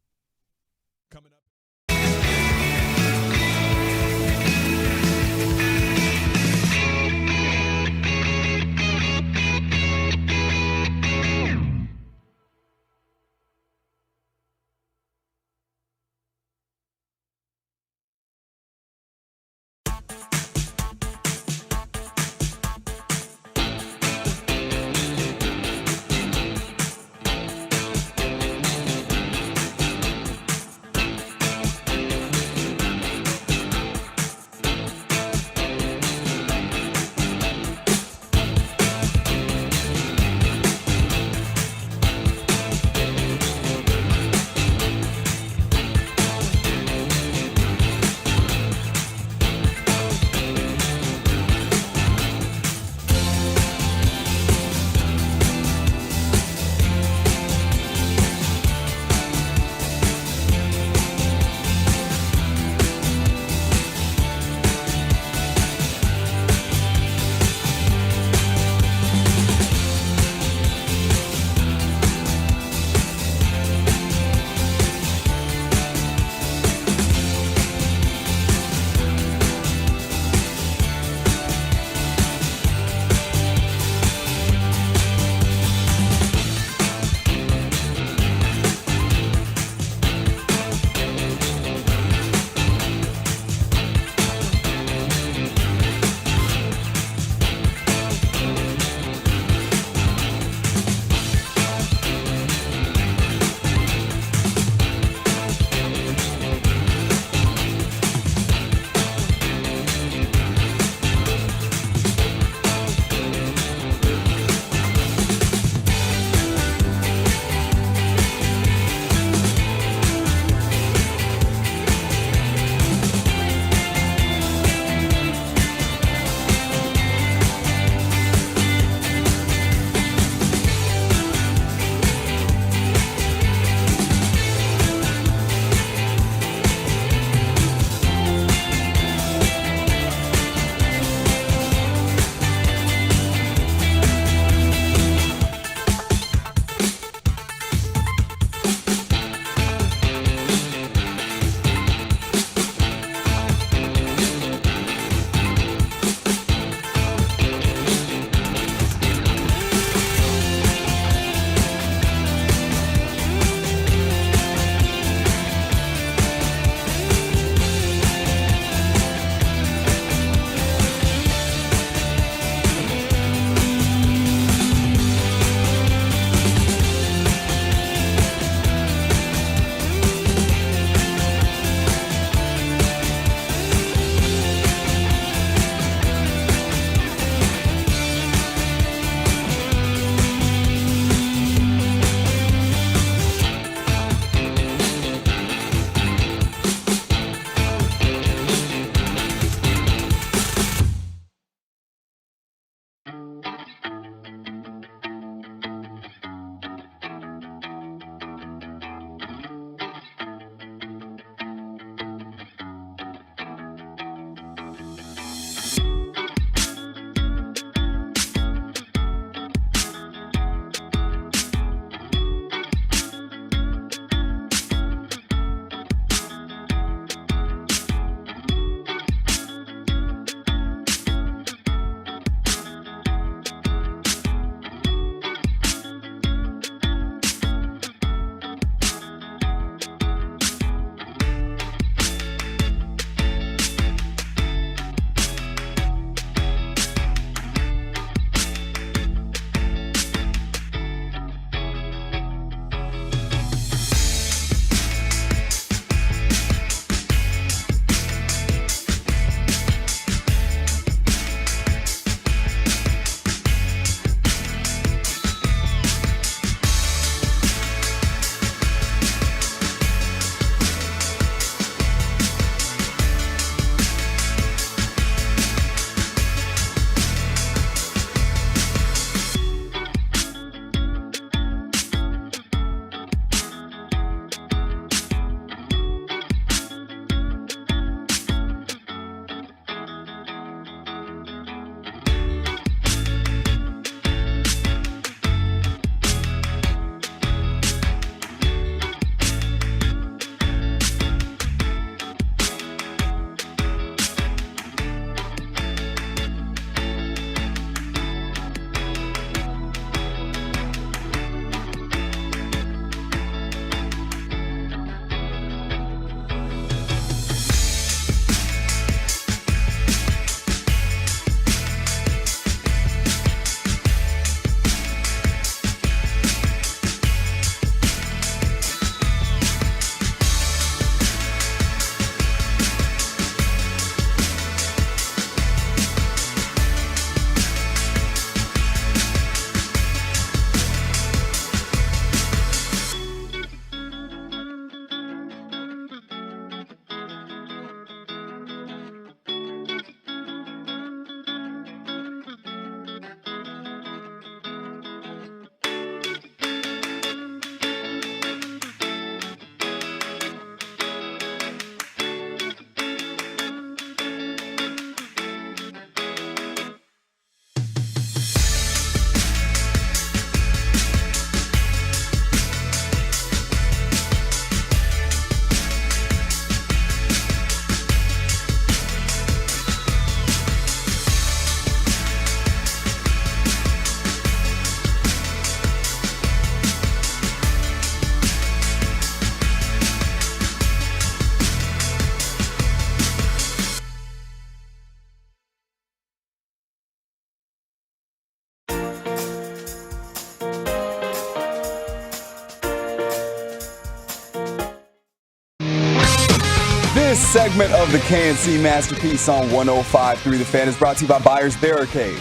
This segment of the KNC Masterpiece on 105.3 The Fan is brought to you by Buyers Barricade.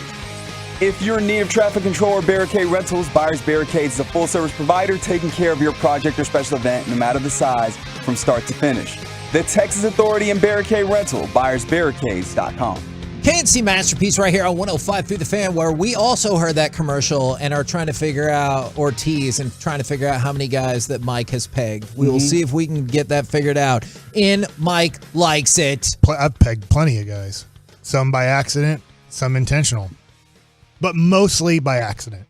If you're in need of traffic control or barricade rentals, Buyers Barricades is a full-service provider taking care of your project or special event, no matter the size, from start to finish. The Texas Authority in Barricade Rental, buyersbarricades.com. KNC Masterpiece right here on 105 through the Fan, where we also heard that commercial and are trying to figure out, or tease and trying to figure out how many guys that Mike has pegged. We will see if we can get that figured out in Mike Likes It. I've pegged plenty of guys. Some by accident, some intentional. But mostly by accident.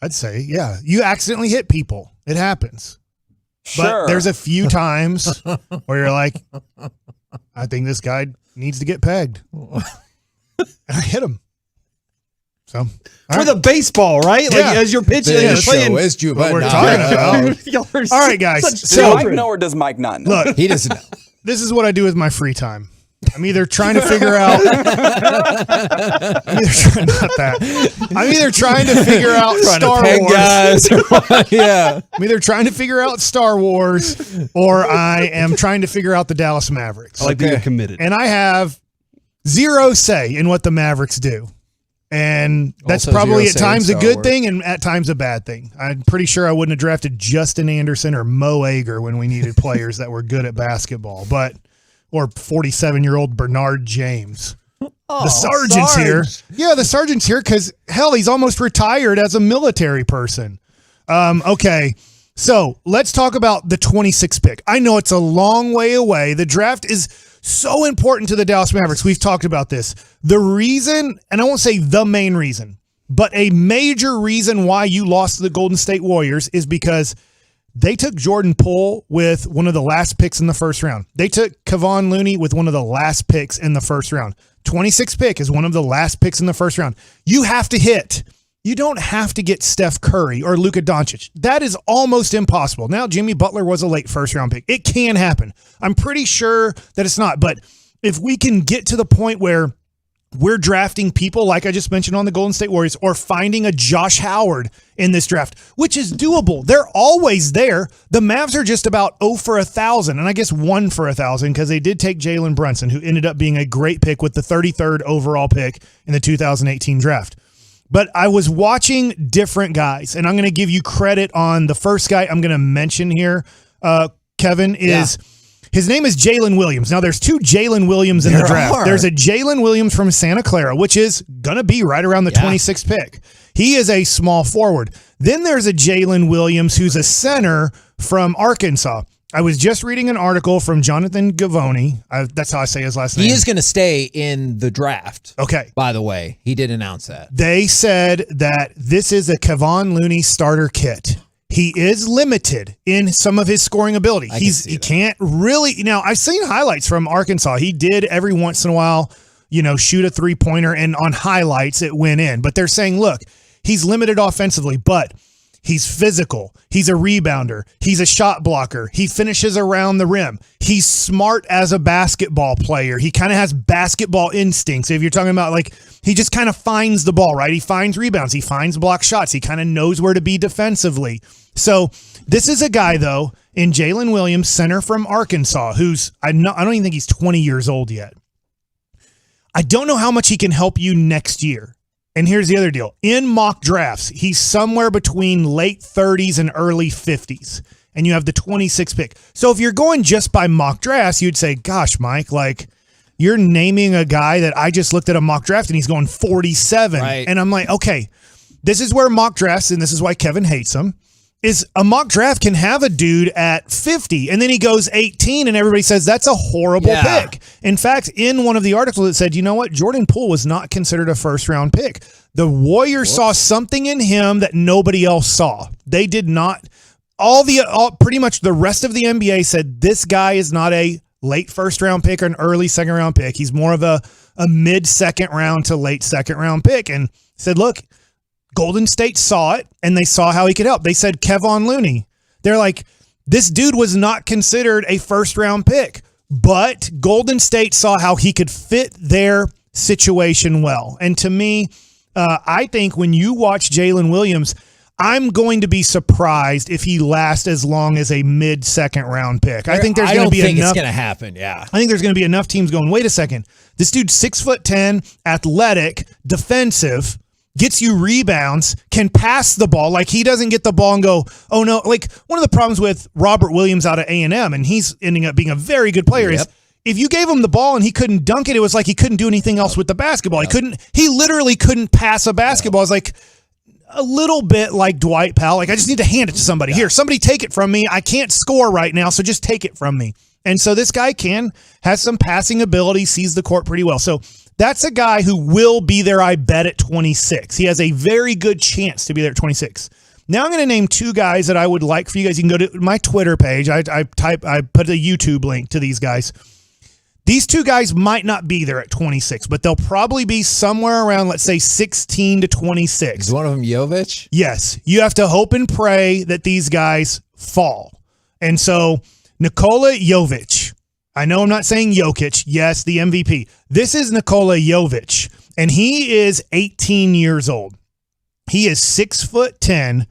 I'd say, yeah. You accidentally hit people. It happens. Sure. But there's a few times where you're like, I think this guy needs to get pegged. And I hit him. So for the baseball, right? Like as you're pitching, and you're playing. Is what we're talking about. All right, guys. Does Mike know or does Mike not know? Look, he doesn't know. This is what I do with my free time. I'm either trying to figure out. I'm either trying to figure out Star Wars. Guys. Yeah. I'm either trying to figure out Star Wars, or I am trying to figure out the Dallas Mavericks. I like that you're committed. And I have zero say in what the Mavericks do. And that's Also probably zero at say in times a Star good Wars. thing and at times a bad thing. I'm pretty sure I wouldn't have drafted Justin Anderson or Mo Ager when we needed players that were good at basketball, or 47-year-old Bernard James. The sergeant's here. Yeah, the sergeant's here because, hell, he's almost retired as a military person. Okay, so let's talk about the 26th pick. I know it's a long way away. The draft is so important to the Dallas Mavericks. We've talked about this. The reason, and I won't say the main reason, but a major reason why you lost to the Golden State Warriors is because they took Jordan Poole with one of the last picks in the first round. They took Kevon Looney with one of the last picks in the first round. 26th pick is one of the last picks in the first round. You have to hit. You don't have to get Steph Curry or Luka Doncic. That is almost impossible. Now, Jimmy Butler was a late first-round pick. It can happen. I'm pretty sure that it's not. But if we can get to the point where we're drafting people like I just mentioned on the Golden State Warriors, or finding a Josh Howard in this draft, which is doable. They're always there. The Mavs are just about 0 for 1,000, and I guess 1 for 1,000 because they did take Jalen Brunson, who ended up being a great pick with the 33rd overall pick in the 2018 draft. But I was watching different guys, and I'm going to give you credit on the first guy I'm going to mention here, Kevin, is... Yeah. His name is Jalen Williams. Now, there's two Jalen Williams in the draft. There's a Jalen Williams from Santa Clara, which is going to be right around the 26th pick. He is a small forward. Then there's a Jalen Williams who's a center from Arkansas. I was just reading an article from Jonathan Gavoni. That's how I say his last name. He is going to stay in the draft. Okay. By the way, he did announce that. They said that this is a Kevon Looney starter kit. He is limited in some of his scoring ability. He can't really. Now, I've seen highlights from Arkansas. He did every once in a while, shoot a three-pointer, and on highlights it went in. But they're saying, look, he's limited offensively, but he's physical. He's a rebounder. He's a shot blocker. He finishes around the rim. He's smart as a basketball player. He kind of has basketball instincts. If you're talking about he just kind of finds the ball, right? He finds rebounds. He finds block shots. He kind of knows where to be defensively. So this is a guy, though, in Jalen Williams, center from Arkansas, who's I don't even think he's 20 years old yet. I don't know how much he can help you next year. And here's the other deal. In mock drafts, he's somewhere between late 30s and early 50s. And you have the 26th pick. So if you're going just by mock drafts, you'd say, gosh, Mike, you're naming a guy that I just looked at a mock draft and he's going 47. Right. And I'm like, okay, this is where mock drafts, and this is why Kevin hates them, is a mock draft can have a dude at 50 and then he goes 18 and everybody says that's a horrible pick. In fact, in one of the articles it said, you know what? Jordan Poole was not considered a first-round pick. The Warriors saw something in him that nobody else saw. They did not. Pretty much the rest of the NBA said this guy is not a late first-round pick or an early second-round pick. He's more of a mid-second round to late second-round pick, and said, look, Golden State saw it, and they saw how he could help. They said Kevon Looney. They're like, this dude was not considered a first-round pick, but Golden State saw how he could fit their situation well. And to me, I think when you watch Jalen Williams, I'm going to be surprised if he lasts as long as a mid-second round pick. I think there's going to be enough. It's going to happen. Yeah. I think there's going to be enough teams going, wait a second. This dude's 6'10", athletic, defensive, gets you rebounds, can pass the ball. Like, he doesn't get the ball and go, oh no. Like, one of the problems with Robert Williams out of A&M, and he's ending up being a very good player, is if you gave him the ball and he couldn't dunk it, it was like he couldn't do anything else with the basketball. He literally couldn't pass a basketball. It's like a little bit like Dwight Powell. Like, I just need to hand it to somebody. Here, somebody take it from me. I can't score right now, so just take it from me. And so this guy has some passing ability, sees the court pretty well. So that's a guy who will be there, I bet, at 26. He has a very good chance to be there at 26. Now I'm going to name two guys that I would like for you guys. You can go to my Twitter page. I put a YouTube link to these guys. These two guys might not be there at 26, but they'll probably be somewhere around, let's say, 16 to 26. Is one of them Jovic? Yes. You have to hope and pray that these guys fall. And so Nikola Jovic. I know I'm not saying Jokic. Yes, the MVP. This is Nikola Jovic, and he is 18 years old. He is 6'10",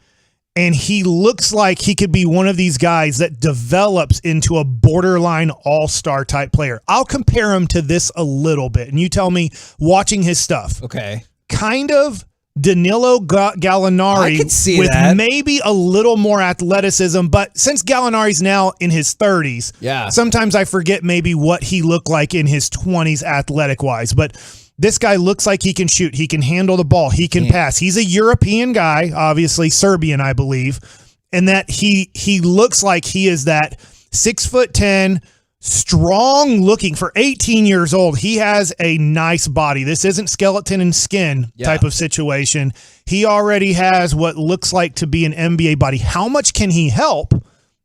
and he looks like he could be one of these guys that develops into a borderline all-star type player. I'll compare him to this a little bit, and you tell me, watching his stuff. Okay. Kind of Danilo Gallinari I could see with that. maybe a little more athleticism, but since Gallinari's now in his 30s, sometimes I forget maybe what he looked like in his 20s athletic-wise, but this guy looks like he can shoot. He can handle the ball. He can pass. He's a European guy, obviously Serbian, I believe, and that he looks like he is that 6'10", strong looking for 18 years old. He has a nice body. This isn't skeleton and skin type of situation. He already has what looks like to be an NBA body. How much can he help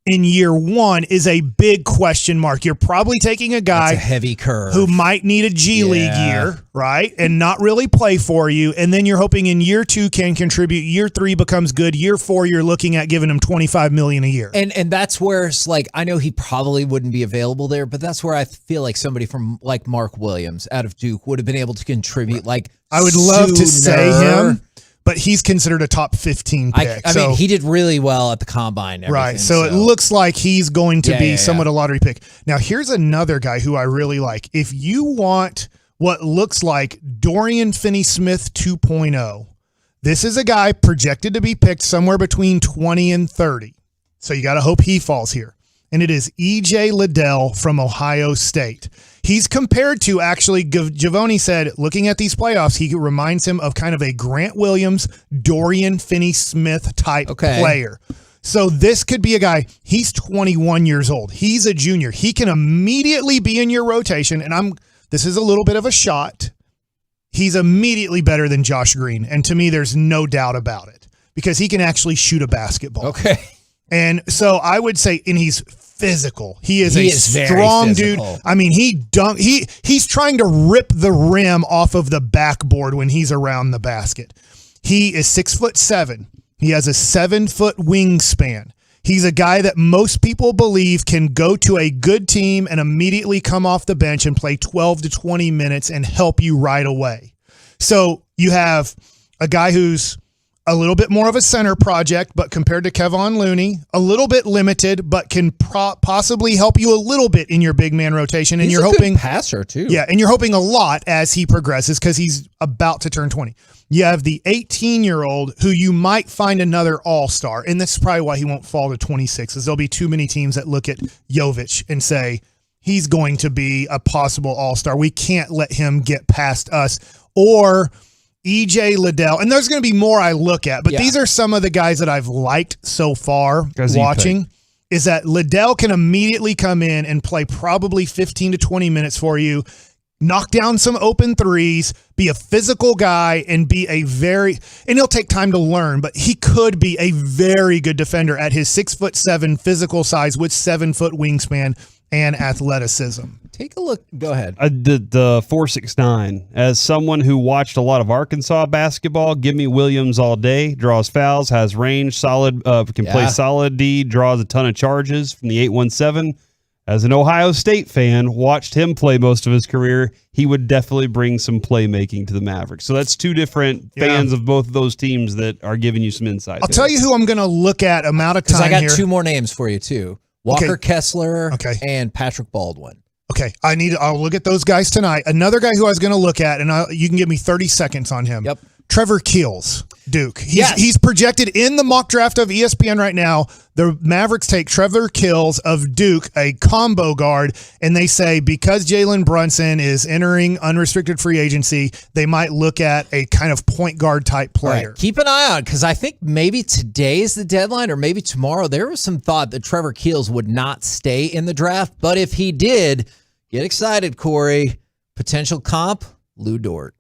in year one is a big question mark. You're probably taking a guy That's a heavy curve who might need a G League year, right? And not really play for you. And then you're hoping in year two can contribute. Year three becomes good. Year four, you're looking at giving him $25 million a year. And that's where it's like, I know he probably wouldn't be available there, but that's where I feel like somebody from like Mark Williams out of Duke would have been able to contribute. Like, I would love to say him, but he's considered a top 15 pick. I mean, he did really well at the combine. Right. So it looks like he's going to be somewhat a lottery pick. Now, here's another guy who I really like. If you want what looks like Dorian Finney-Smith 2.0, this is a guy projected to be picked somewhere between 20 and 30. So you got to hope he falls here. And it is E.J. Liddell from Ohio State. He's compared to, actually, Giavone said, looking at these playoffs, he reminds him of kind of a Grant Williams, Dorian Finney-Smith type player. So this could be a guy, he's 21 years old. He's a junior. He can immediately be in your rotation, and this is a little bit of a shot. He's immediately better than Josh Green, and to me, there's no doubt about it, because he can actually shoot a basketball. Okay. And so I would say, and he's physical. He is a strong dude. I mean, he's trying to rip the rim off of the backboard when he's around the basket. He is 6'7". He has a 7-foot wingspan. He's a guy that most people believe can go to a good team and immediately come off the bench and play 12 to 20 minutes and help you right away. So you have a guy who's a little bit more of a center project, but compared to Kevon Looney, a little bit limited, but can possibly help you a little bit in your big man rotation. And He's you're a hoping good passer too. Yeah, and you're hoping a lot as he progresses because he's about to turn 20. You have the 18-year-old who you might find another all-star, and this is probably why he won't fall to 26, is there'll be too many teams that look at Jovic and say, he's going to be a possible all-star. We can't let him get past us. Or E.J. Liddell, and there's going to be more I look at, but these are some of the guys that I've liked so far watching, is that Liddell can immediately come in and play probably 15 to 20 minutes for you, knock down some open threes, be a physical guy, and be and he'll take time to learn, but he could be a very good defender at his 6'7" physical size with 7-foot wingspan and athleticism. Take a look. Go ahead. The 4.69. As someone who watched a lot of Arkansas basketball, give me Williams all day. Draws fouls, has range, solid, can play solid D, draws a ton of charges from the 8-1-7. as an Ohio State fan, watched him play most of his career, he would definitely bring some playmaking to the Mavericks. So that's two different fans of both of those teams that are giving you some insight. I'll tell you who I'm going to look at amount of time I got here. two more names for you, too. Walker Kessler and Patrick Baldwin. Okay, I'll look at those guys tonight. Another guy who I was going to look at, and you can give me 30 seconds on him. Yep. Trevor Keels, Duke. He's projected in the mock draft of ESPN right now. The Mavericks take Trevor Keels of Duke, a combo guard, and they say because Jalen Brunson is entering unrestricted free agency, they might look at a kind of point guard type player. Right. Keep an eye out because I think maybe today is the deadline or maybe tomorrow. There was some thought that Trevor Keels would not stay in the draft, but if he did, get excited, Corey. Potential comp, Lou Dort.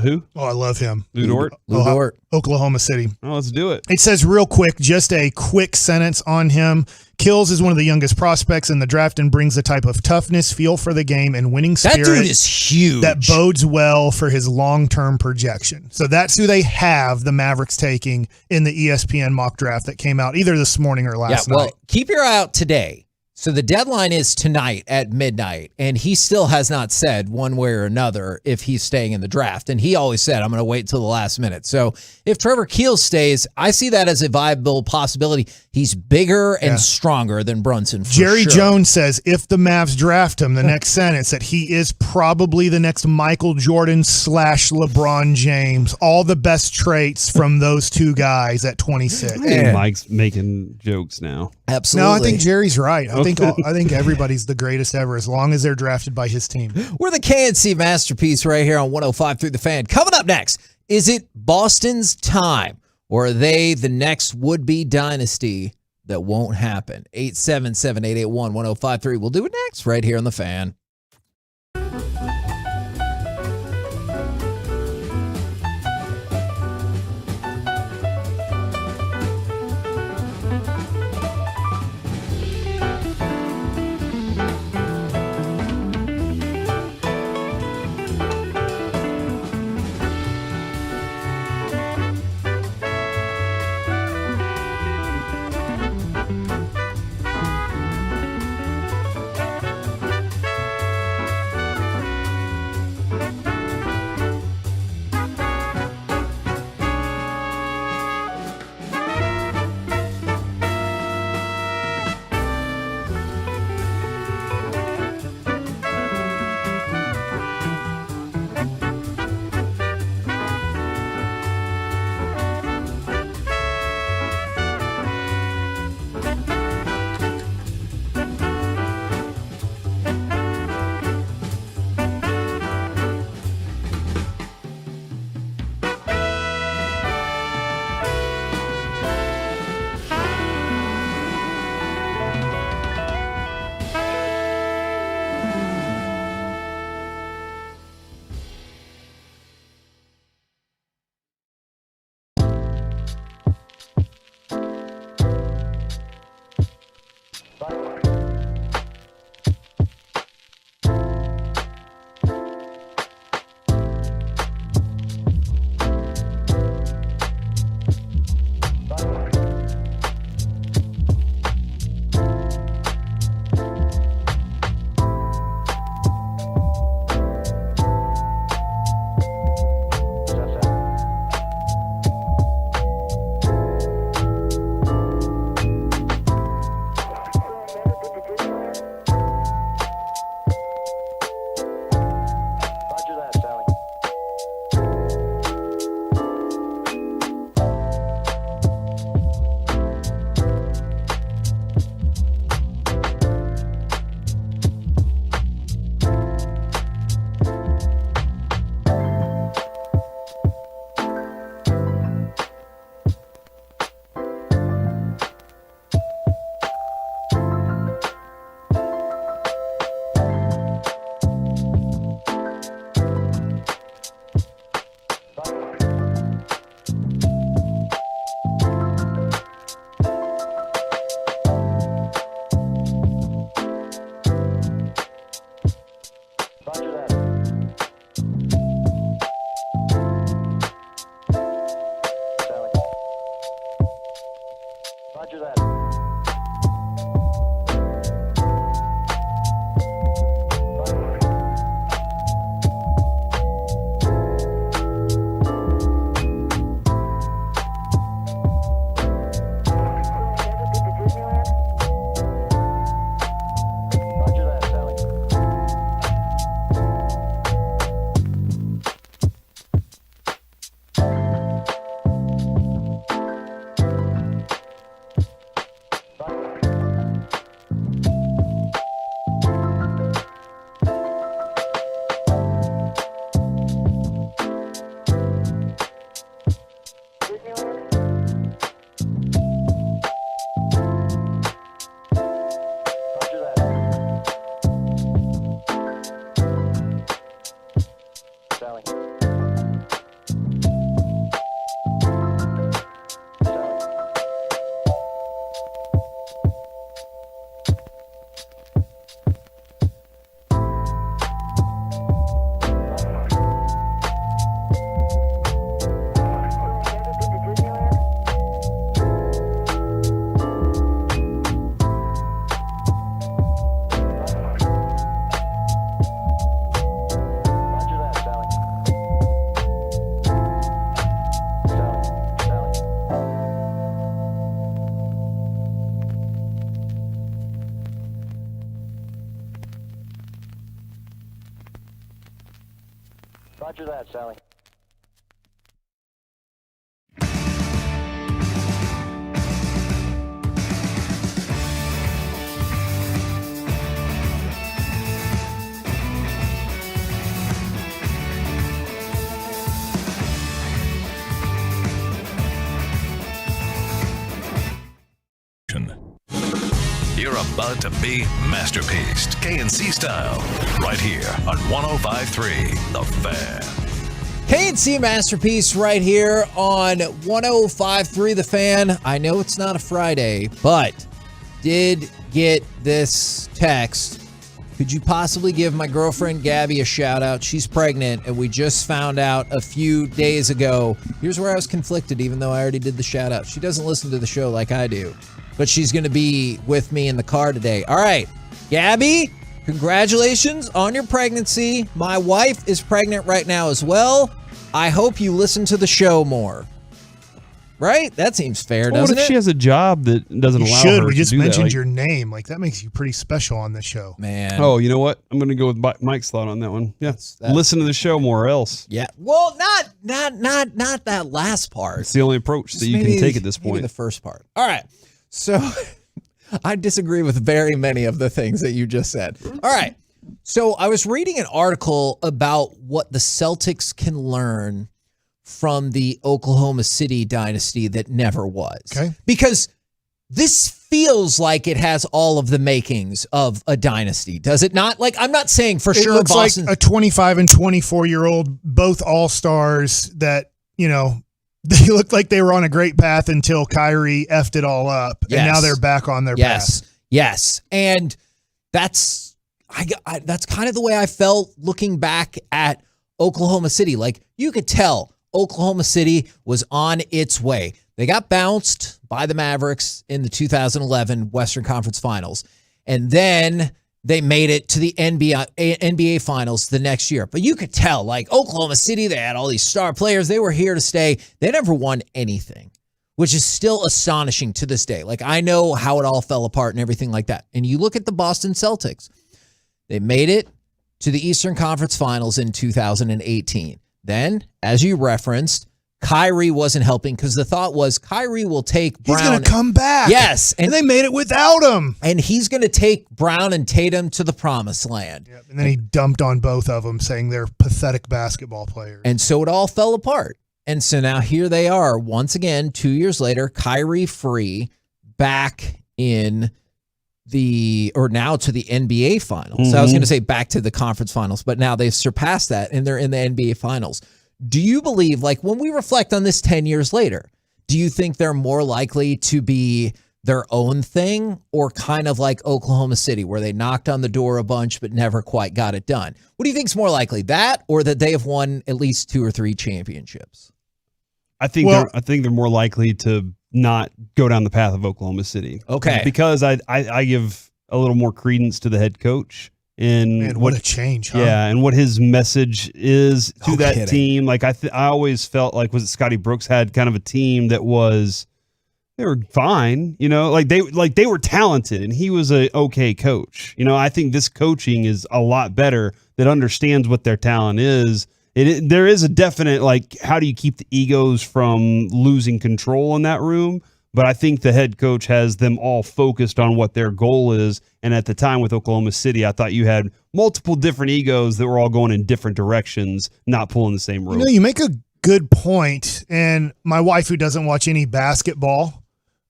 Who? Oh, I love him. Lou Dort? Lou Dort. Oklahoma City. Oh, let's do it. It says real quick, just a quick sentence on him. Kills is one of the youngest prospects in the draft and brings a type of toughness, feel for the game, and winning spirit. That dude is huge. That bodes well for his long-term projection. So that's who they have the Mavericks taking in the ESPN mock draft that came out either this morning or last night. Well, keep your eye out today. So the deadline is tonight at midnight, and he still has not said one way or another if he's staying in the draft. And he always said, I'm going to wait till the last minute. So if Trevor Keels stays, I see that as a viable possibility. He's bigger and stronger than Brunson for Jerry sure. Jones says if the Mavs draft him, the next sentence, that he is probably the next Michael Jordan / LeBron James. All the best traits from those two guys at 26. I think Mike's making jokes now. Absolutely. No, I think Jerry's right. I think everybody's the greatest ever as long as they're drafted by his team. We're the KNC Masterpiece right here on 105 through the Fan. Coming up next, is it Boston's time or are they the next would-be dynasty that won't happen? 877-881-1053. We'll do it next right here on the Fan. Roger that. Roger that, Sally. You're about to be masterpieced, KNC style, right here on 105.3 The Fan. KNC Masterpiece right here on 105.3 The Fan. I know it's not a Friday, but did get this text. Could you possibly give my girlfriend Gabby a shout out? She's pregnant, and we just found out a few days ago. Here's where I was conflicted, even though I already did the shout out. She doesn't listen to the show like I do, but she's going to be with me in the car today. All right, Gabby, congratulations on your pregnancy. My wife is pregnant right now as well. I hope you listen to the show more. Right? That seems fair, doesn't it? What if she has a job that doesn't allow her to We just do that? mentioned Like, your name. Like, that makes you pretty special on the show. Man. oh, you know what? I'm going to go with Mike's thought on that one. Yeah. Listen to the show more or else. Yeah. Well, not that last part. It's the only approach that you can take at this point. Maybe the first part. All right. So I disagree with very many of the things that you just said. All right. So I was reading an article about what the Celtics can learn from the Oklahoma City dynasty that never was. Okay. Because this feels like it has all of the makings of a dynasty, does it not? Like, I'm not saying for sure It looks Boston. like a 25 and 24-year-old, both all-stars that, they looked like they were on a great path until Kyrie effed it all up. Yes. And now they're back on their path. Yes. And that's that's kind of the way I felt looking back at Oklahoma City. Like, you could tell Oklahoma City was on its way. They got bounced by the Mavericks in the 2011 Western Conference Finals. And then they made it to the NBA Finals the next year. But you could tell, like, Oklahoma City, they had all these star players. They were here to stay. They never won anything, which is still astonishing to this day. Like, I know how it all fell apart and everything like that. And you look at the Boston Celtics. They made it to the Eastern Conference Finals in 2018. Then, as you referenced, Kyrie wasn't helping because the thought was Kyrie will take Brown. He's going to come back. Yes. And they made it without him. And he's going to take Brown and Tatum to the promised land. Yep. And then he dumped on both of them, saying they're pathetic basketball players. And so it all fell apart. And so now here they are, once again, 2 years later, Kyrie free, back in now to the NBA Finals. Mm-hmm. So I was going to say back to the conference finals, but now they've surpassed that and they're in the NBA Finals. Do you believe, like, when we reflect on this 10 years later, do you think they're more likely to be their own thing or kind of like Oklahoma City where they knocked on the door a bunch but never quite got it done? What do you think is more likely, that or that they have won at least 2 or 3 championships? I think they're more likely to not go down the path of Oklahoma City. Okay. Because I give a little more credence to the head coach and Man, what a change, huh? Yeah, and what his message is to No that kidding. team. Like I always felt like, was it Scotty Brooks had kind of a team that was, they were fine, like they were talented and he was a okay coach. I think this coaching is a lot better, that understands what their talent is. There is a definite, like, how do you keep the egos from losing control in that room? But I think the head coach has them all focused on what their goal is. And at the time with Oklahoma City, I thought you had multiple different egos that were all going in different directions, not pulling the same rope. You make a good point. And my wife, who doesn't watch any basketball,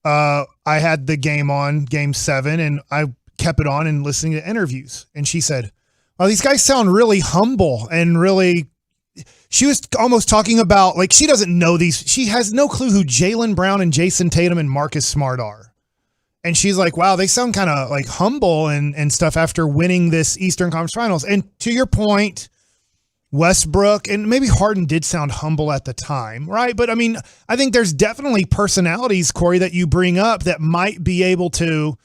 I had the game on, Game 7, and I kept it on and listening to interviews. And she said, "Oh, these guys sound really humble and really." She was almost talking about, like, she doesn't know these. She has no clue who Jaylen Brown and Jason Tatum and Marcus Smart are. And she's like, wow, they sound kind of like humble and stuff after winning this Eastern Conference Finals. And to your point, Westbrook and maybe Harden did sound humble at the time, right? But I mean, I think there's definitely personalities, Corey, that you bring up that might be able to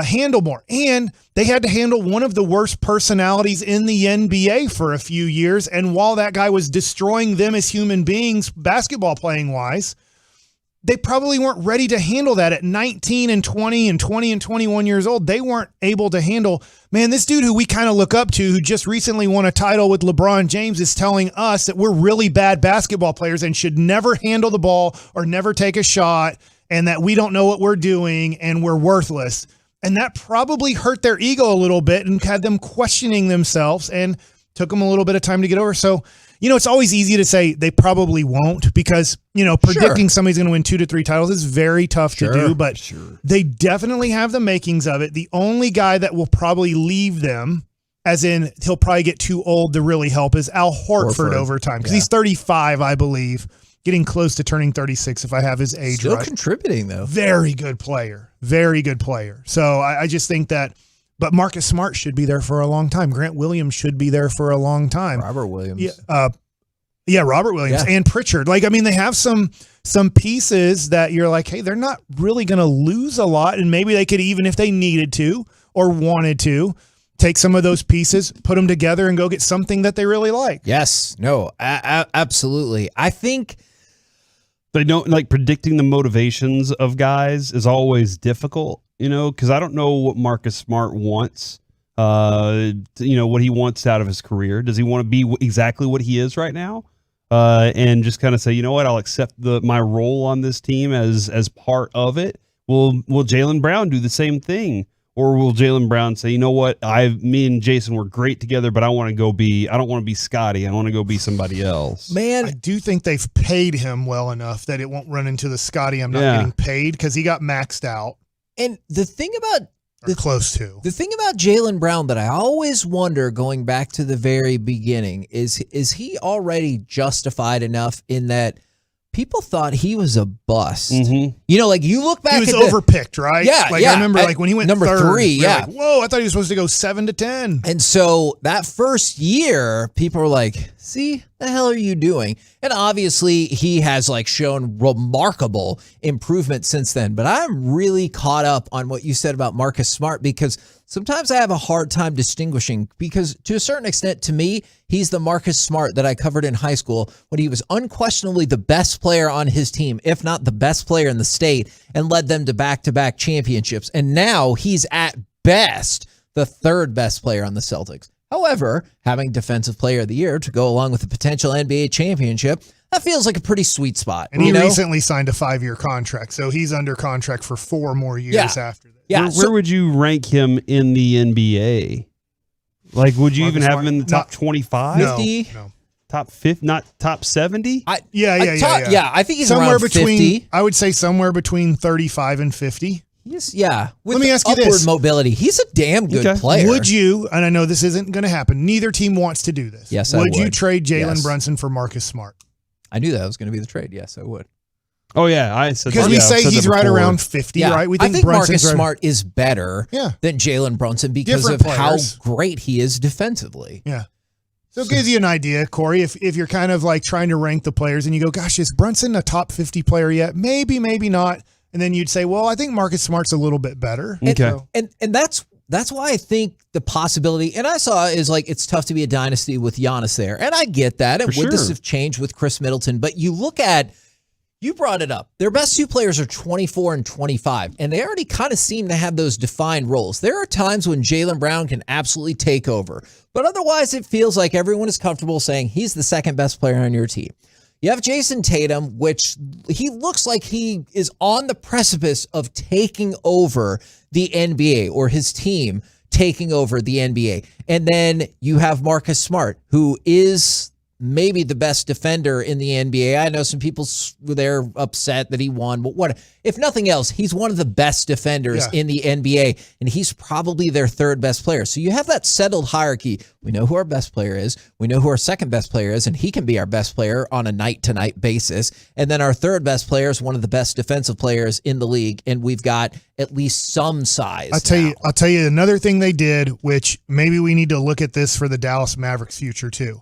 handle more. And they had to handle one of the worst personalities in the NBA for a few years. And while that guy was destroying them as human beings, basketball playing wise, they probably weren't ready to handle that at 19 and 20 and 20 and 21 years old. They weren't able to handle, man, this dude who we kind of look up to, who just recently won a title with LeBron James, is telling us that we're really bad basketball players and should never handle the ball or never take a shot, and that we don't know what we're doing and we're worthless. And that probably hurt their ego a little bit and had them questioning themselves and took them a little bit of time to get over. So, it's always easy to say they probably won't because, predicting somebody's going to win 2 to 3 titles is very tough to do, but they definitely have the makings of it. The only guy that will probably leave them, as in he'll probably get too old to really help, is Al Horford over time because he's 35, I believe, getting close to turning 36 if I have his age Still right. contributing, though. Very good player. Very good player. So I just think that. But Marcus Smart should be there for a long time. Grant Williams should be there for a long time. Robert Williams. Yeah, Robert Williams and Pritchard. They have some pieces that you're like, hey, they're not really going to lose a lot. And maybe they could, even if they needed to or wanted to, take some of those pieces, put them together, and go get something that they really like. Yes. No, absolutely. I think they don't predicting the motivations of guys is always difficult. Because I don't know what Marcus Smart wants, what he wants out of his career. Does he want to be exactly what he is right now? And just kind of say, you know what, I'll accept my role on this team as part of it. Will Jaylen Brown do the same thing? Or will Jaylen Brown say, you know what, me and Jason were great together, but I don't want to be Scotty. I want to go be somebody else. Man, I do think they've paid him well enough that it won't run into the Scotty I'm not getting paid, because he got maxed out. And the thing about close to the thing about Jaylen Brown that I always wonder, going back to the very beginning, is he already justified enough in that people thought he was a bust? Mm-hmm. You look back, he was at overpicked, right? Yeah, I remember when he went number third, 3. we were like, whoa, I thought he was supposed to go 7 to 10. And so that first year, people were like, see, the hell are you doing? And obviously he has shown remarkable improvement since then. But I'm really caught up on what you said about Marcus Smart, because sometimes I have a hard time distinguishing, because to a certain extent, to me, he's the Marcus Smart that I covered in high school when he was unquestionably the best player on his team, if not the best player in the state, and led them to back-to-back championships. And now he's at best the third best player on the Celtics. However, having Defensive Player of the Year to go along with a potential NBA championship, that feels like a pretty sweet spot. And he recently signed a 5-year contract, so he's under contract for 4 more years after that. Yeah, where would you rank him in the NBA? Would you even have him in the top 25? 50? No. Top 50, not top 70? Yeah, I think he's somewhere around between 50. I would say somewhere between 35 and 50. With Let me ask you upward this. mobility, he's a damn good player. Would you, and I know this isn't going to happen, neither team wants to do this. Yes, would I you would. trade Jalen Yes. Brunson for Marcus Smart? I knew that was going to be the trade. Yes, I would. Oh, yeah. I said Because we say he's right around 50, right? We I think Brunson's Marcus right. Smart is better than Jalen Brunson because Different of how players. great he is defensively. Yeah. So it gives you an idea, Corey, if you're kind of trying to rank the players and you go, gosh, is Brunson a top 50 player yet? Maybe, maybe not. And then you'd say, well, I think Marcus Smart's a little bit better. Okay. And that's why I think the possibility, and I saw, is it's tough to be a dynasty with Giannis there. And I get that. And For would this sure. have changed with Chris Middleton? But you look at, you brought it up, their best 2 players are 24 and 25, and they already kind of seem to have those defined roles. There are times when Jaylen Brown can absolutely take over, but otherwise it feels like everyone is comfortable saying he's the second best player on your team. You have Jason Tatum, which he looks like he is on the precipice of taking over the NBA, or his team taking over the NBA. And then you have Marcus Smart, who is maybe the best defender in the NBA. I know some people, they're upset that he won, but what if nothing else, he's one of the best defenders in the NBA, and he's probably their third best player. So you have that settled hierarchy. We know who our best player is. We know who our second best player is, and he can be our best player on a night-to-night basis. And then our third best player is one of the best defensive players in the league, and we've got at least some size. I'll tell you another thing they did, which maybe we need to look at this for the Dallas Mavericks future too.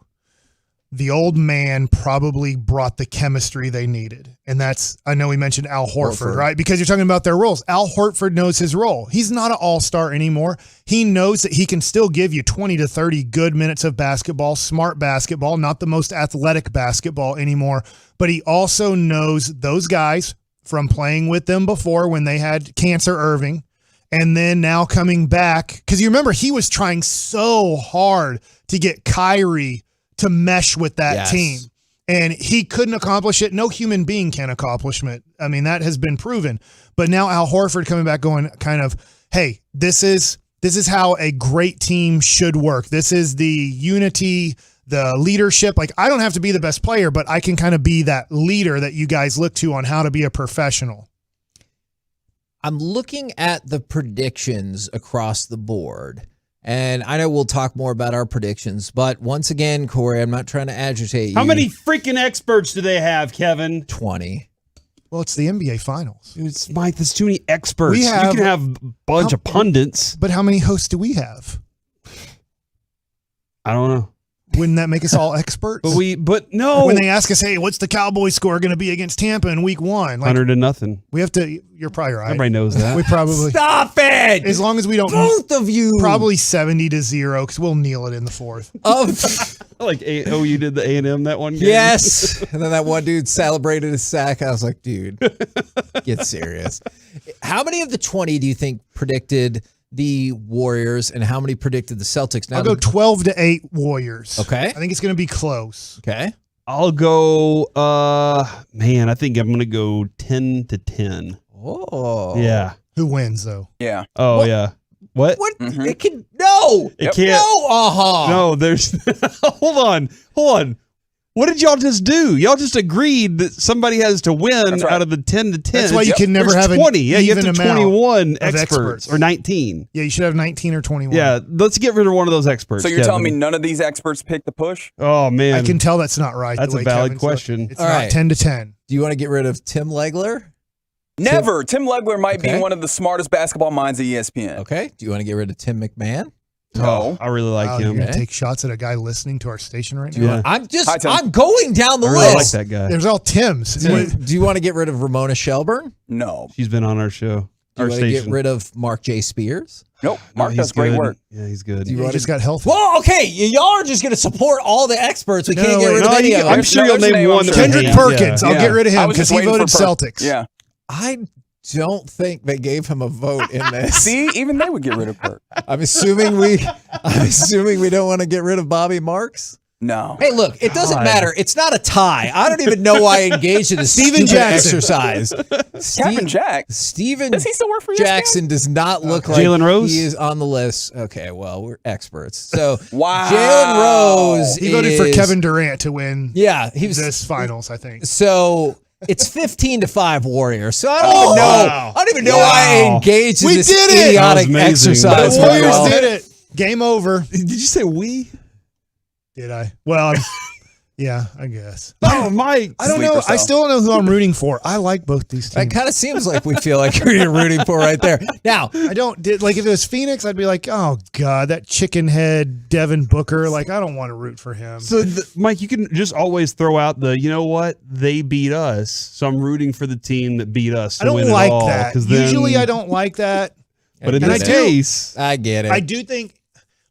The old man probably brought the chemistry they needed. And that's, I know we mentioned Al Horford, right? Because you're talking about their roles. Al Horford knows his role. He's not an all-star anymore. He knows that he can still give you 20 to 30 good minutes of basketball, smart basketball, not the most athletic basketball anymore. But he also knows those guys from playing with them before when they had Cancer Irving, and then now coming back. Because you remember, he was trying so hard to get Kyrie to mesh with that team. And he couldn't accomplish it. No human being can accomplish it. I mean, that has been proven. But now Al Horford coming back going kind of, hey, this is how a great team should work. This is the unity, the leadership. Like, I don't have to be the best player, but I can kind of be that leader that you guys look to on how to be a professional. I'm looking at the predictions across the board. And I know we'll talk more about our predictions, but once again, Corey, I'm not trying to agitate you. How many freaking experts do they have, Kevin? 20. Well, it's the NBA Finals. It's Mike, there's too many experts. You can have a bunch of pundits. But how many hosts do we have? I don't know. Wouldn't that make us all experts? But no. When they ask us, hey, what's the Cowboys score going to be against Tampa in week 1? Like, 100-0. We have to, you're probably right. Everybody knows that. We probably. Stop it! As long as we don't. Both of you. Probably 70-0 because we'll kneel it in the 4th. Like, you did the A&M that one game? Yes. And then that one dude celebrated his sack. I was like, dude, get serious. How many of the 20 do you think predicted the Warriors, and how many predicted the Celtics? Now I'll go 12-8 Warriors. Okay. I think it's going to be close. Okay. I'll go, I think I'm going to go 10-10. Oh. Yeah. Who wins, though? Yeah. Oh, What? yeah. What? What? It can no. It can't. No. No, there's. Hold on. What did y'all just do? Y'all just agreed that somebody has to win out of the 10-10. That's why you can never have 20. an Yeah, you have even to amount 21 of experts or 19. Yeah, you should have 19 or 21. Yeah, let's get rid of one of those experts. So you're telling me none of these experts picked the push? Oh man, I can tell that's not right. That's the a way valid Kevin's question. It's All not right. 10-10. Do you want to get rid of Tim Legler? Never. Tim Legler might be one of the smartest basketball minds at ESPN. Okay. Do you want to get rid of Tim McMahon? No, I really like Wow, him. You're going to take shots at a guy listening to our station right now? Yeah. I'm going down the I list. really like that guy. There's all Tims. Do you want to get rid of Ramona Shelburne? No. She's been on our show. Do you want to get rid of Mark J. Spears? Nope. No, Mark he's does great good. work. Yeah, he's good. Do you He want just got healthy. Well, okay. Y'all are just going to support all the experts. We can't get rid of any of them. I'm sure you'll there's a name name, one. I'm that sure. we Kendrick hate. Perkins. Yeah. I'll get rid of I him was because just he waiting voted for Celtics. Yeah. I don't think they gave him a vote in this. See, even they would get rid of Perk. I'm assuming we don't want to get rid of Bobby Marks. No. Hey, look, it doesn't God. matter. It's not a tie. I don't even know why I engaged in this Steven stupid Jackson. exercise. Captain Jack. Steven Does he still work for ESPN? Jackson does not look like Jalen Rose? he is on the list. Okay, well, we're experts. So Wow. Jalen Rose He voted for is- Kevin Durant to win he was this finals, I think. So it's 15-5 Warriors. So I don't even know. wow. I don't even know why I engaged in We this did it! idiotic That was amazing. exercise. The with Warriors y'all. did it. Game over. Did you say we? Did I? Well, yeah, I guess. Oh, Mike. I don't Sleeper know. cell. I still don't know who I'm rooting for. I like both these That teams. kind of seems like we feel like you're rooting for right there. Now, I don't like if it was Phoenix, I'd be like, oh god, that chicken head Devin Booker. Like, I don't want to root for him. So, Mike, you can just always throw out the, you know what? They beat us, so I'm rooting for the team that beat us to I don't win like it all. that. 'cause then- Usually, I don't like that. But in And this I do. case, I get it. I do think.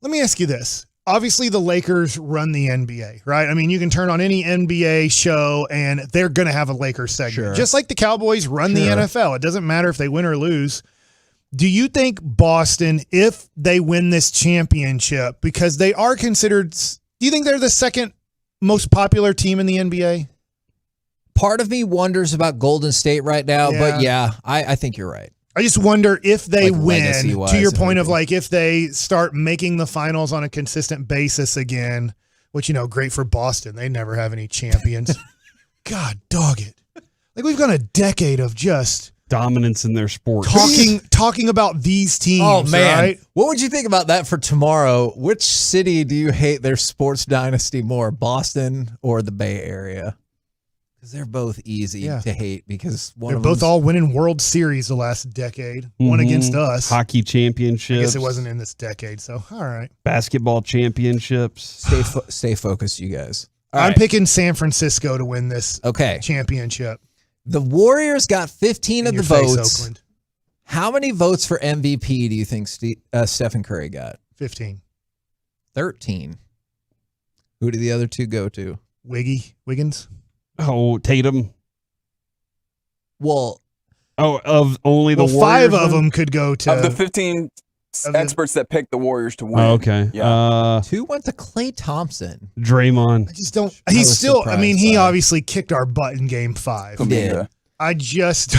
Let me ask you this. Obviously, the Lakers run the NBA, right? I mean, you can turn on any NBA show and they're going to have a Lakers segment. Sure. Just like the Cowboys run the NFL. It doesn't matter if they win or lose. Do you think Boston, if they win this championship, because they are considered, do you think they're the second most popular team in the NBA? Part of me wonders about Golden State right now, Yeah. but yeah, I think you're right. I just wonder if they Like win, legacy-wise to your and point of everything. like if they start making the finals on a consistent basis again, which, great for Boston. They never have any champions. God, dog it. Like we've gone a decade of just dominance in their sport. talking about these teams. Oh man, right? what would you think about that for tomorrow? Which city do you hate their sports dynasty more, Boston or the Bay Area? Because they're both easy to hate because one They're of both them's- all winning World Series the last decade. One against us. Hockey championships. I guess it wasn't in this decade, so all right. Basketball championships. Stay focused, you guys. All I'm right. picking San Francisco to win this championship. The Warriors got 15 of In the your face, votes. Oakland. How many votes for MVP do you think Stephen Curry got? 15. 13. Who did the other two go to? Wiggins. Oh, Tatum. Well, of only the Warriors? 5 of them could go to. Of the 15 experts that picked the Warriors to win. Oh, okay. Yeah. 2 went to Klay Thompson. Draymond. I just don't. I He's was still. I mean, surprised he by it. obviously kicked our butt in Game 5. Yeah. I just,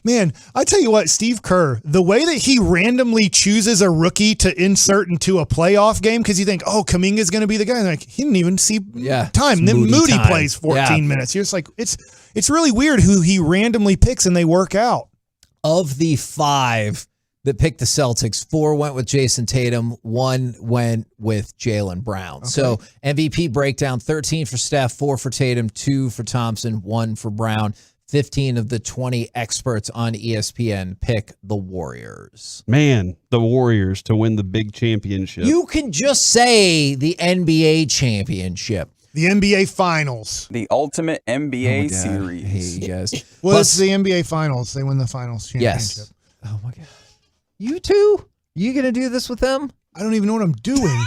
man, I tell you what, Steve Kerr, the way that he randomly chooses a rookie to insert into a playoff game, because you think, oh, Kuminga's going to be the guy. Like, he didn't even see time. Then Moody time. plays 14 minutes. You're just like, it's really weird who he randomly picks and they work out. Of the 5 that picked the Celtics, 4 went with Jason Tatum, 1 went with Jaylen Brown. Okay. So MVP breakdown, 13 for Steph, 4 for Tatum, 2 for Thompson, 1 for Brown. 15 of the 20 experts on ESPN pick the Warriors. Man, the Warriors to win the big championship. You can just say the NBA championship. The NBA Finals. The ultimate NBA series. Hey, you guys. Well, it's the NBA Finals. They win the Finals championship. Yes. Oh, my God. You two? You going to do this with them? I don't even know what I'm doing.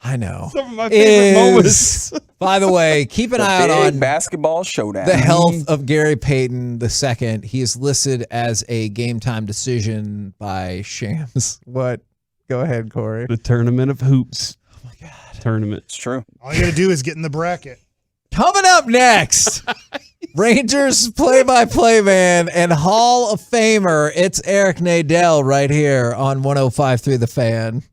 I know. Some of my favorite moments. By the way, keep an eye out on basketball showdown. the health of Gary Payton II. He is listed as a game time decision by Shams. What? Go ahead, Corey. The Tournament of Hoops. Oh my God. Tournament. It's true. All you got to do is get in the bracket. Coming up next, Rangers play-by-play man and Hall of Famer. It's Eric Nadel right here on 105.3 The Fan.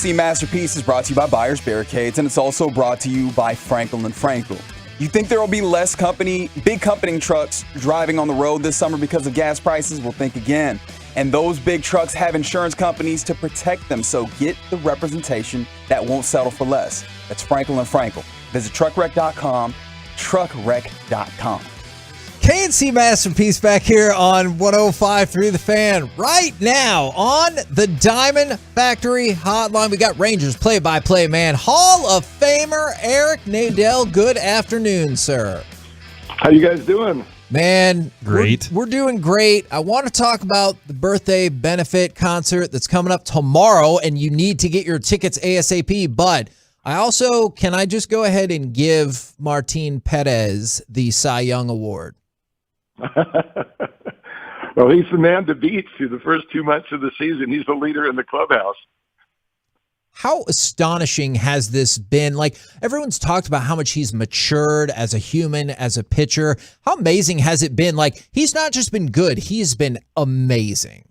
KNC Masterpiece is brought to you by Buyers Barricades, and it's also brought to you by Frankel and Frankel. You think there will be less big company trucks driving on the road this summer because of gas prices? Well, think again. And those big trucks have insurance companies to protect them, so get the representation that won't settle for less. That's Frankel and Frankel. Visit truckwreck.com, truckwreck.com. KNC Masterpiece back here on 105.3 The Fan right now on the Diamond Factory Hotline. We got Rangers play-by-play man, Hall of Famer Eric Nadel. Good afternoon, sir. How you guys doing? Man, great. We're doing great. I want to talk about the birthday benefit concert that's coming up tomorrow, and you need to get your tickets ASAP. But can I just go ahead and give Martin Perez the Cy Young Award? Well, he's the man to beat through the first 2 months of the season. He's the leader in the clubhouse. How astonishing has this been? Like, everyone's talked about how much he's matured as a human, as a pitcher. How amazing has it been? Like, he's not just been good, he's been amazing.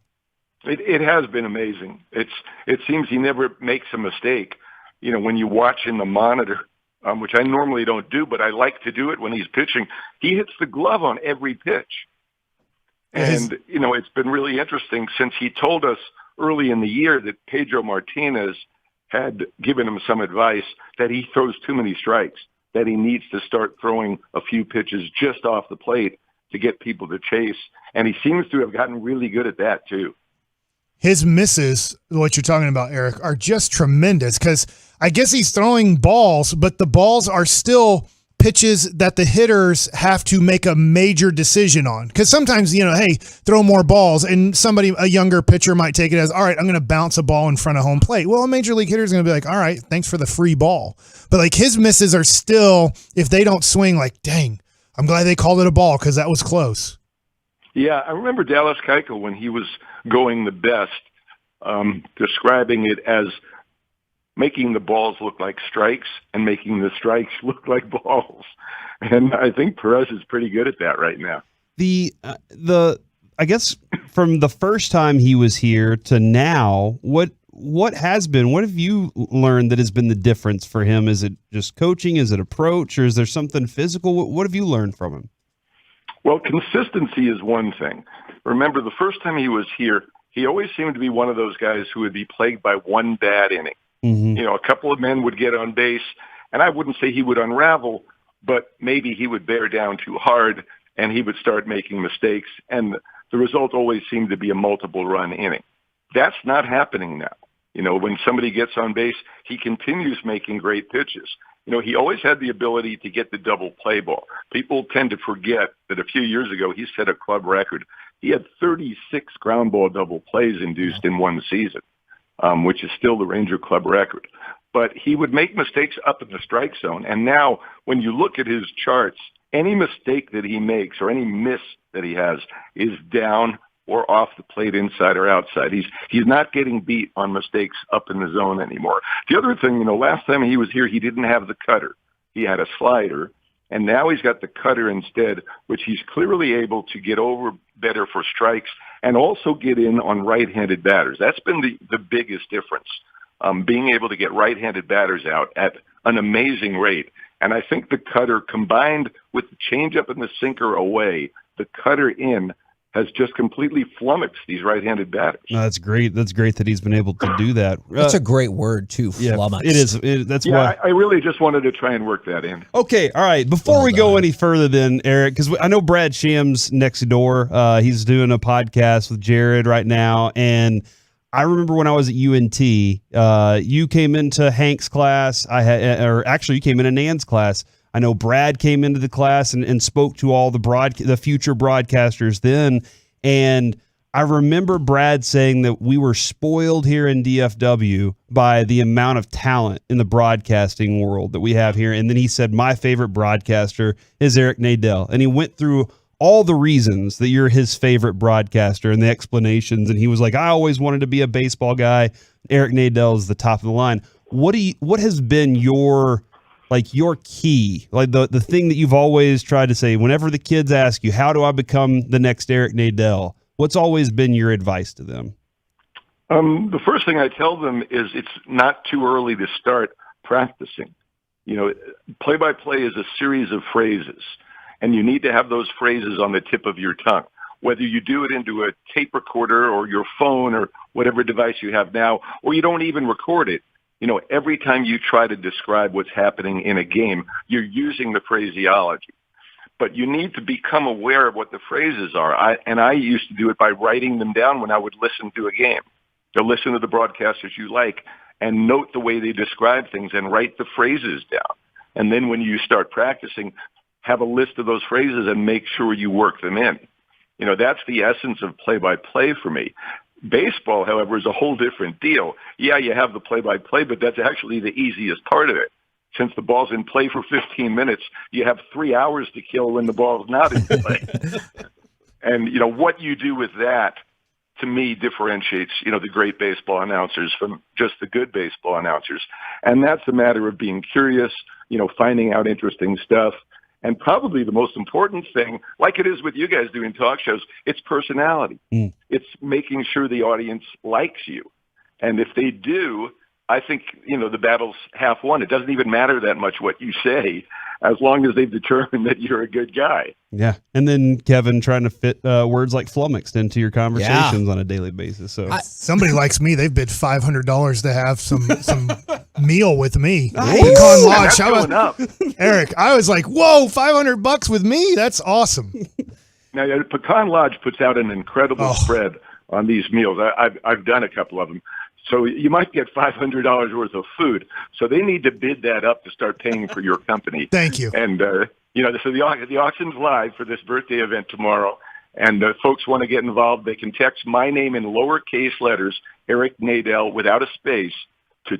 It has been amazing. It seems he never makes a mistake. You know, when you watch in the monitor, which I normally don't do, but I like to do it when he's pitching, he hits the glove on every pitch. And, you know, it's been really interesting since he told us early in the year that Pedro Martinez had given him some advice that he throws too many strikes, that he needs to start throwing a few pitches just off the plate to get people to chase. And he seems to have gotten really good at that, too. His misses, what you're talking about, Eric, are just tremendous because I guess he's throwing balls, but the balls are still pitches that the hitters have to make a major decision on. Because sometimes, you know, hey, throw more balls, and a younger pitcher might take it as, all right, I'm going to bounce a ball in front of home plate. Well, a major league hitter is going to be like, all right, thanks for the free ball. But like his misses are still, if they don't swing, like, dang, I'm glad they called it a ball because that was close. Yeah, I remember Dallas Keuchel when he was going the best, describing it as making the balls look like strikes and making the strikes look like balls. And I think Perez is pretty good at that right now. I guess from the first time he was here to now, what have you learned that has been the difference for him? Is it just coaching? Is it approach? Or is there something physical? What have you learned from him? Well, consistency is one thing. Remember, the first time he was here, he always seemed to be one of those guys who would be plagued by one bad inning. Mm-hmm. You know, a couple of men would get on base, and I wouldn't say he would unravel, but maybe he would bear down too hard, and he would start making mistakes, and the result always seemed to be a multiple-run inning. That's not happening now. You know, when somebody gets on base, he continues making great pitches. You know, he always had the ability to get the double play ball. People tend to forget that a few years ago he set a club record. He had 36 ground ball double plays induced in one season, which is still the Ranger club record. But he would make mistakes up in the strike zone. And now when you look at his charts, any mistake that he makes or any miss that he has is down or off the plate, inside or outside. He's not getting beat on mistakes up in the zone anymore. The other thing, you know, last time he was here, he didn't have the cutter. He had a slider, and now he's got the cutter instead, which he's clearly able to get over better for strikes and also get in on right-handed batters. That's been the biggest difference, being able to get right-handed batters out at an amazing rate. And I think the cutter combined with the changeup and the sinker away, the cutter in, has just completely flummoxed these right-handed batters. No, that's great. That's great that he's been able to do that. That's a great word, too, flummox. Yeah, it is. That's why I really just wanted to try and work that in. Okay, all right. Before we go any further then, Eric, because I know Brad Sham's next door. He's doing a podcast with Jared right now, and I remember when I was at UNT, you came into Hank's class. You came into Nan's class. I know Brad came into the class and spoke to all the future broadcasters then. And I remember Brad saying that we were spoiled here in DFW by the amount of talent in the broadcasting world that we have here. And then he said, my favorite broadcaster is Eric Nadel. And he went through all the reasons that you're his favorite broadcaster and the explanations. And he was like, I always wanted to be a baseball guy. Eric Nadel is the top of the line. What has been your key, like the thing that you've always tried to say whenever the kids ask you, how do I become the next Eric Nadel? What's always been your advice to them? The first thing I tell them is it's not too early to start practicing. Play-by-play is a series of phrases, and you need to have those phrases on the tip of your tongue. Whether you do it into a tape recorder or your phone or whatever device you have now, or you don't even record it, every time you try to describe what's happening in a game, you're using the phraseology. But you need to become aware of what the phrases are. I used to do it by writing them down when I would listen to a game. So listen to the broadcasters you like and note the way they describe things and write the phrases down. And then when you start practicing, have a list of those phrases and make sure you work them in. That's the essence of play-by-play for me. Baseball, however, is a whole different deal. Yeah, you have the play-by-play, but that's actually the easiest part of it. Since the ball's in play for 15 minutes, you have 3 hours to kill when the ball's not in play. And, what you do with that, to me, differentiates, the great baseball announcers from just the good baseball announcers. And that's a matter of being curious, finding out interesting stuff. And probably the most important thing, like it is with you guys doing talk shows, it's personality. It's making sure the audience likes you. And if they do, I think, the battle's half won. It doesn't even matter that much what you say, as long as they've determined that you're a good guy. Yeah. And then, Kevin, trying to fit words like flummoxed into your conversations on a daily basis. So somebody likes me. They've bid $500 to have some meal with me. Nice. Pecan Lodge. Eric, I was like, whoa, $500 with me? That's awesome. Now, Pecan Lodge puts out an incredible spread on these meals. I've done a couple of them. So you might get $500 worth of food. So they need to bid that up to start paying for your company. Thank you. And, so the auction's live for this birthday event tomorrow. And folks want to get involved, they can text my name in lowercase letters, Eric Nadel, without a space, to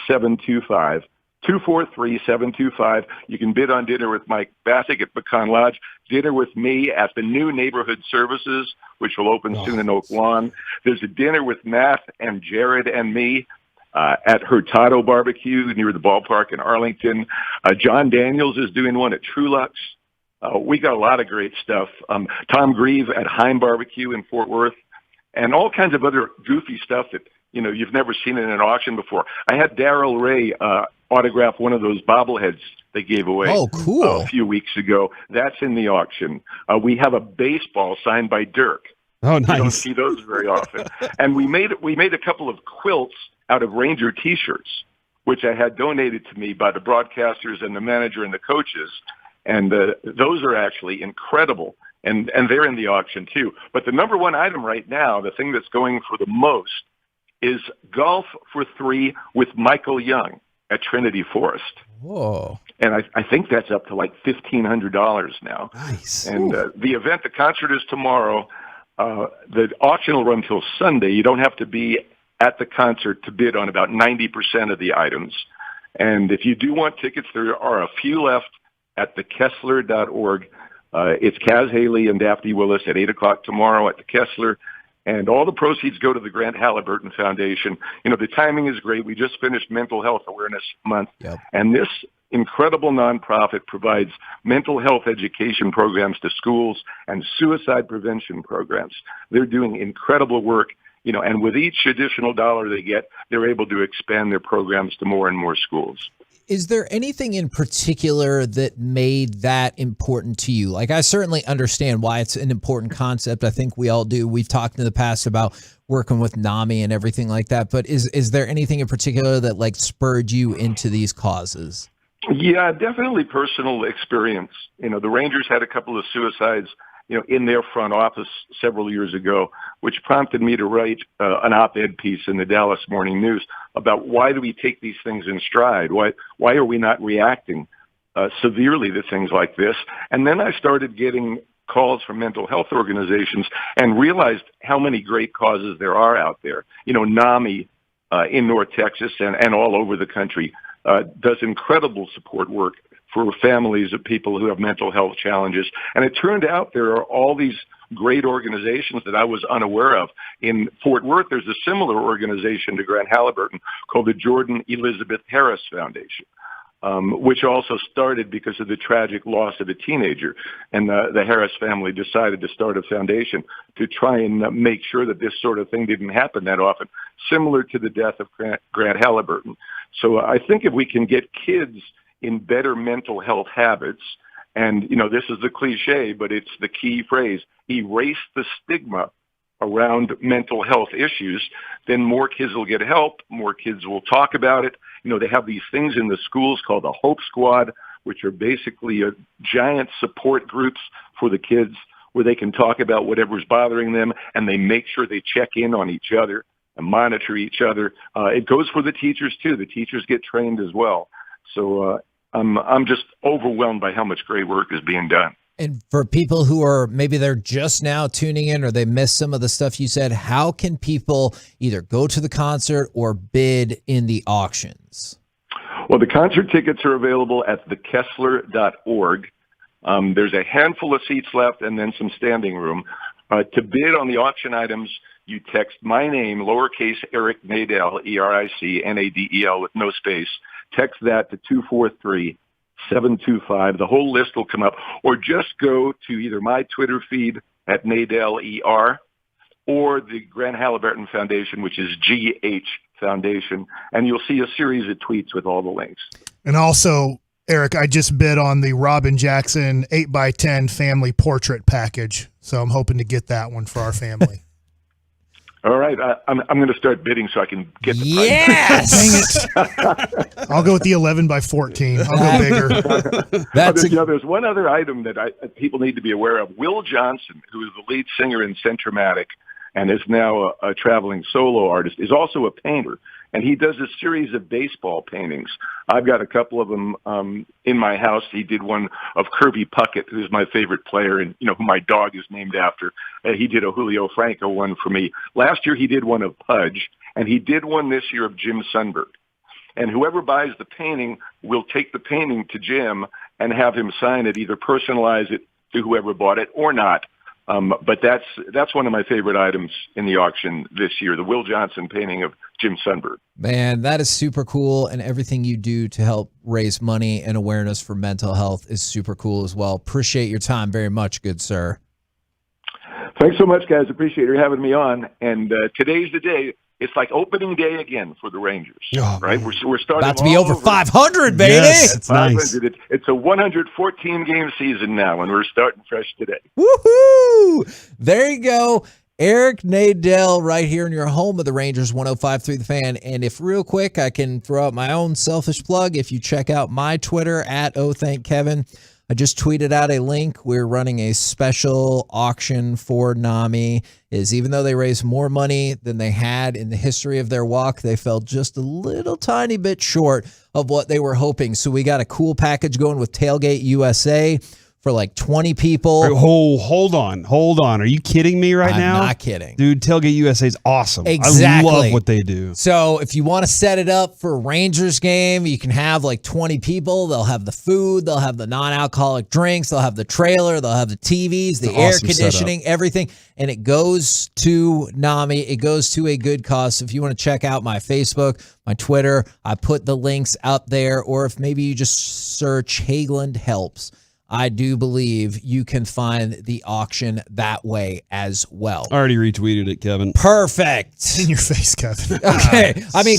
243-725. 243-725. You can bid on dinner with Mike Bassick at Pecan Lodge, dinner with me at the new Neighborhood Services, which will open soon in Oak Lawn. There's a dinner with Matt and Jared and me at Hurtado Barbecue near the ballpark in Arlington. John Daniels is doing one at Trulux. We got a lot of great stuff. Tom Grieve at Heim Barbecue in Fort Worth, and all kinds of other goofy stuff that you've never seen in an auction before. I had Darryl Ray autograph one of those bobbleheads they gave away a few weeks ago. That's in the auction. We have a baseball signed by Dirk. Oh, nice. You don't see those very often. And we made a couple of quilts out of Ranger T-shirts, which I had donated to me by the broadcasters and the manager and the coaches. And those are actually incredible. And they're in the auction too. But the number one item right now, the thing that's going for the most, is Golf for 3 with Michael Young at Trinity Forest. Whoa. And I think that's up to like $1,500 now. Nice. And the concert is tomorrow. The auction will run till Sunday. You don't have to be at the concert to bid on about 90% of the items. And if you do want tickets, there are a few left at thekessler.org. It's Kaz Haley and Daphne Willis at 8 o'clock tomorrow at the Kessler. And all the proceeds go to the Grant Halliburton Foundation. The timing is great. We just finished Mental Health Awareness Month. Yep. And this incredible nonprofit provides mental health education programs to schools and suicide prevention programs. They're doing incredible work, and with each additional dollar they get, they're able to expand their programs to more and more schools. Is there anything in particular that made that important to you? Like, I certainly understand why it's an important concept. I think we all do. We've talked in the past about working with NAMI and everything like that. But is there anything in particular that spurred you into these causes? Yeah, definitely personal experience. The Rangers had a couple of suicides, in their front office several years ago, which prompted me to write an op-ed piece in the Dallas Morning News about why do we take these things in stride? Why are we not reacting severely to things like this? And then I started getting calls from mental health organizations and realized how many great causes there are out there. NAMI in North Texas and all over the country does incredible support work for families of people who have mental health challenges. And it turned out there are all these great organizations that I was unaware of. In Fort Worth, there's a similar organization to Grant Halliburton called the Jordan Elizabeth Harris Foundation. which also started because of the tragic loss of a teenager. And the Harris family decided to start a foundation to try and make sure that this sort of thing didn't happen that often, similar to the death of Grant Halliburton. So I think if we can get kids in better mental health habits, and, this is the cliche, but it's the key phrase, erase the stigma around mental health issues, then more kids will get help, more kids will talk about it. They have these things in the schools called the Hope Squad, which are basically giant support groups for the kids where they can talk about whatever's bothering them, and they make sure they check in on each other and monitor each other. It goes for the teachers, too. The teachers get trained as well. So I'm just overwhelmed by how much great work is being done. And for people who are maybe they're just now tuning in or they missed some of the stuff you said, how can people either go to the concert or bid in the auctions? Well, the concert tickets are available at thekessler.org. There's a handful of seats left and then some standing room. To bid on the auction items, you text my name, lowercase Eric Nadel, ERICNADEL with no space. Text that to 243-725. The whole list will come up. Or just go to either my Twitter feed at Nadel ER or the Grant Halliburton Foundation, which is GH Foundation, and you'll see a series of tweets with all the links. And also, Eric, I just bid on the Robin Jackson 8x10 family portrait package, so I'm hoping to get that one for our family. All right, I'm going to start bidding so I can get the yes! Dang it. I'll go with the 11x14. I'll go bigger. There's one other item that people need to be aware of. Will Johnson, who is the lead singer in Centromatic and is now a traveling solo artist, is also a painter. And he does a series of baseball paintings. I've got a couple of them in my house. He did one of Kirby Puckett, who's my favorite player and, who my dog is named after. He did a Julio Franco one for me. Last year he did one of Pudge, and he did one this year of Jim Sundberg. And whoever buys the painting will take the painting to Jim and have him sign it, either personalize it to whoever bought it or not. But that's one of my favorite items in the auction this year, the Will Johnson painting of Jim Sundberg. Man, that is super cool, and everything you do to help raise money and awareness for mental health is super cool as well. Appreciate your time very much, good sir. Thanks so much, guys. Appreciate you having me on. And today's the day. It's like opening day again for the Rangers, right? We're starting about to be over 500, baby. Yes, it's nice. It's a 114-game season now, and we're starting fresh today. Woohoo! There you go. Eric Nadel right here in your home of the Rangers, 105.3 The Fan. And if real quick, I can throw out my own selfish plug. If you check out my Twitter at @OhThankKevin, I just tweeted out a link. We're running a special auction for NAMI. Even though they raised more money than they had in the history of their walk, they fell just a little tiny bit short of what they were hoping. So we got a cool package going with Tailgate USA for like 20 people. Oh, hold on. Are you kidding me right now? I'm not kidding. Dude, Tailgate USA is awesome. Exactly. I love what they do. So if you want to set it up for a Rangers game, you can have like 20 people. They'll have the food. They'll have the non-alcoholic drinks. They'll have the trailer. They'll have the TVs, the air conditioning, everything. And it goes to NAMI. It goes to a good cause. So if you want to check out my Facebook, my Twitter, I put the links up there. Or if maybe you just search Hageland Helps, I do believe you can find the auction that way as well. I already retweeted it, Kevin. Perfect. In your face, Kevin. Okay. I mean,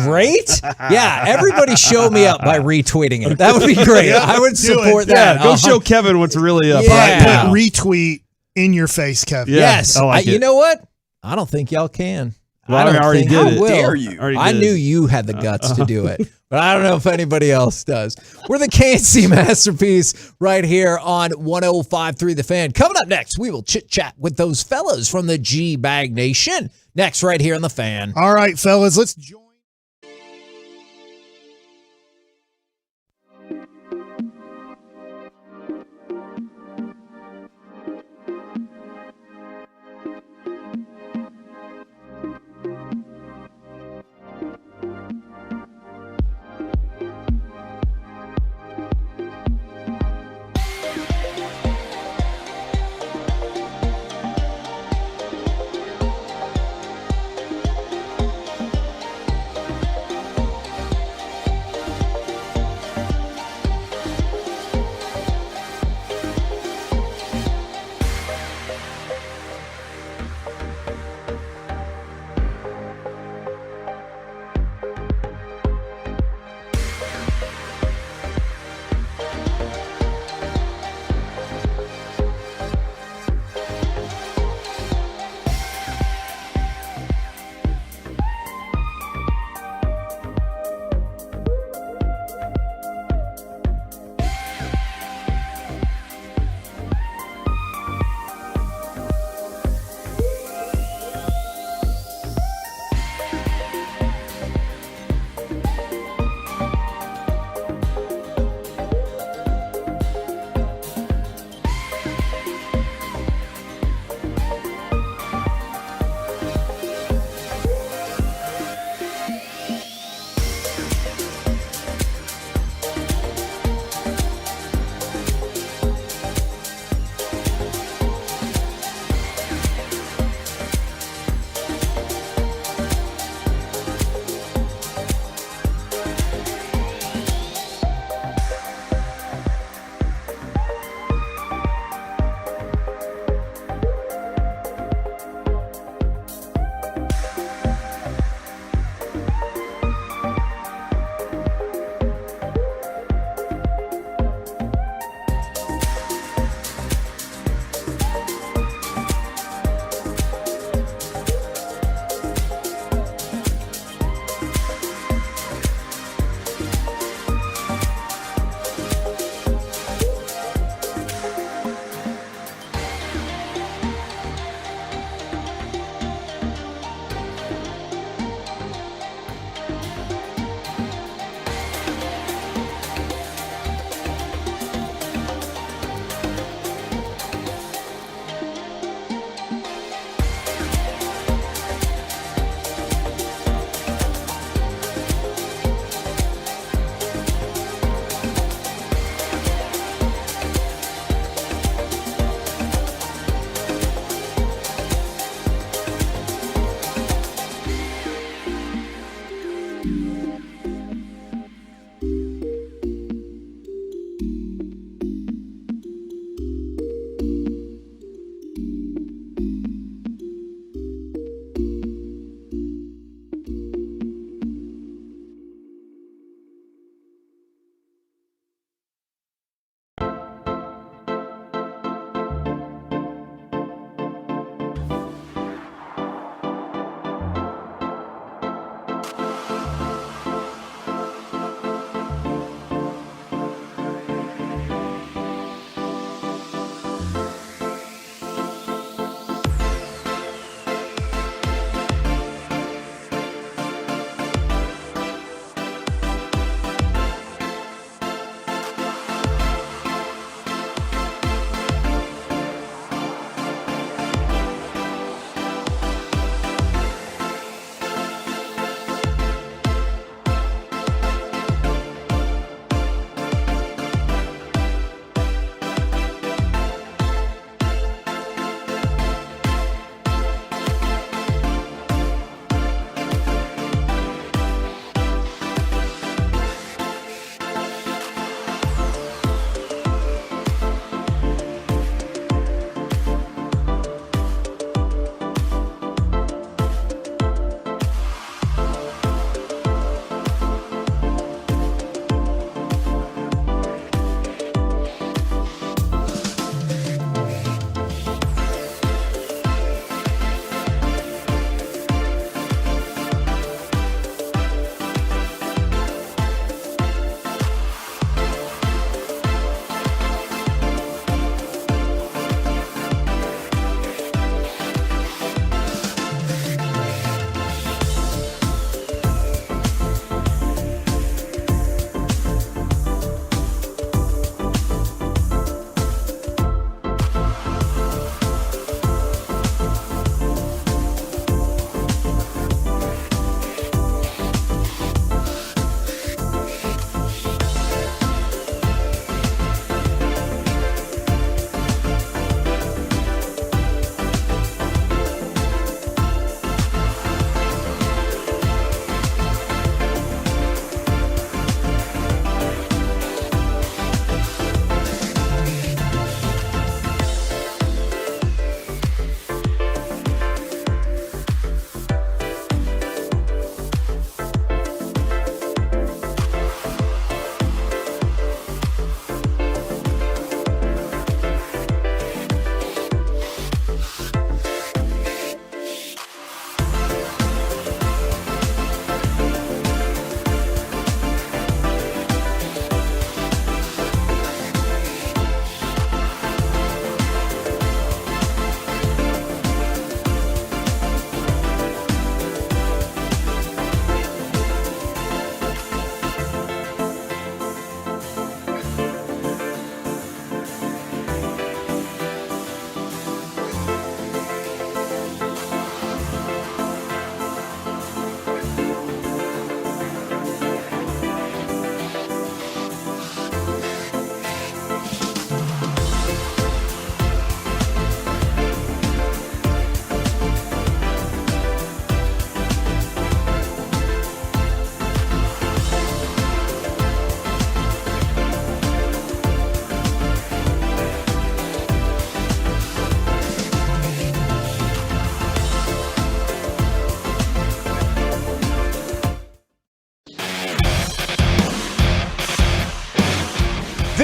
great. Yeah, everybody show me up by retweeting it. That would be great. I would support that. Yeah, go show Kevin what's really up. Yeah. Put retweet in your face, Kevin. Yeah, yes. I like it. You know what? I don't think y'all can. Well, I don't already think did I it. will. Dare you. I knew you had the guts to do it, but I don't know if anybody else does. We're the KNC Masterpiece right here on 105.3 The Fan. Coming up next, we will chit-chat with those fellas from the G-Bag Nation. Next, right here on The Fan. All right, fellas, let's join.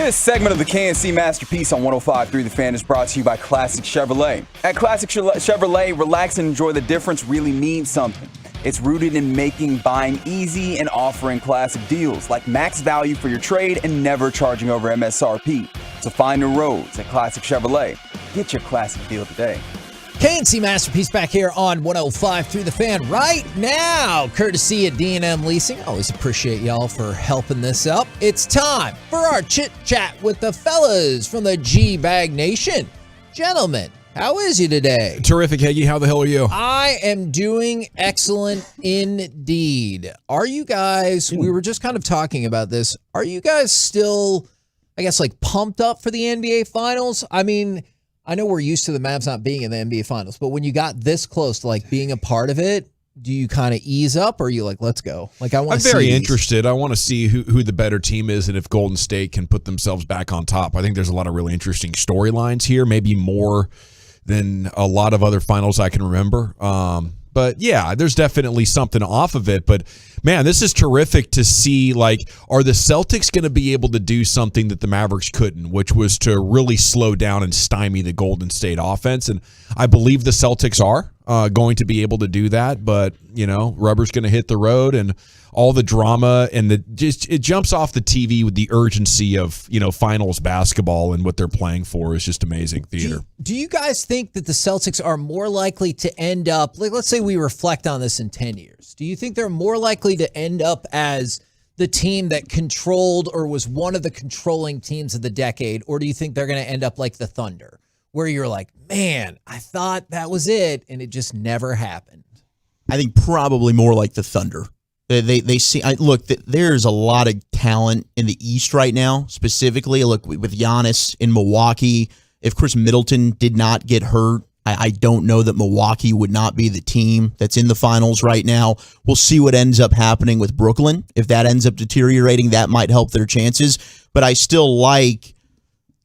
This segment of the KNC Masterpiece on 105.3 The Fan is brought to you by Classic Chevrolet. At Classic Chevrolet, relax and enjoy the difference really means something. It's rooted in making buying easy and offering classic deals like max value for your trade and never charging over MSRP. So find the roads at Classic Chevrolet. Get your classic deal today. KNC Masterpiece back here on 105.3 The Fan right now, courtesy of D&M Leasing. Always appreciate y'all for helping this up. It's time for our chit-chat with the fellas from the G-Bag Nation. Gentlemen, how is you today? Terrific, Heggie. How the hell are you? I am doing excellent indeed. Are you guys, we were just kind of talking about this, are you guys still, I guess, like pumped up for the NBA Finals? I mean, I know we're used to the Mavs not being in the NBA Finals, but when you got this close to like being a part of it, do you kind of ease up or are you like, let's go? Like, I want to see. I'm very interested. I want to see who the better team is and if Golden State can put themselves back on top. I think there's a lot of really interesting storylines here, maybe more than a lot of other finals I can remember. But yeah, there's definitely something off of it. But man, this is terrific to see. Like, are the Celtics going to be able to do something that the Mavericks couldn't, which was to really slow down and stymie the Golden State offense? And I believe the Celtics are going to be able to do that. But, you know, rubber's going to hit the road and all the drama and it jumps off the TV with the urgency of, you know, finals basketball and what they're playing for is just amazing theater. Do you guys think that the Celtics are more likely to end up, like, let's say we reflect on this in 10 years. Do you think they're more likely to end up as the team that controlled or was one of the controlling teams of the decade? Or do you think they're going to end up like the Thunder, where you're like, man, I thought that was it, and it just never happened? I think probably more like the Thunder. They see. Look, there's a lot of talent in the East right now. Specifically, look with Giannis in Milwaukee. If Chris Middleton did not get hurt, I don't know that Milwaukee would not be the team that's in the finals right now. We'll see what ends up happening with Brooklyn. If that ends up deteriorating, that might help their chances. But I still like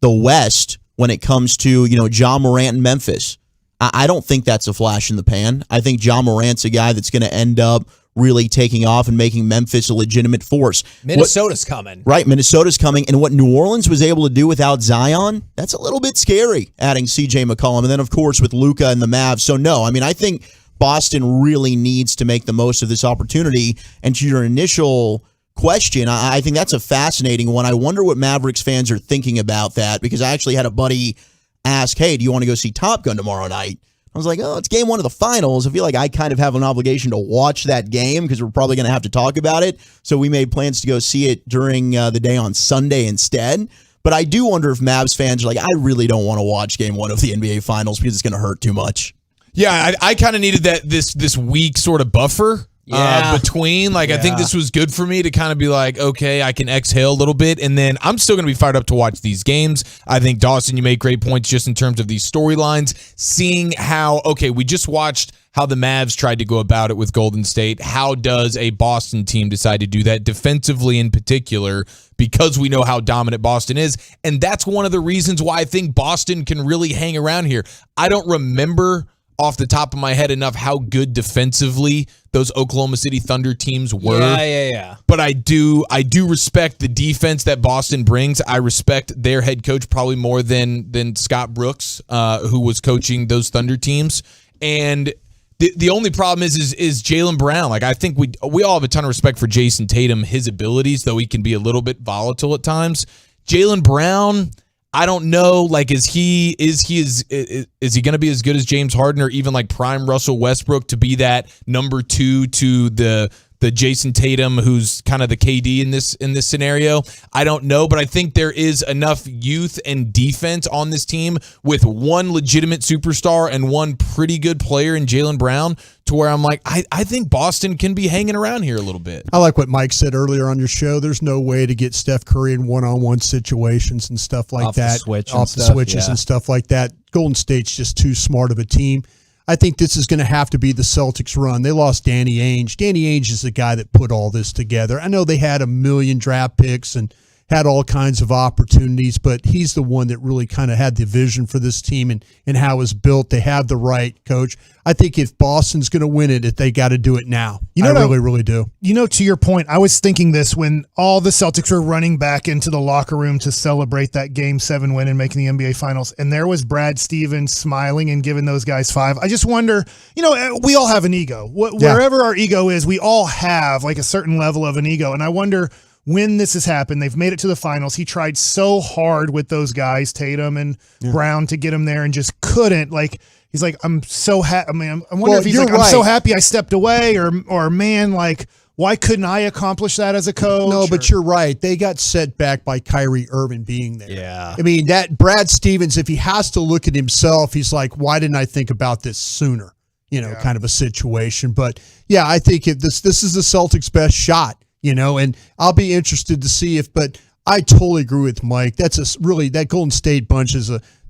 the West when it comes to, you know, Ja Morant and Memphis. I don't think that's a flash in the pan. I think Ja Morant's a guy that's going to end up really taking off and making Memphis a legitimate force. Minnesota's coming. Right, Minnesota's coming. And what New Orleans was able to do without Zion, that's a little bit scary, adding C.J. McCollum. And then, of course, with Luka and the Mavs. So, no, I mean, I think Boston really needs to make the most of this opportunity. And to your initial question, I think that's a fascinating one. I wonder what Mavericks fans are thinking about that, because I actually had a buddy ask, hey, do you want to go see Top Gun tomorrow night? I was like, oh, it's game one of the finals. I feel like I kind of have an obligation to watch that game because we're probably going to have to talk about it. So we made plans to go see it during the day on Sunday instead. But I do wonder if Mavs fans are like, I really don't want to watch game one of the NBA finals because it's going to hurt too much. Yeah, I kind of needed that this week sort of buffer. Between, like, I think this was good for me to kind of be like, okay, I can exhale a little bit, and then I'm still going to be fired up to watch these games. I think, Dawson, you made great points just in terms of these storylines, seeing how, okay, we just watched how the Mavs tried to go about it with Golden State. How does a Boston team decide to do that defensively in particular, because we know how dominant Boston is, and that's one of the reasons why I think Boston can really hang around here. I don't remember off the top of my head enough how good defensively those Oklahoma City Thunder teams were. Yeah. But I do respect the defense that Boston brings. I respect their head coach probably more than Scott Brooks, who was coaching those Thunder teams. And the only problem is Jaylen Brown. Like, I think we all have a ton of respect for Jason Tatum, his abilities, though he can be a little bit volatile at times. Jaylen Brown, I don't know, like, is he going to be as good as James Harden or even like prime Russell Westbrook to be that number two to the Jason Tatum, who's kind of the KD in this scenario? I don't know, but I think there is enough youth and defense on this team with one legitimate superstar and one pretty good player in Jaylen Brown to where I'm like, I think Boston can be hanging around here a little bit. I like what Mike said earlier on your show. There's no way to get Steph Curry in one-on-one situations and stuff like off that. Off the switches and stuff like that. Golden State's just too smart of a team. I think this is going to have to be the Celtics run. They lost Danny Ainge. Danny Ainge is the guy that put all this together. I know they had 1 million draft picks and had all kinds of opportunities, but he's the one that really kind of had the vision for this team and how it's built. They have the right coach. I think if Boston's going to win it, they got to do it now. I really do. To your point, I was thinking this when all the Celtics were running back into the locker room to celebrate that Game 7 win and making the NBA Finals, and there was Brad Stevens smiling and giving those guys 5. I just wonder, we all have an ego. Wherever our ego is, we all have like a certain level of an ego, and I wonder when this has happened. They've made it to the finals. He tried so hard with those guys, Tatum and Brown, to get him there and just couldn't. Like, he's like, I'm so happy. I mean, I wonder if he's like, I'm so happy I stepped away, or man, like, why couldn't I accomplish that as a coach? No, but you're right. They got set back by Kyrie Irving being there. Yeah. I mean, that Brad Stevens, if he has to look at himself, he's like, why didn't I think about this sooner? Kind of a situation. But yeah, I think if this is the Celtics' best shot. And I'll be interested to see but I totally agree with Mike. That's that Golden State bunch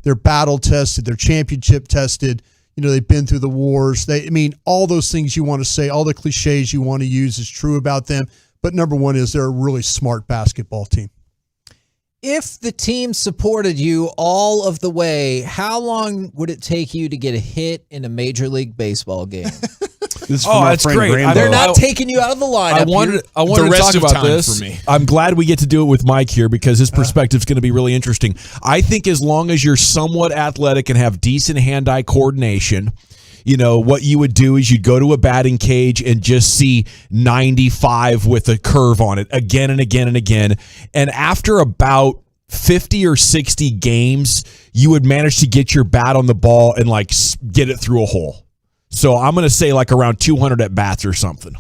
they're battle tested, they're championship tested. They've been through the wars. All those things you want to say, all the cliches you want to use is true about them. But number one is they're a really smart basketball team. If the team supported you all of the way, how long would it take you to get a hit in a Major League Baseball game? That's great. They're not taking you out of the lineup. I wanted to talk about this. I'm glad we get to do it with Mike here because his perspective is going to be really interesting. I think as long as you're somewhat athletic and have decent hand-eye coordination, what you would do is you'd go to a batting cage and just see 95 with a curve on it again and again and again. And after about 50 or 60 games, you would manage to get your bat on the ball and get it through a hole. So I'm going to say around 200 at bats or something.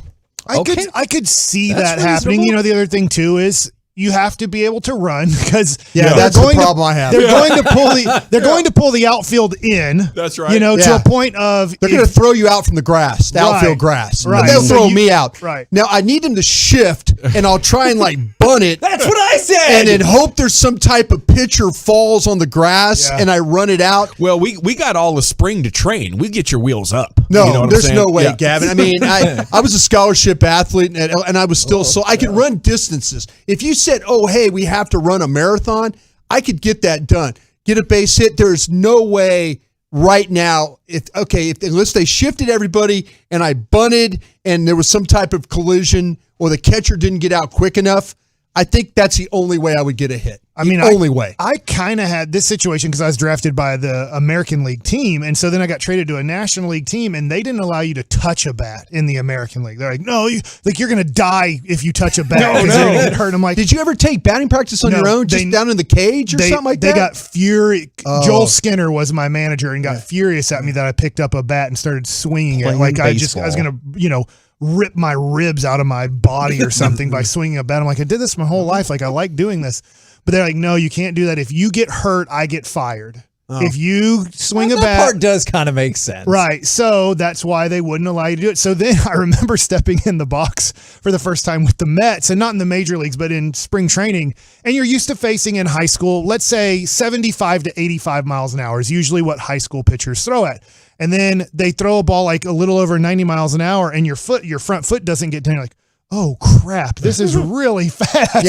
I could see that happening. The other thing too is you have to be able to run because that's the problem I have. They're going to pull the outfield in. That's right. To a point of they're going to throw you out from the grass, the outfield grass. Right. But they'll throw me out. Right. Now I need them to shift, and I'll try and bunt it. That's what I said. And then hope there's some type of pitcher falls on the grass, and I run it out. Well, we got all the spring to train. We get your wheels up. No, there's no way, Gavin. I mean, I was a scholarship athlete, and I was still I could run distances. If you said, oh, hey, we have to run a marathon, I could get that done. Get a base hit. There's no way right now, unless they shifted everybody and I bunted and there was some type of collision or the catcher didn't get out quick enough, I think that's the only way I would get a hit. Only way. I kind of had this situation because I was drafted by the American League team, and so then I got traded to a National League team, and they didn't allow you to touch a bat in the American League. They're like, no, you're going to die if you touch a bat. You're going to get hurt. I'm like, did you ever take batting practice on your own, just down in the cage or something like that? They got furious. Joel Skinner was my manager and got furious at me that I picked up a bat and started swinging it. Like I was going to, rip my ribs out of my body or something by swinging a bat. I'm like, I did this my whole life. Like, I like doing this. But they're like, no, you can't do that. If you get hurt, I get fired. If you swing a bat. That part does kind of make sense. Right. So that's why they wouldn't allow you to do it. So then I remember stepping in the box for the first time with the Mets, and not in the major leagues, but in spring training. And you're used to facing in high school, let's say 75 to 85 miles an hour is usually what high school pitchers throw at. And then they throw a ball a little over 90 miles an hour, and your front foot doesn't get down. You're like, oh crap, this is really fast.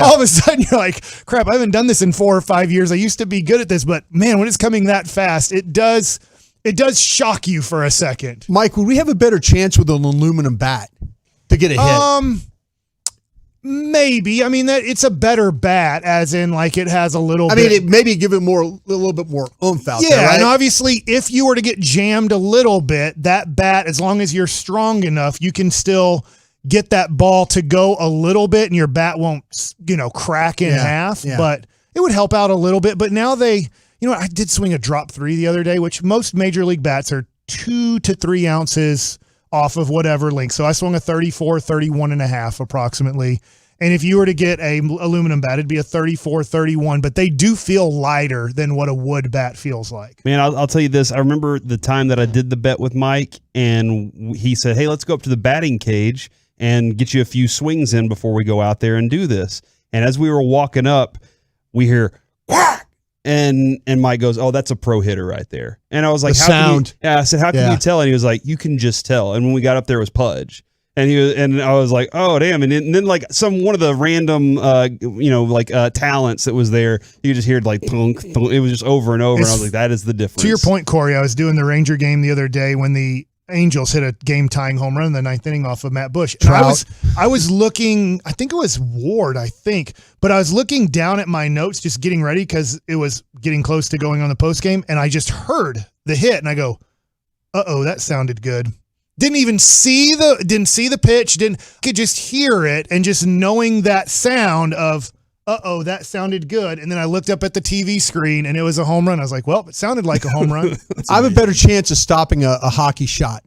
All of a sudden you're like, crap, I haven't done this in 4 or 5 years. I used to be good at this, but man, when it's coming that fast, it does shock you for a second. Mike, would we have a better chance with an aluminum bat to get a hit? Maybe. I mean, that it's a better bat, as in it has a little bit. I mean, maybe give it a little bit more oomph out there, right? Yeah, and obviously, if you were to get jammed a little bit, that bat, as long as you're strong enough, you can still get that ball to go a little bit, and your bat won't, crack in half. Yeah. But it would help out a little bit. But now I did swing a drop 3 the other day, which most major league bats are 2 to 3 ounces off of whatever length. So I swung a 34, 31 and a half approximately. And if you were to get a aluminum bat, it'd be a 34, 31, but they do feel lighter than what a wood bat feels like. Man, I'll tell you this. I remember the time that I did the bet with Mike, and he said, hey, let's go up to the batting cage and get you a few swings in before we go out there and do this. And as we were walking up, we hear quack, and Mike goes, oh, that's a pro hitter right there. And I was like, I said, how can you tell? And he was like, you can just tell. And when we got up there, it was Pudge. And I was like, oh damn! And then like one of the random talents that was there, you just heard like thunk, thunk. It was just over and over, and I was like, that is the difference. To your point, Corey, I was doing the Ranger game the other day when the Angels hit a game-tying home run in the ninth inning off of Matt Bush. And I was looking, I think it was Ward, but I was looking down at my notes, just getting ready because it was getting close to going on the post game, and I just heard the hit, and I go, uh-oh, that sounded good. Didn't see the pitch, could just hear it, and just knowing that sound of, uh-oh, that sounded good. And then I looked up at the TV screen, and it was a home run. I was like, well, it sounded like a home run. I have a better chance of stopping a hockey shot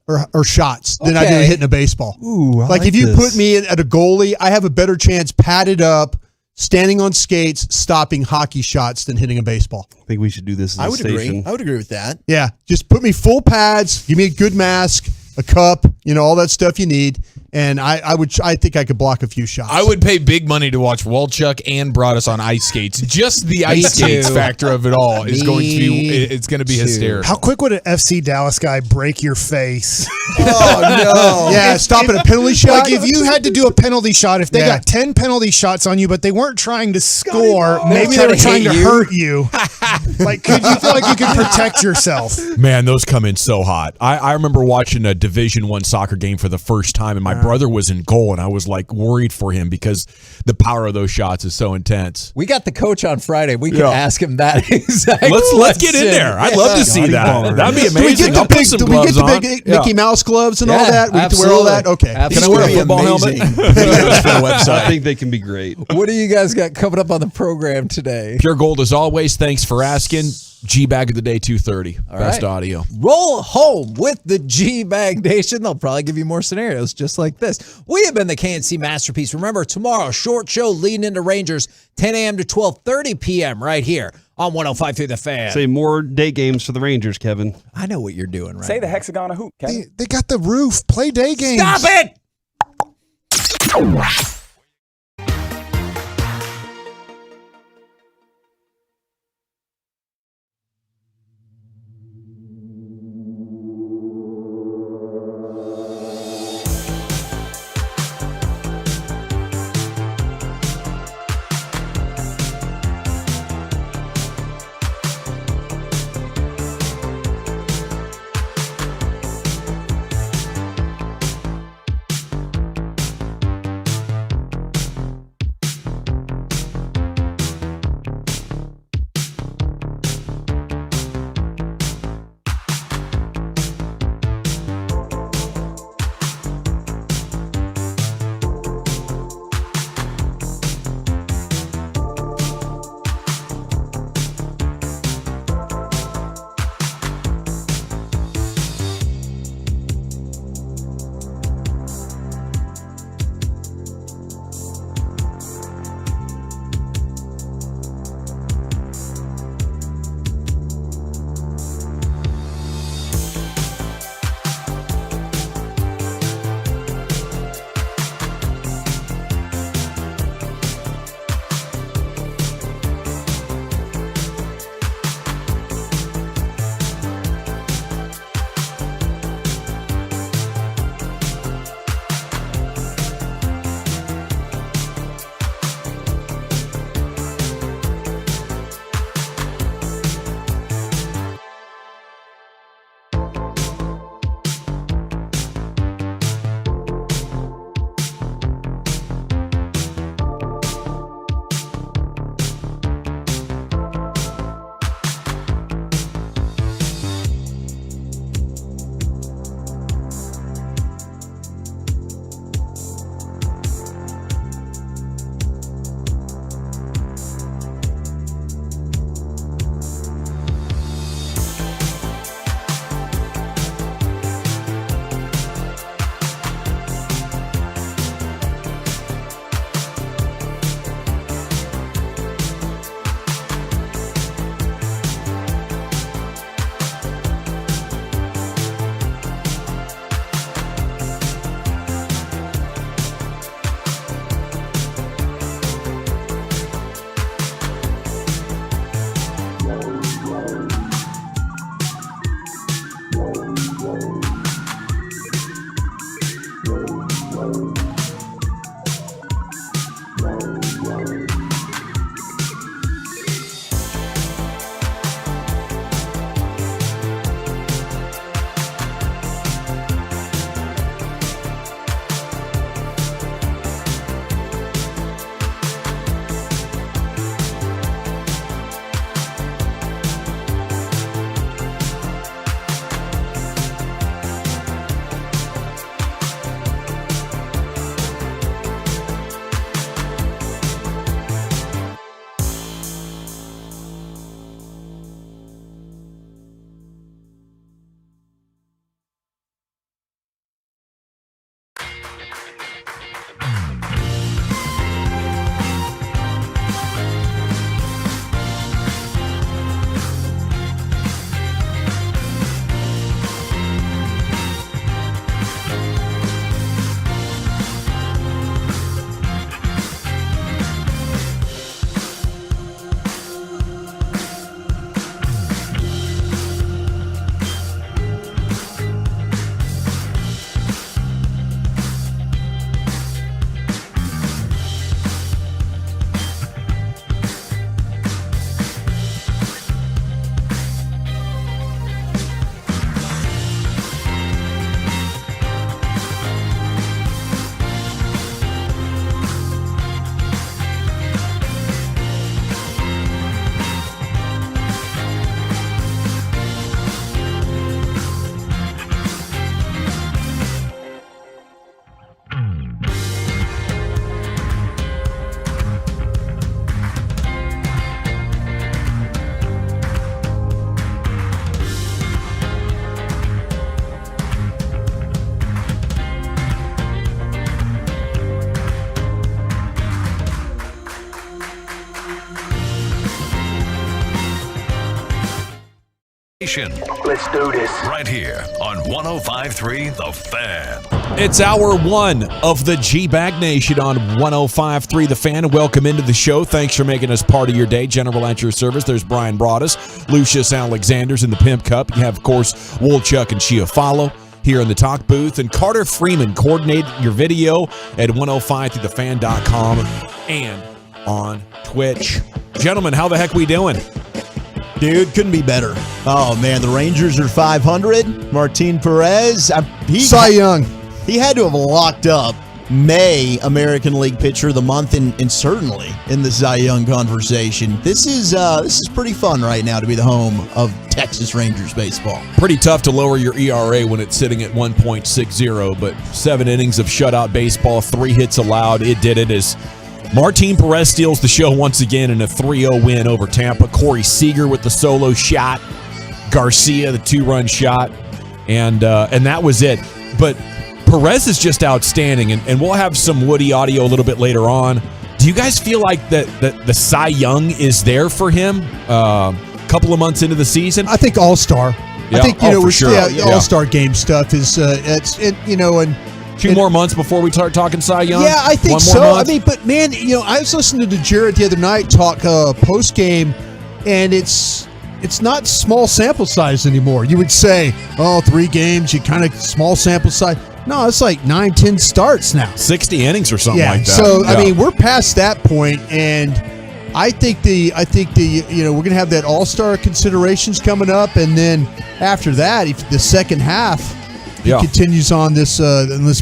or shots than I do hitting a baseball. Ooh, like if you put me at a goalie, I have a better chance padded up, standing on skates, stopping hockey shots than hitting a baseball. I think we should do this as a station. I would agree with that. Yeah, just put me full pads, give me a good mask, a cup, all that stuff you need. And I think I could block a few shots. I would pay big money to watch Walchuk and Broadus on ice skates. Just the ice skates factor of it all is going to be hysterical. How quick would an FC Dallas guy break your face? Oh no! Yeah, stopping a penalty shot. Like if you had to do a penalty shot, if they got 10 penalty shots on you, but they weren't trying to score, maybe they were trying to hurt you. Like, could you feel like you could protect yourself? Man, those come in so hot. I remember watching a Division I soccer game for the first time, and my brother was in goal, and I was like worried for him because the power of those shots is so intense. We got the coach on Friday. We can ask him that exact Let's get in there. I'd love to see that. That'd be amazing. Do we get the big Mickey Mouse gloves and all that? We get to wear all that? Okay. Absolutely. Can I wear a football helmet? I think they can be great. What do you guys got coming up on the program today? Pure Gold as always. Thanks for asking. G-Bag of the Day, 2:30. Best audio. Roll home with the G-Bag Nation. They'll probably give you more scenarios just like this. We have been the KNC Masterpiece. Remember, tomorrow, short show leading into Rangers, 10 a.m. to 12:30 p.m. right here on 105.3 The Fan. Say more day games for the Rangers, Kevin. I know what you're doing right Say the hexagon of hoop, Kevin. They got the roof. Play day games. Stop it! Let's do this. Right here on 105.3 The Fan. It's hour one of the G-Bag Nation on 105.3 The Fan. Welcome into the show. Thanks for making us part of your day. General at your service. There's Brian Broaddus, Lucius Alexander's in the Pimp Cup. You have, of course, Wolchuk and Chiafalo here in the talk booth. And Carter Freeman coordinated your video at 105thethefan.com and on Twitch. Gentlemen, how the heck we doing? Dude, couldn't be better. Oh, man, the Rangers are 500. Martin Perez. Cy Young. He had to have locked up May American League Pitcher of the Month and certainly in the Cy Young conversation. This is pretty fun right now to be the home of Texas Rangers baseball. Pretty tough to lower your ERA when it's sitting at 1.60, but 7 innings of shutout baseball, 3 hits allowed. It did it as Martin Perez steals the show once again in a 3-0 win over Tampa. Corey Seager with the solo shot. Garcia, the 2-run shot. And that was it. But Perez is just outstanding, and we'll have some Woody audio a little bit later on. Do you guys feel like that the Cy Young is there for him a couple of months into the season? I think All-Star. Yeah. I think, for sure. All-Star game stuff is, and 2 more months before we start talking Cy Young? Yeah, I think so. I mean, but man, I was listening to Jared the other night talk post game, and it's not small sample size anymore. You would say, 3 games, you kind of small sample size. No, it's like 9-10 starts now. 60 innings or something like that. So I mean, we're past that point, and I think the we're going to have that All-Star considerations coming up, and then after that, if the second half. He continues on this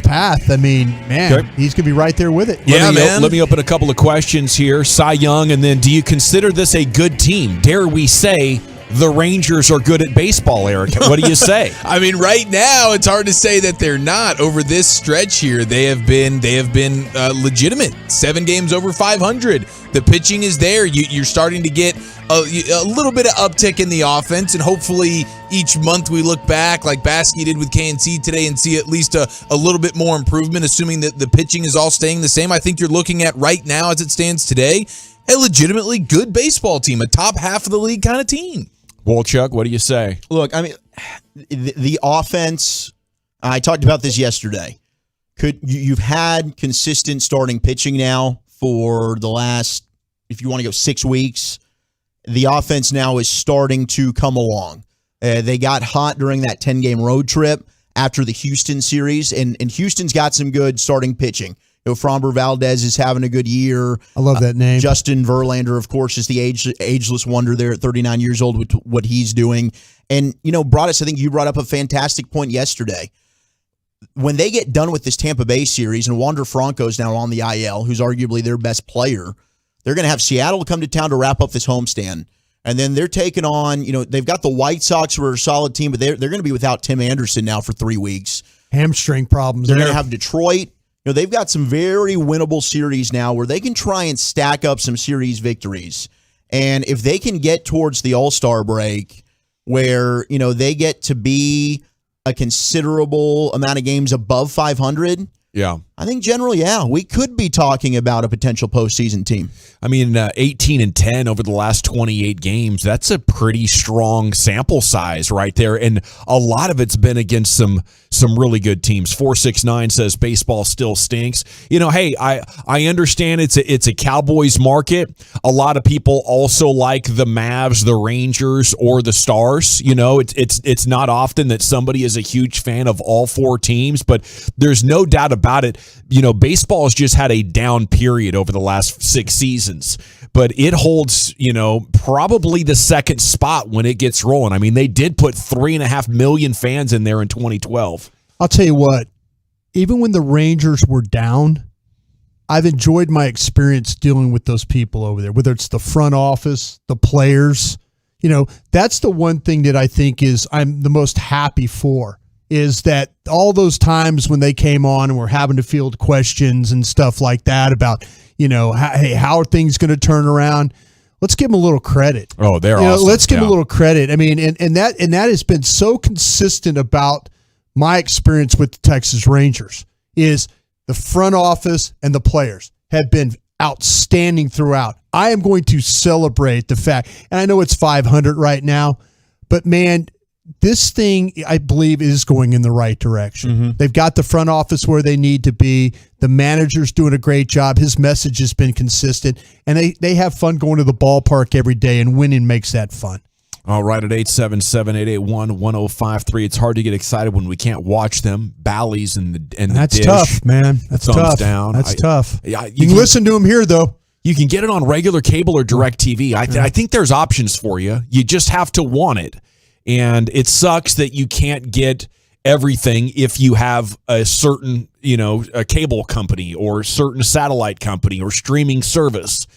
path. I mean, man, he's going to be right there with it. Let me open a couple of questions here. Cy Young, and then do you consider this a good team? Dare we say the Rangers are good at baseball, Eric? What do you say? I mean, right now it's hard to say that they're not. Over this stretch here, they have been legitimate. 7 games over 500. The pitching is there. You're starting to get a little bit of uptick in the offense, and hopefully each month we look back like Baskey did with KNC today and see at least a little bit more improvement, assuming that the pitching is all staying the same. I think you're looking at right now as it stands today a legitimately good baseball team, a top half of the league kind of team. Wolchuk, what do you say? Look, I mean, the offense, I talked about this yesterday. You've had consistent starting pitching now for the last, if you want to go 6 weeks. The offense now is starting to come along. They got hot during that 10-game road trip after the Houston series, and Houston's got some good starting pitching. Framber Valdez is having a good year. I love that name. Justin Verlander, of course, is the ageless wonder there at 39 years old with what he's doing. And, Broaddus, I think you brought up a fantastic point yesterday. When they get done with this Tampa Bay series, and Wander Franco's now on the IL, who's arguably their best player, they're going to have Seattle come to town to wrap up this homestand. And then they're taking on, they've got the White Sox, who are a solid team, but they're going to be without Tim Anderson now for 3 weeks. Hamstring problems. They're going to have Detroit. They've got some very winnable series now where they can try and stack up some series victories. And if they can get towards the All-Star break where, they get to be a considerable amount of games above 500, I think generally, we could be talking about a potential postseason team. I mean, 18-10 over the last 28 games. That's a pretty strong sample size right there, and a lot of it's been against some really good teams. 469 says baseball still stinks. Hey, I understand it's a Cowboys market. A lot of people also like the Mavs, the Rangers, or the Stars. It's not often that somebody is a huge fan of all 4 teams, but there's no doubt about it. Baseball has just had a down period over the last 6 seasons, but it holds, probably the second spot when it gets rolling. I mean, they did put 3.5 million fans in there in 2012. I'll tell you what, even when the Rangers were down, I've enjoyed my experience dealing with those people over there, whether it's the front office, the players. That's the one thing that I think I'm the most happy for. Is that all those times when they came on and were having to field questions and stuff like that about, how are things going to turn around? Let's give them a little credit. Oh, they're awesome. Let's give them a little credit. I mean, and that has been so consistent about my experience with the Texas Rangers is the front office and the players have been outstanding throughout. I am going to celebrate the fact, and I know it's 500 right now, But man, this thing, I believe, is going in the right direction. Mm-hmm. They've got the front office where they need to be. The manager's doing a great job. His message has been consistent. And they have fun going to the ballpark every day, and winning makes that fun. All right, at 877-881-1053. It's hard to get excited when we can't watch them. Bally's and the That's dish. tough, man. That's Thumbs tough. down. That's tough. Yeah, you can listen to them here, though. You can get it on regular cable or direct TV. I think there's options for you. You just have to want it. And it sucks that you can't get everything if you have a certain, a cable company or certain satellite company or streaming service.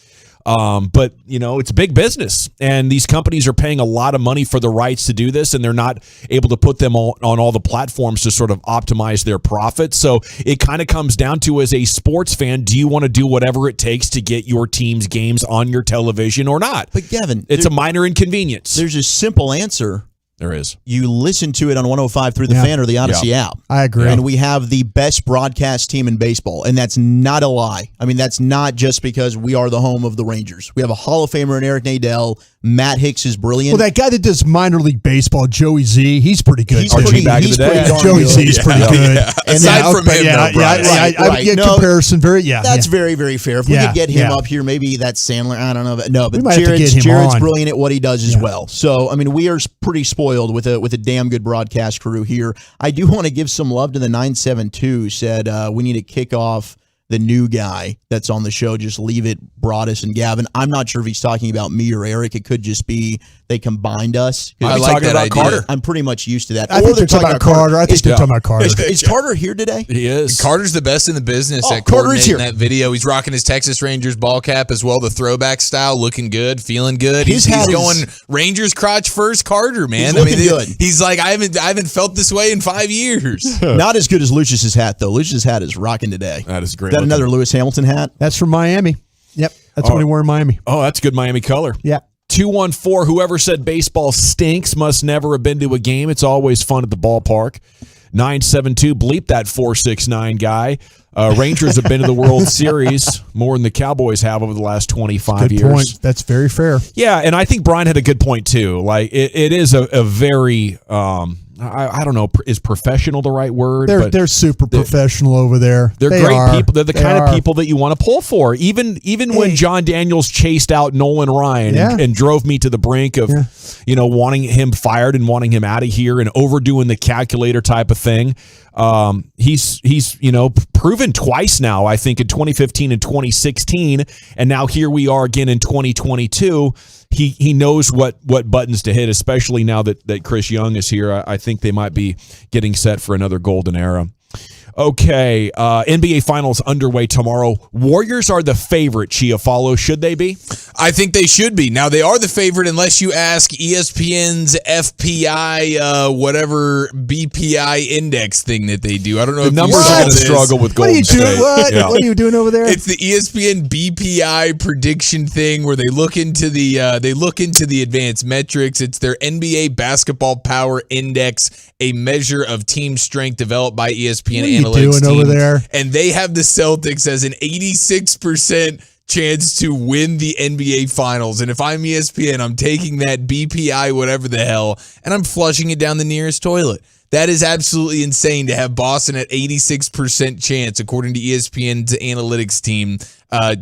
But it's big business, and these companies are paying a lot of money for the rights to do this, and they're not able to put them on all the platforms to sort of optimize their profits. So it kind of comes down to, as a sports fan, do you want to do whatever it takes to get your team's games on your television or not? But Gavin, it's a minor inconvenience. There's a simple answer. There is. You listen to it on 105 through the Fan or the Odyssey app. I agree. And we have the best broadcast team in baseball, and that's not a lie. I mean, that's not just because we are the home of the Rangers. We have a Hall of Famer in Eric Nadel. Matt Hicks is brilliant. Well, that guy that does minor league baseball, Joey Z, he's pretty good. He's pretty darn Joey Z is pretty good. And aside from him, I would get comparison. That's very, very fair. If we could get him up here, maybe that's Sandler. I don't know. No, but Jared's brilliant at what he does as well. So, I mean, we are pretty spoiled with a damn good broadcast crew here. I do want to give some love to the 972 said we need to kick off the new guy that's on the show. Just leave it Broadus and Gavin. I'm not sure if he's talking about me or Eric. It could just be they combined us. I like that idea. Carter. I'm pretty much used to that. I think they're talking about Carter. I think they're talking about Carter. Is Carter here today? He is. Carter's the best in the business at Carter is coordinating here. that video. He's rocking his Texas Rangers ball cap as well, the throwback style, looking good, feeling good. He's going Rangers crotch first Carter, man. He's looking good. He's like, I haven't felt this way in 5 years. Not as good as Lucius's hat, though. Lucius's hat is rocking today. That is great. Is that another Lewis Hamilton hat? That's from Miami. Yep. That's what he wore in Miami. Oh, that's good Miami color. Yeah. 214, whoever said baseball stinks must never have been to a game. It's always fun at the ballpark. 972, bleep that 469 guy. Rangers have been to the World Series more than the Cowboys have over the last 25 Good years. point. That's very fair. Yeah, and I think Brian had a good point, too. Like, it is a very... I don't know, is professional the right word? They're super professional over there. They're great people. They're the kind of people that you want to pull for. Even when John Daniels chased out Nolan Ryan and drove me to the brink of, wanting him fired and wanting him out of here and overdoing the calculator type of thing. He's proven twice now, I think in 2015 and 2016, and now here we are again in 2022. He knows what buttons to hit, especially now that Chris Young is here. I think they might be getting set for another golden era. Okay, NBA Finals underway tomorrow. Warriors are the favorite, Chiafalo. Should they be? I think they should be. Now, they are the favorite unless you ask ESPN's FPI, whatever BPI index thing that they do. I don't know if numbers are going to struggle with Golden State. What are you doing over there? It's the ESPN BPI prediction thing where they look into the advanced metrics. It's their NBA Basketball Power Index, a measure of team strength developed by ESPN analytics doing team. over there? And they have the Celtics as an 86% chance to win the NBA Finals. And if I'm ESPN, I'm taking that BPI, whatever the hell, and I'm flushing it down the nearest toilet. That is absolutely insane to have Boston at 86% chance, according to ESPN's analytics team,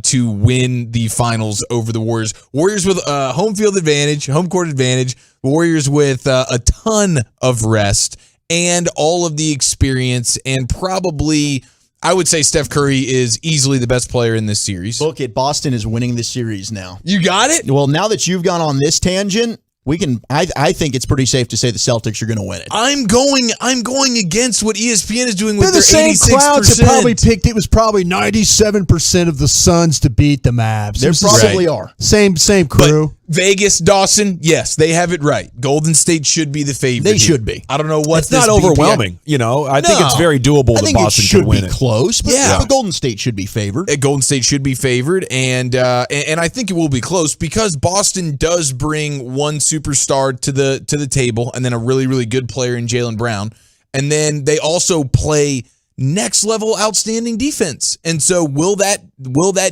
to win the finals over the Warriors. Warriors with home field advantage, home court advantage. Warriors with a ton of rest and all of the experience, and probably, I would say Steph Curry is easily the best player in this series. Look, Boston is winning this series now. You got it? Well, now that you've gone on this tangent, we can. I think it's pretty safe to say the Celtics are going to win it. I'm going against what ESPN is doing with They're their the same 86%. crowds that probably picked. It was probably 97% of the Suns to beat the Mavs. There probably are. Same crew. But Vegas, Dawson, yes, they have it right. Golden State should be the favorite. They should be. I don't know what. It's not overwhelming. I think it's very doable that Boston should can win be it. close, but Golden State should be favored. Golden State should be favored, and I think it will be close because Boston does bring one superstar to the table, and then a really, really good player in Jaylen Brown, and then they also play next level outstanding defense. And so will that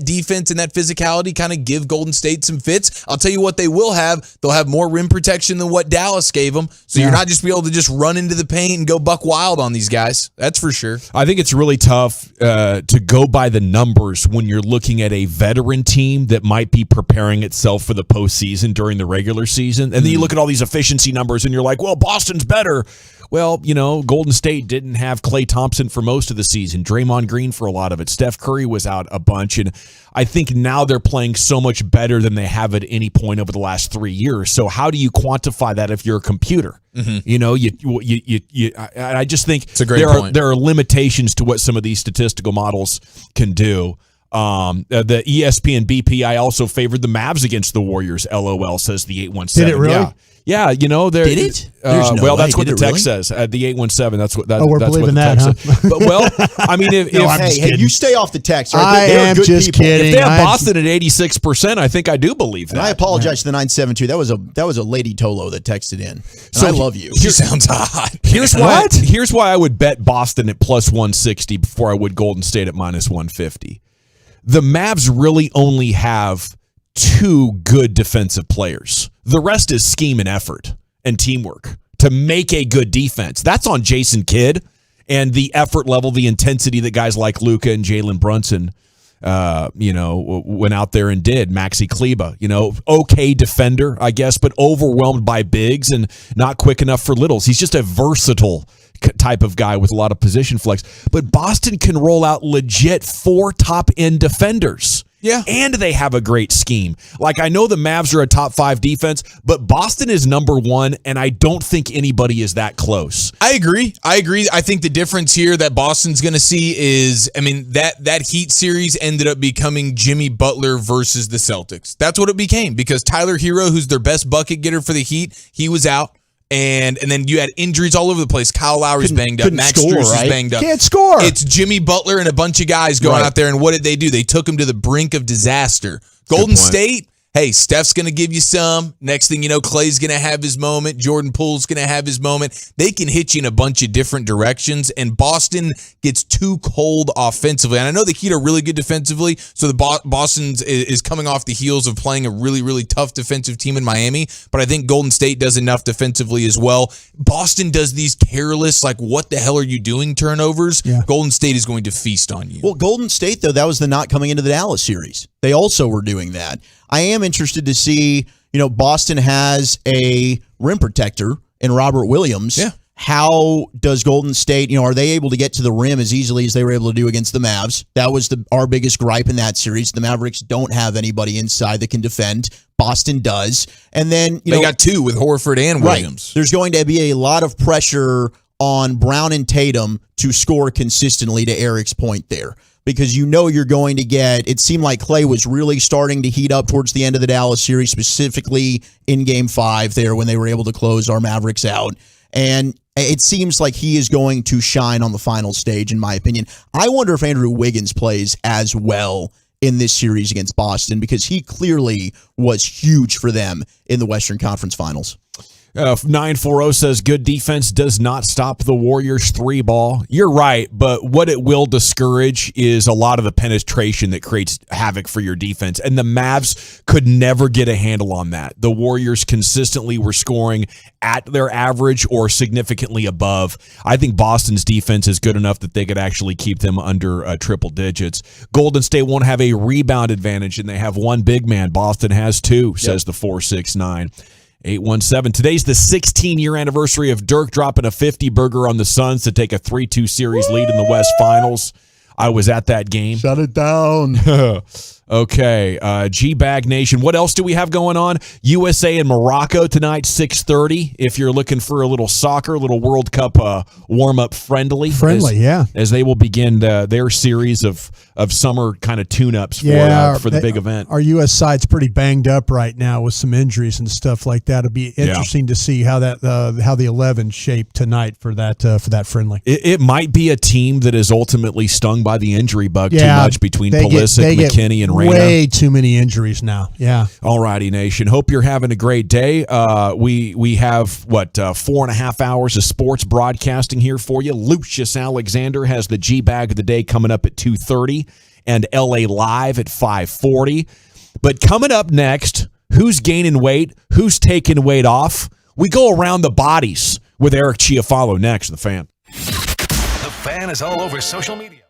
defense and that physicality kind of give Golden State some fits? I'll tell you what they will have. They'll have more rim protection than what Dallas gave them. So you're not just be able to just run into the paint and go buck wild on these guys. That's for sure. I think it's really tough to go by the numbers when you're looking at a veteran team that might be preparing itself for the postseason during the regular season. And then you look at all these efficiency numbers and you're like, well, Boston's better. Well, Golden State didn't have Klay Thompson for most of the season. Draymond Green for a lot of it. Steph Curry was out a bunch. And I think now they're playing so much better than they have at any point over the last 3 years. So how do you quantify that if you're a computer? I just think it's a great point. There are limitations to what some of these statistical models can do. The ESPN BPI also favored the Mavs against the Warriors. LOL, says the 817. Did it really? Yeah, Did it? There's no way. That's what Did the it text says. The 817. That's what. We're that's believing what the that, text says. But I'm hey, you stay off the text. I am just kidding. If they have Boston at 86%, I think I do believe that. And I apologize to the 972. That was a Lady Tolo that texted in. So I love you. She sounds hot. Here's why I would bet Boston at plus 160 before I would Golden State at minus 150. The Mavs really only have 2 good defensive players. The rest is scheme and effort and teamwork to make a good defense. That's on Jason Kidd and the effort level, the intensity that guys like Luka and Jalen Brunson, went out there and did. Maxi Kleba, okay defender, I guess, but overwhelmed by bigs and not quick enough for littles. He's just a versatile type of guy with a lot of position flex. But Boston can roll out legit 4 top-end defenders. Yeah. And they have a great scheme. Like, I know the Mavs are a top 5 defense, but Boston is number 1, and I don't think anybody is that close. I agree. I think the difference here that Boston's going to see is, that Heat series ended up becoming Jimmy Butler versus the Celtics. That's what it became, because Tyler Hero, who's their best bucket getter for the Heat, he was out. And then you had injuries all over the place. Kyle Lowry's banged up. Max Strus is banged up. Can't score. It's Jimmy Butler and a bunch of guys going out there. And what did they do? They took him to the brink of disaster. Golden State, hey, Steph's going to give you some. Next thing you know, Clay's going to have his moment. Jordan Poole's going to have his moment. They can hit you in a bunch of different directions. And Boston gets too cold offensively. And I know the Heat are really good defensively. So the Boston is coming off the heels of playing a really, really tough defensive team in Miami. But I think Golden State does enough defensively as well. Boston does these careless, like, what the hell are you doing turnovers. Yeah. Golden State is going to feast on you. Well, Golden State, though, that was the not coming into the Dallas series. They also were doing that. I am interested to see, Boston has a rim protector in Robert Williams. Yeah. How does Golden State, are they able to get to the rim as easily as they were able to do against the Mavs? That was our biggest gripe in that series. The Mavericks don't have anybody inside that can defend. Boston does. And then, they got 2 with Horford and Williams. Right. There's going to be a lot of pressure on Brown and Tatum to score consistently, to Eric's point there. Because you're going to get, it seemed like Klay was really starting to heat up towards the end of the Dallas series, specifically in Game 5 there when they were able to close our Mavericks out. And it seems like he is going to shine on the final stage, in my opinion. I wonder if Andrew Wiggins plays as well in this series against Boston, because he clearly was huge for them in the Western Conference Finals. 940 says good defense does not stop the Warriors 3 ball. You're right, but what it will discourage is a lot of the penetration that creates havoc for your defense. And the Mavs could never get a handle on that. The Warriors consistently were scoring at their average or significantly above. I think Boston's defense is good enough that they could actually keep them under triple digits. Golden State won't have a rebound advantage, and they have 1 big man. Boston has 2, says the 469. 817. Today's the 16-year anniversary of Dirk dropping a 50-burger on the Suns to take a 3-2 series lead in the West Finals. I was at that game. Shut it down. Okay. G-Bag Nation. What else do we have going on? USA and Morocco tonight, 6:30. If you're looking for a little soccer, a little World Cup warm-up friendly. Yeah. As they will begin their series of summer kind of tune-ups for the big event. Our U.S. side's pretty banged up right now with some injuries and stuff like that. It'll be interesting to see how the 11 shape tonight for that friendly. It might be a team that is ultimately stung by the injury bug too much between Pulisic, McKinney, and Reyna. Way too many injuries now. Yeah. All righty, Nation. Hope you're having a great day. We have 4.5 hours of sports broadcasting here for you. Lucius Alexander has the G-Bag of the day coming up at 2:30 and LA Live at 5:40. But coming up next, who's gaining weight? Who's taking weight off? We go around the bodies with Eric Chiafalo next, The Fan. The Fan is all over social media.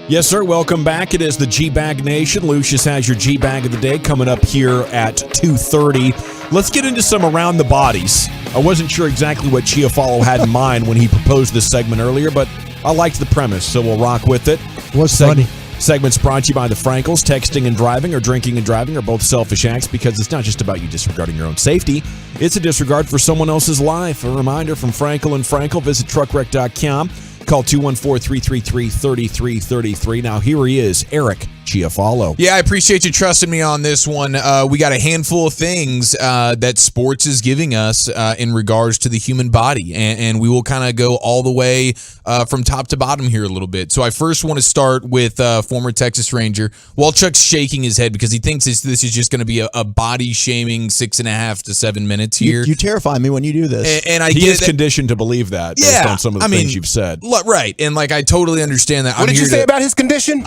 Yes, sir. Welcome back. It is the G-Bag Nation. Lucius has your G-Bag of the day coming up here at 2:30. Let's get into some around the bodies. I wasn't sure exactly what Chiafalo had in mind when he proposed this segment earlier, but I liked the premise, so we'll rock with it. What's funny? Segment's brought to you by the Frankels. Texting and driving or drinking and driving are both selfish acts because it's not just about you disregarding your own safety. It's a disregard for someone else's life. A reminder from Frankel and Frankel. Visit truckwreck.com. Call 214-333-3333. Now here he is, Eric Chiafalo. Yeah, I appreciate you trusting me on this one. We got a handful of things that sports is giving us in regards to the human body, and we will kind of go all the way from top to bottom here a little bit. So I first want to start with former Texas Ranger. Walchuk's shaking his head because he thinks this is just going to be a body-shaming 6.5 to 7 minutes here. You terrify me when you do this. And I he get is conditioned to believe that based on some of the things you've said. Right, and like I totally understand that. What did you say about his condition?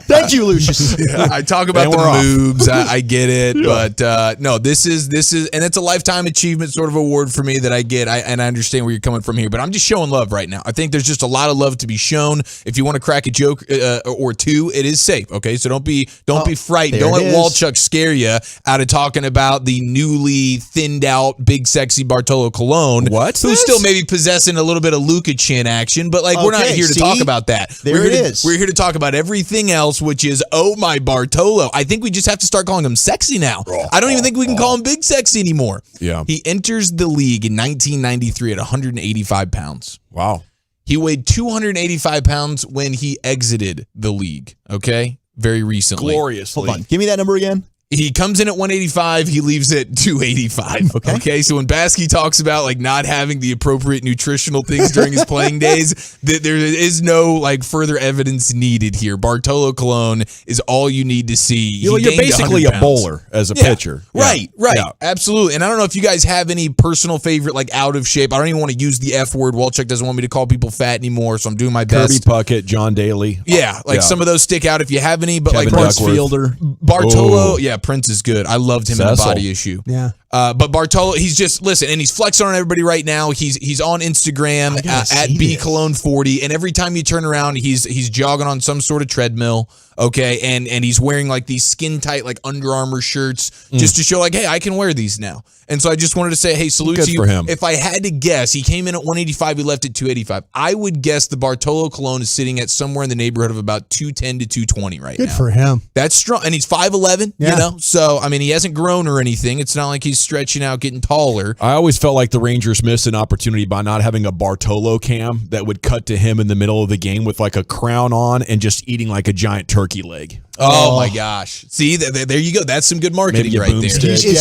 Thank you, Lucius. Yeah, I talk about the moves. I get it, but no, this is, and it's a lifetime achievement sort of award for me that I get. And I understand where you're coming from here, but I'm just showing love right now. I think there's just a lot of love to be shown. If you want to crack a joke or two, it is safe. Okay, so don't be frightened. Don't let Walchuk scare you out of talking about the newly thinned out big sexy Bartolo Colon. Who's still maybe possessing a little bit of Luka chin action, but like we're not here to talk about that. We're here to talk about everything else, which is my Bartolo. I think we just have to start calling him sexy now. I don't even think we can call him big sexy anymore. Yeah. He enters the league in 1993 at 185 pounds. Wow. He weighed 285 pounds when he exited the league. Okay, very recently. Gloriously. Hold on. Give me that number again. He comes in at 185. He leaves at 285. Okay. So when Baskey talks about like not having the appropriate nutritional things during his playing days, there is no like further evidence needed here. Bartolo Colon is all you need to see. You're basically a bowler as a pitcher. Right. Yeah. Absolutely. And I don't know if you guys have any personal favorite like out of shape. I don't even want to use the F word. Walchuk doesn't want me to call people fat anymore, so I'm doing my best. Kirby Puckett, John Daly. Yeah. Some of those stick out if you have any, but Kevin like Prince Fielder. Bartolo, Prince is good. I loved him in the body issue. Yeah. But Bartolo, he's just and he's flexing on everybody right now. He's on Instagram at bcologne40, and every time you turn around, he's jogging on some sort of treadmill. Okay, and he's wearing like these skin tight like Under Armour shirts just to show like, hey, I can wear these now. And so I just wanted to say, hey, salute to you. For him. If I had to guess, he came in at 185, he left at 285. I would guess the Bartolo Colon is sitting at somewhere in the neighborhood of about 210 to 220 right now. Good for him. That's strong, and he's 5'11", you know. So I mean, he hasn't grown or anything. It's not like he's stretching out, getting taller. I always felt like the Rangers missed an opportunity by not having a Bartolo cam that would cut to him in the middle of the game with like a crown on and just eating like a giant turkey leg. Oh my gosh! See, there you go. That's some good marketing right there. Is he a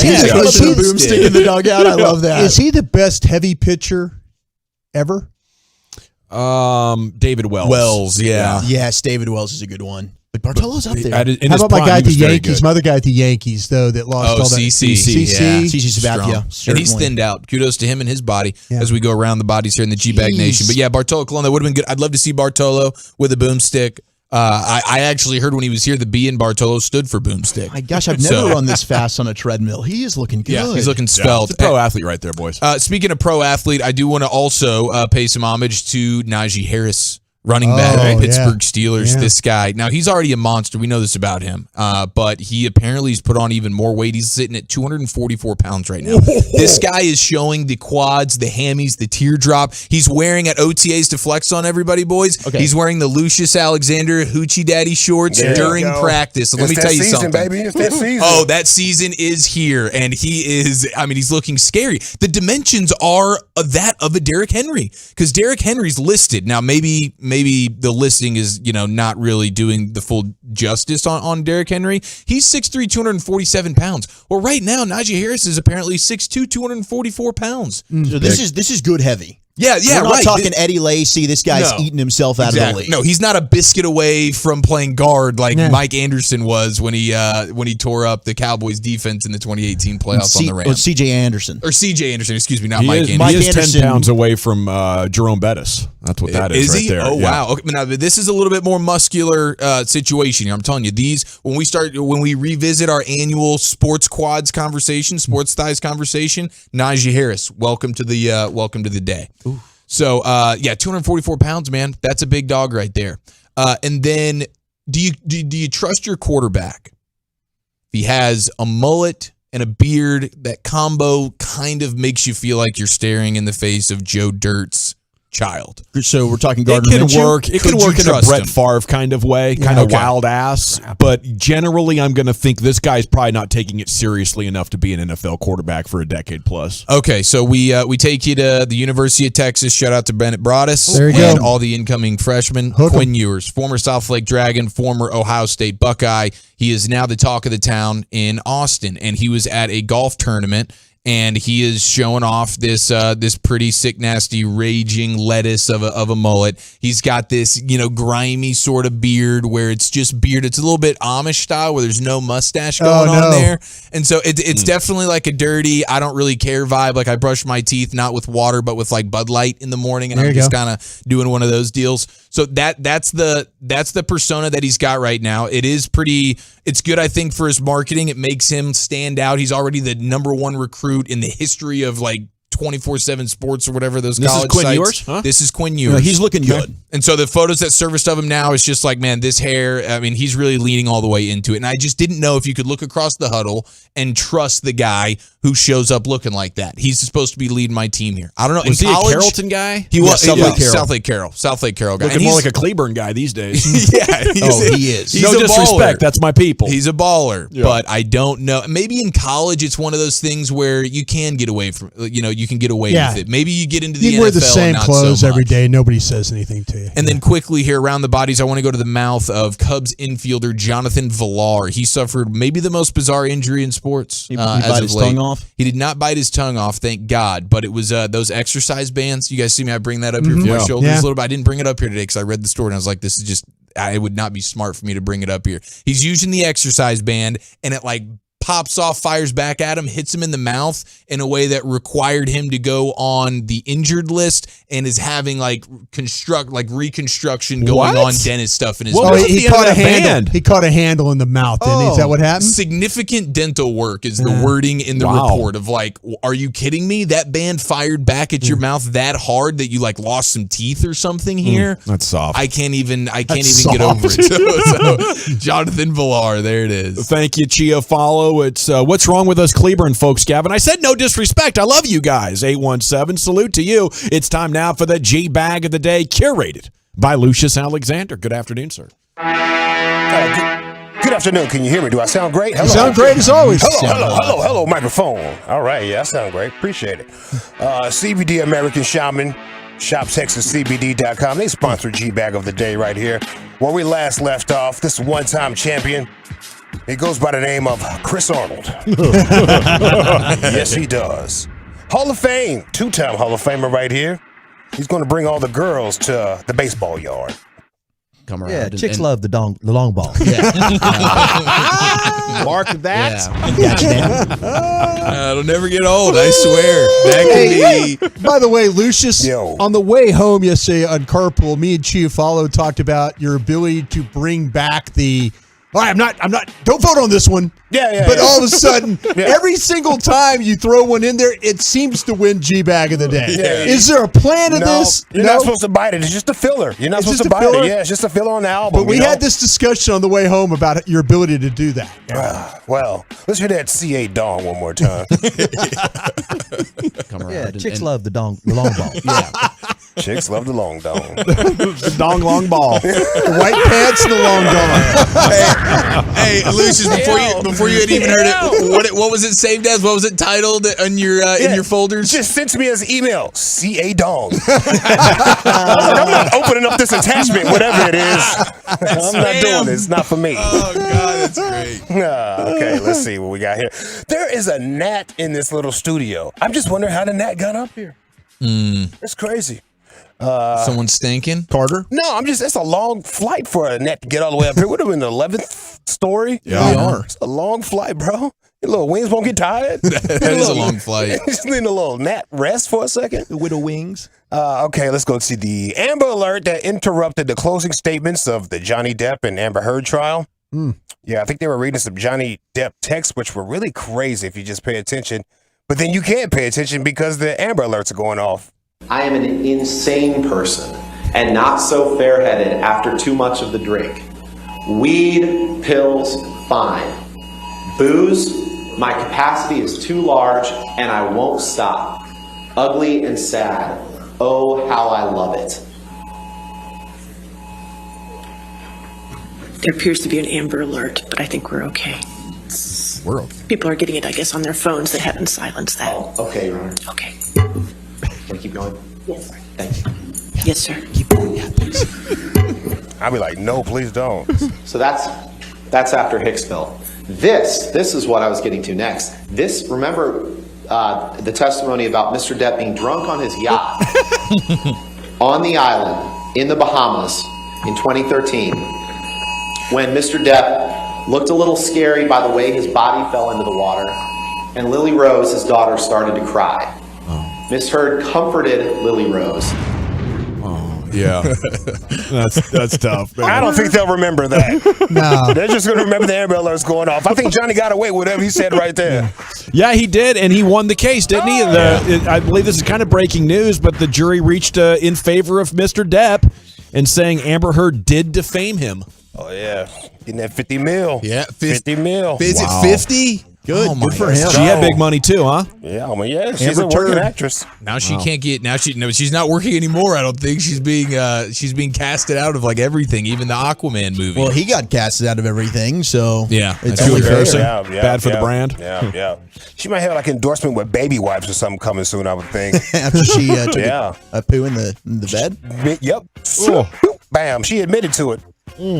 boomstick in the dugout? I love that. Is he the best heavy pitcher ever? David Wells. Wells, yeah. Yes, David Wells is a good one. But Bartolo's up there. How about my guy at the Yankees? My other guy at the Yankees, though, that lost all that. CC Sabathia. And he's thinned out. Kudos to him and his body as we go around the bodies here in the G-Bag Nation. But yeah, Bartolo Colon, that would have been good. I'd love to see Bartolo with a boomstick. I actually heard when he was here, the B in Bartolo stood for boomstick. My gosh, I've never run this fast on a treadmill. He is looking good. Yeah, he's looking svelte. He's a pro athlete right there, boys. Speaking of pro athlete, I do want to also pay some homage to Najee Harris. Running back, Pittsburgh Steelers, this guy. Now, he's already a monster. We know this about him. But he apparently has put on even more weight. He's sitting at 244 pounds right now. This guy is showing the quads, the hammies, the teardrop. He's wearing at OTAs to flex on everybody, boys. Okay. He's wearing the Lucius Alexander Hoochie Daddy shorts during practice. So let me tell you something. Baby. It's that season. Oh, that season is here. And he is, I mean, he's looking scary. The dimensions are that of a Derrick Henry. Because Derrick Henry's listed. Now, maybe the listing is, not really doing the full justice on Derrick Henry. He's 6'3", 247 pounds. Well, right now, Najee Harris is apparently 6'2", 244 pounds. So this is good heavy. Yeah, We're not talking Eddie Lacy. This guy's eating himself out of the league. No, he's not a biscuit away from playing guard like Mike Anderson was when he tore up the Cowboys defense in the 2018 playoffs on the Rams. C.J. Anderson. Or C.J. Anderson, excuse me, not Mike Anderson. He is 10 pounds away from Jerome Bettis. That's what that is right there. Oh, wow. Okay, now, this is a little bit more muscular situation here. I'm telling you, when we revisit our annual sports quads conversation, sports thighs conversation, Najee Harris, welcome to the day. Ooh. So, 244 pounds, man. That's a big dog right there. And then do you trust your quarterback? If he has a mullet and a beard, that combo kind of makes you feel like you're staring in the face of Joe Dirt's child. So we're talking It Gardner can Minshew? work. It can Could you work in a trust Brett him? Favre kind of way, kind of wild ass. But generally, I'm going to think this guy's probably not taking it seriously enough to be an NFL quarterback for a decade plus. Okay, so we take you to the University of Texas. Shout out to Bennett Broadus There you and go. all the incoming freshmen. Quinn Ewers, former Southlake Dragon, former Ohio State Buckeye. He is now the talk of the town in Austin, and he was at a golf tournament. And he is showing off this pretty sick, nasty, raging lettuce of a mullet. He's got this, grimy sort of beard where it's just beard. It's a little bit Amish style where there's no mustache going on there. And so it's definitely like a dirty, I don't really care vibe. Like I brush my teeth not with water, but with like Bud Light in the morning, and I'm just kind of doing one of those deals. So that's the persona that he's got right now. It's good, I think, for his marketing. It makes him stand out. He's already the number one recruit in the history of like 24/7 Sports or whatever those college sites. This is Quinn Ewers? Huh? This is Quinn Ewers. He's looking good. And so the photos that surfaced of him now is just like, man, this hair, I mean, he's really leaning all the way into it. And I just didn't know if you could look across the huddle and trust the guy who shows up looking like that. He's supposed to be leading my team here. I don't know. Was in he college, a Carrollton guy? He was. Southlake Carroll. Southlake Carroll guy. Looking more like a Cleburne guy these days. Yeah. He is. He's No a disrespect. baller. That's my people. He's a baller, Yeah. but I don't know. Maybe in college, it's one of those things where you can get away from, you can get away with it. Maybe you get into the You NFL wear the same and not clothes so every much. day. Nobody says anything to you. And then quickly here around the bodies, I want to go to the mouth of Cubs infielder Jonathan Villar. He suffered maybe the most bizarre injury in sports. He as bite of his late. tongue off? He did not bite his tongue off, thank God. But it was those exercise bands. You guys see me? I bring that up here for my shoulders a little bit. I didn't bring it up here today because I read the story and I was like, this is just, it would not be smart for me to bring it up here. He's using the exercise band and it like pops off, fires back at him, hits him in the mouth in a way that required him to go on the injured list and is having reconstruction going on dentist stuff in his mouth. He caught a handle. He caught a handle in the mouth. Is that what happened? Significant dental work is the wording in the report of like, are you kidding me? That band fired back at your mouth that hard that you like lost some teeth or something here. That's soft. I can't even get over it. So, Jonathan Villar, there it is. Thank you, Chia Follow. It's what's wrong with us Cleburne folks, Gavin? I said no disrespect. I love you guys. 817, salute to you. It's time now for the G Bag of the Day, curated by Lucius Alexander. Good afternoon, sir. Good afternoon. Can you hear me? Do I sound great? Hello. You sound great as always. Hello, microphone. All right, yeah, I sound great. Appreciate it. CBD American Shaman, ShopTexasCBD.com. They sponsor G-Bag of the Day right here. Where we last left off, this one-time champion, he goes by the name of Chris Arnold. Yes, he does. Hall of Fame, two-time Hall of Famer right here. He's going to bring all the girls to the baseball yard. Come around. Yeah, chicks love the long ball. Yeah. Mark that. It'll never get old, I swear. That could be. By the way, Lucius, on the way home yesterday on Carpool, me and Chief Follow talked about your ability to bring back the. All right, I'm not. Don't vote on this one. But all of a sudden, every single time you throw one in there, it seems to win G-Bag of the Day. Yeah. Is there a plan to this? You're not supposed to bite it. It's just a filler. You're not supposed to bite it. Yeah, it's just a filler on the album. But we had this discussion on the way home about your ability to do that. Well, let's hear that C.A. Dong one more time. Come around. Yeah, chicks love the long ball. Yeah. Chicks love the long dong. The dong long ball. The white pants and the long dong. Hey, Lucius, before you had even heard it, what was it saved as? What was it titled in your folders? Just sent to me as email, C.A. Dong. I'm not opening up this attachment, whatever it is. I'm not doing it. It's not for me. Oh, God, that's great. Okay, let's see what we got here. There is a gnat in this little studio. I'm just wondering how the gnat got up here. It's crazy. Someone stinking? Carter? No, it's a long flight for a gnat to get all the way up here. What are we in the 11th story? Yeah, we are. It's a long flight, bro. Your little wings won't get tired. That is a long flight. Just need a little gnat rest for a second. The widow wings. Okay, let's go see the Amber Alert that interrupted the closing statements of the Johnny Depp and Amber Heard trial. Yeah, I think they were reading some Johnny Depp texts, which were really crazy if you just pay attention. But then you can't pay attention because the Amber Alerts are going off. I am an insane person and not so fair-headed after too much of the drink. Weed, pills, fine. Booze, my capacity is too large and I won't stop. Ugly and sad. Oh, how I love it. There appears to be an Amber Alert, but I think we're okay. We're okay. People are getting it, I guess, on their phones. They haven't silenced that. Oh, okay, Your Honor. Okay. Can we keep going? Yes. Thank you. Yes, sir. I'd be like, no, please don't. So that's after Hicksville. This is what I was getting to next. This, remember the testimony about Mr. Depp being drunk on his yacht on the island in the Bahamas in 2013 when Mr. Depp looked a little scary by the way his body fell into the water, and Lily Rose, his daughter, started to cry. Miss Heard comforted Lily Rose. Yeah, that's tough. Man. I don't think they'll remember that. No. They're just going to remember the Amber Alerts going off. I think Johnny got away with whatever he said right there. Yeah, he did, and he won the case, didn't he? I believe this is kind of breaking news, but the jury reached in favor of Mr. Depp and saying Amber Heard did defame him. Oh, yeah. Getting that 50 mil. Yeah, 50 mil. Is it 50? Good. Oh Good for him. She had big money too, huh? Yeah, I mean, yeah, she's a working actress. Now she can't get. Now she's not working anymore. I don't think she's being casted out of like everything, even the Aquaman movie. Well, he got casted out of everything, so yeah, it's too only fair. embarrassing. Bad for the brand. Yeah. She might have like endorsement with baby wipes or something coming soon, I would think. After she took a poo in the bed. Yep. Bam. She admitted to it.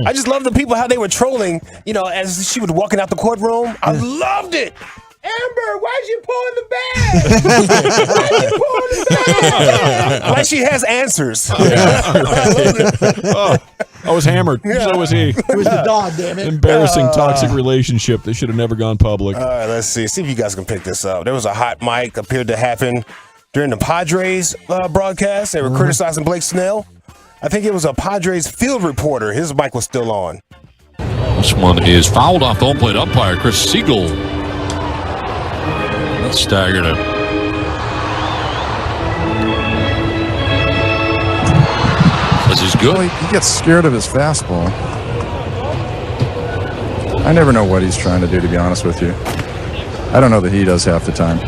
I just love the people how they were trolling, as she was walking out the courtroom. I loved it. Amber, why'd you pull in the bed? Why'd you pull in the bed? Like she has answers. I was hammered. So was he. It was the dog, damn it. Embarrassing toxic relationship. They should have never gone public. All right, let's see. See if you guys can pick this up. There was a hot mic appeared to happen during the Padres broadcast. They were criticizing Blake Snell. I think it was a Padres field reporter. His mic was still on. This one is fouled off the home plate umpire, Chris Siegel. That staggered him. This is good. Well, he gets scared of his fastball. I never know what he's trying to do, to be honest with you. I don't know that he does half the time.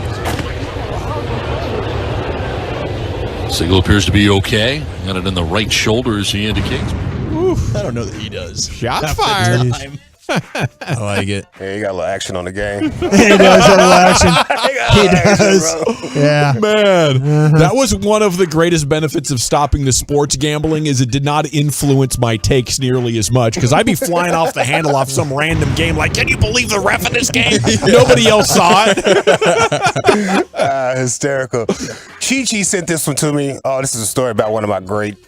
Siegel appears to be okay. Got it in the right shoulder, as he indicates. Oof. I don't know that he does. Shots fired. I like it. Yeah, he got a little action on the game. He does have a little action. He does. Yeah. Man, that was one of the greatest benefits of stopping the sports gambling is it did not influence my takes nearly as much because I'd be flying off the handle off some random game like, can you believe the ref in this game? Nobody else saw it. Hysterical. Chi-Chi sent this one to me. Oh, this is a story about one of my great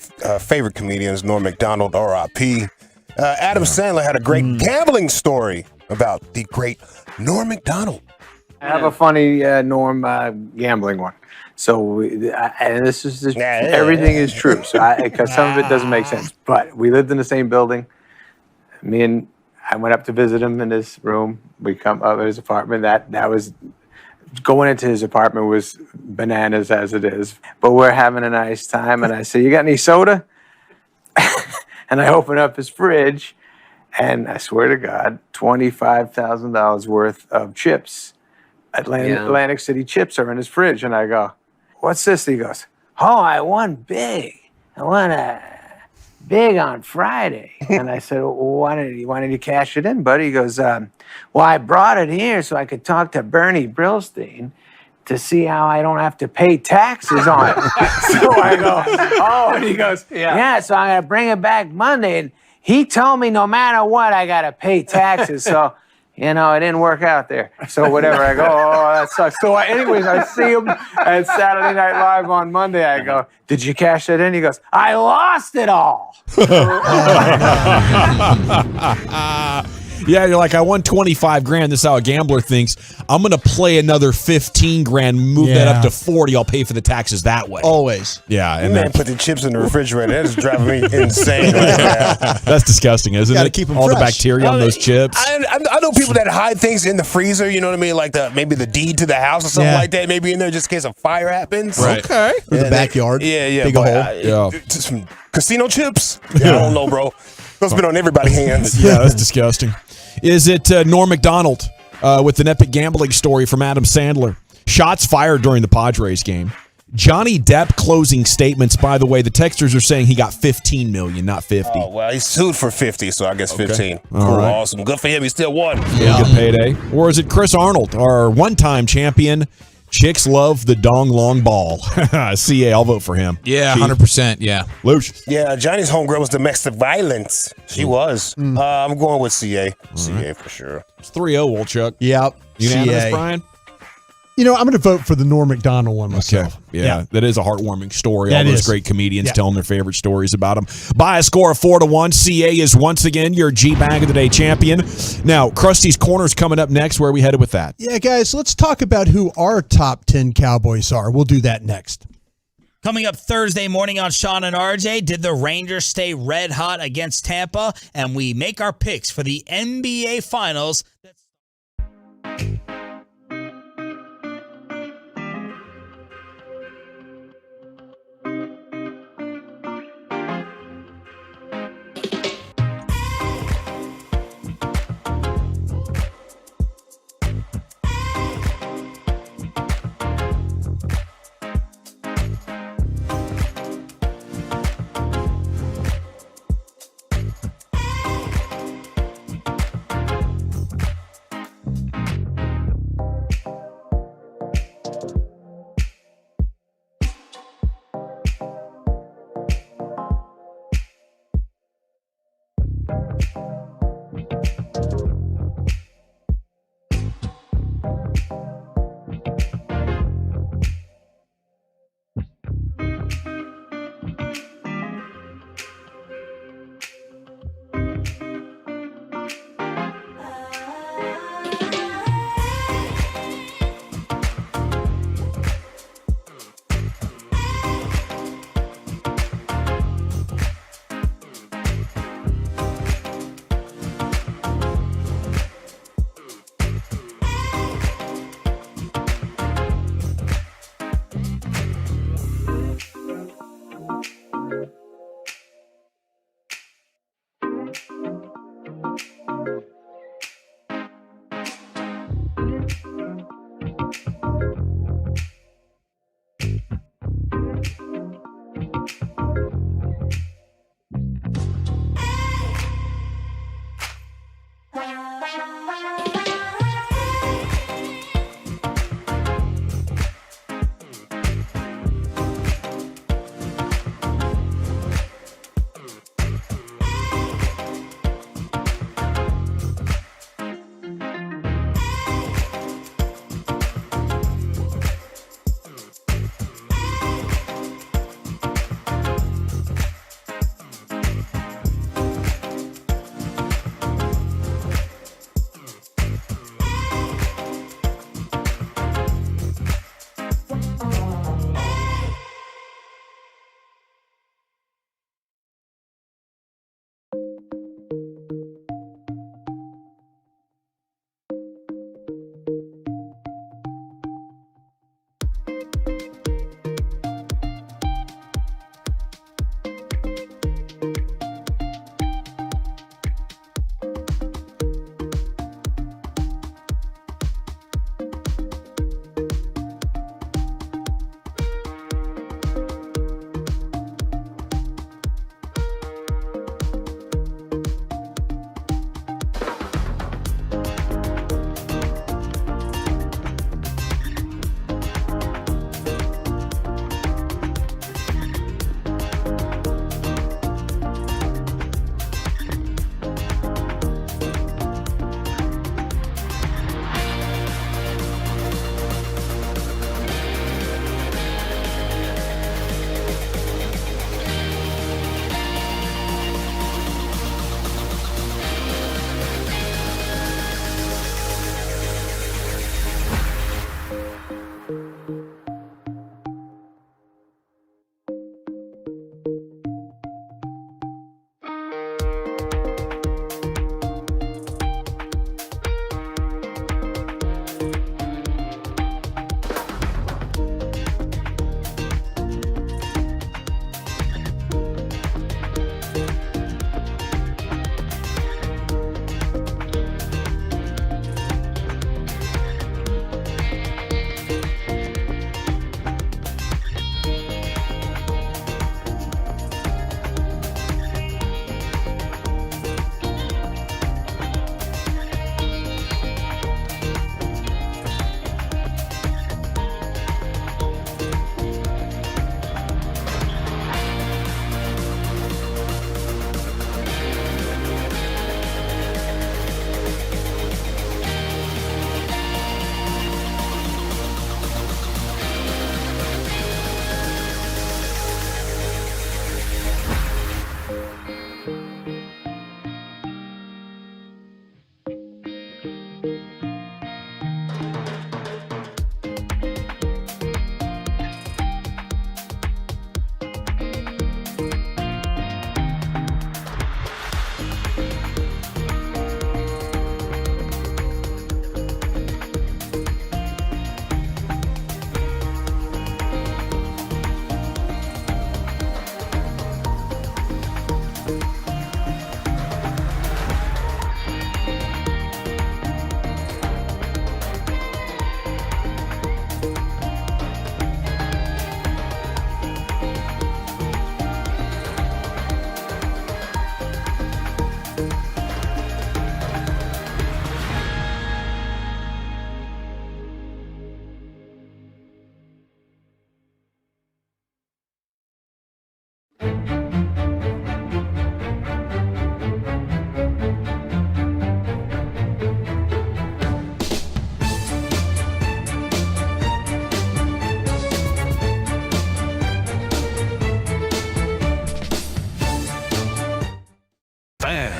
favorite comedians, Norm Macdonald, R.I.P. Adam Sandler had a great gambling story about the great Norm Macdonald. I have a funny Norm gambling one. So, and this is just, everything is true. So, because some of it doesn't make sense. But we lived in the same building. I went up to visit him in his room. We come up to his apartment. That was going into his apartment was bananas as it is. But we're having a nice time. And I say, "You got any soda?" And I open up his fridge, and I swear to God, $25,000 worth of chips. Atlantic City chips are in his fridge. And I go, "What's this?" He goes, "Oh, I won big. I won big on Friday." And I said, "Well, why did you cash it in, buddy?" He goes, "Well, I brought it here so I could talk to Bernie Brillstein to see how I don't have to pay taxes on it." So I go, "Oh," and he goes, yeah, so I got to bring it back Monday. And he told me no matter what, I got to pay taxes. So, it didn't work out there. So whatever, I go, "Oh, that sucks." So anyways, I see him at Saturday Night Live on Monday. I go, "Did you cash that in?" He goes, "I lost it all." Yeah, you're like, I won 25 grand. This is how a gambler thinks. I'm going to play another 15 grand, move that up to 40. I'll pay for the taxes that way. Always. Yeah. And man, put the chips in the refrigerator. That is driving me insane right now. That's disgusting, isn't it? Keep them all fresh. the bacteria on those chips. I know people that hide things in the freezer, you know what I mean? Like maybe the deed to the house or something like that, maybe in there just in case a fire happens. Right. Okay. Or the backyard. Yeah. Dig a hole. Some casino chips? I don't know, bro. Those been on everybody's hands. Yeah, that's disgusting. Is it Norm Macdonald with an epic gambling story from Adam Sandler? Shots fired during the Padres game. Johnny Depp closing statements. By the way, the texters are saying he got $15 million, not 50. Oh, well, he's sued for 50, so I guess 15. All Cool, right. awesome. Good for him. He still won. Yeah. Good payday. Or is it Chris Arnold, our one-time champion? Chicks love the dong long ball. CA, I'll vote for him. Yeah, Chief. 100%. Yeah. Lucius. Yeah, Johnny's homegirl was domestic violence. She was. I'm going with CA. CA for sure. It's 3-0, Wolchuk. Yep. Unanimous, CA. Brian? You know, I'm going to vote for the Norm Macdonald one myself. Yeah, that is a heartwarming story. That All those is. great comedians Yeah. telling their favorite stories about him. By a score of 4-1, CA is once again your G-Bag of the Day champion. Now, Krusty's Corner's coming up next. Where are we headed with that? Yeah, guys, let's talk about who our top 10 Cowboys are. We'll do that next. Coming up Thursday morning on Sean and RJ, did the Rangers stay red hot against Tampa? And we make our picks for the NBA Finals.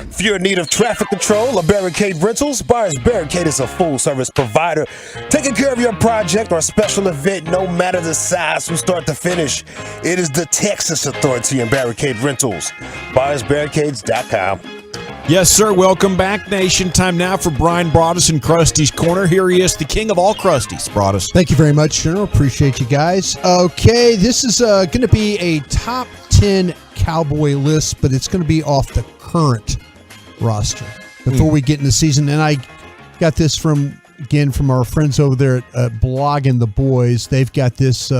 If you're in need of traffic control or barricade rentals, Buyers Barricade is a full-service provider taking care of your project or special event, no matter the size from start to finish. It is the Texas authority in barricade rentals. BuyersBarricades.com. Yes, sir. Welcome back, Nation. Time now for Brian Broaddus in Krusty's Corner. Here he is, the king of all Krusties. Broaddus. Thank you very much, General. Appreciate you guys. Okay, this is going to be a top 10 Cowboy list, but it's going to be off the current roster before we get in the season. And I got this from our friends over there at Blogging the Boys. They've got this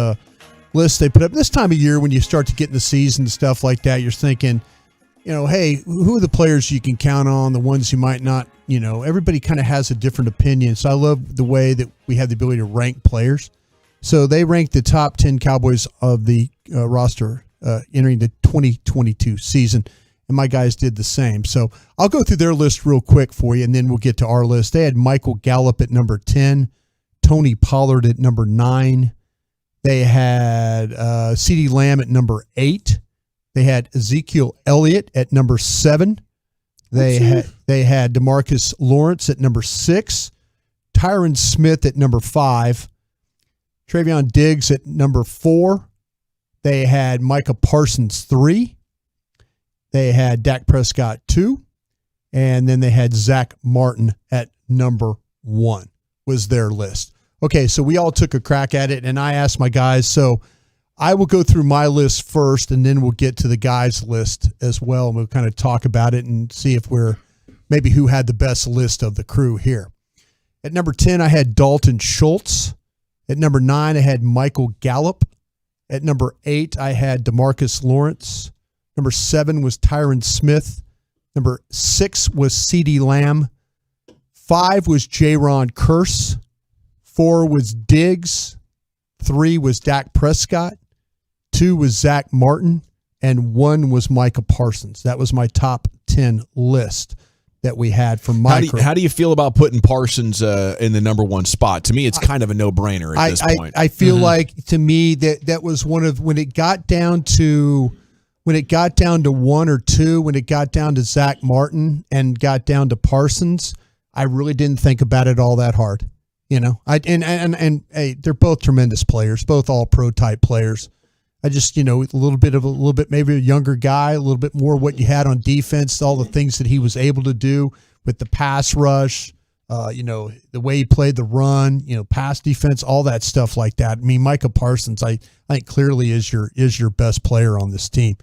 list they put up this time of year when you start to get in the season and stuff like that. You're thinking, hey, who are the players you can count on, the ones you might not, everybody kind of has a different opinion. So I love the way that we have the ability to rank players. So they ranked the top 10 Cowboys of the roster entering the 2022 season, and my guys did the same. So I'll go through their list real quick for you, and then we'll get to our list. They had Michael Gallup at number 10, Tony Pollard at number 9. They had CeeDee Lamb at number 8. They had Ezekiel Elliott at number 7. They had DeMarcus Lawrence at number 6. Tyron Smith at number 5. Travion Diggs at number 4. They had Micah Parsons 3. They had Dak Prescott 2. And then they had Zach Martin at number 1 was their list. Okay, so we all took a crack at it, and I asked my guys, so I will go through my list first, and then we'll get to the guys' list as well, and we'll kind of talk about it and see if maybe who had the best list of the crew here. At number 10, I had Dalton Schultz. At number 9, I had Michael Gallup. At number 8, I had DeMarcus Lawrence. Number 7 was Tyron Smith. Number 6 was CeeDee Lamb. 5 was Jaron Kearse. 4 was Diggs. 3 was Dak Prescott. 2 was Zach Martin, and 1 was Micah Parsons. That was my top 10 list that we had from my crew. How do you feel about putting Parsons in the number 1 spot? To me, it's kind of a no-brainer at this point. I feel like, to me, that was one of, when it got down to 1 or 2, when it got down to Zach Martin and got down to Parsons, I really didn't think about it all that hard. Hey, they're both tremendous players, both all pro type players. I just, a little bit, maybe a younger guy, a little bit more what you had on defense, all the things that he was able to do with the pass rush, the way he played the run, pass defense, all that stuff like that. I mean, Micah Parsons, I think clearly is your best player on this team.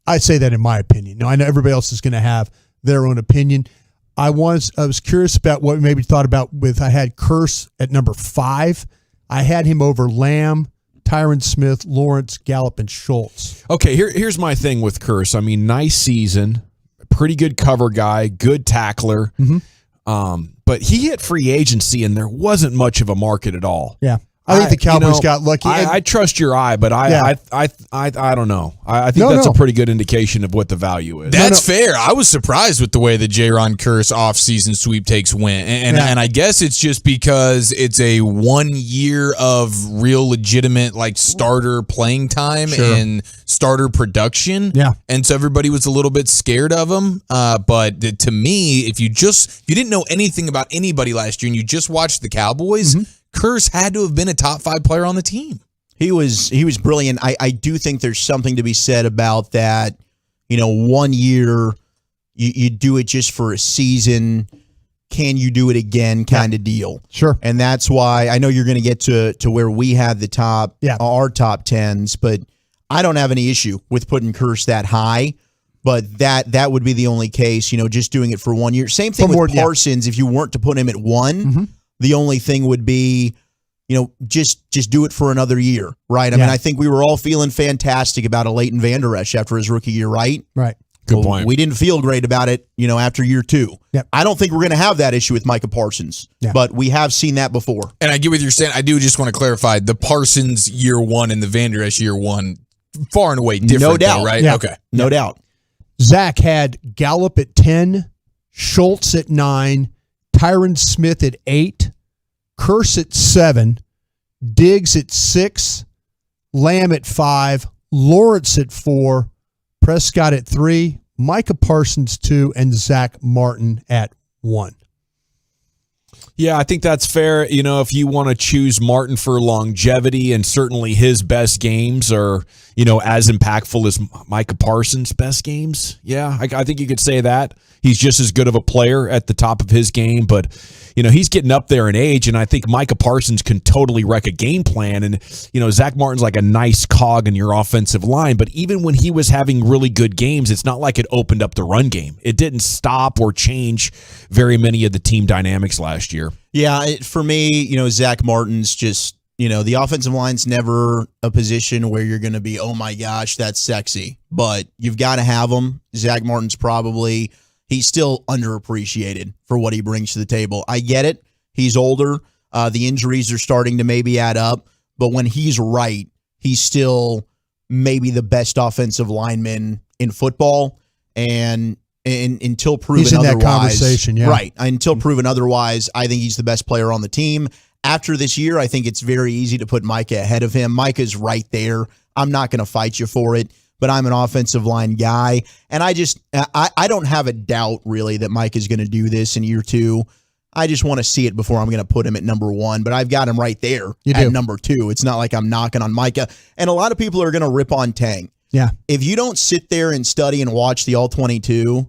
I say that in my opinion. I know everybody else is going to have their own opinion. I was curious about what we maybe thought about I had Kearse at number 5. I had him over Lamb, Tyron Smith, Lawrence, Gallup, and Schultz. Okay, here's my thing with Kearse. I mean, nice season, pretty good cover guy, good tackler. Mm-hmm. But he hit free agency, and there wasn't much of a market at all. Yeah. I think the Cowboys got lucky. I trust your eye, but I don't know. I think that's a pretty good indication of what the value is. That's fair. I was surprised with the way the Jaron Kearse offseason sweepstakes went. And I guess it's just because it's a 1 year of real legitimate starter playing time and starter production. Yeah. And so everybody was a little bit scared of him. But to me, if you didn't know anything about anybody last year and you just watched the Cowboys, Kearse had to have been a top 5 player on the team. He was brilliant. I do think there's something to be said about that. 1 year, you do it just for a season. Can you do it again kind of deal? Sure. And that's why I know you're going to get to where we had our top 10s, but I don't have any issue with putting Kearse that high. But that would be the only case, just doing it for 1 year. Same thing with Parsons. If you weren't to put him at 1, the only thing would be, just do it for another year, right? I mean, I think we were all feeling fantastic about a Leighton Vander Esch after his rookie year, right? Right. Good point. We didn't feel great about it, after year 2. Yep. I don't think we're going to have that issue with Micah Parsons, but we have seen that before. And I get what you're saying. I do just want to clarify the Parsons year 1 and the Vander Esch year 1, far and away different, no doubt, though, right? Yeah. Okay. No doubt. Zach had Gallup at 10, Schultz at 9, Tyron Smith at 8, Kearse at 7, Diggs at 6, Lamb at 5, Lawrence at 4, Prescott at 3, Micah Parsons 2, and Zach Martin at 1. Yeah, I think that's fair. You know, if you want to choose Martin for longevity, and certainly his best games are, you know, as impactful as Micah Parsons' best games. Yeah, I think you could say that. He's just as good of a player at the top of his game, but, you know, he's getting up there in age, and I think Micah Parsons can totally wreck a game plan. And, you know, Zach Martin's like a nice cog in your offensive line, but even when he was having really good games, it's not like it opened up the run game. It didn't stop or change very many of the team dynamics last year. Yeah, for me, you know, Zach Martin's just, you know, the offensive line's never a position where you're going to be, oh my gosh, that's sexy. But you've got to have him. Zach Martin's probably, he's still underappreciated for what he brings to the table. I get it. He's older. The injuries are starting to maybe add up. But when he's right, he's still maybe the best offensive lineman in football. And until proven he's in otherwise, that conversation, yeah. Right. Until proven otherwise, I think he's the best player on the team. After this year, I think it's very easy to put Micah ahead of him. Micah's right there. I'm not going to fight you for it, but I'm an offensive line guy. And I don't have a doubt, really, that Mike is going to do this in year 2. I just want to see it before I'm going to put him at number 1, but I've got him right there at number 2. It's not like I'm knocking on Micah. And a lot of people are going to rip on Tang. Yeah. If you don't sit there and study and watch the All-22,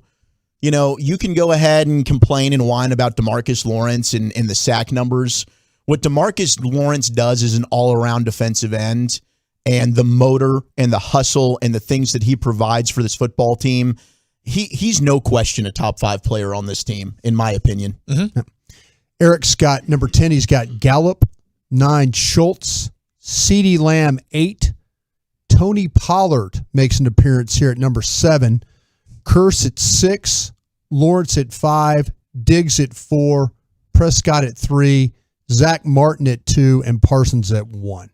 you know, you can go ahead and complain and whine about DeMarcus Lawrence and the sack numbers. What DeMarcus Lawrence does is an all-around defensive end, and the motor and the hustle and the things that he provides for this football team, he's no question a top 5 player on this team, in my opinion. Mm-hmm. Eric Scott, number 10, he's got Gallup, 9, Schultz, CeeDee Lamb, 8. Tony Pollard makes an appearance here at number 7. Curse at 6, Lawrence at 5, Diggs at 4, Prescott at 3, Zach Martin at 2, and Parsons at 1.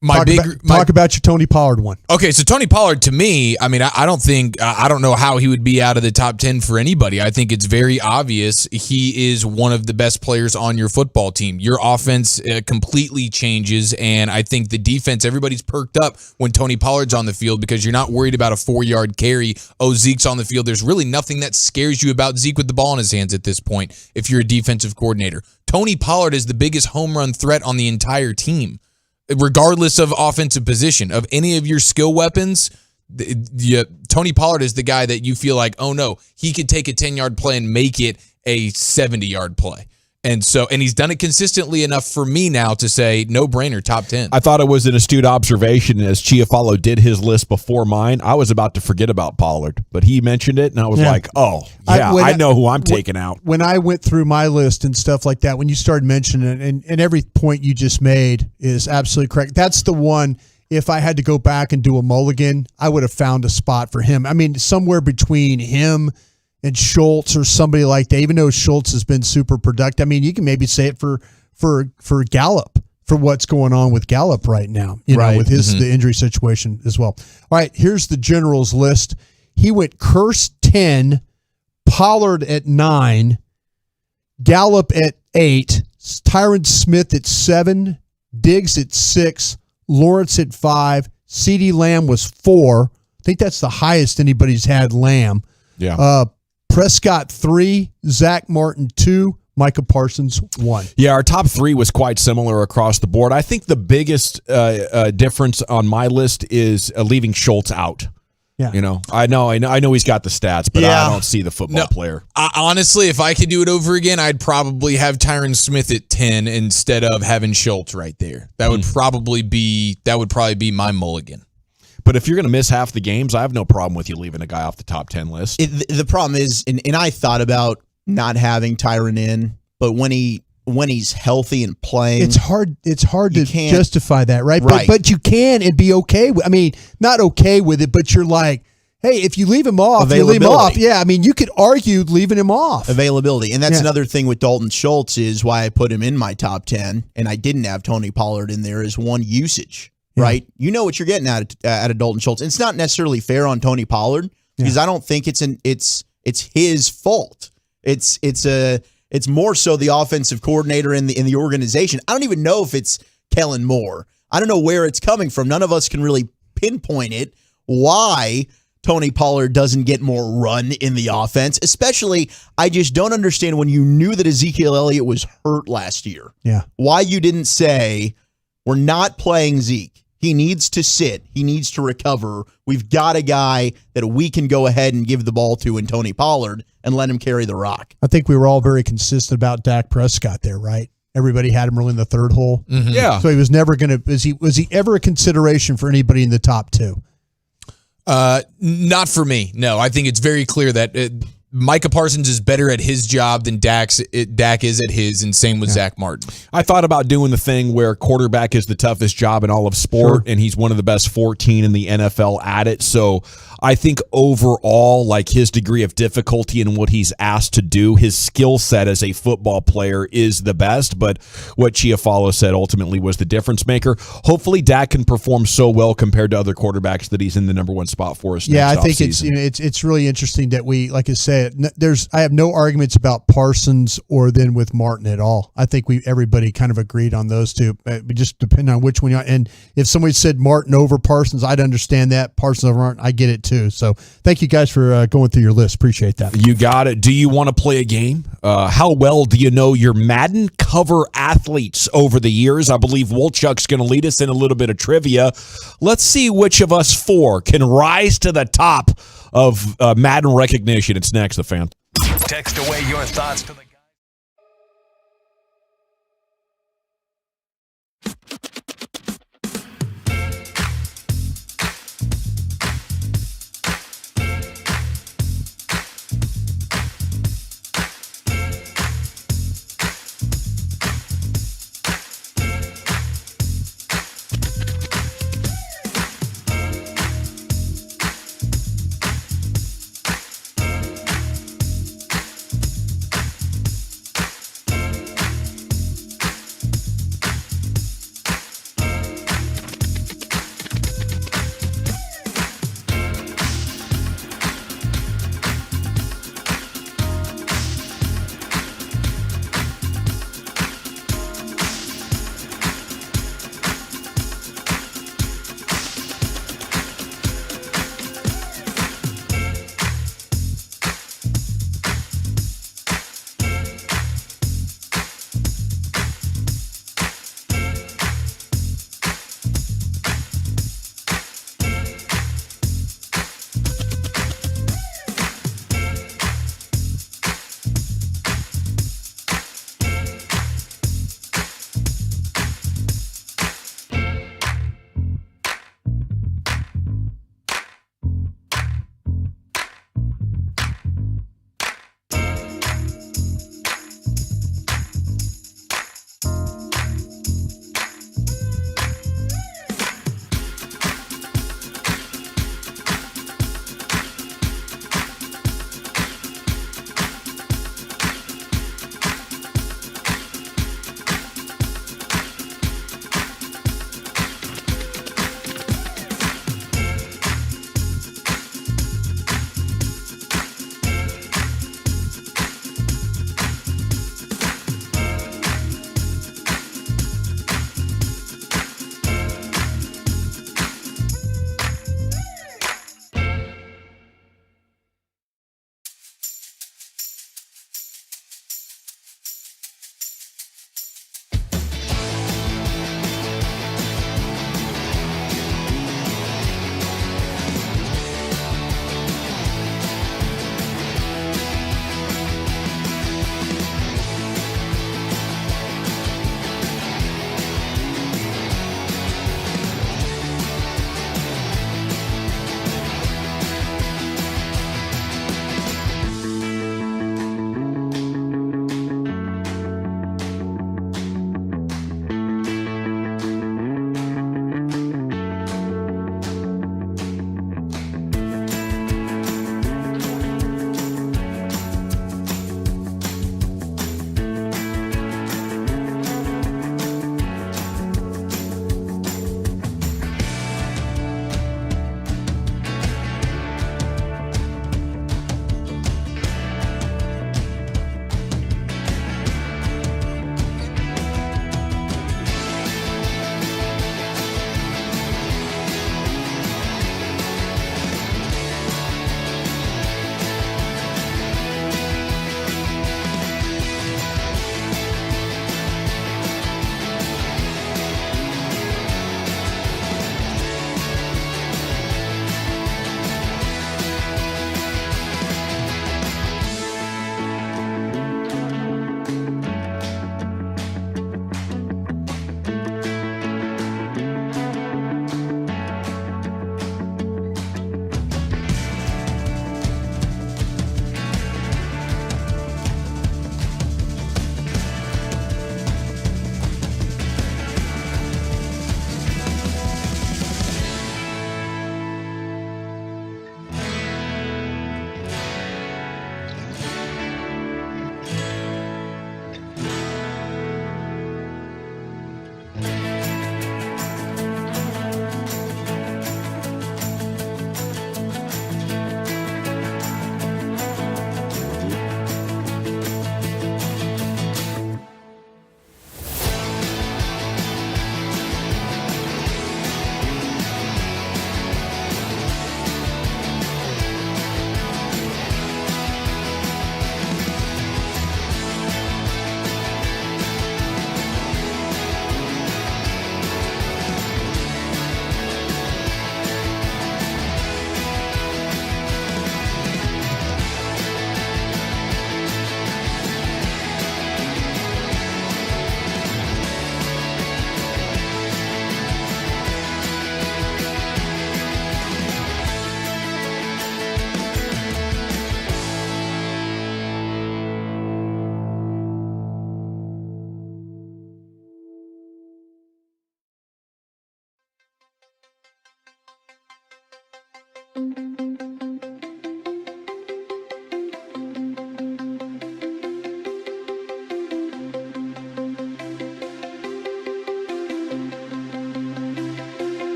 Talk about your Tony Pollard one. Okay, so Tony Pollard, to me, I mean, I don't know how he would be out of the top 10 for anybody. I think it's very obvious he is one of the best players on your football team. Your offense completely changes, and I think the defense, everybody's perked up when Tony Pollard's on the field because you're not worried about a 4-yard carry. Oh, Zeke's on the field. There's really nothing that scares you about Zeke with the ball in his hands at this point if you're a defensive coordinator. Tony Pollard is the biggest home run threat on the entire team. Regardless of offensive position, of any of your skill weapons, Tony Pollard is the guy that you feel like, oh no, he could take a 10-yard play and make it a 70-yard play. And he's done it consistently enough for me now to say no-brainer, top 10. I thought it was an astute observation. As Chiafalo did his list before mine, I was about to forget about Pollard, but he mentioned it, and I was like, oh, yeah, I know who I'm taking out. When I went through my list and stuff like that, when you started mentioning it, and every point you just made is absolutely correct. That's the one, if I had to go back and do a mulligan, I would have found a spot for him. I mean, somewhere between him and Schultz or somebody like that, even though Schultz has been super productive. I mean, you can maybe say it for Gallup, for what's going on with Gallup right now, you know, with the injury situation as well. All right, here's the Generals list. He went Curse 10, Pollard at 9, Gallup at 8, Tyron Smith at 7, Diggs at 6, Lawrence at 5, CeeDee Lamb was 4. I think that's the highest anybody's had Lamb. Yeah. Prescott 3, Zach Martin 2, Micah Parsons 1. Yeah, our top 3 was quite similar across the board. I think the biggest difference on my list is leaving Schultz out. Yeah. You know, I know he's got the stats, but I don't see the football player. Honestly, if I could do it over again, I'd probably have Tyron Smith at 10 instead of having Schultz right there. That would probably be my mulligan. But if you're going to miss half the games, I have no problem with you leaving a guy off the top 10 list. The problem is, and I thought about not having Tyron in, but when he's healthy and playing, it's hard to justify that, right? But you can and be okay with. I mean, not okay with it, but you're like, hey, if you leave him off, you leave him off. Yeah, I mean, you could argue leaving him off. Availability. And that's another thing with Dalton Schultz is why I put him in my top 10, and I didn't have Tony Pollard in there, is one, usage. Right, you know what you're getting out of Dalton Schultz. It's not necessarily fair on Tony Pollard because I don't think it's his fault. It's more so the offensive coordinator in the organization. I don't even know if it's Kellen Moore. I don't know where it's coming from. None of us can really pinpoint it. Why Tony Pollard doesn't get more run in the offense. Especially, I just don't understand when you knew that Ezekiel Elliott was hurt last year. Yeah. Why you didn't say, we're not playing Zeke. He needs to sit. He needs to recover. We've got a guy that we can go ahead and give the ball to in Tony Pollard and let him carry the rock. I think we were all very consistent about Dak Prescott there, right? Everybody had him really in the third hole. Mm-hmm. Yeah. So he was never going to – was he ever a consideration for anybody in the top two? Not for me. No, I think it's very clear that Micah Parsons is better at his job than Dak is at his, and same with Zach Martin. I thought about doing the thing where quarterback is the toughest job in all of sport, and he's one of the best 14 in the NFL at it. So I think overall, like his degree of difficulty and what he's asked to do, his skill set as a football player is the best. But what Chiafalo said ultimately was the difference maker. Hopefully, Dak can perform so well compared to other quarterbacks that he's in the number one spot for us. Yeah, next I think offseason. it's really interesting that we, like I said, I have no arguments about Parsons or then with Martin at all. I think everybody kind of agreed on those two. It just depending on which one you are. And if somebody said Martin over Parsons, I'd understand that. Parsons over Martin, I get it too. So thank you guys for going through your list. Appreciate that. You got it. Do you want to play a game? How well do you know your Madden cover athletes over the years? I believe Wolchuk's going to lead us in a little bit of trivia. Let's see which of us four can rise to the top of Madden recognition. It's next, The Fan. Text away your thoughts to the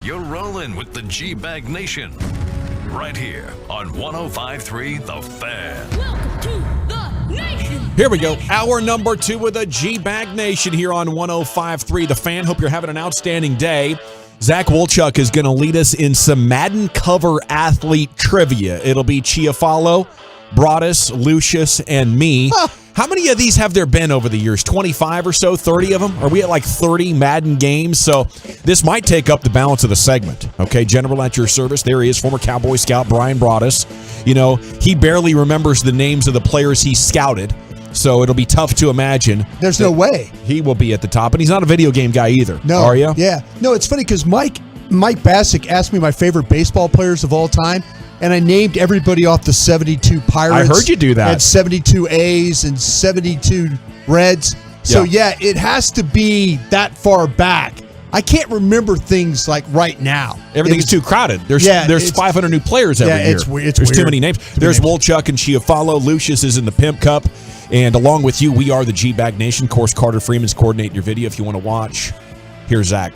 You're rolling with the G-Bag Nation. Right here on 105.3 The Fan. Welcome to the nation. Here we go. Hour number 2 with the G-Bag Nation here on 105.3 The Fan. Hope you're having an outstanding day. Zach Wolchuk is going to lead us in some Madden cover athlete trivia. It'll be Chiafalo, Broadus, Lucius, and me. How many of these have there been over the years? 25 or so? 30 of them? Are we at like 30 Madden games? So this might take up the balance of the segment. Okay, General at your service. There he is, former Cowboy scout Brian Broadus. You know, he barely remembers the names of the players he scouted. So it'll be tough to imagine. There's no way. He will be at the top. And he's not a video game guy either. No. Are you? Yeah. No, it's funny because Mike Bassick asked me my favorite baseball players of all time. And I named everybody off the 72 Pirates. I heard you do that. And 72 A's and 72 Reds. So, yeah, it has to be that far back. I can't remember things like right now. Everything's too crowded. There's 500 new players every year. It's There's weird. too many names. There's Wolchuk and Chiafalo. Lucius is in the Pimp Cup. And along with you, we are the G-Bag Nation. Of course, Carter Freeman's coordinating your video if you want to watch. Here's Zach.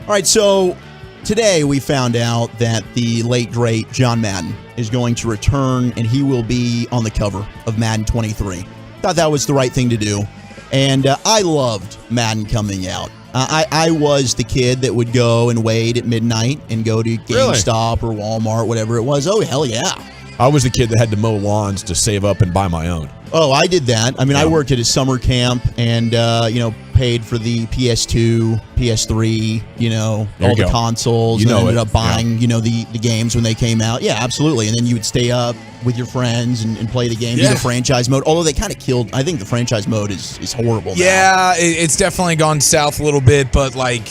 All right, so today we found out that the late, great John Madden is going to return, and he will be on the cover of Madden 23. Thought that was the right thing to do. And I loved Madden coming out. I was the kid that would go and wait at midnight and go to GameStop or Walmart, whatever it was. Oh, hell yeah. I was the kid that had to mow lawns to save up and buy my own. Oh, I did that. I mean, I worked at a summer camp and, paid for the PS2, PS3, all the consoles. And ended up buying, the games when they came out. Yeah, absolutely. And then you would stay up with your friends and play the game, do the franchise mode. Although they kind of killed, I think the franchise mode is horrible now. Yeah, it's definitely gone south a little bit, but like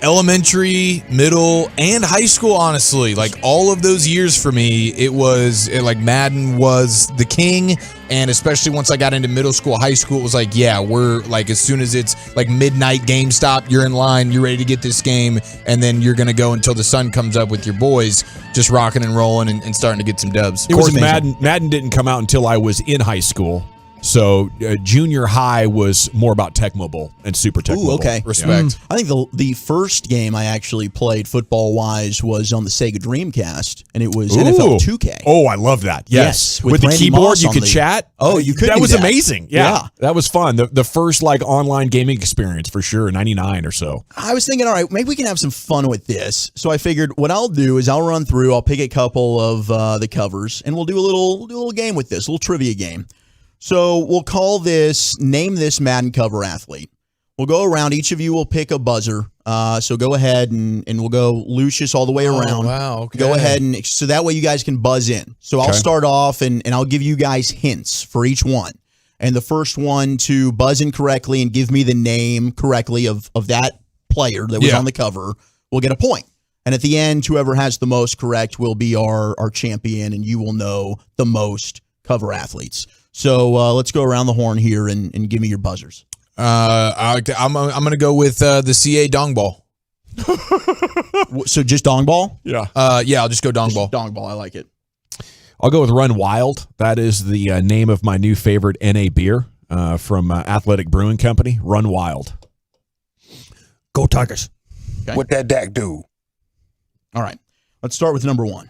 elementary, middle, and high school, honestly, like all of those years for me, like Madden was the king. And especially once I got into middle school, high school, it was like, yeah, we're like, as soon as it's like midnight GameStop, you're in line, you're ready to get this game, and then you're going to go until the sun comes up with your boys, just rocking and rolling and starting to get some dubs. Of course, Madden didn't come out until I was in high school. So junior high was more about Tech Mobile and Super Tech Mobile. Okay. Respect. I think the first game I actually played football-wise was on the Sega Dreamcast, and it was NFL 2K. Oh, I love that. Yes. With the Randy keyboard, Moss you on could the- chat. Oh, you could That do was that. amazing. Yeah. That was fun. The first like online gaming experience for sure, 99 or so. I was thinking, all right, maybe we can have some fun with this. So I figured what I'll do is I'll run through, I'll pick a couple of the covers, and we'll do a little game with this, a little trivia game. So we'll name this Madden cover athlete. We'll go around. Each of you will pick a buzzer. So go ahead and we'll go Lucius all the way around. Wow. Okay. Go ahead so that way you guys can buzz in. So I'll start off and I'll give you guys hints for each one. And the first one to buzz in correctly and give me the name correctly of that player that was on the cover will get a point. And at the end, whoever has the most correct will be our champion, and you will know the most cover athletes. So let's go around the horn here and give me your buzzers. I'm going to go with the CA Dong Ball. So just Dong Ball? Yeah. I'll just go Dong Ball. Dong Ball, I like it. I'll go with Run Wild. That is the name of my new favorite NA beer from Athletic Brewing Company. Run Wild. Go Tigers. Okay. What that Dak do? All right. Let's start with number one.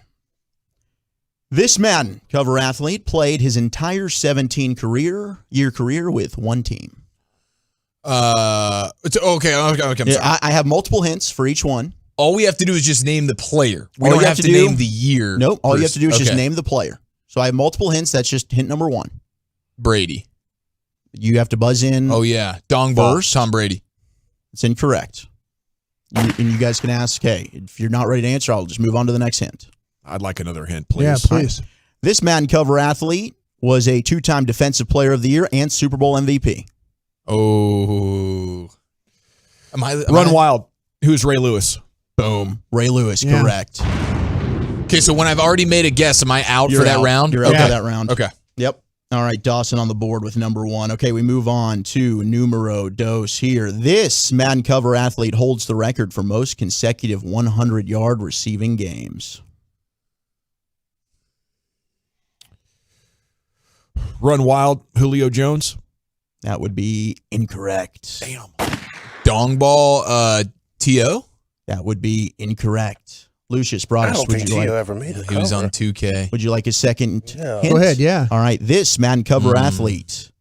This Madden cover athlete played his entire 17-year career with one team. It's okay. I'm sorry. I have multiple hints for each one. All we have to do is just name the player. We All don't you have to name the year. Nope. All you have to do is just Okay. name the player. So I have multiple hints. That's just hint number 1. Brady. You have to buzz in. Oh, yeah. Dong ball. First. Tom Brady. It's incorrect. And you guys can ask, hey, if you're not ready to answer, I'll just move on to the next hint. I'd like another hint, please. Yeah, please. This Madden cover athlete was a 2-time Defensive Player of the Year and Super Bowl MVP. Oh. Run Wild. Who's Ray Lewis? Boom. Ray Lewis, correct. Okay, so when I've already made a guess, am I out for that round? You're out for that round. Okay. Yep. All right, Dawson on the board with number 1. Okay, we move on to numero dos here. This Madden cover athlete holds the record for most consecutive 100-yard receiving games. Run Wild. Julio Jones. That would be incorrect. Damn. Dong ball, T.O.? That would be incorrect. Lucius I Broadus, don't think T.O. ever made a He was cover. on 2K. would you like a second Yeah. hint? Go ahead, yeah. All right, this Madden cover athlete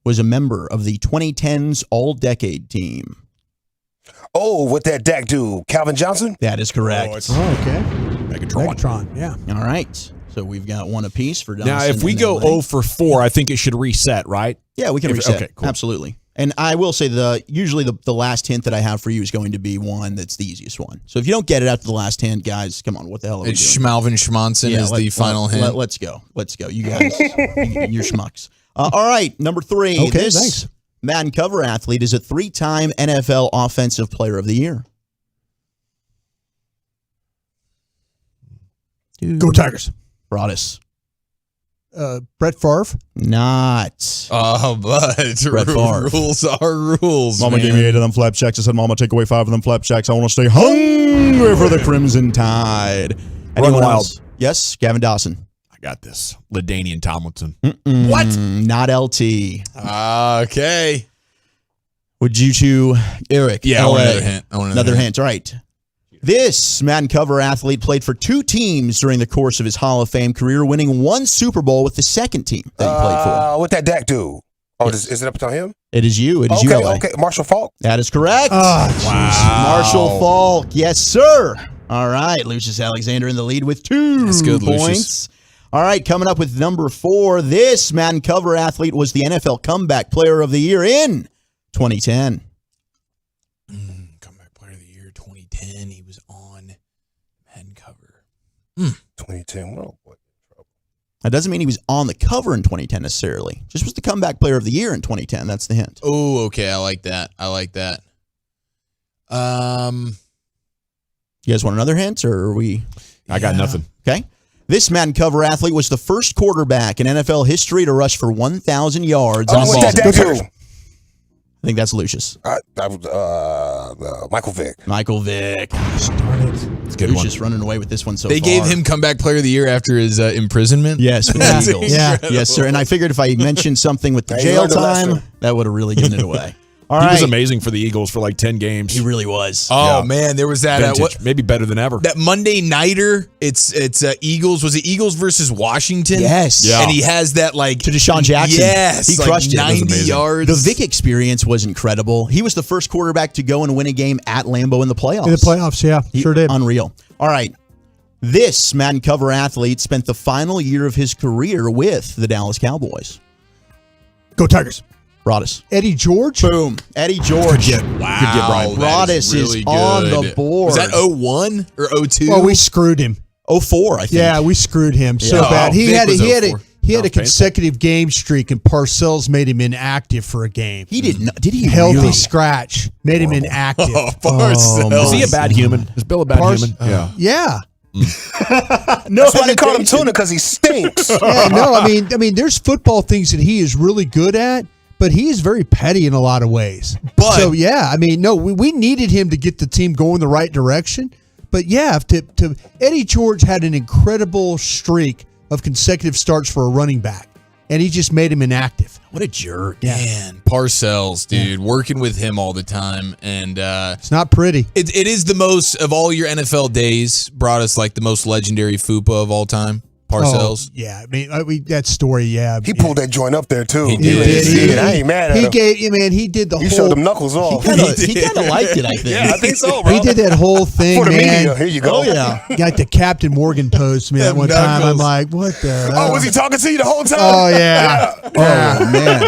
was a member of the 2010s All-Decade team. Oh, what that Dak dude, Calvin Johnson? That is correct. Oh, okay. Megatron. Yeah. All right. So we've got one apiece for Dawson. Now, if we and go LA. 0 for 4, I think it should reset, right? Yeah, we can If- reset. okay, cool. Absolutely. And I will say usually the last hint that I have for you is going to be one that's the easiest one. So if you don't get it after the last hint, guys, come on, what the hell are we It's doing? Schmalvin Schmonson is the final hint. Let's go. You guys, you're schmucks. All right, number 3. Okay, this thanks. Madden cover athlete is a 3-time NFL Offensive Player of the Year. Go Tigers. Broadus. Brett Favre. Not. Oh, but Brett Favre. rules are rules. Mama man. gave me 8 of them flapjacks. I said, Mama, take away 5 of them flapjacks. I want to stay hungry for the Crimson Tide. Anyone Wild. else? Yes, Gavin Dawson. I got this. LaDainian Tomlinson. What? Not LT. Okay. Would you two, Eric? Yeah, I LA. want another hint. Another hint. All right. This Madden cover athlete played for 2 teams during the course of his Hall of Fame career, winning 1 Super Bowl with the second team that he played for. What that Dak dude? Oh, is it up to him? It is you. It is you, LA. Okay, Marshall Faulk. That is correct. Marshall Faulk. Yes, sir. All right. Lucius Alexander in the lead with 2 That's good, points. Lucius. All right. Coming up with number 4. This Madden cover athlete was the NFL Comeback Player of the Year in 2010. Comeback Player of the Year 2010. He was on Madden cover. 2010. Well, what? That doesn't mean he was on the cover in 2010 necessarily. Just was the Comeback Player of the Year in 2010. That's the hint. Oh, okay. I like that. You guys want another hint, or are we? I got nothing. Okay. This Madden cover athlete was the first quarterback in NFL history to rush for 1,000 yards on what's that Dak dude? I think that's Lucius. Michael Vick. Michael Vick. It's a good Lucius one. running away with this one so They far. gave him Comeback Player of the Year after his imprisonment. Yes, with That's the Eagles. incredible. Yes, sir. And I figured if I mentioned something with the Hey, jail learned a lesson. time, that would have really given it away. All He right. was amazing for the Eagles for like 10 games. He really was. Oh Yeah. man, there was that Vintage. Maybe better than ever. that Monday nighter. It's Eagles. Was it Eagles versus Washington? Yes. Yeah. And he has that like To Deshaun Jackson. Yes, He like crushed it. It was 90 amazing. yards. The Vic experience was incredible. He was the first quarterback to go and win a game at Lambeau in the playoffs. In the playoffs, yeah. Sure did. Unreal. All right. This Madden cover athlete spent the final year of his career with the Dallas Cowboys. Go Tigers. Broadus. Eddie George. Boom. Eddie George. Wow, Broadus is on the board. Was that 01 or 02? Well, we screwed him. 04, I think. Yeah, we screwed him so Yeah. bad. He Vic had was a 04. a consecutive game streak, and Parcells made him inactive for a game. He did not. Did he Healthy really? scratch made him inactive. Parcells. Is he a bad human? Is Bill a bad human? Yeah. Yeah. No, That's why they call him Tuna, because he stinks. Yeah, no, I mean, there's football things that he is really good at, but he is very petty in a lot of ways. But- so yeah, I mean, no, we needed him to get the team going the right direction. But yeah, to Eddie George had an incredible streak of consecutive starts for a running back, and he just made him inactive. What a jerk. Man, Parcells, dude, working with him all the time, and It's not pretty. it is the most of all your NFL days. Brought us like the most legendary FUPA of all time. Parcells. Oh, yeah, I mean, that story, yeah. He pulled that joint up there too. He did. I ain't mad at him. He did the whole. He showed them knuckles off. He kind of liked it, I think. Yeah, I think so, bro. He did that whole thing, For the man. media. Here you go. Oh, yeah. Like the Captain Morgan pose to me that one time. I'm like, what the? Oh, was he talking to you the whole time? Oh yeah. Oh man.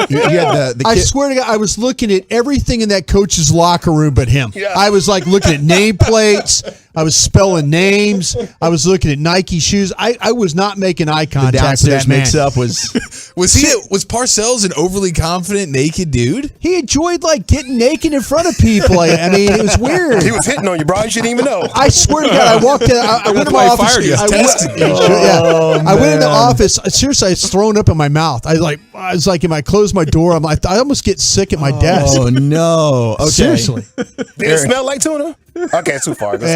You had I swear to God, I was looking at everything in that coach's locker room but him. Yeah. I was like looking at nameplates. I was spelling names. I was looking at Nike shoes. I was not making eye the contact with downstairs that man. mix-up was. Was Parcells an overly confident naked dude? He enjoyed like getting naked in front of people. I mean, it was weird. He was hitting on you, bro. You shouldn't even know. I swear to God, I walked in. I went to my office. I went in the office. Seriously, it's thrown up in my mouth. I was like, if I close my door, I'm like, I almost get sick at my desk. Oh no! Okay. Seriously. Did it smell like tuna? Okay, it's too far. No,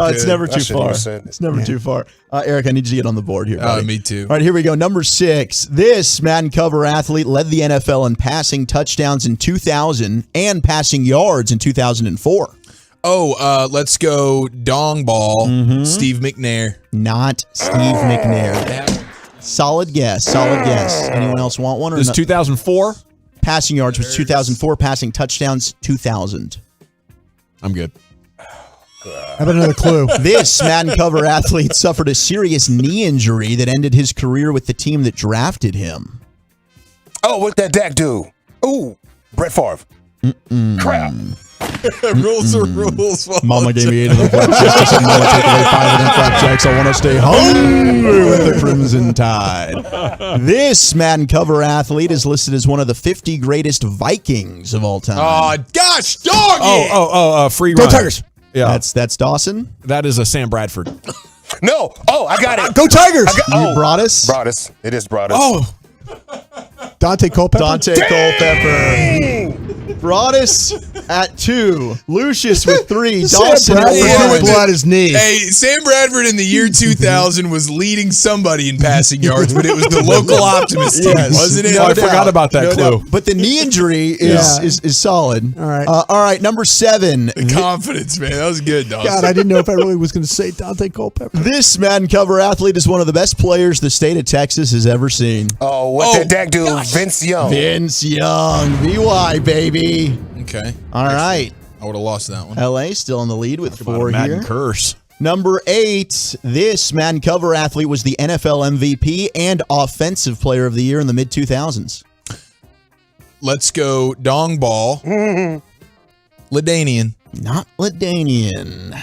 it's never too far. It's never too far. Eric, I need you to get on the board here, buddy. Me too. All right, here we go. Number 6. This Madden cover athlete led the NFL in passing touchdowns in 2000 and passing yards in 2004. Oh, let's go dong ball. Steve McNair. Not Steve McNair. Solid guess. Anyone else want one? Or This not? 2004? Passing yards was 2004. Passing touchdowns, 2000. I'm good. How about another clue? This Madden cover athlete suffered a serious knee injury that ended his career with the team that drafted him. Oh, what that Dak do? Ooh, Brett Favre. Crap. Rules are rules. Mama gave me 8 of them flap checks. Just said, Mama, take away 5 of them flap checks. I want to stay hungry with the Crimson Tide. This Madden cover athlete is listed as one of the 50 greatest Vikings of all time. Oh, gosh, dog. Free Go run. Tigers. Yeah. That's Dawson. That is a Sam Bradford. No. Oh, I got it. Go Tigers. Broadus? Broadus. It is Broadus. Oh. Dante Culpepper. Culpepper. Broadus at 2. Lucius with 3. Dawson Sam at Bradford 1. blew out his knee. Hey, Sam Bradford in the year 2000 was leading somebody in passing yards, but it was the local Optimist team, wasn't it? I forgot about that clue. Doubt. But the knee injury is solid. All right. All right, number 7. The confidence, man. That was good, Dawson. God, I didn't know if I really was going to say Dante Culpepper. This Madden cover athlete is one of the best players the state of Texas has ever seen. Oh, what did Dak do? Vince Young. Vince Young. VY, baby. Okay. All right. I would have lost that one. LA still in the lead with 4 Madden here. curse. Number 8. This Madden cover athlete was the NFL MVP and Offensive Player of the Year in the mid-2000s. Let's go dong ball. LaDainian. Not LaDainian.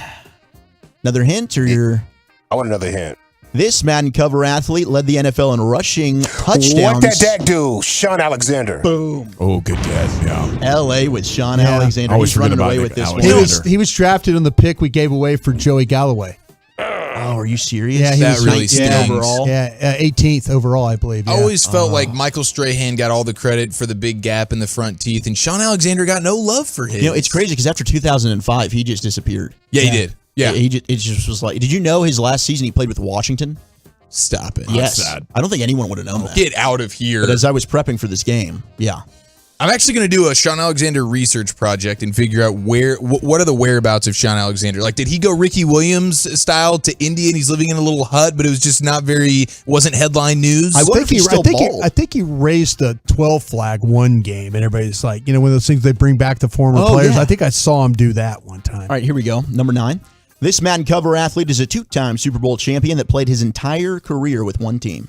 Another hint or your... I want another hint. This Madden cover athlete led the NFL in rushing touchdowns. What that Dak do? Sean Alexander. Boom. Oh, good guess. Yeah. LA with Sean Alexander. I always He's running forget about away Nick with this one. Alexander. He was drafted on the pick we gave away for Joey Galloway. Oh, are you serious? Yeah, he That was really 19th stings. overall. Yeah, 18th overall, I believe. I Yeah. always felt like Michael Strahan got all the credit for the big gap in the front teeth, and Sean Alexander got no love for his. You know, it's crazy because after 2005, he just disappeared. Yeah, he did. Yeah. It just was like, did you know his last season he played with Washington? Stop it. Yes. That's sad. I don't think anyone would have known that. Get out of here. But as I was prepping for this game, yeah. I'm actually going to do a Sean Alexander research project and figure out what are the whereabouts of Sean Alexander. Like, did he go Ricky Williams style to India and he's living in a little hut, but it was just wasn't headline news? I think he raised the 12 flag one game, and everybody's like, one of those things they bring back to former players. Yeah. I think I saw him do that one time. All right, here we go. Number 9. This Madden cover athlete is a 2-time Super Bowl champion that played his entire career with one team.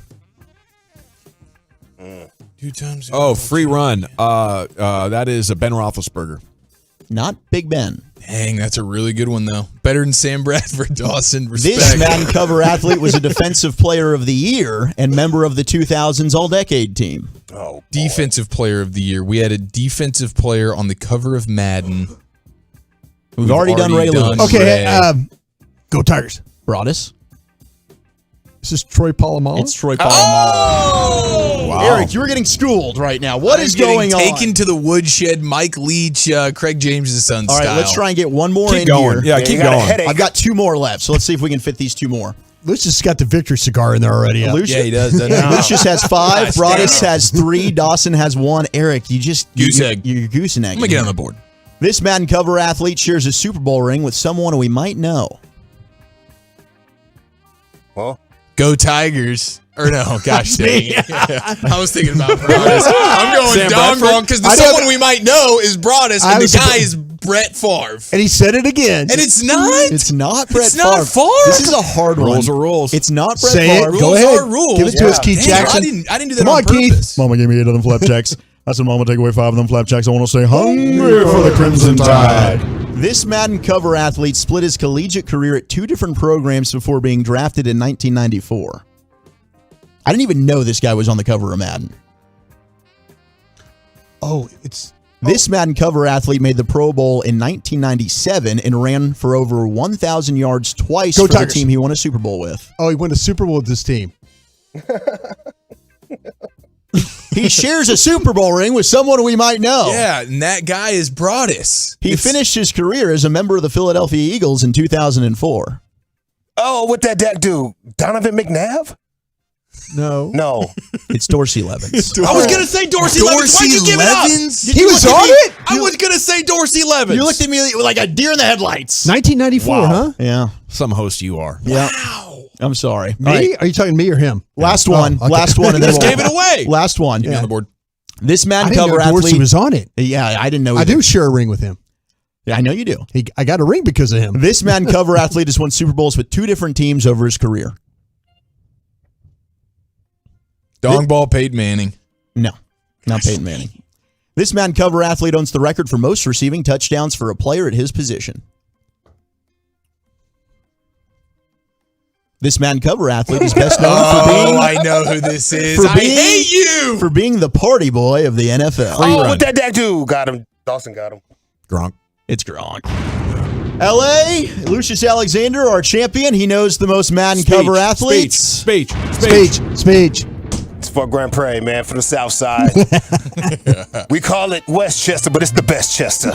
2 times. Oh, free run. That is a Ben Roethlisberger. Not Big Ben. Dang, that's a really good one, though. Better than Sam Bradford, Dawson. Respect. This Madden cover athlete was a Defensive Player of the Year and member of the 2000s All-Decade team. Oh, Defensive Player of the Year. We had a defensive player on the cover of Madden. We've already done Ray Lewis. Okay, go Tigers. Broadus. This is Troy Polamalu. It's Troy Polamalu. Oh! Wow. Eric, you're getting schooled right now. What is going on? Taken to the woodshed, Mike Leach, Craig James' son All right, style. let's try and get one more in going. here. Yeah, keep going. I've got 2 more left, so let's see if we can fit these 2 more. Lucius got the victory cigar in there already. Yeah, he does. Doesn't he? Lucius has 5. Broadus has 3. Dawson has 1. Eric, you just Goose egg. You're goose egg. I'm gonna get on the board. This Madden cover athlete shares a Super Bowl ring with someone we might know. Well, go Tigers. Or no, gosh dang it. I was thinking about Broadus. I'm going Sam dong Bradford? wrong because someone we might know is Broadus, and the guy is Brett Favre. And he said it again. And it's not? It's not Brett It's not Favre. This is a hard one. Rules are rules. It's not Brett Say Favre. it. Go ahead. Are rules. Give it to us, Keith Damn, Jackson. I didn't do that Come on, purpose. Keith. Mama gave me 8 of them flapjacks. I said, Mama, take away 5 of them flapjacks. I want to say, hungry for the Crimson Tide. This Madden cover athlete split his collegiate career at 2 different programs before being drafted in 1994. I didn't even know this guy was on the cover of Madden. Oh, it's... This Madden cover athlete made the Pro Bowl in 1997 and ran for over 1,000 yards twice for the team he won a Super Bowl with. Oh, he won a Super Bowl with this team. He shares a Super Bowl ring with someone we might know. Yeah, and that guy is Broadus. He finished his career as a member of the Philadelphia Eagles in 2004. Oh, what that dude? Donovan McNabb? No. It's Dorsey Levens. I was going to say Dorsey Levens. Why'd you give it up? He was on it? I was going to say Dorsey Levens. You looked at me like a deer in the headlights. 1994, huh? Yeah. Some host you are. Yeah. I'm sorry. Me? Right. Are you talking me or him? Last one. okay. Last one. And then Just gave it away. Last one. Get me on the board. This I Madden didn't cover know Dorsey athlete was on it. Yeah, I didn't know. I either. do share a ring with him. Yeah, I know you do. I got a ring because of him. This Madden cover athlete has won Super Bowls with 2 different teams over his career. Dong ball Peyton Manning. No, not Peyton Manning. This Madden cover athlete owns the record for most receiving touchdowns for a player at his position. This Madden cover athlete is best known for being... I know who this is. I hate you! For being the party boy of the NFL. What that dude? Got him. Dawson got him. Gronk. It's Gronk. L.A., Lucius Alexander, our champion. He knows the most Madden cover athletes. Speech. It's for Grand Prairie, man, for the South Side. We call it Westchester, but it's the best Chester.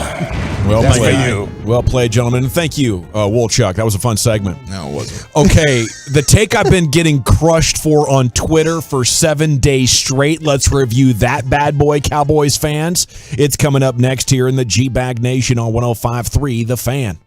Well That's played. for you. Well played, gentlemen. And thank you, Wolchuk. That was a fun segment. No, it wasn't. Okay, the take I've been getting crushed for on Twitter for 7 days straight. Let's review that bad boy, Cowboys fans. It's coming up next here in the G-Bag Nation on 105.3 The Fan.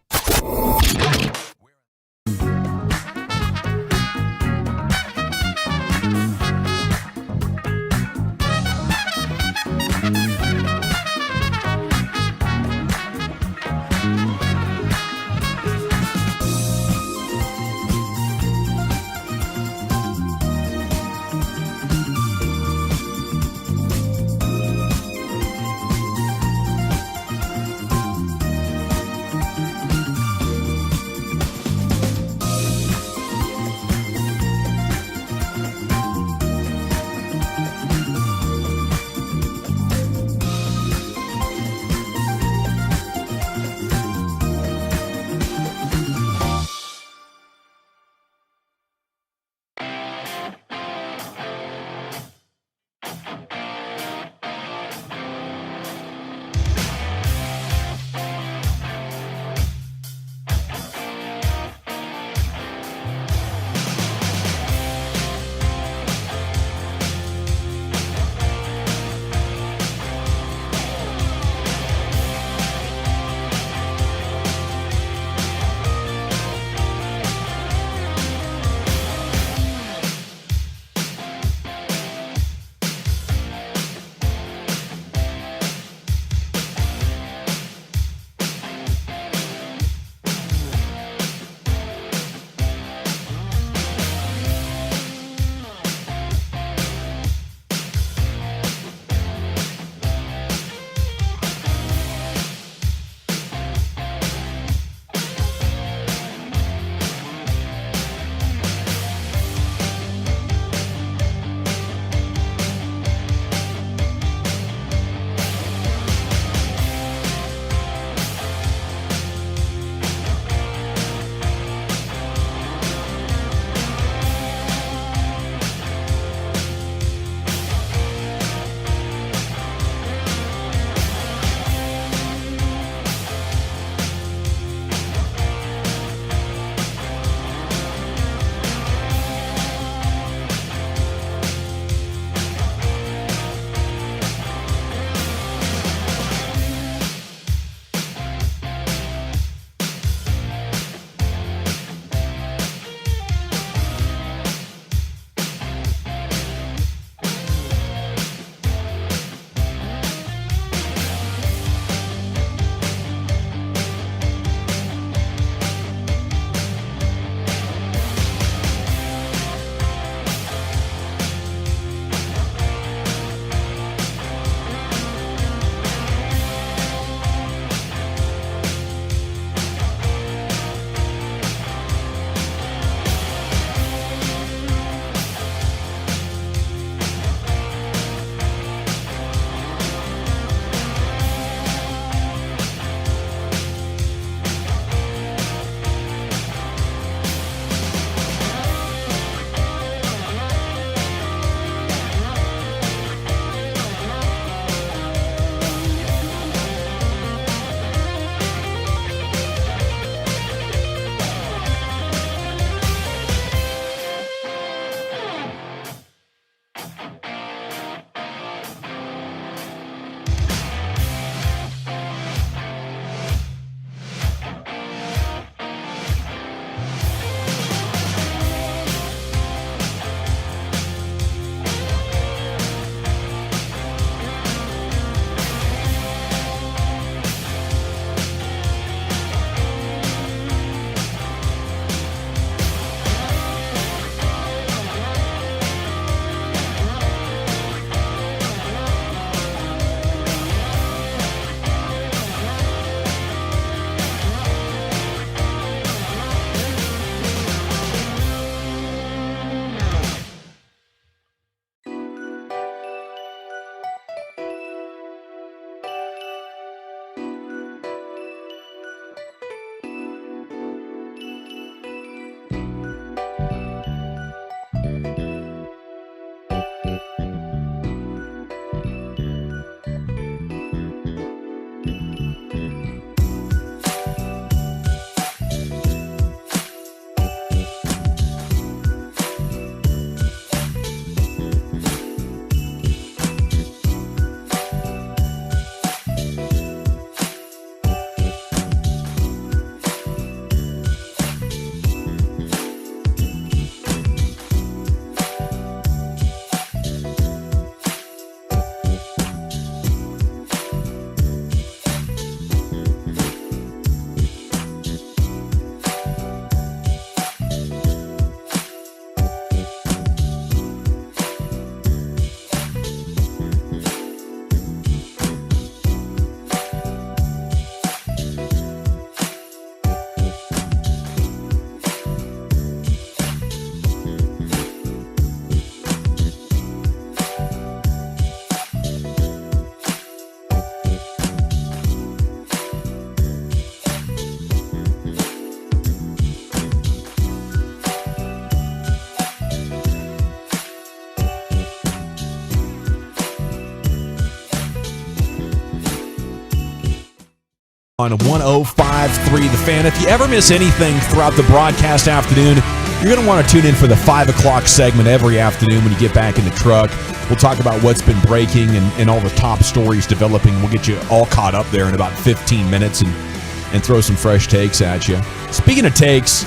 on 105.3 The Fan. If you ever miss anything throughout the broadcast afternoon, you're going to want to tune in for the 5 o'clock segment every afternoon when you get back in the truck. We'll talk about what's been breaking and all the top stories developing. We'll get you all caught up there in about 15 minutes and throw some fresh takes at you. Speaking of takes,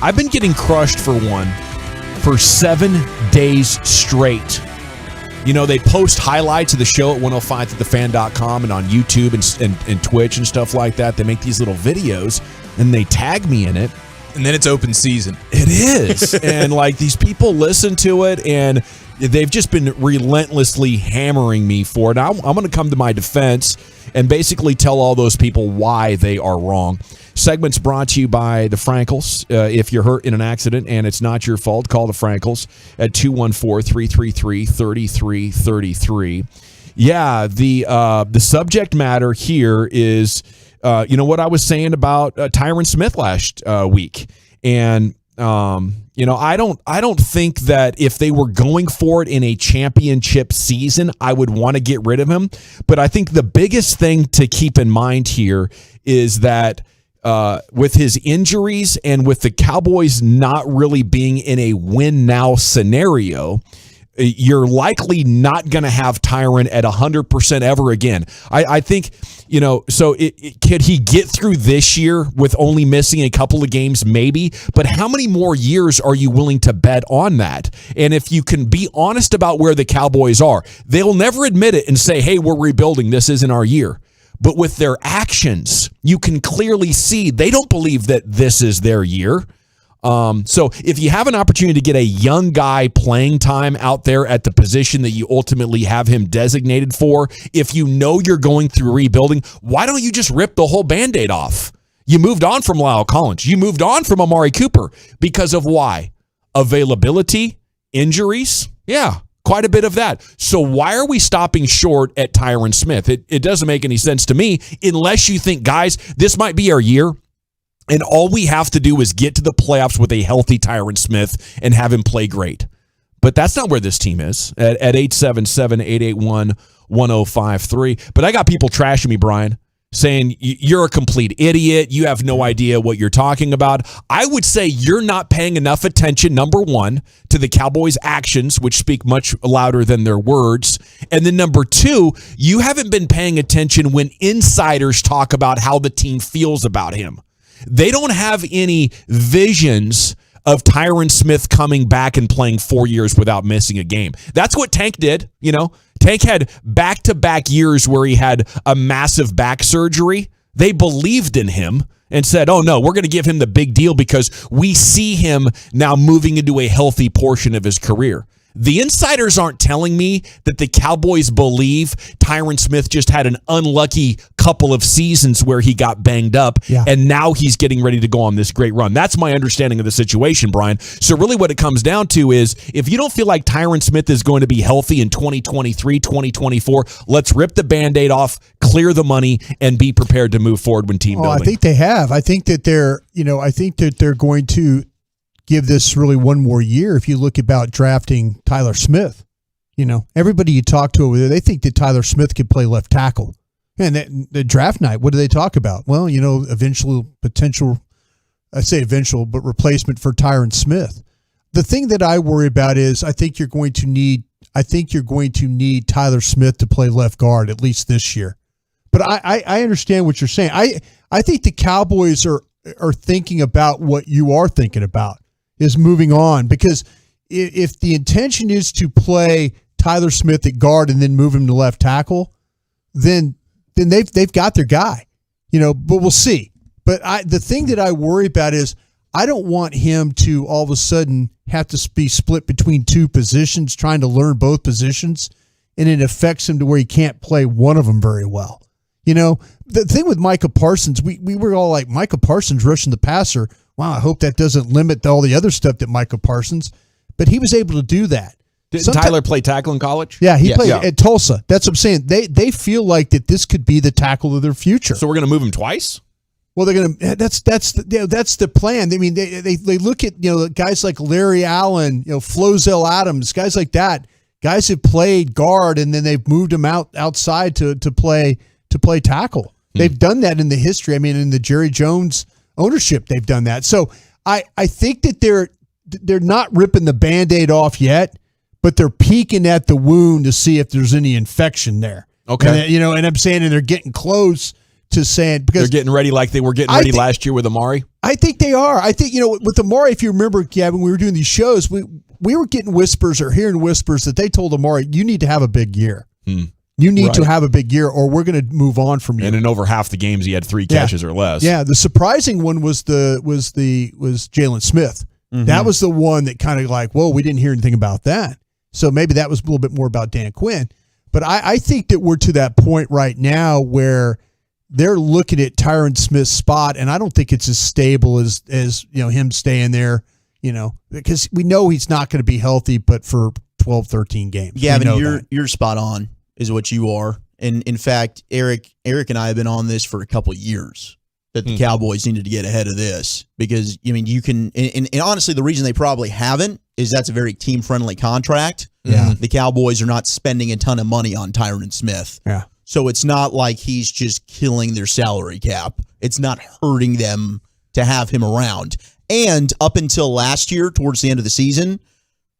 I've been getting crushed for 7 days straight. You know, they post highlights of the show at 105thethefan.com and on YouTube and Twitch and stuff like that. They make these little videos and they tag me in it. And then it's open season. It is. And like these people listen to it and they've just been relentlessly hammering me for it. Now, I'm going to come to my defense and basically tell all those people why they are wrong. Segment's brought to you by the Frankels. If you're hurt in an accident and it's not your fault, call the Frankels at 214-333-3333. Yeah, the subject matter here is, what I was saying about Tyron Smith last week. And, I don't think that if they were going for it in a championship season, I would want to get rid of him. But I think the biggest thing to keep in mind here is that with his injuries and with the Cowboys not really being in a win-now scenario, you're likely not going to have Tyron at 100% ever again. I think, so could he get through this year with only missing a couple of games? Maybe. But how many more years are you willing to bet on that? And if you can be honest about where the Cowboys are, they'll never admit it and say, hey, we're rebuilding. This isn't our year. But with their actions, you can clearly see they don't believe that this is their year. So if you have an opportunity to get a young guy playing time out there at the position that you ultimately have him designated for, if you know you're going through rebuilding, why don't you just rip the whole Band-Aid off? You moved on from Lyle Collins. You moved on from Amari Cooper because of why? Availability, injuries. Yeah. Quite a bit of that. So why are we stopping short at Tyron Smith? It doesn't make any sense to me unless you think, guys, this might be our year. And all we have to do is get to the playoffs with a healthy Tyron Smith and have him play great. But that's not where this team is at 877-881-1053. But I got people trashing me, Brian, saying you're a complete idiot. You have no idea what you're talking about. I would say you're not paying enough attention, number one, to the Cowboys' actions, which speak much louder than their words. And then number two, you haven't been paying attention when insiders talk about how the team feels about him. They don't have any visions of Tyron Smith coming back and playing 4 years without missing a game. That's what Tank did, Tank had back-to-back years where he had a massive back surgery. They believed in him and said, oh, no, we're going to give him the big deal because we see him now moving into a healthy portion of his career. The insiders aren't telling me that the Cowboys believe Tyron Smith just had an unlucky couple of seasons where he got banged up, and now he's getting ready to go on this great run. That's my understanding of the situation, Brian. So really what it comes down to is if you don't feel like Tyron Smith is going to be healthy in 2023, 2024, let's rip the Band-Aid off, clear the money, and be prepared to move forward when team building. I think they have. I think that they're going to give this really one more year. If you look about drafting Tyler Smith, everybody you talk to over there, they think that Tyler Smith could play left tackle. And the draft night, what do they talk about? Well, eventual potential, I say eventual, but replacement for Tyron Smith. The thing that I worry about is I think you're going to need Tyler Smith to play left guard at least this year. But I understand what you're saying. I think the Cowboys are thinking about what you are thinking about. Is moving on, because if the intention is to play Tyler Smith at guard and then move him to left tackle, then they've got their guy, but we'll see. But the thing that I worry about is I don't want him to all of a sudden have to be split between two positions, trying to learn both positions, and it affects him to where he can't play one of them very well. The thing with Micah Parsons, we were all like, Micah Parsons rushing the passer. Wow, I hope that doesn't limit all the other stuff that Micah Parsons, but he was able to do that. Did Tyler play tackle in college? Yeah, he played at Tulsa. That's what I'm saying. They feel like that this could be the tackle of their future. So we're going to move him twice? Well, they're going to. That's the plan. I mean, they look at guys like Larry Allen, Flozell Adams, guys like that. Guys have played guard and then they've moved him outside to play tackle. They've done that in the history. I mean, in the Jerry Jones ownership, they've done that. So I think that they're not ripping the Band-Aid off yet, but they're peeking at the wound to see if there's any infection there. Okay. And, and I'm saying, and they're getting close to saying, because they're getting ready like they were getting ready last year with Amari. I think they are. I think, with Amari, if you remember, Gavin, we were doing these shows, we were getting whispers or hearing whispers that they told Amari, you need to have a big year. You need to have a big year or we're going to move on from you. And in over half the games, he had 3 catches or less. Yeah. The surprising one was Jalen Smith. Mm-hmm. That was the one that kind of like, whoa, we didn't hear anything about that. So maybe that was a little bit more about Dan Quinn. But I think that we're to that point right now where they're looking at Tyron Smith's spot, and I don't think it's as stable as him staying there, because we know he's not going to be healthy, but for 12, 13 games. Gavin, you're spot on is what you are. And in fact, Eric and I have been on this for a couple of years that the Cowboys needed to get ahead of this because, you can, and honestly, the reason they probably haven't is that's a very team-friendly contract. Yeah. The Cowboys are not spending a ton of money on Tyron Smith. Yeah. So it's not like he's just killing their salary cap. It's not hurting them to have him around. And up until last year, towards the end of the season,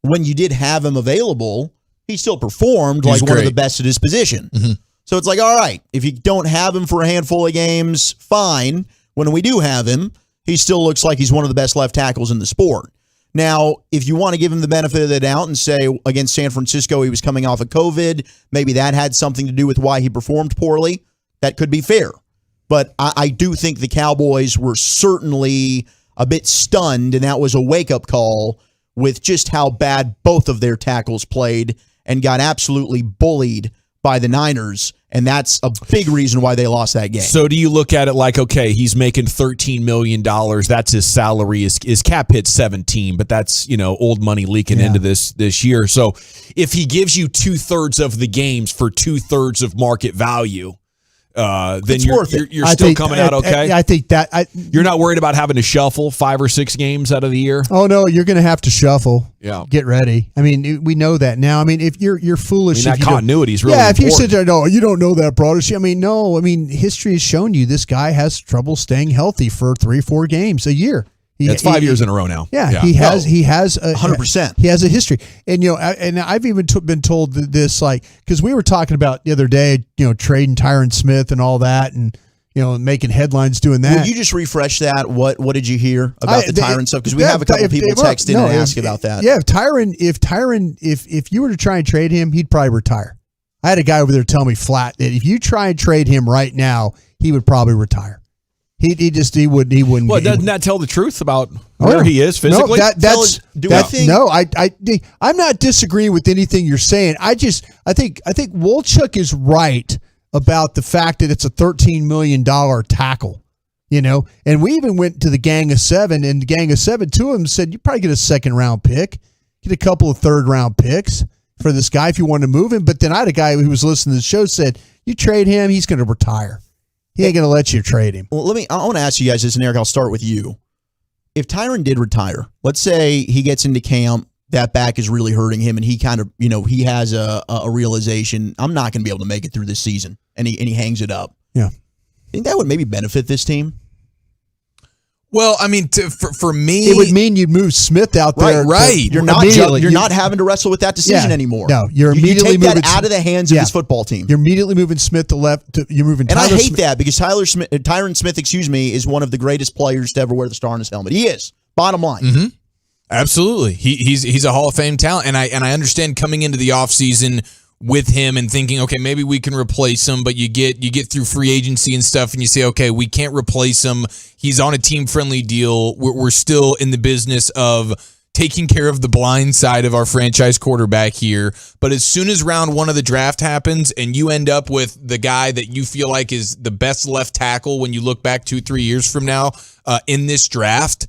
when you did have him available, he still performed like one of the best at his position. Mm-hmm. So it's like, all right, if you don't have him for a handful of games, fine. When we do have him, he still looks like he's one of the best left tackles in the sport. Now, if you want to give him the benefit of the doubt and say against San Francisco he was coming off of COVID, maybe that had something to do with why he performed poorly, that could be fair. But I do think the Cowboys were certainly a bit stunned, and that was a wake-up call with just how bad both of their tackles played and got absolutely bullied by the Niners, and that's a big reason why they lost that game. So do you look at it like, okay, he's making $13 million. That's his salary. His cap hit 17, but that's, old money leaking into this year. So if he gives you 2/3 of the games for 2/3 of market value, then you're still coming out okay? I think that you're not worried about having to shuffle 5 or 6 games out of the year? Oh, no, you're going to have to shuffle. Yeah. Get ready. I mean, we know that now. I mean, if you're foolish. That continuity is really important. If you sit there, no, you don't know that, Broadus. I mean, no. I mean, history has shown you this guy has trouble staying healthy for 3-4 games a year. It's 5 years in a row now. Yeah, he has 100%. He has a history, and and I've even been told this, like, because we were talking about the other day, trading Tyron Smith and all that, and making headlines doing that. Would you just refresh that? What did you hear about the Tyron stuff? Because we have a couple people text in and ask about that. Yeah, if you were to try and trade him, he'd probably retire. I had a guy over there tell me flat that if you try and trade him right now, he would probably retire. He wouldn't. Well, doesn't that tell the truth about where he is physically? No, I'm not disagreeing with anything you're saying. I think Wolchuk is right about the fact that it's a $13 million tackle, and we even went to the Gang of Seven, and the Gang of Seven, 2 of them said you probably get a 2nd round pick, get a couple of 3rd round picks for this guy if you want to move him. But then I had a guy who was listening to the show said you trade him, he's going to retire. He ain't going to let you trade him. Well, I want to ask you guys this, and Eric, I'll start with you. If Tyron did retire, let's say he gets into camp, that back is really hurting him, and he kind of, he has a realization, I'm not going to be able to make it through this season, and he hangs it up. Yeah. I think that would maybe benefit this team. Well, I mean, for me, it would mean you'd move Smith out there. Right. You're not having to wrestle with that decision anymore. No, you're immediately take that out of the hands of his football team. You're immediately moving Smith to left. You're moving. And I hate that because Tyron Smith, is one of the greatest players to ever wear the star on his helmet. He is. Bottom line. Mm-hmm. Absolutely. He's a Hall of Fame talent, and I understand coming into the offseason with him and thinking, okay, maybe we can replace him, but you get through free agency and stuff, and you say, okay, we can't replace him. He's on a team-friendly deal. We're still in the business of taking care of the blind side of our franchise quarterback here. But as soon as round 1 of the draft happens and you end up with the guy that you feel like is the best left tackle when you look back 2-3 years from now in this draft,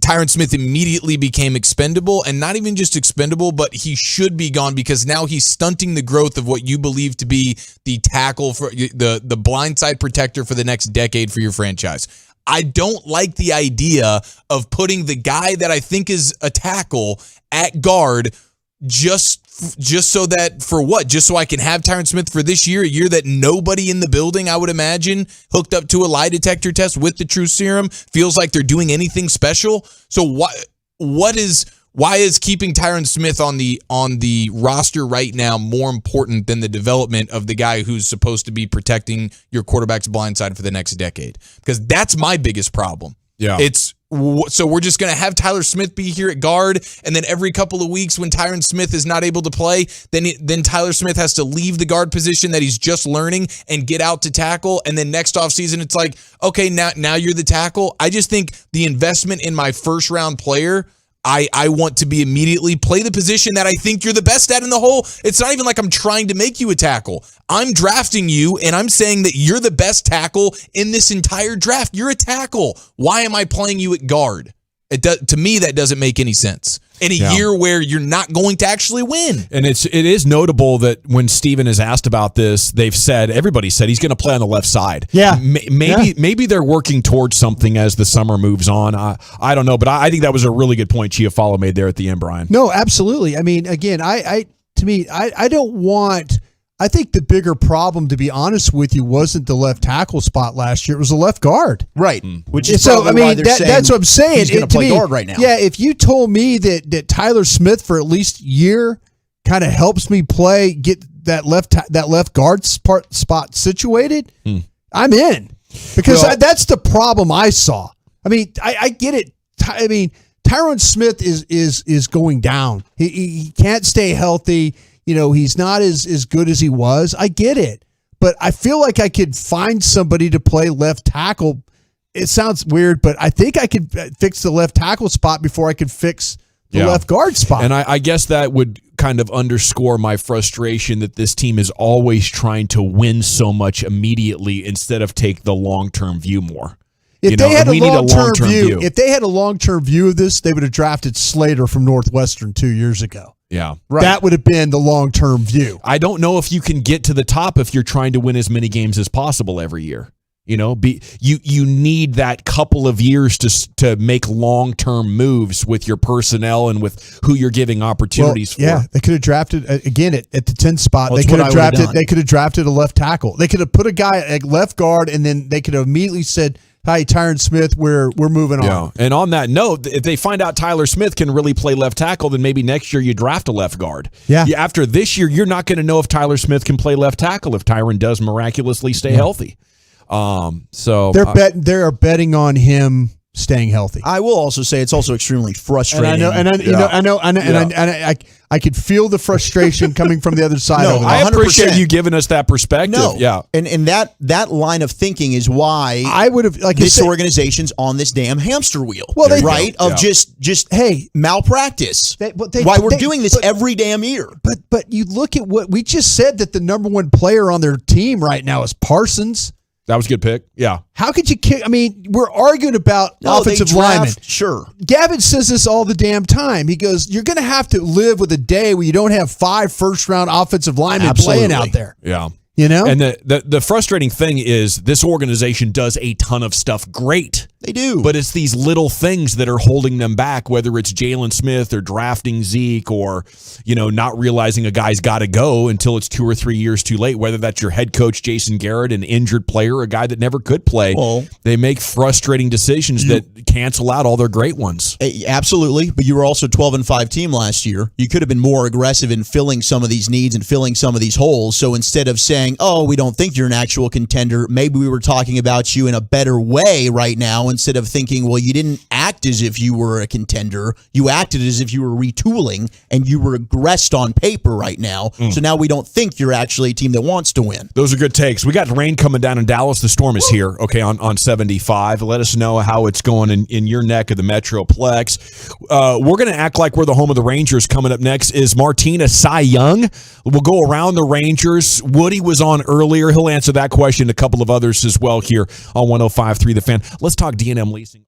Tyron Smith immediately became expendable, and not even just expendable, but he should be gone because now he's stunting the growth of what you believe to be the tackle for the blindside protector for the next decade for your franchise. I don't like the idea of putting the guy that I think is a tackle at guard just so that, for what? Just so I can have Tyron Smith for this year, a year that nobody in the building, I would imagine, hooked up to a lie detector test with the True Serum feels like they're doing anything special. So why is keeping Tyron Smith on the roster right now more important than the development of the guy who's supposed to be protecting your quarterback's blind side for the next decade? Because that's my biggest problem. Yeah. So we're just going to have Tyler Smith be here at guard, and then every couple of weeks when Tyron Smith is not able to play, then Tyler Smith has to leave the guard position that he's just learning and get out to tackle, and then next offseason it's like, okay, now you're the tackle. I just think the investment in my first-round player, I want to be immediately play the position that I think you're the best at in the whole. It's not even like I'm trying to make you a tackle. I'm drafting you, and I'm saying that you're the best tackle in this entire draft. You're a tackle. Why am I playing you at guard? To me, that doesn't make any sense. In a year where you're not going to actually win. And it is notable that when Steven is asked about this, everybody said he's going to play on the left side. Yeah. Maybe they're working towards something as the summer moves on. I don't know, but I think that was a really good point Chiafalo made there at the end, Brian. No, absolutely. I mean, again, I don't want. I think the bigger problem, to be honest with you, wasn't the left tackle spot last year. It was the left guard. Right. Which is so. I mean, that's what I'm saying. He's going to play guard right now. Yeah. If you told me that Tyler Smith for at least a year kind of helps me get that left guard spot situated, I'm in, because that's the problem I saw. I mean, I get it. I mean, Tyron Smith is going down. He can't stay healthy. You know, he's not as good as he was. I get it. But I feel like I could find somebody to play left tackle. It sounds weird, but I think I could fix the left tackle spot before I could fix the left guard spot. And I guess that would kind of underscore my frustration that this team is always trying to win so much immediately instead of take the long-term view more. If they had a long-term view of this, they would have drafted Slater from Northwestern 2 years ago. Yeah. Right. That would have been the long-term view. I don't know if you can get to the top if you're trying to win as many games as possible every year. You know, you need that couple of years to make long-term moves with your personnel and with who you're giving opportunities for. Yeah, they could have drafted again at the 10th spot. They could have drafted a left tackle. They could have put a guy at left guard, and then they could have immediately said, "Hi, Tyron Smith, we're moving on." Yeah. And on that note, if they find out Tyler Smith can really play left tackle, then maybe next year you draft a left guard. Yeah. After this year, you're not going to know if Tyler Smith can play left tackle if Tyron does miraculously stay healthy. So they are betting on him staying healthy. I will also say it's also extremely frustrating. I could feel the frustration coming from the other side. No, I appreciate you giving us that perspective. No, yeah, and that line of thinking is why I would have this organization's on this damn hamster wheel. Well, just malpractice. Why we're doing this every damn year. But you look at what we just said, that the number one player on their team right now is Parsons. That was a good pick. Yeah. How could you kick? I mean, we're arguing about offensive linemen. Sure. Gavin says this all the damn time. He goes, "You're going to have to live with a day where you don't have 5 first-round offensive linemen playing out there." Yeah. You know? And the frustrating thing is this organization does a ton of stuff great. They do. But it's these little things that are holding them back, whether it's Jalen Smith or drafting Zeke or, not realizing a guy's got to go until it's 2 or 3 years too late, whether that's your head coach, Jason Garrett, an injured player, a guy that never could play. Well, they make frustrating decisions that cancel out all their great ones. Absolutely. But you were also a 12-5 team last year. You could have been more aggressive in filling some of these needs and filling some of these holes. So instead of saying, "Oh, we don't think you're an actual contender," maybe we were talking about you in a better way right now, instead of thinking, well, you didn't act as if you were a contender. You acted as if you were retooling, and you regressed on paper right now. So now we don't think you're actually a team that wants to win. Those are good takes. We got rain coming down in Dallas. The storm is here, on 75. Let us know how it's going in your neck of the Metroplex. We're going to act like we're the home of the Rangers. Coming up next is Martina Cy Young. We'll go around the Rangers. Woody was on earlier. He'll answer that question, a couple of others as well here on 105.3 The Fan. Let's talk D&M leasing.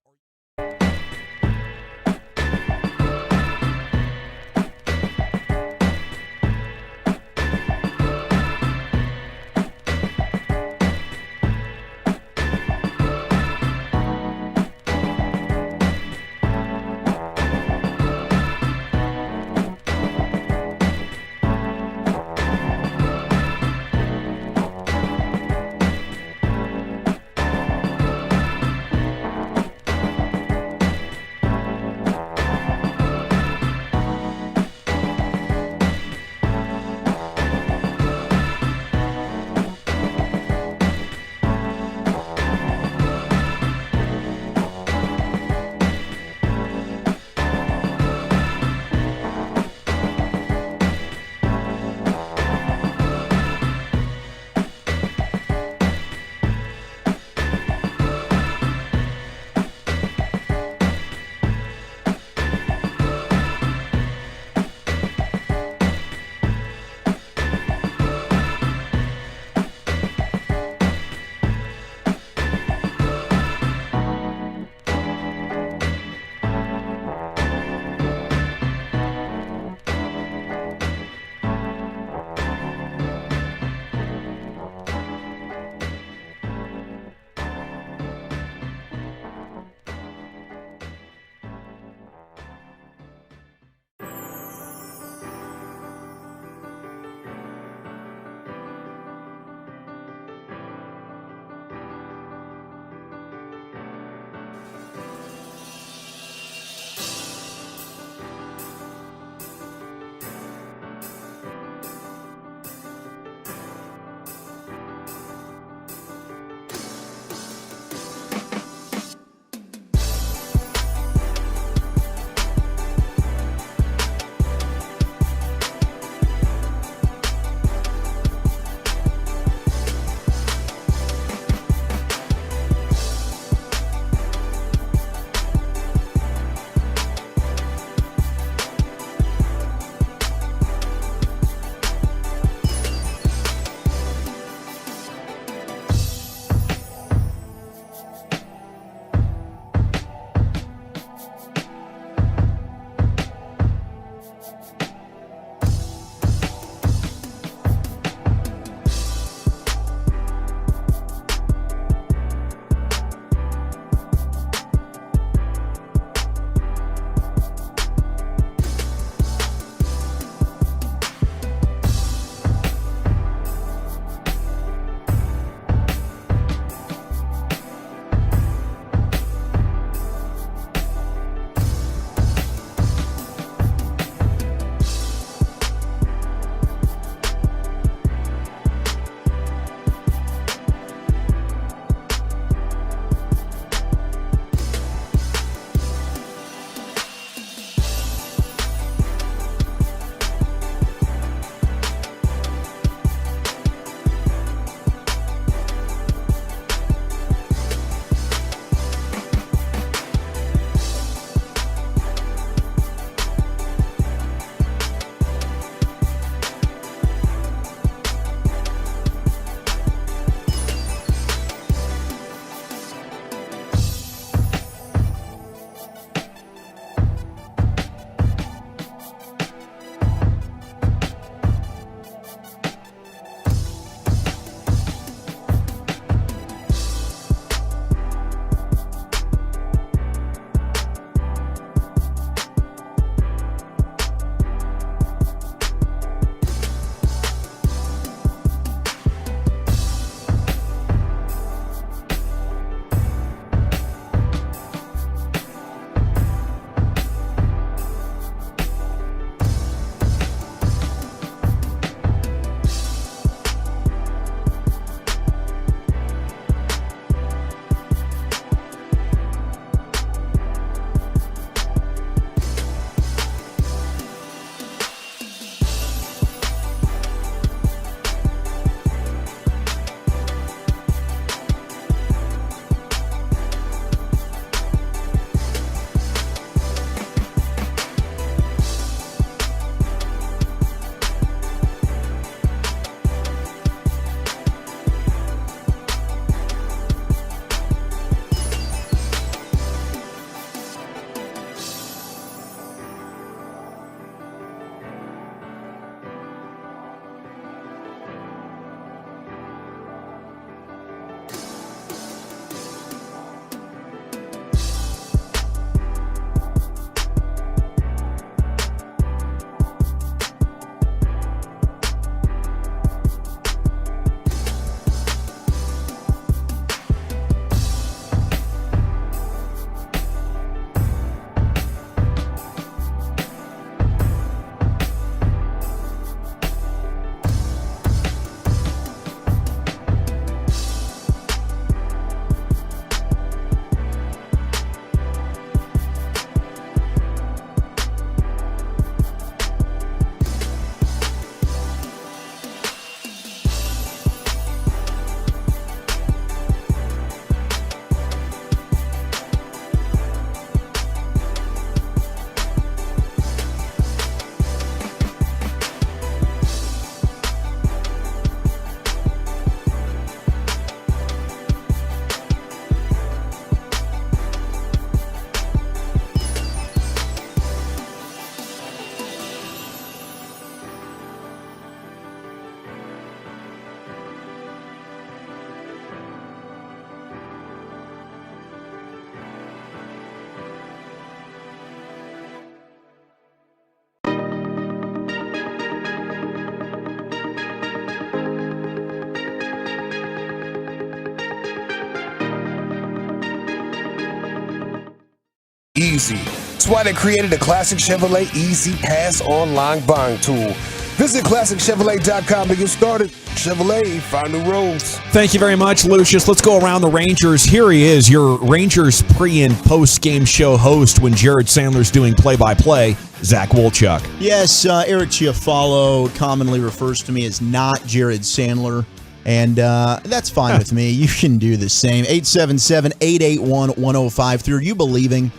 easy. That's why they created the Classic Chevrolet Easy Pass online buying tool. Visit ClassicChevrolet.com to get started. Chevrolet, find new roads. Thank you very much, Lucius. Let's go around the Rangers. Here he is, your Rangers pre- and post-game show host when Jared Sandler's doing play-by-play, Zach Wolchuk. Yes, Eric Chiafalo commonly refers to me as not Jared Sandler, and that's fine with me. You can do the same. 877-881-1053. Are you believing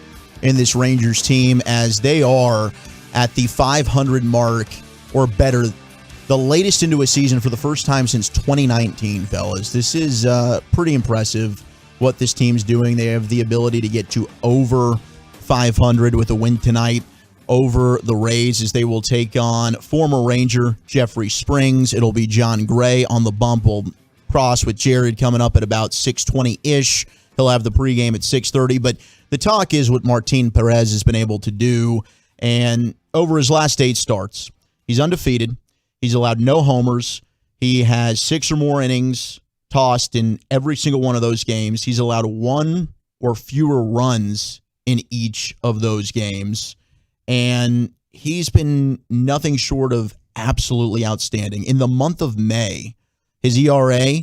in this Rangers team as they are at the 500 mark or better, the latest into a season for the first time since 2019, fellas? This is pretty impressive what this team's doing. They have the ability to get to over 500 with a win tonight over the Rays, as they will take on former Ranger Jeffrey Springs. It'll be John Gray on the bump. We'll cross with Jared coming up at about 6:20-ish. He'll have the pregame at 6:30. But the talk is what Martin Perez has been able to do. And over his last 8 starts, he's undefeated. He's allowed no homers. He has 6 or more innings tossed in every single one of those games. He's allowed 1 or fewer runs in each of those games. And he's been nothing short of absolutely outstanding. In the month of May, his ERA,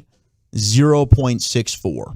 0.64.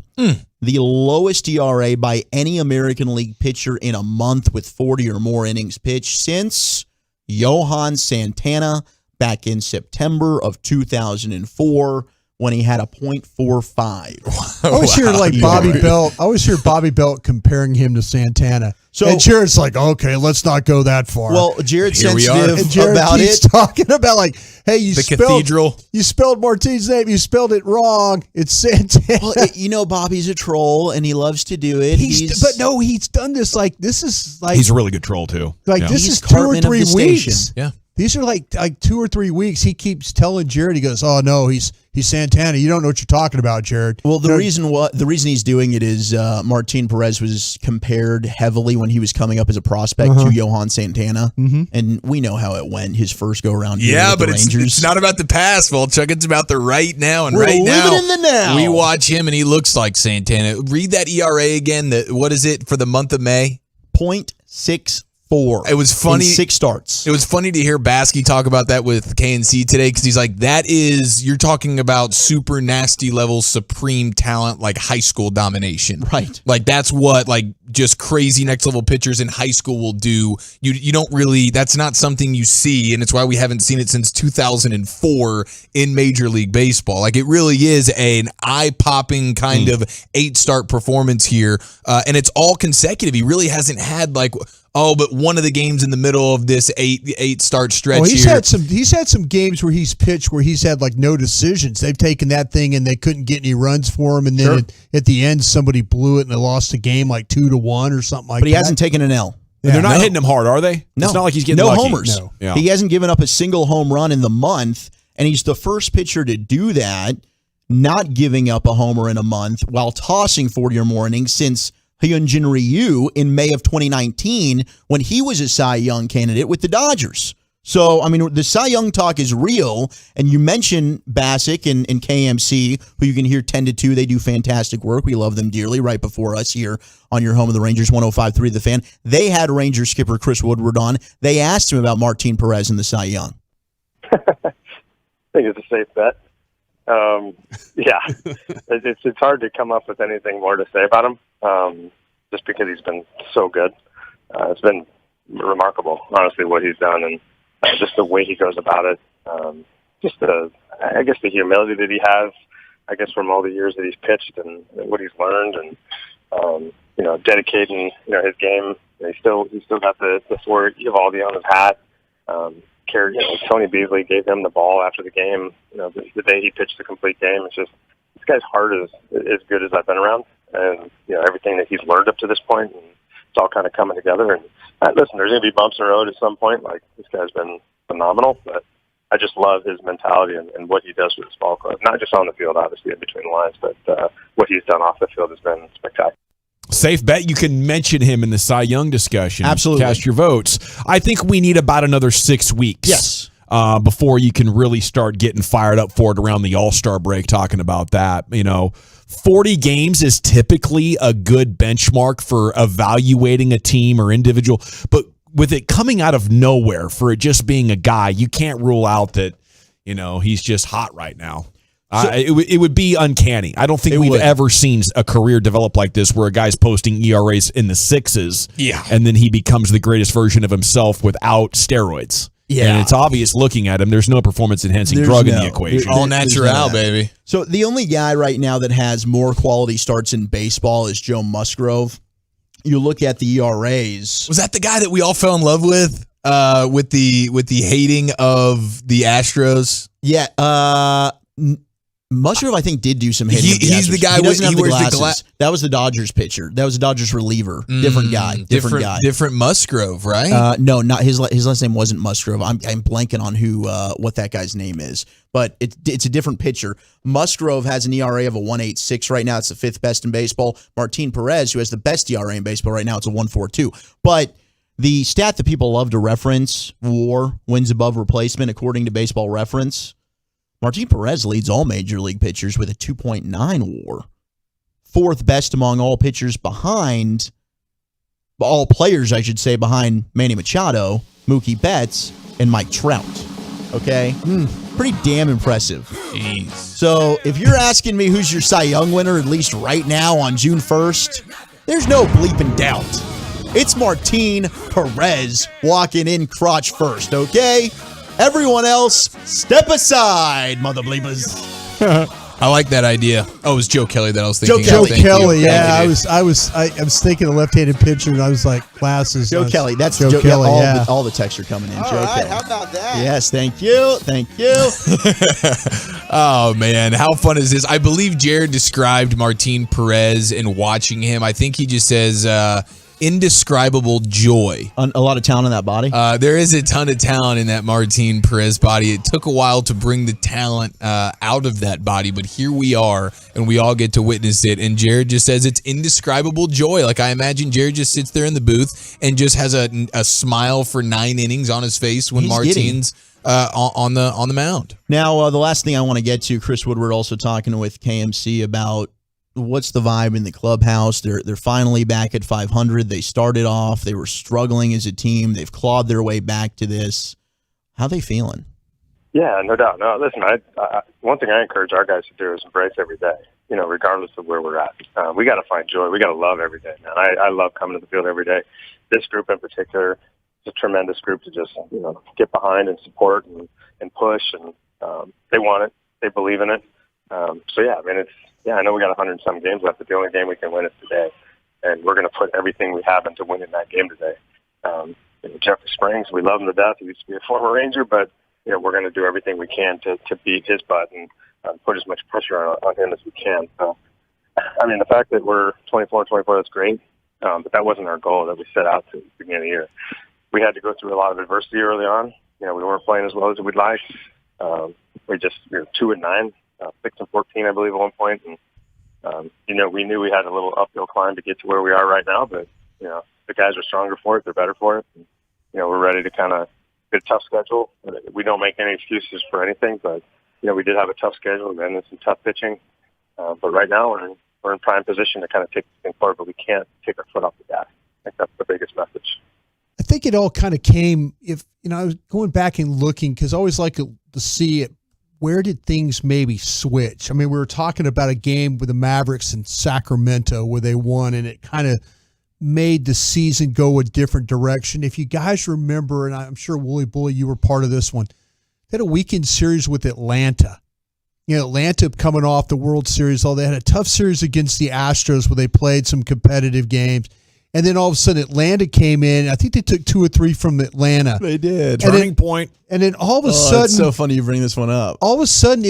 The lowest ERA by any American League pitcher in a month with 40 or more innings pitched since Johan Santana back in September of 2004 when he had a .45. I always hear Bobby Belt. I always hear Bobby Belt comparing him to Santana. So, and Jared's like, okay, let's not go that far. Well, Jared's sensitive and Jared about keeps it. talking about hey, you cathedral. You spelled Martin's name. You spelled it wrong. It's Santana. Well, Bobby's a troll and he loves to do it. But no, he's done this. This is he's a really good troll too. This is 2 or 3 weeks. Yeah. These are like 2 or 3 weeks. He keeps telling Jared, he goes, "Oh no, he's Santana. You don't know what you're talking about, Jared." Well, the reason he's doing it is Martin Perez was compared heavily when he was coming up as a prospect to Johan Santana, and we know how it went his first go around. Yeah, but Rangers. it's not about the past, Volchuk. It's about the right now. And We're right now, living in the now. we watch him and he looks like Santana. Read that ERA again. What is it for the month of May? 0.64. It was funny. In 6 starts. It was funny to hear Baskey talk about that with KNC today because he's like, you're talking about super nasty level, supreme talent, like high school domination. Right. Like that's what just crazy next level pitchers in high school will do. You don't really, that's not something you see, and it's why we haven't seen it since 2004 in Major League Baseball. Like it really is an eye-popping kind of 8-start performance here, and it's all consecutive. He really hasn't had but one of the games in the middle of this eight start stretch he's here. He's had some games where he's pitched where he's had no decisions. They've taken that thing and they couldn't get any runs for him, and then at the end somebody blew it and they lost the game 2-1 or something like that. But he hasn't taken an L. And they're not hitting him hard, are they? No. It's not like he's getting lucky. Homers. No. Yeah. He hasn't given up a single home run in the month, and he's the first pitcher to do that, not giving up a homer in a month while tossing 40 or more innings since Hyunjin Ryu in May of 2019 when he was a Cy Young candidate with the Dodgers. So, the Cy Young talk is real, and you mentioned Bassick and KMC, who you can hear 10 to 2. They do fantastic work. We love them dearly right before us here on your home of the Rangers, 105.3 The Fan. They had Ranger skipper Chris Woodward on. They asked him about Martin Perez and the Cy Young. I think it's a safe bet. It's hard to come up with anything more to say about him, just because he's been so good. It's been remarkable, honestly, what he's done, and just the way he goes about it. The humility that he has, from all the years that he's pitched and what he's learned, and dedicating his game. He's still got the 4 Evaldi on his hat. Tony Beasley gave him the ball after the game. The day he pitched the complete game. It's just this guy's heart is as good as I've been around, and everything that he's learned up to this point, and it's all kind of coming together. And listen, there's going to be bumps in the road at some point. This guy's been phenomenal, but I just love his mentality and what he does for this ball club. Not just on the field, obviously, in between the lines, but what he's done off the field has been spectacular. Safe bet you can mention him in the Cy Young discussion. Absolutely. Cast your votes. I think we need about another 6 weeks. Yes. Before you can really start getting fired up for it around the All-Star break, talking about that. 40 games is typically a good benchmark for evaluating a team or individual, but with it coming out of nowhere for it just being a guy, you can't rule out that, he's just hot right now. It would be uncanny. I don't think we've ever seen a career develop like this where a guy's posting ERAs in the sixes, and then he becomes the greatest version of himself without steroids. Yeah. And it's obvious looking at him, there's no performance-enhancing drug in the equation. All natural, baby. So the only guy right now that has more quality starts in baseball is Joe Musgrove. You look at the ERAs. Was that the guy that we all fell in love with the hating of the Astros? Yeah. Musgrove, I think, did do some hitting. He's the guy. He doesn't have the wears glasses. That was the Dodgers pitcher. That was the Dodgers reliever. Different guy. Different Musgrove, right? No, not his last name wasn't Musgrove. I'm blanking on what that guy's name is, but it's a different pitcher. Musgrove has an ERA of a 1.86 right now. It's the fifth best in baseball. Martin Perez, who has the best ERA in baseball right now, it's a 1.42. But the stat that people love to reference, WAR, wins above replacement, according to Baseball Reference. Martin Perez leads all major league pitchers with a 2.9 WAR. Fourth best among all pitchers behind, all players, I should say, behind Manny Machado, Mookie Betts, and Mike Trout. Okay? Pretty damn impressive. Jeez. So if you're asking me who's your Cy Young winner, at least right now on June 1st, there's no bleeping doubt. It's Martin Perez walking in crotch first, okay? Everyone else, step aside, mother bleepers. I like that idea. Oh, it was Joe Kelly that I was thinking. Joe Kelly, yeah. I was thinking of left-handed pitcher, and I was like, glasses. Joe Kelly. That's Joe Kelly. All the texts are coming in. All Joe right, Kelly. how about that? Yes, thank you. Oh, man. How fun is this? I believe Jared described Martin Perez and watching him. I think he just says indescribable joy. A lot of talent in that body? There is a ton of talent in that Martin Perez body. It took a while to bring the talent out of that body, but here we are, and we all get to witness it. And Jared just says it's indescribable joy. Like, I imagine Jared just sits there in the booth and just has a smile for 9 innings on his face when Martin's on the mound. Now, the last thing I want to get to, Chris Woodward also talking with KMC about what's the vibe in the clubhouse. They're finally back at 500. They started off. They were struggling as a team. They've clawed their way back to this. How they feeling? Yeah, no doubt. No, listen, I one thing I encourage our guys to do is embrace every day, regardless of where we're at. We got to find joy. We got to love every day, man. I love coming to the field every day. This group in particular is a tremendous group to just, get behind and support and push. And they want it. They believe in it. So, yeah, I mean, I know we got 100 and some games left, but the only game we can win is today. And we're going to put everything we have into winning that game today. Jeffrey Springs, we love him to death. He used to be a former Ranger, but, we're going to do everything we can to beat his butt and put as much pressure on him as we can. So, I mean, the fact that we're 24-24, that's great. But that wasn't our goal that we set out to at the beginning of the year. We had to go through a lot of adversity early on. We weren't playing as well as we'd like. We were 2-9. 6-14, I believe, at one point, and we knew we had a little uphill climb to get to where we are right now. But the guys are stronger for it; they're better for it. And, we're ready to kind of get a tough schedule. We don't make any excuses for anything, but we did have a tough schedule and then some tough pitching. But right now, we're in prime position to kind of take this thing forward, but we can't take our foot off the gas. I think that's the biggest message. I think it all kind of came. I was going back and looking because I always like to see it. Where did things maybe switch? I mean, we were talking about a game with the Mavericks in Sacramento where they won, and it kind of made the season go a different direction. If you guys remember, and I'm sure, Wooly Bully, you were part of this one, they had a weekend series with Atlanta. Atlanta coming off the World Series, they had a tough series against the Astros where they played some competitive games. And then all of a sudden, Atlanta came in. I think they took 2 or 3 from Atlanta. They did. Turning point. And then all of a sudden, it's so funny you bring this one up. All of a sudden,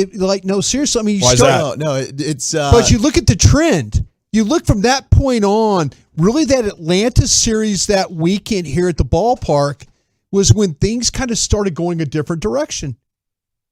no, seriously. I mean, Why is that? No, it's. But you look at the trend. You look from that point on. Really, that Atlanta series that weekend here at the ballpark was when things kind of started going a different direction.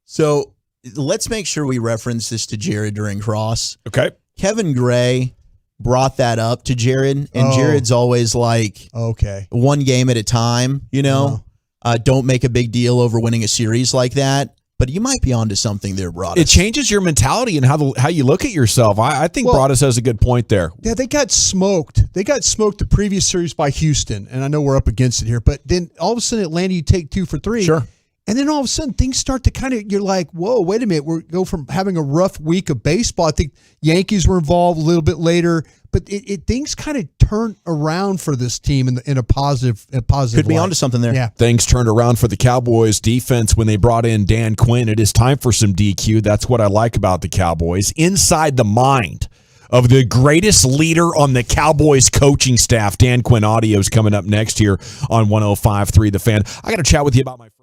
So let's make sure we reference this to Jared during Cross. Okay. Kevin Gray brought that up to Jared, and Jared's always like, okay, one game at a time, don't make a big deal over winning a series like that. But you might be onto something there, Broadus. It changes your mentality and how you look at yourself. I think Broadus has a good point there. Yeah, they got smoked. They got smoked the previous series by Houston, and I know we're up against it here. But then all of a sudden, Atlanta, you take 2 for 3. Sure. And then all of a sudden, things start to kind of, you're like, whoa, wait a minute. We go from having a rough week of baseball. I think Yankees were involved a little bit later. But things kind of turn around for this team in a positive Could be light. onto something there. Yeah. Things turned around for the Cowboys defense when they brought in Dan Quinn. It is time for some DQ. That's what I like about the Cowboys. Inside the mind of the greatest leader on the Cowboys coaching staff, Dan Quinn audio is coming up next here on 105.3 The Fan. I got to chat with you about my friend.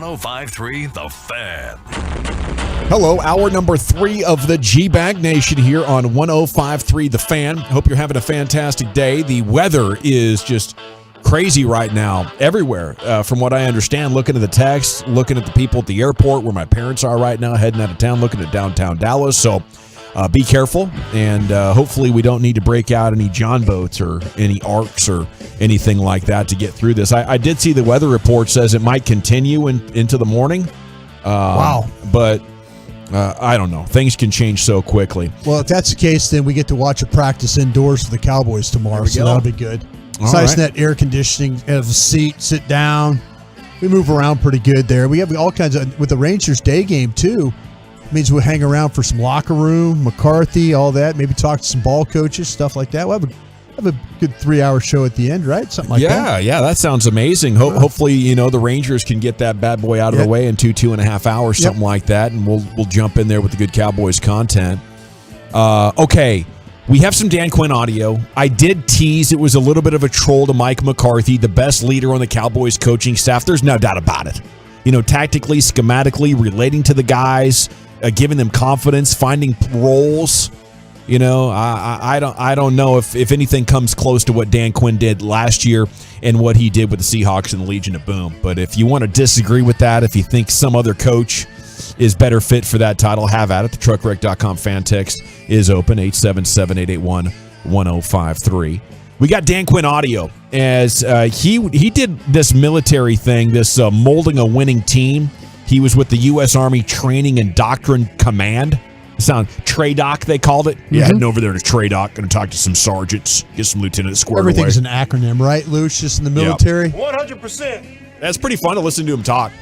105.3 The Fan. Hello, hour number 3 of the G-Bag Nation here on 105.3 The Fan. Hope you're having a fantastic day. The weather is just crazy right now everywhere, from what I understand. Looking at the text, looking at the people at the airport where my parents are right now, heading out of town, looking at downtown Dallas. So be careful, and hopefully we don't need to break out any John boats or any arcs or anything like that to get through this. I did see the weather report says it might continue into the morning. Wow. But I don't know. Things can change so quickly. Well, if that's the case, then we get to watch a practice indoors for the Cowboys tomorrow, so that'll be good. It's nice in that air conditioning, have a seat, sit down. We move around pretty good there. We have all kinds of, with the Rangers day game too, it means we'll hang around for some locker room, McCarthy, all that, maybe talk to some ball coaches, stuff like that. We'll have a good 3-hour show at the end, right? Something like that. Yeah, that sounds amazing. Hopefully, the Rangers can get that bad boy out of the way in 2.5 hours, something like that, and we'll jump in there with the good Cowboys content. Okay. We have some Dan Quinn audio. I did tease it was a little bit of a troll to Mike McCarthy, the best leader on the Cowboys coaching staff. There's no doubt about it. Tactically, schematically, relating to the guys, giving them confidence, finding roles. I don't know if anything comes close to what Dan Quinn did last year and what he did with the Seahawks and the Legion of Boom. But if you want to disagree with that, if you think some other coach is better fit for that title, have at it. The truckwreck.com fan text is open, 877-881-1053. We got Dan Quinn audio as he did this military thing, this molding a winning team. He was with the U.S. Army Training and Doctrine Command. TRADOC, they called it. Yeah, heading over there to TRADOC, going to talk to some sergeants, get some lieutenants squared away. Everything's an acronym, right, Lucius, in the military? 100%. That's pretty fun to listen to him talk.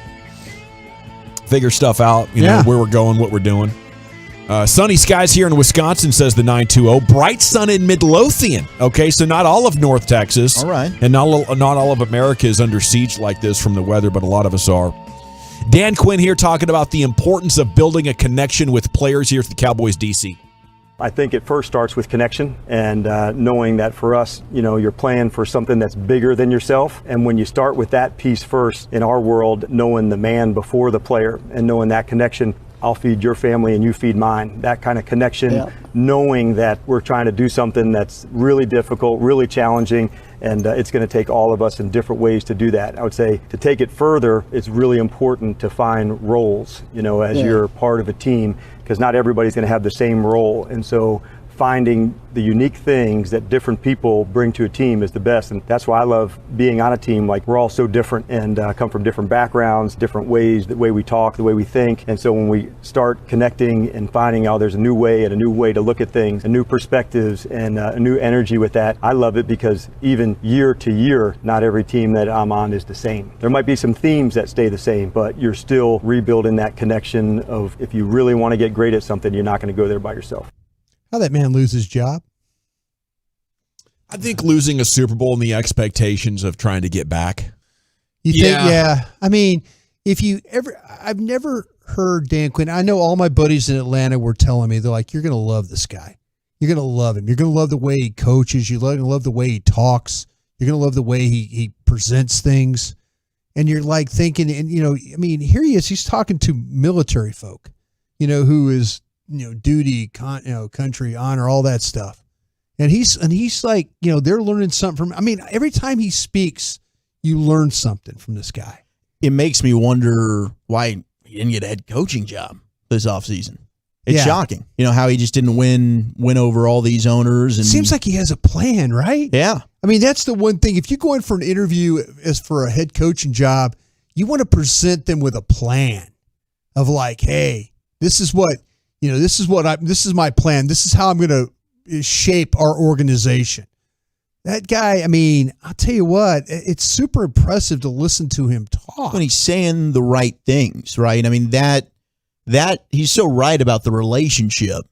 Figure stuff out, where we're going, what we're doing. Sunny skies here in Wisconsin, says the 920. Bright sun in Midlothian. Okay, so not all of North Texas. All right. And not all of America is under siege like this from the weather, but a lot of us are. Dan Quinn here talking about the importance of building a connection with players here at the Cowboys DC. I think it first starts with connection and knowing that for us, you're playing for something that's bigger than yourself. And when you start with that piece first in our world, knowing the man before the player and knowing that connection, I'll feed your family and you feed mine. That kind of connection, knowing that we're trying to do something that's really difficult, really challenging, and it's going to take all of us in different ways to do that. I would say to take it further, it's really important to find roles, as you're part of a team, because not everybody's going to have the same role. And so finding the unique things that different people bring to a team is the best. And that's why I love being on a team. Like, we're all so different and come from different backgrounds, different ways, the way we talk, the way we think. And so when we start connecting and finding out there's a new way and a new way to look at things, and new perspectives and a new energy with that, I love it, because even year to year, not every team that I'm on is the same. There might be some themes that stay the same, but you're still rebuilding that connection of, if you really want to get great at something, you're not going to go there by yourself. How'd that man lose his job? I think losing a Super Bowl and the expectations of trying to get back. You think, I mean, I've never heard Dan Quinn. I know all my buddies in Atlanta were telling me, they're like, you're going to love this guy. You're going to love him. You're going to love the way he coaches. You're going to love the way he talks. You're going to love the way he presents things. And you're like thinking, and here he is. He's talking to military folk, who is, duty, country, honor, all that stuff. And he's like, they're learning something from, every time he speaks, you learn something from this guy. It makes me wonder why he didn't get a head coaching job this offseason. It's shocking, how he just didn't win over all these owners. And seems like he has a plan, right? Yeah. That's the one thing. If you go in for an interview as for a head coaching job, you want to present them with a plan of like, hey, this is what, this is my plan. This is how I'm going to shape our organization. That guy, I'll tell you what, it's super impressive to listen to him talk. When he's saying the right things, right? That he's so right about the relationship.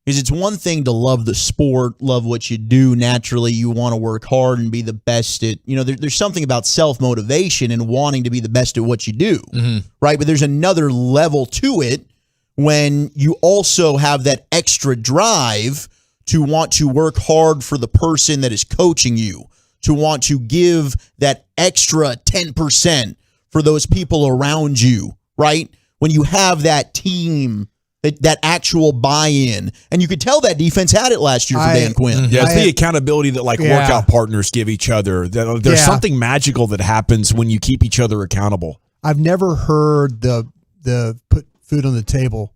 Because it's one thing to love the sport, love what you do. Naturally, you want to work hard and be the best at, there's something about self-motivation and wanting to be the best at what you do, right? But there's another level to it when you also have that extra drive to want to work hard for the person that is coaching you, to want to give that extra 10% for those people around you, right? When you have that team, that actual buy-in. And you could tell that defense had it last year for Dan Quinn. Yeah, it's the accountability that workout partners give each other. There's something magical that happens when you keep each other accountable. I've never heard the put food on the table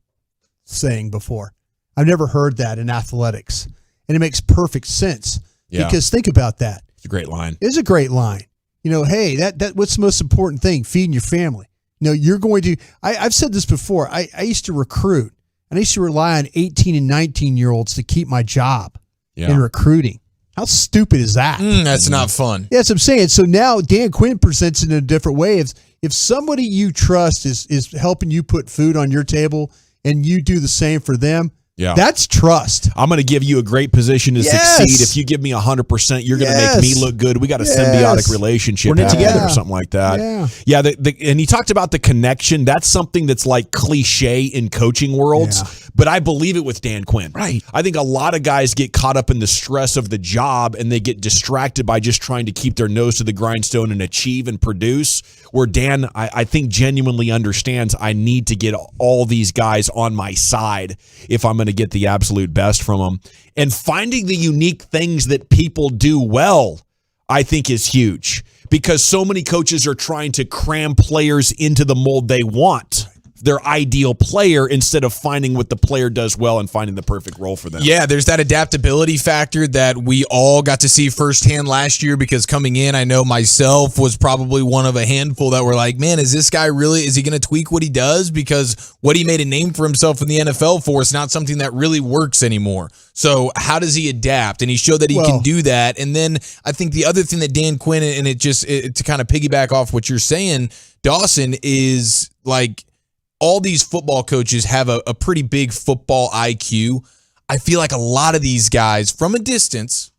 saying before. I've never heard that in athletics. And it makes perfect sense. Yeah. Because think about that. It's a great line. It's a great line. Hey, that what's the most important thing? Feeding your family. You're going to I've said this before. I used to recruit, and I used to rely on 18 and 19-year-olds to keep my job in recruiting. How stupid is that? That's not fun. Yeah, that's what I'm saying. So now Dan Quinn presents it in a different way. If somebody you trust is helping you put food on your table and you do the same for them, that's trust. I'm going to give you a great position to succeed. If you give me 100%, you're going to make me look good. We got a symbiotic relationship together or something like that. Yeah. And he talked about the connection. That's something that's like cliche in coaching worlds, but I believe it with Dan Quinn. Right. I think a lot of guys get caught up in the stress of the job and they get distracted by just trying to keep their nose to the grindstone and achieve and produce. Where Dan, I think, genuinely understands I need to get all these guys on my side if I'm going to get the absolute best from them. And finding the unique things that people do well, I think, is huge because so many coaches are trying to cram players into the mold they want, their ideal player, instead of finding what the player does well and finding the perfect role for them. Yeah, there's that adaptability factor that we all got to see firsthand last year because coming in, I know myself was probably one of a handful that were like, man, is this guy is he going to tweak what he does? Because what he made a name for himself in the NFL for is not something that really works anymore. So how does he adapt? And he showed that he can do that. And then I think the other thing that Dan Quinn, and to kind of piggyback off what you're saying, Dawson, is like, all these football coaches have a pretty big football IQ. I feel like a lot of these guys, from a distance,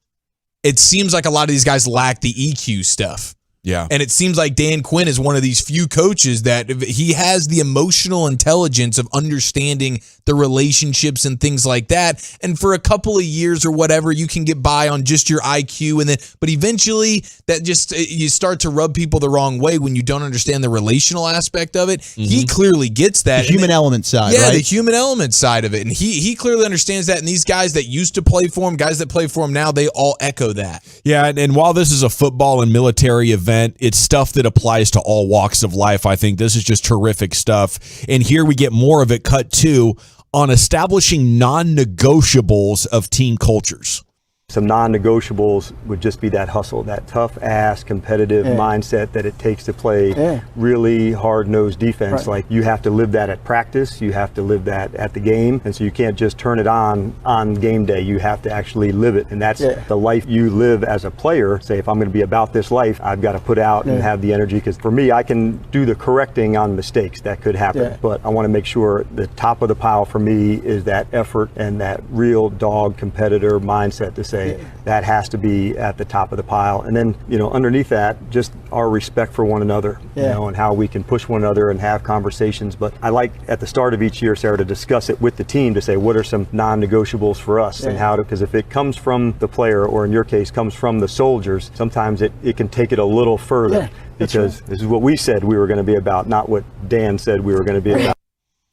it seems like a lot of these guys lack the EQ stuff. Yeah. And it seems like Dan Quinn is one of these few coaches that he has the emotional intelligence of understanding the relationships and things like that. And for a couple of years or whatever, you can get by on just your IQ. But eventually that you start to rub people the wrong way when you don't understand the relational aspect of it. Mm-hmm. He clearly gets that. The human element side, right? The human element side of it. And he clearly understands that. And these guys that used to play for him, guys that play for him now, they all echo that. Yeah. And while this is a football and military event, it's stuff that applies to all walks of life. I think this is just terrific stuff. And here we get more of it, cut 2, on establishing non-negotiables of team cultures. Some non-negotiables would just be that hustle, that tough-ass competitive mindset that it takes to play really hard-nosed defense. Like, you have to live that at practice, you have to live that at the game, and so you can't just turn it on game day. You have to actually live it, and that's the life you live as a player. Say, if I'm going to be about this life, I've got to put out and have the energy, because for me, I can do the correcting on mistakes that could happen, but I want to make sure the top of the pile for me is that effort and that real dog competitor mindset to say, that has to be at the top of the pile. And then, underneath that, just our respect for one another, and how we can push one another and have conversations. But I like at the start of each year, Sarah, to discuss it with the team to say, what are some non-negotiables for us and how to, because if it comes from the player, or in your case, comes from the soldiers, sometimes it can take it a little further because this is what we said we were going to be about, not what Dan said we were going to be about.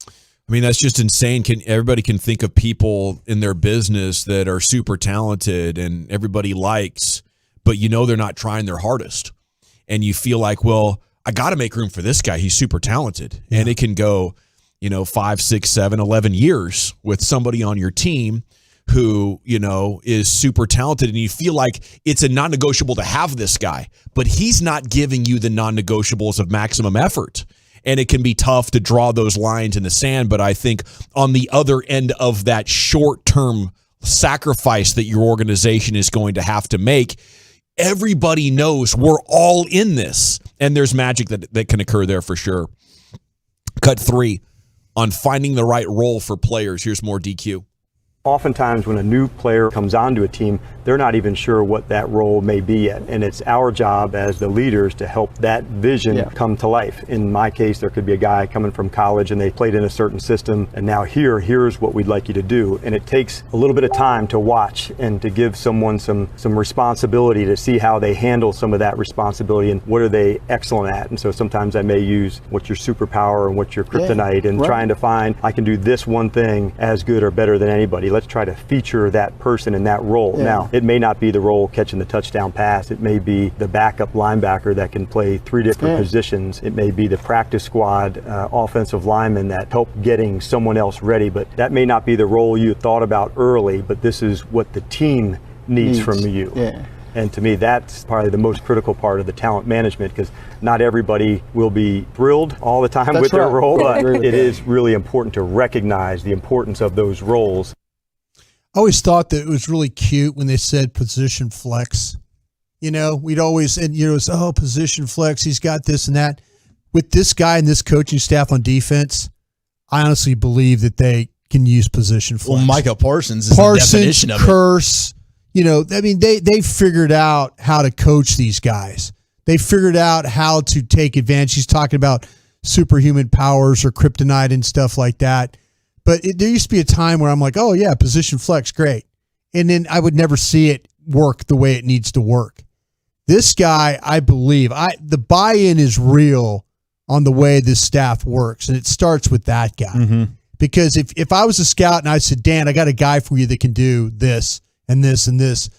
I mean, that's just insane. Everybody can think of people in their business that are super talented and everybody likes, but they're not trying their hardest. And you feel like, well, I got to make room for this guy. He's super talented. And it can go, 5, 6, 7, 11 years with somebody on your team who, is super talented, and you feel like it's a non-negotiable to have this guy, but he's not giving you the non-negotiables of maximum effort. And it can be tough to draw those lines in the sand. But I think on the other end of that short-term sacrifice that your organization is going to have to make, everybody knows we're all in this. And there's magic that can occur there for sure. Cut 3, on finding the right role for players. Here's more DQ. oftentimes when a new player comes onto a team, they're not even sure what that role may be yet. And it's our job as the leaders to help that vision come to life. In my case, there could be a guy coming from college and they played in a certain system, and now here's what we'd like you to do. And it takes a little bit of time to watch and to give someone some responsibility to see how they handle some of that responsibility and what are they excellent at. And so sometimes I may use what's your superpower and what's your kryptonite, and trying to find, I can do this one thing as good or better than anybody. Let's try to feature that person in that role. Now, it may not be the role catching the touchdown pass. It may be the backup linebacker that can play 3 different positions. It may be the practice squad offensive lineman that help getting someone else ready. But that may not be the role you thought about early, but this is what the team needs from you. And to me, that's probably the most critical part of the talent management, because not everybody will be thrilled all the time with their role, but it is really important to recognize the importance of those roles. I always thought that it was really cute when they said position flex. You know, we'd always, and you know, it's, oh, position flex, he's got this and that. With this guy and this coaching staff on defense, I honestly believe that they can use position flex. Well, Micah Parsons is the definition of it. Curse, you know, I mean, they figured out how to coach these guys. They figured out how to take advantage. He's talking about superhuman powers or kryptonite and stuff like that. But there used to be a time where I'm like, oh, yeah, position flex, great. And then I would never see it work the way it needs to work. This guy, I believe, the buy-in is real on the way this staff works, and it starts with that guy. Mm-hmm. Because if I was a scout and I said, Dan, I got a guy for you that can do this and this and this,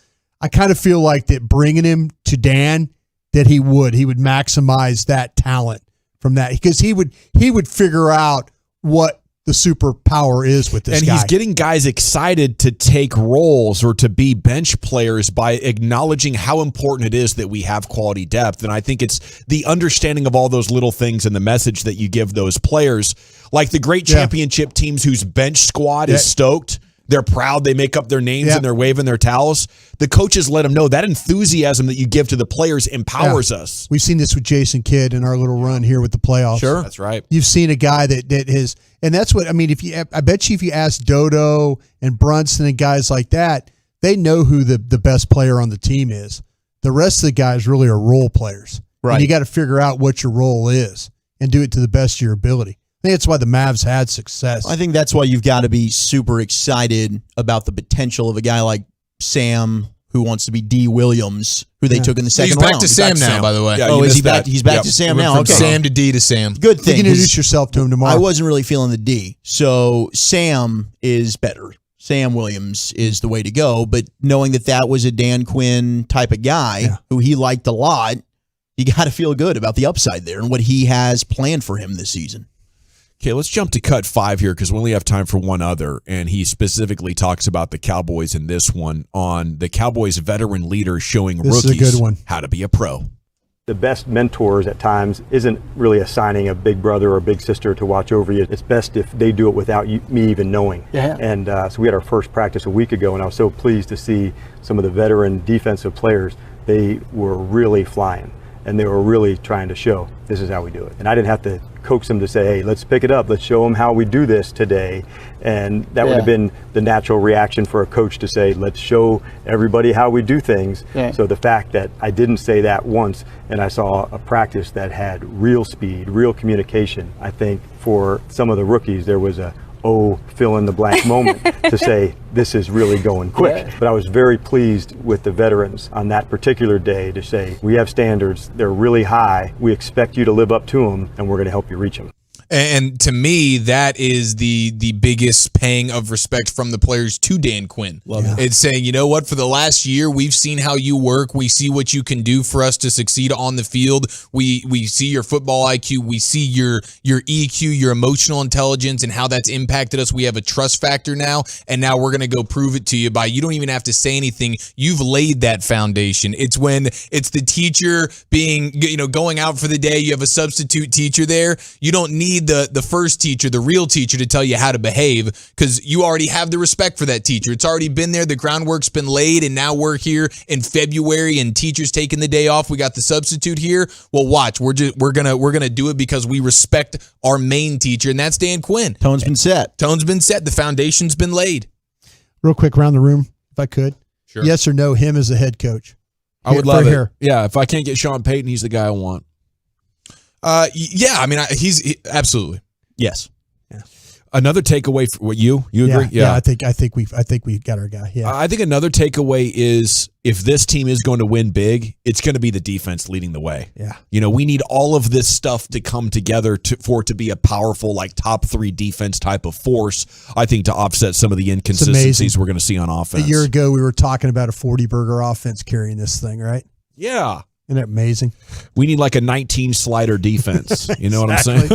I kind of feel like that bringing him to Dan, that he would maximize that talent from that, because he would figure out what the superpower is with this guy. And he's getting guys excited to take roles or to be bench players by acknowledging how important it is that we have quality depth. And I think it's the understanding of all those little things and the message that you give those players, like the great championship teams whose bench squad is stoked. They're proud. They make up their names and they're waving their towels. The coaches let them know that enthusiasm that you give to the players empowers us. We've seen this with Jason Kidd in our little run here with the playoffs. Sure. That's right. You've seen a guy that has, and that's what, I mean, I bet you if you ask Dodo and Brunson and guys like that, they know who the best player on the team is. The rest of the guys really are role players. Right. And you got to figure out what your role is and do it to the best of your ability. I think that's why the Mavs had success. I think that's why you've got to be super excited about the potential of a guy like Sam, who wants to be D. Williams, who they took in the second round. He's back to Sam now, by the way. Yeah, is he back? He's back to Sam now. From Sam to D to Sam. Good thing. You can introduce yourself to him tomorrow. I wasn't really feeling the D. So Sam is better. Sam Williams is the way to go. But knowing that was a Dan Quinn type of guy who he liked a lot, you got to feel good about the upside there and what he has planned for him this season. Okay, let's jump to cut 5 here because we only have time for one other, and he specifically talks about the Cowboys in this one on the Cowboys veteran leader showing rookies is a good one. How to be a pro. The best mentors at times isn't really assigning a big brother or big sister to watch over you. It's best if they do it without me even knowing. Yeah. And so we had our first practice a week ago, and I was so pleased to see some of the veteran defensive players. They were really flying, and they were really trying to show this is how we do it. And I didn't have to coax them to say, hey, let's pick it up. Let's show them how we do this today. And that would have been the natural reaction for a coach to say, let's show everybody how we do things. Yeah. So the fact that I didn't say that once and I saw a practice that had real speed, real communication, I think for some of the rookies, there was a fill in the blank moment to say this is really going quick. But I was very pleased with the veterans on that particular day to say we have standards, they're really high, we expect you to live up to them, and we're going to help you reach them. And to me, that is the biggest pang of respect from the players to Dan Quinn. It's saying, you know what, for the last year, we've seen how you work. We see what you can do for us to succeed on the field. We see your football IQ. We see your EQ, your emotional intelligence, and how that's impacted us. We have a trust factor now, and now we're going to go prove it to you by you don't even have to say anything. You've laid that foundation. It's when it's the teacher being, going out for the day. You have a substitute teacher there. You don't need the first teacher, the real teacher, to tell you how to behave because you already have the respect for that teacher. It's already been there. The groundwork's been laid, and now we're here in February, and teachers taking the day off. We got the substitute here. Well, watch, we're gonna do it because we respect our main teacher, and that's Dan Quinn. Tone's been set. The foundation's been laid. Real quick around the room, if I could. Sure. Yes or no, him as a head coach? I would love for it. here. Yeah, if I can't get Sean Payton, he's the guy I want. Yeah, I mean, he's absolutely. Yes. Another takeaway for what you agree? Yeah. I think we got our guy. Yeah. I think another takeaway is if this team is going to win big, it's going to be the defense leading the way. Yeah. We need all of this stuff to come together for it to be a powerful, like top 3 defense type of force. I think to offset some of the inconsistencies we're going to see on offense. A year ago, we were talking about a 40-burger offense carrying this thing, right? Yeah. Isn't that amazing? We need like a 19 slider defense. You know what I'm saying?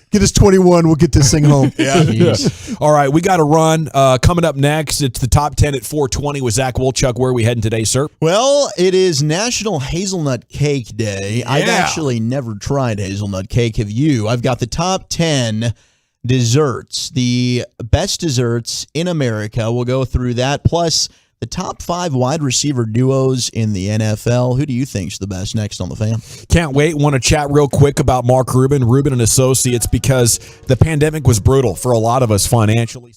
Get us 21. We'll get this thing home. Yeah. All right, we got to run. Coming up next, it's the top 10 at 4:20 with Zach Wolchuk. Where are we heading today, sir? Well, it is National Hazelnut Cake Day. Yeah. I've actually never tried hazelnut cake. Have you? I've got the top 10 desserts, the best desserts in America. We'll go through that. Plus, the top 5 wide receiver duos in the NFL. Who do you think's the best? Next on the Fan. Can't wait. Want to chat real quick about Mark Rubin and Associates, because the pandemic was brutal for a lot of us financially.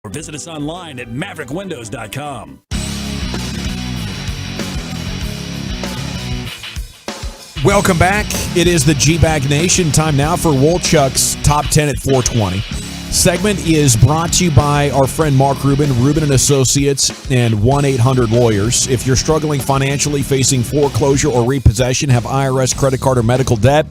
or visit us online at maverickwindows.com. Welcome back. It is the G-Bag Nation. Time now for Wolchuk's Top 10 at 420. Segment is brought to you by our friend Mark Rubin, Rubin & Associates, and 1-800-LAWYERS. If you're struggling financially, facing foreclosure or repossession, have IRS credit card or medical debt,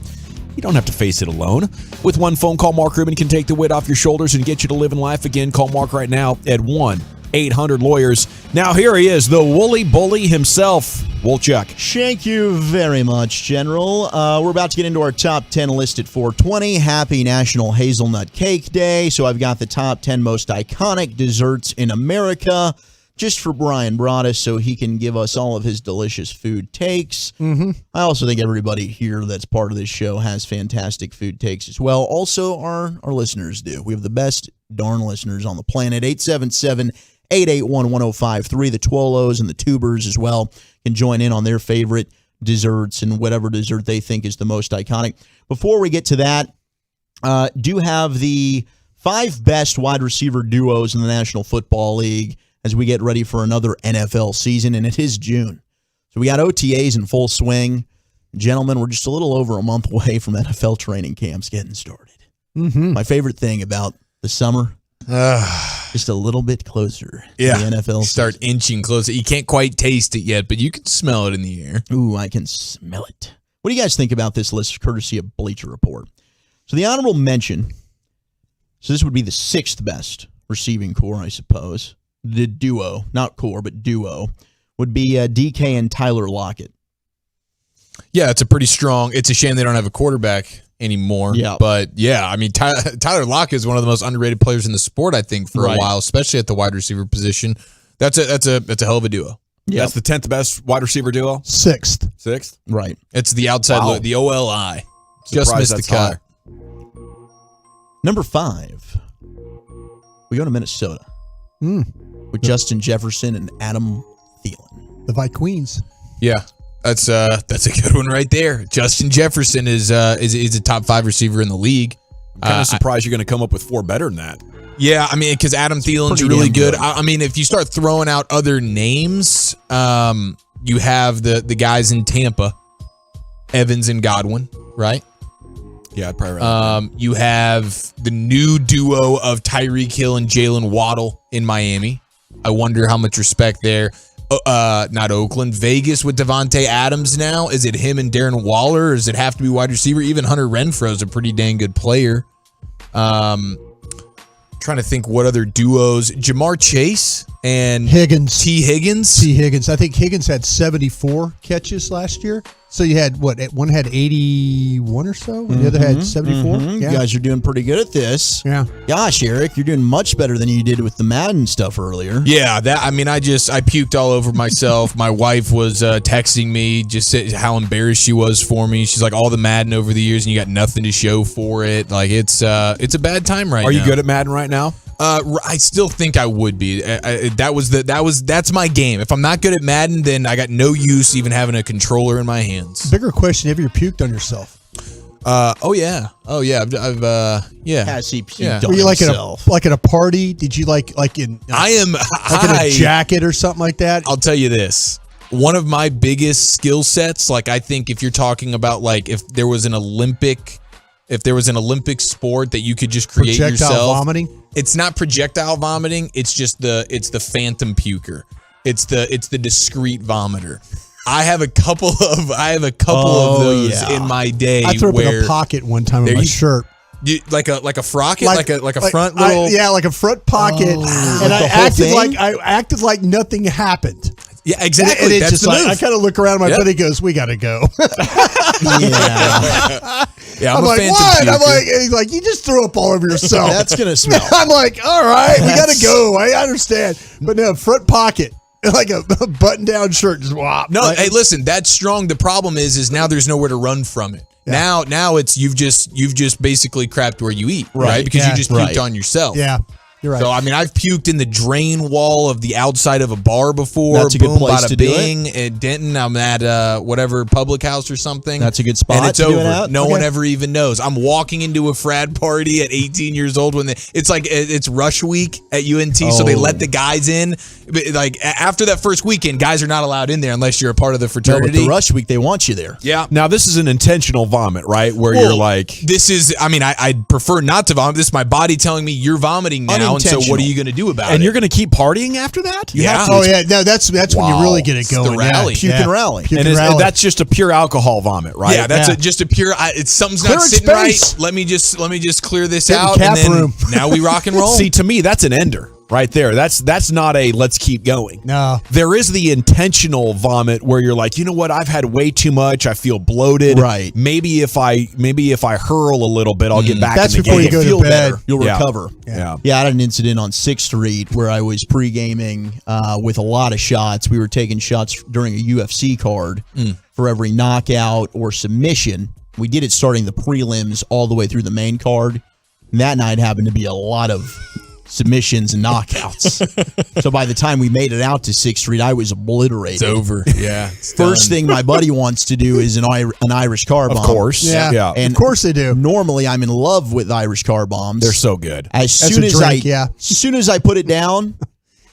you don't have to face it alone. With one phone call, Mark Rubin can take the weight off your shoulders and get you to living life again. Call Mark right now at 1-800-LAWYERS. Now here he is, the woolly bully himself, Wolchuk. Thank you very much, General. We're about to get into our top 10 list at 420. Happy National Hazelnut Cake Day. So I've got the top 10 most iconic desserts in America just for Brian Broaddus so he can give us all of his delicious food takes. I also think everybody here that's part of this show has fantastic food takes as well. Also, our listeners do. We have the best darn listeners on the planet. 877-881-1053. The Twolos and the Tubers as well can join in on their favorite desserts and whatever dessert they think is the most iconic. Before we get to that, do have the 5 best wide receiver duos in the National Football League as we get ready for another NFL season, and it is June. So we got OTAs in full swing. Gentlemen, we're just a little over a month away from NFL training camps getting started. My favorite thing about the summer, just a little bit closer to the NFL Start season. inching closer. You can't quite taste it yet, but you can smell it in the air. Ooh, I can smell it. What do you guys think about this list, courtesy of Bleacher Report? So the honorable mention, so this would be the 6th best receiving core, I suppose. The duo, not core, but duo, would be DK and Tyler Lockett. Yeah, it's a pretty strong. It's a shame they don't have a quarterback anymore. Yeah. But yeah, I mean, Tyler Lockett is one of the most underrated players in the sport, I think, for a while, especially at the wide receiver position. That's a hell of a duo. Yeah, that's the 10th best wide receiver duo. 6th. Right. It's the outside look, the OLI. Just missed the cut. Number 5, we go to Minnesota with Justin Jefferson and Adam Thielen. The Vikings. Yeah, that's a good one right there. Justin Jefferson is a top 5 receiver in the league. I'm kind of surprised you're going to come up with 4 better than that. Yeah, I mean, because Adam Thielen's really good. I mean, if you start throwing out other names, you have the guys in Tampa, Evans and Godwin, right? Yeah, I'd probably you have the new duo of Tyreek Hill and Jalen Waddle in Miami. I wonder how much respect there. Not Oakland. Vegas with Devontae Adams now. Is it him and Darren Waller, or does it have to be wide receiver? Even Hunter Renfrow is a pretty dang good player. Trying to think what other duos. Jamar Chase and Higgins. T. Higgins. I think Higgins had 74 catches last year. So you had one had 81 or so, and the other had 74. You guys are doing pretty good at this. Yeah. Gosh, Eric, you're doing much better than you did with the Madden stuff earlier. Yeah, I puked all over myself. My wife was texting me just how embarrassed she was for me. She's like, all the Madden over the years, and you got nothing to show for it. Like it's a bad time right now. Are you good at Madden right now? I still think I would be. That's my game. If I'm not good at Madden, then I got no use even having a controller in my hands. Bigger question: have you puked on yourself? Oh yeah. I've Has he puked on Were you himself? like at a party? Did you like in? in a jacket or something like that? I'll tell you this. One of my biggest skill sets, like I think if you're talking about like if there was an Olympic sport that you could just create projectile yourself. vomiting? It's not projectile vomiting. It's just the phantom puker. It's the discreet vomiter. I have a couple of those in my day. I threw up in a pocket one time in my shirt. Like a frocket, like a front little like a front pocket, and I acted like nothing happened. Yeah, exactly. And That's the move. I kind of look around. My buddy goes, "We got to go." Yeah, I'm like, what? puker. I'm like, he's like, you just threw up all over yourself. That's gonna smell. I'm like, all right, we got to go. I understand, but no, front pocket, like a button-down shirt, just whop. No, hey, listen, that's strong. The problem is now there's nowhere to run from it. Yeah. Now it's you've just basically crapped where you eat, right? Because you just puked on yourself. Yeah. You're right. So, I mean, I've puked in the drain wall of the outside of a bar before. That's a good Boom, place bada to do bing. At Denton, I'm at whatever public house or something. That's a good spot And it's to do it over. at? No Okay. one ever even knows. I'm walking into a frat party at 18 years old when it's like it's rush week at UNT, so they let the guys in. But, like after that first weekend, guys are not allowed in there unless you're a part of the No, fraternity. but the rush week, they want you there. Yeah. Now, this is an intentional vomit, right? Where you're like, this is, I mean, I'd prefer not to vomit. This is my body telling me you're vomiting now, and so what are you going to do about it? and you're going to keep partying after that? Oh yeah, no, that's when you really get it going. the rally. Yeah. Puke and rally. Puke And and rally. that's just a pure alcohol vomit, right? Yeah, that's just a pure. It's something's not Clearance sitting space. right. Let me just clear this Get in the out, and cap then room. now we rock and roll. See, to me, that's an ender right there. That's not a let's keep going. No. There is the intentional vomit where you're like, you know what, I've had way too much. I feel bloated. Right. Maybe if I hurl a little bit, I'll get back That's in the before game. you go to Feel bed. better. You'll Yeah. recover. Yeah. Yeah, I had an incident on 6th Street where I was pre-gaming with a lot of shots. We were taking shots during a UFC card for every knockout or submission. We did it starting the prelims all the way through the main card. And that night happened to be a lot of submissions and knockouts. So by the time we made it out to 6th Street, I was obliterated. It's over. Yeah. First thing my buddy wants to do is an Irish car bomb. Of course. Yeah. And Of course they do. Normally, I'm in love with Irish car bombs. They're so good. As soon a as drink, yeah. as soon as I put it down,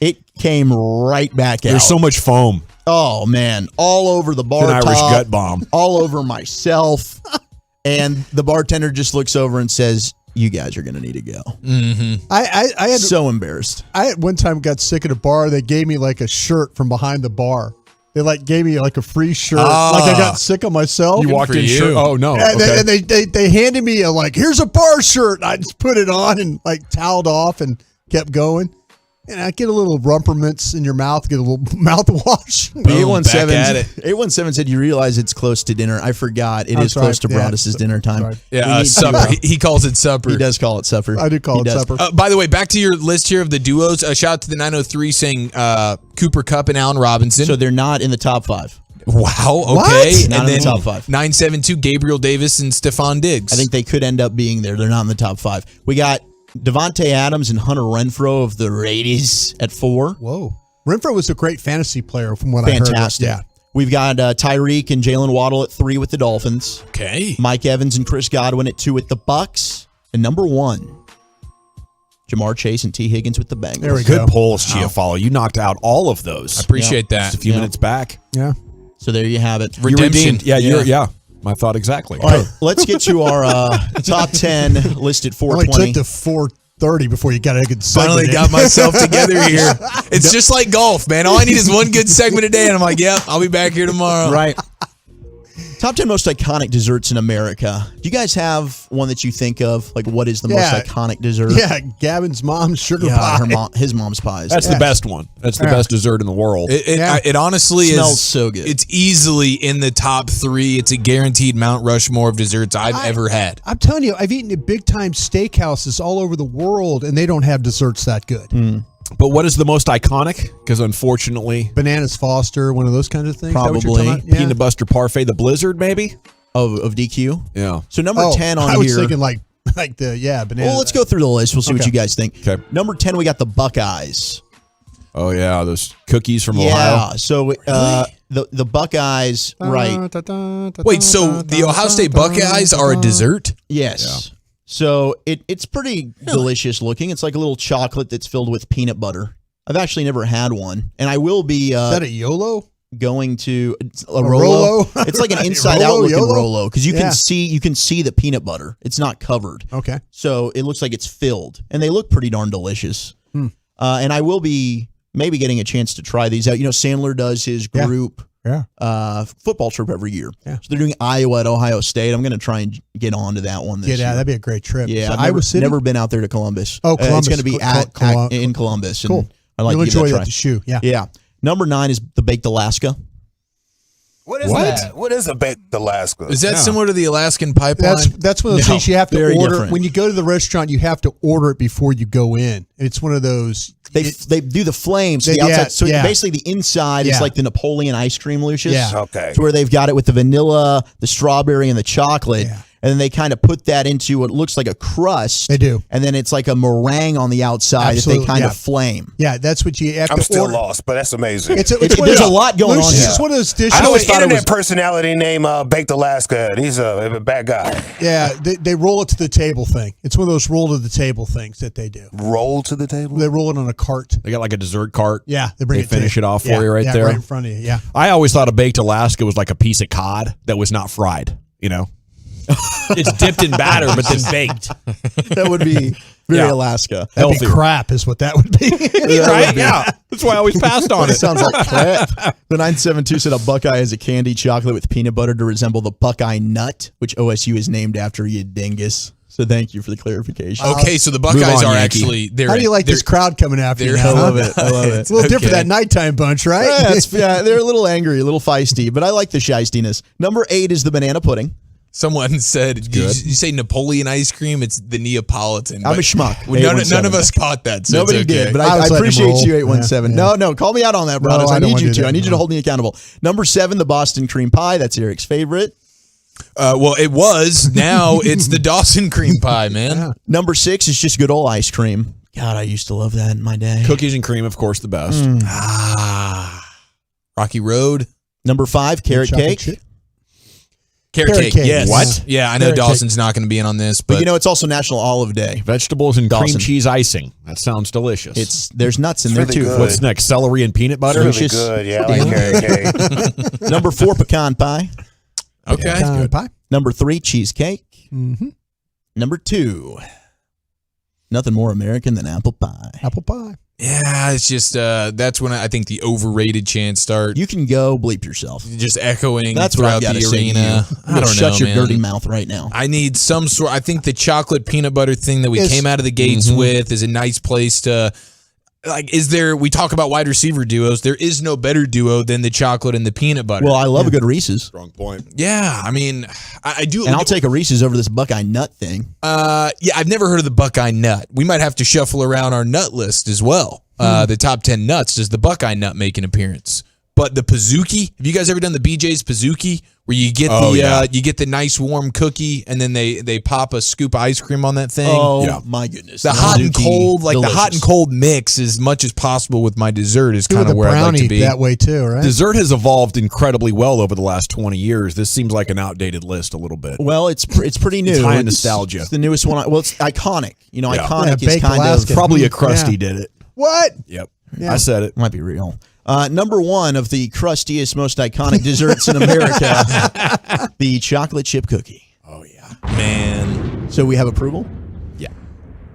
it came right back out. There's so much foam. Oh man, all over the bar It's an Irish top, gut bomb. all over myself, and the bartender just looks over and says, "You guys are going to need to go." Mm-hmm. I had So embarrassed. I at one time got sick at a bar. They gave me like a shirt from behind the bar. They like gave me like a free shirt. Like I got sick of myself. You walked for in you. shirt. Oh no. And, Okay. they handed me a like, here's a bar shirt. I just put it on and like toweled off and kept going. And I get a little rumperments in your mouth, get a little mouthwash. Back at it. 817 said, "You realize it's close to dinner." I forgot. It I'm is sorry. close to Yeah. Broadus's dinner time. Sorry. Yeah, We need to, supper. He calls it supper. He does call it supper. I do call He it does. supper. By the way, back to your list here of the duos. Shout out to the 903 saying Cooper Kupp and Allen Robinson. So they're not in the top 5. Wow. Okay. What? Not And in the then top 5. 972 Gabriel Davis and Stephon Diggs. I think they could end up being there. They're not in the top 5. We got Devontae Adams and Hunter Renfrow of the Raiders at 4. Whoa. Renfro was a great fantasy player from what I heard. Fantastic. Yeah. We've got Tyreek and Jalen Waddle at 3 with the Dolphins. Okay. Mike Evans and Chris Godwin at 2 with the Bucks. And number 1, Jamar Chase and T. Higgins with the Bengals. There we Good go. polls, Chiafalo. You knocked out all of those. I appreciate that. Just a few minutes back. Yeah. So there you have it. You Redemption. redeemed. Yeah. My thought exactly. All right, let's get to our top 10 listed Only 420. took to 4:30 before you got a good segment Finally in. got myself together here. It's just like golf, man. All I need is one good segment a day, and I'm like, yep, I'll be back here tomorrow. Right. Top 10 most iconic desserts in America. Do you guys have one that you think of? Like, what is the most iconic dessert? Yeah, Gavin's mom's sugar pie. His mom's pies. That's the best one. That's the best dessert in the world. It honestly Smells is so good. It's easily in the top 3. It's a guaranteed Mount Rushmore of desserts I've ever had. I'm telling you, I've eaten at big time steakhouses all over the world, and they don't have desserts that good. But what is the most iconic? Because unfortunately, Bananas Foster, one of those kinds of things. Is that what you're Probably. talking about? Yeah. Peanut Butter Parfait, the Blizzard, maybe? Of DQ? Yeah. So number 10 on I was here. thinking like the banana. Well, let's go through the list. We'll see what Okay. you guys think. Okay. Number 10, we got the Buckeyes. Oh, yeah. Those cookies from Yeah. Ohio. So the Buckeyes, right. Wait, so the Ohio State Buckeyes are a dessert? Yes. So it's pretty delicious looking. It's like a little chocolate that's filled with peanut butter. I've actually never had one. And I will be Is that a YOLO? going to a Rolo. It's like an inside out looking Rolo? Rolo because you Yeah. can see the peanut butter. It's not covered. Okay. So it looks like it's filled, and they look pretty darn delicious. And I will be maybe getting a chance to try these out. You know, Sandler does his group football trip every year. Yeah. So they're doing Iowa at Ohio State. I'm going to try and get on to that one this year. That'd be a great trip. Yeah, So I've Iowa City? never been out there to Columbus. Oh, Columbus. It's going to be in Columbus. Cool. And I like You'll to give enjoy that a that try. to shoe. Yeah. Yeah. Number 9 is the Baked Alaska. What is that? What is a baked Alaska? Is that similar to the Alaskan pipeline? That's one of those things you have to very order. different. When you go to the restaurant, you have to order it before you go in. It's one of those. They do the flames, They- the outside. yeah, So yeah. basically, the inside Yeah. is like the Napoleon ice cream, Lucius. Yeah. Okay. It's where they've got it with the vanilla, the strawberry, and the chocolate. Yeah. and then they kind of put that into what looks like a crust. They do. And then it's like a meringue on the outside that they kind of flame. Yeah, that's what you have to I'm still order. lost, but that's amazing. There's a lot going on here. It's one of those dishes. I know an internet personality named Baked Alaska, and he's a bad guy. Yeah, they roll it to the table thing. It's one of those roll to the table things that they do. Roll to the table? They roll it on a cart. They got like a dessert cart. Yeah, they finish it off for you right there. right in front of you. Yeah. I always thought a baked Alaska was like a piece of cod that was not fried. You know, it's dipped in batter but then baked. That would be very Alaska. That'd be crap, is what that would be. Right? Yeah. That's why I always passed on it. Sounds like crap. The 972 said a Buckeye is a candy chocolate with peanut butter to resemble the Buckeye nut, which OSU is named after, you dingus. So thank you for the clarification. Okay, so the Buckeyes are actually. How do you like this crowd coming after you? I love it. I love it. It's a little different that nighttime bunch, right? Yeah, they're a little angry, a little feisty, but I like the shystiness. Number 8 is the banana pudding. Someone said, you say Napoleon ice cream, it's the Neapolitan. I'm a schmuck. None of us caught that. So Nobody it's okay. did, but I appreciate you, 817. Yeah. No, call me out on that, brothers. No, I need you do to. that. I need you to hold me accountable. Number 7, the Boston cream pie. That's Eric's favorite. Well, it was. Now it's the Dawson cream pie, man. Yeah. Number 6 is just good old ice cream. God, I used to love that in my day. Cookies and cream, of course, the best. Rocky Road. Number 5, carrot Chocolate cake. chip. Carrot cake. Yes. What? Yeah, I know Carrot Dawson's not going to be in on this, But but you know, it's also National Olive Day. Vegetables and Dawson. cream cheese icing. That sounds delicious. There's nuts in It's there really too. good. What's next? Celery and peanut butter? Really Delicious. good. Yeah, I like carrot cake. Number 4, pecan pie. okay. Pecan pie. Number 3, cheesecake. Mm-hmm. Number 2, nothing more American than apple pie. Apple pie. Yeah, it's just that's when I think the overrated chants start. You can go bleep yourself. Just echoing That's what I've throughout got the to say to you. arena. I don't Shut know, your man. dirty mouth right now. I need some sort. I think the chocolate peanut butter thing that we It's- came out of the gates with is a nice place to. Like, is there? We talk about wide receiver duos. There is no better duo than the chocolate and the peanut butter. Well, I love a good Reese's. Strong point. Yeah, I mean, I do. And I'll take a Reese's over this Buckeye nut thing. Yeah, I've never heard of the Buckeye nut. We might have to shuffle around our nut list as well. The top 10 nuts. Does the Buckeye nut make an appearance? But the Pizookie, have you guys ever done the BJ's Pizookie, where you get you get the nice warm cookie and then they pop a scoop of ice cream on that thing? Oh my goodness! The hot and cold, like delicious. the hot and cold mix, as much as possible with my dessert is Do kind the of where I'd like to brownie be. that way too, right? Dessert has evolved incredibly well over the last 20 years. This seems like an outdated list a little bit. Well, it's pretty new. It's high in nostalgia. It's the newest one. Well, it's iconic. You know, Yeah. iconic Yeah, is baked kind Alaska. of Probably a Krusty Yeah. did it. What? Yep. Yeah. I said it. might be real. Number 1 of the crustiest, most iconic desserts in America, the chocolate chip cookie. Oh, yeah. Man, So we have approval?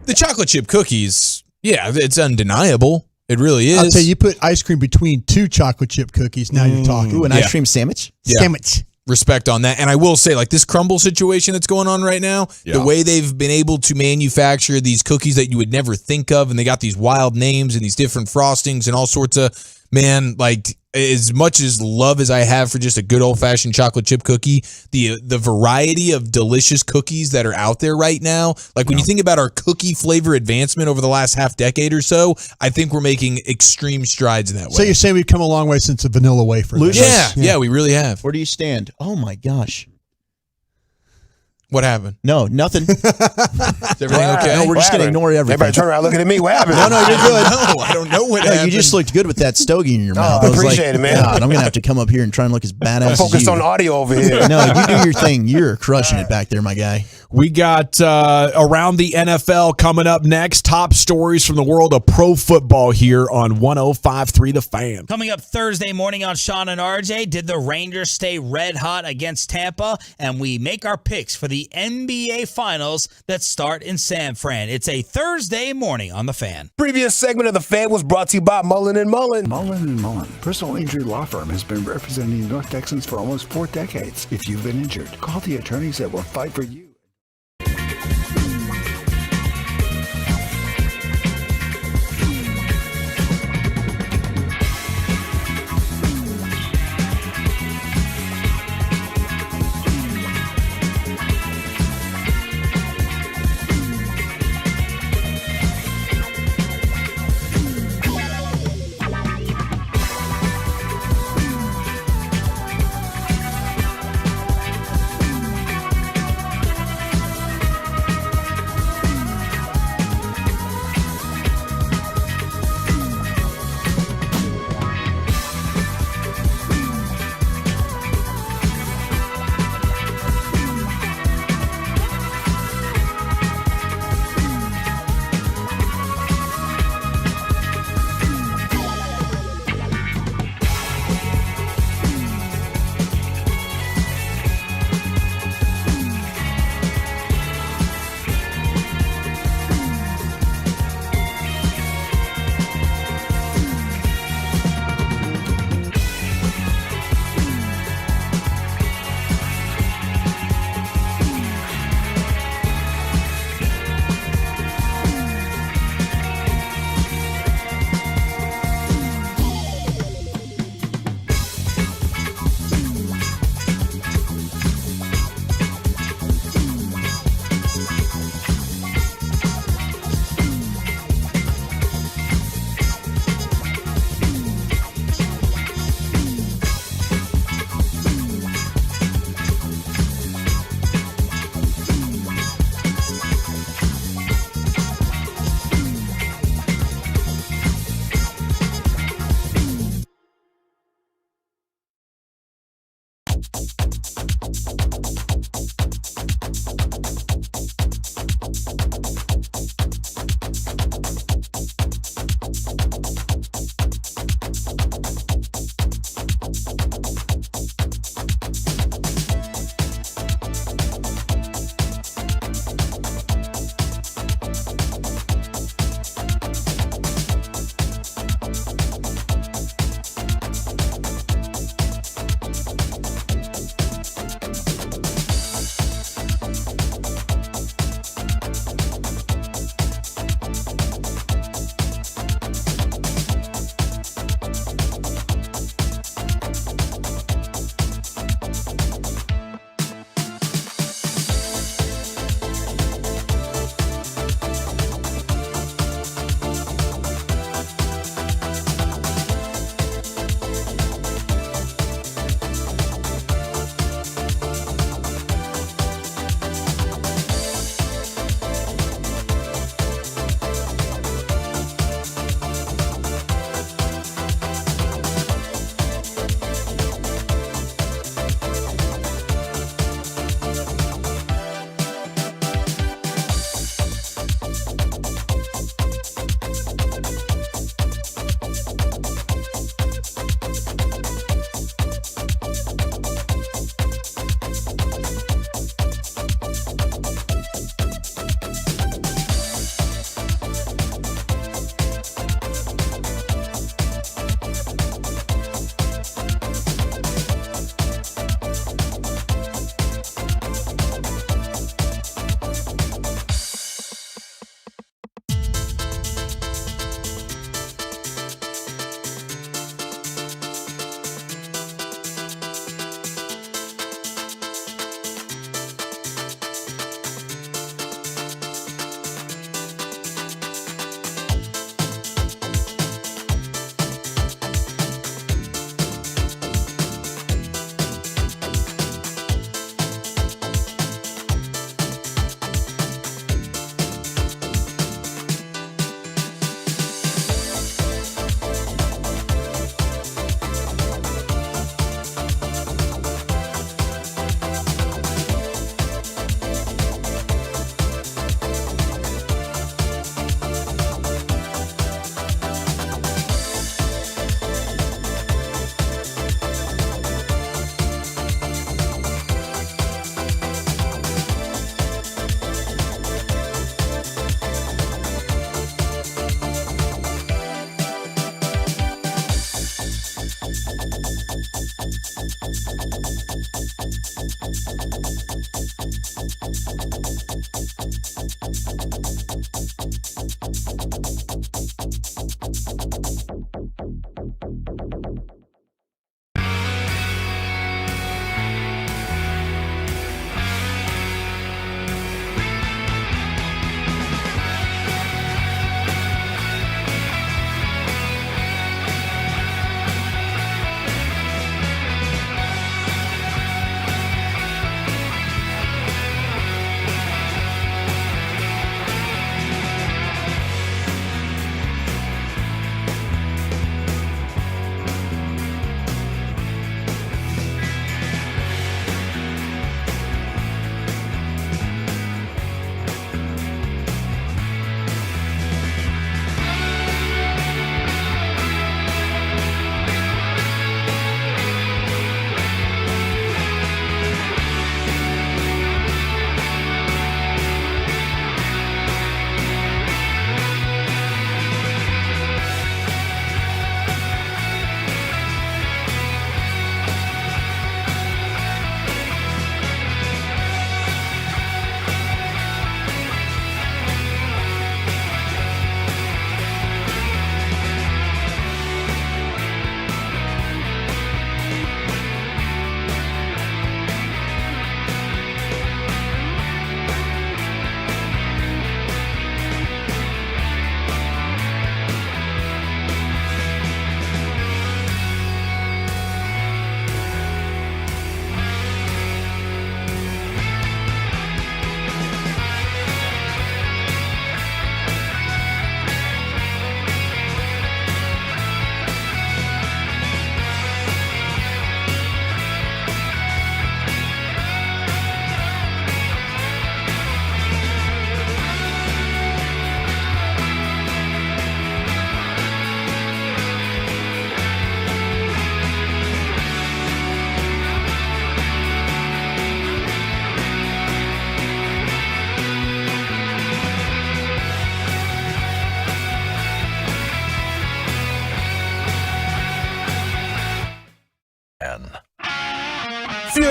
the chocolate chip cookies, yeah, it's undeniable. It really is. I'll tell you, you put ice cream between 2 chocolate chip cookies. Now you're talking. Ooh, an ice cream sandwich? Yeah. Sandwich. Respect on that. And I will say, like, this crumble situation that's going on right now, the way they've been able to manufacture these cookies that you would never think of, and they got these wild names and these different frostings and all sorts of, man, like, as much as love as I have for just a good old-fashioned chocolate chip cookie, the variety of delicious cookies that are out there right now, like when you think about our cookie flavor advancement over the last half decade or so, I think we're making extreme strides in that way. So you're saying we've come a long way since the vanilla wafer. then? Yeah, we really have. Where do you stand? Oh my gosh. What happened? No, nothing. Is everything okay? No, we're just going to ignore everything. Everybody turn around looking at me. What happened? No, you're good. No, I don't know what No, happened. you just looked good with that stogie in your mouth. I was appreciate it, man. God, I'm going to have to come up here and try and look as badass I'm as focused you. on audio over here. No, you do your thing. You're crushing it back there, my guy. We got around the NFL coming up next. Top stories from the world of pro football here on 105.3 The Fan. Coming up Thursday morning on Sean and RJ, did the Rangers stay red hot against Tampa? And we make our picks for the NBA Finals that start in San Fran. It's a Thursday morning on The Fan. Previous segment of The Fan was brought to you by Mullen & Mullen. Mullen & Mullen, personal injury law firm, has been representing North Texans for almost 4 decades. If you've been injured, call the attorneys that will fight for you.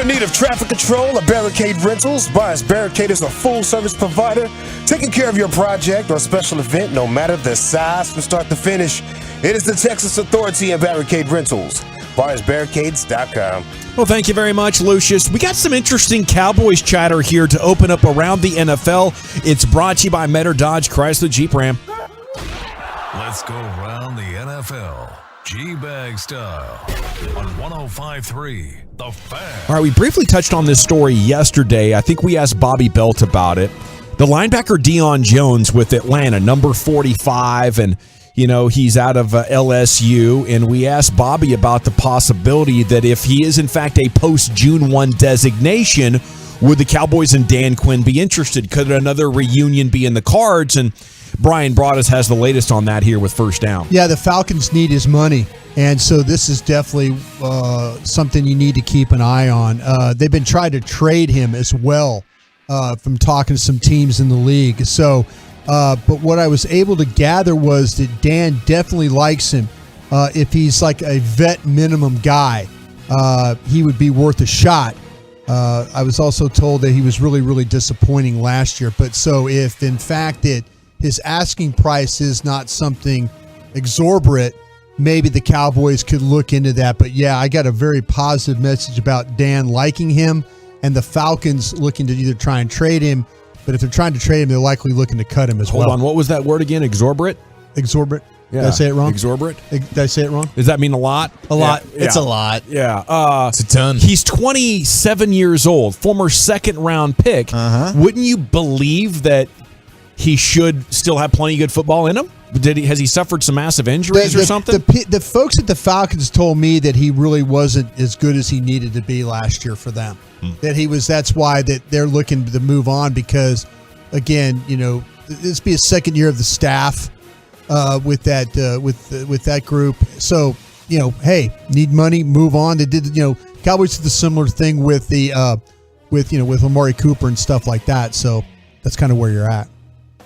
in need of traffic control or barricade rentals, Buyers Barricade is a full-service provider taking care of your project or special event, no matter the size from start to finish. It is the Texas Authority in Barricade Rentals. BuyersBarricades.com. Well, thank you very much, Lucius. We got some interesting Cowboys chatter here to open up around the NFL. It's brought to you by Metter Dodge Chrysler Jeep Ram. Let's go around the NFL, G-Bag style, on 105.3 The Fan. All right, we briefly touched on this story yesterday. I think we asked Bobby Belt about it. The linebacker Deion Jones with Atlanta, number 45, and he's out of LSU, and we asked Bobby about the possibility that if he is, in fact, a post-June 1 designation, would the Cowboys and Dan Quinn be interested? Could another reunion be in the cards? And Brian Broaddus has the latest on that here with First Down. Yeah, the Falcons need his money, and so this is definitely something you need to keep an eye on. They've been trying to trade him as well from talking to some teams in the league. So, but what I was able to gather was that Dan definitely likes him. If he's like a vet minimum guy, he would be worth a shot. I was also told that he was really, really disappointing last year. But so if, in fact, his asking price is not something exorbitant, maybe the Cowboys could look into that. But, yeah, I got a very positive message about Dan liking him and the Falcons looking to either try and trade him. But if they're trying to trade him, they're likely looking to cut him as well. Hold on. What was that word again? Exorbitant? Exorbitant. Yeah. Did I say it wrong? Exorbitant? Did I say it wrong? Does that mean a lot? A lot. Yeah. It's a lot. Yeah. It's a ton. He's 27 years old, former second-round pick. Wouldn't you believe that he should still have plenty of good football in him? Has he suffered some massive injuries or something? The folks at the Falcons told me that he really wasn't as good as he needed to be last year for them. That's why that they're looking to move on because, again, this be a second year of the staff with that group. So, hey, need money, move on. They did, Cowboys did the similar thing with the with Amari Cooper and stuff like that. So that's kind of where you're at.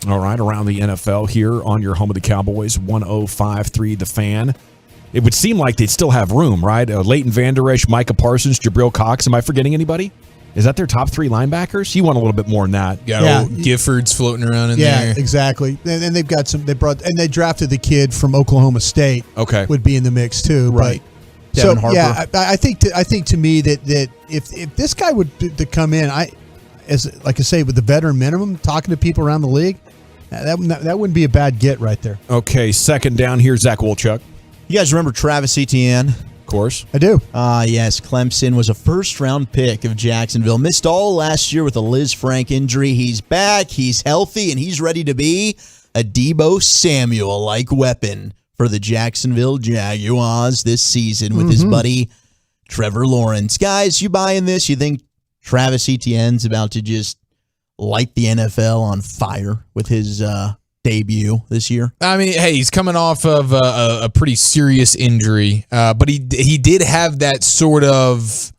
All right, around the NFL here on your home of the Cowboys, 105.3 The Fan. It would seem like they'd still have room, right? Leighton Vander Esch, Micah Parsons, Jabril Cox. Am I forgetting anybody? Is that their top three linebackers? You want a little bit more than that. Got old Giffords floating around in there. Yeah, exactly. And they've got some. They drafted the kid from Oklahoma State. Okay, would be in the mix too. Right. But, Devin Harper. Yeah, I think to me that if this guy would to come in, like I say, with the veteran minimum, talking to people around the league, that wouldn't be a bad get right there. Okay, second down here, Zach Wolchuk. You guys remember Travis Etienne? Of course. I do. Yes, Clemson was a first-round pick of Jacksonville. Missed all last year with a Liz Frank injury. He's back, he's healthy, and he's ready to be a Deebo Samuel-like weapon for the Jacksonville Jaguars this season with his buddy Trevor Lawrence. Guys, you buying this? You think Travis Etienne's about to just light the NFL on fire with his debut this year? I mean, hey, he's coming off of a pretty serious injury, but he did have that sort of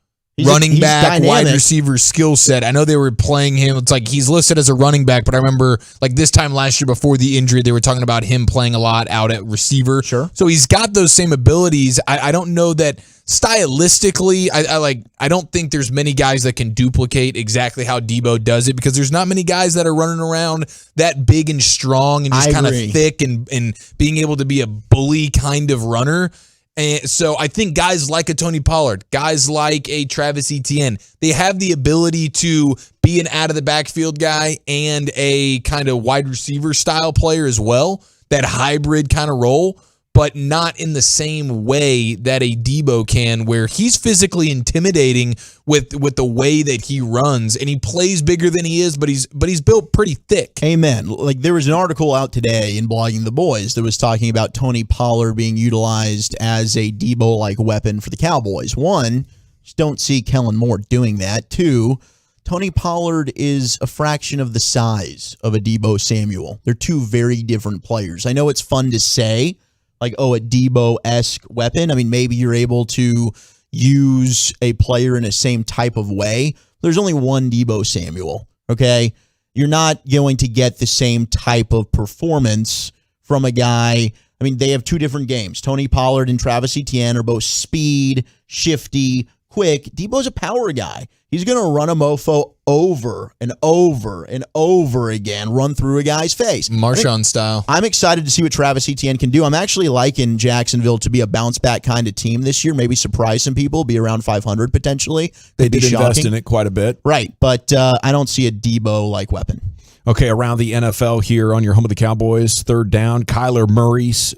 running back, wide receiver skill set. I know they were playing him. It's like he's listed as a running back, but I remember like this time last year before the injury, they were talking about him playing a lot out at receiver. Sure. So he's got those same abilities. I don't know that stylistically, I don't think there's many guys that can duplicate exactly how Deebo does it because there's not many guys that are running around that big and strong and just kind of thick and being able to be a bully kind of runner. And so I think guys like a Tony Pollard, guys like a Travis Etienne, they have the ability to be an out of the backfield guy and a kind of wide receiver style player as well, that hybrid kind of role, but not in the same way that a Deebo can, where he's physically intimidating with the way that he runs, and he plays bigger than he is, but he's built pretty thick. Amen. Like there was an article out today in Blogging the Boys that was talking about Tony Pollard being utilized as a Deebo-like weapon for the Cowboys. One, just don't see Kellen Moore doing that. Two, Tony Pollard is a fraction of the size of a Deebo Samuel. They're two very different players. I know it's fun to say, like, a Deebo-esque weapon. I mean, maybe you're able to use a player in the same type of way. There's only one Deebo Samuel, okay? You're not going to get the same type of performance from a guy. I mean, they have two different games. Tony Pollard and Travis Etienne are both speed, shifty, quick. Debo's a power guy. He's going to run a mofo over and over and over again, run through a guy's face. Marshawn style. I'm excited to see what Travis Etienne can do. I'm actually liking Jacksonville to be a bounce-back kind of team this year, maybe surprise some people, be around 500 potentially. They did invest in it quite a bit. Right, but I don't see a Debo-like weapon. Okay, around the NFL here on your home of the Cowboys, third down. Kyler Murray's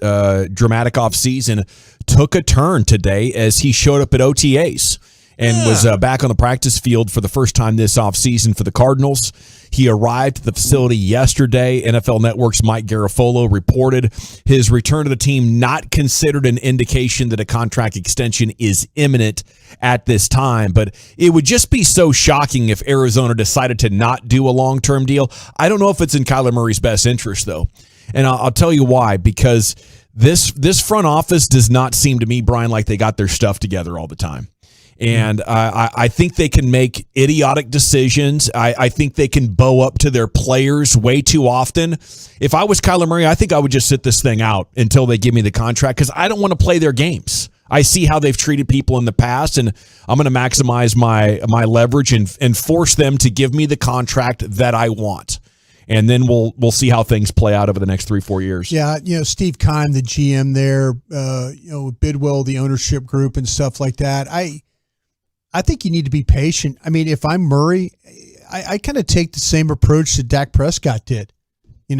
dramatic offseason took a turn today as he showed up at OTAs and was back on the practice field for the first time this offseason for the Cardinals. He arrived at the facility yesterday. NFL Network's Mike Garafolo reported his return to the team not considered an indication that a contract extension is imminent at this time, but it would just be so shocking if Arizona decided to not do a long-term deal. I don't know if it's in Kyler Murray's best interest, though, and I'll tell you why, because this front office does not seem to me, Brian, like they got their stuff together all the time. And I think they can make idiotic decisions. I think they can bow up to their players way too often. If I was Kyler Murray, I think I would just sit this thing out until they give me the contract because I don't want to play their games. I see how they've treated people in the past, and I'm going to maximize my leverage and force them to give me the contract that I want. And then we'll see how things play out over the next 3-4 years. Yeah, Steve Keim, the GM there, Bidwell, the ownership group and stuff like that. I think you need to be patient. I mean, if I'm Murray, I kind of take the same approach that Dak Prescott did. I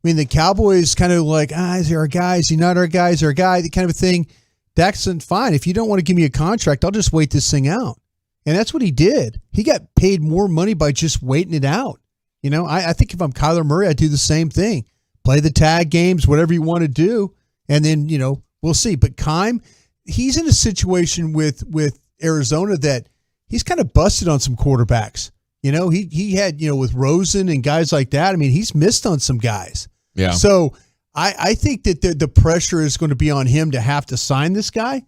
mean, the Cowboys kind of like, is he our guy? Is he not our guy? Is he our guy? That kind of a thing. Dak's fine. If you don't want to give me a contract, I'll just wait this thing out. And that's what he did. He got paid more money by just waiting it out. I think if I'm Kyler Murray, I'd do the same thing. Play the tag games, whatever you want to do. And then, we'll see. But Keim, he's in a situation with Arizona that he's kind of busted on some quarterbacks. He had, with Rosen and guys like that. I mean, he's missed on some guys. Yeah. So I think that the pressure is going to be on him to have to sign this guy.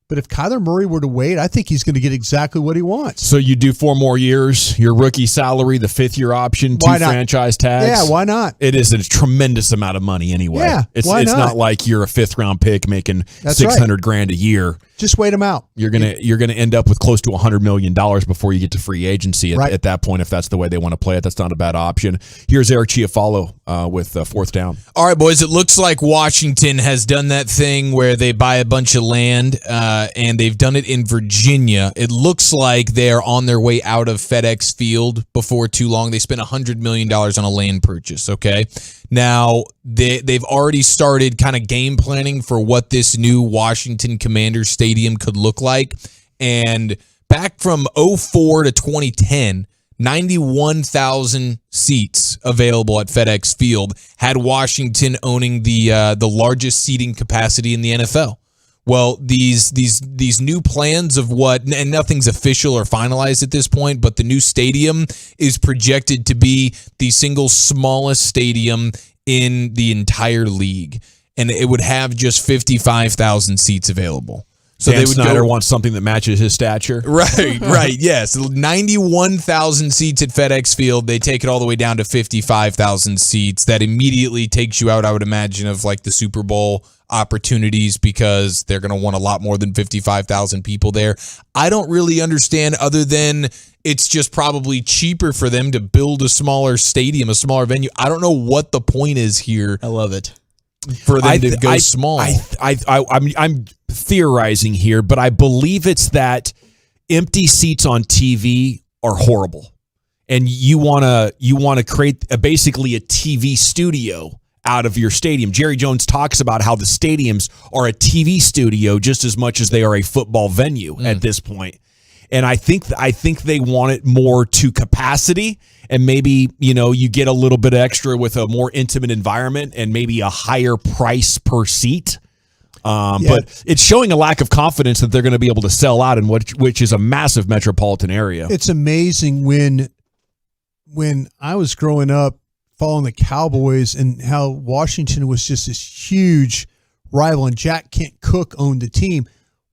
But if Kyler Murray were to wait, I think he's going to get exactly what he wants. So you do 4 more years, your rookie salary, the 5th-year option, 2 franchise tags. Yeah, why not? It is a tremendous amount of money anyway. Yeah, it's why not? Not like you're a 5th-round pick making $600,000 a year. Just wait him out. You're gonna end up with close to $100 million before you get to free agency at that point. If that's the way they want to play it, that's not a bad option. Here's Eric Chiafalo with 4th down. All right, boys. It looks like Washington has done that thing where they buy a bunch of land, and they've done it in Virginia. It looks like they are on their way out of FedEx Field before too long. They spent $100 million on a land purchase. Okay. Now, they've already started kind of game planning for what this new Washington Commanders Stadium could look like. And back from 2004 to 2010, 91,000 seats available at FedEx Field, had Washington owning the largest seating capacity in the NFL. Well, these new plans of what, and nothing's official or finalized at this point, but the new stadium is projected to be the single smallest stadium in the entire league, and it would have just 55,000 seats available. So Dan Snyder wants something that matches his stature. Right, yes. 91,000 seats at FedEx Field. They take it all the way down to 55,000 seats. That immediately takes you out, I would imagine, of like the Super Bowl opportunities because they're going to want a lot more than 55,000 people there. I don't really understand other than it's just probably cheaper for them to build a smaller stadium, a smaller venue. I don't know what the point is here. I love it. For them to go small. I'm theorizing here, but I believe it's that empty seats on TV are horrible, and you want to create basically a TV studio out of your stadium. Jerry Jones talks about how the stadiums are a TV studio just as much as they are a football venue at this point. And I think they want it more to capacity, and maybe, you get a little bit extra with a more intimate environment and maybe a higher price per seat. But it's showing a lack of confidence that they're going to be able to sell out in which is a massive metropolitan area. It's amazing when I was growing up following the Cowboys and how Washington was just this huge rival, and Jack Kent Cook owned the team.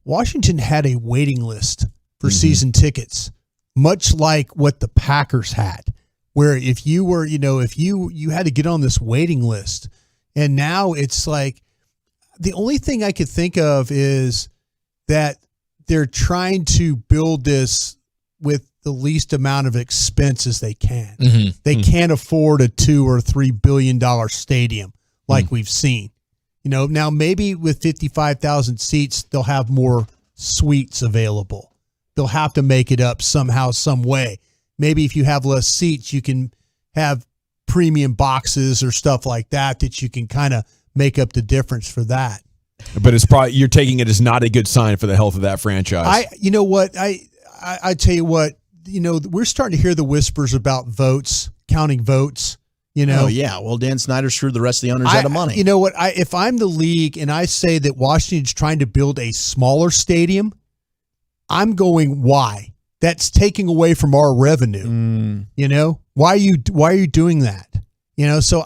Washington had a waiting list for season tickets, much like what the Packers had, where if you were, if you had to get on this waiting list. And now it's like the only thing I could think of is that they're trying to build this with the least amount of expenses they can. They can't afford a $2 or $3 billion stadium like we've seen. Now maybe with 55,000 seats, they'll have more suites available. They'll have to make it up somehow, some way. Maybe if you have less seats, you can have premium boxes or stuff like that you can kind of make up the difference for that. But it's probably, you're taking it as not a good sign for the health of that franchise. You know what? I tell you what, we're starting to hear the whispers about votes, counting votes. Oh, yeah. Well, Dan Snyder screwed the rest of the owners out of money. You know what? If I'm the league and I say that Washington's trying to build a smaller stadium, I'm going, why? That's taking away from our revenue. Why are you doing that? So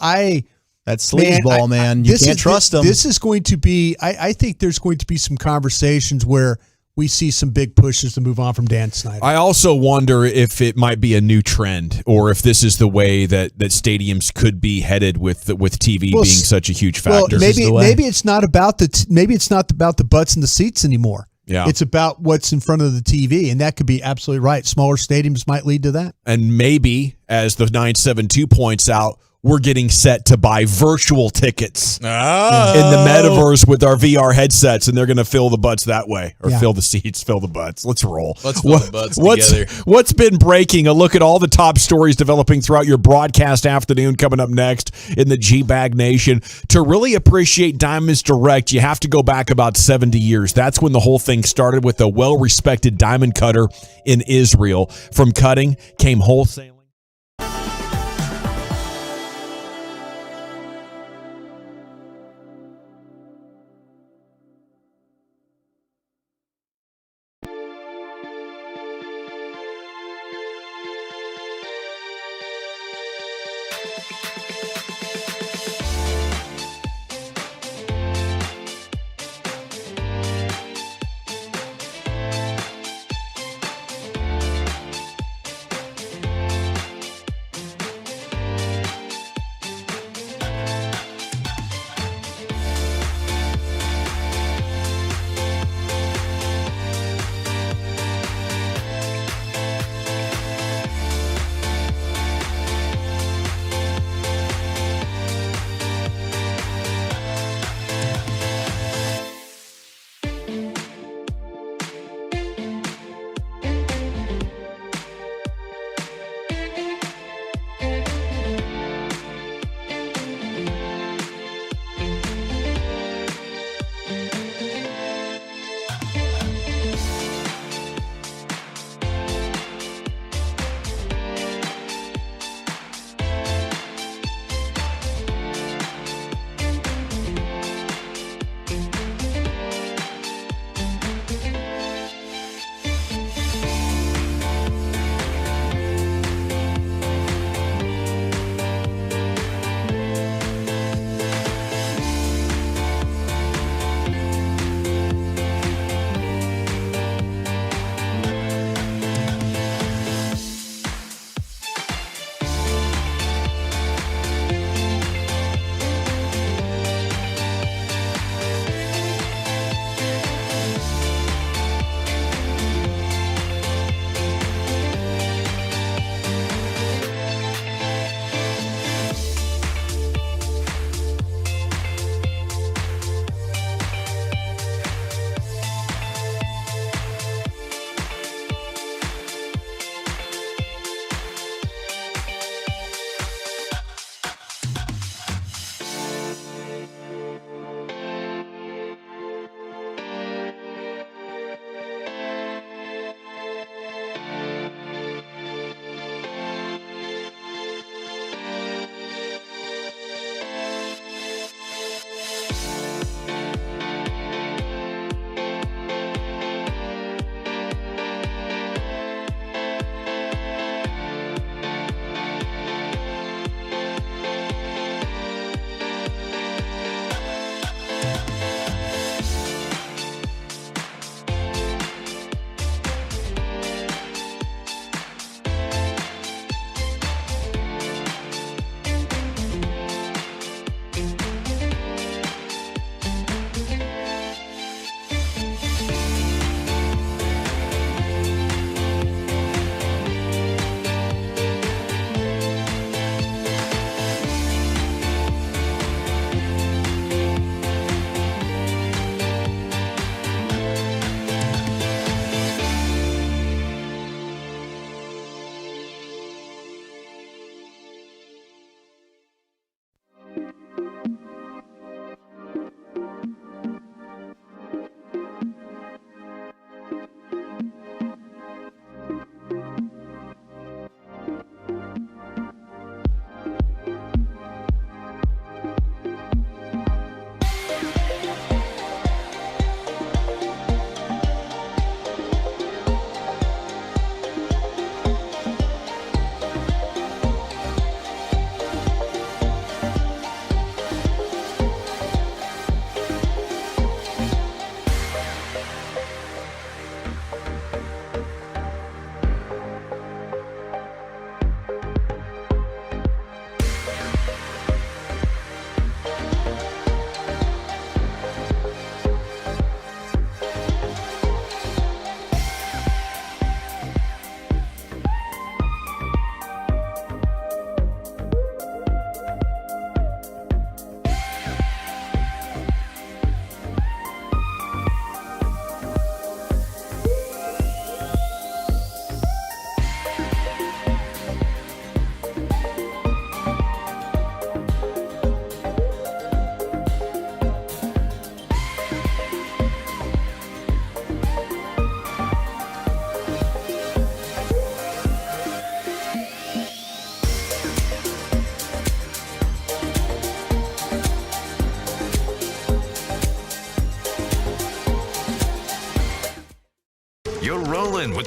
that's sleazeball, man. You can't trust them. This is going to be, I think there's going to be some conversations where we see some big pushes to move on from Dan Snyder. I also wonder if it might be a new trend, or if this is the way that stadiums could be headed with TV being such a huge factor. Well, maybe it's not about the butts and the seats anymore. Yeah. It's about what's in front of the TV, and that could be absolutely right. Smaller stadiums might lead to that. And maybe, as the 972 points out, we're getting set to buy virtual tickets in the metaverse with our VR headsets, and they're going to fill the butts that way, or fill the seats, fill the butts. Let's roll. Let's fill the butts together. What's been breaking? A look at all the top stories developing throughout your broadcast afternoon coming up next in the G-Bag Nation. To really appreciate Diamonds Direct, you have to go back about 70 years. That's when the whole thing started with a well-respected diamond cutter in Israel. From cutting came wholesaling.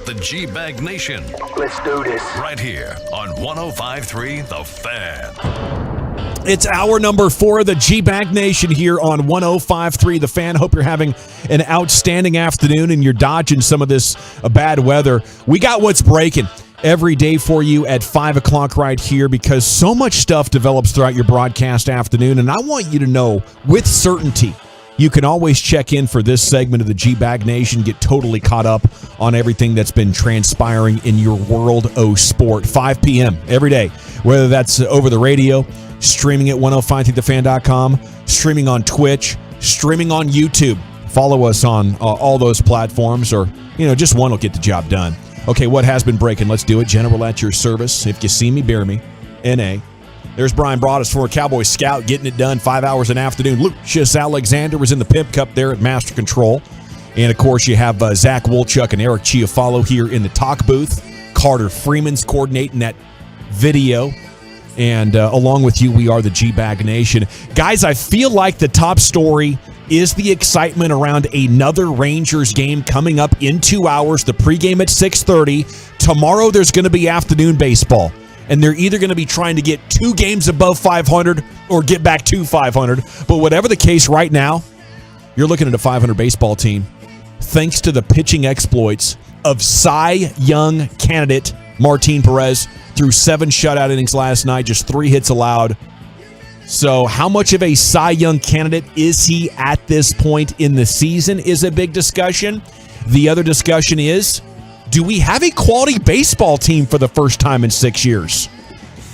the G-Bag Nation. Let's do this. Right here on 105.3 The Fan. It's hour number 4 of the G-Bag Nation here on 105.3 The Fan. Hope you're having an outstanding afternoon and you're dodging some of this bad weather. We got what's breaking every day for you at 5 o'clock right here because so much stuff develops throughout your broadcast afternoon, and I want you to know with certainty you can always check in for this segment of the G-Bag Nation, get totally caught up on everything that's been transpiring in your world of sport. 5 p.m. every day, whether that's over the radio, streaming at 105thethefan.com, streaming on Twitch, streaming on YouTube. Follow us on all those platforms, or just one will get the job done. Okay, what has been breaking? Let's do it. General at your service. If you see me, bear me. N.A. There's Brian Broaddus, former Cowboy scout, getting it done. 5 hours an afternoon. Lucius Alexander was in the Pimp Cup there at Master Control. And, of course, you have Zach Wolchuk and Eric Chiafalo here in the talk booth. Carter Freeman's coordinating that video. And along with you, we are the G-Bag Nation. Guys, I feel like the top story is the excitement around another Rangers game coming up in 2 hours. The pregame at 6:30. Tomorrow there's going to be afternoon baseball. And they're either going to be trying to get 2 games above 500 or get back to 500. But whatever the case right now, you're looking at a 500 baseball team thanks to the pitching exploits of Cy Young candidate Martin Perez. Threw 7 shutout innings last night, just 3 hits allowed. So how much of a Cy Young candidate is he at this point in the season is a big discussion. The other discussion is, do we have a quality baseball team for the first time in 6 years?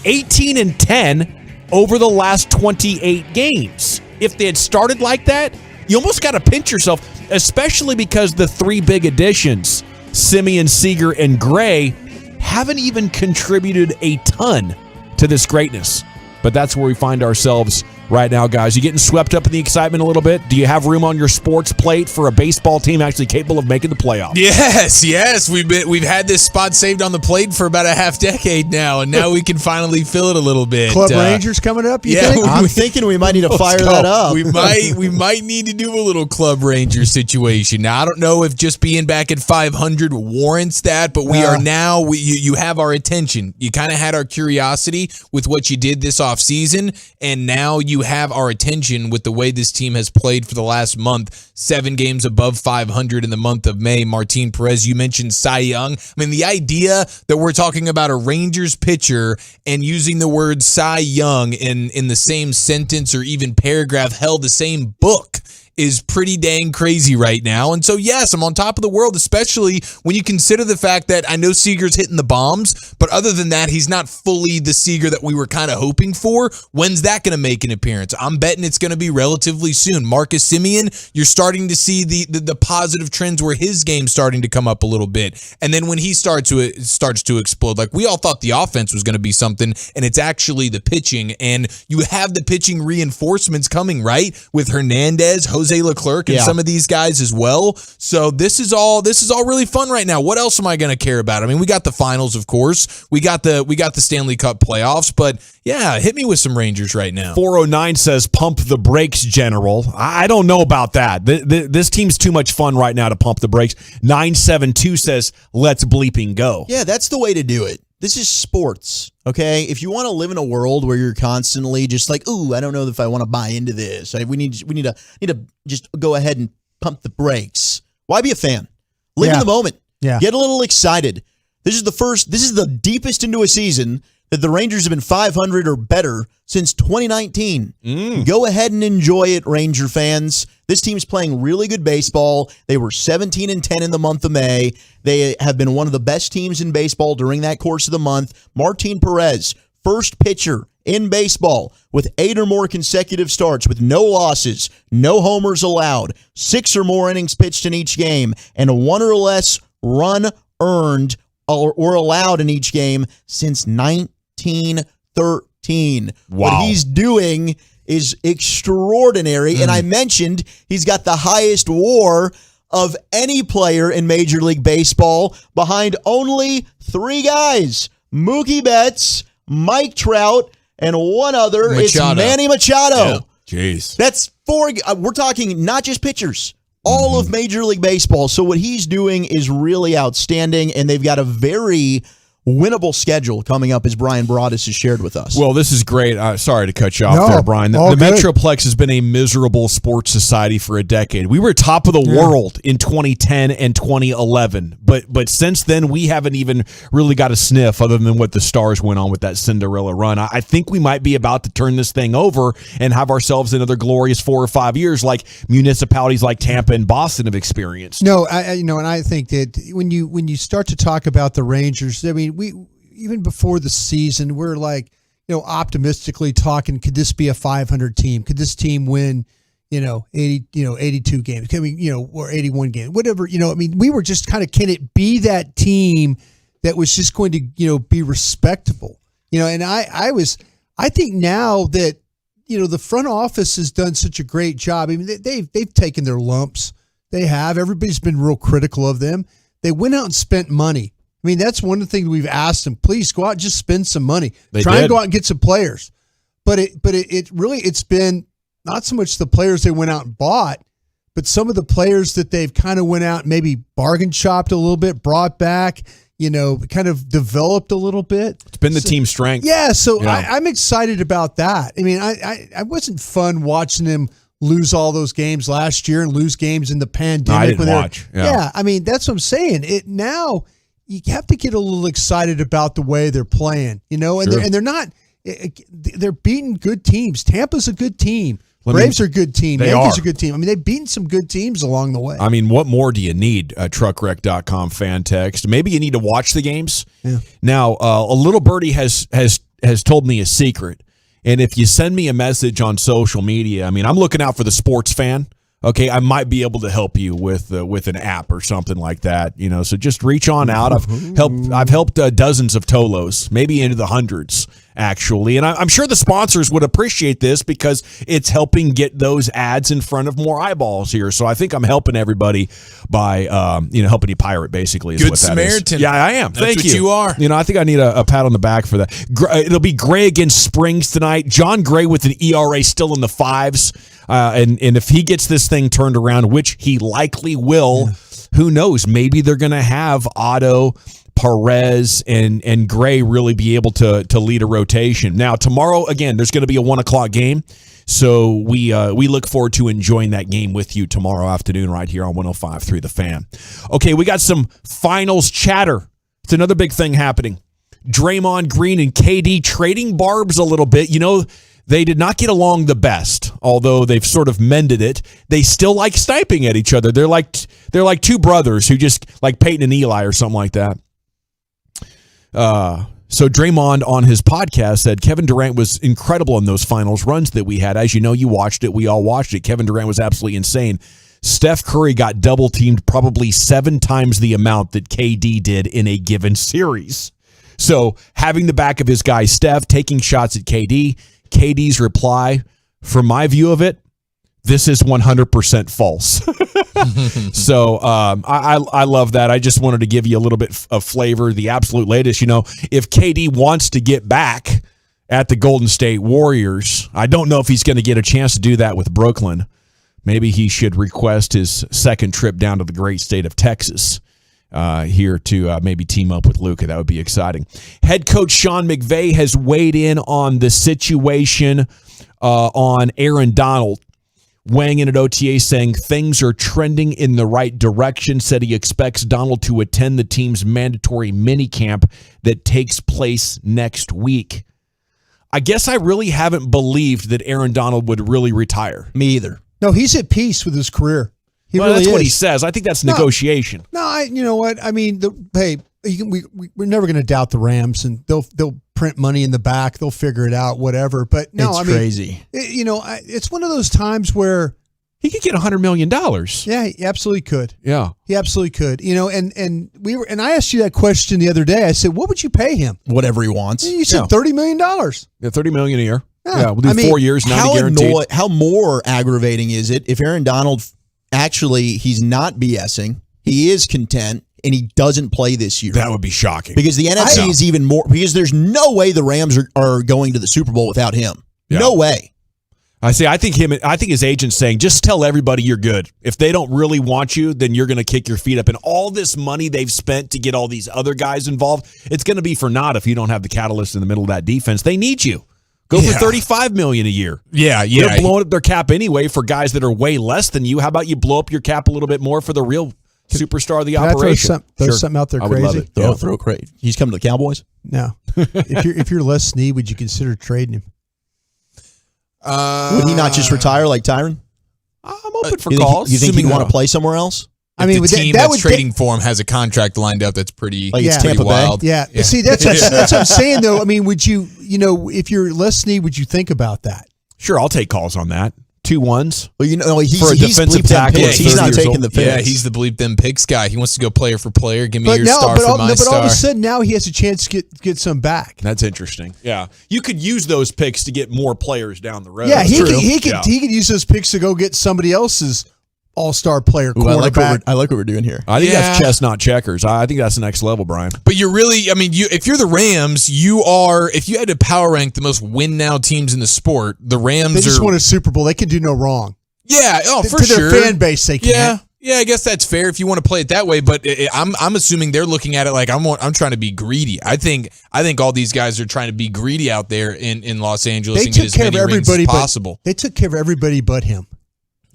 18-10 over the last 28 games. If they had started like that, you almost got to pinch yourself, especially because the 3 big additions, Simeon, Seager, and Gray, haven't even contributed a ton to this greatness. But that's where we find ourselves right now, guys. You getting swept up in the excitement a little bit? Do you have room on your sports plate for a baseball team actually capable of making the playoffs? Yes. We've had this spot saved on the plate for about a half decade now, and now we can finally fill it a little bit. Club Rangers coming up, you think? I'm thinking we might need to fire that up. We might need to do a little Club Ranger situation. Now, I don't know if just being back at 500 warrants that, but we are now, you have our attention. You kind of had our curiosity with what you did this offseason, and now you have our attention with the way this team has played for the last month. 7 games above 500 in the month of May. Martin Perez, you mentioned Cy Young. I mean, the idea that we're talking about a Rangers pitcher and using the word Cy Young in the same sentence or even paragraph, hell, the same book, is pretty dang crazy right now. And so, yes, I'm on top of the world, especially when you consider the fact that I know Seager's hitting the bombs, but other than that, he's not fully the Seager that we were kind of hoping for. When's that going to make an appearance? I'm betting it's going to be relatively soon. Marcus Semien, you're starting to see the positive trends where his game's starting to come up a little bit. And then when he starts to explode, like we all thought the offense was going to be something, and it's actually the pitching. And you have the pitching reinforcements coming, right? With Hernandez, Jose Leclerc, and some of these guys as well. So this is all really fun right now. What else am I going to care about? I mean, we got the finals, of course. We got the Stanley Cup playoffs, but yeah, hit me with some Rangers right now. 409 says pump the brakes, General. I don't know about that. This team's too much fun right now to pump the brakes. 972 says let's bleeping go. Yeah, that's the way to do it. This is sports, okay? If you want to live in a world where you're constantly just like, ooh, I don't know if I want to buy into this. We need to just go ahead and pump the brakes. Why be a fan? Live in the moment. Yeah. Get a little excited. This is the deepest into a season that the Rangers have been 500 or better since 2019. Go ahead and enjoy it, Ranger fans. This team's playing really good baseball. They were 17-10 in the month of May. They have been one of the best teams in baseball during that course of the month. Martin Perez, first pitcher in baseball with 8 or more consecutive starts with no losses, no homers allowed, 6 or more innings pitched in each game, and 1 or less run earned or allowed in each game since 1913. Wow. What he's doing is extraordinary. And I mentioned he's got the highest WAR of any player in Major League Baseball behind only 3 guys. Mookie Betts, Mike Trout, and one other. Machado. It's Manny Machado. Yeah. Jeez. That's 4. We're talking not just pitchers. all of Major League Baseball. So what he's doing is really outstanding, and they've got a very winnable schedule coming up, as Brian Broaddus has shared with us. Well, this is great. Sorry to cut you off there, Brian. The Metroplex has been a miserable sports society for a decade. We were top of the world in 2010 and 2011, but since then, we haven't even really got a sniff other than what the Stars went on with that Cinderella run. I think we might be about to turn this thing over and have ourselves another glorious 4 or 5 years like municipalities like Tampa and Boston have experienced. No, and I think that when you start to talk about the Rangers, I mean, we even before the season, we're like, optimistically talking, could this be a 500 team? Could this team win, 82 games? Can we, or 81 games, whatever, I mean, we were just kind of, can it be that team that was just going to, be respectable? And I think now that, the front office has done such a great job. I mean, they've taken their lumps. They have. Everybody's been real critical of them. They went out and spent money. I mean, that's one of the things we've asked them. Please go out and just spend some money. Try and go out and get some players. But it's been not so much the players they went out and bought, but some of the players that they've kind of went out and maybe bargain shopped a little bit, brought back, kind of developed a little bit. It's been the team strength. Yeah, so yeah. I'm excited about that. I mean, I wasn't fun watching them lose all those games last year and lose games in the pandemic. No, I didn't watch. Yeah, I mean, that's what I'm saying. Now you have to get a little excited about the way they're playing, and they're not. They're beating good teams. Tampa's a good team. Braves are a good team. Yankees are a good team. I mean, they've beaten some good teams along the way. I mean, what more do you need? Truckwreck.com fan text. Maybe you need to watch the games. Yeah. Now, a little birdie has told me a secret, and if you send me a message on social media, I mean, I'm looking out for the sports fan. Okay, I might be able to help you with an app or something like that, so just reach on out. I've helped dozens of Tolos, maybe into the hundreds actually, and I'm sure the sponsors would appreciate this because it's helping get those ads in front of more eyeballs here. So I think I'm helping everybody by helping you pirate basically. Is Good what that Samaritan. Is. Yeah, I am. That's Thank what you. you are. I think I need a pat on the back for that. It'll be Gray against Springs tonight. John Gray with an ERA still in the 5s. And if he gets this thing turned around, which he likely will, who knows? Maybe they're going to have Otto, Perez, and Gray really be able to lead a rotation. Now, tomorrow, again, there's going to be a 1:00 game. So we look forward to enjoying that game with you tomorrow afternoon right here on 105.3 The Fan. Okay, we got some finals chatter. It's another big thing happening. Draymond Green and KD trading barbs a little bit. They did not get along the best, although they've sort of mended it. They still like sniping at each other. They're like two brothers who just like Peyton and Eli or something like that. So Draymond on his podcast said Kevin Durant was incredible in those finals runs that we had. As you know, you watched it. We all watched it. Kevin Durant was absolutely insane. Steph Curry got double teamed probably 7 times the amount that KD did in a given series. So having the back of his guy Steph taking shots at KD. KD's reply, from my view of it, this is 100% false. So I love that. I just wanted to give you a little bit of flavor. The absolute latest, if KD wants to get back at the Golden State Warriors, I don't know if he's going to get a chance to do that with Brooklyn. Maybe he should request his second trip down to the great state of Texas here to maybe team up with Luka. That would be exciting. Head coach Sean McVay has weighed in on the situation on Aaron Donald, weighing in at OTA saying things are trending in the right direction, said he expects Donald to attend the team's mandatory minicamp that takes place next week. I guess I really haven't believed that Aaron Donald would really retire. Me either. No, he's at peace with his career. That's what he says. I think that's negotiation. No, you know what? I mean, we're never going to doubt the Rams, and they'll print money in the back. They'll figure it out, whatever. But no, it's crazy. It's one of those times where he could get $100 million. Yeah, he absolutely could. Yeah, he absolutely could. And I asked you that question the other day. I said, what would you pay him? Whatever he wants. And you said $30 million. Yeah, $30 million a year. Yeah, we'll do 4 years, 90 guaranteed. How more aggravating is it if Aaron Donald actually he's not BSing, he is content, and he doesn't play this year? That would be shocking. Because the NFC is even more, because there's no way the Rams are going to the Super Bowl without him. Yeah. No way. I think his agent's saying, just tell everybody you're good. If they don't really want you, then you're going to kick your feet up. And all this money they've spent to get all these other guys involved, it's going to be for naught if you don't have the catalyst in the middle of that defense. They need you. Go for $35 million a year. Yeah. They're blowing up their cap anyway for guys that are way less than you. How about you blow up your cap a little bit more for the real superstar of the operation? Throw something out there crazy. Throw crazy. He's coming to the Cowboys? No. if you're Les Snead, would you consider trading him? Would he not just retire like Tyron? I'm open for calls. You think he'd want to play somewhere else? I mean, the team that's trading for him has a contract lined up that's pretty, it's pretty Tampa wild. Bay. Yeah. See, that's what I'm saying, though. I mean, would you, if you're Les Snead, would you think about that? Sure, I'll take calls on that. 2-1s. Well, he's for a defensive tackle. He's not taking the picks. Yeah, he's the bleep them picks guy. He wants to go player for player. Give me your star for my star. But all of a sudden now he has a chance to get some back. That's interesting. Yeah, you could use those picks to get more players down the road. Yeah, he could use those picks to go get somebody else's all-star player quarterback. I like what we're doing here. I think that's chess, not checkers. I think that's the next level, Brian. But you're really, if you're the Rams, if you had to power rank the most win now teams in the sport, the Rams they just won a Super Bowl. They can do no wrong. Yeah, for to sure. Their fan base, they can't. Yeah, I guess that's fair if you want to play it that way. But I'm assuming they're looking at it like I'm trying to be greedy. I think all these guys are trying to be greedy out there in Los Angeles and get as many rings as possible. They took care of everybody but him.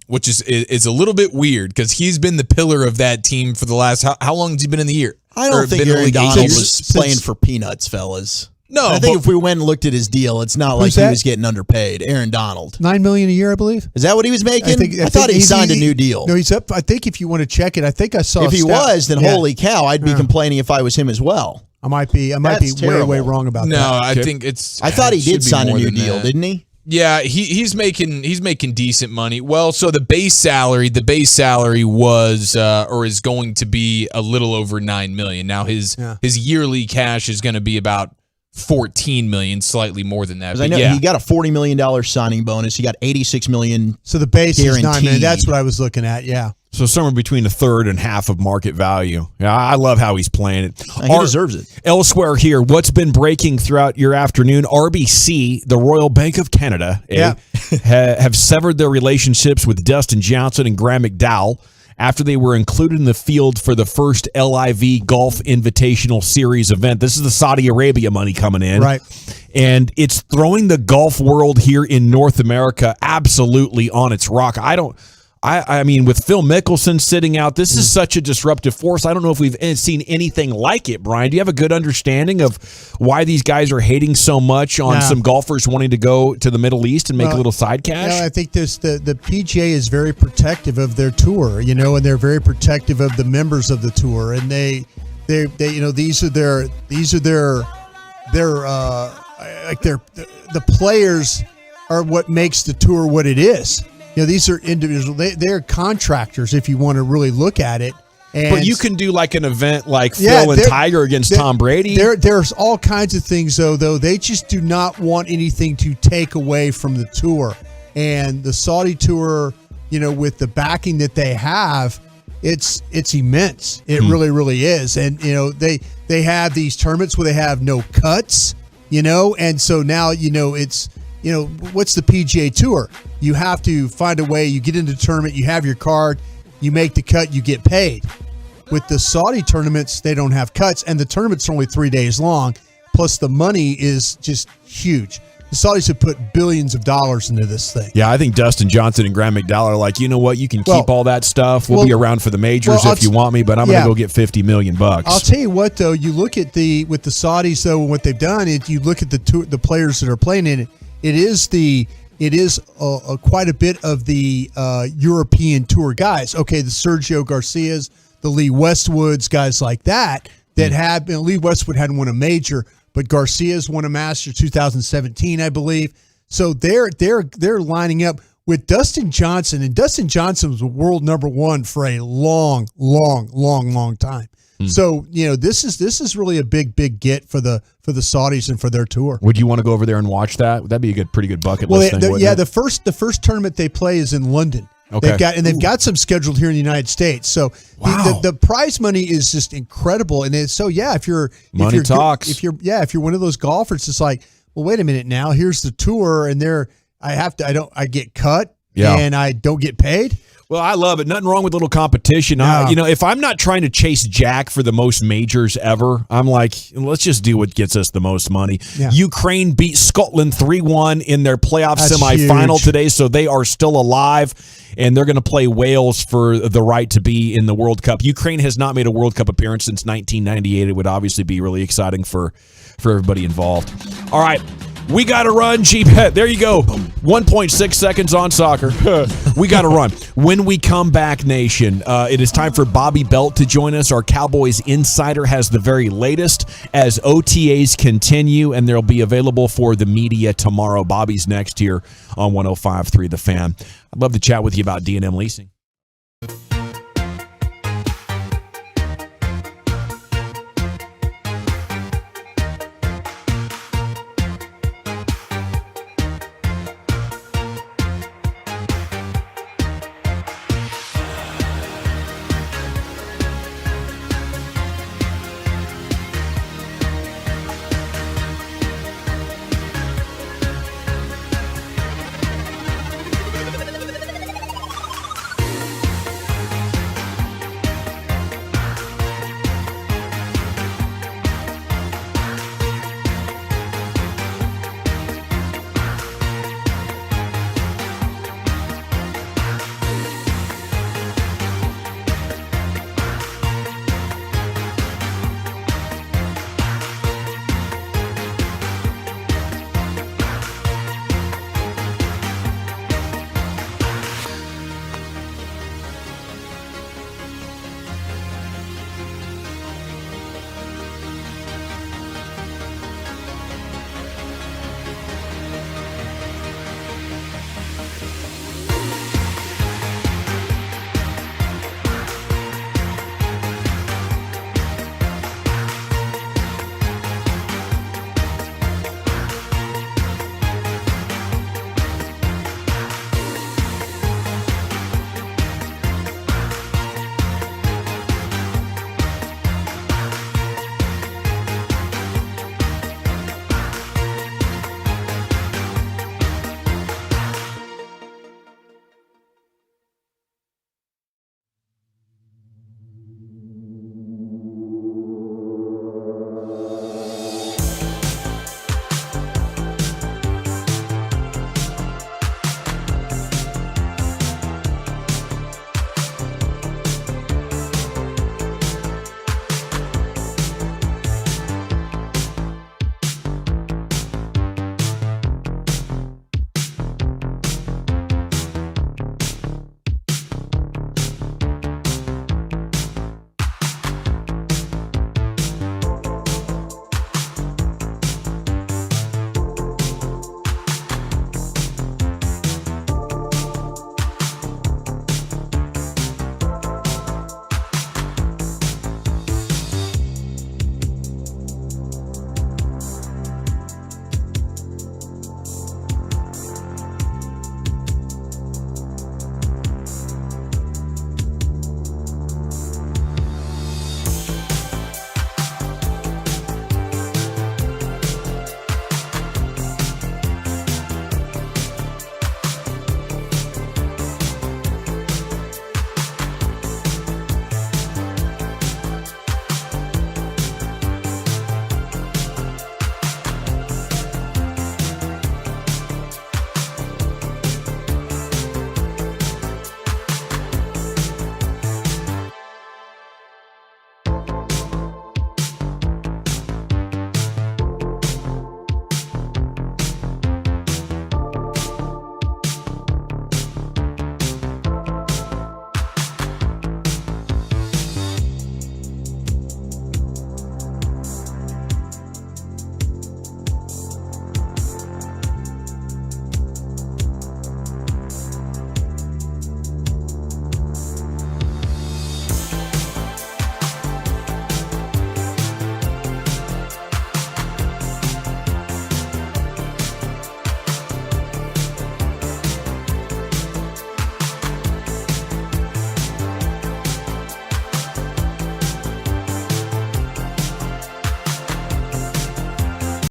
Which is a little bit weird because he's been the pillar of that team for the last how long has he been in the year? I don't think Aaron Donald was playing for peanuts, fellas. No, I think if we went and looked at his deal, it's not like he was getting underpaid. Aaron Donald, $9 million a year, I believe. Is that what he was making? I thought he signed a new deal. No, he's up. I think if you want to check it, I think I saw. If he was, then holy cow, I'd be complaining if I was him as well. I might be way wrong about that. No, I think it's. I thought he did sign a new deal, didn't he? Yeah, he's making decent money. Well, so the base salary was or is going to be a little over $9 million. Now his yearly cash is going to be about $14 million, slightly more than that. I know he got a $40 million signing bonus. He got $86 million. So the base guaranteed. Is $9 million. That's what I was looking at. Yeah. So somewhere between a third and half of market value. Yeah, I love how he's playing it. He deserves it. Elsewhere here, what's been breaking throughout your afternoon? RBC, the Royal Bank of Canada, have severed their relationships with Dustin Johnson and Graham McDowell after they were included in the field for the first LIV Golf Invitational Series event. This is the Saudi Arabia money coming in. Right. And it's throwing the golf world here in North America absolutely on its rock. I mean, with Phil Mickelson sitting out, this is such a disruptive force. I don't know if we've seen anything like it, Brian. Do you have a good understanding of why these guys are hating so much on some golfers wanting to go to the Middle East and make a little side cash? I think the PGA is very protective of their tour, and they're very protective of the members of the tour, and they these are their the players are what makes the tour what it is. These are individuals. They're contractors, if you want to really look at it. But you can do like an event like Phil and Tiger against Tom Brady. There's all kinds of things, though. They just do not want anything to take away from the tour. And the Saudi tour, with the backing that they have, it's immense. It really, really is. And, they have these tournaments where they have no cuts, and so now, it's, what's the PGA Tour? You have to find a way. You get into the tournament, you have your card, you make the cut, you get paid. With the Saudi tournaments, they don't have cuts, and the tournaments are only 3 days long, plus the money is just huge. The Saudis have put billions of dollars into this thing. Yeah, I think Dustin Johnson and Graham McDowell are like, you know what, you can keep all that stuff. We'll be around for the majors if you want me, but I'm going to go get $50 million. I'll tell you what, though, you look at with the Saudis, though, and what they've done, you look at the players that are playing in it. It is quite a bit of the European tour guys. Okay, the Sergio Garcias, the Lee Westwoods, guys like that have been. Lee Westwood hadn't won a major, but Garcias won a Masters 2017, I believe. So they're lining up with Dustin Johnson, and Dustin Johnson was world number one for a long time. So this is really a big get for the Saudis and for their tour. Would you want to go over there and watch that? That'd be a pretty good bucket list thing. The first tournament they play is in London. Okay. They've got some scheduled here in the United States. So the prize money is just incredible. And if you're one of those golfers, it's like, well, wait a minute now. Here's the tour, and they're I get cut Yeah. and I don't get paid. Well, I love it. Nothing wrong with a little competition. Yeah. If I'm not trying to chase Jack for the most majors ever, I'm like, let's just do what gets us the most money. Yeah. Ukraine beat Scotland 3-1 in their playoff That's semifinal huge. today, so they are still alive, and they're going to play Wales for the right to be in the World Cup. Ukraine has not made a World Cup appearance since 1998. It would obviously be really exciting for everybody involved. All right. We got to run, G-Bet. There you go. 1.6 seconds on soccer. We got to run. When we come back, Nation, it is time for Bobby Belt to join us. Our Cowboys insider has the very latest as OTAs continue, and they'll be available for the media tomorrow. Bobby's next here on 105.3 The Fan. I'd love to chat with you about D&M Leasing.